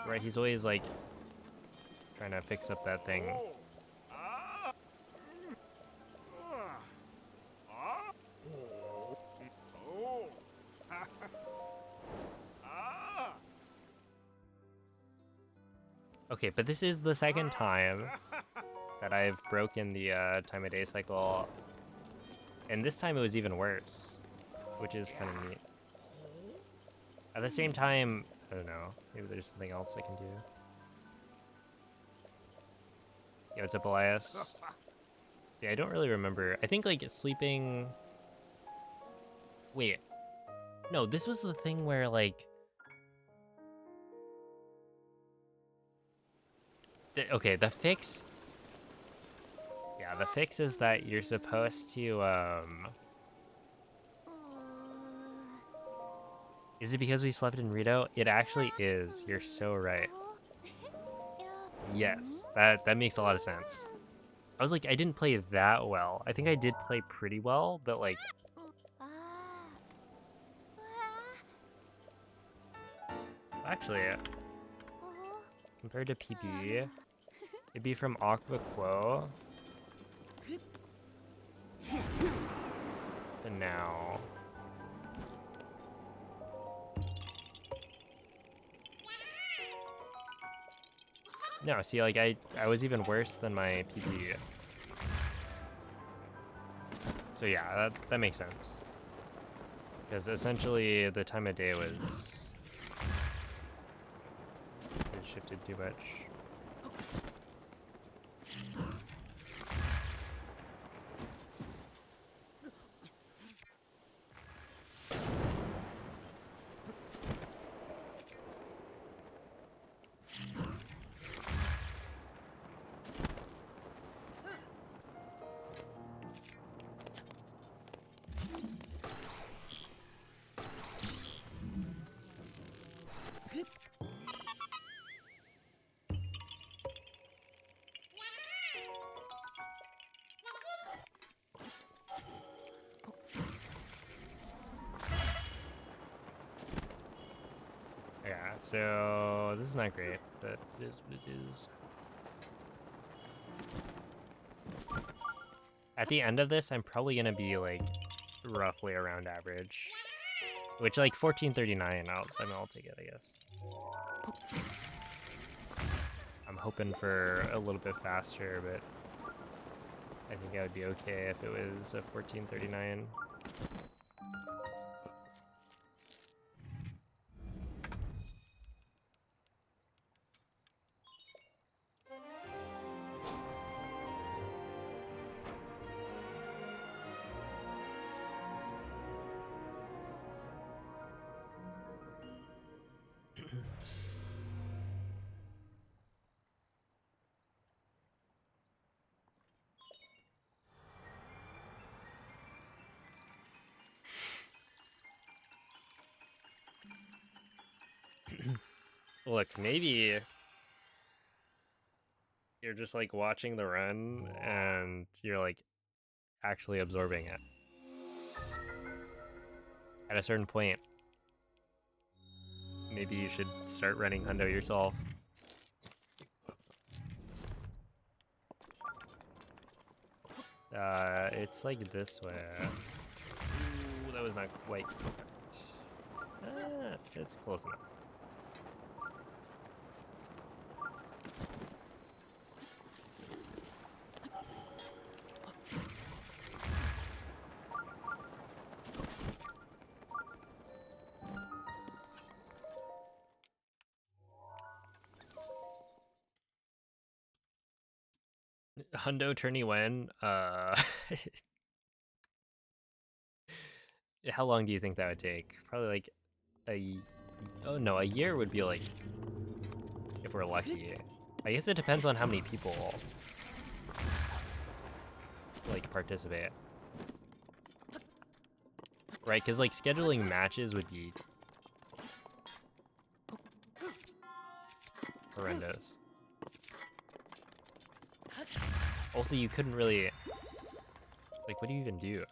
Right, he's always like trying to fix up that thing. Okay, but this is the second time that I've broken the time of day cycle, and this time it was even worse, which is kind of neat. At the same time, I don't know, maybe there's something else I can do. Yeah, what's up, Elias? Yeah, I don't really remember. I think like sleeping... Wait, No, this was the thing where, like... Okay, the fix... Yeah, the fix is that you're supposed to, Is it because we slept in Rito? It actually is. You're so right. Yes, that makes a lot of sense. I was like, I didn't play that well. I think I did play pretty well, but like... Actually, compared to PB, it'd be from Aqua Quo. And now... No, see, like, I was even worse than my PB. So yeah, that makes sense. Because essentially, the time of day was... It shifted too much. Yeah, so this is not great, but it is what it is. At the end of this, I'm probably gonna be like roughly around average, which like 1439. I'll take it, I guess. I'm hoping for a little bit faster, but I think I would be okay if it was a 1439. Look, maybe you're just like watching the run and you're like actually absorbing it. At a certain point, maybe you should start running hundo yourself. It's like this way. Ooh, that was not quite correct. It's close enough. Hundo tourney when? How long do you think that would take? Probably like oh no, a year would be like, if we're lucky. I guess it depends on how many people like participate. Right, because like scheduling matches would be horrendous. Also, you couldn't really, like, what do you even do?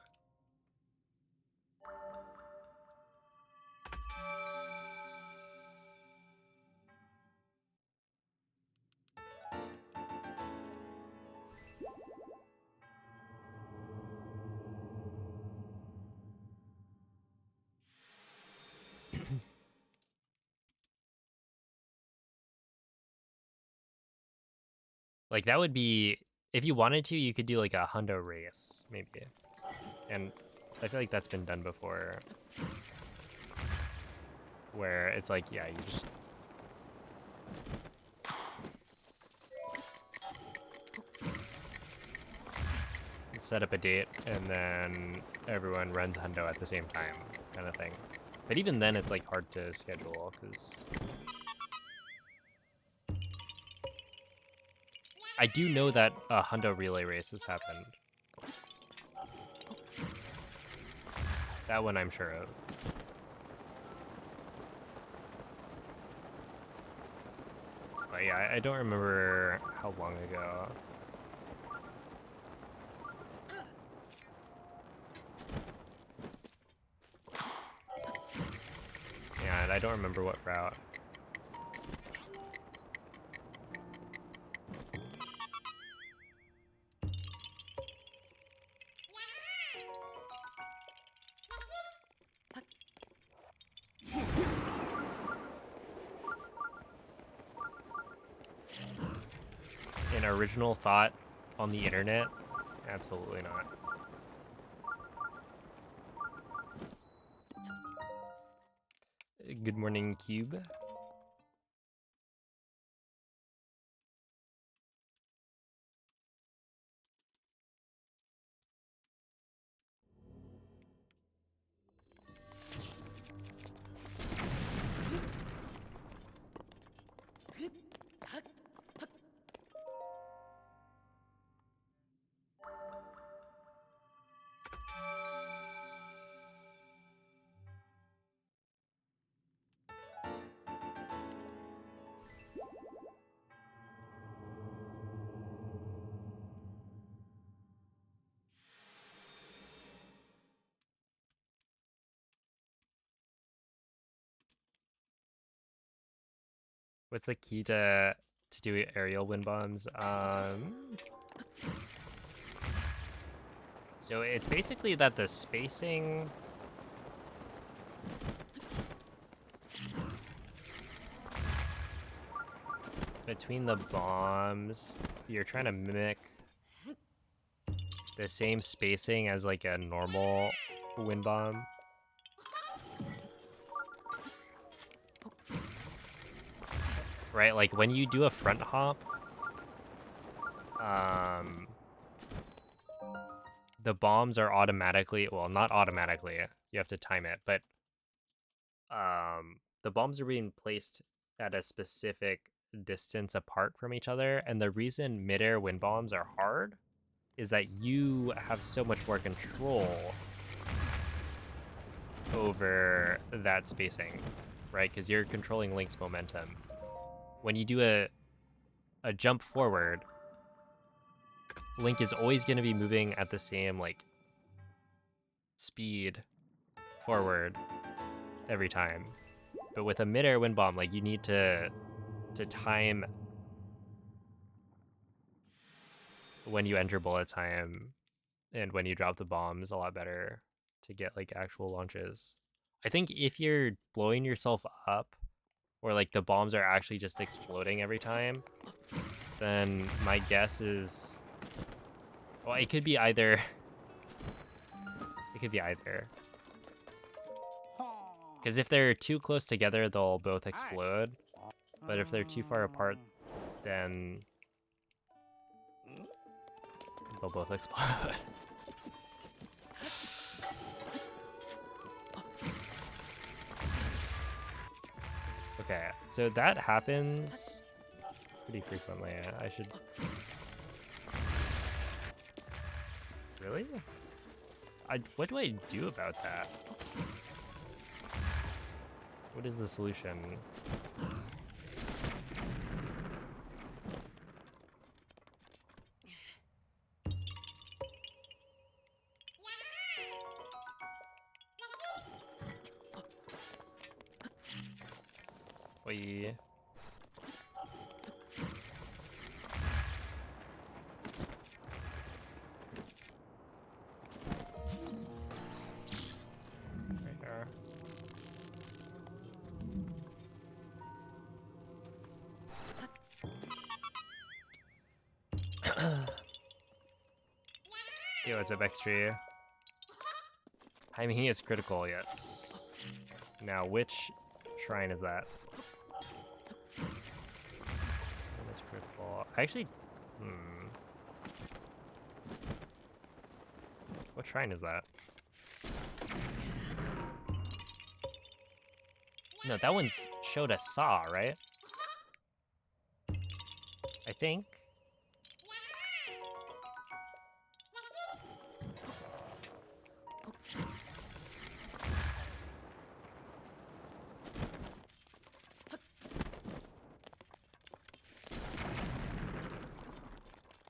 Like, that would be, if you wanted to, you could do like a hundo race, maybe. And I feel like that's been done before. Where it's like, yeah, you just... set up a date, and then everyone runs hundo at the same time, kind of thing. But even then, it's like hard to schedule because I do know that a Hundo relay race has happened. That one I'm sure of. But yeah, I don't remember how long ago. Yeah, and I don't remember what route. An original thought on the internet? Absolutely not. Good morning, Cube. What's the key to do aerial wind bombs? So it's basically that the spacing between the bombs, you're trying to mimic the same spacing as like a normal wind bomb. Right, like when you do a front hop, the bombs are automatically, well, not automatically, you have to time it, but the bombs are being placed at a specific distance apart from each other, and the reason midair wind bombs are hard is that you have so much more control over that spacing, right? Because you're controlling Link's momentum. When you do a jump forward, Link is always going to be moving at the same like speed forward every time. But with a midair wind bomb, like you need to time when you enter bullet time and when you drop the bombs a lot better to get like actual launches. I think if you're blowing yourself up or like the bombs are actually just exploding every time, then my guess is, well, it could be either. It could be either. Because if they're too close together, they'll both explode. But if they're too far apart, then they'll both explode. Okay, so that happens pretty frequently. I should... Really? What do I do about that? What is the solution? We... Right there. Yo, what's up, X-Tree? Timing is critical, yes. Now, which shrine is that? That's critical. I actually... What shrine is that? No, that one's showed a saw, right? I think.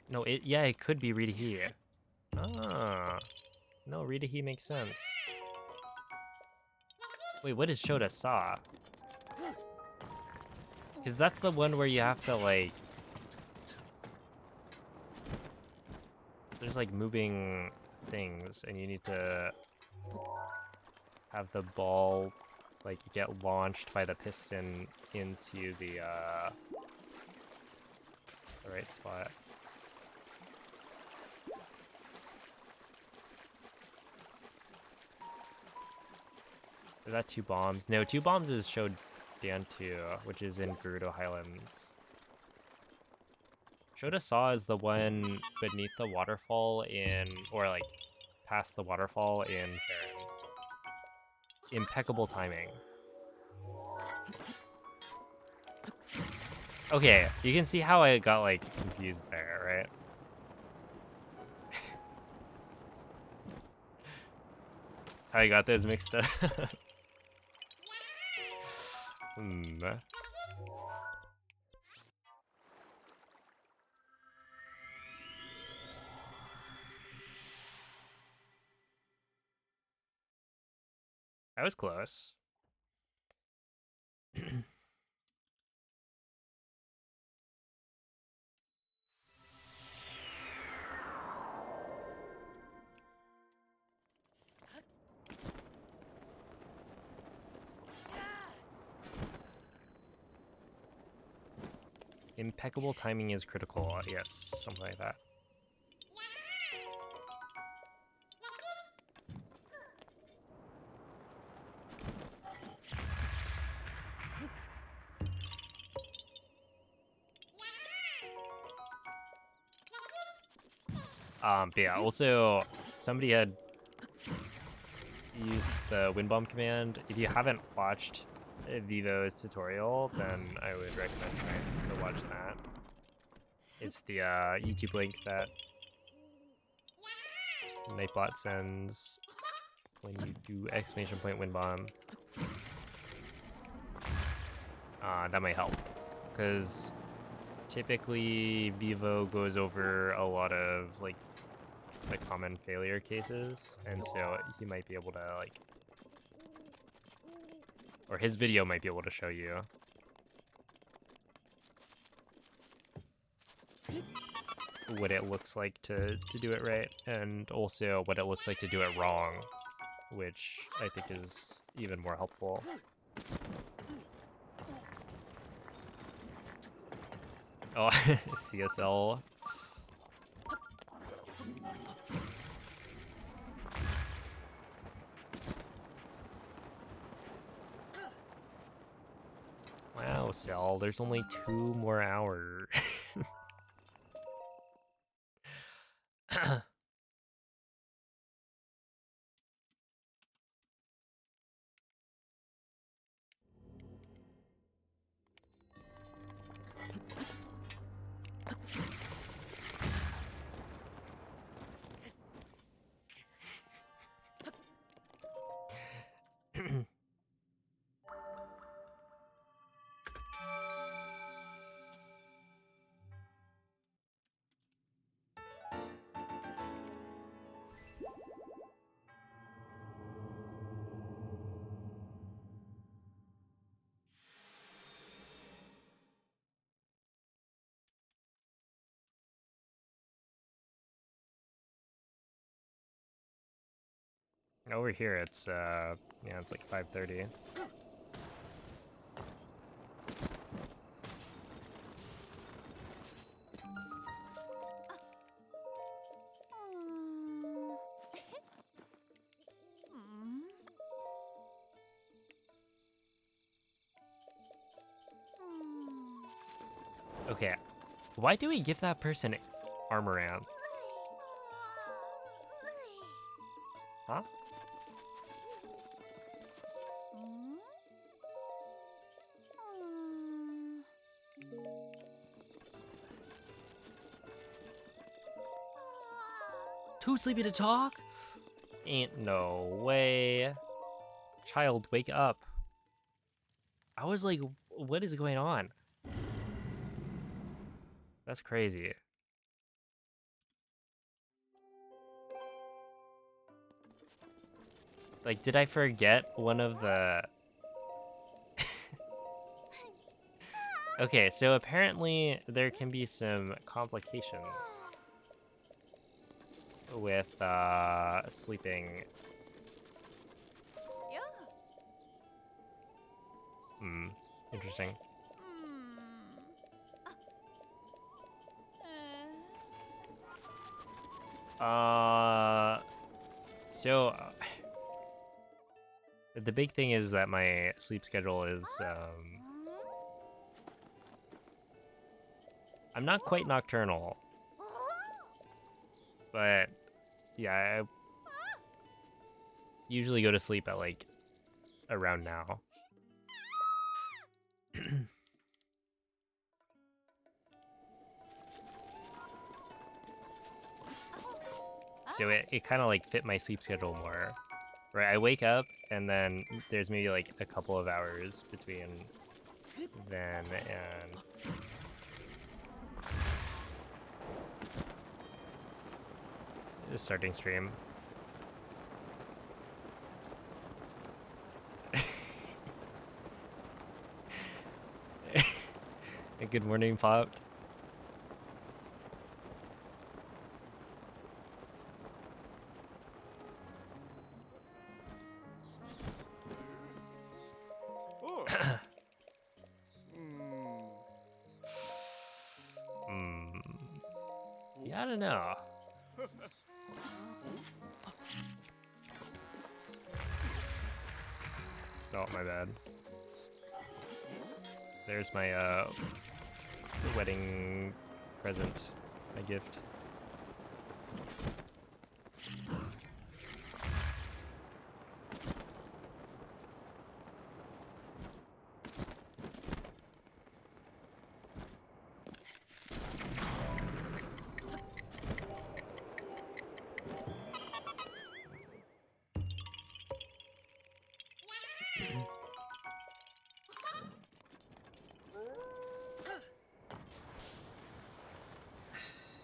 No, yeah, it could be Rita He. Ah. No, Rita He makes sense. Wait, what is Shota Saw? Because that's the one where you have to, like... There's, like, moving things, and you need to have the ball, like, get launched by the piston into the right spot. Is that 2 bombs? No, 2 bombs is showed Dantu, which is in Gerudo Highlands. Shota Saw is the one beneath the waterfall in, or like past the waterfall in Farron. Impeccable timing. Okay, you can see how I got like confused there, right? How I got those mixed up. That was close. Impeccable timing is critical. Yes, something like that. But yeah, also somebody had used the wind bomb command. If you haven't watched Vivo's tutorial, then I would recommend trying to watch that. It's the YouTube link that Nightbot sends when you do exclamation point wind bomb. That might help, because typically Vivo goes over a lot of like the common failure cases, and so he might be able to like, or his video might be able to show you what it looks like to do it right, and also what it looks like to do it wrong, which I think is even more helpful. Oh, CSL. Wow, Cell, there's only 2 more hours. Over here, it's yeah, it's like 5:30. Okay, why do we give that person armor amp? Huh? Too sleepy to talk? Ain't no way. Child, wake up. I was like, what is going on? That's crazy. Like, did I forget one of the... Okay, so apparently there can be some complications with sleeping. Yeah. Hmm, interesting. So the big thing is that my sleep schedule is I'm not quite nocturnal, but yeah, I usually go to sleep at like around now. So it kind of like fit my sleep schedule more. Right, I wake up and then there's maybe like a couple of hours between then and starting stream. Good morning, Popped. Oh. Yeah, I don't know. Oh, my bad. There's my wedding present, my gift.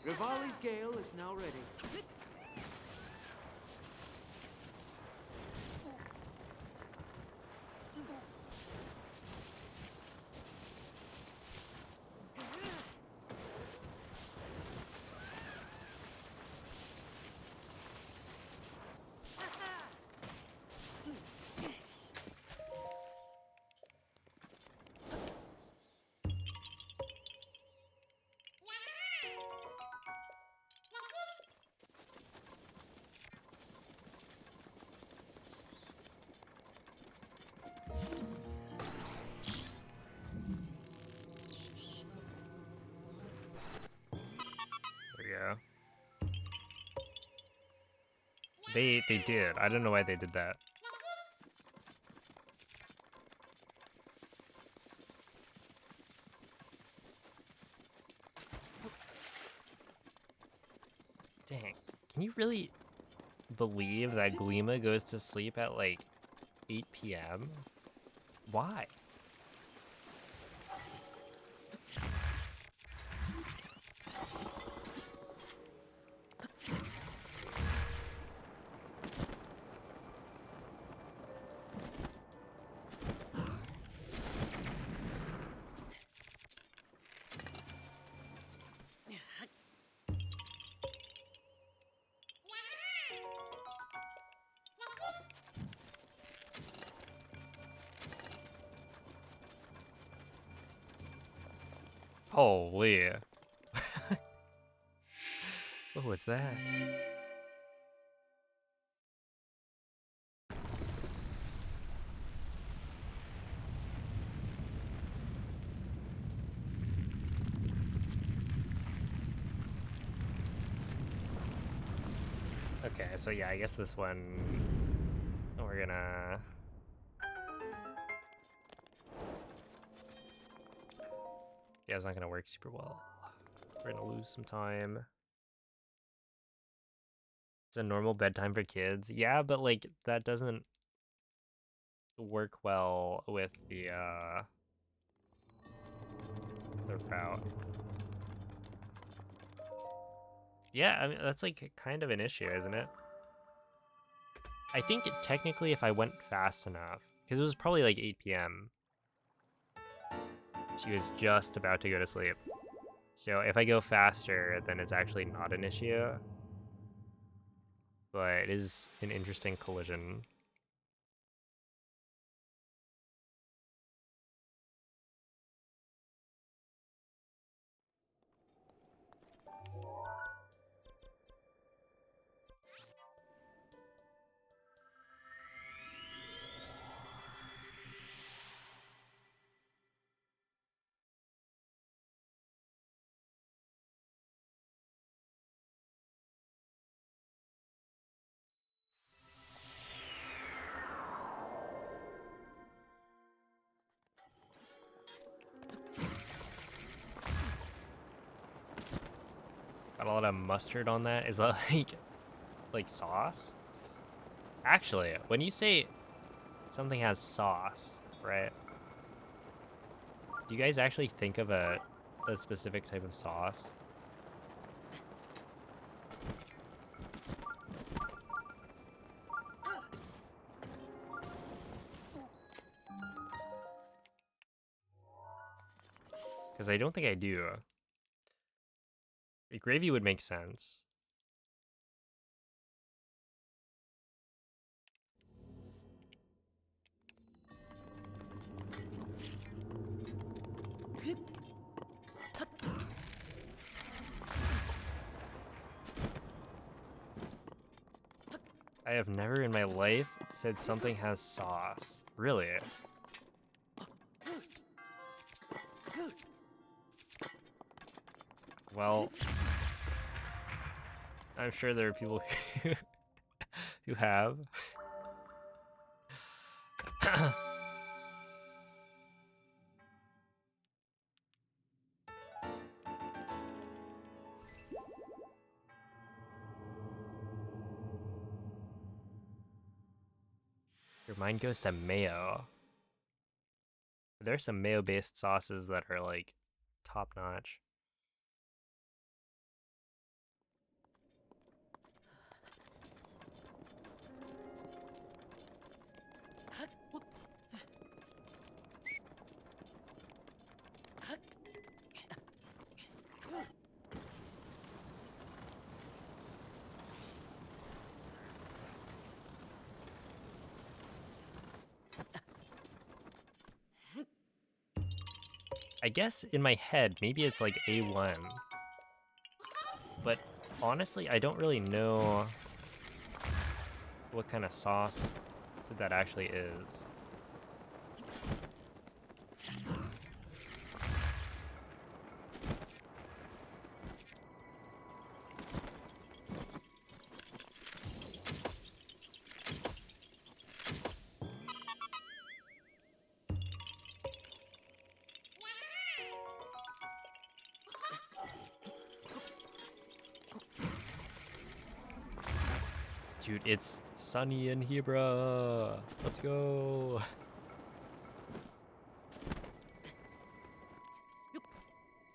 Rivali's gale is now ready. There we go. They did. I don't know why they did that. Dang. Can you really believe that Gleema goes to sleep at like 8 p.m.? Why? Holy. What was that? Okay, so yeah, I guess this one we're gonna... Yeah, it's not gonna work super well. We're gonna lose some time. It's a normal bedtime for kids. Yeah, but like that doesn't work well with the route. Yeah, I mean that's like kind of an issue, isn't it? I think technically if I went fast enough, because it was probably like 8 p.m. She was just about to go to sleep. So if I go faster, then it's actually not an issue. But it is an interesting collision. Got a lot of mustard on that. Is that like sauce? Actually, when you say something has sauce, right? Do you guys actually think of a specific type of sauce? Because I don't think I do. Gravy would make sense. I have never in my life said something has sauce. Really? Well, I'm sure there are people who have. Your mind goes to mayo. There's some mayo-based sauces that are like top-notch. I guess in my head, maybe it's like A1. But honestly, I don't really know what kind of sauce that actually is. Dude, it's sunny in here, bruh. Let's go.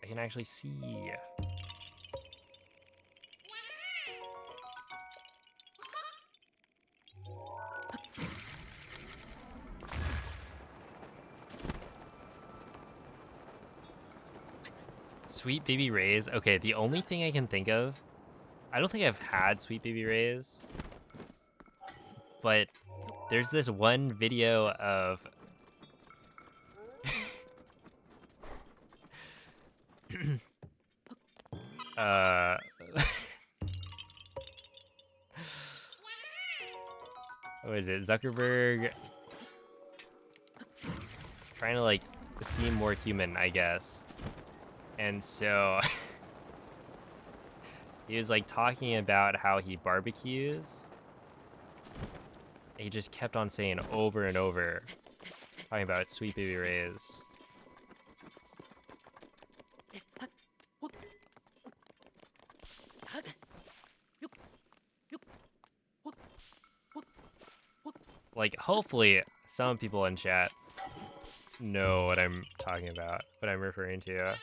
I can actually see. Sweet Baby Ray's. Okay, the only thing I can think of, I don't think I've had Sweet Baby Ray's, but there's this one video of uh what is it? Zuckerberg trying to like seem more human, I guess. And so he was like talking about how he barbecues. He just kept on saying over and over, talking about Sweet Baby Ray's. Like, hopefully some people in chat know what I'm talking about, what I'm referring to.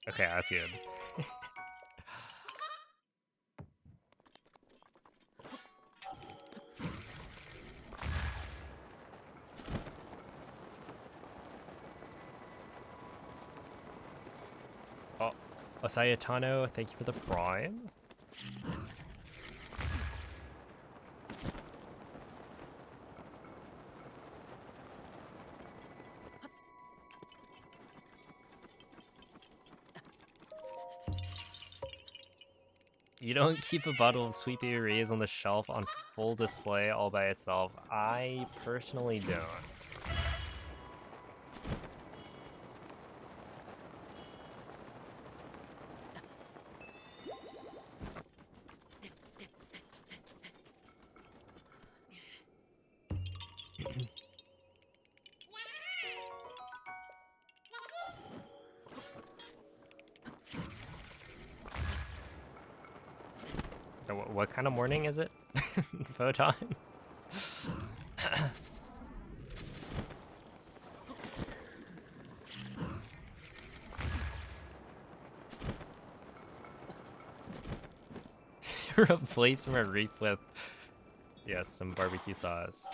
Okay, that's good. Oh, Osayatano, thank you for the prime. You don't keep a bottle of Sweet Baby Ray's on the shelf on full display all by itself. I personally don't. What kind of morning is it? Photon? Replace Marie with, yes, some barbecue sauce.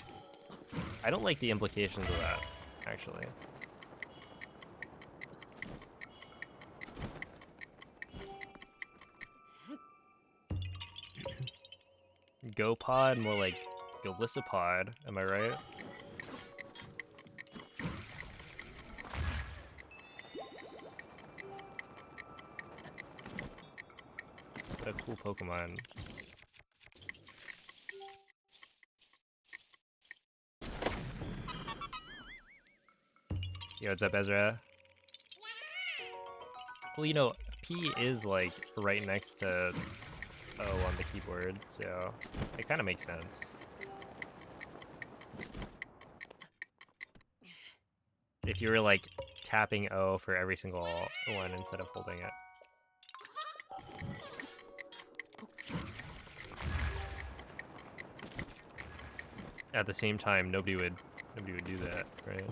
I don't like the implications of that, actually. GoPod, more like Golisopod, am I right? What a cool Pokemon. Yo, what's up, Ezra? Well, you know, P is like right next to O on the keyboard, so it kind of makes sense. If you were like tapping O for every single one instead of holding it. At the same time, nobody would do that, right?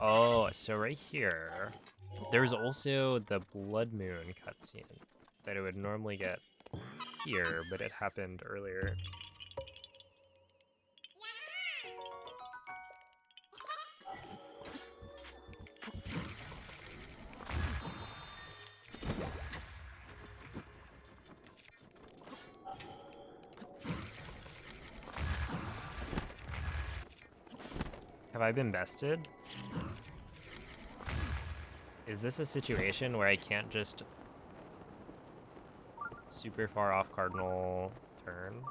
Oh, so right here, there's also the Blood Moon cutscene that it would normally get here, but it happened earlier. Have I been bested? Is this a situation where I can't just super far off cardinal turn?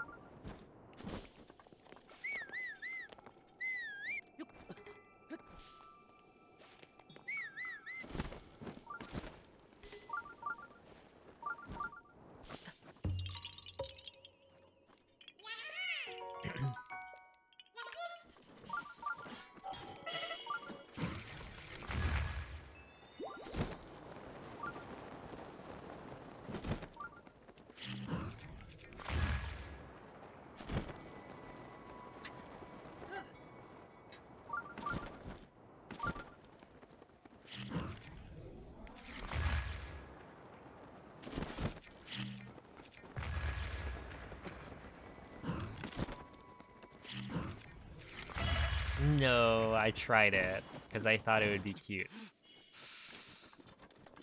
No, I tried it because I thought it would be cute.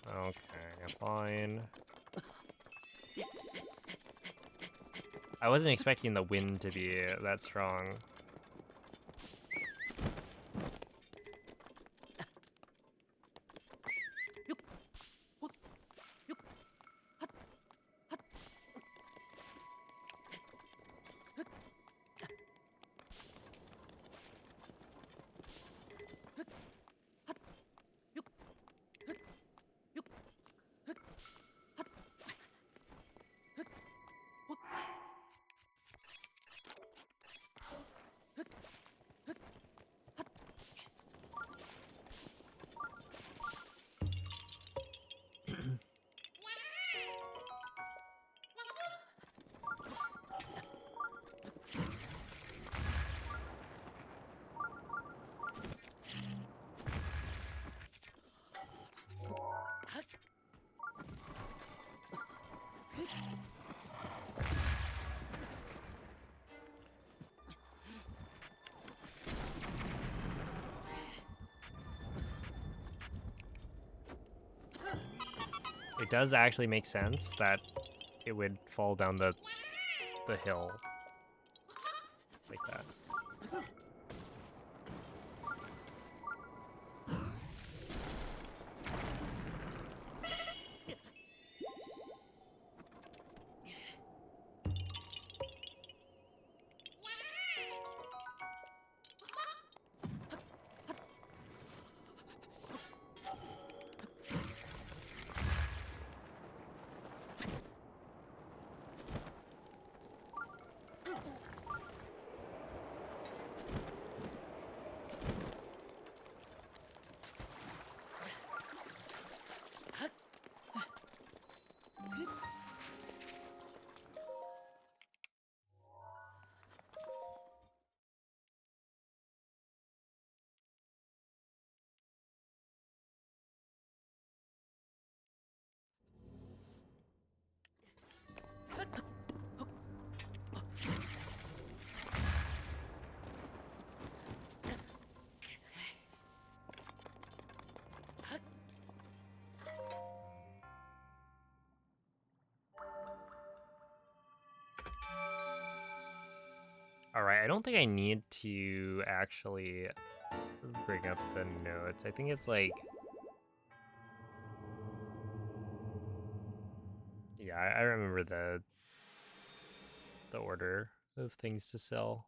Okay, fine. I wasn't expecting the wind to be that strong. It does actually make sense that it would fall down the hill like that. Alright, I don't think I need to actually bring up the notes. I think it's like... Yeah, I remember the order of things to sell.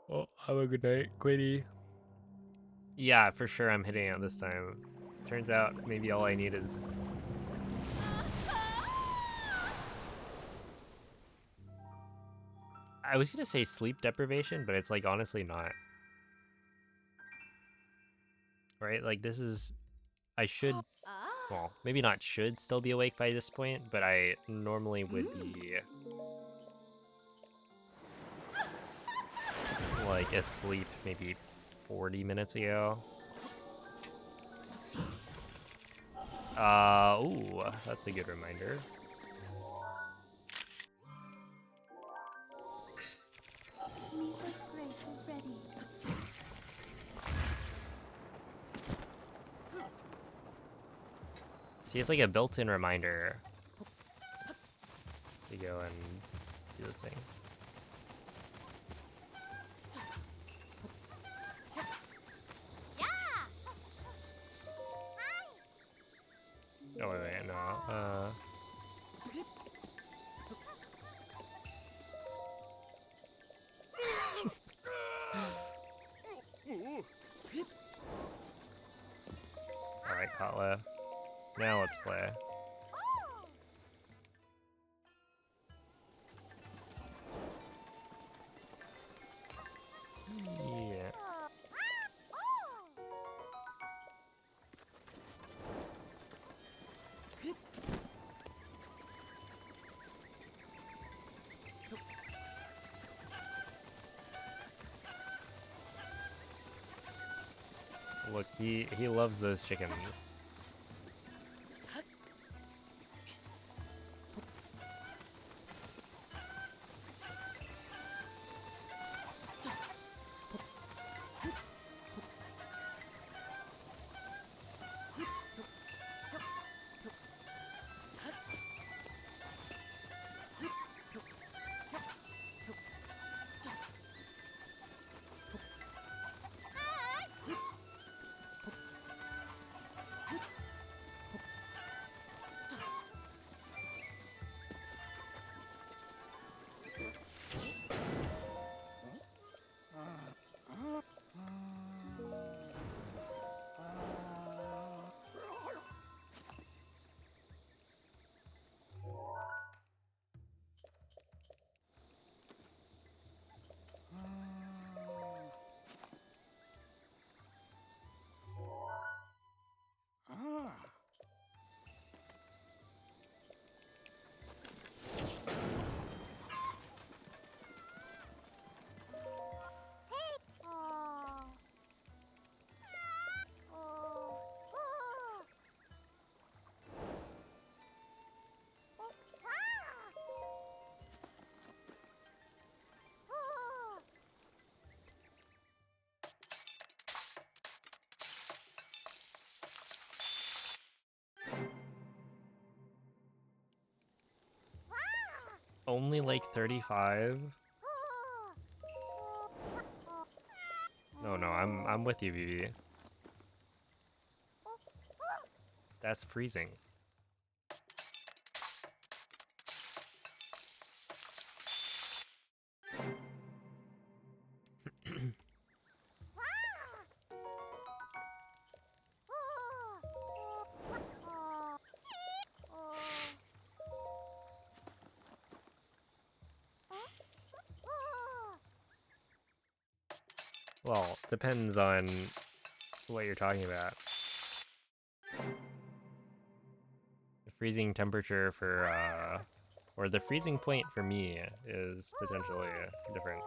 Well, have a good night, Quiddy. Yeah, for sure I'm hitting it this time. Turns out maybe all I need is... I was gonna say sleep deprivation, but it's like honestly not. Right? Like this is... I should... Well, maybe not should still be awake by this point, but I normally would be... like asleep maybe 40 minutes ago. Ooh, that's a good reminder. Neva's grace is ready. See, it's like a built-in reminder to go and do the thing. Oh, wait, no. Alright, Katla. Now let's play. Yeah. Look, he loves those chickens. Only like 35? No, I'm with you, BB. That's freezing. Well, depends on what you're talking about. The freezing temperature for, or the freezing point for me is potentially different.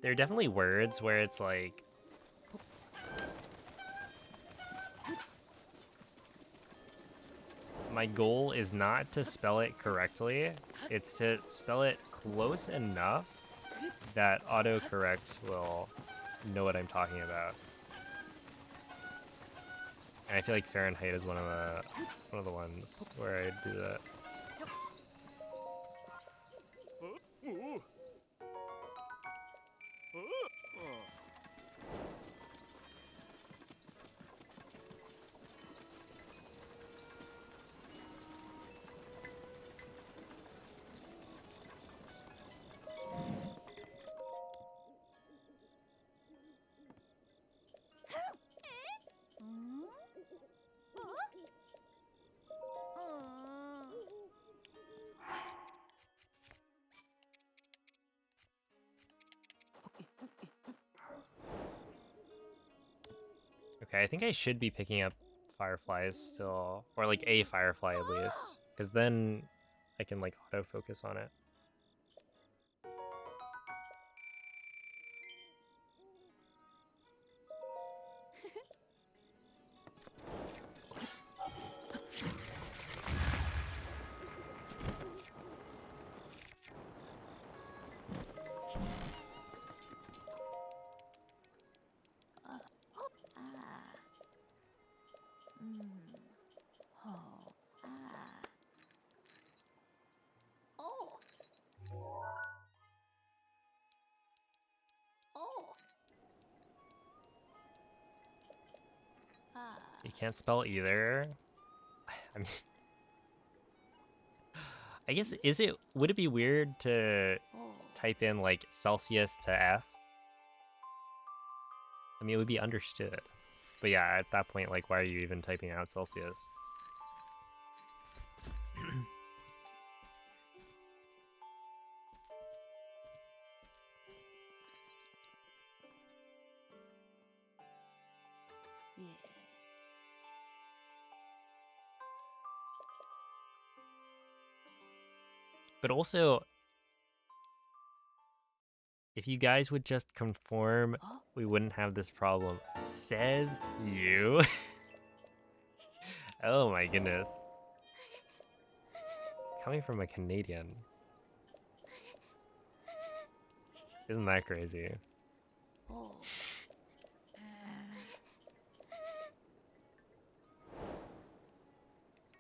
There are definitely words where it's like, my goal is not to spell it correctly, it's to spell it close enough that autocorrect will know what I'm talking about. And I feel like Fahrenheit is one of the ones where I do that. Okay, I think I should be picking up fireflies still, or like a firefly at least, because then I can like autofocus on it. Oh. Ah. Oh. Oh. Ah. You can't spell either. I mean, I guess would it be weird to Oh. type in like Celsius to F? I mean, it would be understood. But yeah, at that point, like, why are you even typing out Celsius? Yeah. But also, if you guys would just conform, Oh. we wouldn't have this problem. Says you. Oh my goodness. Coming from a Canadian. Isn't that crazy? Oh.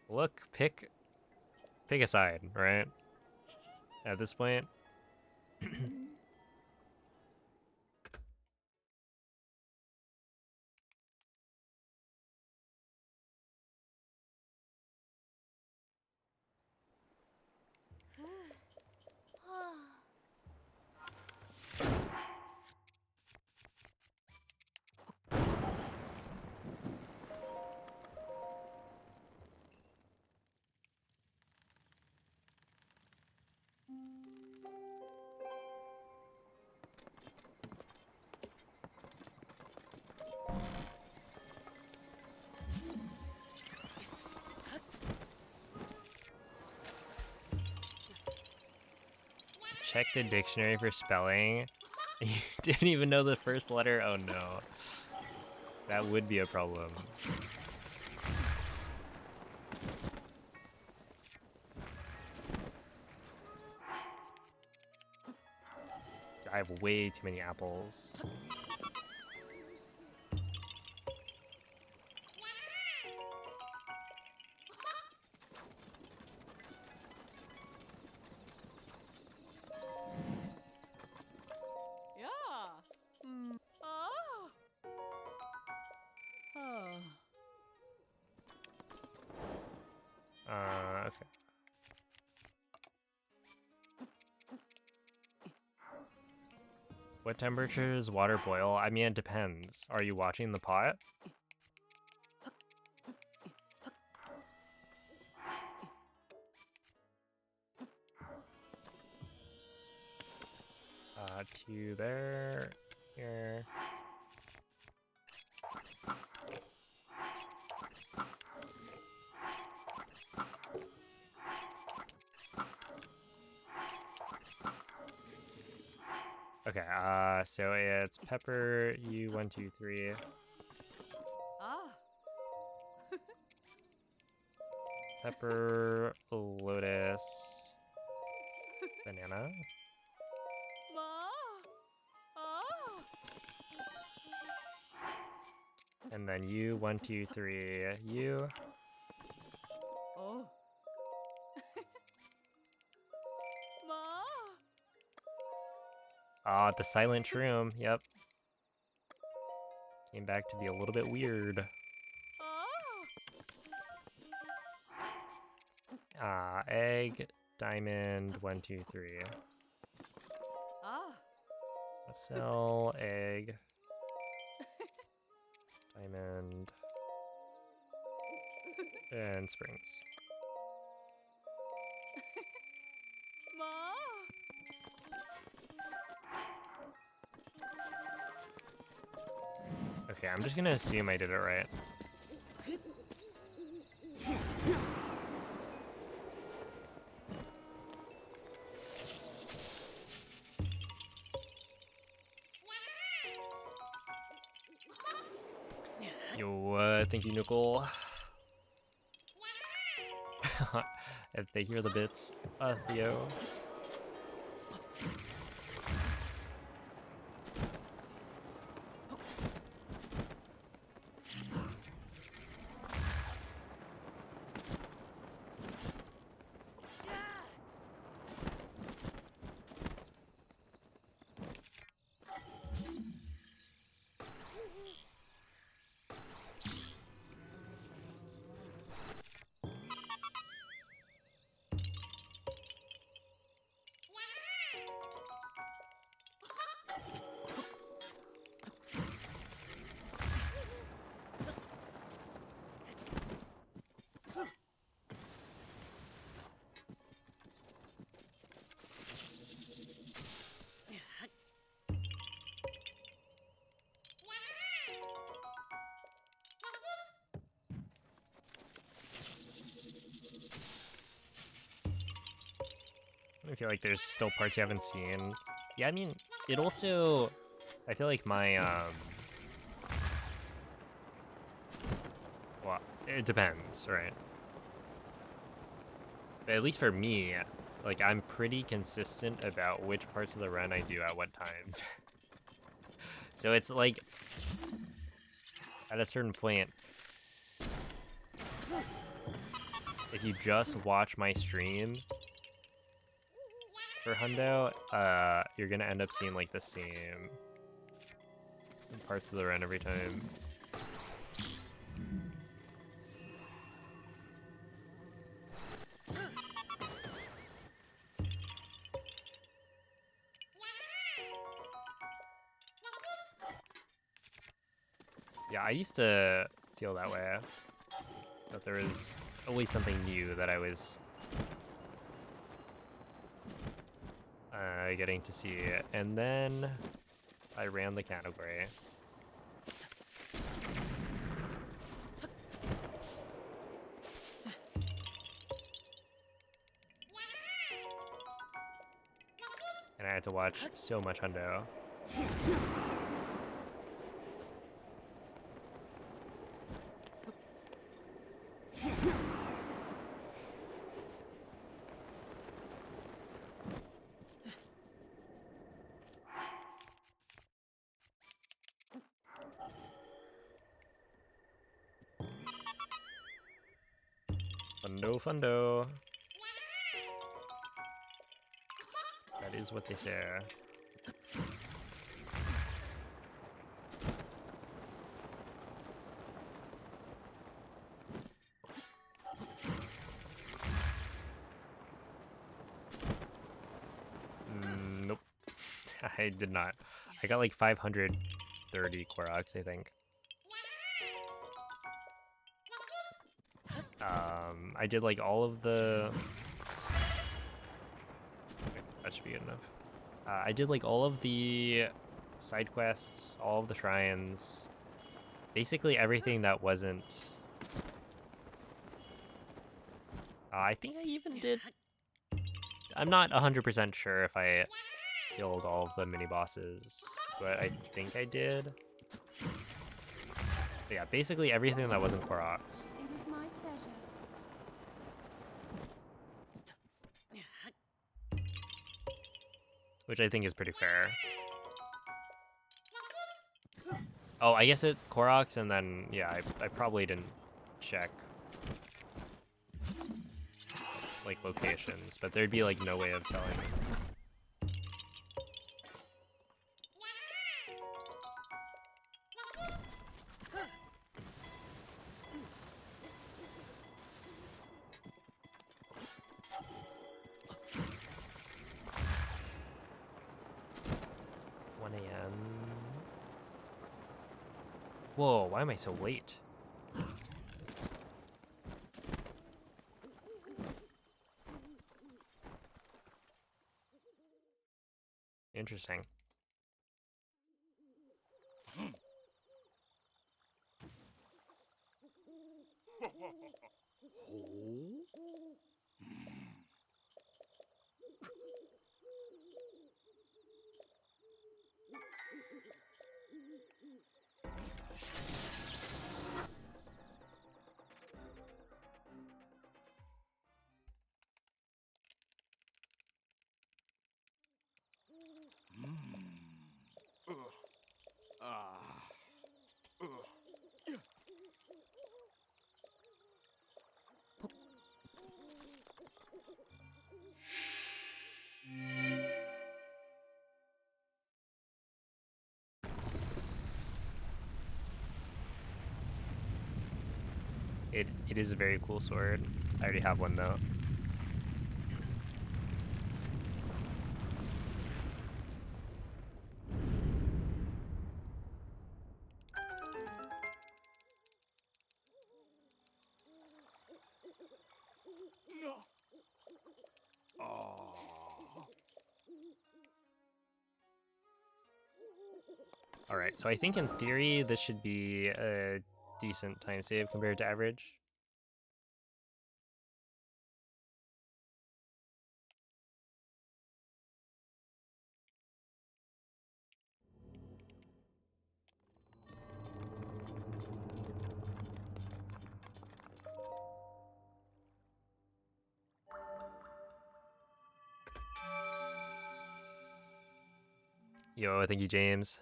Look, pick a side, right? At this point. Check the dictionary for spelling. You didn't even know the first letter? Oh no. That would be a problem. I have way too many apples. Yeah. Ah. Oh. Okay. What temperature does water boil? I mean, it depends. Are you watching the pot? To there, here. Okay, so it's pepper, you, 1, 2, 3. Ah. Pepper, lotus, banana. Ma. Ah. And then you, 1, 2, 3, you. Oh. Ma. The silent shroom, yep. Came back to be a little bit weird. Egg, diamond, 1, 2, 3. Ah. Cell, egg, diamond, and springs. Ma. Okay, I'm just gonna assume I did it right. Thank you, Nicole. And thank you for the bits, Theo. I feel like there's still parts you haven't seen. Yeah, I mean, it also, I feel like my, well, it depends, right? But at least for me, like, I'm pretty consistent about which parts of the run I do at what times. So it's like, at a certain point, if you just watch my stream for Hundo, you're gonna end up seeing like the same parts of the run every time. Yeah, I used to feel that way. That there was always something new that I was getting to see. And then I ran the category. And I had to watch so much Hundo. Fundo, fundo. That is what they say. Nope. I did not. I got like 530 Koroks, I think. I did like all of the... Okay, that should be good enough. I did like all of the side quests, all of the shrines, basically everything that wasn't... I think I even did... I'm not 100% sure if I killed all of the mini-bosses, but I think I did. But yeah, basically everything that wasn't Koroks. It is my pleasure. Which I think is pretty fair. Oh, I guess it Koroks, and then, yeah, I probably didn't check, like, locations, but there'd be, like, no way of telling. 1 a.m. Whoa, why am I so late? Interesting. It is a very cool sword. I already have one though. Alright, so I think in theory this should be a decent time save compared to average. Yo, thank you, James.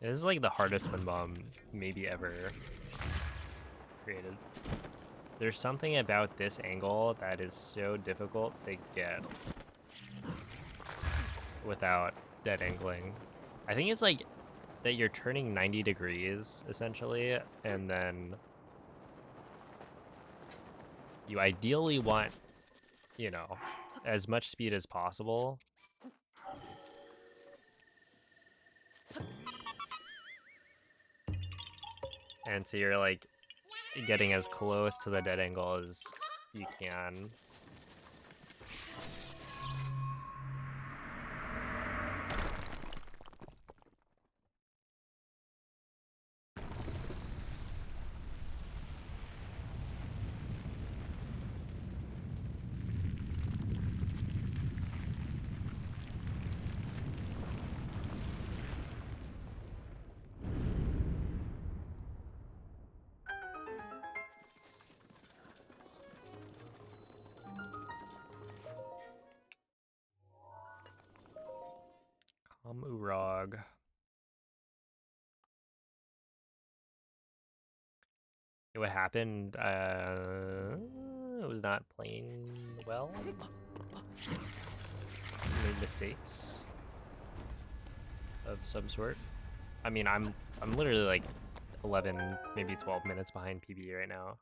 This is like the hardest wind bomb maybe ever created. There's something about this angle that is so difficult to get without dead angling. I think it's like that you're turning 90 degrees essentially, and then you ideally want, you know, as much speed as possible. And so you're like getting as close to the dead angle as you can. Urag. What happened? It was not playing well. Made mistakes of some sort. I mean, I'm literally like 11, maybe 12 minutes behind PB right now.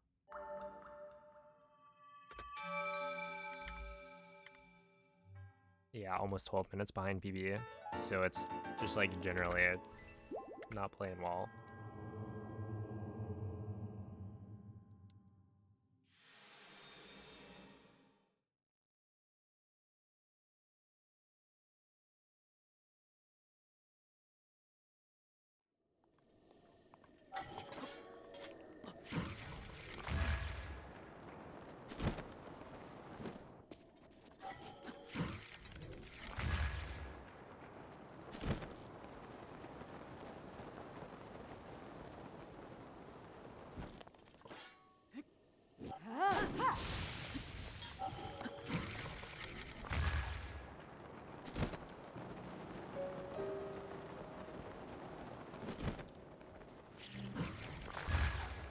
Yeah, almost 12 minutes behind PB. So it's just like generally not playing well.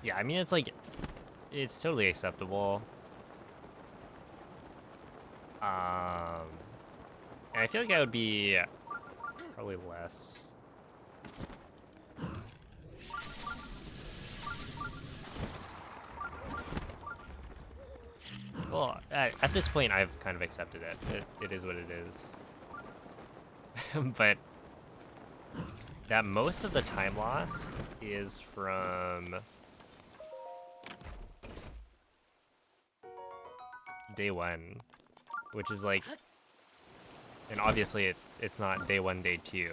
Yeah, I mean, it's like, it's totally acceptable. And I feel like I would be probably less. Well, at this point, I've kind of accepted it. It is what it is. But that most of the time loss is from day one, which is like, and obviously it's not day one, day two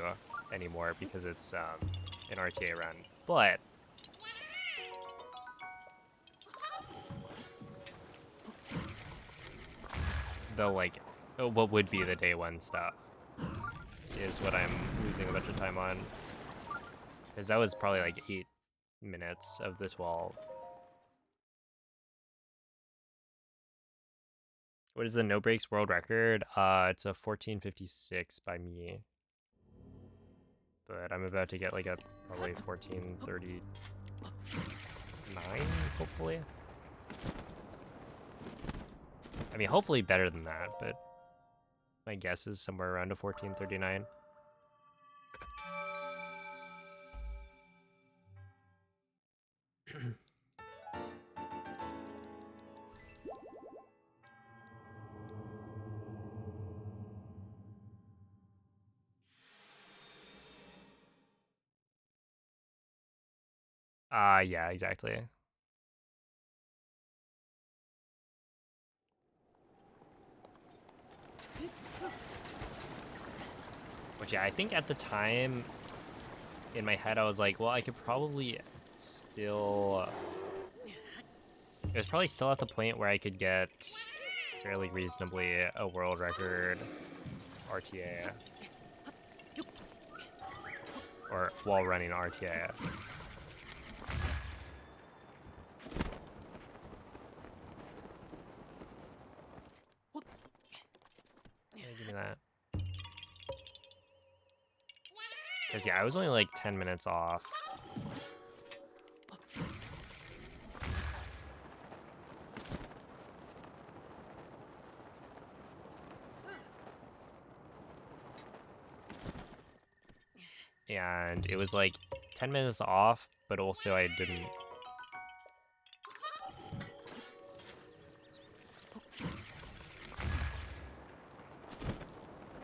anymore because it's an RTA run, but the like, what would be the day one stuff is what I'm losing a bunch of time on. Because that was probably like 8 minutes of this wall. What is the no breaks world record? It's a 14:56 by me. But I'm about to get like a probably 14:39, hopefully. I mean, hopefully better than that, but my guess is somewhere around a 14:39. Yeah, exactly. Which, yeah, I think at the time, in my head, I was like, well, I could probably still... It was probably still at the point where I could get fairly reasonably a world record RTA. Or while running RTA. Yeah, give me that. Because, yeah, I was only like 10 minutes off. And it was like 10 minutes off, but also I didn't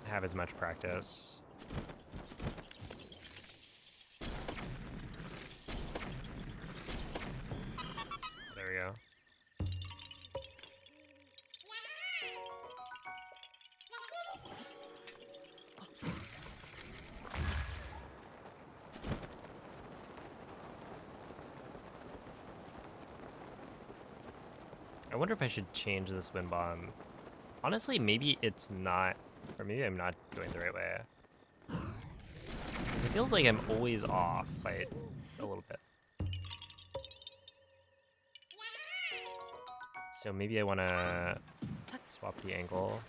have as much practice. There we go. I wonder if I should change this wind bomb. Honestly, maybe it's not, or maybe I'm not going the right way. Because it feels like I'm always off by a little bit. So maybe I want to swap the angle.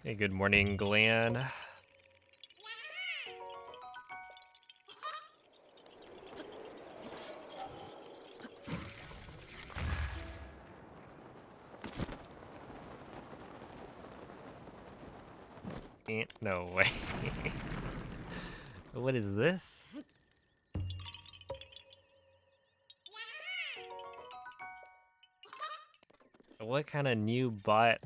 Hey, good morning, Glenn. Ain't no way. What is this? What kind of new bot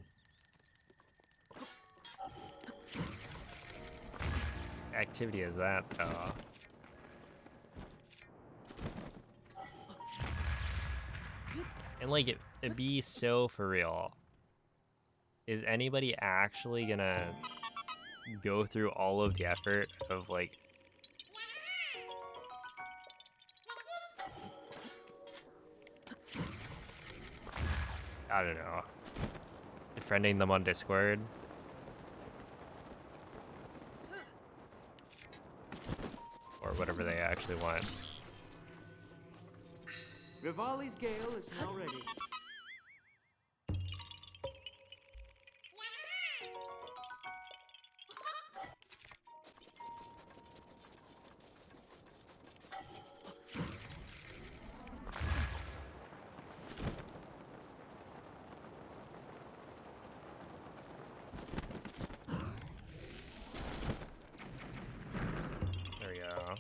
activity is that, though? And like, it'd be so for real. Is anybody actually gonna go through all of the effort of like I don't know, befriending them on Discord? Or whatever they actually want. Rivali's gale is now ready. There we go.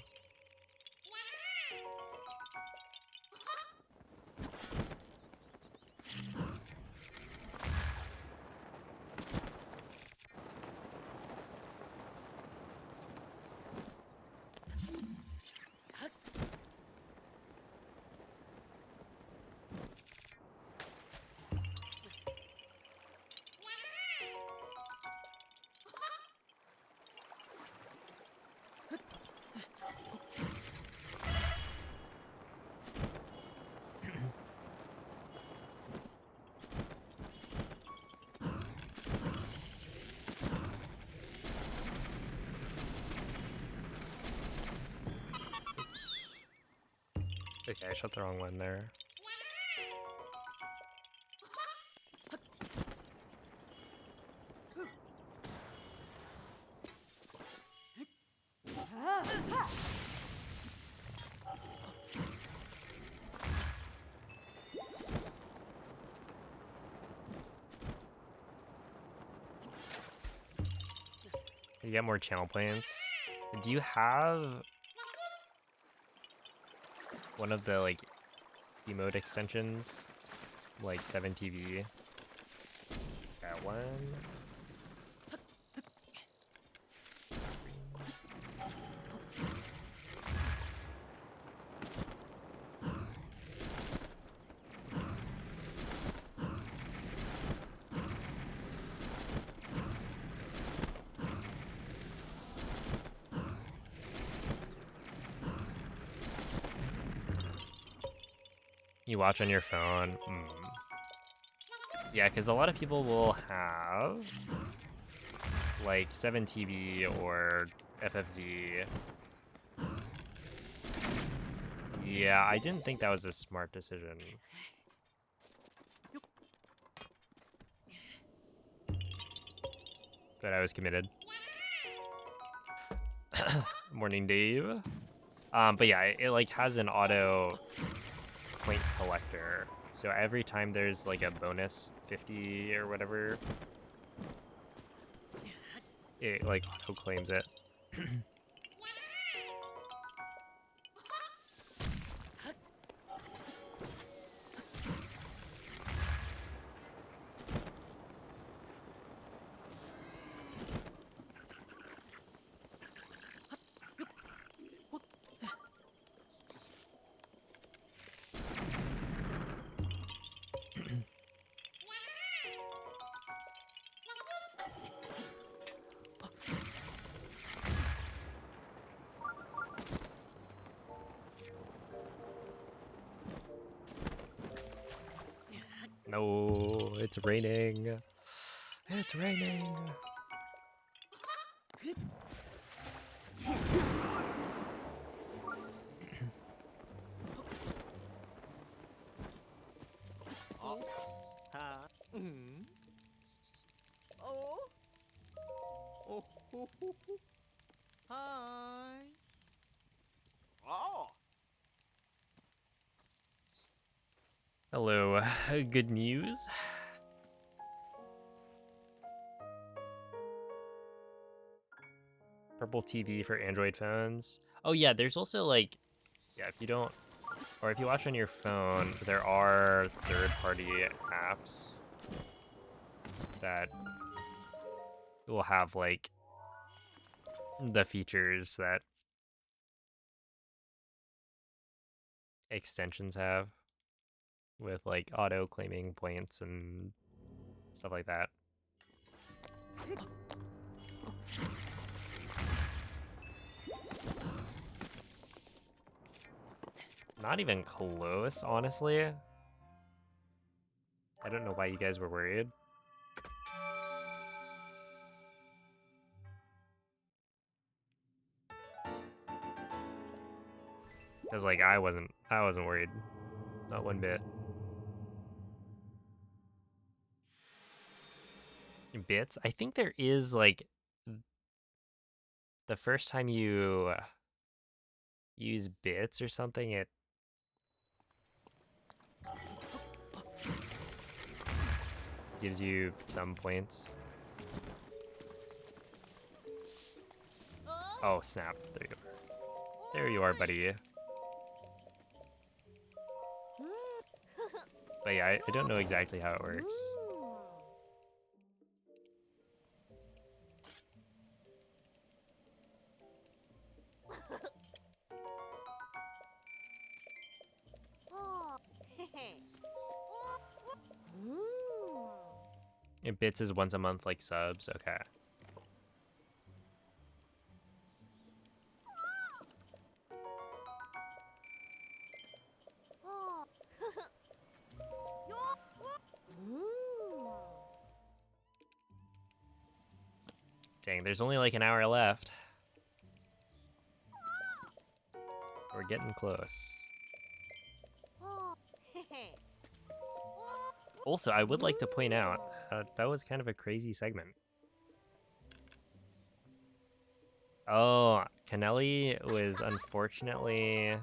Okay, I shot the wrong one there. You get more channel points. Do you have one of the like emote extensions, like 7TV? Got one. You watch on your phone. Yeah, because a lot of people will have like 7TV or FFZ. Yeah, I didn't think that was a smart decision. But I was committed. Morning, Dave. But yeah, it like has an auto point collector. So every time there's like a bonus 50 or whatever, it like auto claims it. No, it's raining. It's raining. Hi. Oh. Hello, good news. Purple TV for Android phones. Oh yeah, there's also like, yeah, if you don't, or if you watch on your phone, there are third-party apps that will have like the features that extensions have with like auto claiming points and stuff like that. Not even close, honestly. I don't know why you guys were worried. Cause like I wasn't worried. Not one bit. Bits? I think there is like the first time you use bits or something, it gives you some points. Oh snap, there you are. There you are, buddy. But yeah, I don't know exactly how it works. And bits is once a month like subs, okay. Dang, there's only like an hour left. We're getting close. Also, I would like to point out that was kind of a crazy segment. Oh, Kennelly was unfortunately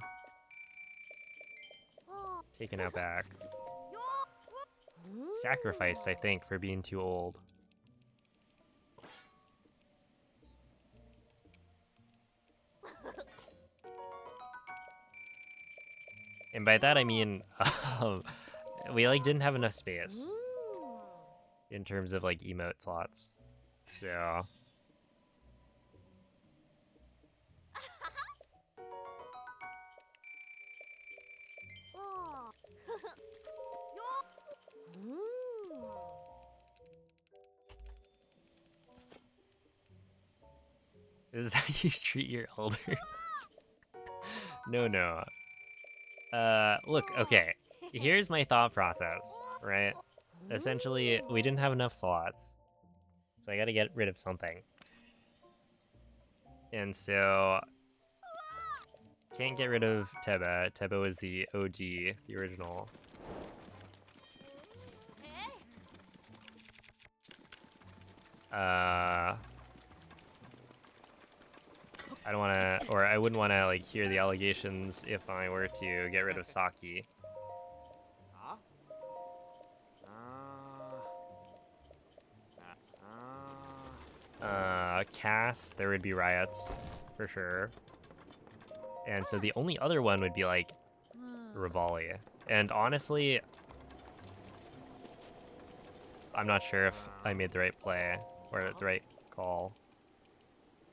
taken out back. Sacrificed, I think, for being too old. And by that I mean, we like didn't have enough space in terms of like emote slots. So this is how you treat your elders. No. Look, okay. Here's my thought process, right? Essentially, we didn't have enough slots. So I gotta get rid of something. And so can't get rid of Teba. Teba was the OG, the original. I don't wanna, or I wouldn't wanna like hear the allegations if I were to get rid of Saki. Cass, there would be riots, for sure. And so the only other one would be like Rivali. And honestly, I'm not sure if I made the right play or the right call.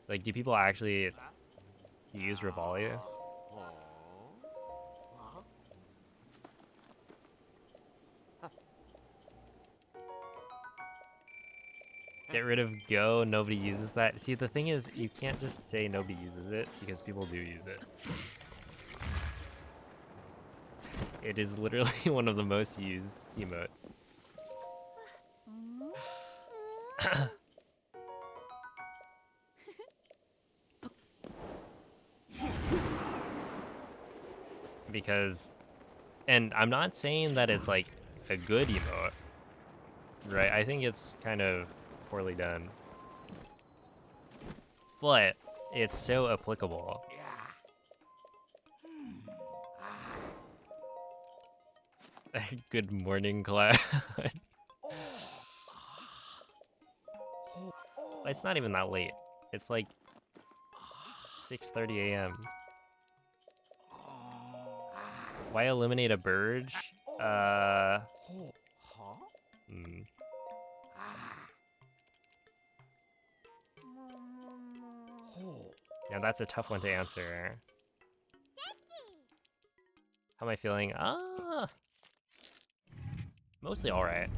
Like, do people actually use Rivali? Get rid of Go, nobody uses that. See, the thing is, you can't just say nobody uses it, because people do use it. It is literally one of the most used emotes. Because, and I'm not saying that it's like a good emote, right? I think it's kind of poorly done. But it's so applicable. Good morning, Cloud. It's not even that late. It's like 6:30 a.m. Why eliminate a Burge? Yeah, that's a tough one to answer. How am I feeling? Mostly alright.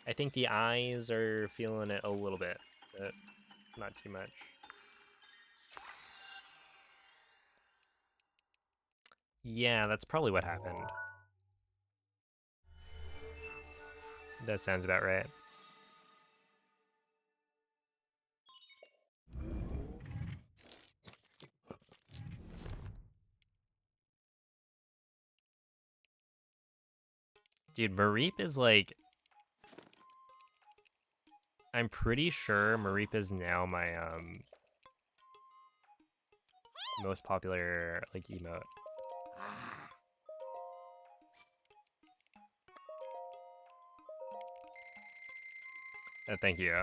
I think the eyes are feeling it a little bit, but not too much. Yeah, that's probably what happened. That sounds about right. Dude, Mareep is like... I'm pretty sure Mareep is now my, most popular, like, emote. Thank you.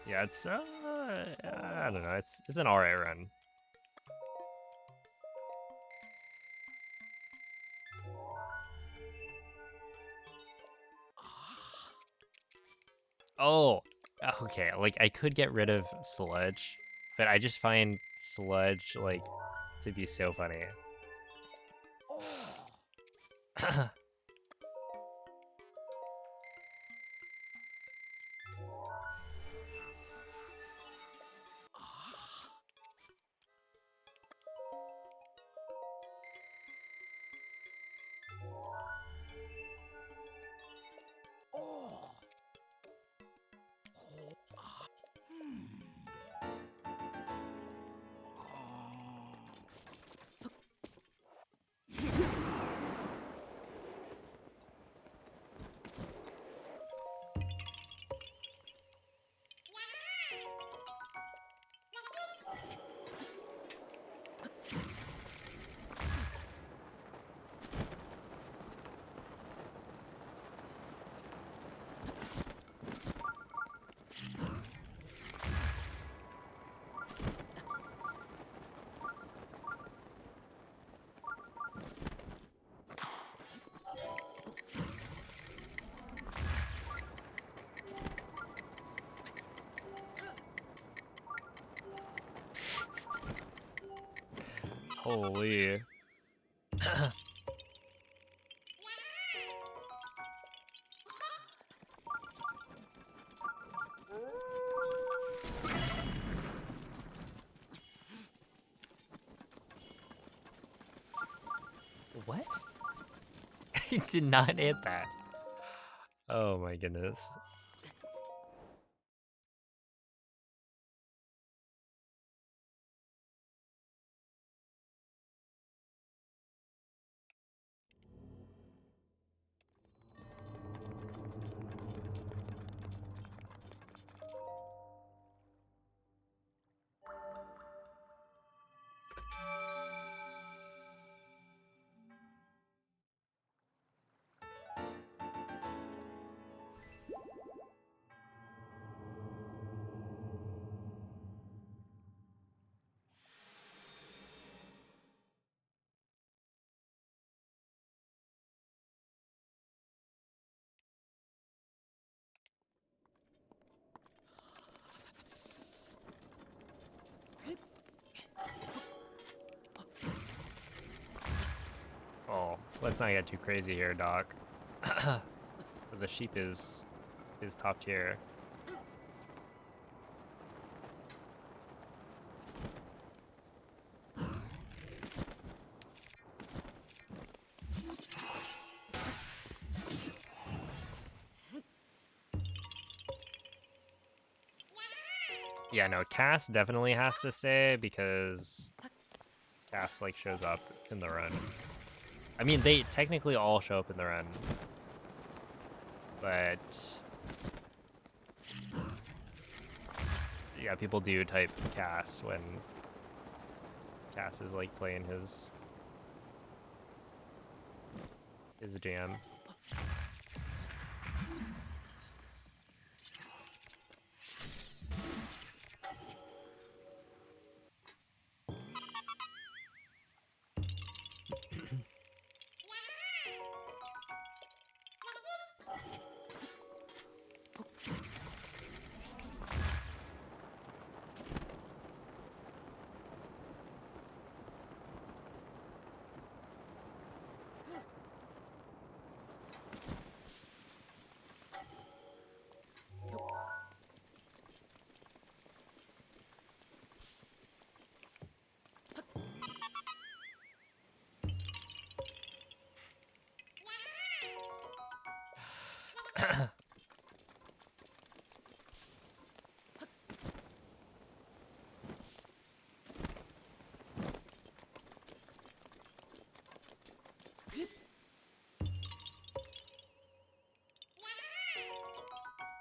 Yeah, it's, I don't know, it's an alright run. Oh, okay, like, I could get rid of Sludge, but I just find Sludge, like, to be so funny. Holy. What? I did not hit that. Oh my goodness. Oh, let's not get too crazy here, Doc. The sheep is top tier. Yeah, no, Cass definitely has to stay because Cass like shows up in the run. I mean, they technically all show up in the run, but yeah, people do type Cass when Cass is like playing his jam.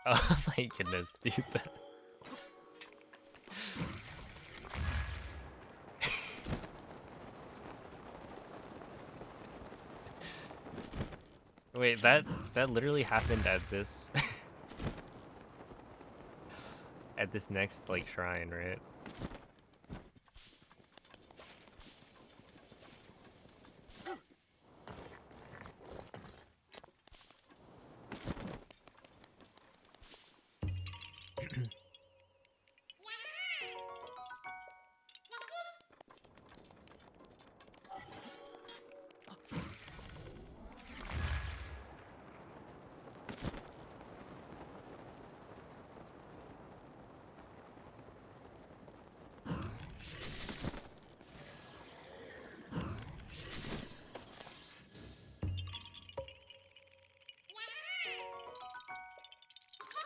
Oh my goodness, dude. Wait, that literally happened at this at this next like shrine, right?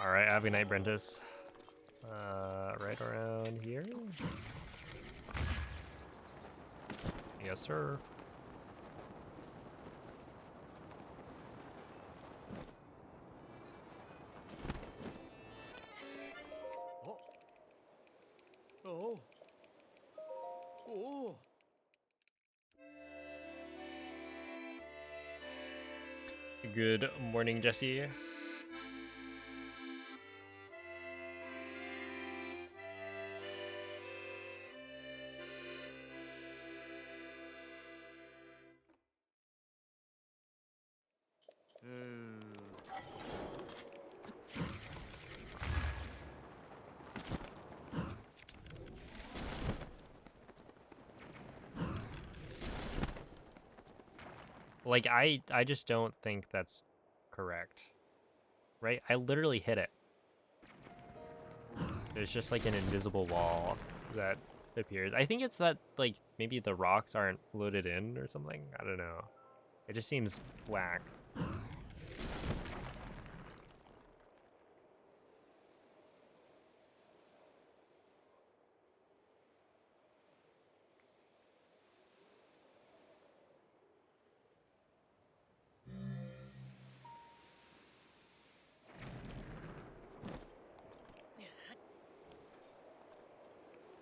All right, have a good night, Brentis. Right around here. Yes, sir. Oh. Oh. Oh. Good morning, Jesse. Like, I just don't think that's correct. Right? I literally hit it. There's just like an invisible wall that appears. I think it's that, like, maybe the rocks aren't loaded in or something. I don't know. It just seems whack.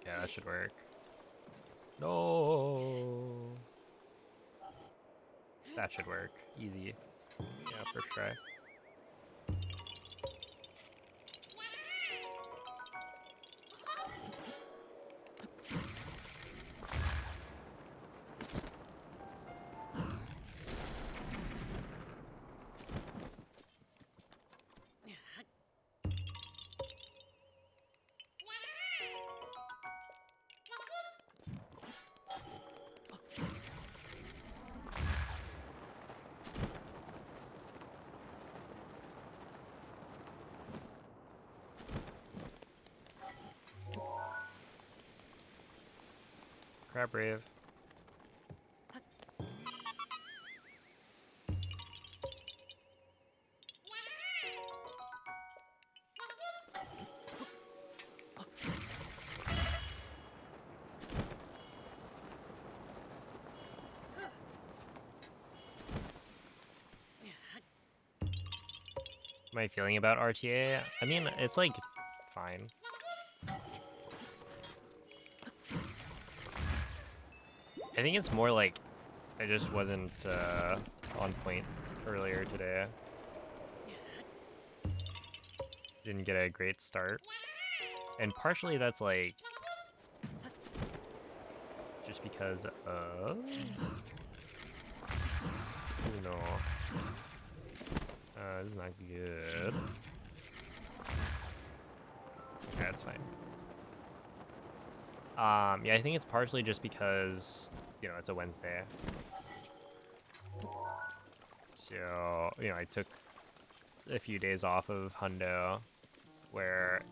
Yeah, that should work. No. That should work. Easy. Yeah, first try. Crab brave. My feeling about RTA? I mean, it's like fine. I think it's more like I just wasn't on point earlier today. Didn't get a great start. And partially that's like just because of, no. This is not good. Okay, that's fine. Yeah, I think it's partially just because, you know, it's a Wednesday. So, you know, I took a few days off of Hundo where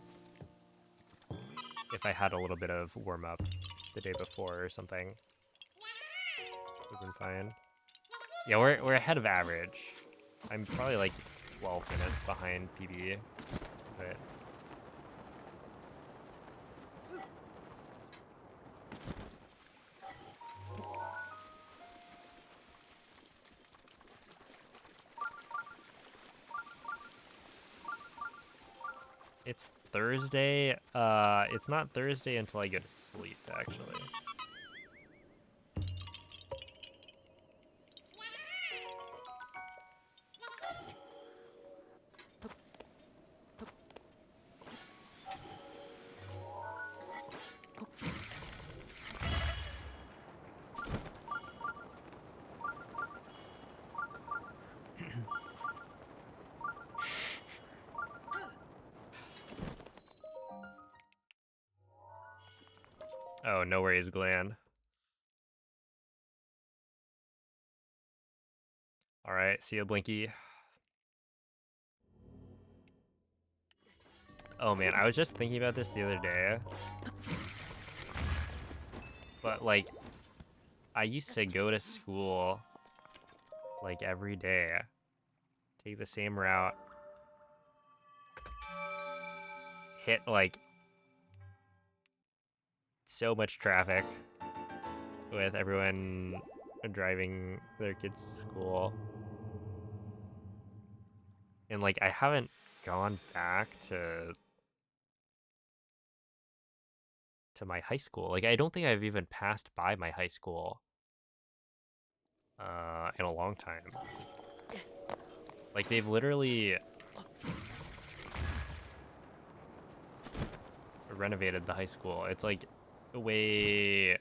if I had a little bit of warm up the day before or something, would have been fine. Yeah, we're ahead of average. I'm probably like 12 minutes behind PB, but it's Thursday. It's not Thursday until I go to sleep, actually. Oh, no worries, Glenn. All right, see you, Blinky. Oh man, I was just thinking about this the other day. But like, I used to go to school like every day, take the same route, hit like so much traffic with everyone driving their kids to school. And like, I haven't gone back to my high school. Like, I don't think I've even passed by my high school in a long time. Like, they've literally renovated the high school. It's like way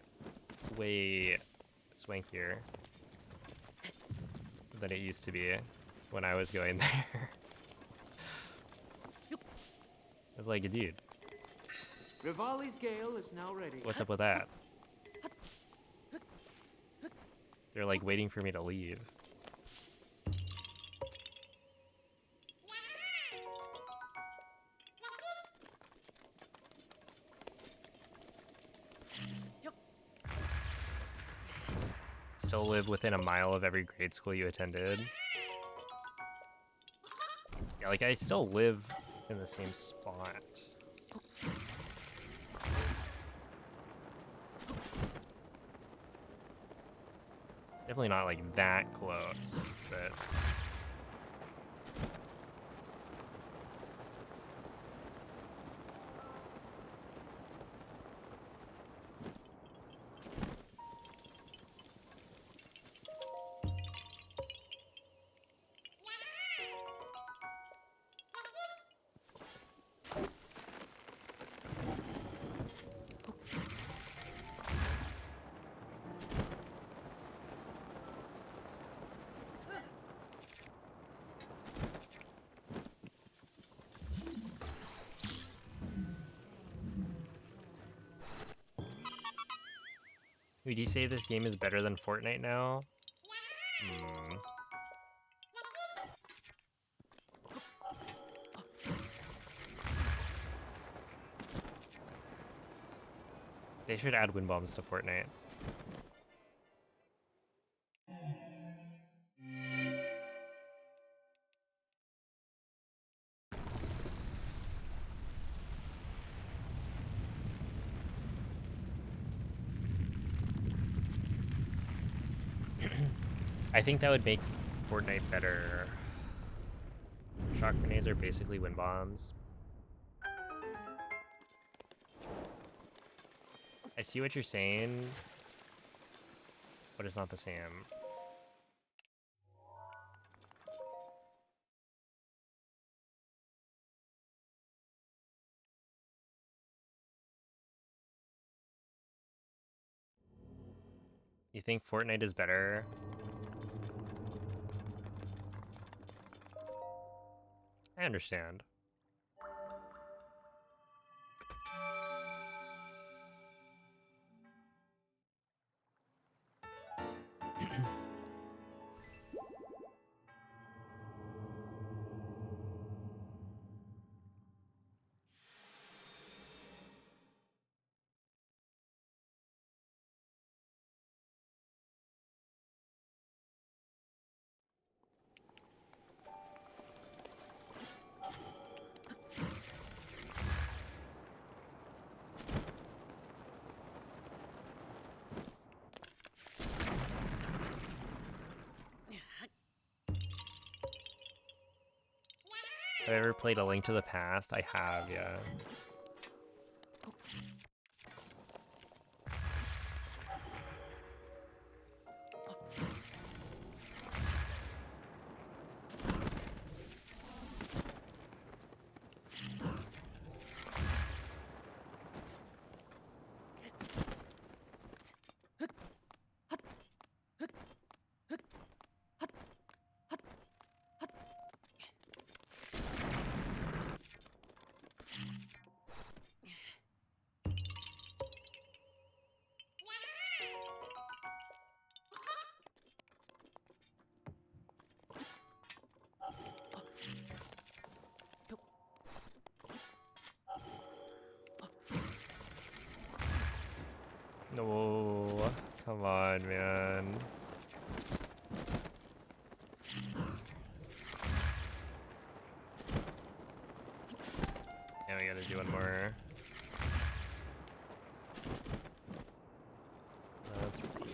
swankier than it used to be when I was going there. I was like, dude, Rivali's Gale is now ready. what's up with that? They're like waiting for me to leave. still live within a mile of every grade school you attended. Yeah, like I still live in the same spot. Definitely not like that close, but would you say this game is better than Fortnite now? Hmm. They should add wind bombs to Fortnite. I think that would make Fortnite better. Shock grenades are basically wind bombs. I see what you're saying, but it's not the same. You think Fortnite is better? I understand. Have I ever played A Link to the Past? I have, yeah. No, come on, man. Now we gotta do one more. Let's repeat.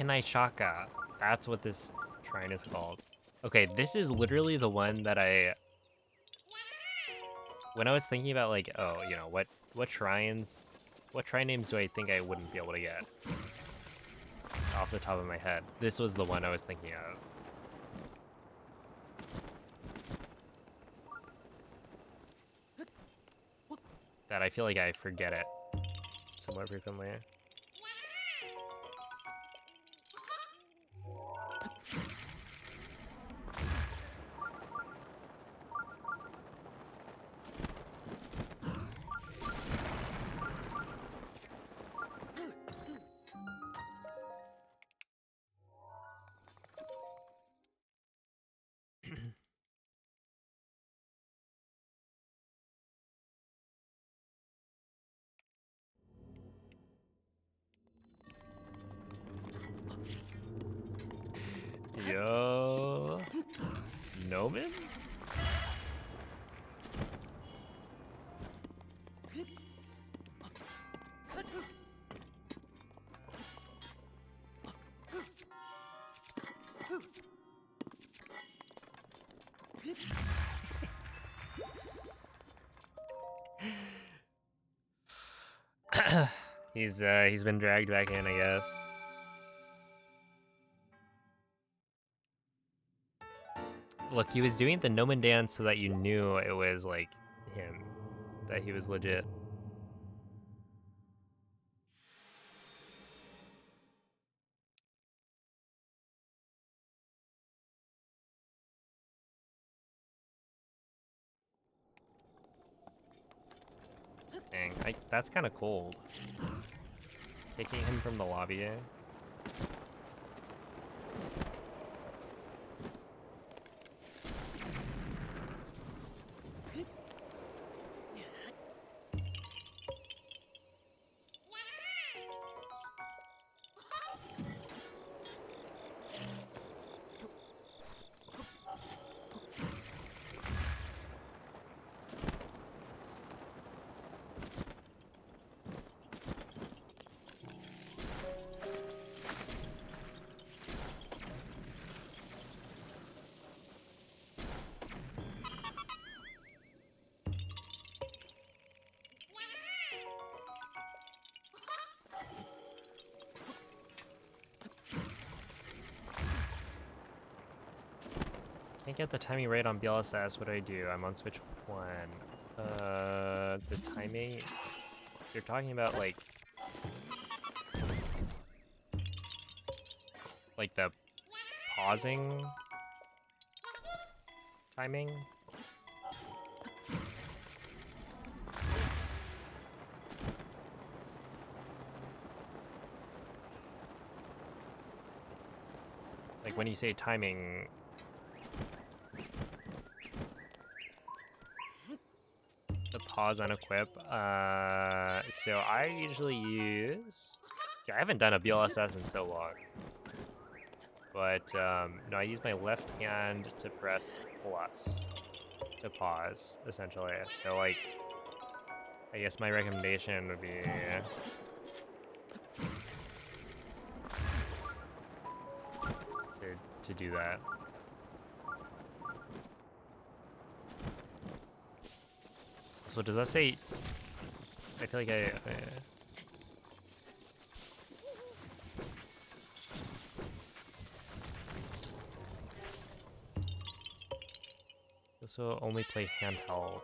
Kenai Shaka. That's what this shrine is called. Okay, this is literally the one that when I was thinking about like, oh, you know, what shrine names do I think I wouldn't be able to get off the top of my head? This was the one I was thinking of. That I feel like I forget it somewhat frequently. Yo, Noman? He's been dragged back in, I guess. Look, he was doing the Noman dance so that you knew it was like him, that he was legit. Dang, that's kind of cold. Kicking him from the lobby. Can't get the timing right on BLSS. What do I do? I'm on Switch 1. The timing. You're talking about like the pausing timing. Like when you say timing. The pause on equip. So I usually use. Yeah, I haven't done a BLSS in so long. But no, I use my left hand to press plus to pause, essentially. So like, I guess my recommendation would be to do that. So does that say? I feel like I also only play handheld.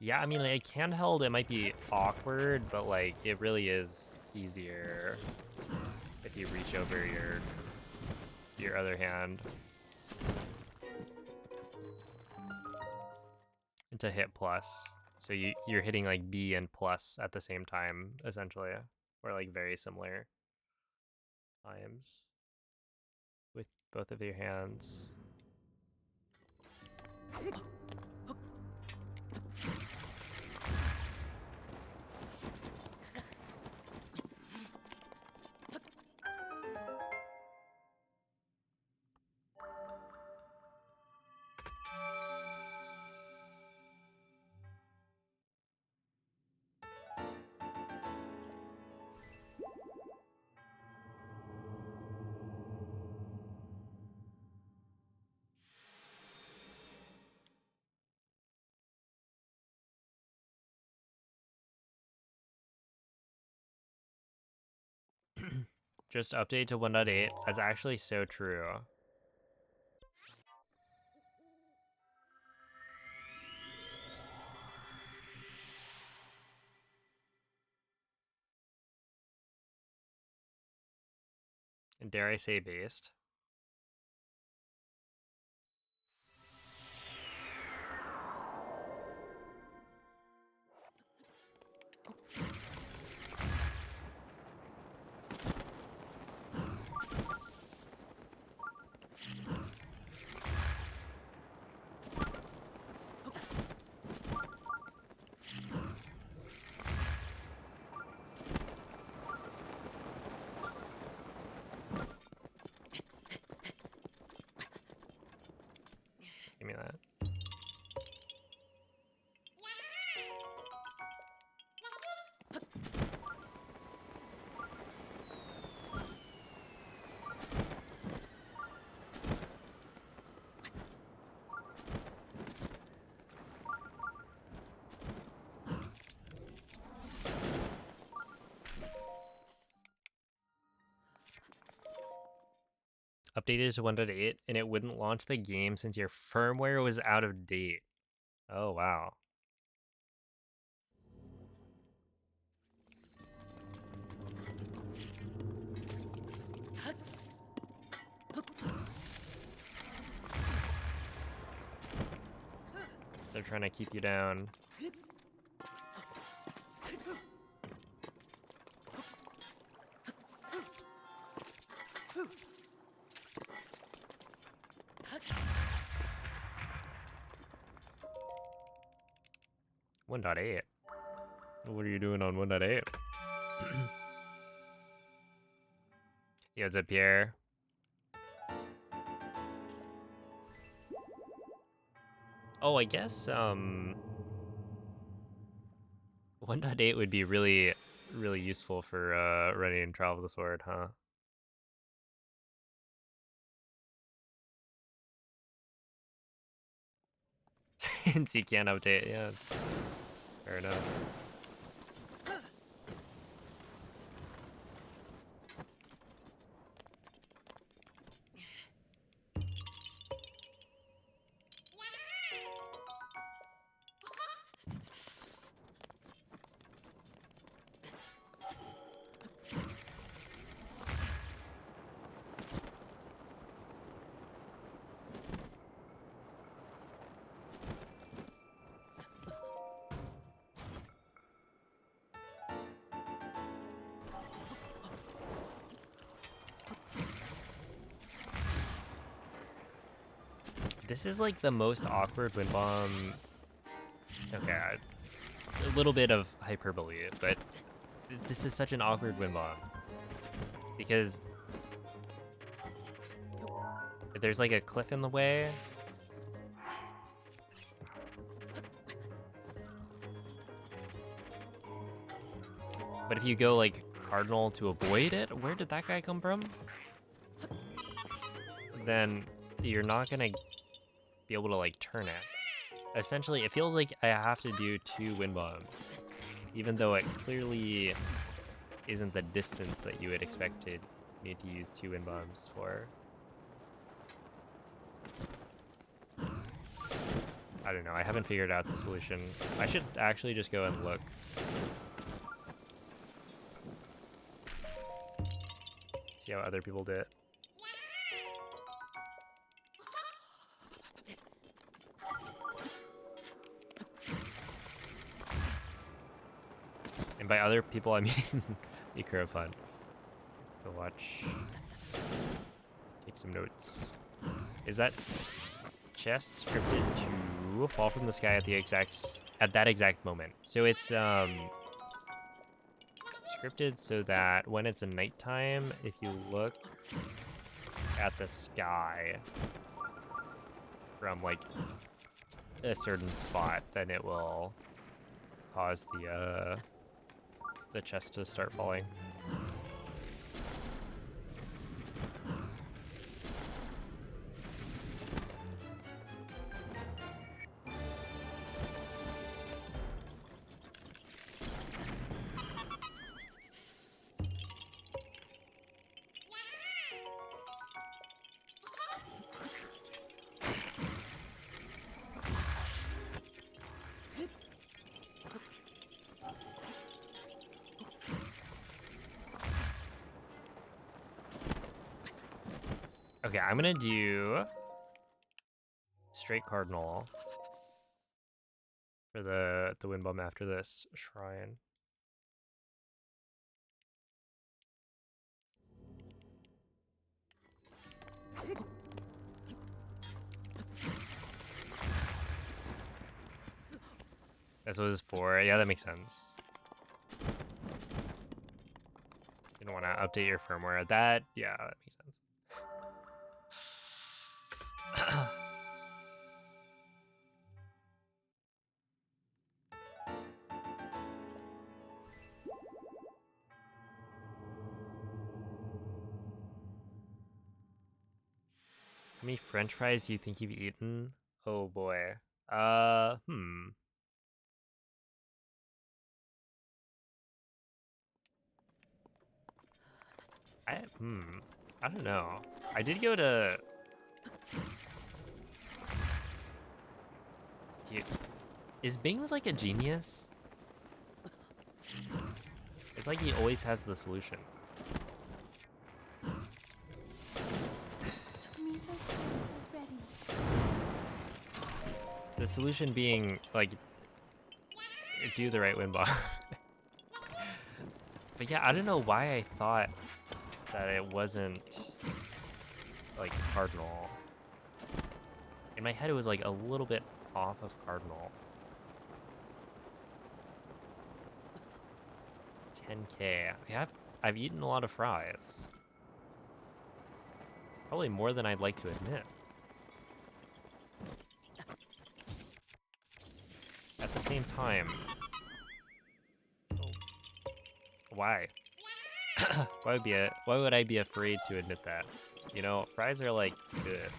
Yeah, I mean, like handheld, it might be awkward, but like it really is easier if you reach over your other hand and to hit plus. So you're hitting like B and plus at the same time, essentially, or like very similar times with both of your hands. Just update to 1.8. That's actually so true. And dare I say based? Give me that. Updated to 1.8 and it wouldn't launch the game since your firmware was out of date. Oh, wow. They're trying to keep you down. One point eight. What are you doing on 1.8? Yeah, what's up, Pierre? Oh, I guess 1.8 would be really useful for running Travel the Sword, huh? Since you can't update, yeah. Fair enough. This is like the most awkward wind bomb. Okay, a little bit of hyperbole, but this is such an awkward wind bomb because there's like a cliff in the way. But if you go like cardinal to avoid it, where did that guy come from? Then you're not gonna be able to like turn it. Essentially, it feels like I have to do 2 wind bombs, even though it clearly isn't the distance that you would expect to need to use 2 wind bombs for. I don't know, I haven't figured out the solution. I should actually just go and look. See how other people do it. And by other people, I mean Micro Fun. Go watch. Take some notes. Is that chest scripted to fall from the sky at that exact moment? So it's scripted so that when it's a nighttime, if you look at the sky from like a certain spot, then it will cause the chest to start falling. Okay, I'm gonna do straight cardinal for the wind bomb after this shrine. That's what it's for. Yeah, that makes sense. You don't want to update your firmware. That, yeah, that makes sense. How many French fries do you think you've eaten? Oh boy. Hmm. I don't know. I did go to. Dude, is Bing's like a genius? It's like he always has the solution. Mipha's house is ready. The solution being like do the right wind bomb. But yeah, I don't know why I thought that it wasn't like cardinal. In my head, it was like a little bit off of cardinal. 10K. I've eaten a lot of fries. Probably more than I'd like to admit. At the same time, why? Why would I be afraid to admit that? You know, fries are like good.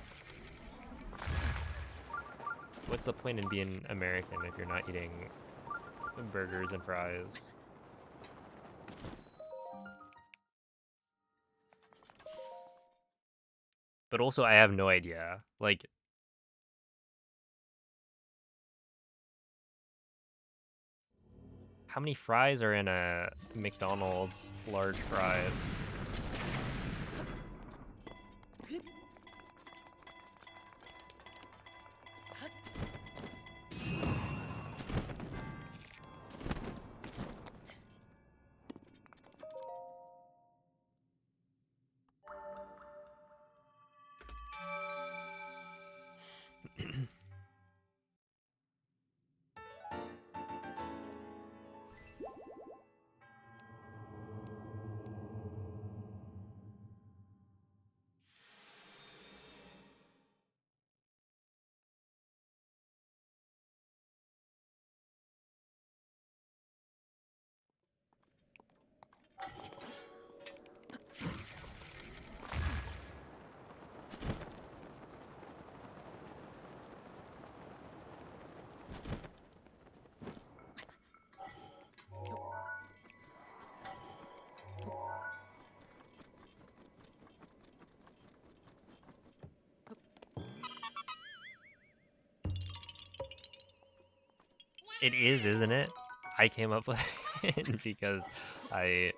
What's the point in being American if you're not eating burgers and fries? But also, I have no idea. Like, how many fries are in a McDonald's large fries? It is, isn't it? I came up with it because I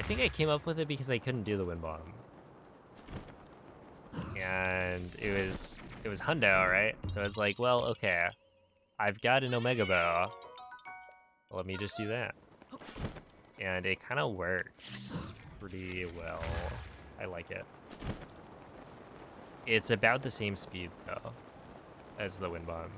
think I came up with it because I couldn't do the wind bomb. And it was hundo, right? So it's like, well, okay, I've got an omega bow. Let me just do that. And it kind of works pretty well. I like it. It's about the same speed though as the wind bomb.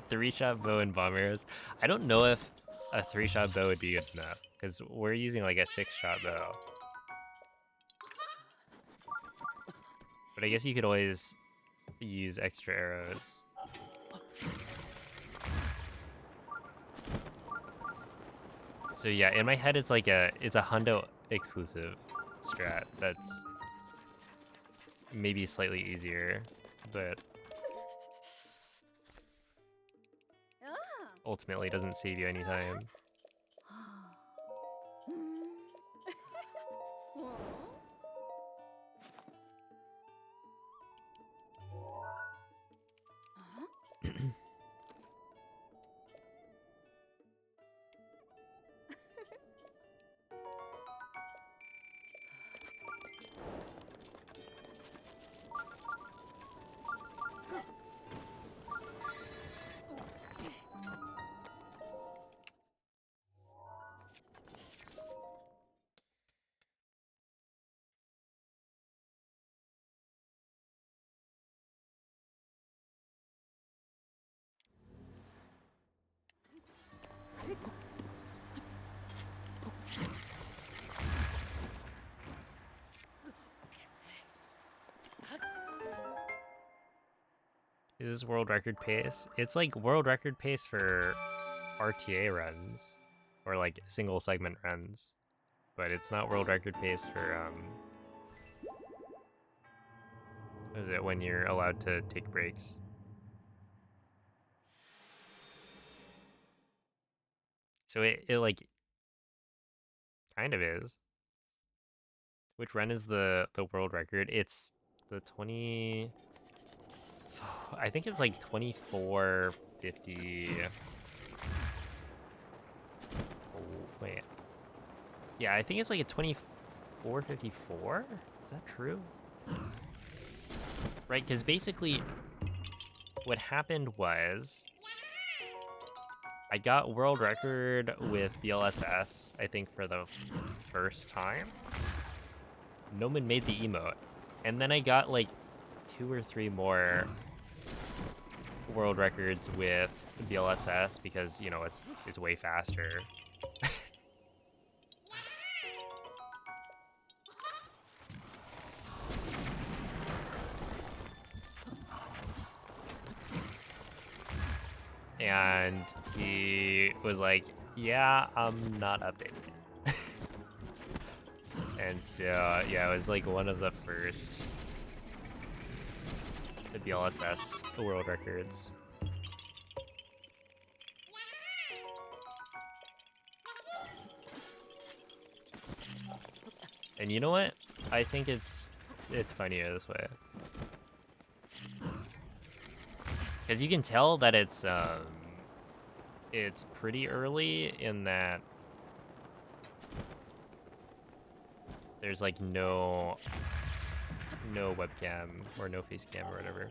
Three-shot bow and bomb arrows. I don't know if a three-shot bow would be good enough because we're using like a six-shot bow. But I guess you could always use extra arrows. So yeah, in my head it's like it's a hundo exclusive strat that's maybe slightly easier, but Ah. ultimately doesn't save you any time. Is this world record pace? It's like world record pace for RTA runs, or like single segment runs, but it's not world record pace for what is it, when you're allowed to take breaks? So it like kind of is. Which run is the world record? It's the 20. I think it's like 24:50. Oh, wait. Yeah, I think it's like a 24:54. Is that true? Right, because basically what happened was I got world record with BLSS, I think, for the first time. No one made the emote. And then I got like 2 or 3 more world records with BLSS because, you know, it's way faster. And he was like, yeah, I'm not updating it. And so, yeah, it was like one of the first the BLSS world records. And you know what? I think it's funnier this way. Because you can tell that it's pretty early in that there's like no webcam or no face cam or whatever.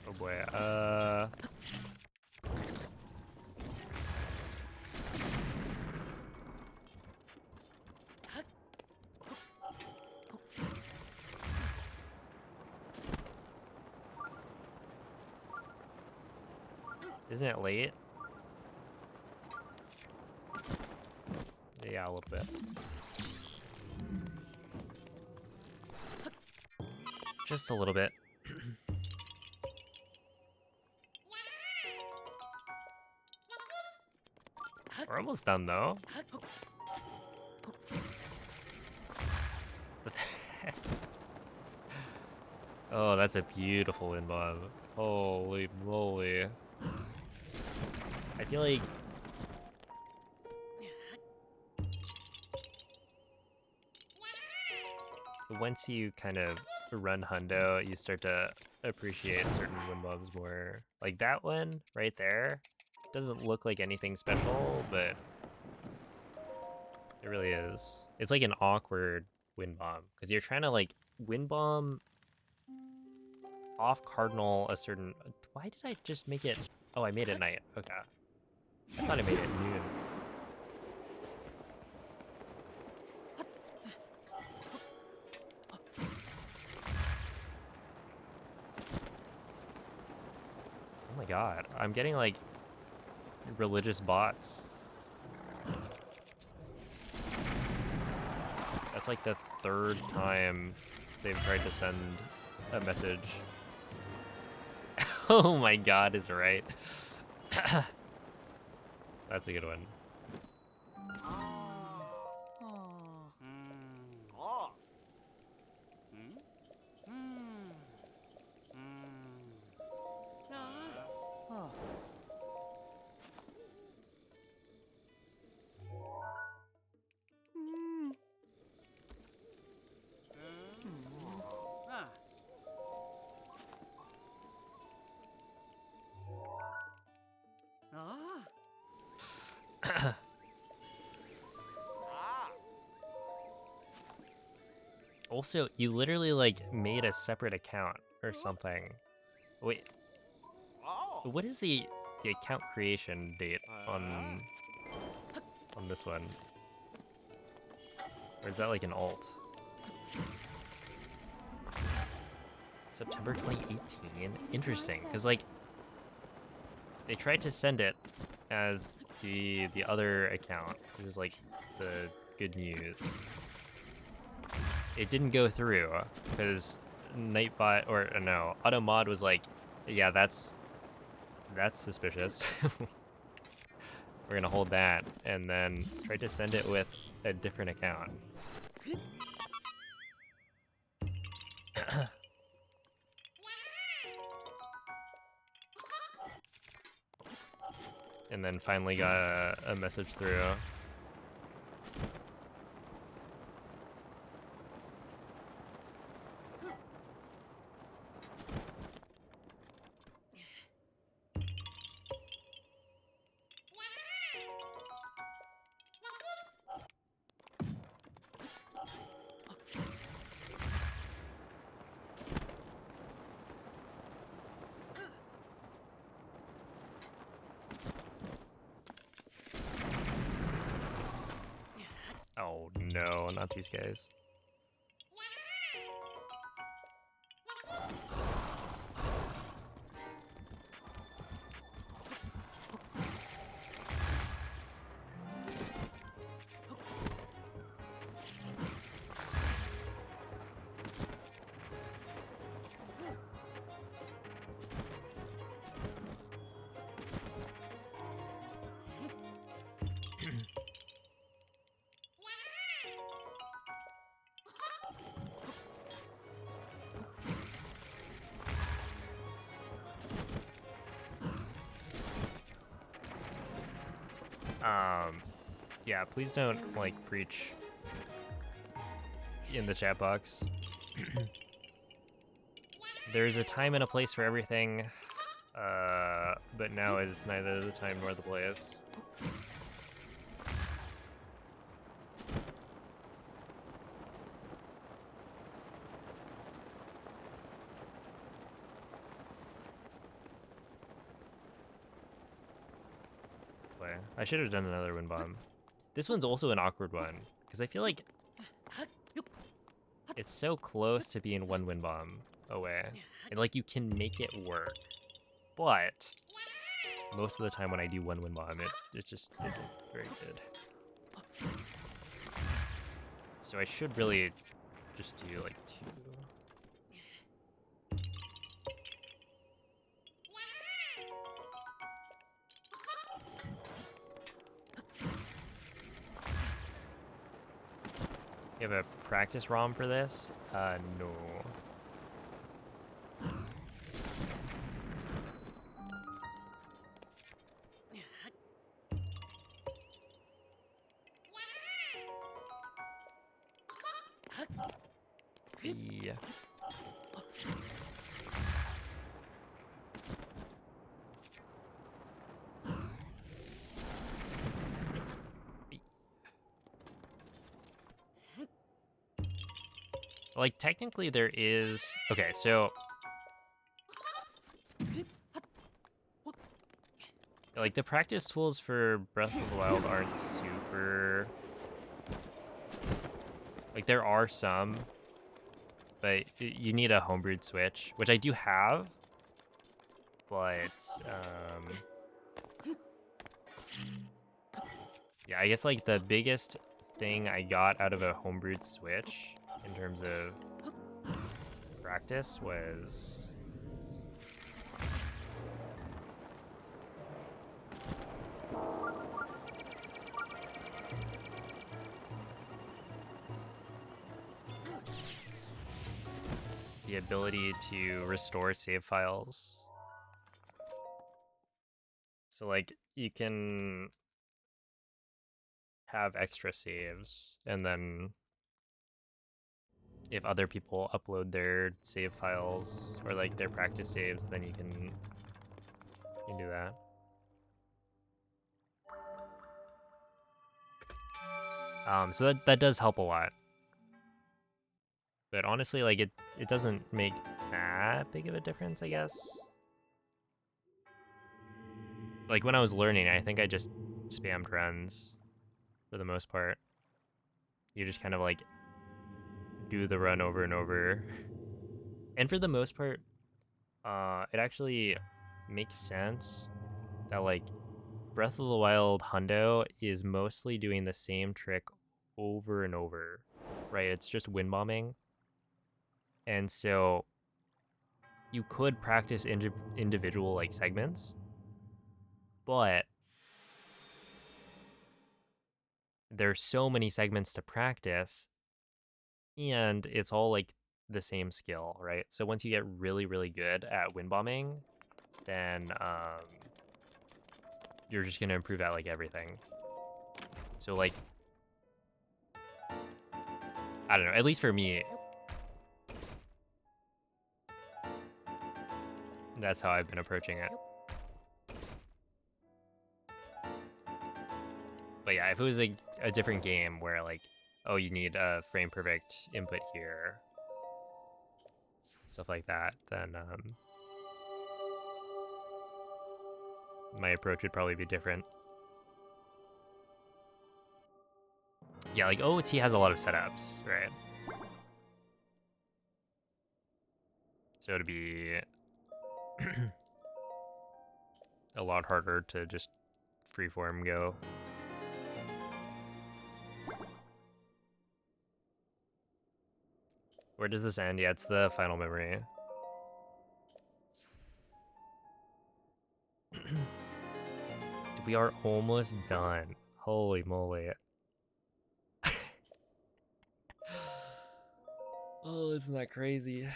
Oh boy, isn't it late? Yeah, a little bit. Just a little bit. We're almost done though. Oh, that's a beautiful wind bomb. Holy moly. I feel like once you kind of run hundo, you start to appreciate certain wind bombs more. Like that one right there doesn't look like anything special, but it really is. It's like an awkward wind bomb because you're trying to like wind bomb off cardinal a certain. Why did I just make it? Oh, I made it night. Okay, I thought I made it noon. Oh my god, I'm getting like religious bots. That's like the 3rd time they've tried to send a message. Oh my god is right. That's a good one. Also, you literally like made a separate account or something. Wait, what is the account creation date on this one? Or is that like an alt? September 2018? Interesting, because like they tried to send it as the other account, which is like the good news. It didn't go through because Nightbot or no, AutoMod was like, yeah, that's suspicious. We're gonna hold that, and then tried to send it with a different account. And then finally got a message through. Oh no, not these guys. Yeah, please don't like preach in the chat box. There's a time and a place for everything, but now is neither the time nor the place. I should have done another wind bomb. This one's also an awkward one, because I feel like it's so close to being one wind bomb away. And like you can make it work. But most of the time when I do one wind bomb, it just isn't very good. So I should really just do like 2. You have a practice ROM for this? No. Yeah. Like, technically there is... Okay, so... Like, the practice tools for Breath of the Wild aren't super... Like, there are some, but you need a homebrewed Switch, which I do have, but, yeah, I guess, like, the biggest thing I got out of a homebrewed Switch in terms of practice was... the ability to restore save files. So, like, you can have extra saves, and then if other people upload their save files or like their practice saves, then you can do that. So that does help a lot. But honestly, like it doesn't make that big of a difference, I guess. Like when I was learning, I think I just spammed runs for the most part. You just kind of like do the run over and over. And for the most part, it actually makes sense that like Breath of the Wild Hundo is mostly doing the same trick over and over, right? It's just wind bombing. And so you could practice individual like segments, but there's so many segments to practice and it's all like the same skill, right? So once you get really, really good at wind bombing, then you're just gonna improve at like everything. So like I don't know, at least for me, that's how I've been approaching it. But yeah, if it was a different game where like, oh, you need a frame perfect input here, stuff like that, then my approach would probably be different. Yeah, like OOT has a lot of setups, right? So it'd be a lot harder to just freeform go. Where does this end? Yeah, it's the final memory. We are almost done. Holy moly. Oh, isn't that crazy?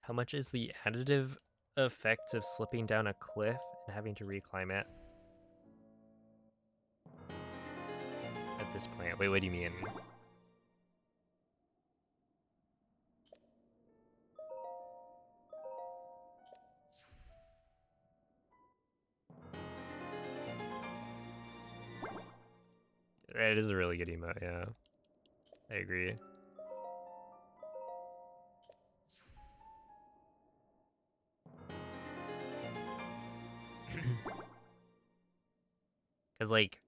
How much is the additive effects of slipping down a cliff and having to reclimb it? At this point. Wait, what do you mean? It is a really good emote, yeah. I agree. Because, like,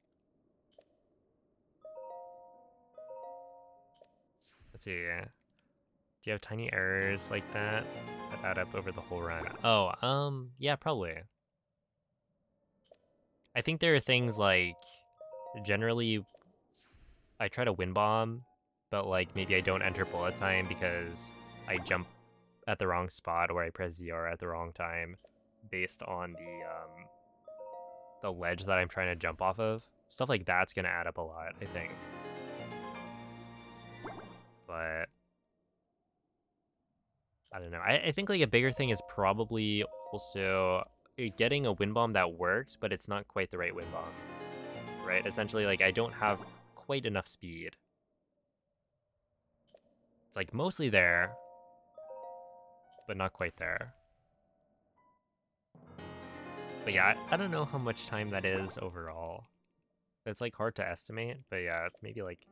let's see. Do you have tiny errors like that that add up over the whole run? Oh, yeah, probably. I think there are things like generally I try to win bomb, but like maybe I don't enter bullet time because I jump at the wrong spot or I press ZR at the wrong time based on the ledge that I'm trying to jump off of. Stuff like that's gonna add up a lot, I think. But I don't know. I think like a bigger thing is probably also getting a wind bomb that works, but it's not quite the right wind bomb. Right? Essentially, like I don't have quite enough speed. It's like mostly there, but not quite there. But yeah, I don't know how much time that is overall. It's like hard to estimate, but yeah, maybe like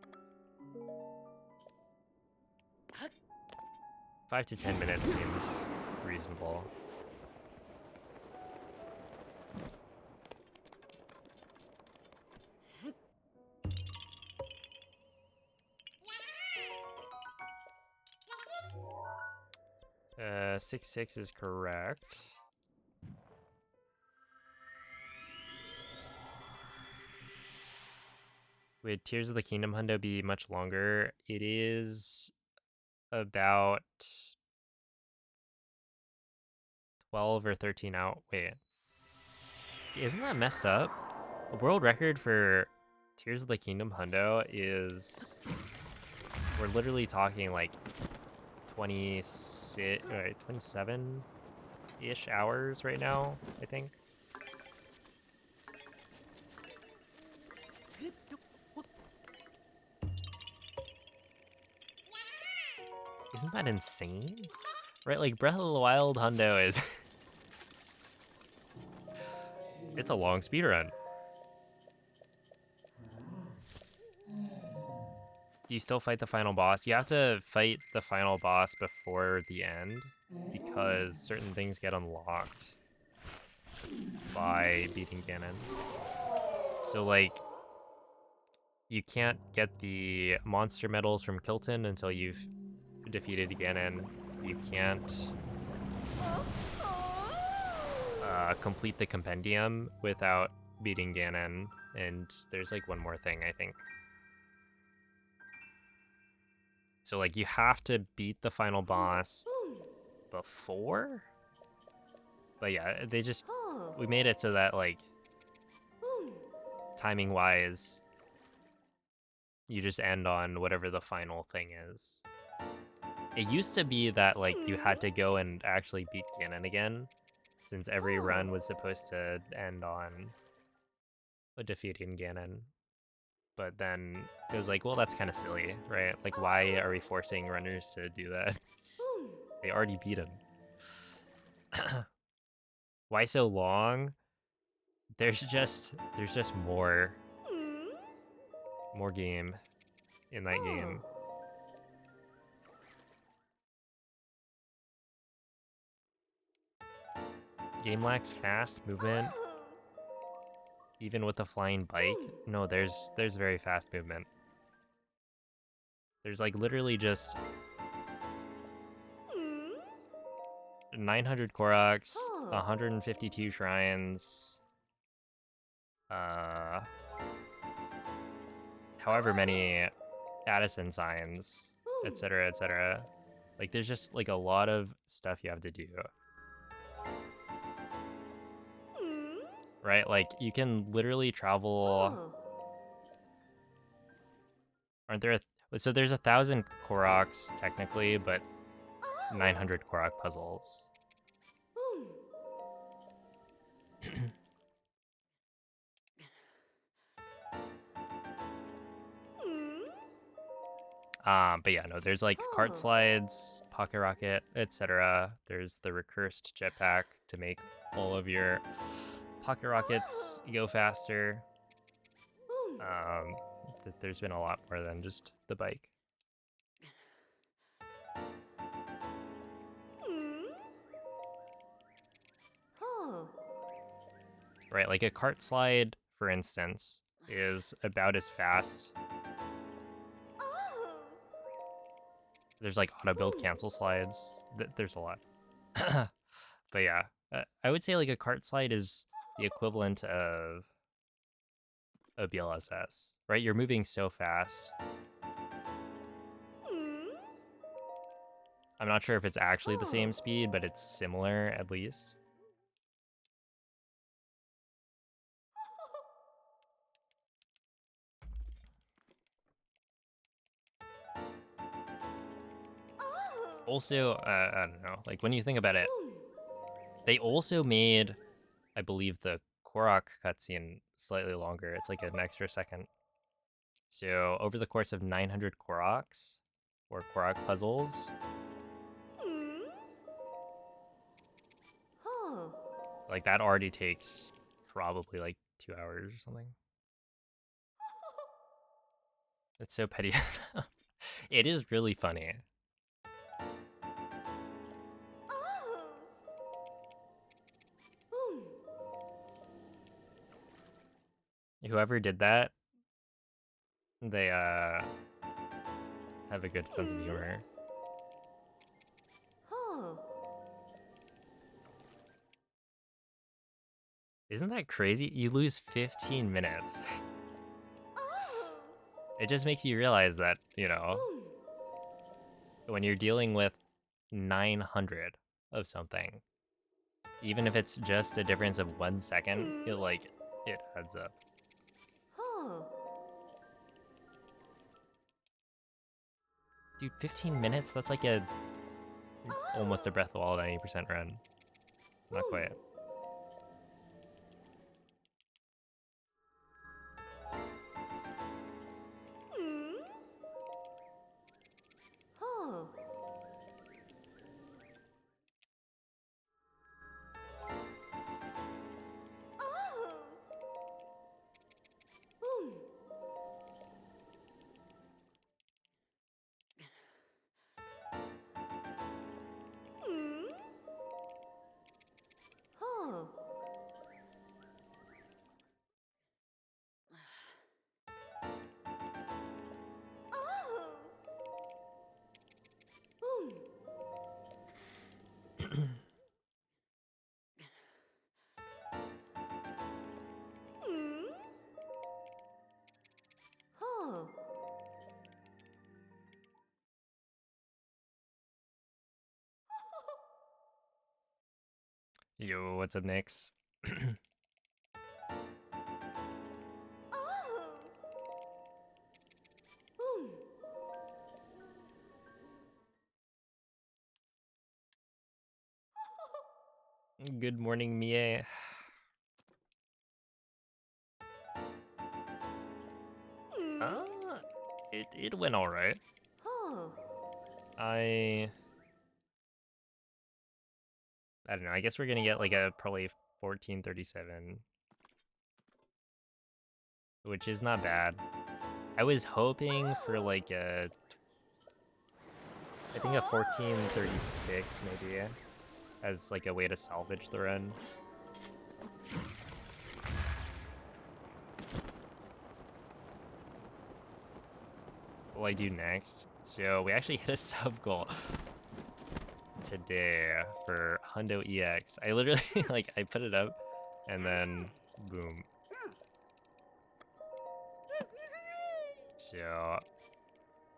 5 to 10 minutes seems reasonable. Uh, 6-6 is correct. Would Tears of the Kingdom hundo be much longer? It is about 12 or 13 out. Wait, isn't that messed up? A world record for Tears of the Kingdom hundo is... We're literally talking like 26, or 27-ish hours right now, I think. Isn't that insane? Right, like Breath of the Wild hundo is... It's a long speedrun. Do you still fight the final boss? You have to fight the final boss before the end because certain things get unlocked by beating Ganon. So like, you can't get the monster medals from Kilton until you've defeated Ganon. You can't complete the compendium without beating Ganon. And there's like one more thing, I think. So like, you have to beat the final boss before? But yeah, we made it so that like, timing wise, you just end on whatever the final thing is. It used to be that like you had to go and actually beat Ganon again, since every run was supposed to end on defeating Ganon. But then it was like, well, that's kind of silly, right? Like, why are we forcing runners to do that? They already beat him. Why so long? There's just more game in that game. Game lacks fast movement, even with a flying bike. No, there's very fast movement. There's like literally just 900 Koroks, 152 shrines, however many Addison signs, etc., etc. Like, there's just like a lot of stuff you have to do. Right? Like, you can literally travel. Aren't there? So there's 1,000 Koroks technically, but 900 Korok puzzles. But yeah, no, there's like cart slides, pocket rocket, etc. There's the recursed jetpack to make all of your pocket rockets go faster. There's been a lot more than just the bike. Right, like a cart slide, for instance, is about as fast. There's like auto build cancel slides. There's a lot. But yeah, I would say like a cart slide is the equivalent of a BLSS, right? You're moving so fast. I'm not sure if it's actually the same speed, but it's similar at least. Also, I don't know, like when you think about it, they also made, I believe, the Korok cutscene slightly longer. It's like an extra second. So over the course of 900 Koroks, or Korok puzzles, like that already takes probably like 2 hours or something. It's so petty. It is really funny. Whoever did that, they have a good sense of humor. Isn't that crazy? You lose 15 minutes. It just makes you realize that, you know, when you're dealing with 900 of something, even if it's just a difference of 1 second, it adds up. Dude, 15 minutes? That's like a almost a Breath of the Wild 90% run. Not quite. Yo, what's up next? Good morning, Mie. Uh, it went alright. I don't know. I guess we're gonna get like a probably 1437, which is not bad. I was hoping for like I think a 1436 maybe, as like a way to salvage the run. What will I do next? So we actually hit a sub goal today for Hundo EX. I literally like I put it up and then boom. So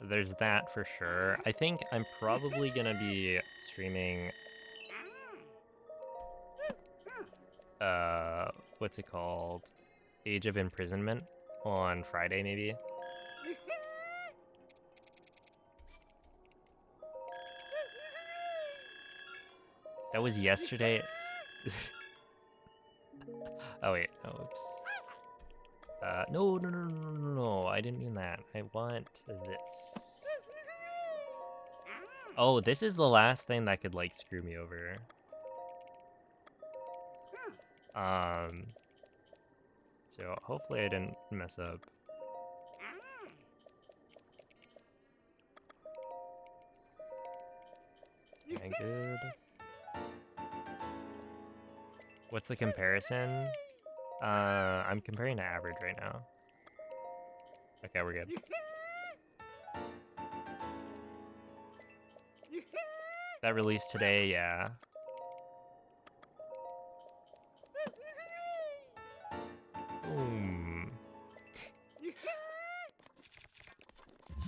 there's that for sure. I think I'm probably gonna be streaming what's it called? Age of Imprisonment on Friday maybe. That was yesterday. Oh wait, oh, oops. No, I didn't mean that. I want this. Oh, this is the last thing that could like screw me over. So hopefully I didn't mess up. Okay, good. What's the comparison? I'm comparing to average right now. Okay, we're good. That released today, yeah. Boom.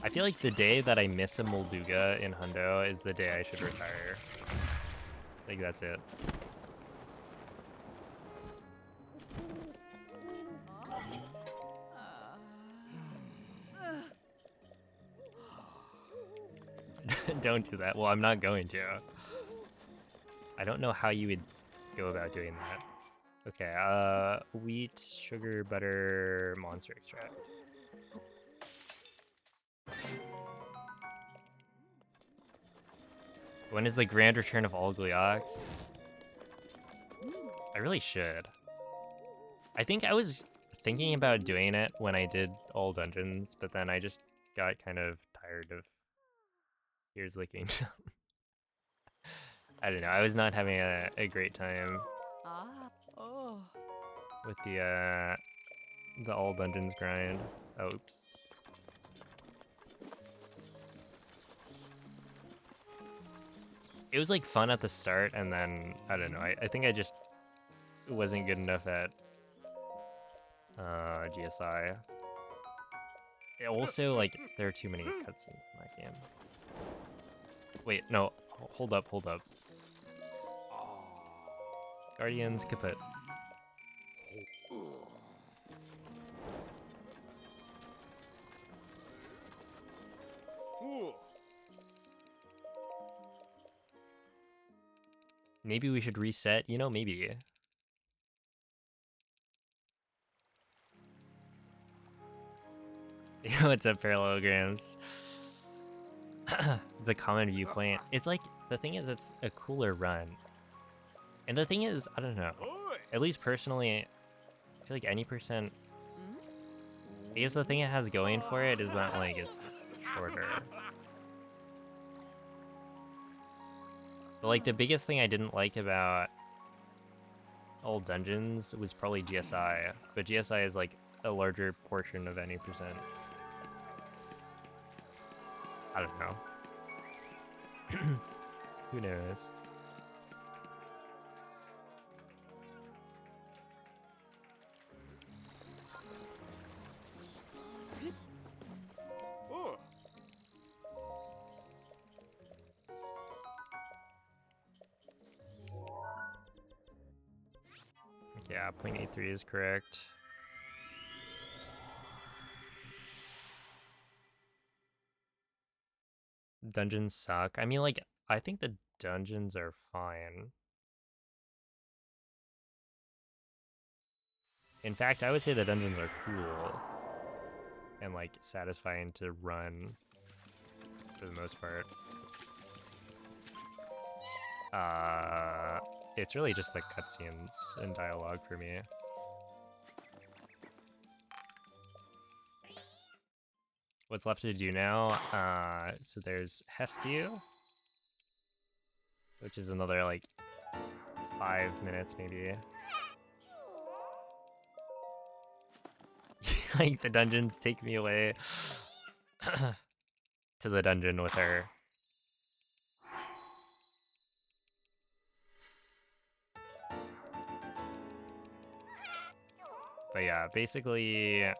I feel like the day that I miss a Molduga in Hundo is the day I should retire. I think that's it. Don't do that. Well, I'm not going to. I don't know how you would go about doing that. Okay, wheat, sugar, butter, monster extract. When is the grand return of all Gleox? I really should. I think I was thinking about doing it when I did all dungeons, but then I just got kind of tired of ears licking. I don't know, I was not having a great time with the all dungeons grind. Oh, oops. It was like fun at the start, and then I don't know. I think I just wasn't good enough at GSI. It also, like, there are too many cutscenes in that game. Wait, no, hold up. Guardians kaput. Maybe we should reset, you know, maybe. What's up, parallelograms? It's a common viewpoint. It's like, the thing is, it's a cooler run. And the thing is, I don't know. At least personally, I feel like any percent. I guess the thing it has going for it is that, like, it's shorter. But, like, the biggest thing I didn't like about old dungeons was probably GSI. But GSI is, like, a larger portion of any percent. I don't know. Who knows? Oh. Yeah, 0.83 is correct. Dungeons suck. I mean, like, I think the dungeons are fine. In fact, I would say the dungeons are cool. And, like, satisfying to run for the most part. It's really just the cutscenes and dialogue for me. What's left to do now? So there's Hestiu, which is another, like, 5 minutes maybe. Like, the dungeons take me away to the dungeon with her. But yeah, basically,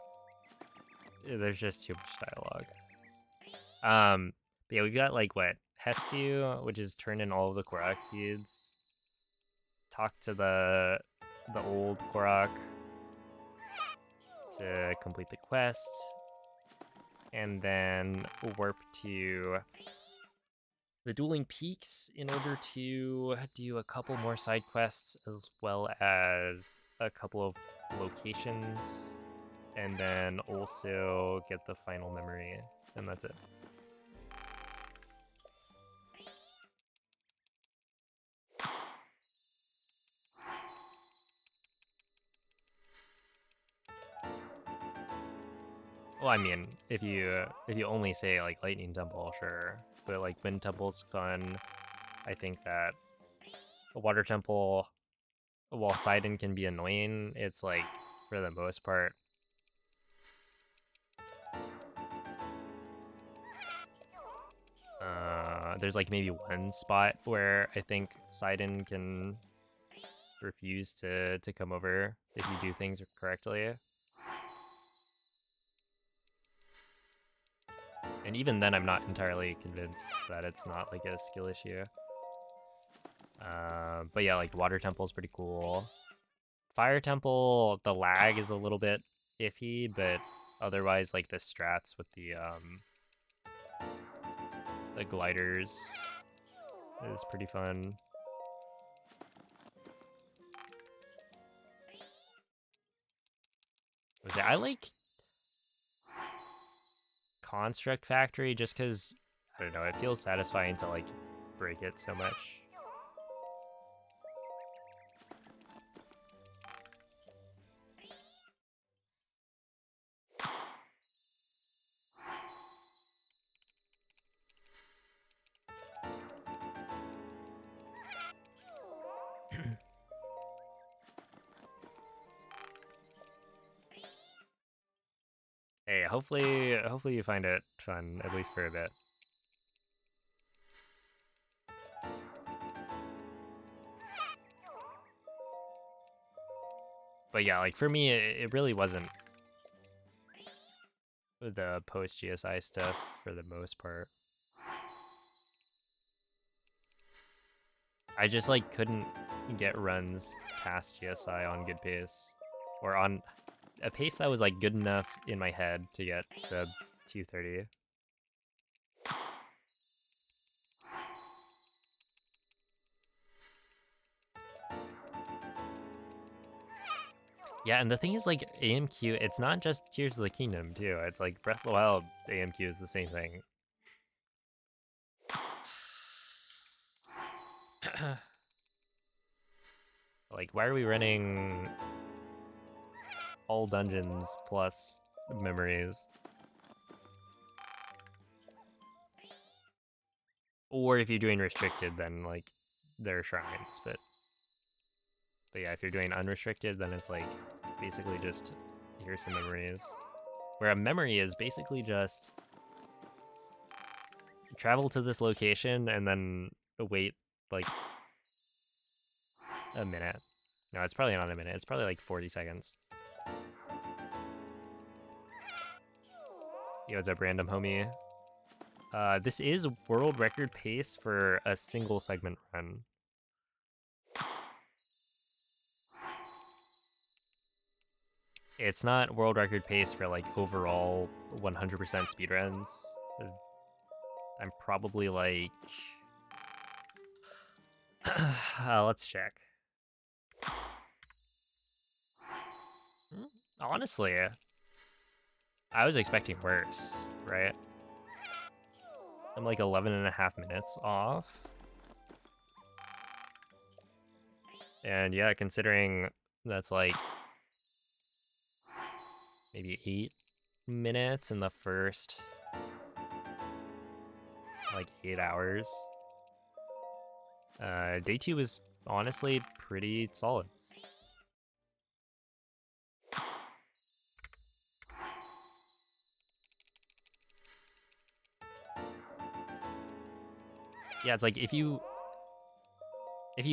there's just too much dialogue. But yeah, we've got, like, what? Hestiu, which is turn in all of the Korok seeds. Talk to the old Korok to complete the quest. And then warp to the Dueling Peaks in order to do a couple more side quests as well as a couple of locations. And then also get the final memory. And that's it. Well, I mean, if you only say, like, Lightning Temple, sure, but, like, Wind Temple's fun. I think that a Water Temple, while Sidon can be annoying, it's, like, for the most part, there's, like, maybe one spot where I think Sidon can refuse to come over if you do things correctly. And even then, I'm not entirely convinced that it's not, like, a skill issue. But yeah, like, Water Temple is pretty cool. Fire Temple, the lag is a little bit iffy, but otherwise, like, the strats with the gliders is pretty fun. I like Construct Factory just because, I don't know, it feels satisfying to, like, break it so much. Hey, hopefully you find it fun, at least for a bit. But yeah, like, for me, it really wasn't the post-GSI stuff for the most part. I just, like, couldn't get runs past GSI on good pace. Or on a pace that was, like, good enough in my head to get sub 230. Yeah, and the thing is, like, AMQ, it's not just Tears of the Kingdom, too. It's like Breath of the Wild AMQ is the same thing. Like, why are we running all dungeons plus memories? Or if you're doing restricted, then, like, there are shrines, but yeah, if you're doing unrestricted, then it's like basically just here's some memories. Where a memory is basically just travel to this location and then wait like a minute. No, it's probably not a minute. It's probably like 40 seconds. Yo, what's up, random homie? This is world record pace for a single segment run. It's not world record pace for like overall 100% speedruns. I'm probably like... let's check. Honestly, I was expecting worse, right? I'm like 11.5 minutes off. And yeah, considering that's like maybe 8 minutes in the first like 8 hours. Day 2 was honestly pretty solid. Yeah, it's like if you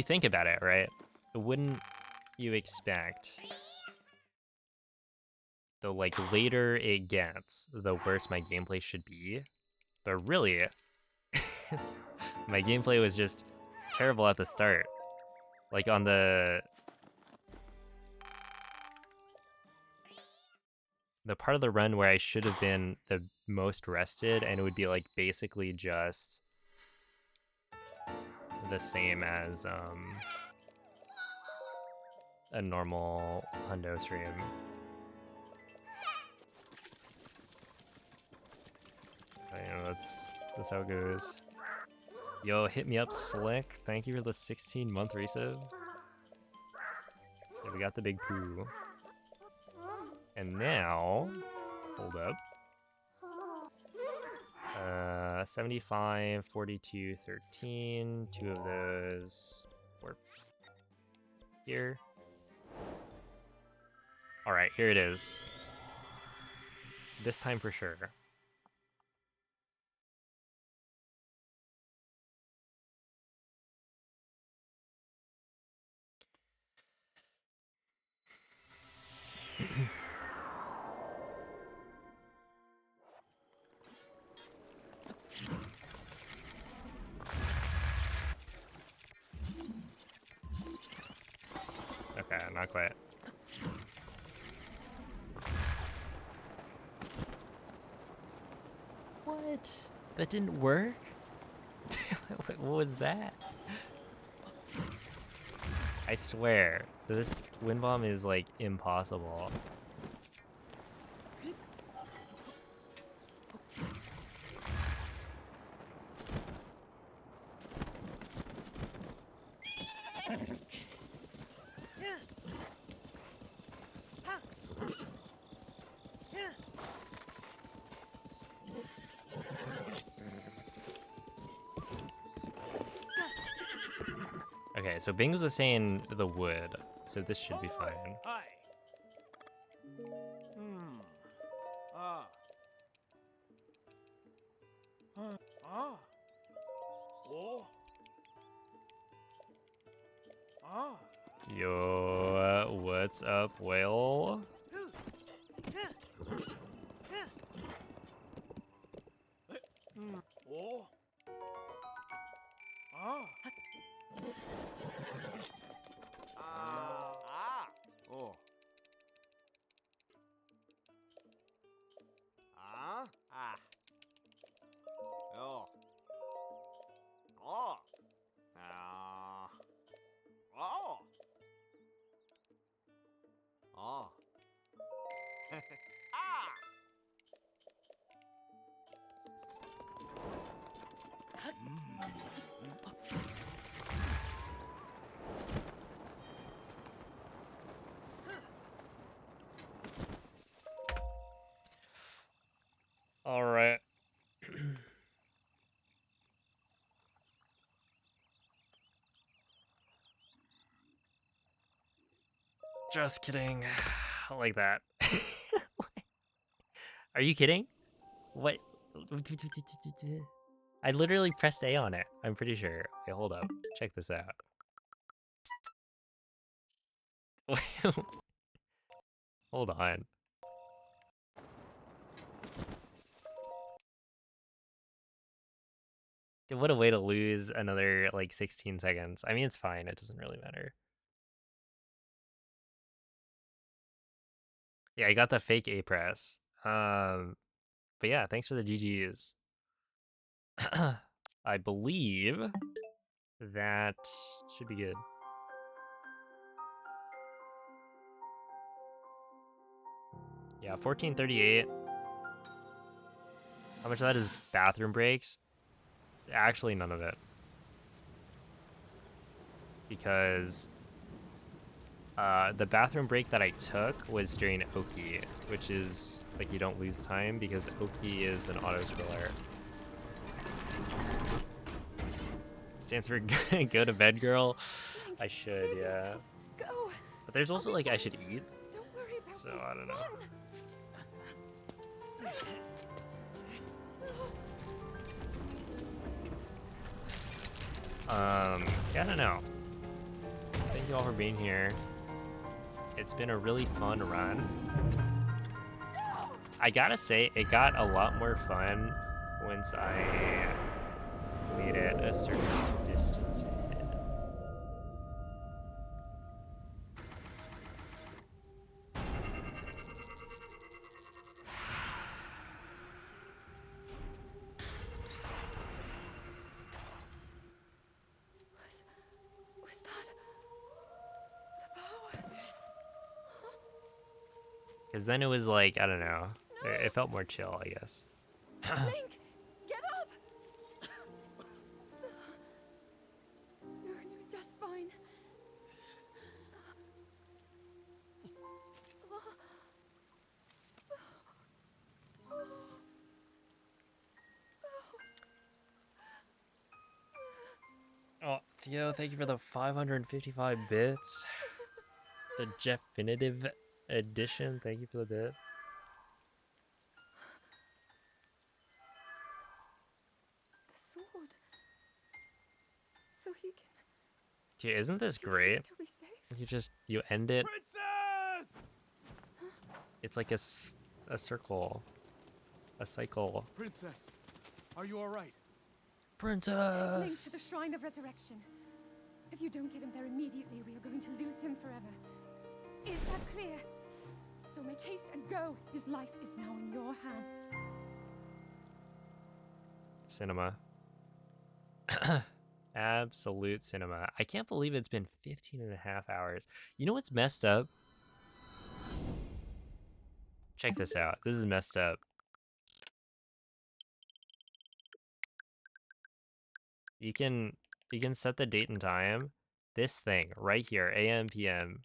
think about it, right? Wouldn't you expect the like later it gets, the worse my gameplay should be? But really, my gameplay was just terrible at the start. Like on the part of the run where I should have been the most rested, and it would be like basically just the same as a normal hundo stream. You know, that's how it goes. Yo, hit me up, Slick. Thank you for the 16-month resub. Yeah, we got the big poo. And now, hold up. 75, 42, 13. 2 of those were here. All right, here it is. This time for sure. Okay, not quite. What? That didn't work? What was that? I swear, this wind bomb is like impossible. Okay, so Bings was saying the wood, so this should be fine. Hi. Ah. Ah. Oh. Ah. Yo, what's up, whale? Oh. Ah. Ah. Oh. Ah. Ah. Oh. Oh. Ah. Oh. Oh. Just kidding. Like that. Are you kidding? What? I literally pressed A on it. I'm pretty sure. Okay, hold up. Check this out. Hold on. What a way to lose another like 16 seconds. I mean, it's fine. It doesn't really matter. Yeah, I got the fake A press. But yeah, thanks for the GGs. I believe that should be good. Yeah, 1438. How much of that is bathroom breaks? Actually, none of it. Because the bathroom break that I took was during Oki, which is like you don't lose time because Oki is an auto scroller. Stands for go to bed, girl. Link, I should, save yeah. yourself. Go. But there's I'll also be like I fine. should eat, Don't worry about so me. I don't know. Yeah, I don't know. Thank you all for being here. It's been a really fun run. I gotta say, it got a lot more fun once I made it a certain distance in. Was that the power? Because then it was like, I don't know. It felt more chill, I guess. Link, get up. You're just fine. Oh, Theo, thank you for the 555 bits. The Definitive Edition, thank you for the bit. The sword. So he can. Dude, isn't this You can great? still be safe. You end it. Princess! It's like a circle, a cycle. Princess, are you all right? Take Link Princess. to the Shrine of Resurrection. If you don't get him there immediately, we are going to lose him forever. Is that clear? So make haste and go. His life is now in your hands. Cinema. Absolute cinema. I can't believe it's been 15 and a half hours. You know what's messed up? Check this out. This is messed up. You can set the date and time. This thing right here, AM PM,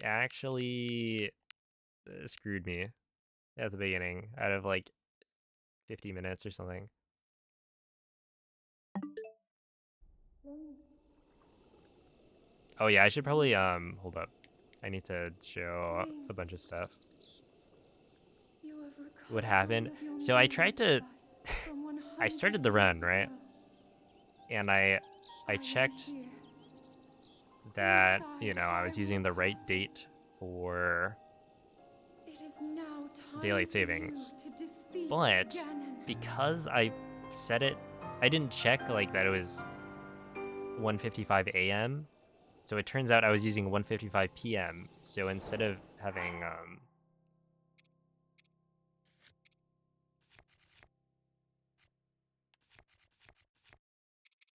actually screwed me at the beginning out of like 50 minutes or something. Oh yeah, I should probably hold up. I need to show a bunch of stuff. You have recovered What happened? all of your So I tried to memories of us from I 100 started the run, years right? ago. And I am checked here, that, inside I was using Iron the right Castle. date for It is now time daylight for you savings. to defeat But Ganon. because I set it, I didn't check like that it was 1:55 a.m. So it turns out I was using 1:55 p.m. So instead of having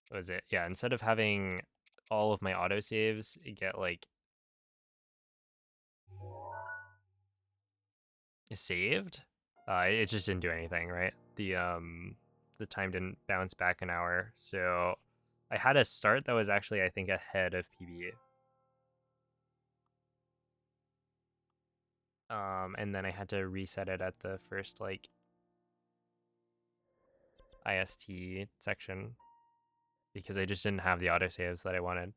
what was it? Yeah, instead of having all of my autosaves get like saved, it just didn't do anything, right? The time didn't bounce back an hour. So I had a start that was actually I think ahead of PB. And then I had to reset it at the first like IST section because I just didn't have the autosaves that I wanted.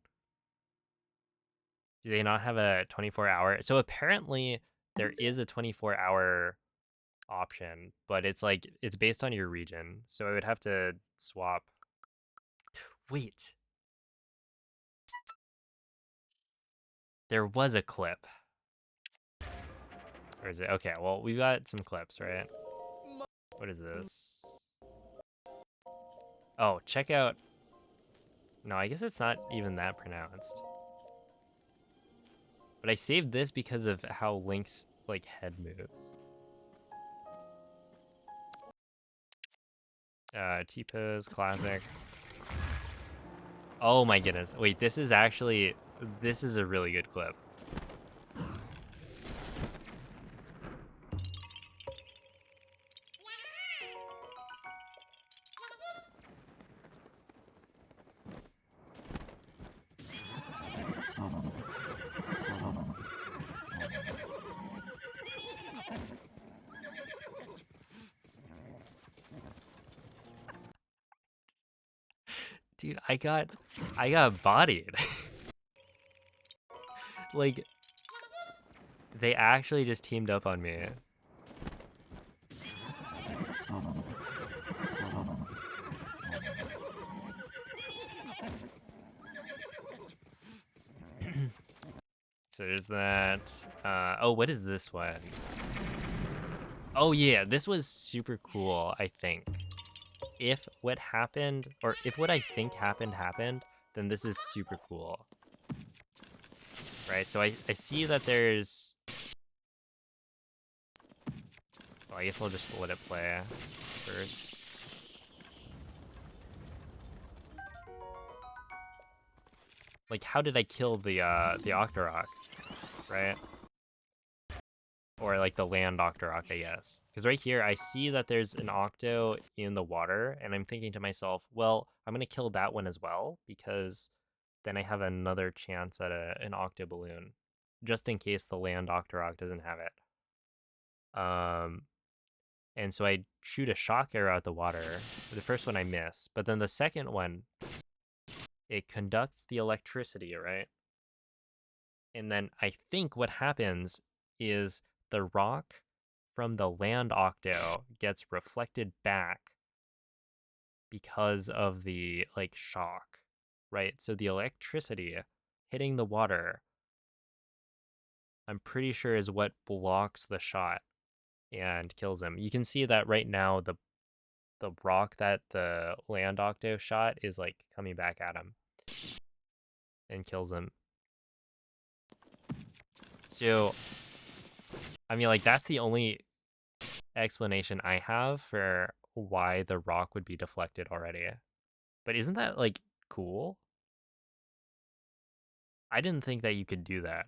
Do they not have a 24-hour? So apparently there is a 24-hour option, but it's like it's based on your region. So I would have to swap. Wait. There was a clip. Or is it? Okay, well, we've got some clips, right? What is this? Oh, check out. No, I guess it's not even that pronounced. But I saved this because of how Link's like head moves. T-pose, classic. Oh my goodness. Wait, this is a really good clip. Dude, I got bodied. Like, they actually just teamed up on me. So there's that. Oh, what is this one? Oh yeah, this was super cool, I think. If what happened, or if what I think happened, then this is super cool. Right, so I see that there's... Well, I guess I'll just let it play first. Like, how did I kill the Octorok, right? Or like the land Octorok, I guess. Because right here, I see that there's an Octo in the water, and I'm thinking to myself, well, I'm gonna kill that one as well, because then I have another chance at an Octo Balloon, just in case the land Octorok doesn't have it. And so I shoot a shock arrow at the water. The first one I miss, but then the second one, it conducts the electricity, right? And then I think what happens is the rock from the land Octo gets reflected back because of the like shock, right? So the electricity hitting the water, I'm pretty sure is what blocks the shot and kills him. You can see that right now the rock that the land Octo shot is like coming back at him and kills him. So I mean, like, that's the only explanation I have for why the rock would be deflected already. But isn't that like cool? I didn't think that you could do that.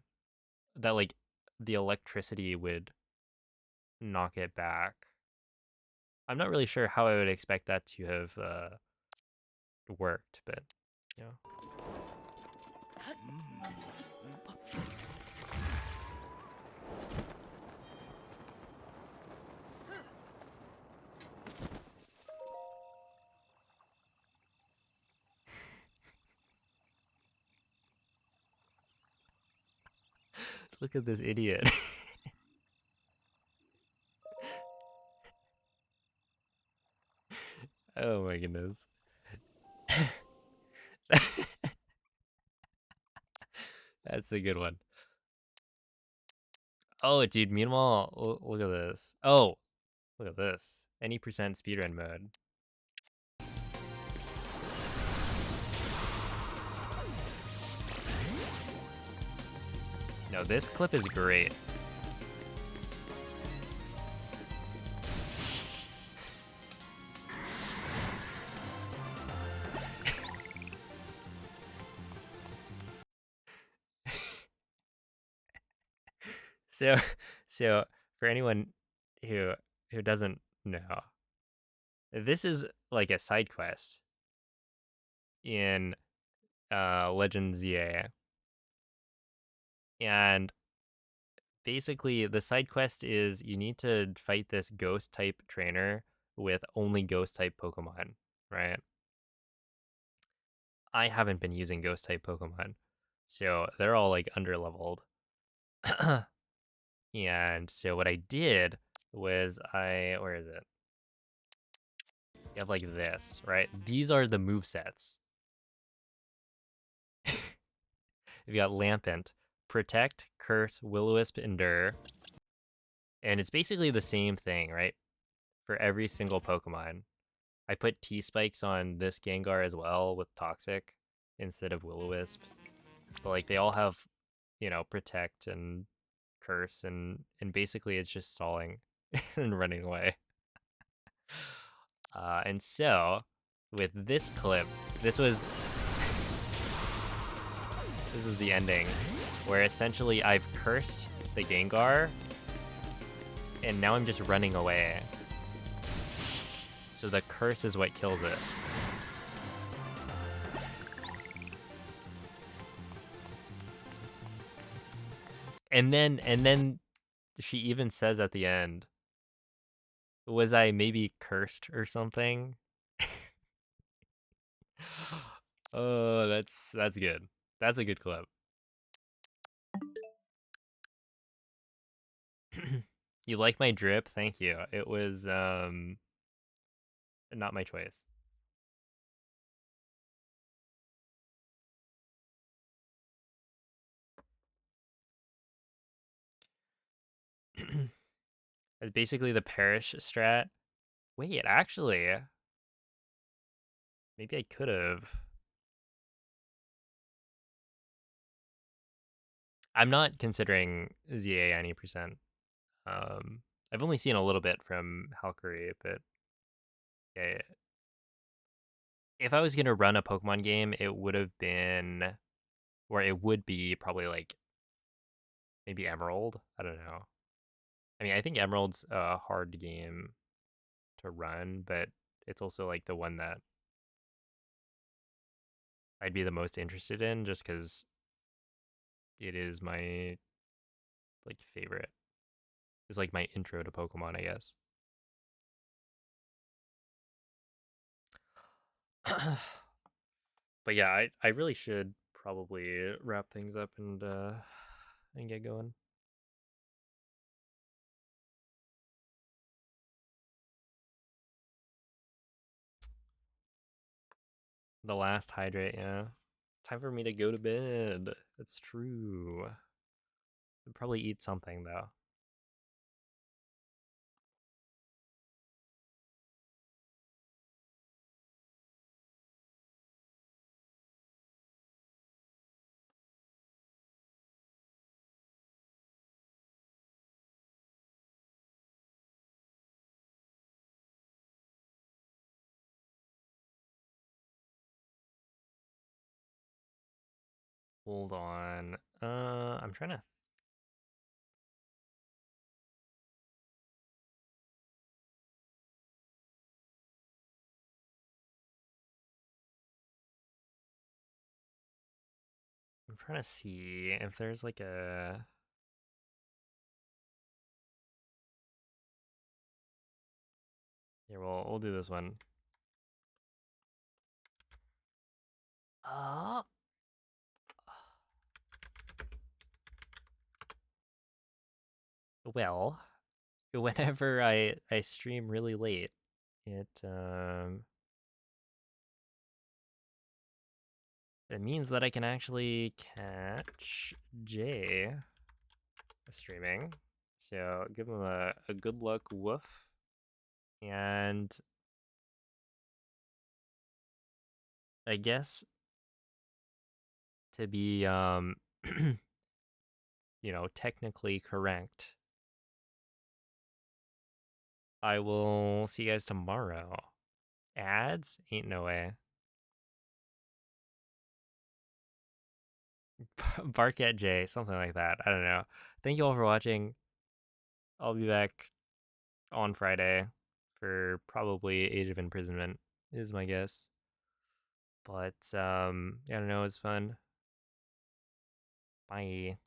That like the electricity would knock it back. I'm not really sure how I would expect that to have worked, but you know. Look at this idiot. Oh my goodness. That's a good one. Oh, dude, meanwhile, look at this. Oh, look at this. Any percent speedrun mode. No, this clip is great. So, so for anyone who doesn't know, this is like a side quest in Legend ZA, and basically the side quest is you need to fight this ghost type trainer with only ghost type Pokemon, right? I haven't been using ghost type Pokemon, So they're all like underleveled. And so what I did was where is it? You have like this, right? These are the move sets. You've got Lampent, Protect, Curse, Will-O-Wisp, Endure. And it's basically the same thing, right? For every single Pokemon. I put T-Spikes on this Gengar as well with Toxic instead of Will-O-Wisp. But like they all have, Protect and Curse and basically it's just stalling and running away. And so with this clip, this is the ending where essentially I've cursed the Gengar and now I'm just running away. So the curse is what kills it. And then she even says at the end, was I maybe cursed or something? Oh, that's good. That's a good clip. You like my drip? Thank you. It was not my choice. It's basically the parish strat. Wait, actually, maybe I could have. I'm not considering ZA any percent. I've only seen a little bit from Halkari, but yeah, if I was gonna run a Pokemon game, it would have been, or it would be probably like maybe Emerald. I don't know. I mean, I think Emerald's a hard game to run, but it's also like the one that I'd be the most interested in just because it is my like favorite. It's like my intro to Pokemon, I guess. But yeah, I really should probably wrap things up and get going. The last hydrate, yeah. Time for me to go to bed. That's true. I'd probably eat something though. Hold on. I'm trying to. I'm trying to see if there's like a. Here, we'll do this one. Uh, well, whenever I stream really late, it means that I can actually catch Jay streaming. So give him a good luck woof. And I guess to be technically correct, I will see you guys tomorrow. Ads? Ain't no way. Bark at Jay, something like that. I don't know. Thank you all for watching. I'll be back on Friday for probably Age of Imprisonment, is my guess. But I don't know, it's fun. Bye.